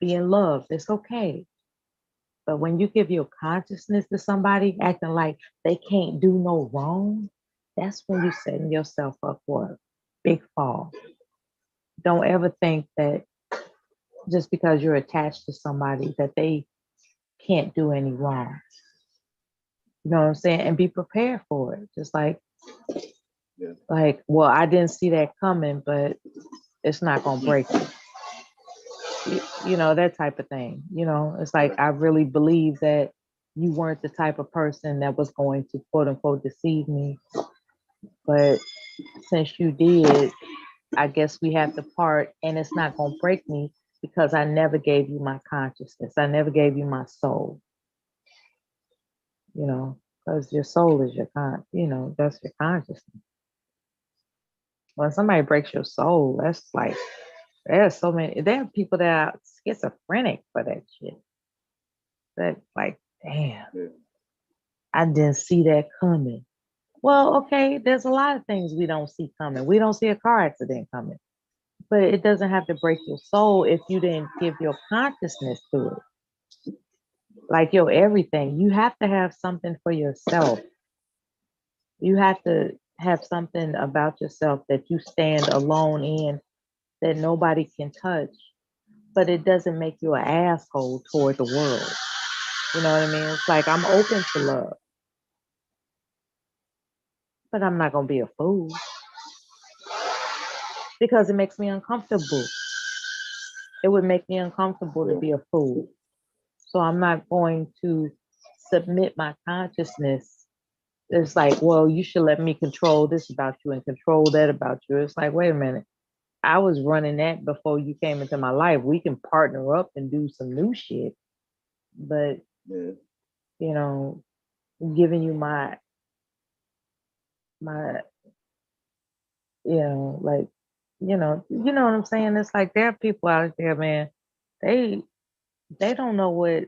G: be in love. It's okay. But when you give your consciousness to somebody acting like they can't do no wrong, that's when you're setting yourself up for a big fall. Don't ever think that just because you're attached to somebody that they can't do any wrong. You know what I'm saying? And be prepared for it. Just like, well, I didn't see that coming, but it's not gonna break me. That type of thing. It's like I really believe that you weren't the type of person that was going to quote unquote deceive me. But since you did, I guess we have to part, and it's not going to break me because I never gave you my consciousness. I never gave you my soul, you know, because your soul is your that's your consciousness. When somebody breaks your soul, that's like, there are people that are schizophrenic for that shit. That like, damn, I didn't see that coming. Well, okay, there's a lot of things we don't see coming. We don't see a car accident coming. But it doesn't have to break your soul if you didn't give your consciousness to it. Like your everything. You have to have something for yourself. You have to have something about yourself that you stand alone in that nobody can touch. But it doesn't make you an asshole toward the world. You know what I mean? It's like I'm open to love. But I'm not going to be a fool. Because it makes me uncomfortable. It would make me uncomfortable to be a fool. So I'm not going to submit my consciousness. It's like, well, you should let me control this about you and control that about you. It's like, wait a minute. I was running that before you came into my life. We can partner up and do some new shit. But, you know, giving you my, like, you know what I'm saying? It's like there are people out there, man, they don't know what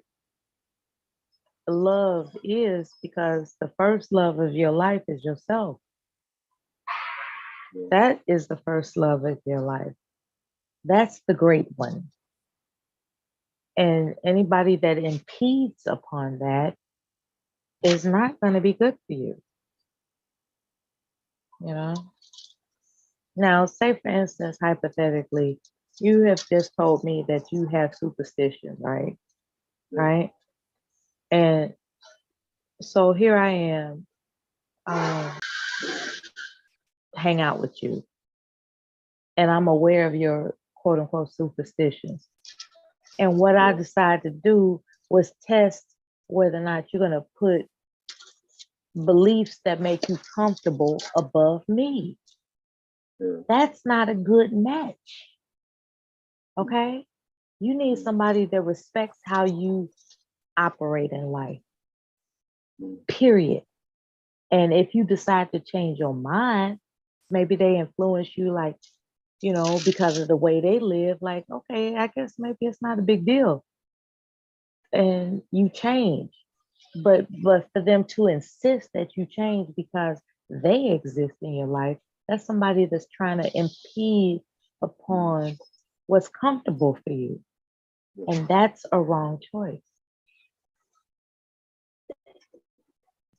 G: love is because the first love of your life is yourself. That is the first love of your life. That's the great one. And anybody that impedes upon that is not going to be good for you. You know? Now, say for instance, hypothetically, you have just told me that you have superstitions, right? Right? And so here I am, hang out with you. And I'm aware of your quote unquote superstitions. And what I decided to do was test whether or not you're going to put beliefs that make you comfortable above me. That's not a good match. Okay? You need somebody that respects how you operate in life. Period. And if you decide to change your mind, maybe they influence you like, you know, because of the way they live, like, okay, I guess maybe it's not a big deal. And you change. But for them to insist that you change because they exist in your life, that's somebody that's trying to impede upon what's comfortable for you. And that's a wrong choice.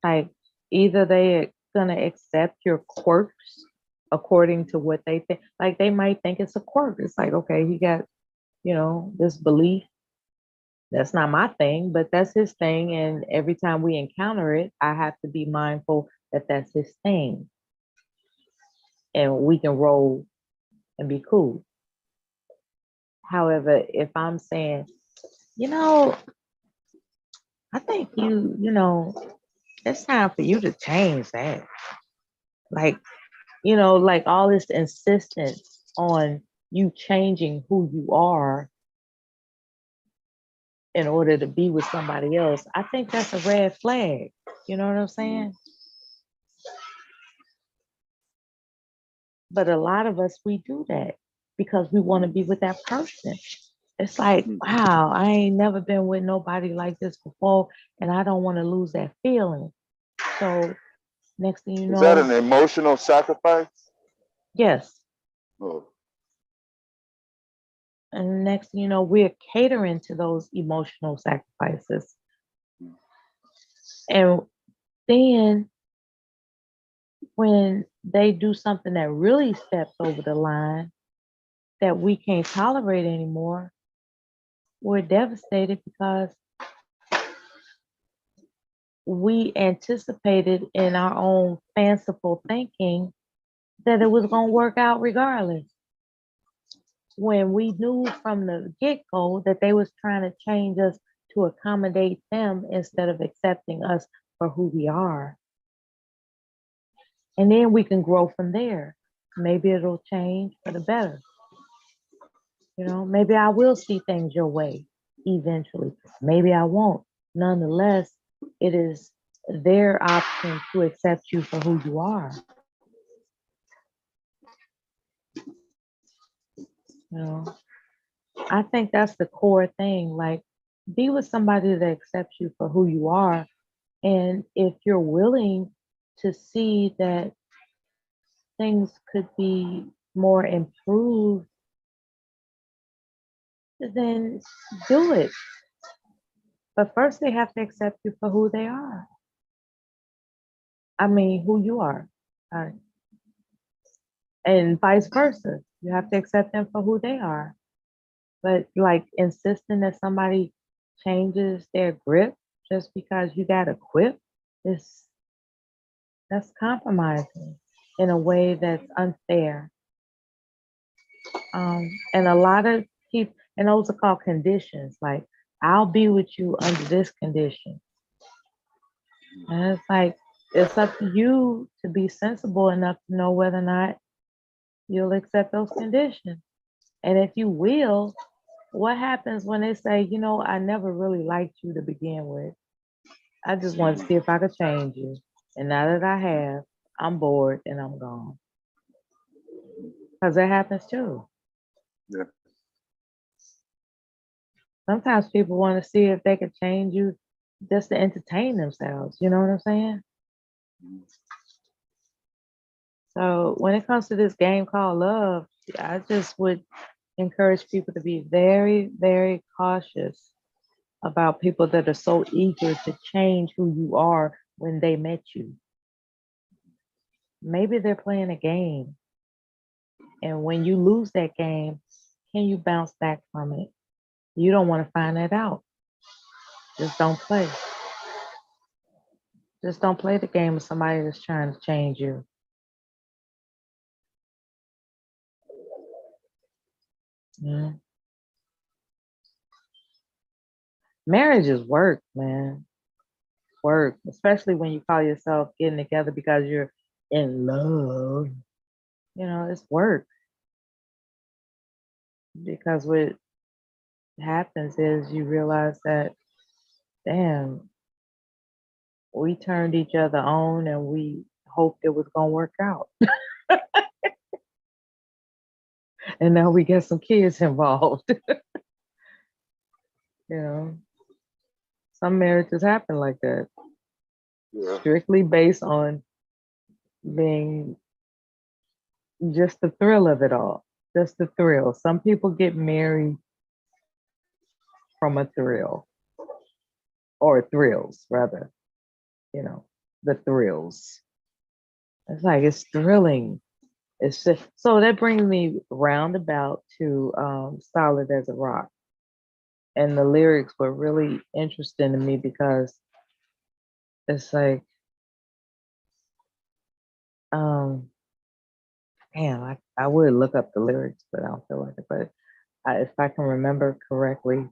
G: Like either they're gonna accept your quirks according to what they think. Like they might think it's a quirk. It's like, okay, he got, you know, this belief. That's not my thing, but that's his thing. And every time we encounter it, I have to be mindful that that's his thing. And we can roll and be cool. However, if I'm saying, you know, I think you know, it's time for you to change that. Like, you know, like all this insistence on you changing who you are in order to be with somebody else, I think that's a red flag. You know what I'm saying? But a lot of us, we do that because we want to be with that person. It's like, wow, I ain't never been with nobody like this before, and I don't want to lose that feeling. So next thing you know.
B: Is that an emotional sacrifice?
G: Yes.
B: Oh.
G: And next thing you know, we're catering to those emotional sacrifices. And then when they do something that really steps over the line that we can't tolerate anymore, we're devastated because we anticipated in our own fanciful thinking that it was going to work out regardless. When we knew from the get-go that they was trying to change us to accommodate them instead of accepting us for who we are. And then we can grow from there. Maybe it'll change for the better. You know, maybe I will see things your way eventually. Maybe I won't. Nonetheless, it is their option to accept you for who you are. You know, I think that's the core thing. Like, be with somebody that accepts you for who you are. And if you're willing to see that things could be more improved, then do it. But first, they have to accept you for who they are. I mean, who you are. And vice versa. You have to accept them for who they are. But like insisting that somebody changes their grip just because you got equipped, that's compromising in a way that's unfair. And a lot of people, and those are called conditions, like, I'll be with you under this condition. And it's like, it's up to you to be sensible enough to know whether or not you'll accept those conditions. And if you will, what happens when they say, you know, I never really liked you to begin with. I just want to see if I could change you. And now that I have, I'm bored and I'm gone. Because that happens too.
B: Yeah.
G: Sometimes people want to see if they can change you just to entertain themselves. You know what I'm saying? So when it comes to this game called love, I just would encourage people to be very, very cautious about people that are so eager to change who you are when they met you. Maybe they're playing a game. And when you lose that game, can you bounce back from it? You don't want to find that out. Just don't play. Just don't play the game with somebody that's trying to change you. Yeah. Marriage is work, man. Work, especially when you call yourself getting together because you're in love. You know, it's work. Because what happens is you realize that, damn, we turned each other on and we hoped it was going to work out. And now we get some kids involved. You know, some marriages happen like that.
B: Yeah.
G: Strictly based on being just the thrill of it all. Just the thrill. Some people get married from a thrill, or thrills rather, you know, the thrills. It's like, it's thrilling. It's just, so that brings me roundabout to Solid as a Rock. And the lyrics were really interesting to me because it's like, man, I would look up the lyrics, but I don't feel like it. But if I can remember correctly,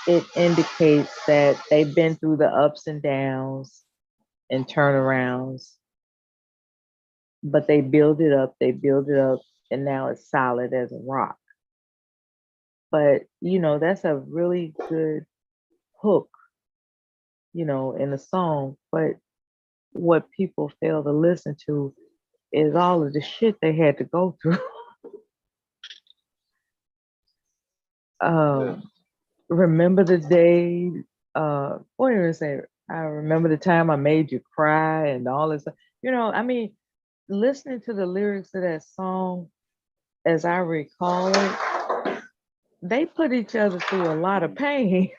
G: it indicates that they've been through the ups and downs and turnarounds, but they build it up, and now it's solid as a rock. But, you know, that's a really good hook, you know, in the song. But what people fail to listen to is all of the shit they had to go through. Remember the day, what did I say? I remember the time I made you cry and all this stuff. You know, I mean, listening to the lyrics of that song, as I recall it, they put each other through a lot of pain.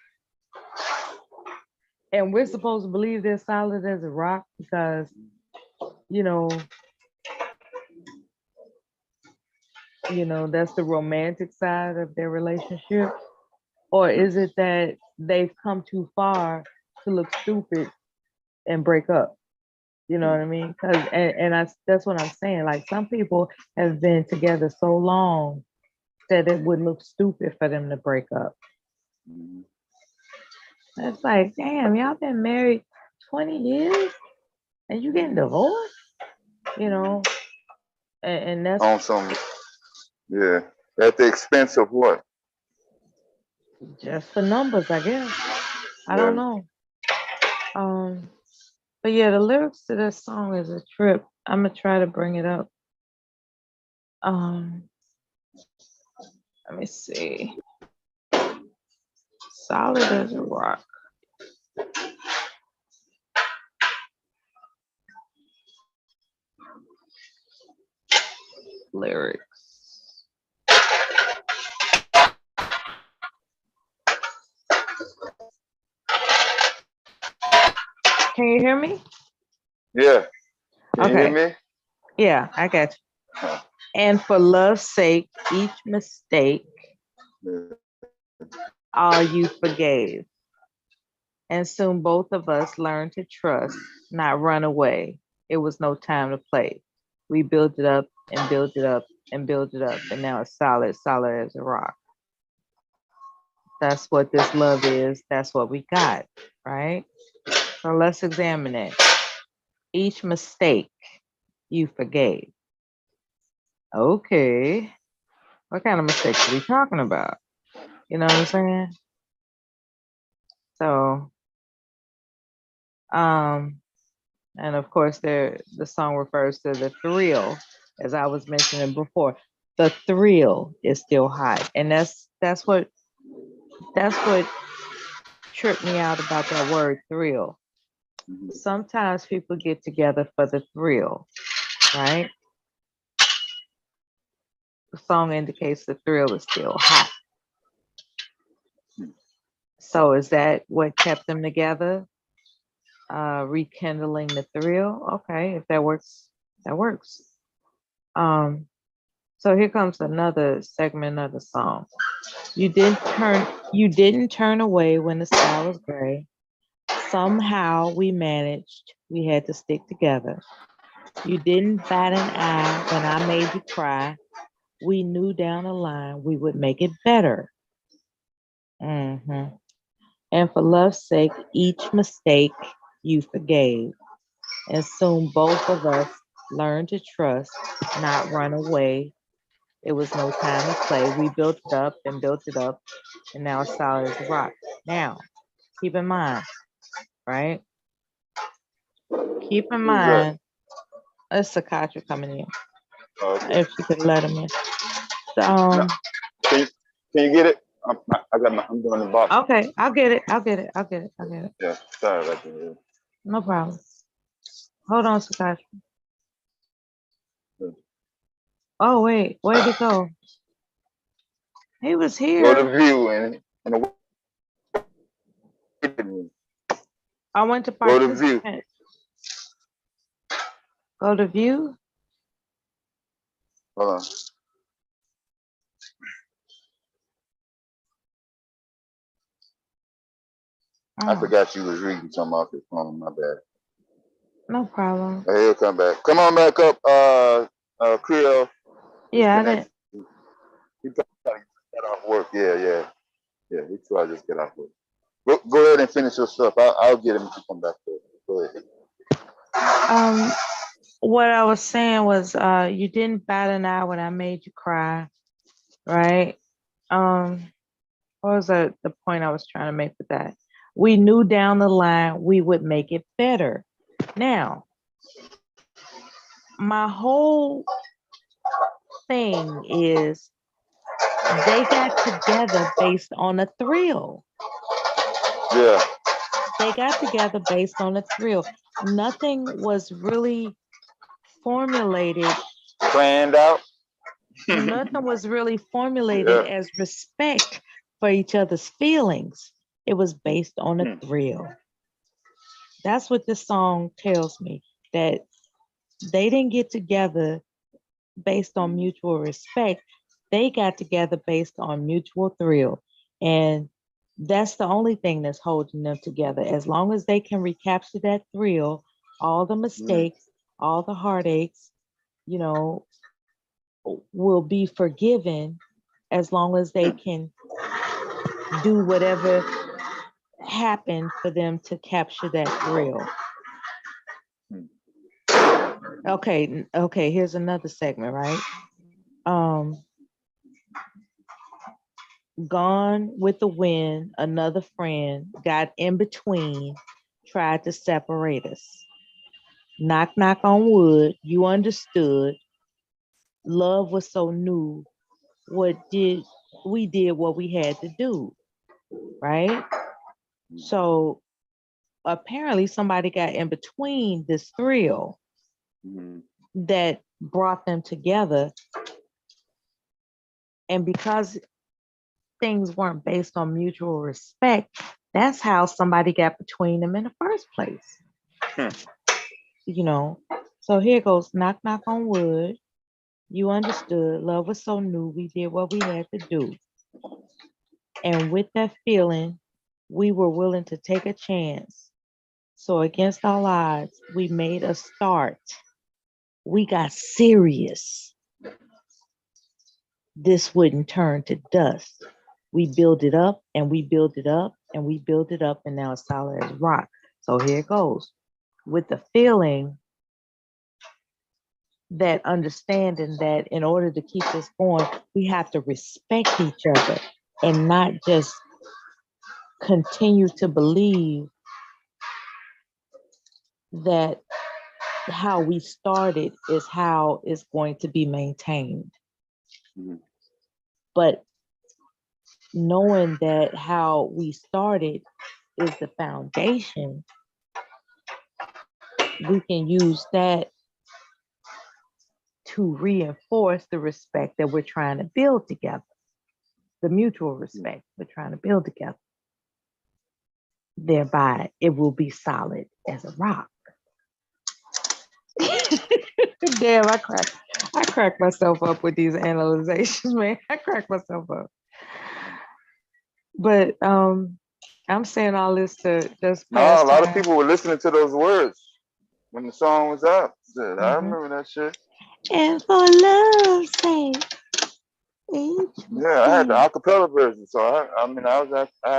G: And we're supposed to believe they're solid as a rock because, you know, that's the romantic side of their relationship. Or is it that they've come too far to look stupid and break up? You know what I mean? That's what I'm saying. Like, some people have been together so long that it would look stupid for them to break up. It's like, damn, y'all been married 20 years and you getting divorced, you know, and that's
B: On some, yeah, at the expense of what?
G: just for numbers, I guess. I don't
B: Yeah.
G: know. But yeah, the lyrics to this song is a trip. I'm gonna try to bring it up. Let me see. Solid as a rock. Lyrics. Can you hear me?
B: Yeah. Can you
G: Okay.
B: hear me?
G: Yeah, I got you. And for love's sake, each mistake, all you forgave. And soon both of us learned to trust, not run away. It was no time to play. We built it up and built it up and built it up, and now it's solid, solid as a rock. That's what this love is. That's what we got, right? So let's examine it. Each mistake you forgave. Okay. What kind of mistakes are we talking about? You know what I'm saying? So, and of course, the song refers to the thrill, as I was mentioning before. The thrill is still high, and that's what tripped me out about that word thrill. Sometimes people get together for the thrill, right? The song indicates the thrill is still hot. So is that what kept them together? Rekindling the thrill? Okay, if that works, that works. So here comes another segment of the song. You didn't turn away when the sky was gray. Somehow we managed. We had to stick together. You didn't bat an eye when I made you cry. We knew down the line we would make it better. And for love's sake, each mistake you forgave. And soon both of us learned to trust, not run away. It was no time to play. We built it up and built it up, and now it's solid as a rock. Now, keep in mind, right? Keep in mind, it's Sakatra coming in.
B: Okay.
G: If you could let him in.
B: Can you get it? I'm doing the box.
G: Okay, I'll get it.
B: Yeah, sorry about that.
G: No problem. Hold on, Sakatra. Oh wait, where'd he go? He was here.
B: Go to view and
G: I went to
B: go to view.
G: Go to view.
B: Hold on. I forgot you was reading something off his phone. My bad.
G: No problem.
B: He'll come back. Come on back up, Creole.
G: Yeah, I didn't.
B: He tried to get off work. Yeah. He tried to just get off work. Go ahead and finish your stuff. I'll get him to come back. Go ahead.
G: What I was saying was, you didn't bat an eye when I made you cry, right? What was the point I was trying to make with that? We knew down the line we would make it better. Now, my whole thing is they got together based on a thrill.
B: Yeah.
G: They got together based on a thrill. Nothing was really formulated.
B: Planned out.
G: Nothing was really formulated as respect for each other's feelings. It was based on a thrill. That's what this song tells me, that they didn't get together based on mutual respect. They got together based on mutual thrill. And that's the only thing that's holding them together. As long as they can recapture that thrill, all the mistakes, all the heartaches, you know, will be forgiven as long as they can do whatever happened for them to capture that thrill? Okay, here's another segment, right? Gone with the Wind, another friend got in between, tried to separate us. Knock, knock on wood, you understood. Love was so new. We did what we had to do, right? So apparently somebody got in between this thrill that brought them together. And because things weren't based on mutual respect, that's how somebody got between them in the first place. You know, so here goes, knock, knock on wood. You understood. Love was so new. We did what we had to do. And with that feeling, we were willing to take a chance. So against all odds, we made a start. We got serious. This wouldn't turn to dust. We build it up and we build it up and we build it up, and now it's solid as rock. So here it goes. With the feeling, that understanding that in order to keep this going, we have to respect each other and not just continue to believe that how we started is how it's going to be maintained. But knowing that how we started is the foundation, we can use that to reinforce the respect that we're trying to build together, the mutual respect we're trying to build together. Thereby, it will be solid as a rock. Damn, I crack myself up with these analyzations, man. I crack myself up. But I'm saying all this to just pass
B: a lot of
G: time.
B: people were listening to those words when the song was out. I remember that shit.
G: And for love's sake.
B: Yeah, I had the acapella version, so I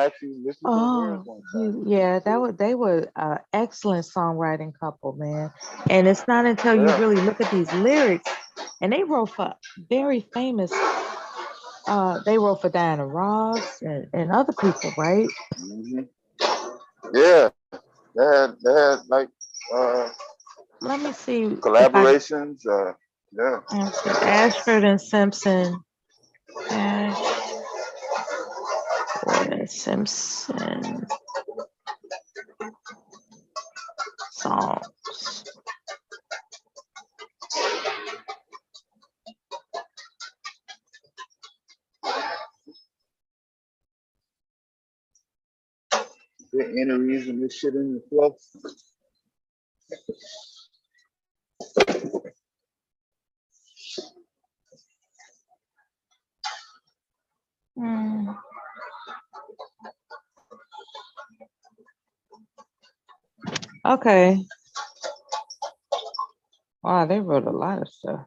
B: actually listened to the words one time.
G: Yeah, they were an excellent songwriting couple, man. And it's not until you really look at these lyrics, and they wrote for very famous. They wrote for Diana Ross and other people, right?
B: Yeah, they had like
G: let me see
B: collaborations. Yeah,
G: Ashford and Simpson. Ashford and Simpson songs.
B: The interviews and this shit in the flow.
G: Okay. Wow, they wrote a lot of stuff.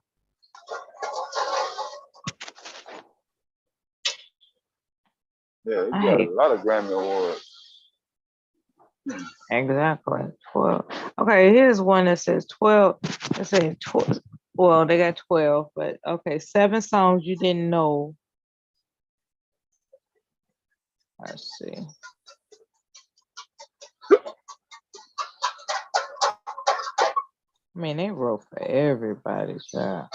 B: Yeah, he got a lot of Grammy awards.
G: Exactly. 12. Okay, here's one that says 12. Let's say 12. Well, they got 12, but okay, 7 songs you didn't know. Let's see. I mean, they wrote for everybody, sure.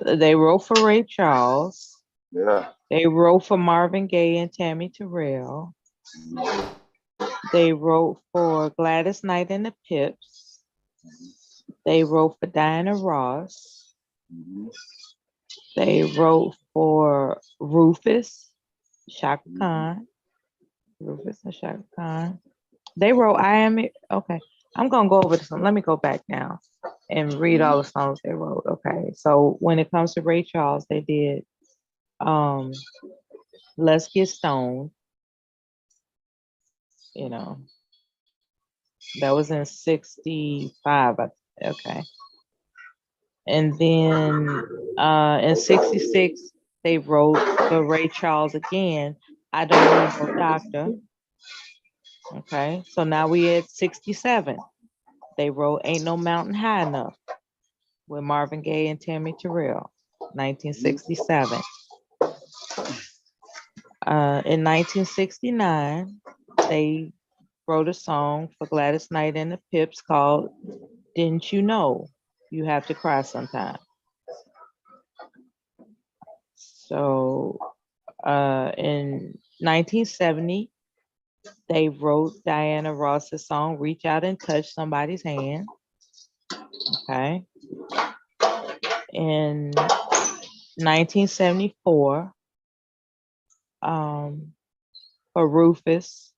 G: They wrote for Ray Charles.
B: Yeah.
G: They wrote for Marvin Gaye and Tammy Terrell. They wrote for Gladys Knight and the Pips. They wrote for Diana Ross. They wrote for Rufus, Shaka Khan. Rufus and Shaka Khan. They wrote I Am It. Okay. I'm going to go over this one. Let me go back now and read all the songs they wrote. Okay. So when it comes to Ray Charles, they did Let's Get Stoned. You know, that was in 65. Okay. And then in 66, they wrote for Ray Charles again, I Don't Need No Doctor. Okay, so now we at 67. They wrote Ain't No Mountain High Enough with Marvin Gaye and Tammy Terrell, 1967. In 1969, they wrote a song for Gladys Knight and the Pips called Didn't You Know You Have to Cry Sometime. So in 1970, they wrote Diana Ross's song Reach Out and Touch Somebody's Hand. Okay. In 1974, for Rufus,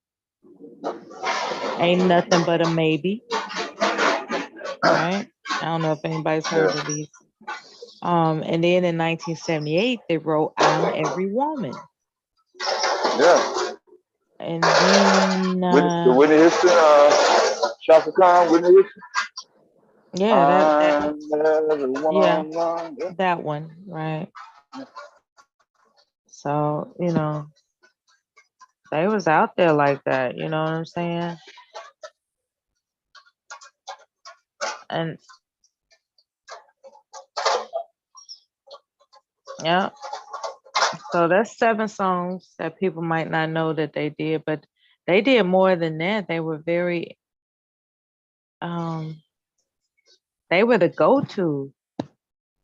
G: Ain't Nothing But a Maybe. Right? I don't know if anybody's heard of these. And then in 1978, they wrote I'm Every Woman.
B: Yeah.
G: And then
B: the Whitney Houston, Shaka Khan, Whitney Houston.
G: Yeah,
B: yeah,
G: that one, right? So, you know, they was out there like that, you know what I'm saying? And yeah, so that's 7 songs that people might not know that they did, but they did more than that. They were very, they were the go-to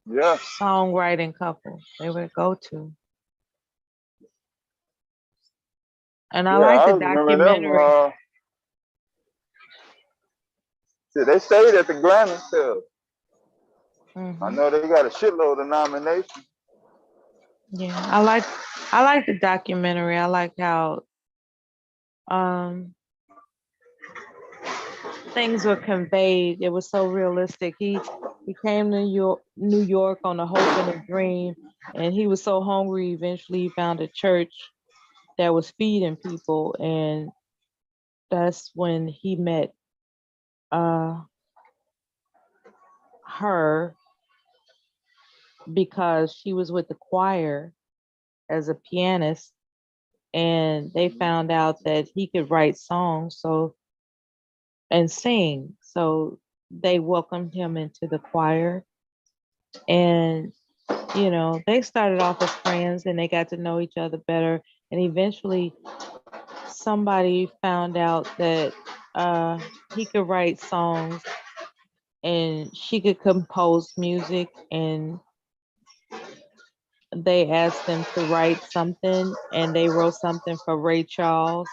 G: songwriting couple. They were the go-to. And I like the documentary.
B: Them, see, they stayed at the Grammy too. I know they got a shitload of nominations.
G: Yeah, I like the documentary. I like how things were conveyed. It was so realistic. He came to New York on a hope and a dream, and he was so hungry. Eventually, he found a church that was feeding people, and that's when he met her, because she was with the choir as a pianist, and they found out that he could write songs and sing. So they welcomed him into the choir, and you know, they started off as friends and they got to know each other better. And eventually somebody found out that he could write songs and she could compose music, and they asked them to write something, and they wrote something for Ray Charles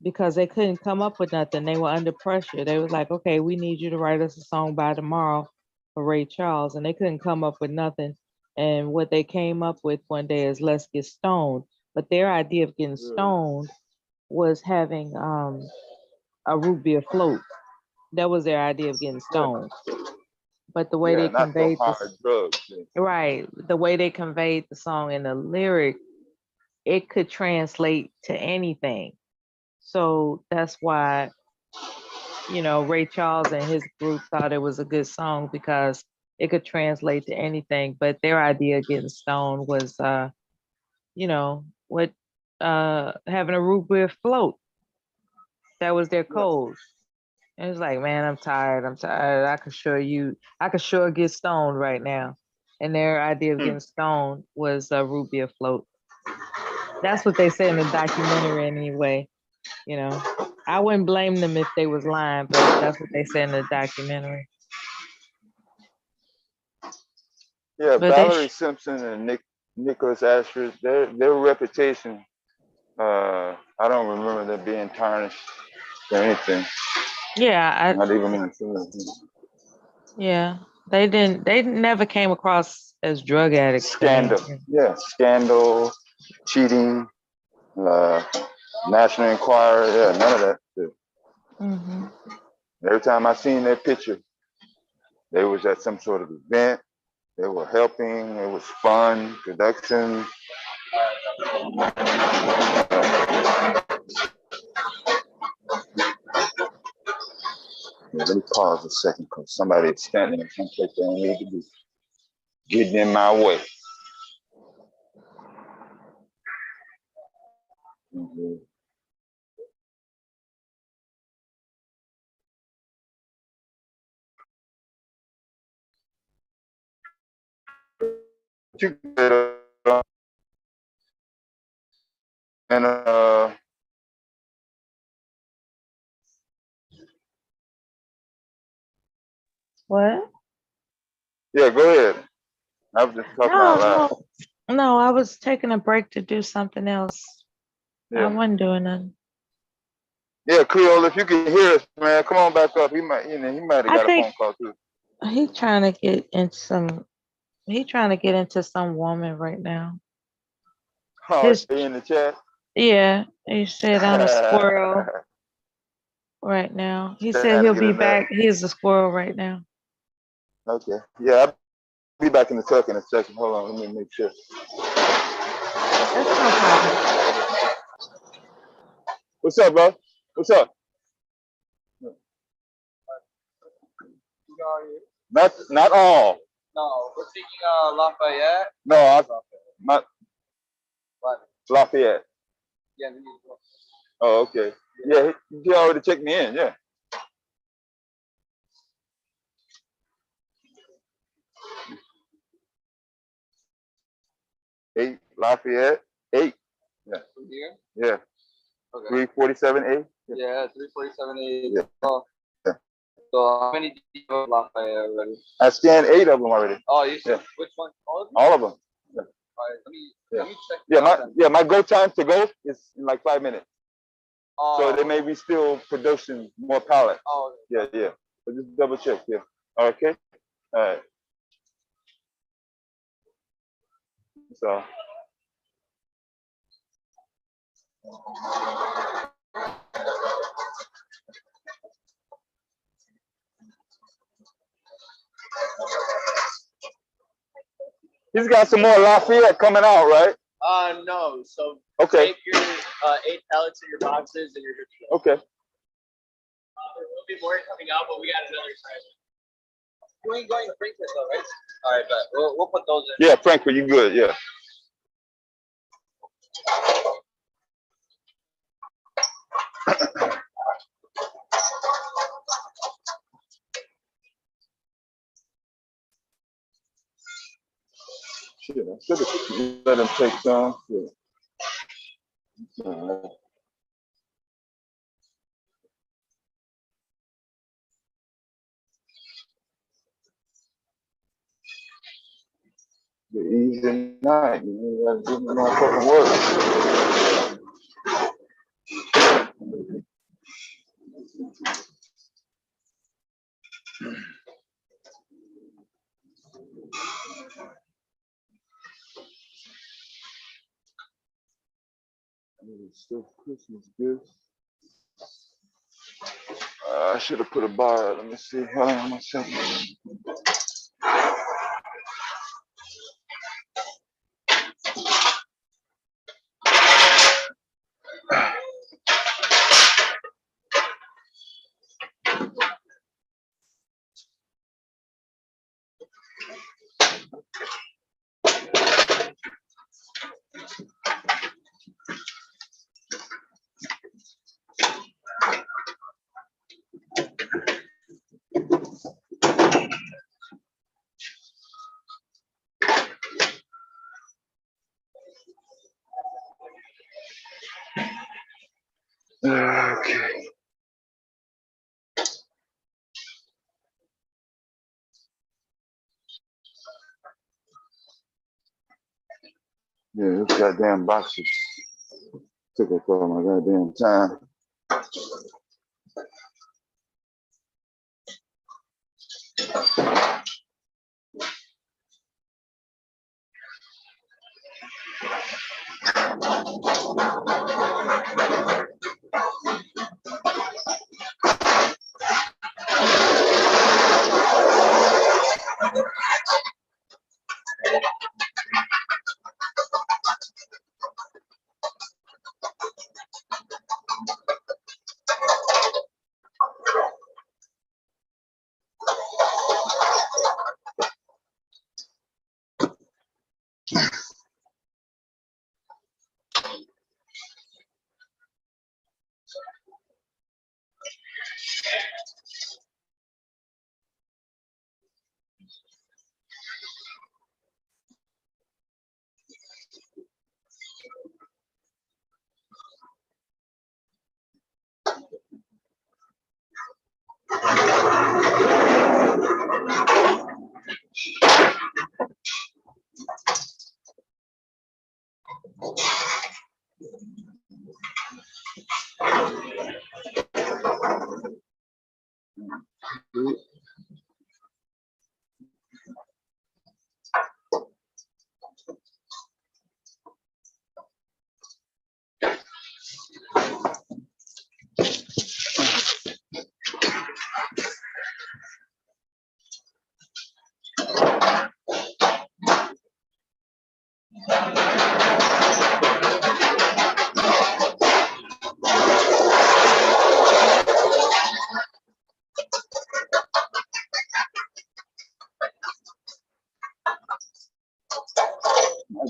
G: because they couldn't come up with nothing. They were under pressure. They was like, okay, we need you to write us a song by tomorrow for Ray Charles, and they couldn't come up with nothing. And what they came up with one day is Let's Get Stoned. But their idea of getting stoned was having a root beer float. That was their idea of getting stoned. But the way they conveyed the way they conveyed the song and the lyric, it could translate to anything. So that's why, you know, Ray Charles and his group thought it was a good song because it could translate to anything. But their idea of getting stoned was, you know, what having a root beer float. That was their code. It was like, man, I'm tired. I could sure get stoned right now. And their idea of getting stoned was a root beer float. That's what they said in the documentary anyway. You know, I wouldn't blame them if they was lying, but that's what they said in the documentary.
B: Yeah, but Valerie Simpson and Nicholas Ashford, their reputation, I don't remember them being tarnished or anything.
G: Yeah,
B: not even in the film.
G: Yeah, they never came across as drug addicts.
B: Scandal, scandal, cheating, National Enquirer, none of that shit. Every time I seen their picture, they was at some sort of event. They were helping. It was fun, production. Let me pause a second because somebody is standing in some place they don't need to be getting in my way. And
G: What?
B: yeah, go ahead. I was just talking out loud.
G: No, I was taking a break to do something else. I
B: Yeah.
G: wasn't doing nothing.
B: Yeah, Creole, if you can hear us, man, come on back up. He might have
G: I
B: got a
G: think
B: phone call too.
G: he trying to get into some. He trying to get into some woman right now.
B: Oh, they in the chat?
G: Yeah, he said I'm a squirrel right now. He said
B: Trying to
G: he'll
B: get
G: be
B: in there.
G: back. He's a squirrel right now.
B: Okay. Yeah, I'll be back in the truck in a second. Hold on, let me make sure.
G: That's no problem.
B: What's up, bro? What's up? Not all.
R: No, we're taking Lafayette.
B: No, not
R: What?
B: Lafayette.
R: Yeah,
B: Oh, okay. Yeah, he already checked me in. Yeah. Eight Lafayette. 8. Yeah.
R: From here?
B: Yeah.
R: Okay.
B: 347A.
R: Yeah, 347A.
B: Yeah.
R: Oh.
B: Yeah.
R: So how many do you have Lafayette already?
B: I scanned 8 of them already.
R: Oh, you said
B: Yeah.
R: which one? All of them?
B: All of them. Yeah.
R: All right, let me check.
B: My go time to go is in like 5 minutes.
R: Oh.
B: So they may be still producing more pallets.
R: Oh.
B: Yeah. So just double check. Yeah. Okay. All right. So. He's got some more Lafayette coming out, right?
R: No. So
B: okay.
R: Take your 8 pallets in your boxes and you're good to go.
B: Okay.
R: There will be more coming out, but we got another size. You ain't going to Frankfurt though, right? All right, but we'll put those in.
B: Yeah, Frankfurt, you good? Yeah. Shit, I should have let him take some. Yeah. The easy night, you gotta do the motherfucking work. Still Christmas gifts. I should have put a bar. Let me see. Hold on one second. Okay. Yeah, this goddamn boxes took up all my goddamn time. I'd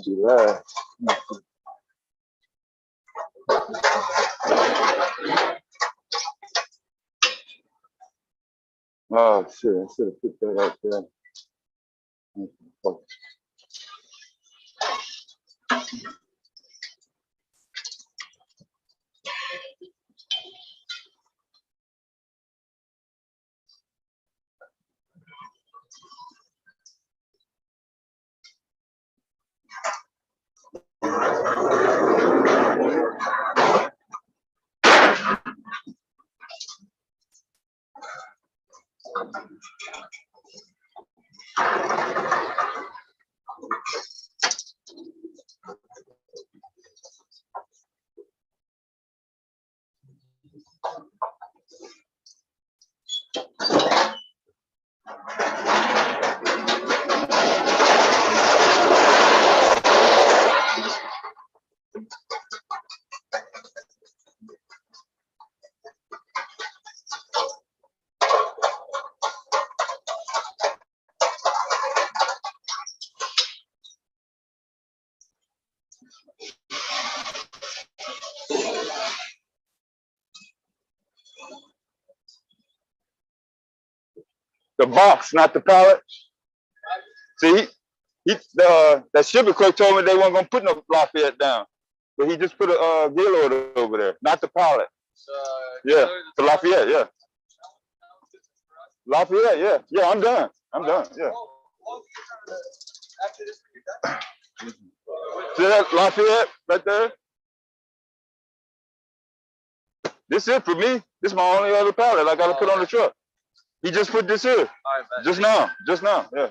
B: be glad. Oh shit, I should have put that up there. The box, not the pallet. See, that shipping clerk told me they weren't gonna put no Lafayette down, but he just put a Gaylord over there, not the pallet. Yeah, for Lafayette, yeah. Lafayette, yeah, yeah. I'm done. I'm done. Yeah. See that Lafayette right there? This is it for me. This is my only other pallet I gotta put on the truck. He just put this here. Just now. Just now. Yeah.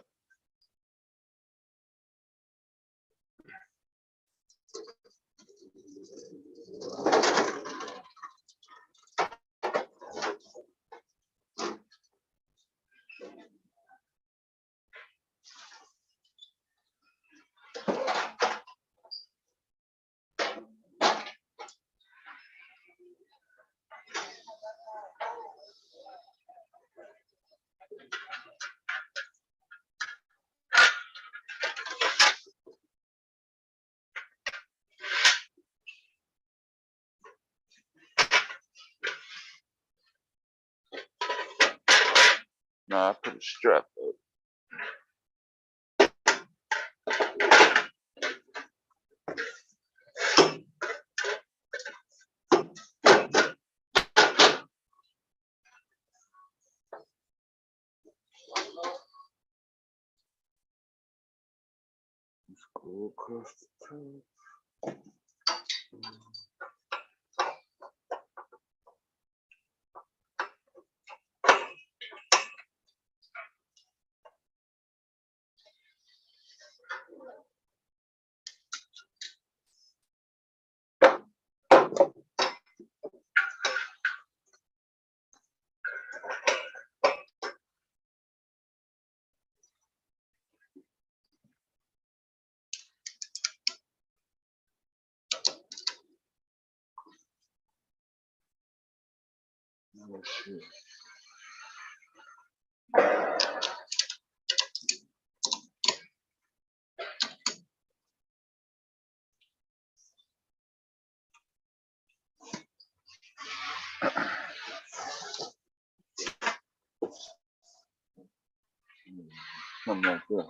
B: Nah, I put a strap up. Go across the top. Oh shit. Something like that.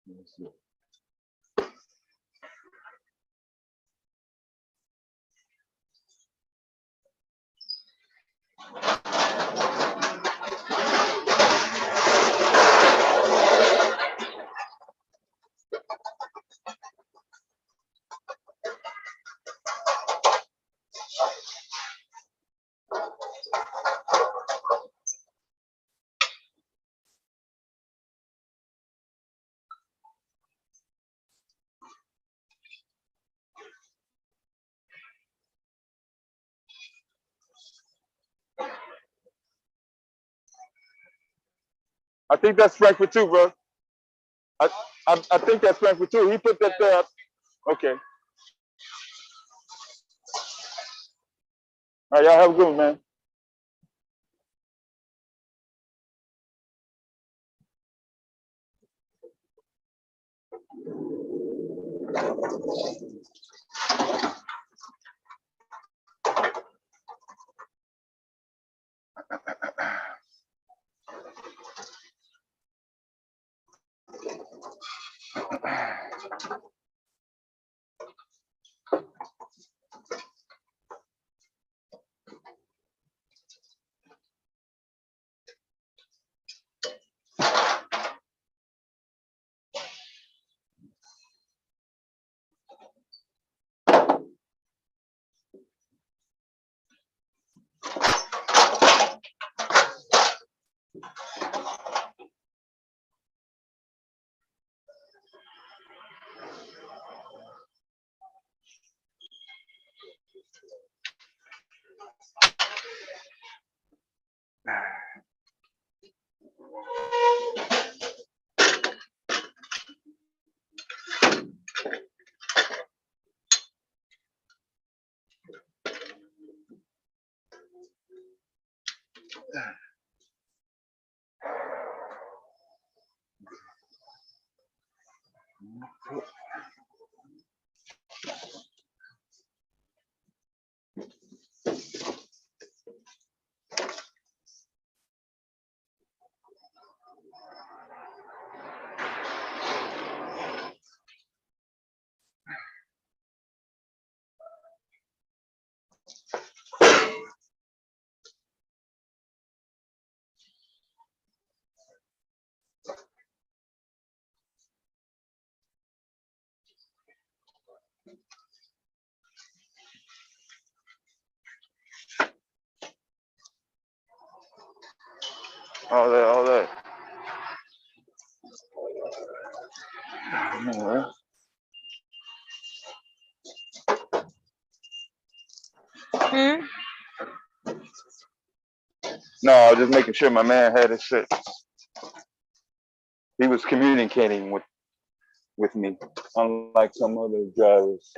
B: Let's see. I think that's Frankfurt too, bro. I think that's Frankfurt too. He put that there. Okay. All right, y'all have a good one, man. All that, all that. No, I was just making sure my man had his shit. He was communicating with me, unlike some other drivers.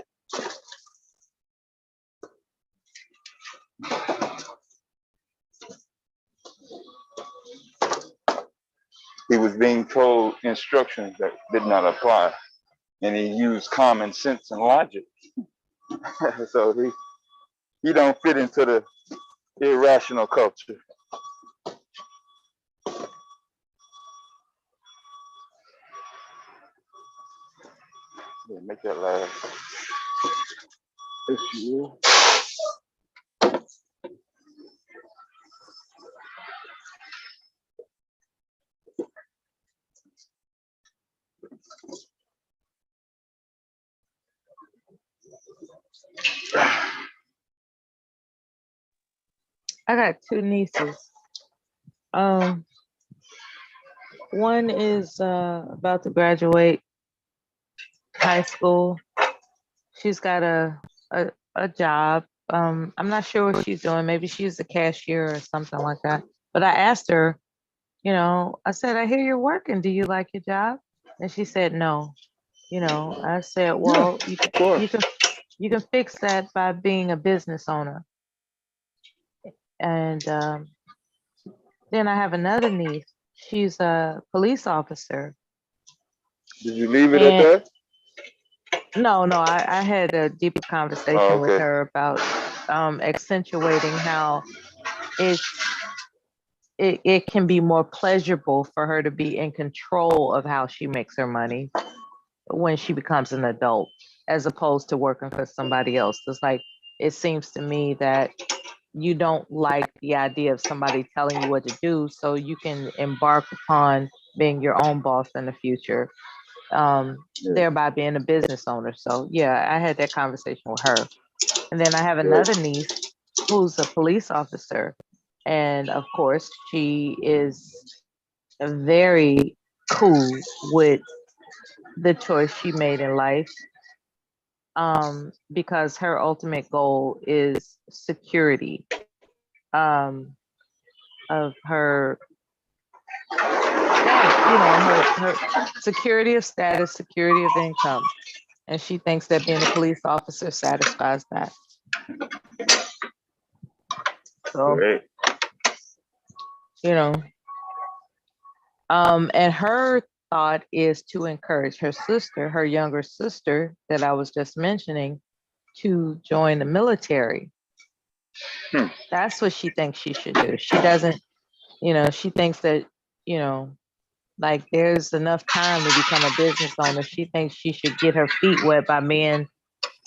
B: He was being told instructions that did not apply, and he used common sense and logic. So he don't fit into the irrational culture. Yeah, make that last. If you will.
G: I got two nieces. One is about to graduate high school. She's got a job. I'm not sure what she's doing. Maybe she's a cashier or something like that. But I asked her, I said, I hear you're working. Do you like your job? And she said, no. I said, well, you can fix that by being a business owner. And then I have another niece. She's a police officer.
B: Did you leave it at that?
G: No, I had a deeper conversation with her about accentuating how it can be more pleasurable for her to be in control of how she makes her money when she becomes an adult, as opposed to working for somebody else. It's like, it seems to me that you don't like the idea of somebody telling you what to do, so you can embark upon being your own boss in the future, thereby being a business owner. So yeah, I had that conversation with her. And then I have another niece who's a police officer. And of course, she is very cool with the choice she made in life, because her ultimate goal is security, of her her security of status, security of income. And she thinks that being a police officer satisfies that. So, and her thought is to encourage her sister, her younger sister that I was just mentioning, to join the military. That's what she thinks she should do. She doesn't, she thinks that, like there's enough time to become a business owner. She thinks she should get her feet wet by being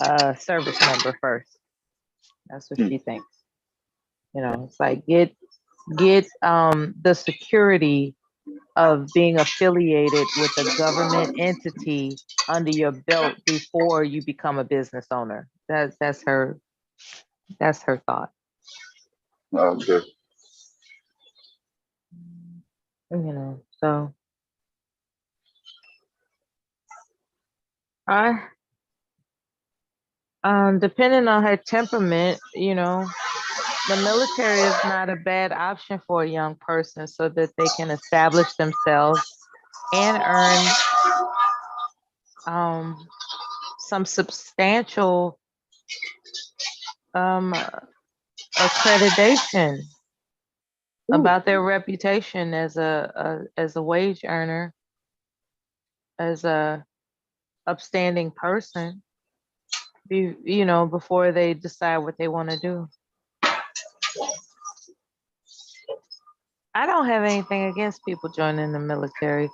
G: a service member first. That's what she thinks. It's like get the security of being affiliated with a government entity under your belt before you become a business owner. That's her thought.
B: Okay.
G: So depending on her temperament, the military is not a bad option for a young person so that they can establish themselves and earn some substantial accreditation about their reputation as a wage earner, as a upstanding person, before they decide what they want to do. I don't have anything against people joining the military.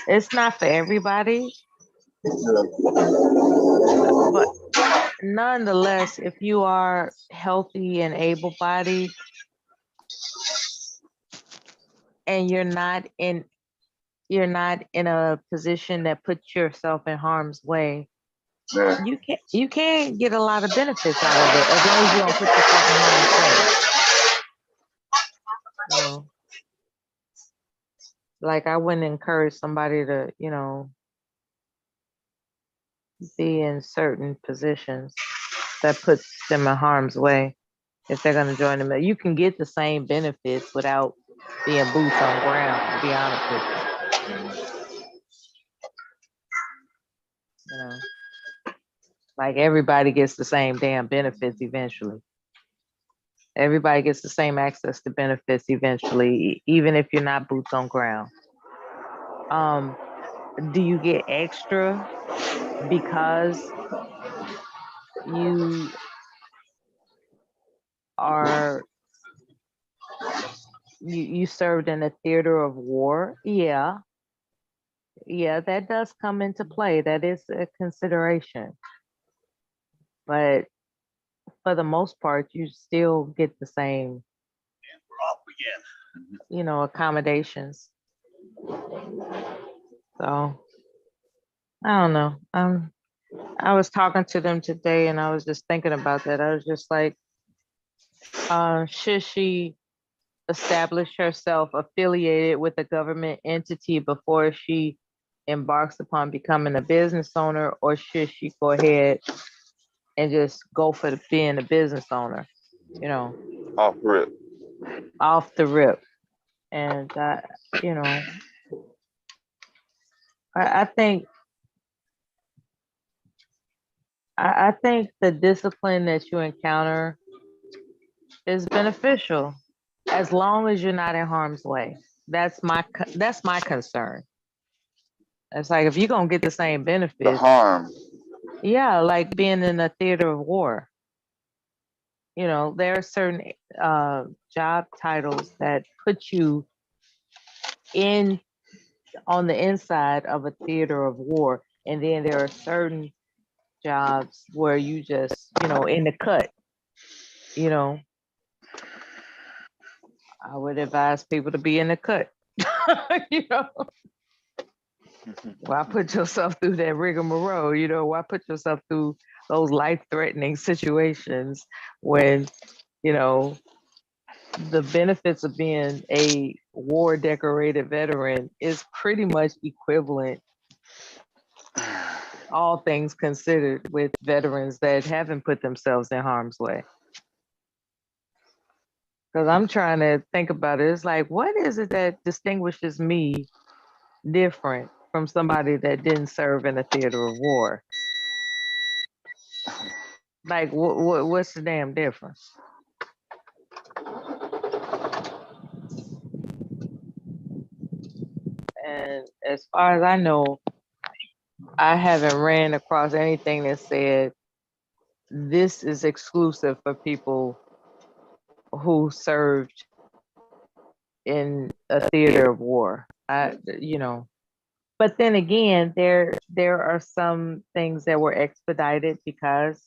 G: It's not for everybody. But nonetheless, if you are healthy and able-bodied and you're not in a position that puts yourself in harm's way, you can't get a lot of benefits out of it as long as you don't put yourself in harm's way. Like I wouldn't encourage somebody to, be in certain positions that puts them in harm's way if they're going to join them. You can get the same benefits without being boots on ground, to be honest with you. Like everybody gets the same damn benefits eventually. Everybody gets the same access to benefits eventually, even if you're not boots on ground. Do you get extra because you served in a theater of war? Yeah, that does come into play. That is a consideration. But for the most part, you still get the same, accommodations. So I don't know. I was talking to them today and I was just thinking about that. I was just like, should she establish herself affiliated with a government entity before she embarks upon becoming a business owner, or should she go ahead and just go for being a business owner, off the rip. And I think the discipline that you encounter is beneficial as long as you're not in harm's way. That's my concern. It's like if you're gonna get the same benefits,
B: the harm.
G: Yeah, like being in a theater of war. You know, there are certain job titles that put you in on the inside of a theater of war, and then there are certain jobs where you just, you know, in the cut. You know, I would advise people to be in the cut. You know, why put yourself through that rigmarole? You know, why put yourself through those life-threatening situations when, you know, the benefits of being a war decorated veteran is pretty much equivalent, all things considered, with veterans that haven't put themselves in harm's way. Because I'm trying to think about it. It's like, what is it that distinguishes me different from somebody that didn't serve in a theater of war? Like, what's the damn difference? And as far as I know, I haven't ran across anything that said this is exclusive for people who served in a theater of war. You know, but then again, there are some things that were expedited because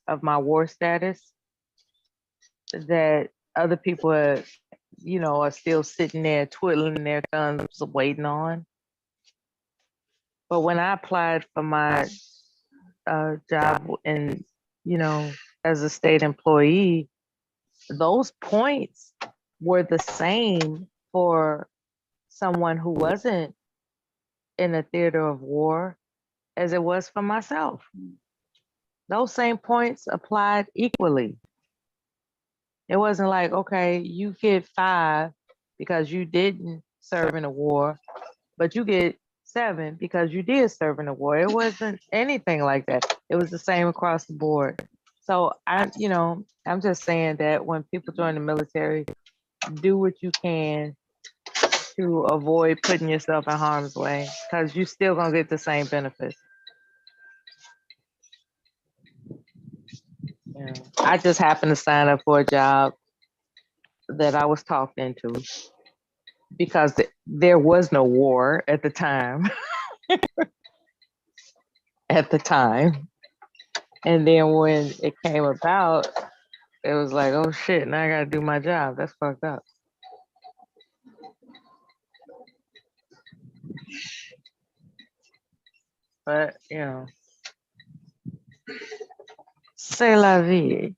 G: of my war status that other people are, you know, are still sitting there twiddling their thumbs waiting on. But when I applied for my job in, you know, as a state employee, those points were the same for someone who wasn't in a theater of war as it was for myself. Those same points applied equally. It wasn't like, okay, you get 5 because you didn't serve in a war, but you get 7 because you did serve in a war. It wasn't anything like that. It was the same across the board. So you know, I'm just saying that when people join the military, do what you can to avoid putting yourself in harm's way, because you still gonna get the same benefits. Yeah. I just happened to sign up for a job that I was talked into because there was no war at the time. At the time. And then when it came about, it was like, oh shit, now I gotta do my job. That's fucked up. But, you know, c'est la vie.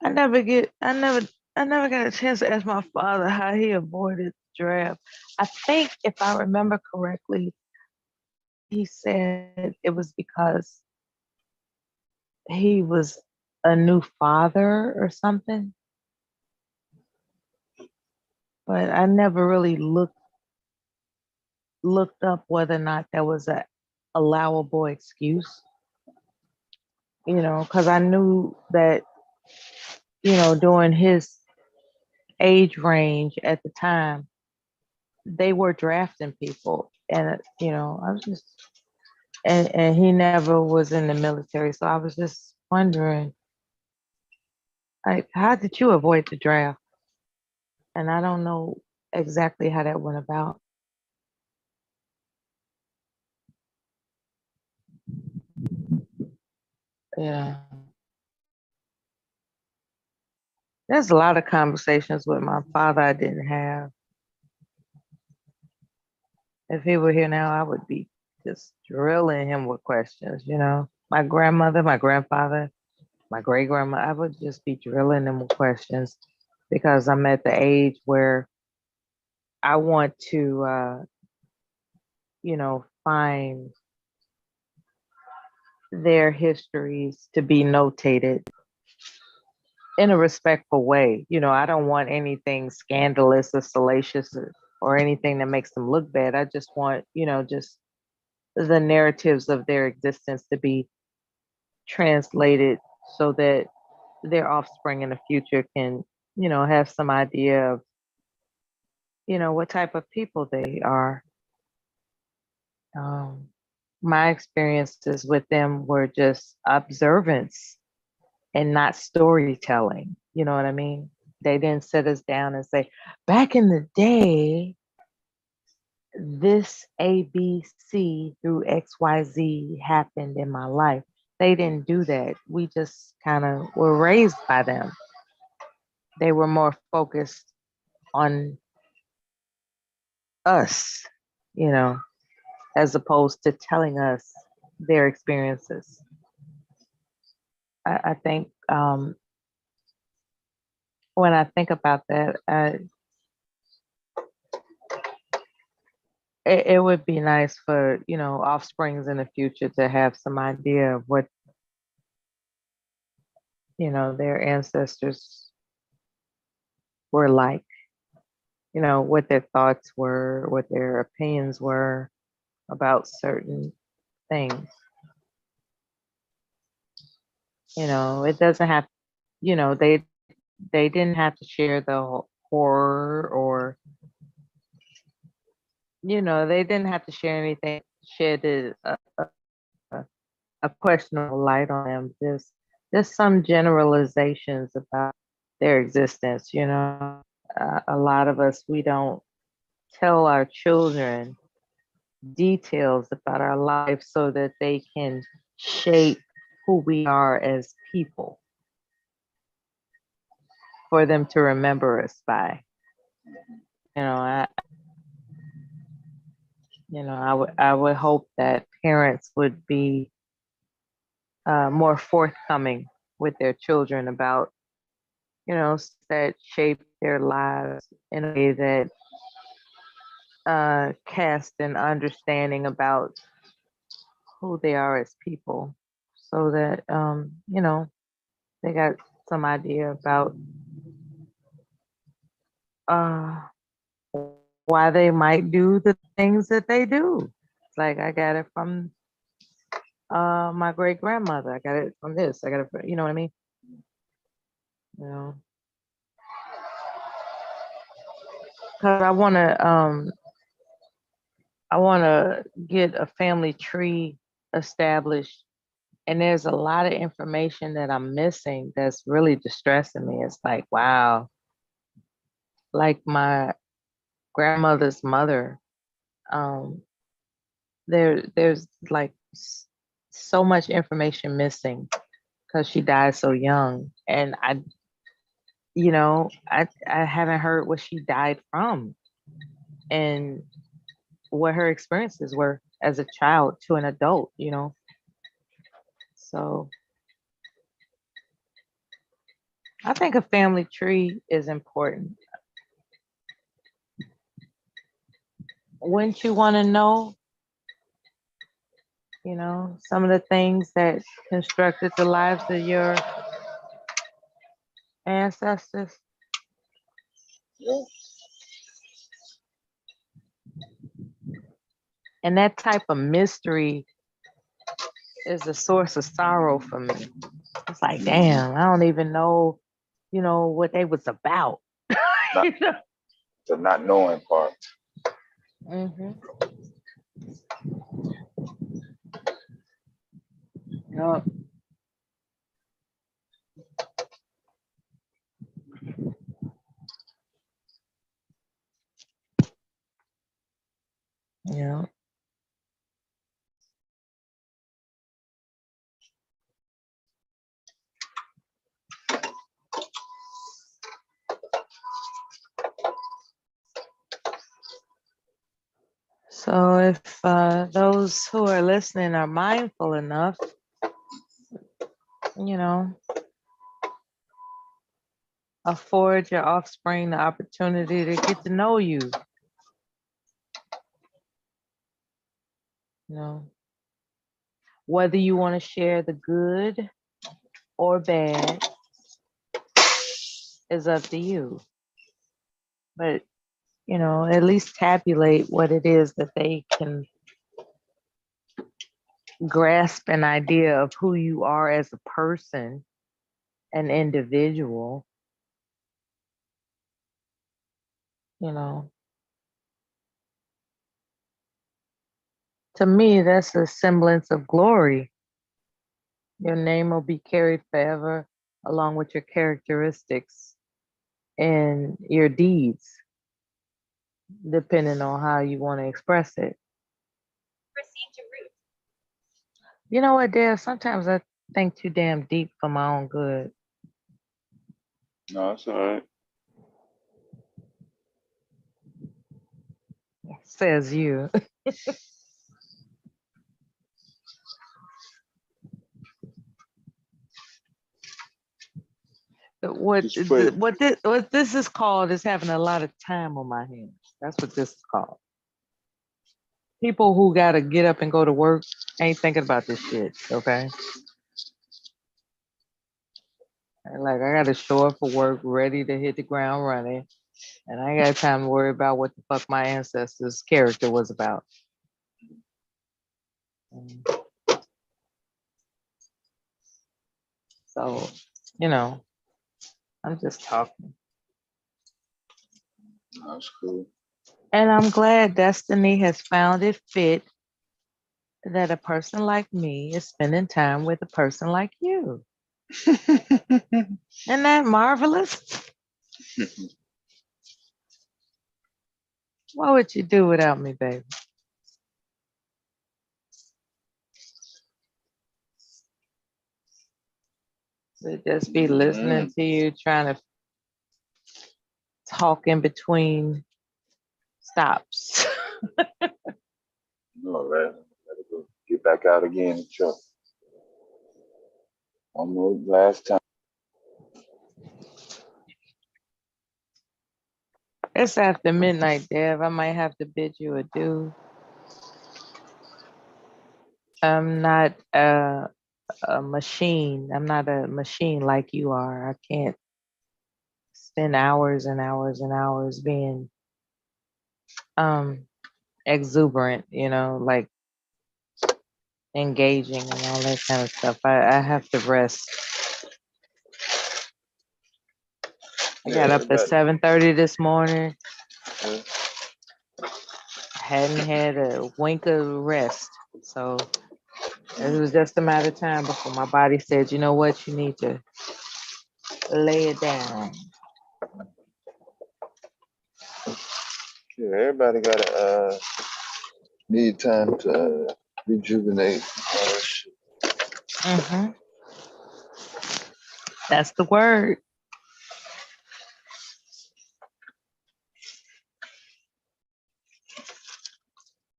G: I never got a chance to ask my father how he avoided the draft. I think if I remember correctly, he said it was because he was a new father or something. But I never really looked up whether or not that was a allowable excuse. You know, because I knew that, you know, during his age range at the time, they were drafting people. And, you know, I was just, and he never was in the military. So I was just wondering, like, how did you avoid the draft? And I don't know exactly how that went about. Yeah. There's a lot of conversations with my father I didn't have. If he were here now, I would be just drilling him with questions, you know. My grandmother, my grandfather, my great grandma, I would just be drilling them with questions because I'm at the age where I want to, you know, find their histories to be notated in a respectful way. You know, I don't want anything scandalous or salacious or anything that makes them look bad. I just want, you know, just the narratives of their existence to be translated so that their offspring in the future can, have some idea of, what type of people they are. My experiences with them were just observance and not storytelling. You know what I mean? They didn't sit us down and say, back in the day, this ABC through XYZ happened in my life. They didn't do that. We just kind of were raised by them. They were more focused on us, as opposed to telling us their experiences. I think when I think about that, it would be nice for, offsprings in the future to have some idea of what, their ancestors were like, what their thoughts were, what their opinions were about certain things. It doesn't have, they didn't have to share the horror or, they didn't have to share anything, shed a questionable light on them. Just some generalizations about their existence. A lot of us, we don't tell our children details about our life so that they can shape who we are as people, for them to remember us by. I would hope that parents would be more forthcoming with their children about, that shape their lives in a way that cast an understanding about who they are as people, so that they got some idea about why they might do the things that they do. It's like, I got it from my great grandmother. I got it from this. I got it from, you know what I mean? Cause I wanna get a family tree established, and there's a lot of information that I'm missing that's really distressing me. It's like, wow, like my grandmother's mother, there's like so much information missing because she died so young, and I haven't heard what she died from and what her experiences were as a child to an adult. So I think a family tree is important. Wouldn't you want to know, some of the things that constructed the lives of your ancestors? And that type of mystery is a source of sorrow for me. It's like, damn, I don't even know, what they was about.
B: The not knowing part.
G: Mm-hmm. Yep. Yeah. So if those who are listening are mindful enough, afford your offspring the opportunity to get to know you. Whether you want to share the good or bad is up to you. But, at least tabulate what it is that they can grasp an idea of who you are as a person, an individual, you know, to me, that's a semblance of glory. Your name will be carried forever along with your characteristics and your deeds, depending on how you want to express it.
P: Proceed to route.
G: You know what, Dad? Sometimes I think too damn deep for my own good.
B: No, it's all right.
G: Says you. What this is called is having a lot of time on my hands. That's what this is called. People who gotta get up and go to work ain't thinking about this shit, okay? Like I gotta show up for work, ready to hit the ground running, and I ain't got time to worry about what the fuck my ancestors' character was about. So, you know, I'm just talking.
B: That's cool.
G: And I'm glad destiny has found it fit that a person like me is spending time with a person like you. Isn't that marvelous? What would you do without me, baby? Would just be listening to you, trying to talk in between stops.
B: All right. Gotta go get back out again and truck. One more last time.
G: It's after midnight, Dev. I might have to bid you adieu. I'm not a machine. I'm not a machine like you are. I can't spend hours and hours and hours being exuberant, you know, like engaging and all that kind of stuff. I have to rest. I got up at 7:30 this morning. Hadn't had a wink of rest. So it was just a matter of time before my body said, you know what, you need to lay it down.
B: Yeah, everybody gotta need time to rejuvenate.
G: Mm-hmm. That's the word.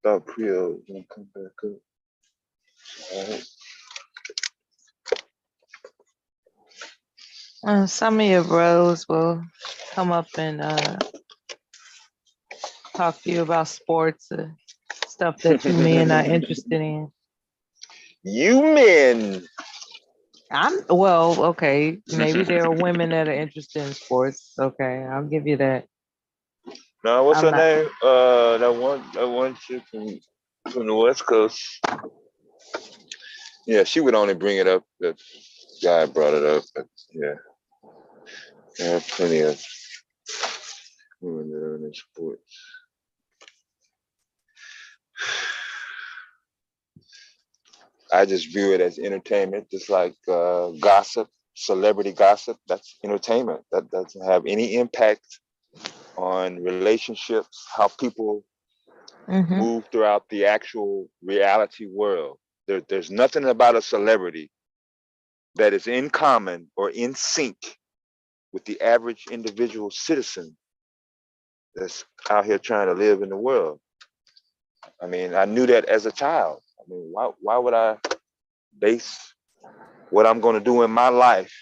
B: Thought Priya was gonna come back up. All right.
G: Some of your bros will come up and talk to you about sports, stuff that you men are interested in.
B: You men.
G: Okay. Maybe there are women that are interested in sports. Okay, I'll give you that.
B: No, what's her name? That one chick from the West Coast. Yeah, she would only bring it up if guy brought it up. But yeah, there are plenty of women that are in sports. I just view it as entertainment, just like gossip, celebrity gossip. That's entertainment. That doesn't have any impact on relationships, how people move throughout the actual reality world. There's nothing about a celebrity that is in common or in sync with the average individual citizen that's out here trying to live in the world. I mean, I knew that as a child. I mean, why would I base what I'm going to do in my life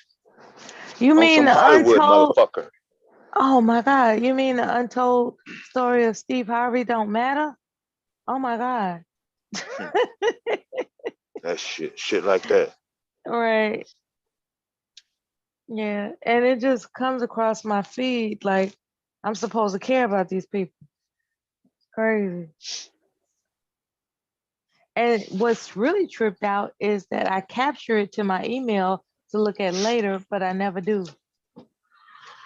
G: You
B: on
G: mean
B: some
G: the
B: Hollywood
G: untold?
B: motherfucker?
G: Oh my God! You mean the untold story of Steve Harvey don't matter? Oh my God!
B: That shit like that.
G: Right. Yeah, and it just comes across my feed like I'm supposed to care about these people. Crazy. And what's really tripped out is that I capture it to my email to look at later, but I never do.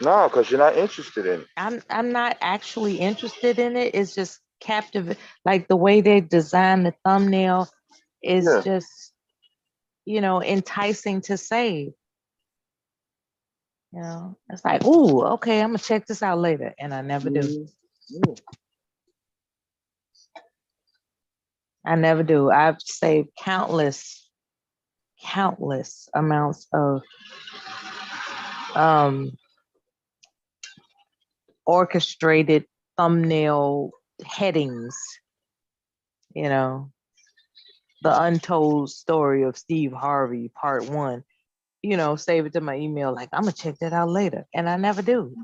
B: No, because you're not interested in it.
G: I'm not actually interested in it. It's just captive. Like the way they design the thumbnail is just, enticing to save. It's like, ooh, okay, I'm gonna check this out later, and I never do. I never do. I've saved countless amounts of orchestrated thumbnail headings, the untold story of Steve Harvey, part 1, save it to my email, like, I'm gonna check that out later. And I never do.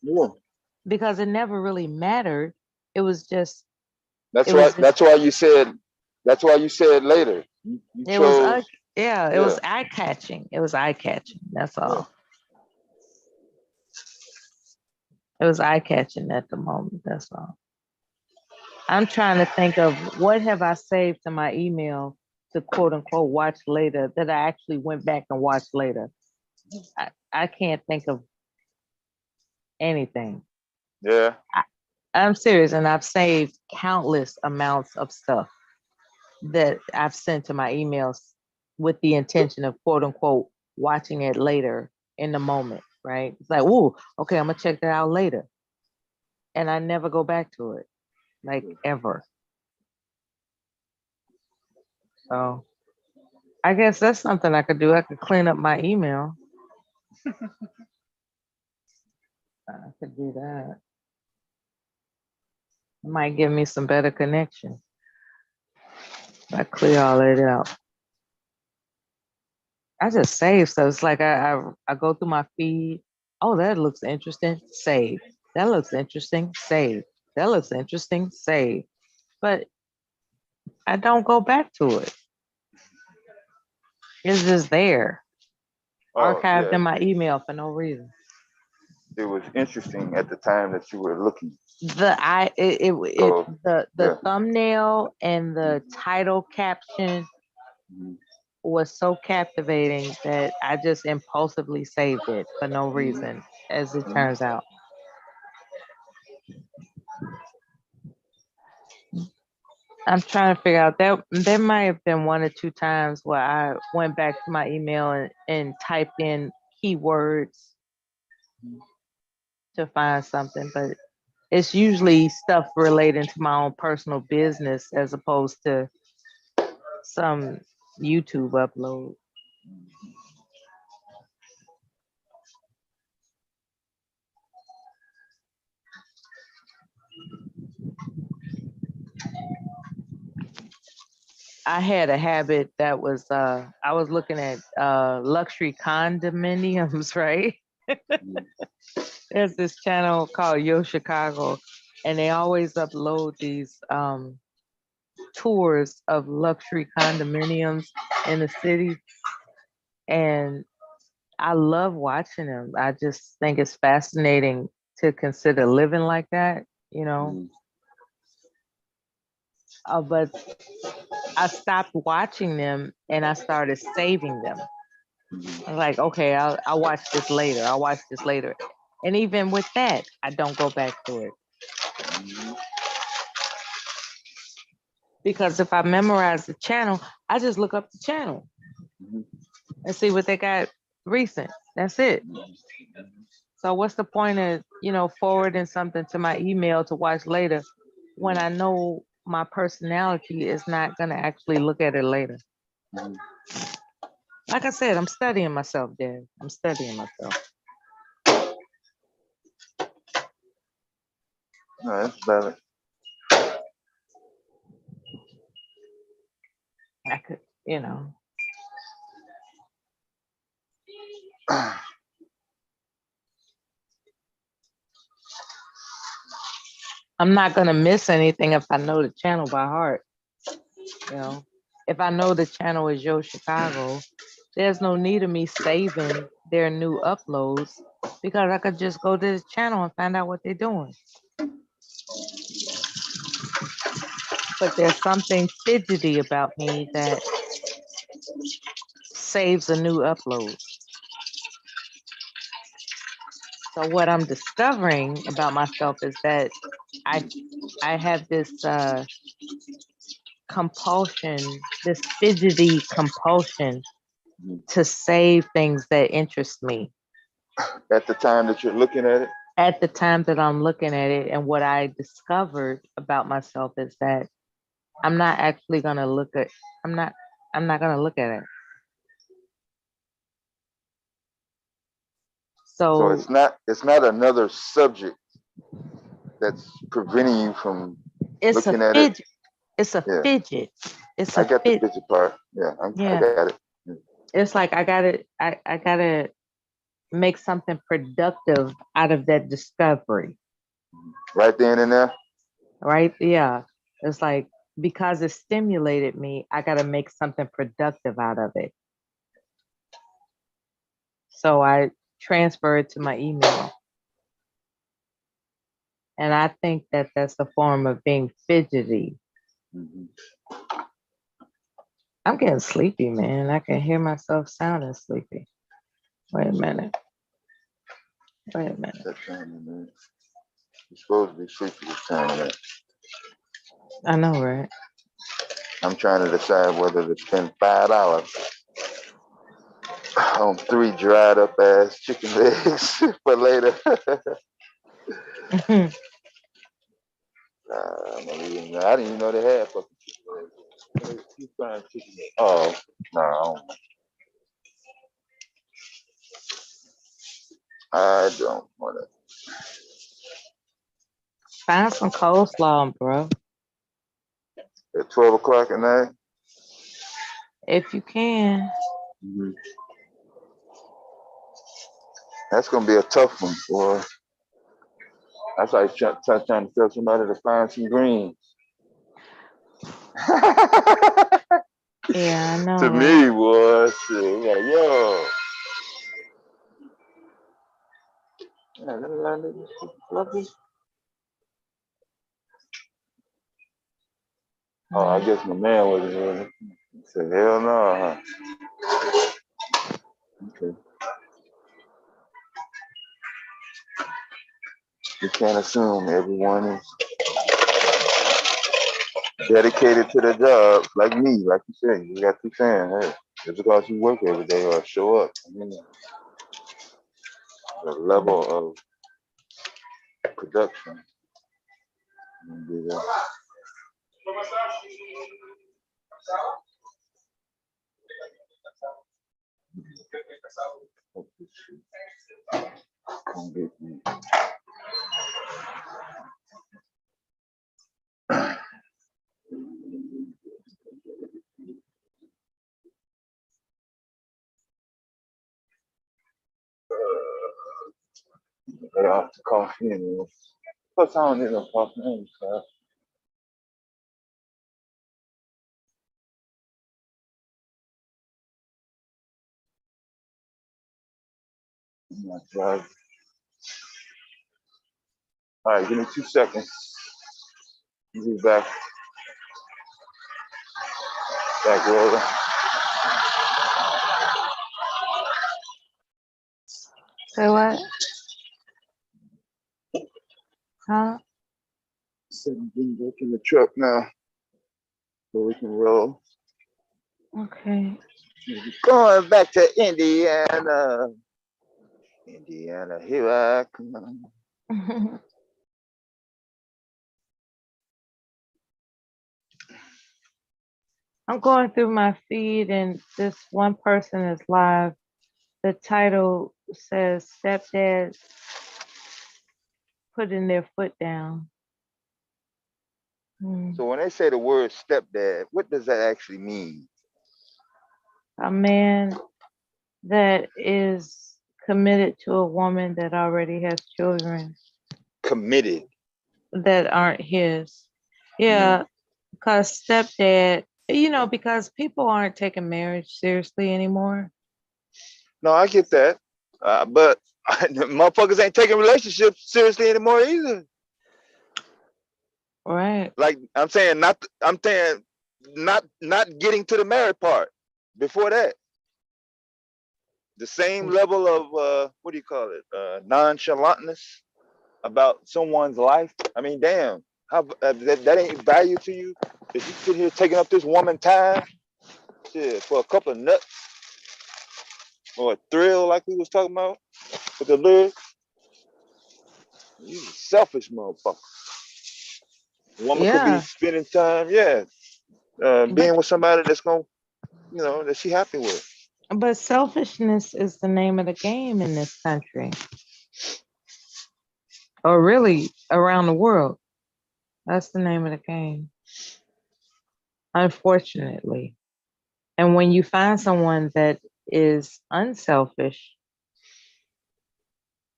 B: Yeah.
G: Because it never really mattered. It was just.
B: That's why you said later. It
G: was eye-catching. It was eye-catching. That's all. It was eye-catching at the moment. That's all. I'm trying to think of what have I saved to my email to quote unquote watch later that I actually went back and watched later. I can't think of anything.
B: Yeah.
G: I'm serious, and I've saved countless amounts of stuff that I've sent to my emails with the intention of quote unquote watching it later in the moment, right? It's like, ooh, okay, I'm gonna check that out later. And I never go back to it, like ever. So I guess that's something I could do. I could clean up my email. I could do that. It might give me some better connection. I clear all that out. I just save. So it's like I go through my feed. Oh, that looks interesting. Save. That looks interesting. Save. That looks interesting. Save. But I don't go back to it. It's just there. Archived in my email for no reason.
B: It was interesting at the time that you were looking.
G: The thumbnail and the title caption was so captivating that I just impulsively saved it for no reason, as it turns out. I'm trying to figure out that there might have been 1 or 2 times where I went back to my email and typed in keywords to find something, but it's usually stuff relating to my own personal business as opposed to some YouTube upload. I had a habit that was I was looking at luxury condominiums, right? There's this channel called Yo Chicago, and they always upload these tours of luxury condominiums in the city. And I love watching them. I just think it's fascinating to consider living like that, but I stopped watching them and I started saving them. I was like, okay, I'll watch this later. I'll watch this later. And even with that, I don't go back to it. Because if I memorize the channel, I just look up the channel and see what they got recent. That's it. So what's the point of, forwarding something to my email to watch later when I know my personality is not going to actually look at it later? Like I said, I'm studying myself, Dad. I'm studying myself.
B: No, that's valid.
G: I could, I'm not going to miss anything if I know the channel by heart. If I know the channel is Yo Chicago, there's no need of me saving their new uploads because I could just go to the channel and find out what they're doing. but there's something fidgety about me that saves a new upload. So what I'm discovering about myself is that I have this compulsion, this fidgety compulsion to save things that interest me.
B: At the time that you're looking at it?
G: At the time that I'm looking at it, and what I discovered about myself is that I'm not actually gonna look at, I'm not gonna look at it.
B: So it's not another subject that's preventing you from looking at it.
G: It's a fidget. It's
B: I
G: a
B: got the fidget part. Yeah, I got it.
G: It's like I gotta make something productive out of that discovery.
B: Right then and there?
G: Right? Yeah. It's like, because it stimulated me, I gotta make something productive out of it. So I transfer it to my email. And I think that that's a form of being fidgety. I'm getting sleepy, man. I can hear myself sounding sleepy. Wait a minute.
B: You're supposed to be sleepy this time of night.
G: I know, right?
B: I'm trying to decide whether to spend $5 on 3 dried up ass chicken legs for later. I didn't even know they had fucking chicken legs. You find chicken legs? Oh, no, I don't want to.
G: Find some coleslaw, bro.
B: At 12 o'clock at night?
G: If you can.
B: That's going to be a tough one, boy. That's like trying to tell somebody to find some greens.
G: Yeah, I know.
B: To me, boy, shit, like, yo. Oh, I guess my man wasn't here. He said, hell no, huh? Okay. You can't assume everyone is dedicated to their job, like me, like you said. You got to be saying, hey, just because you work every day or show up, I mean, the level of production. Come get me. Get off the coffee and plus I don't need no coffee anyway, so. All right, give me 2 seconds. I'll be back. Back rolling.
G: Say what? Huh?
B: Getting back in the truck now, so we can roll.
G: Okay.
B: Going back to Indiana. Indiana, here I come.
G: I'm going through my feed and this one person is live. The title says stepdad putting their foot down.
B: So when they say the word stepdad, what does that actually mean?
G: A man that is committed to a woman that already has children.
B: Committed?
G: That aren't his. Yeah, because stepdad, because people aren't taking marriage seriously anymore.
B: No, I get that. But motherfuckers ain't taking relationships seriously anymore either.
G: Right.
B: Like I'm saying, not getting to the married part. Before that, the same level of what do you call it? Nonchalantness about someone's life. I mean, damn, how that ain't value to you? If you sit here taking up this woman time, shit, for a couple of nuts or a thrill, like we was talking about with the lyrics, you a selfish motherfucker. A woman could be
G: Yeah.
B: spending time, being with somebody that's gonna, that she happy with.
G: But selfishness is the name of the game in this country, or really around the world. That's the name of the game, unfortunately. And when you find someone that is unselfish,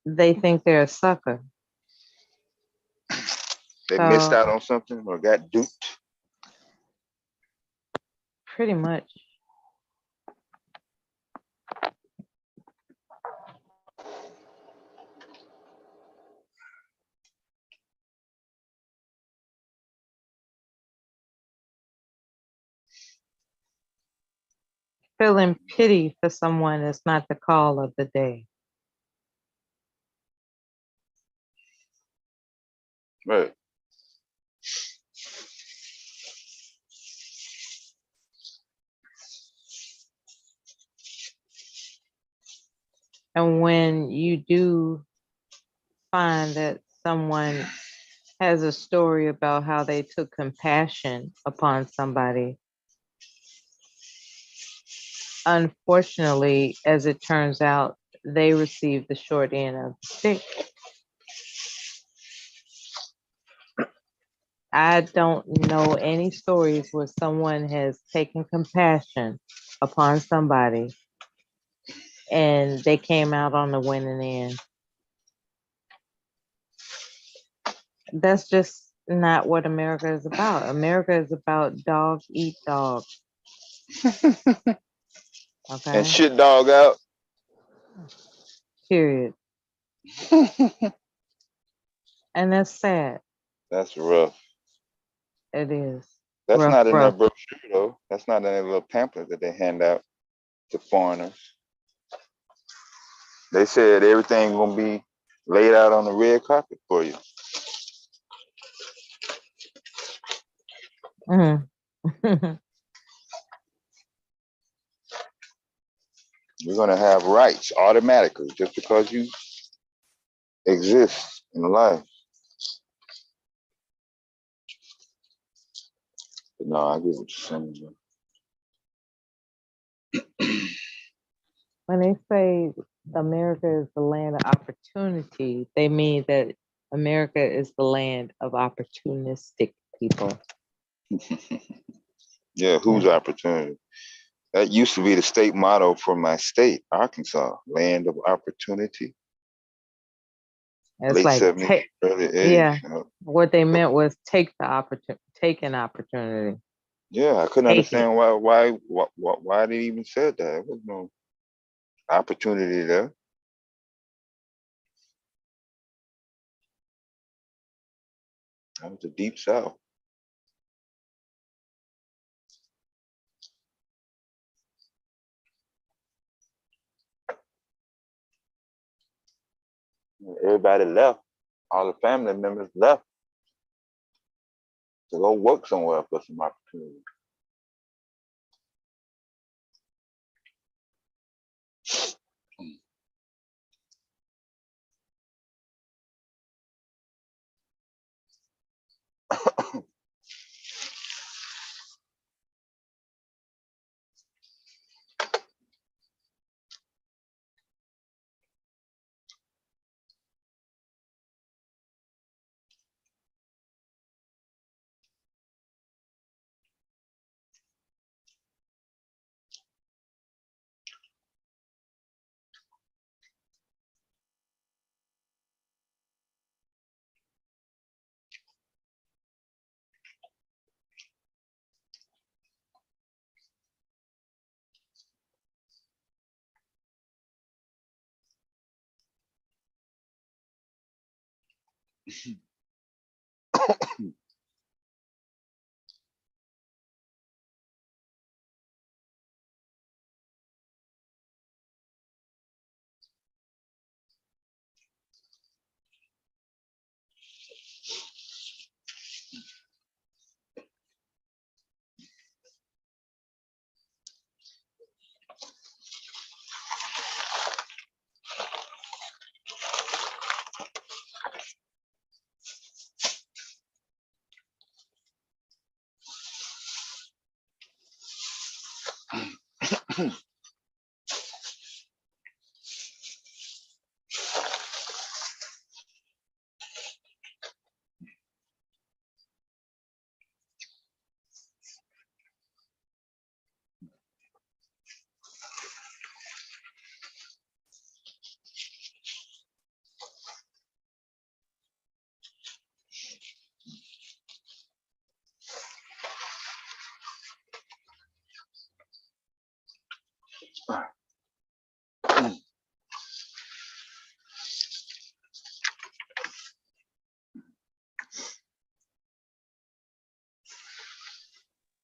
G: they think they're a sucker.
B: They missed out on something or got duped.
G: Pretty much. Feeling pity for someone is not the call of the day.
B: Right.
G: And when you do find that someone has a story about how they took compassion upon somebody, unfortunately, as it turns out, they received the short end of the stick. I don't know any stories where someone has taken compassion upon somebody and they came out on the winning end. That's just not what America is about. America is about dog eat dog. Okay.
B: And shit dog out.
G: Period. And that's sad.
B: That's rough.
G: It is.
B: That's
G: rough,
B: not in
G: rough.
B: that brochure though. That's not in that little pamphlet that they hand out to foreigners. They said everything gonna be laid out on the red carpet for you.
G: Mm-hmm.
B: You're gonna have rights automatically just because you exist in life. But no, I get what you're saying.
G: When they say America is the land of opportunity, they mean that America is the land of opportunistic people.
B: Yeah, whose opportunity? That used to be the state motto for my state, Arkansas, land of opportunity.
G: It's
B: Late
G: like
B: 70s, early 80s.
G: yeah. What they meant was take the opportunity, take an opportunity.
B: Yeah, I couldn't understand why they even said that. There was no opportunity there. That was the deep south. Everybody left. All the family members left to go work somewhere for some opportunity.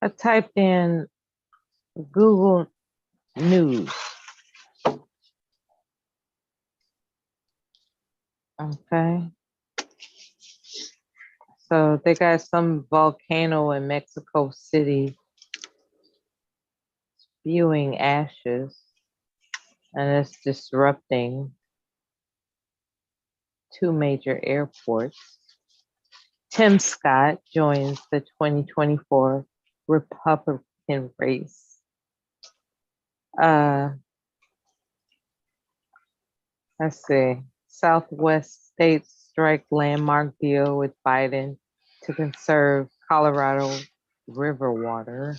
G: I typed in Google News. Okay. So they got some volcano in Mexico City spewing ashes, and it's disrupting 2 major airports. Tim Scott joins the 2024 Republican race. Let's see. Southwest states strike landmark deal with Biden to conserve Colorado River water.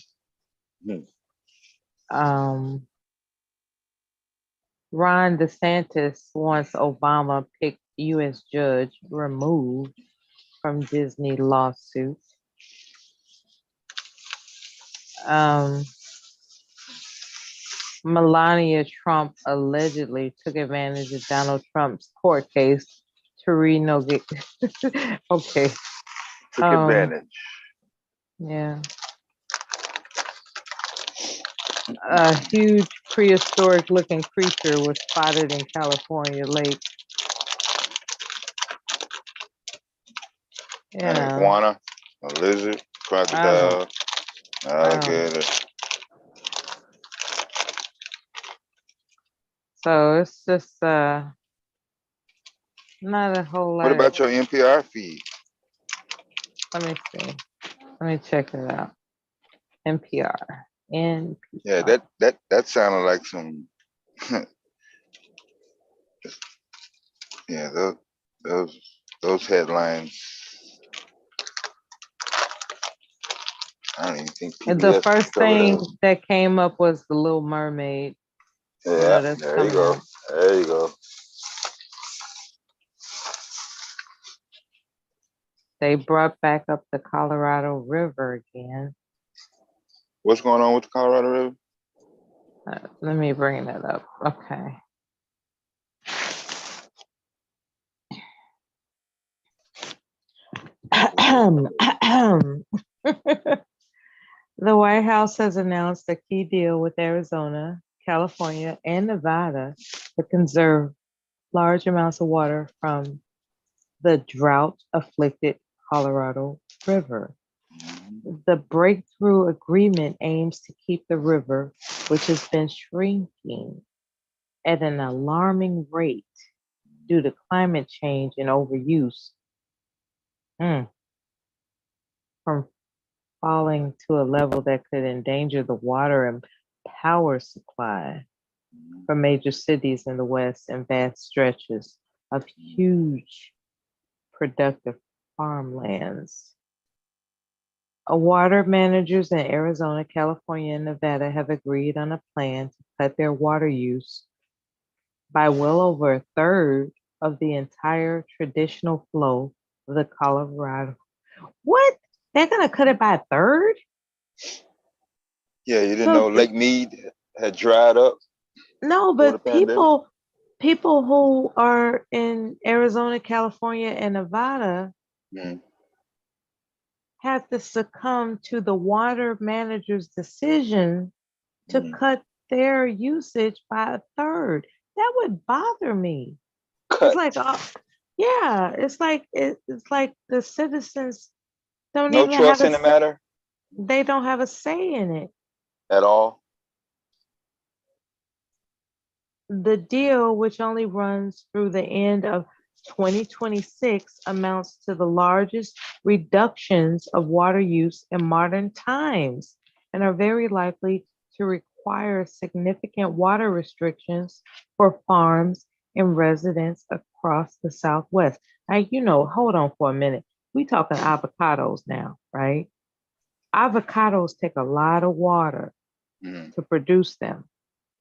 G: Ron DeSantis wants Obama picked U.S. judge removed from Disney lawsuit. Melania Trump allegedly took advantage of Donald Trump's court case to renegate. Okay.
B: Took advantage.
G: Yeah. A huge prehistoric looking creature was spotted in California lake.
B: An iguana, a lizard, crocodile, alligator.
G: So it's just not a whole lot.
B: What about your NPR feed?
G: Let me see. Let me check it out. NPR.
B: Yeah, that sounded like some. Yeah, those headlines. I don't even think PBS
G: The first thing that came up was The Little Mermaid.
B: Yeah, there you go. There you go.
G: They brought back up the Colorado River again.
B: What's going on with the Colorado River?
G: Let me bring that up. Okay. The White House has announced a key deal with Arizona, California, and Nevada to conserve large amounts of water from the drought-afflicted Colorado River. The breakthrough agreement aims to keep the river, which has been shrinking at an alarming rate due to climate change and overuse, from falling to a level that could endanger the water and power supply for major cities in the West and vast stretches of huge productive farmlands. Water managers in Arizona, California, and Nevada have agreed on a plan to cut their water use by well over a third of the entire traditional flow of the Colorado. What? They're going to cut it by a third?
B: Yeah, you didn't know Lake Mead had dried up?
G: No, but people who are in Arizona, California, and Nevada had to succumb to the water manager's decision to cut their usage by a third. That would bother me. It's like, yeah, it's like the citizens don't
B: no
G: even
B: trust
G: have
B: in the matter.
G: They don't have a say in it
B: at all.
G: The deal, which only runs through the end of 2026, amounts to the largest reductions of water use in modern times and are very likely to require significant water restrictions for farms and residents across the Southwest. Now, hold on for a minute. We talking avocados now, right? Avocados take a lot of water to produce them.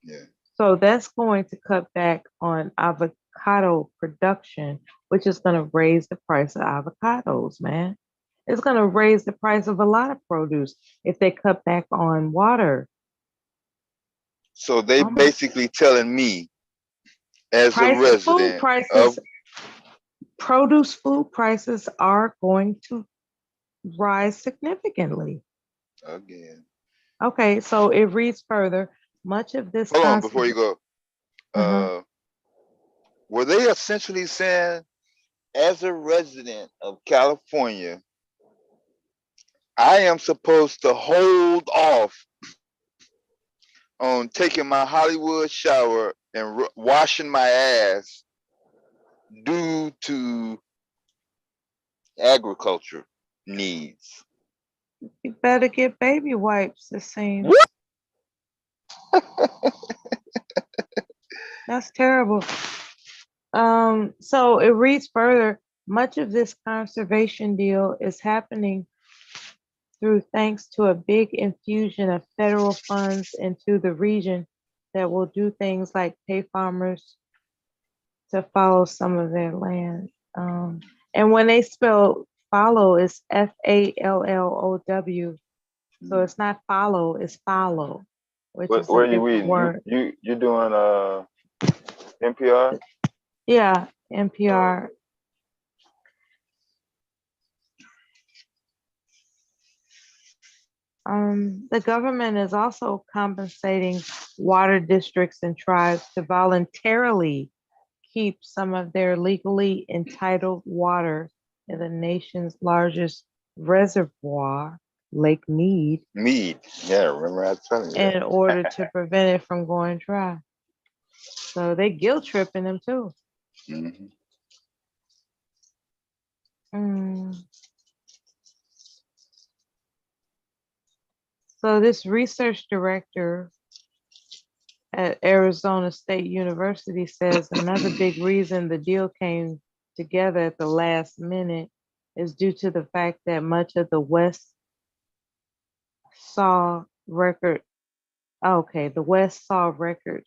B: Yeah.
G: So that's going to cut back on avocado production, which is going to raise the price of avocados, man. It's going to raise the price of a lot of produce if they cut back on water.
B: So they basically telling me, as a resident of
G: food prices are going to rise significantly.
B: Again.
G: Okay, so it reads further. Much of this.
B: Hold on before you go. Were they essentially saying, as a resident of California, I am supposed to hold off on taking my Hollywood shower and washing my ass due to agriculture needs?
G: You better get baby wipes, it seems. That's terrible. So it reads further. Much of this conservation deal is happening through thanks to a big infusion of federal funds into the region that will do things like pay farmers to follow some of their land. And when they spell follow, it's FALLOW. So it's not follow, it's follow. Which is
B: where are you reading? You're doing NPR?
G: Yeah, NPR. The government is also compensating water districts and tribes to voluntarily keep some of their legally entitled water in the nation's largest reservoir, Lake Mead.
B: Mead, yeah, remember I was telling you that.
G: In order to prevent it from going dry. So they guilt tripping them too. So this research director at Arizona State University says another big reason the deal came together at the last minute is due to the fact that much of the West saw record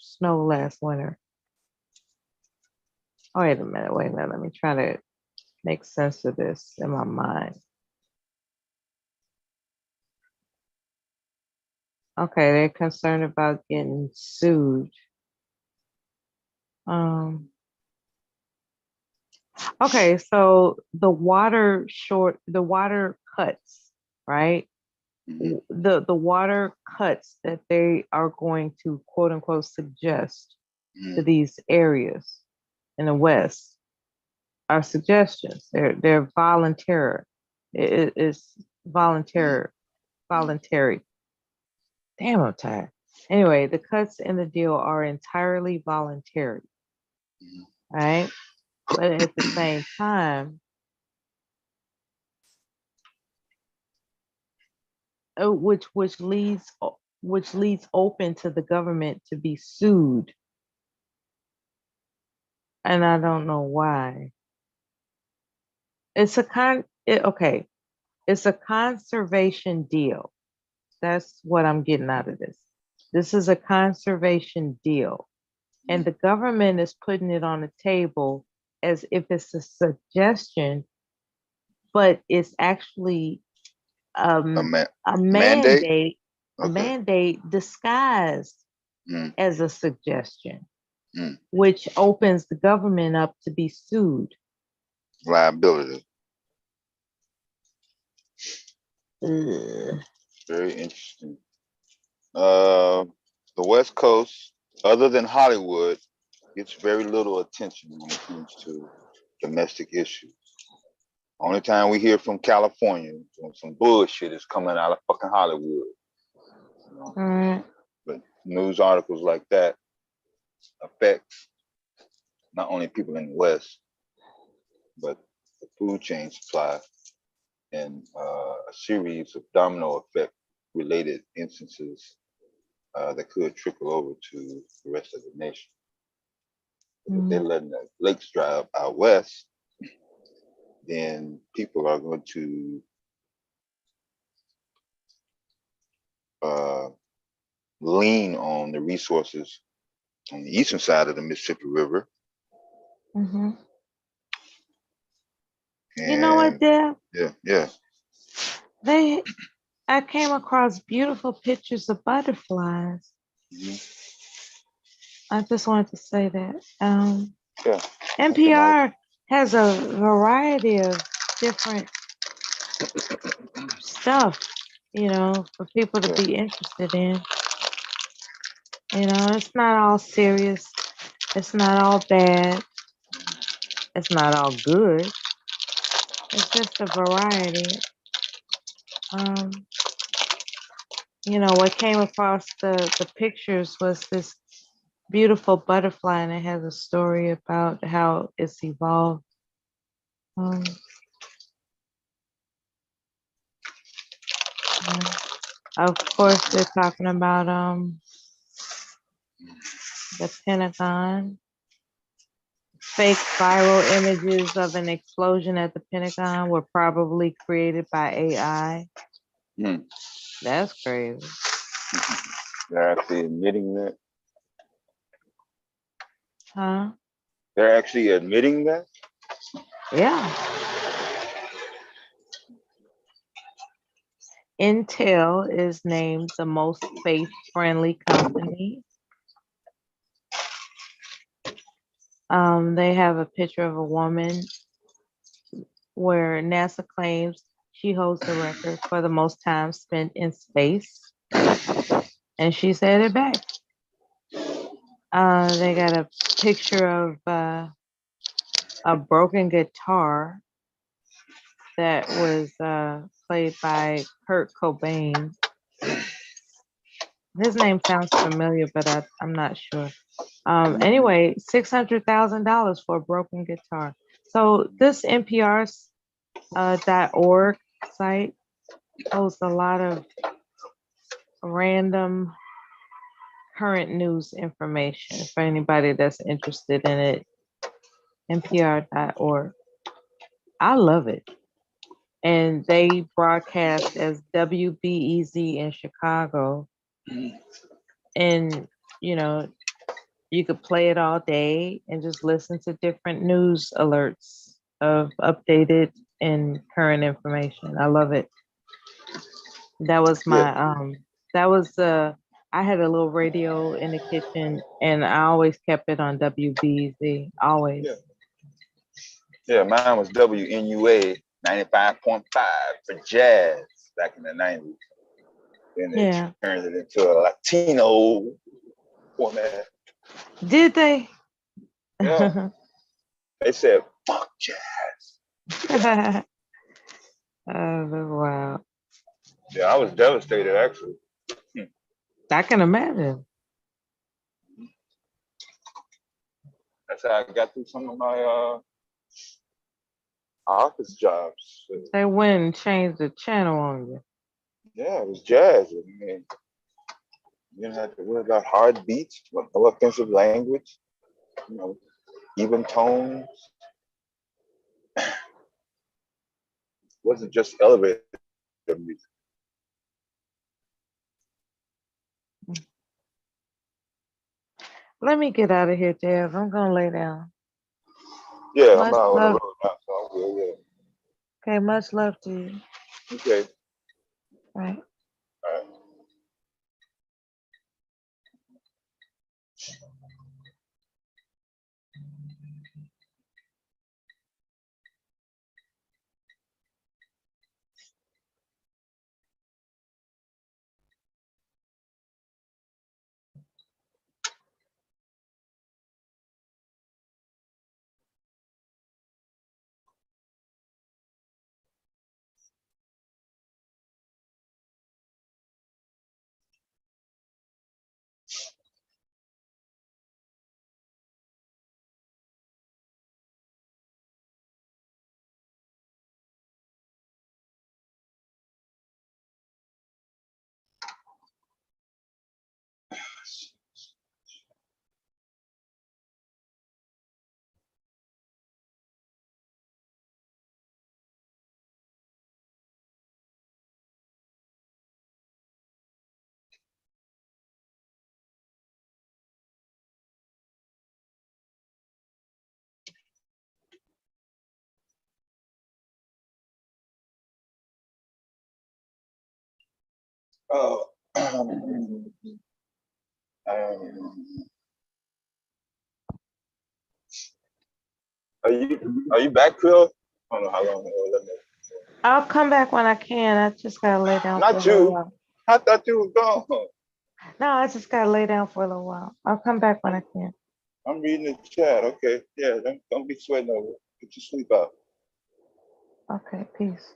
G: snow last winter. Oh, wait a minute, let me try to make sense of this in my mind. Okay, they're concerned about getting sued. Okay, so the water cuts, right? The water cuts that they are going to quote unquote suggest to these areas in the West are suggestions. They're voluntary. It's voluntary. Damn, I'm tired. Anyway, the cuts in the deal are entirely voluntary, right? But at the same time, which leads open to the government to be sued, and I don't know why. It's a conservation deal. That's what I'm getting out of this. This is a conservation deal, and the government is putting it on the table as if it's a suggestion, but it's actually a mandate, a mandate disguised as a suggestion, which opens the government up to be sued.
B: Liability. Very interesting. The West Coast, other than Hollywood, gets very little attention when it comes to domestic issues. Only time we hear from California when some bullshit is coming out of fucking Hollywood. But news articles like that affects not only people in the West, but the food chain supply and a series of domino effect related instances that could trickle over to the rest of the nation. If they're letting the lakes dry up out west, then people are going to lean on the resources on the eastern side of the Mississippi River.
G: Mm-hmm. You know what, Deb?
B: Yeah.
G: I came across beautiful pictures of butterflies.
B: Mm-hmm.
G: I just wanted to say that. NPR has a variety of different stuff, for people to be interested in. It's not all serious. It's not all bad. It's not all good. It's just a variety. What came across the pictures was this beautiful butterfly, and it has a story about how it's evolved. Of course, they're talking about the Pentagon. Fake viral images of an explosion at the Pentagon were probably created by AI. That's crazy.
B: They're actually admitting that.
G: Huh?
B: They're actually admitting that?
G: Yeah. Intel is named the most faith-friendly company. They have a picture of a woman where NASA claims she holds the record for the most time spent in space. And she said it back. They got a picture of a broken guitar that was played by Kurt Cobain. His name sounds familiar, but I'm not sure. Anyway, $600,000 for a broken guitar. So this NPR's .org site hosts a lot of random current news information for anybody that's interested in it. NPR.org. I love it. And they broadcast as WBEZ in Chicago. And, you could play it all day and just listen to different news alerts of updated and current information. I love it. That was my I had a little radio in the kitchen and I always kept it on WBZ, always.
B: Yeah, mine was WNUA 95.5 for jazz back in the 90s. Then they turned it into a Latino format.
G: Did they?
B: Yeah. They said, fuck jazz.
G: Oh, wow.
B: Yeah, I was devastated actually.
G: I can imagine.
B: That's how I got through some of my office jobs.
G: They went and changed the channel on you.
B: Yeah, it was jazz. I mean, you didn't have to worry about hard beats, no offensive language, even tones. It wasn't just elevator music.
G: Let me get out of here, Dev. I'm gonna lay down.
B: Yeah, I'm out on the road now, so I'm good. Yeah.
G: Okay, much love to you.
B: Okay.
G: Right.
B: All right. Uh, are you back, Phil? I don't know how long.
G: I'll come back when I can. I just gotta lay down for a
B: Not
G: little
B: you.
G: while.
B: I thought you was gone.
G: No, I just gotta lay down for a little while. I'll come back when I can.
B: I'm reading the chat. Okay. Yeah. Don't be sweating over it. Get your sleep out.
G: Okay, peace.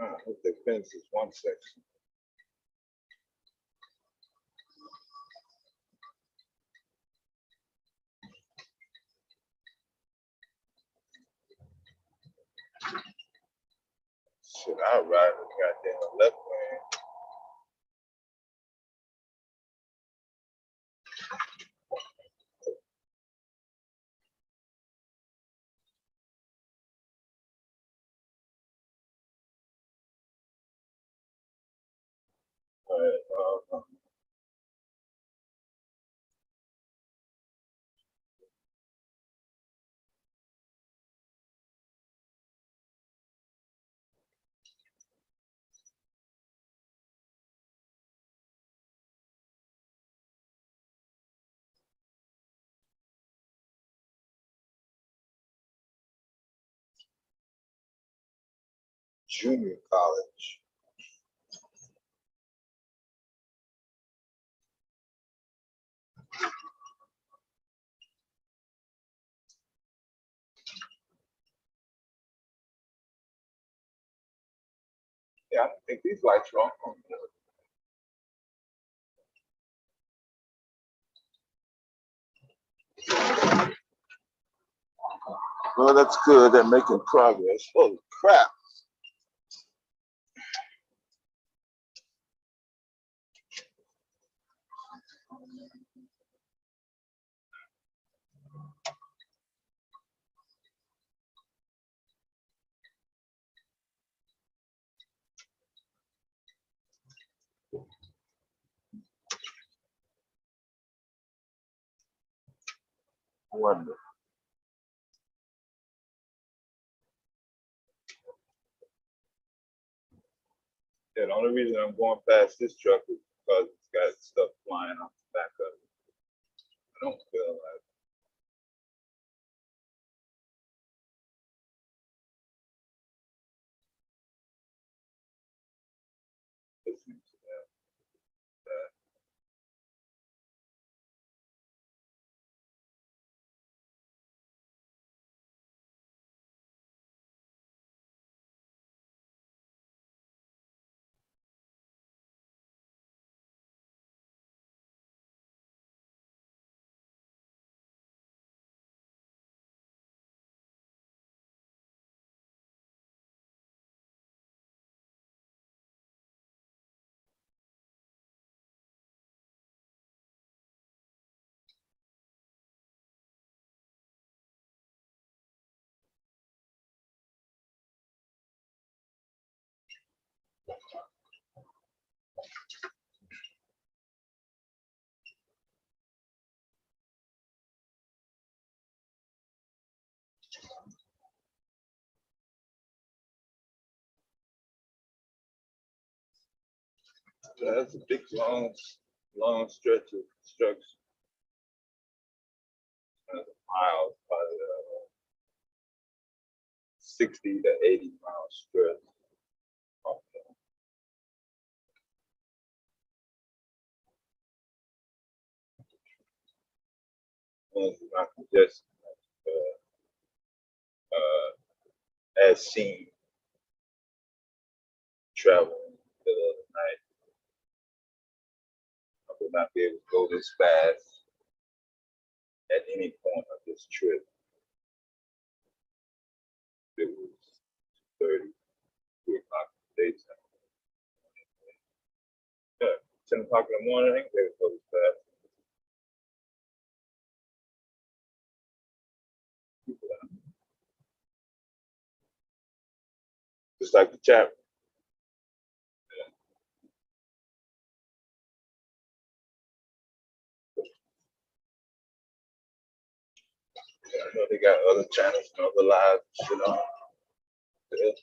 B: I hope they finish this one section. Shit, I'll ride the goddamn left lane. Junior college. Yeah, I don't think these lights are on. Well, that's good. They're making progress. Holy crap. Wonderful. Yeah, the only reason I'm going past this truck is because it's got stuff flying off the back of it. I don't feel like listening to that. That's a big, long stretch of construction. Miles, probably 60 to 80-mile stretch. And it's not congested, as seen traveling the other night. I would not be able to go this fast at any point of this trip. It was 30, 3 o'clock in the daytime. Yeah, 10 o'clock in the morning, I think they would go this fast. Just like the chapter. Yeah, I know they got other channels and other lives and shit on. Yeah.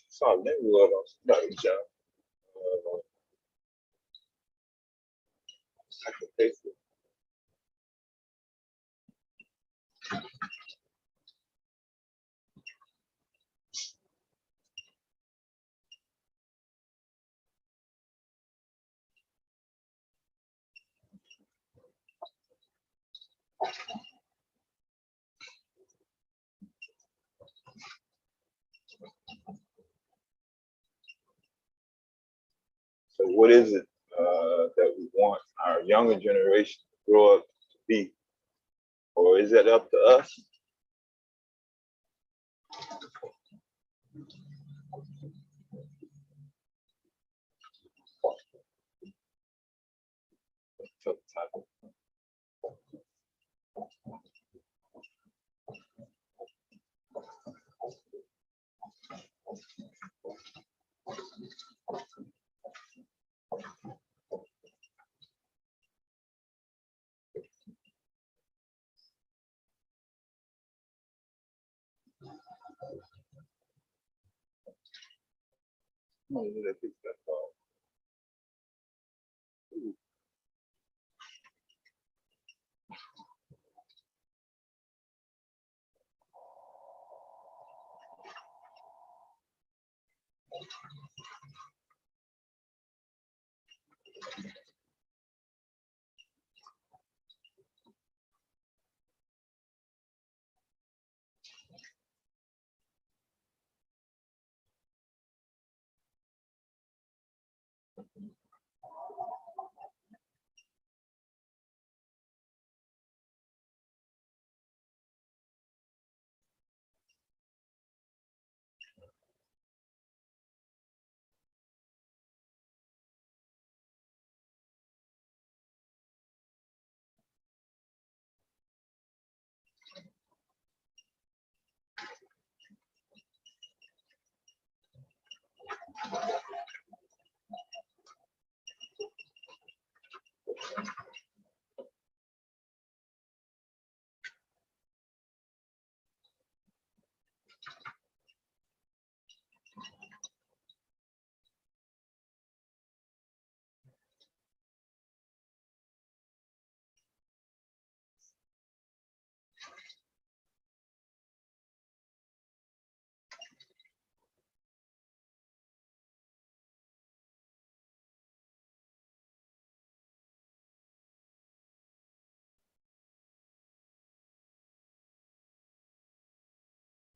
B: Saw Linwood on somebody's channel. I can taste it. So what is it that we want our younger generation to grow up to be? Or is it up to us?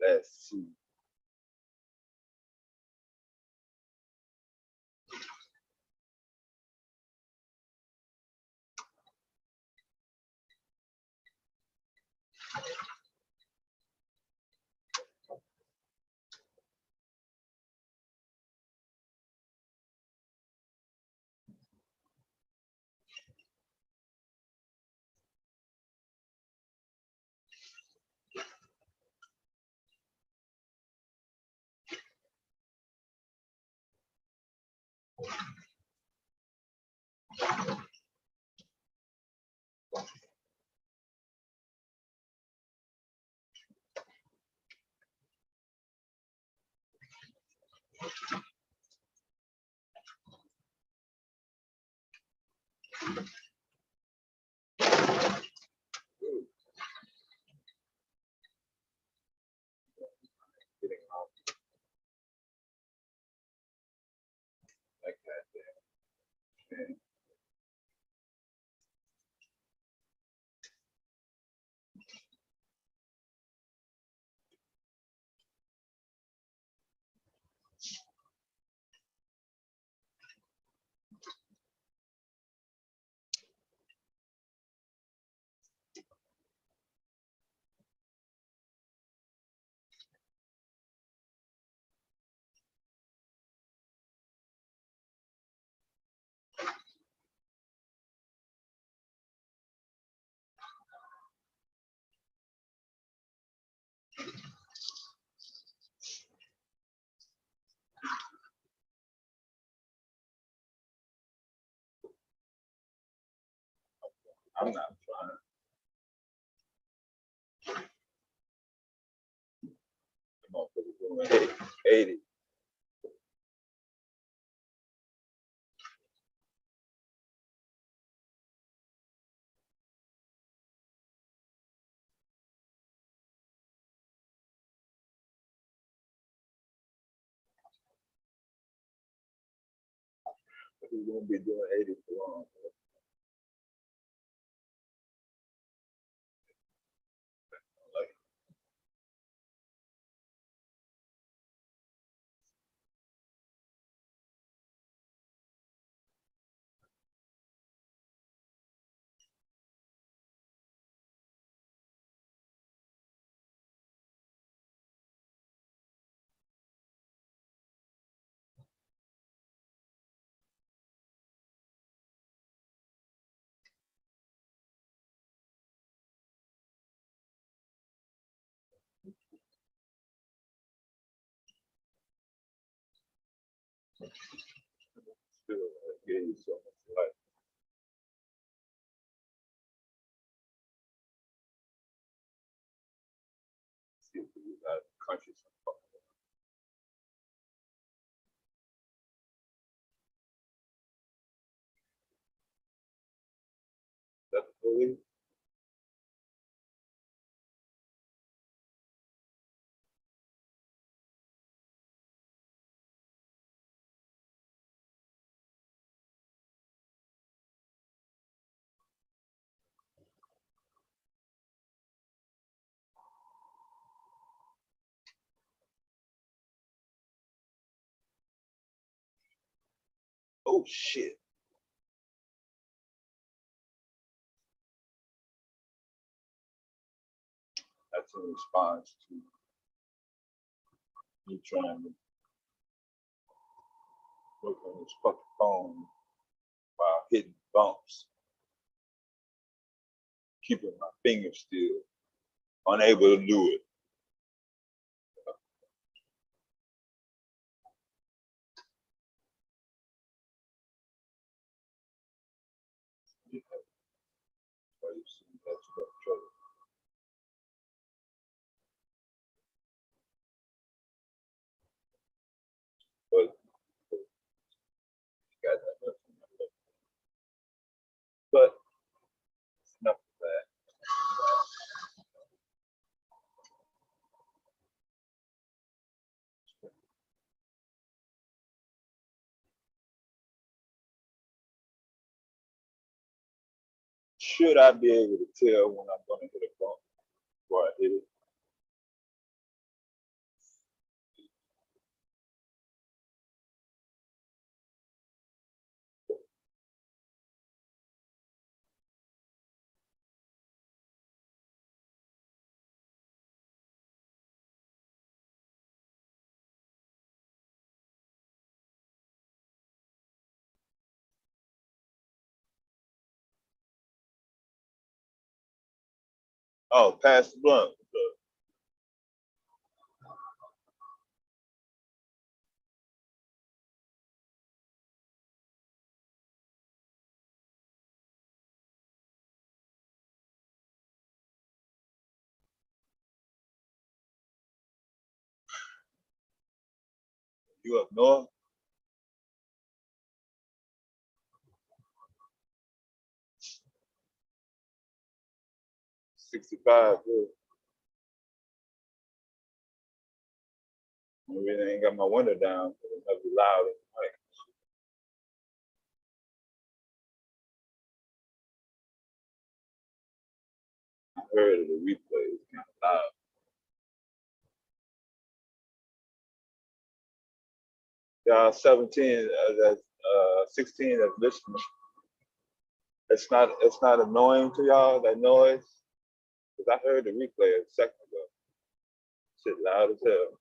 B: Let's see. I'm not trying. 80. We won't be doing 80 for long. Still gave you so much life. See if we got countries. That's really oh shit. That's in response to me trying to work on this fucking phone while hitting bumps, keeping my fingers still, unable to do it. But got that. But it's enough of that. Should I be able to tell when I'm going to hit a bump before I hit it? Oh, pass the blunt. You up north? 65, good. Maybe I ain't got my window down, so it must be loud. Like, I heard of the replay, it's kind of loud. Y'all 17, that's 16 that's listening. It's not annoying to y'all, that noise? Because I heard the replay a second ago. Shit loud as hell.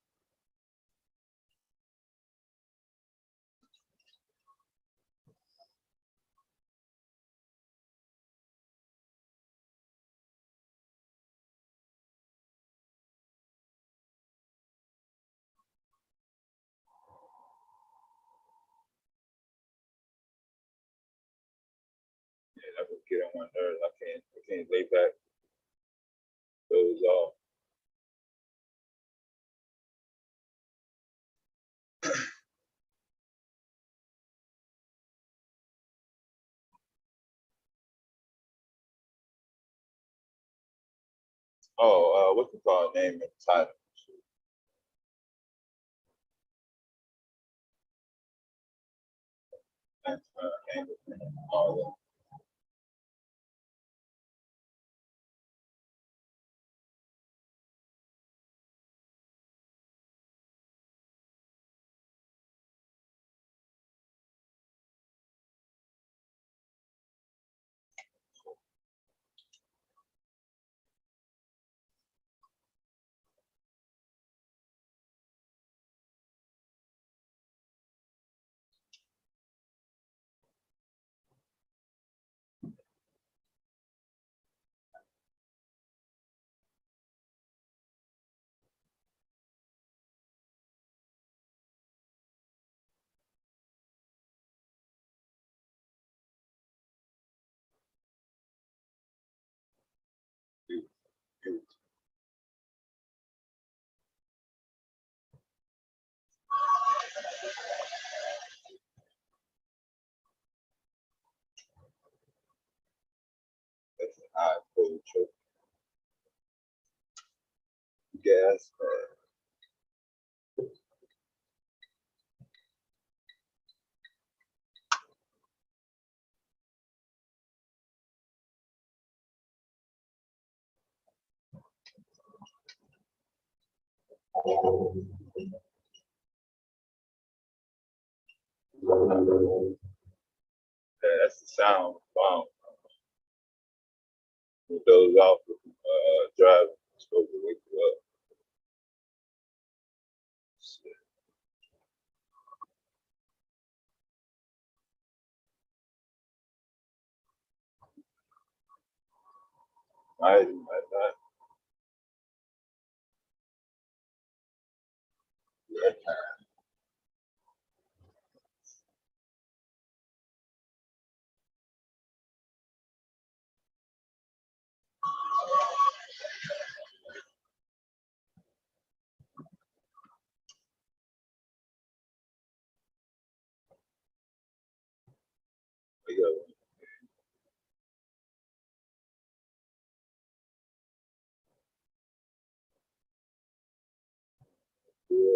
B: Yeah, that would get on my nerves. I can't lay back. Those off. Oh, what's the call name and title? All that. That's an high pull trip. Gas, yeah, that's the sound. Wow. With those off driving, it's supposed to wake you up. Shit. Might not. Yeah.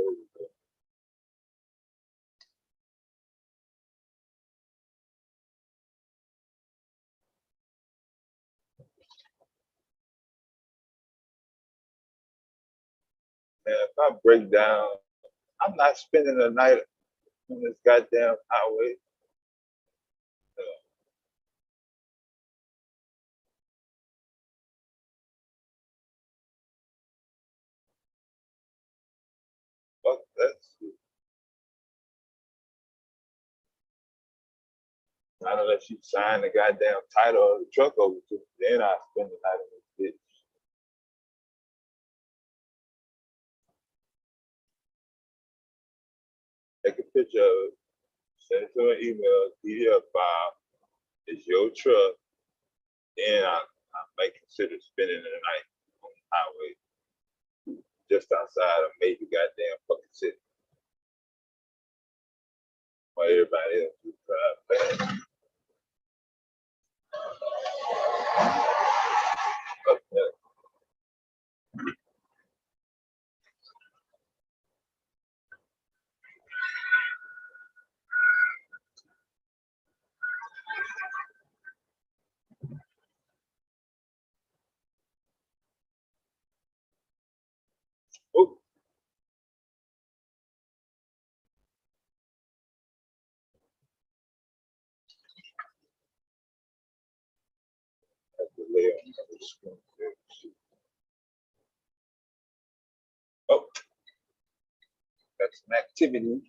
B: And if I break down, I'm not spending the night on this goddamn highway. Fuck that shit. Not unless you sign the goddamn title of the truck over to me, then I spend the night on this bitch. Take a picture of it, send it to an email, PDF file. It's your truck. Then I might consider spending the night on the highway just outside of major goddamn fucking city. While everybody else is drive past. Up there. Oh. Have to lay on the screen. Oh, that's an activity.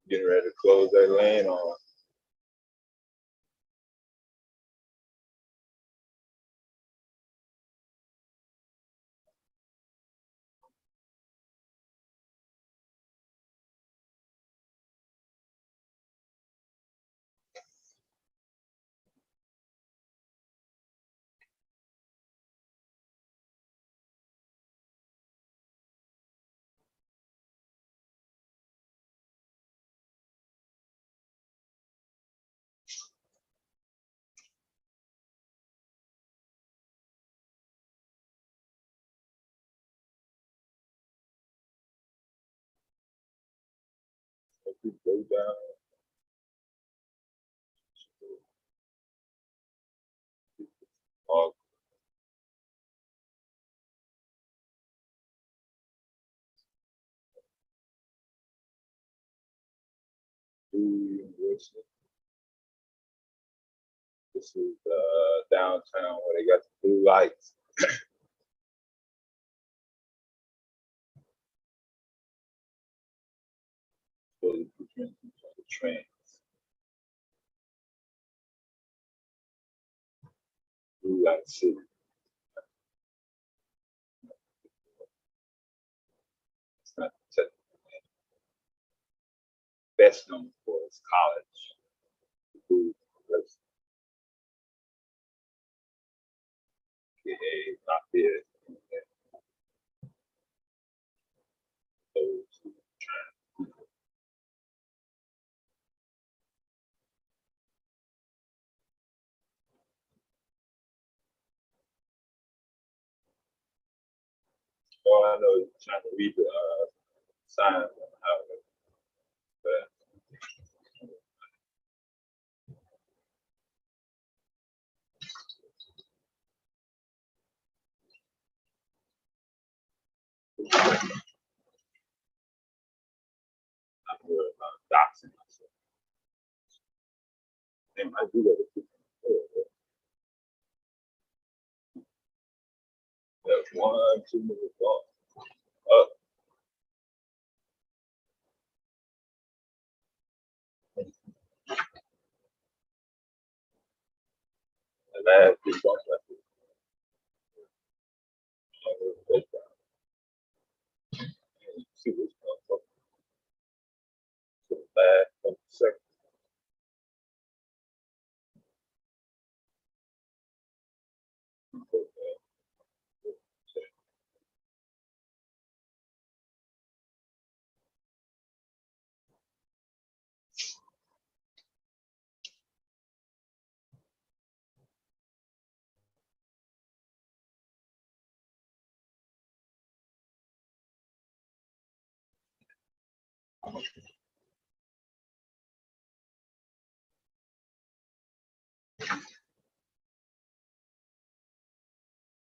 B: Getting ready to close that lane on. If you go down. Oh. University. This is downtown where they got the blue lights. So you can the trains. Blue light city. It's not best known for its college. Blue University. Not there. Oh, I know you're trying to read the signs on the highway. But I'm worried about doxing myself. They might do that if you can. That's 1, 2 minutes long. Up. And I have to walk like this. See what's going on. So last second.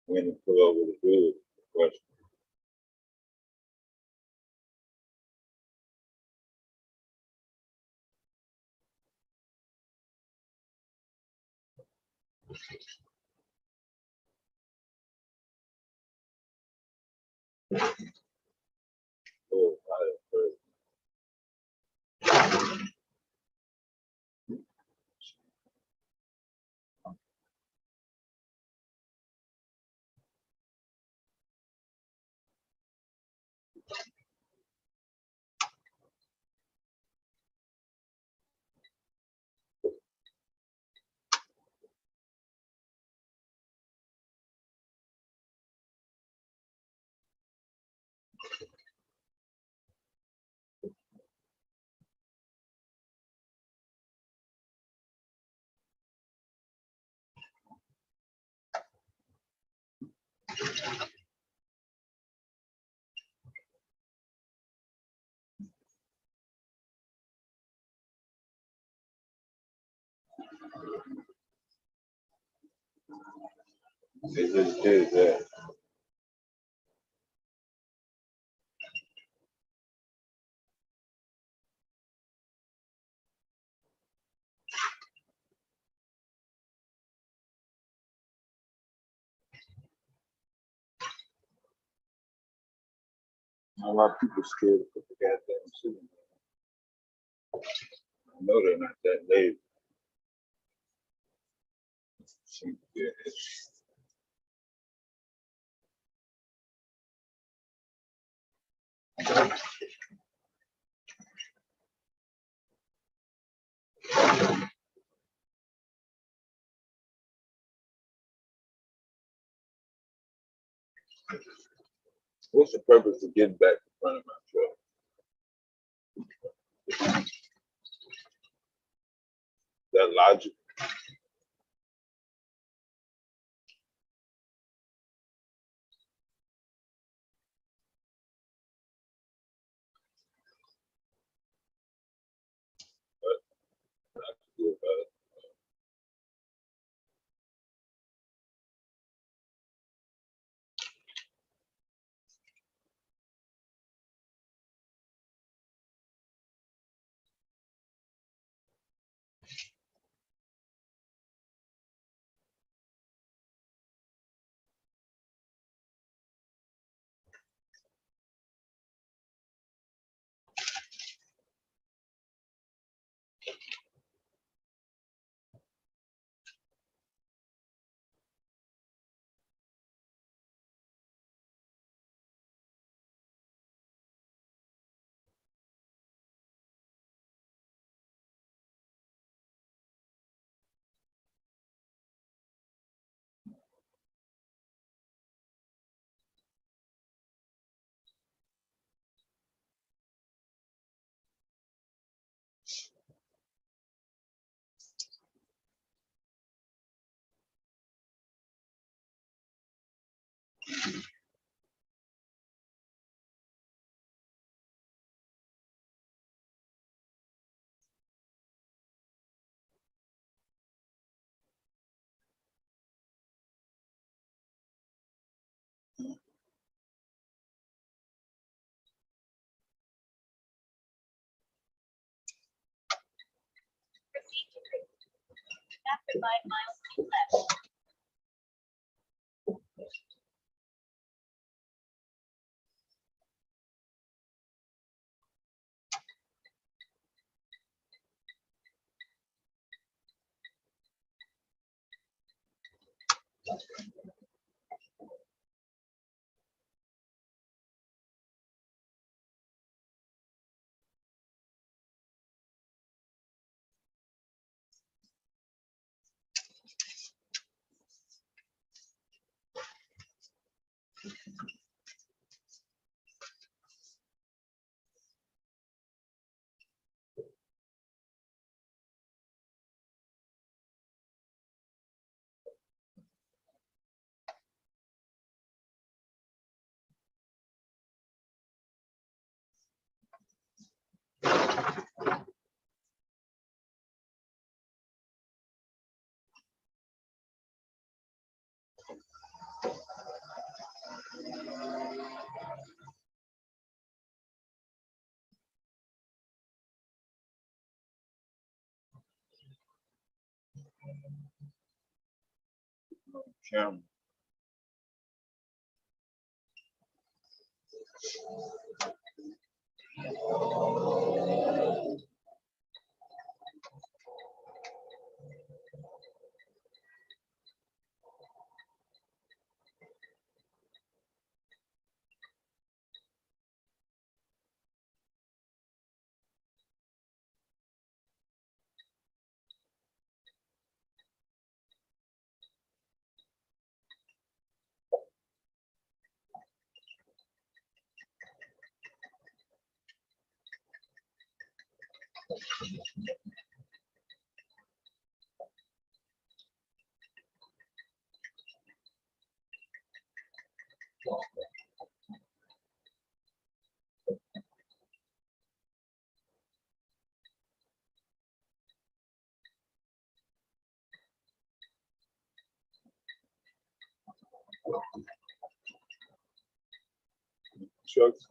B: When to pull over the hood, question. Oh, It just is that. A lot of people scared to put the goddamn suit in. I know they're not that lazy. Yeah, what's the purpose of getting back in front of my truck? That logic. But I can do about it.
P: After 5 miles, keep left.
B: Camera. trucks.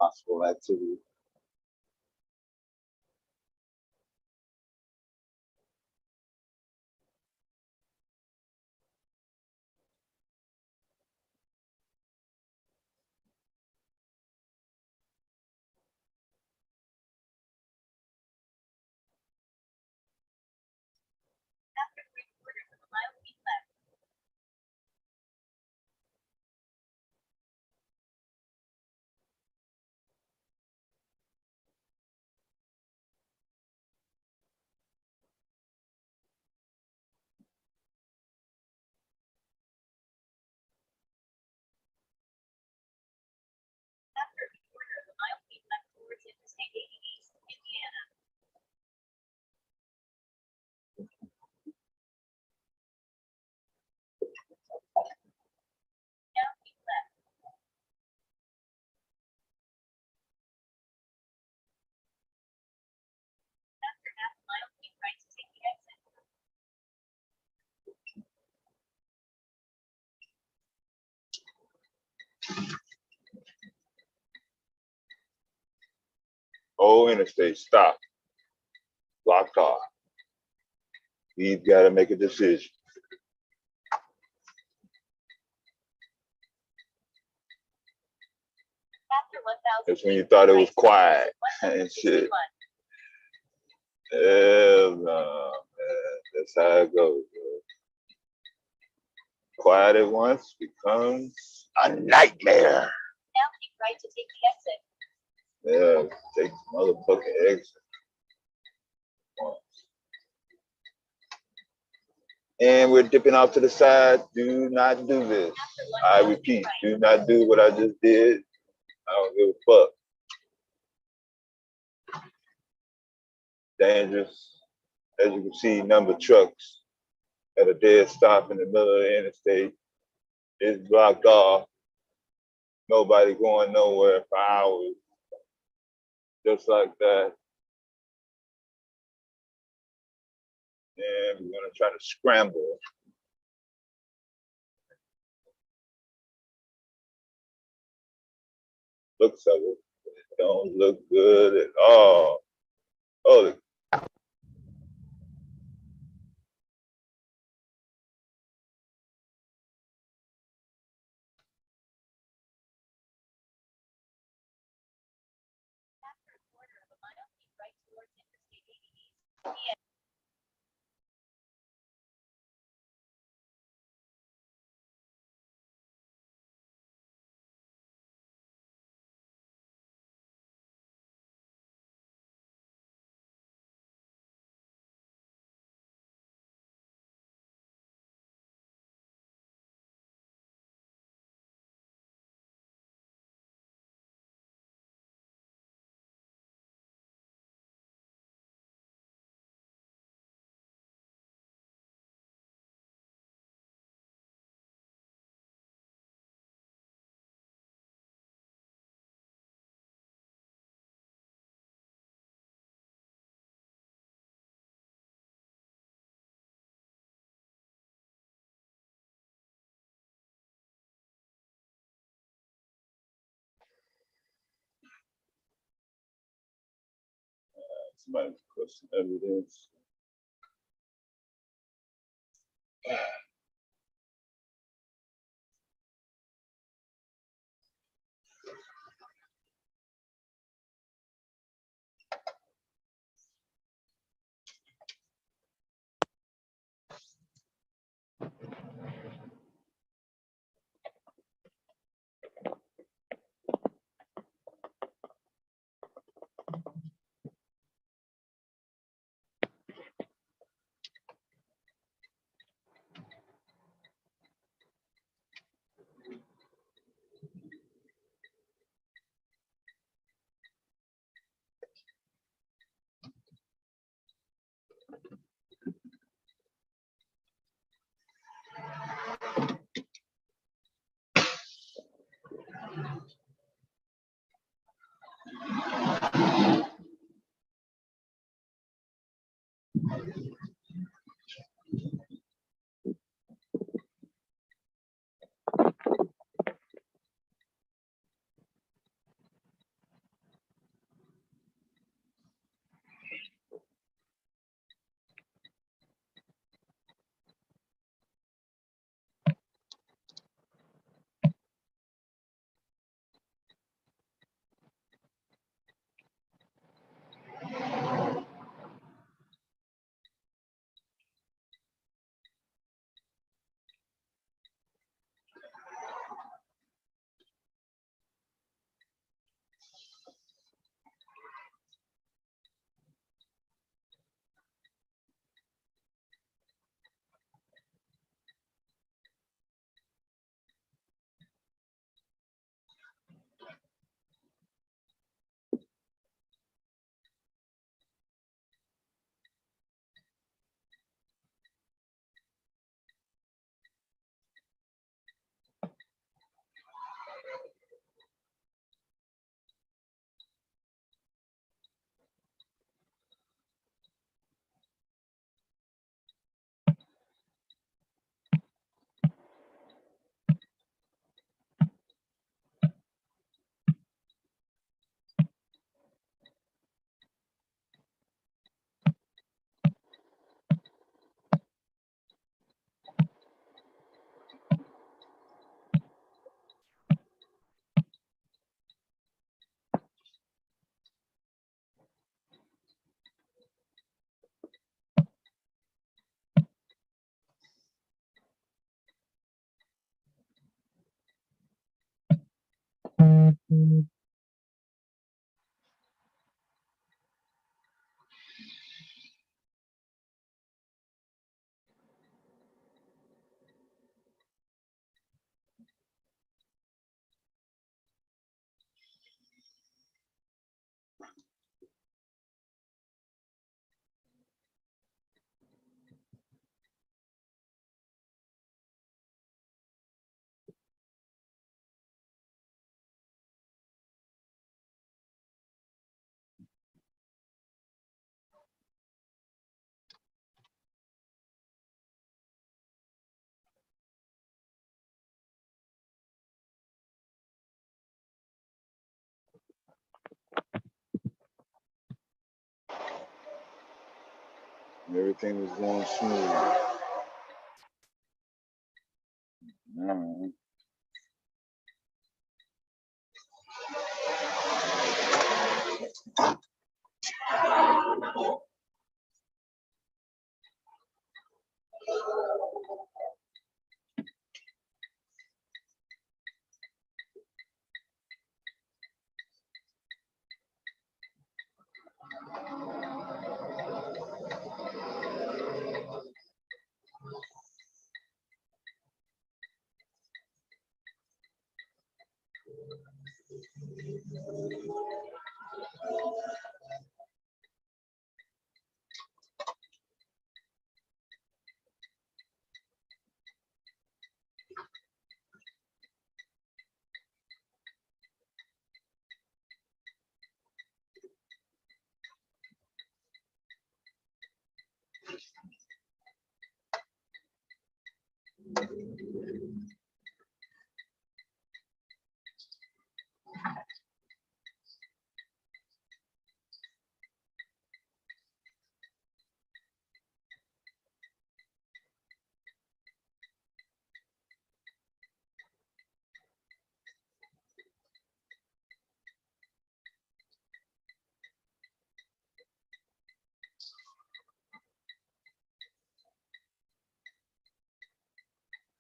B: Possible activity. Oh, interstate, stop. Block off. We've got to make a decision. That's when you thought it was quiet and shit. Hell no, man. That's how it goes, bro. Quiet at once becomes a nightmare.
P: Now keep right to take the exit.
B: Yeah, take the motherfucking exit. And we're dipping off to the side. Do not do this. I repeat, do not do what I just did. I don't give a fuck. Dangerous. As you can see, number of trucks at a dead stop in the middle of the interstate. It's blocked off. Nobody going nowhere for hours. Just like that. And we're gonna try to scramble. Looks of it. It don't look good at all. Oh, Somebody question evidence. Everything was going smooth.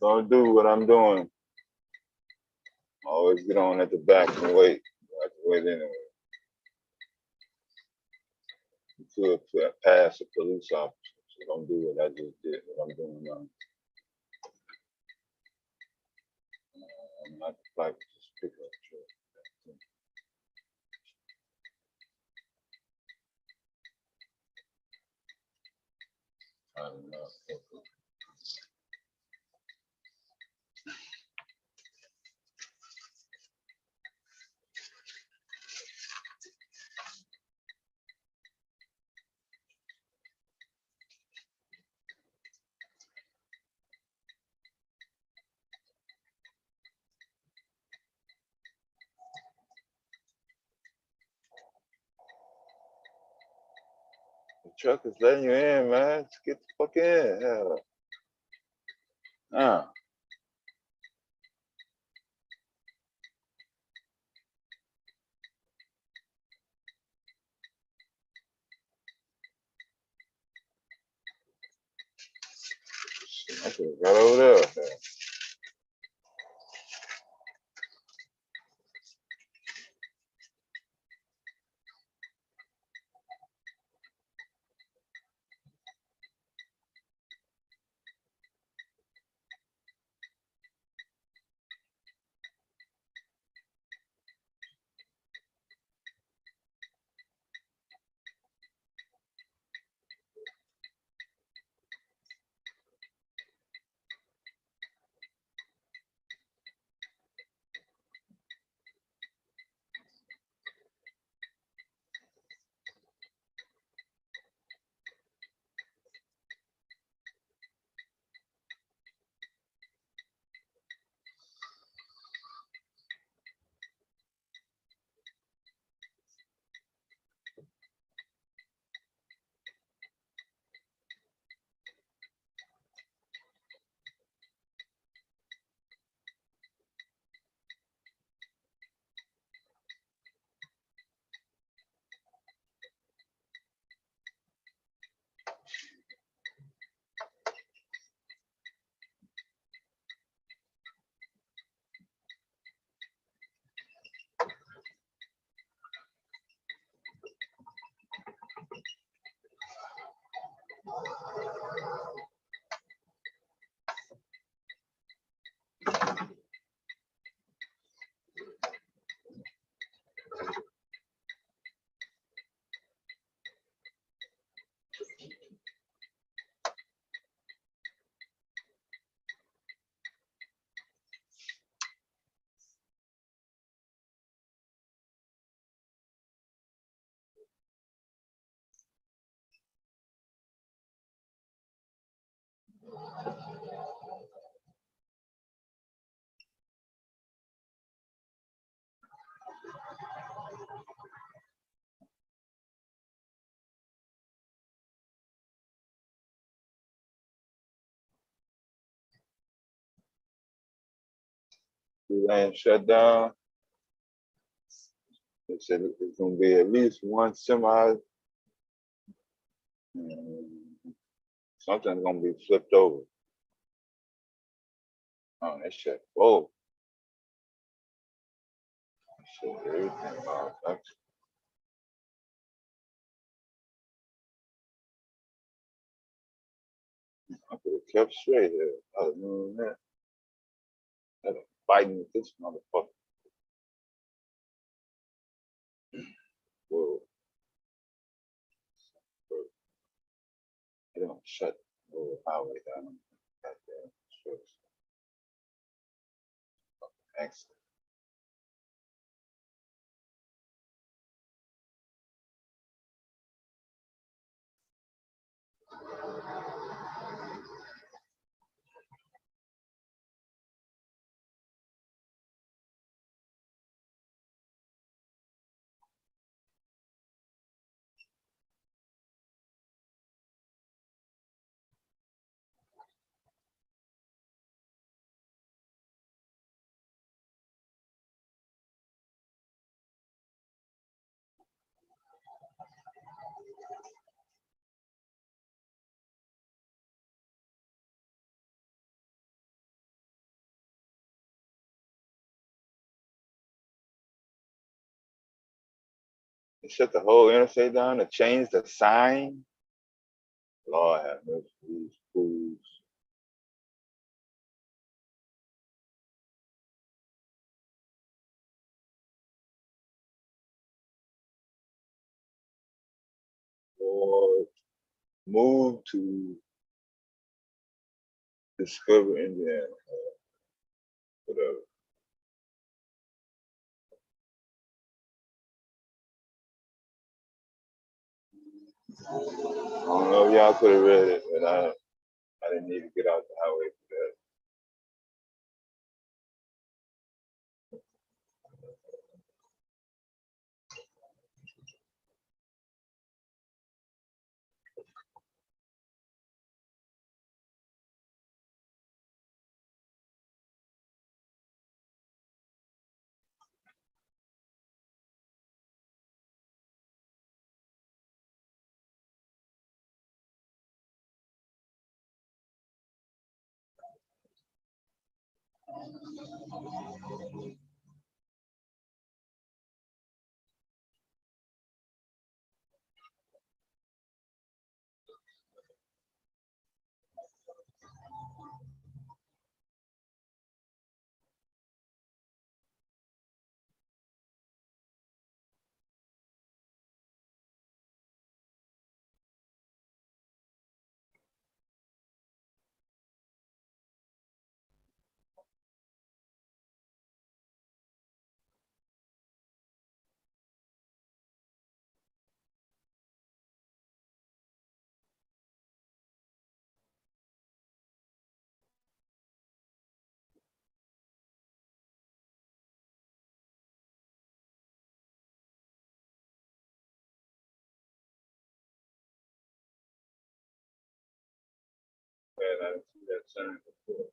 B: Don't do what I'm doing. Always get on at the back and wait. I have to wait anyway. You could pass a police officer, so don't do what I just did, what I'm doing now. I'm not like just pick up truck. I don't know. The truck is letting you in, man. Just get the fuck in. Hell. Nah. I could have got over there. We land shut down. They said it's gonna be at least one semi. Something's gonna be flipped over. Oh, that shit full. Shit, everything about that. I could have kept straight here. I was doing that. Had a fighting with this motherfucker. Whoa. They don't shut the whole highway down. Goddamn trucks. Thanks. to shut the whole interstate down, to change the sign. Lord have mercy, these fools. Lord, move to Discover Indiana, whatever. I don't know if y'all could have read it, but I didn't need to get out the highway for that. And I didn't see that sign before.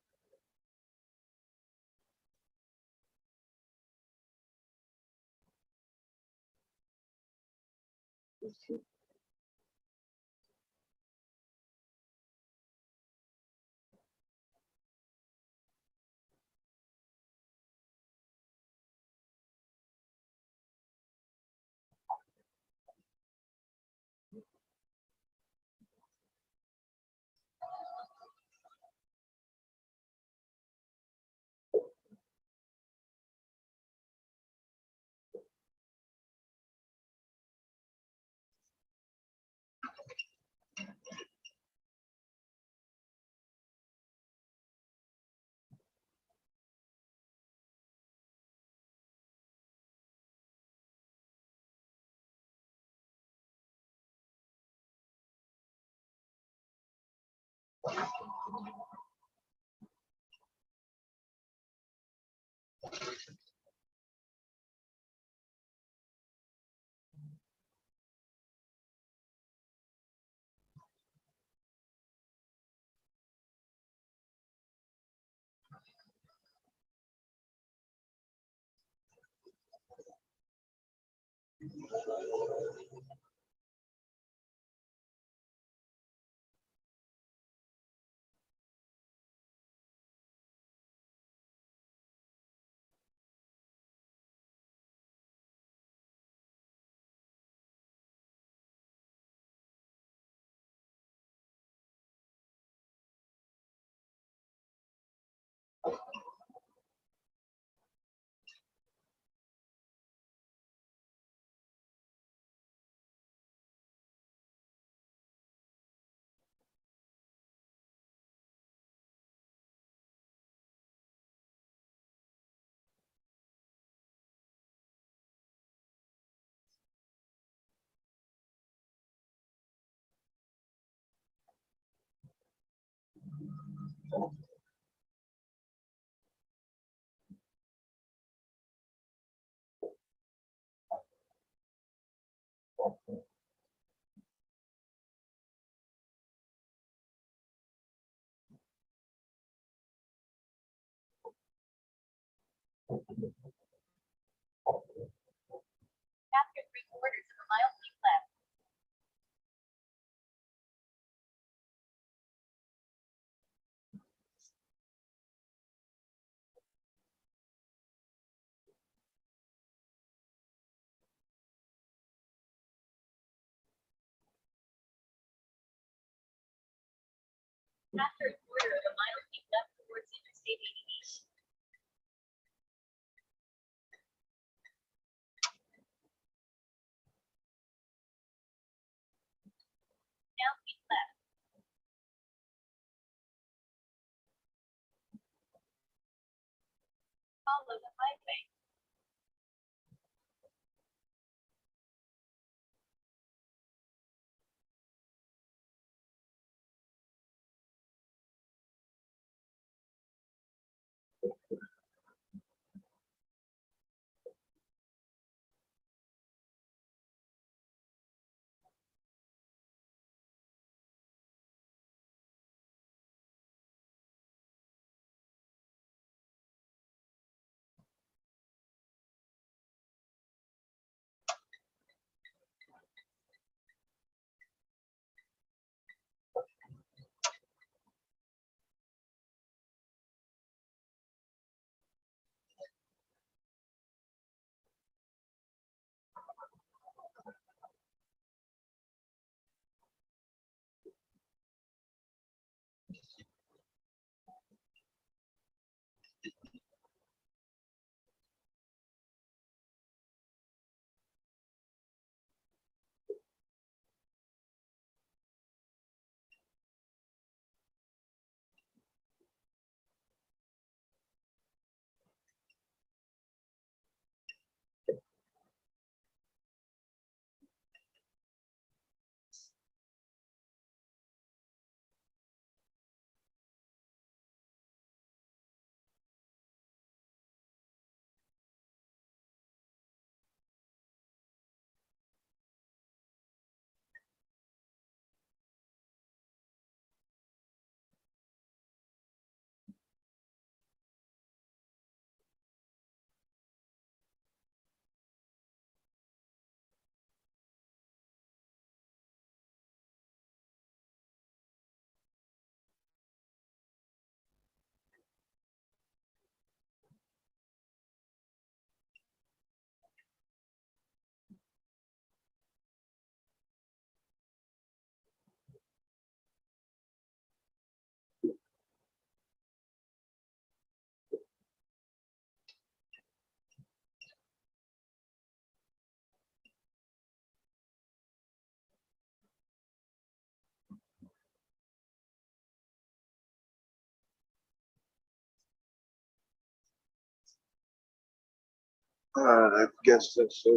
P: After 3/4 of a mile, keep left. After a quarter, the mile picked up towards Interstate 88. Now keep left. Follow the highway.
B: I guess that's so.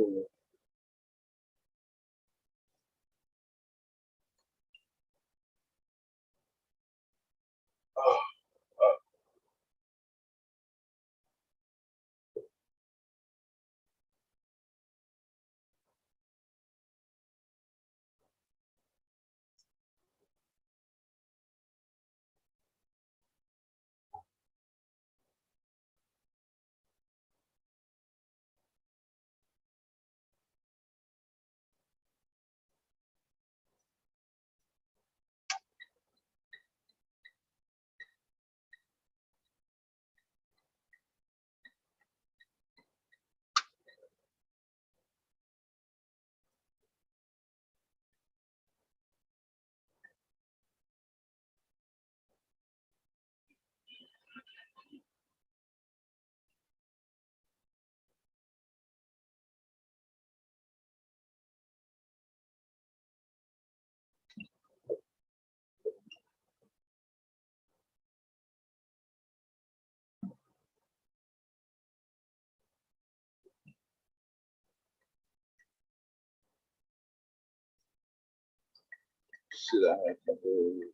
B: Shit, I had to do.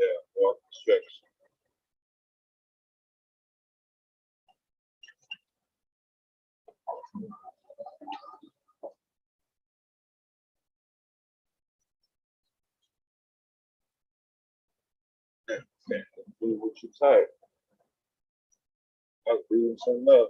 B: Yeah, walk stretch. Do what you tired. I breathe some love.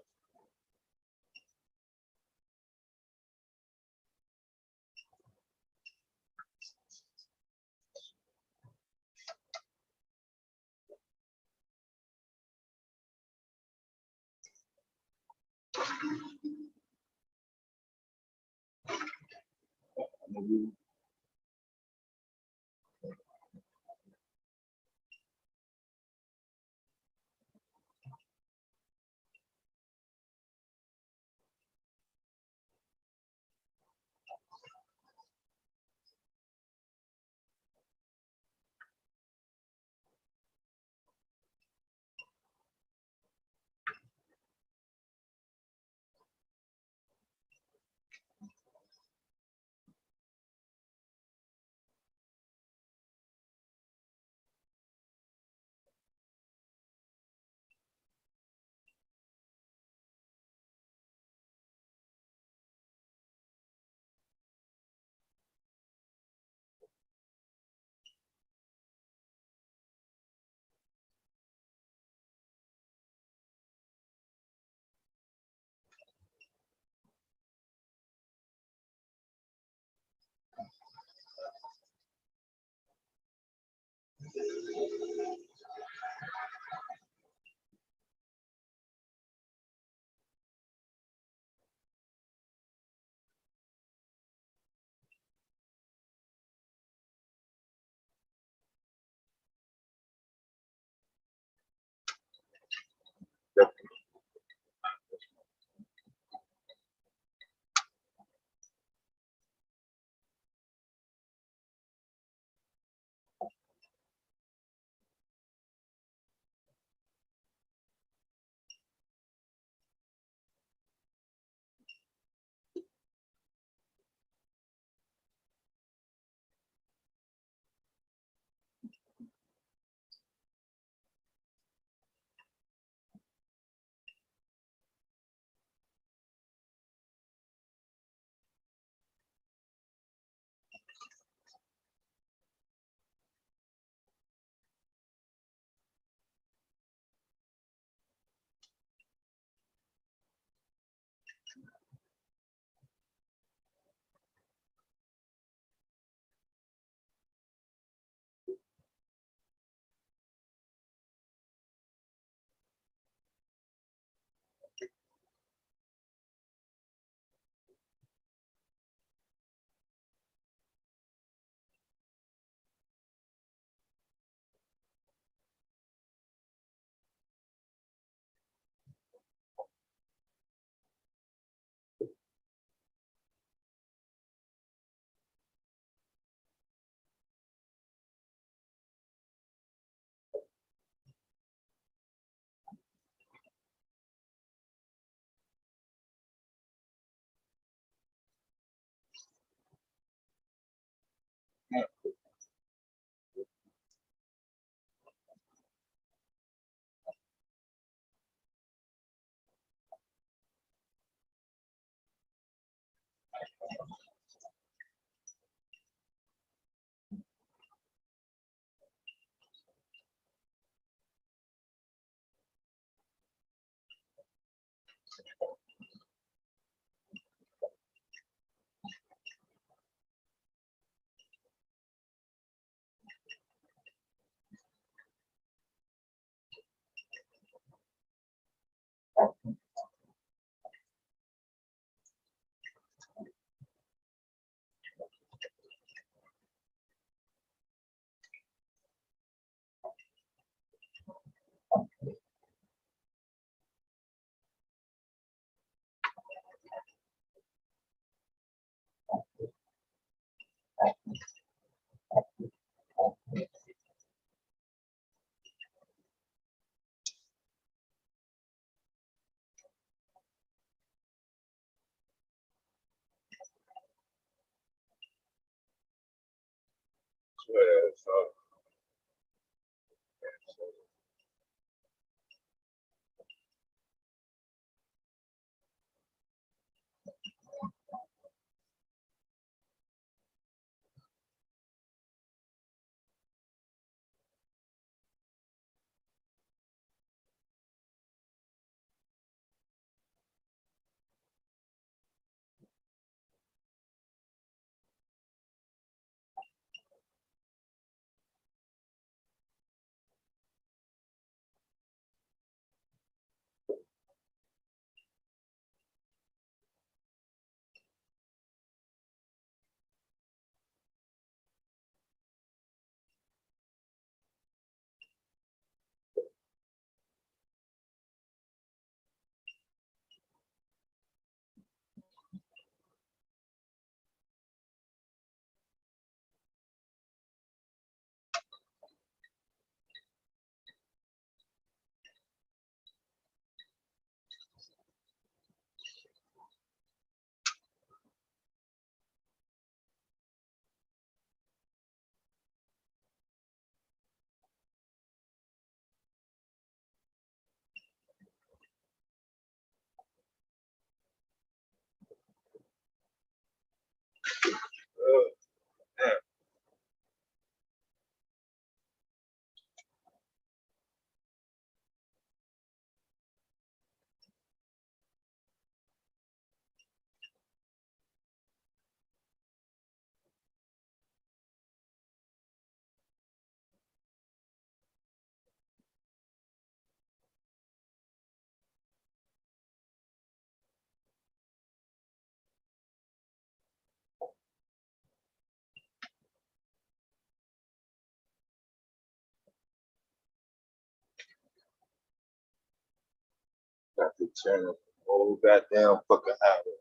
B: Got to turn the whole goddamn fucking house.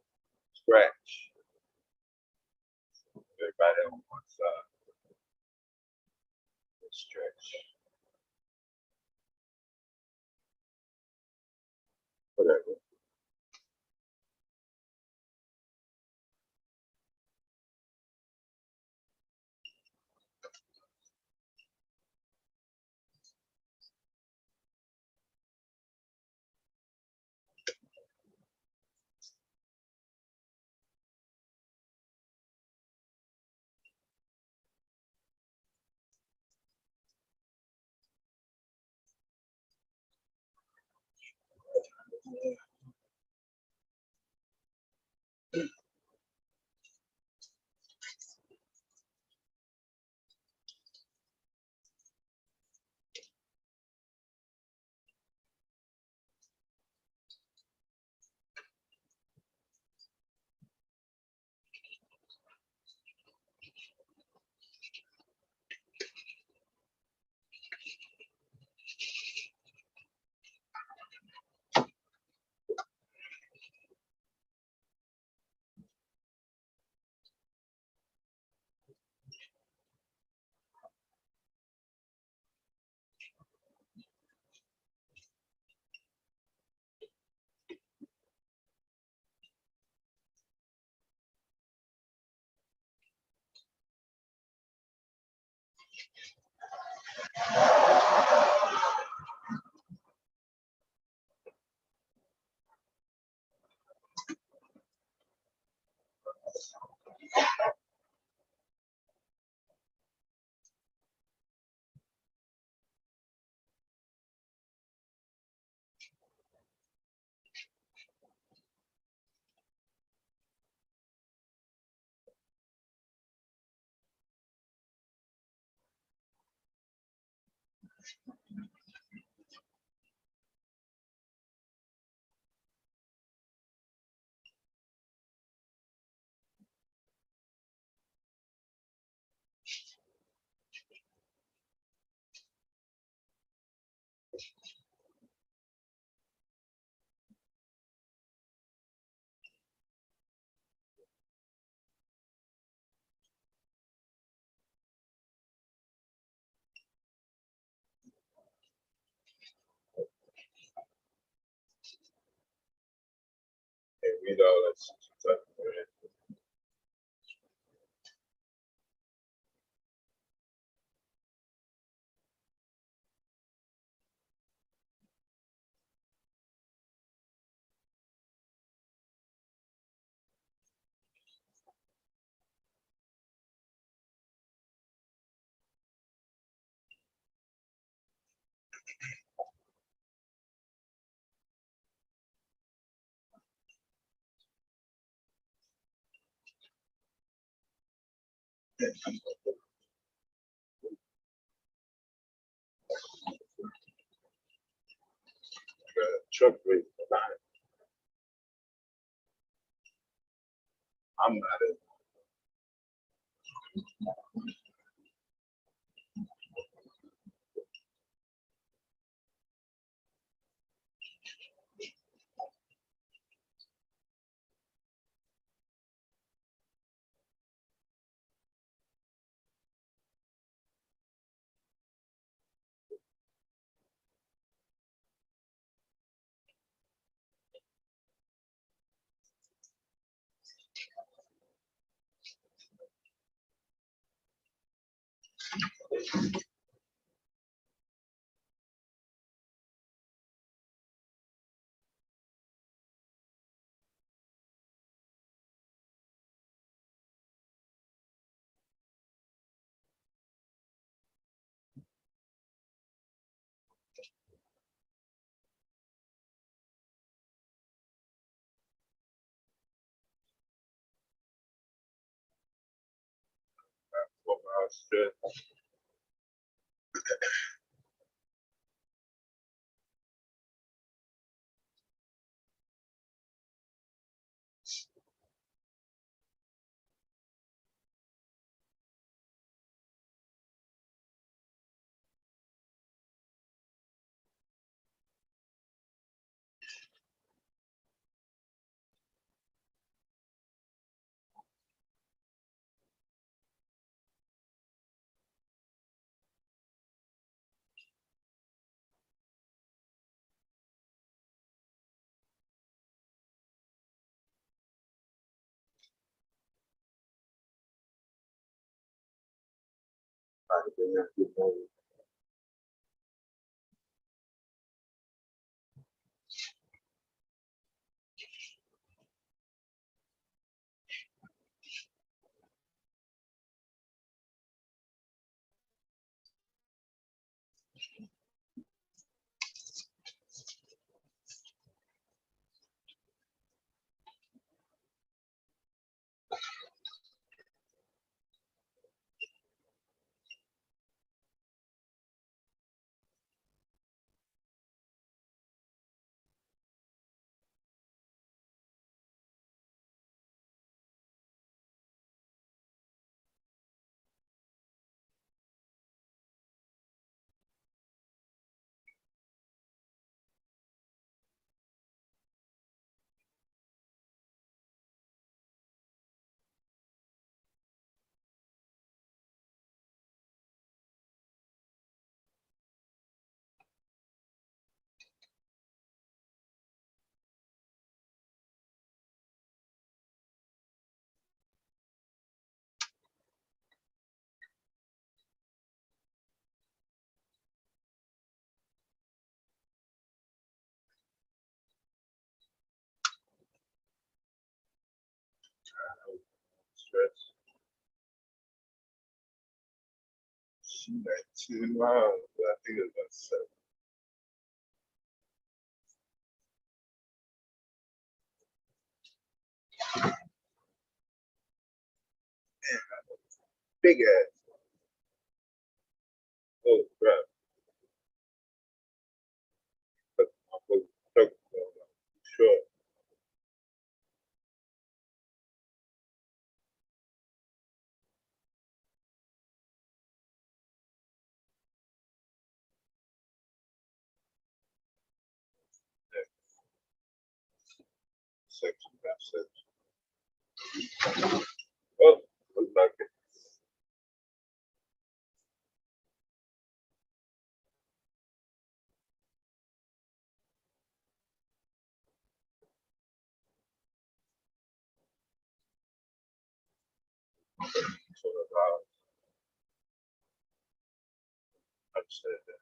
B: Scratch. Everybody on one side. Stretch. Whatever. need all that stuff. Truck rate. I'm not it. Stress. She got 2 miles, but I think it's about 7. Big ass. Oh crap. But I'm sure. Section by section. Oh, look like it.
H: sort of understood that.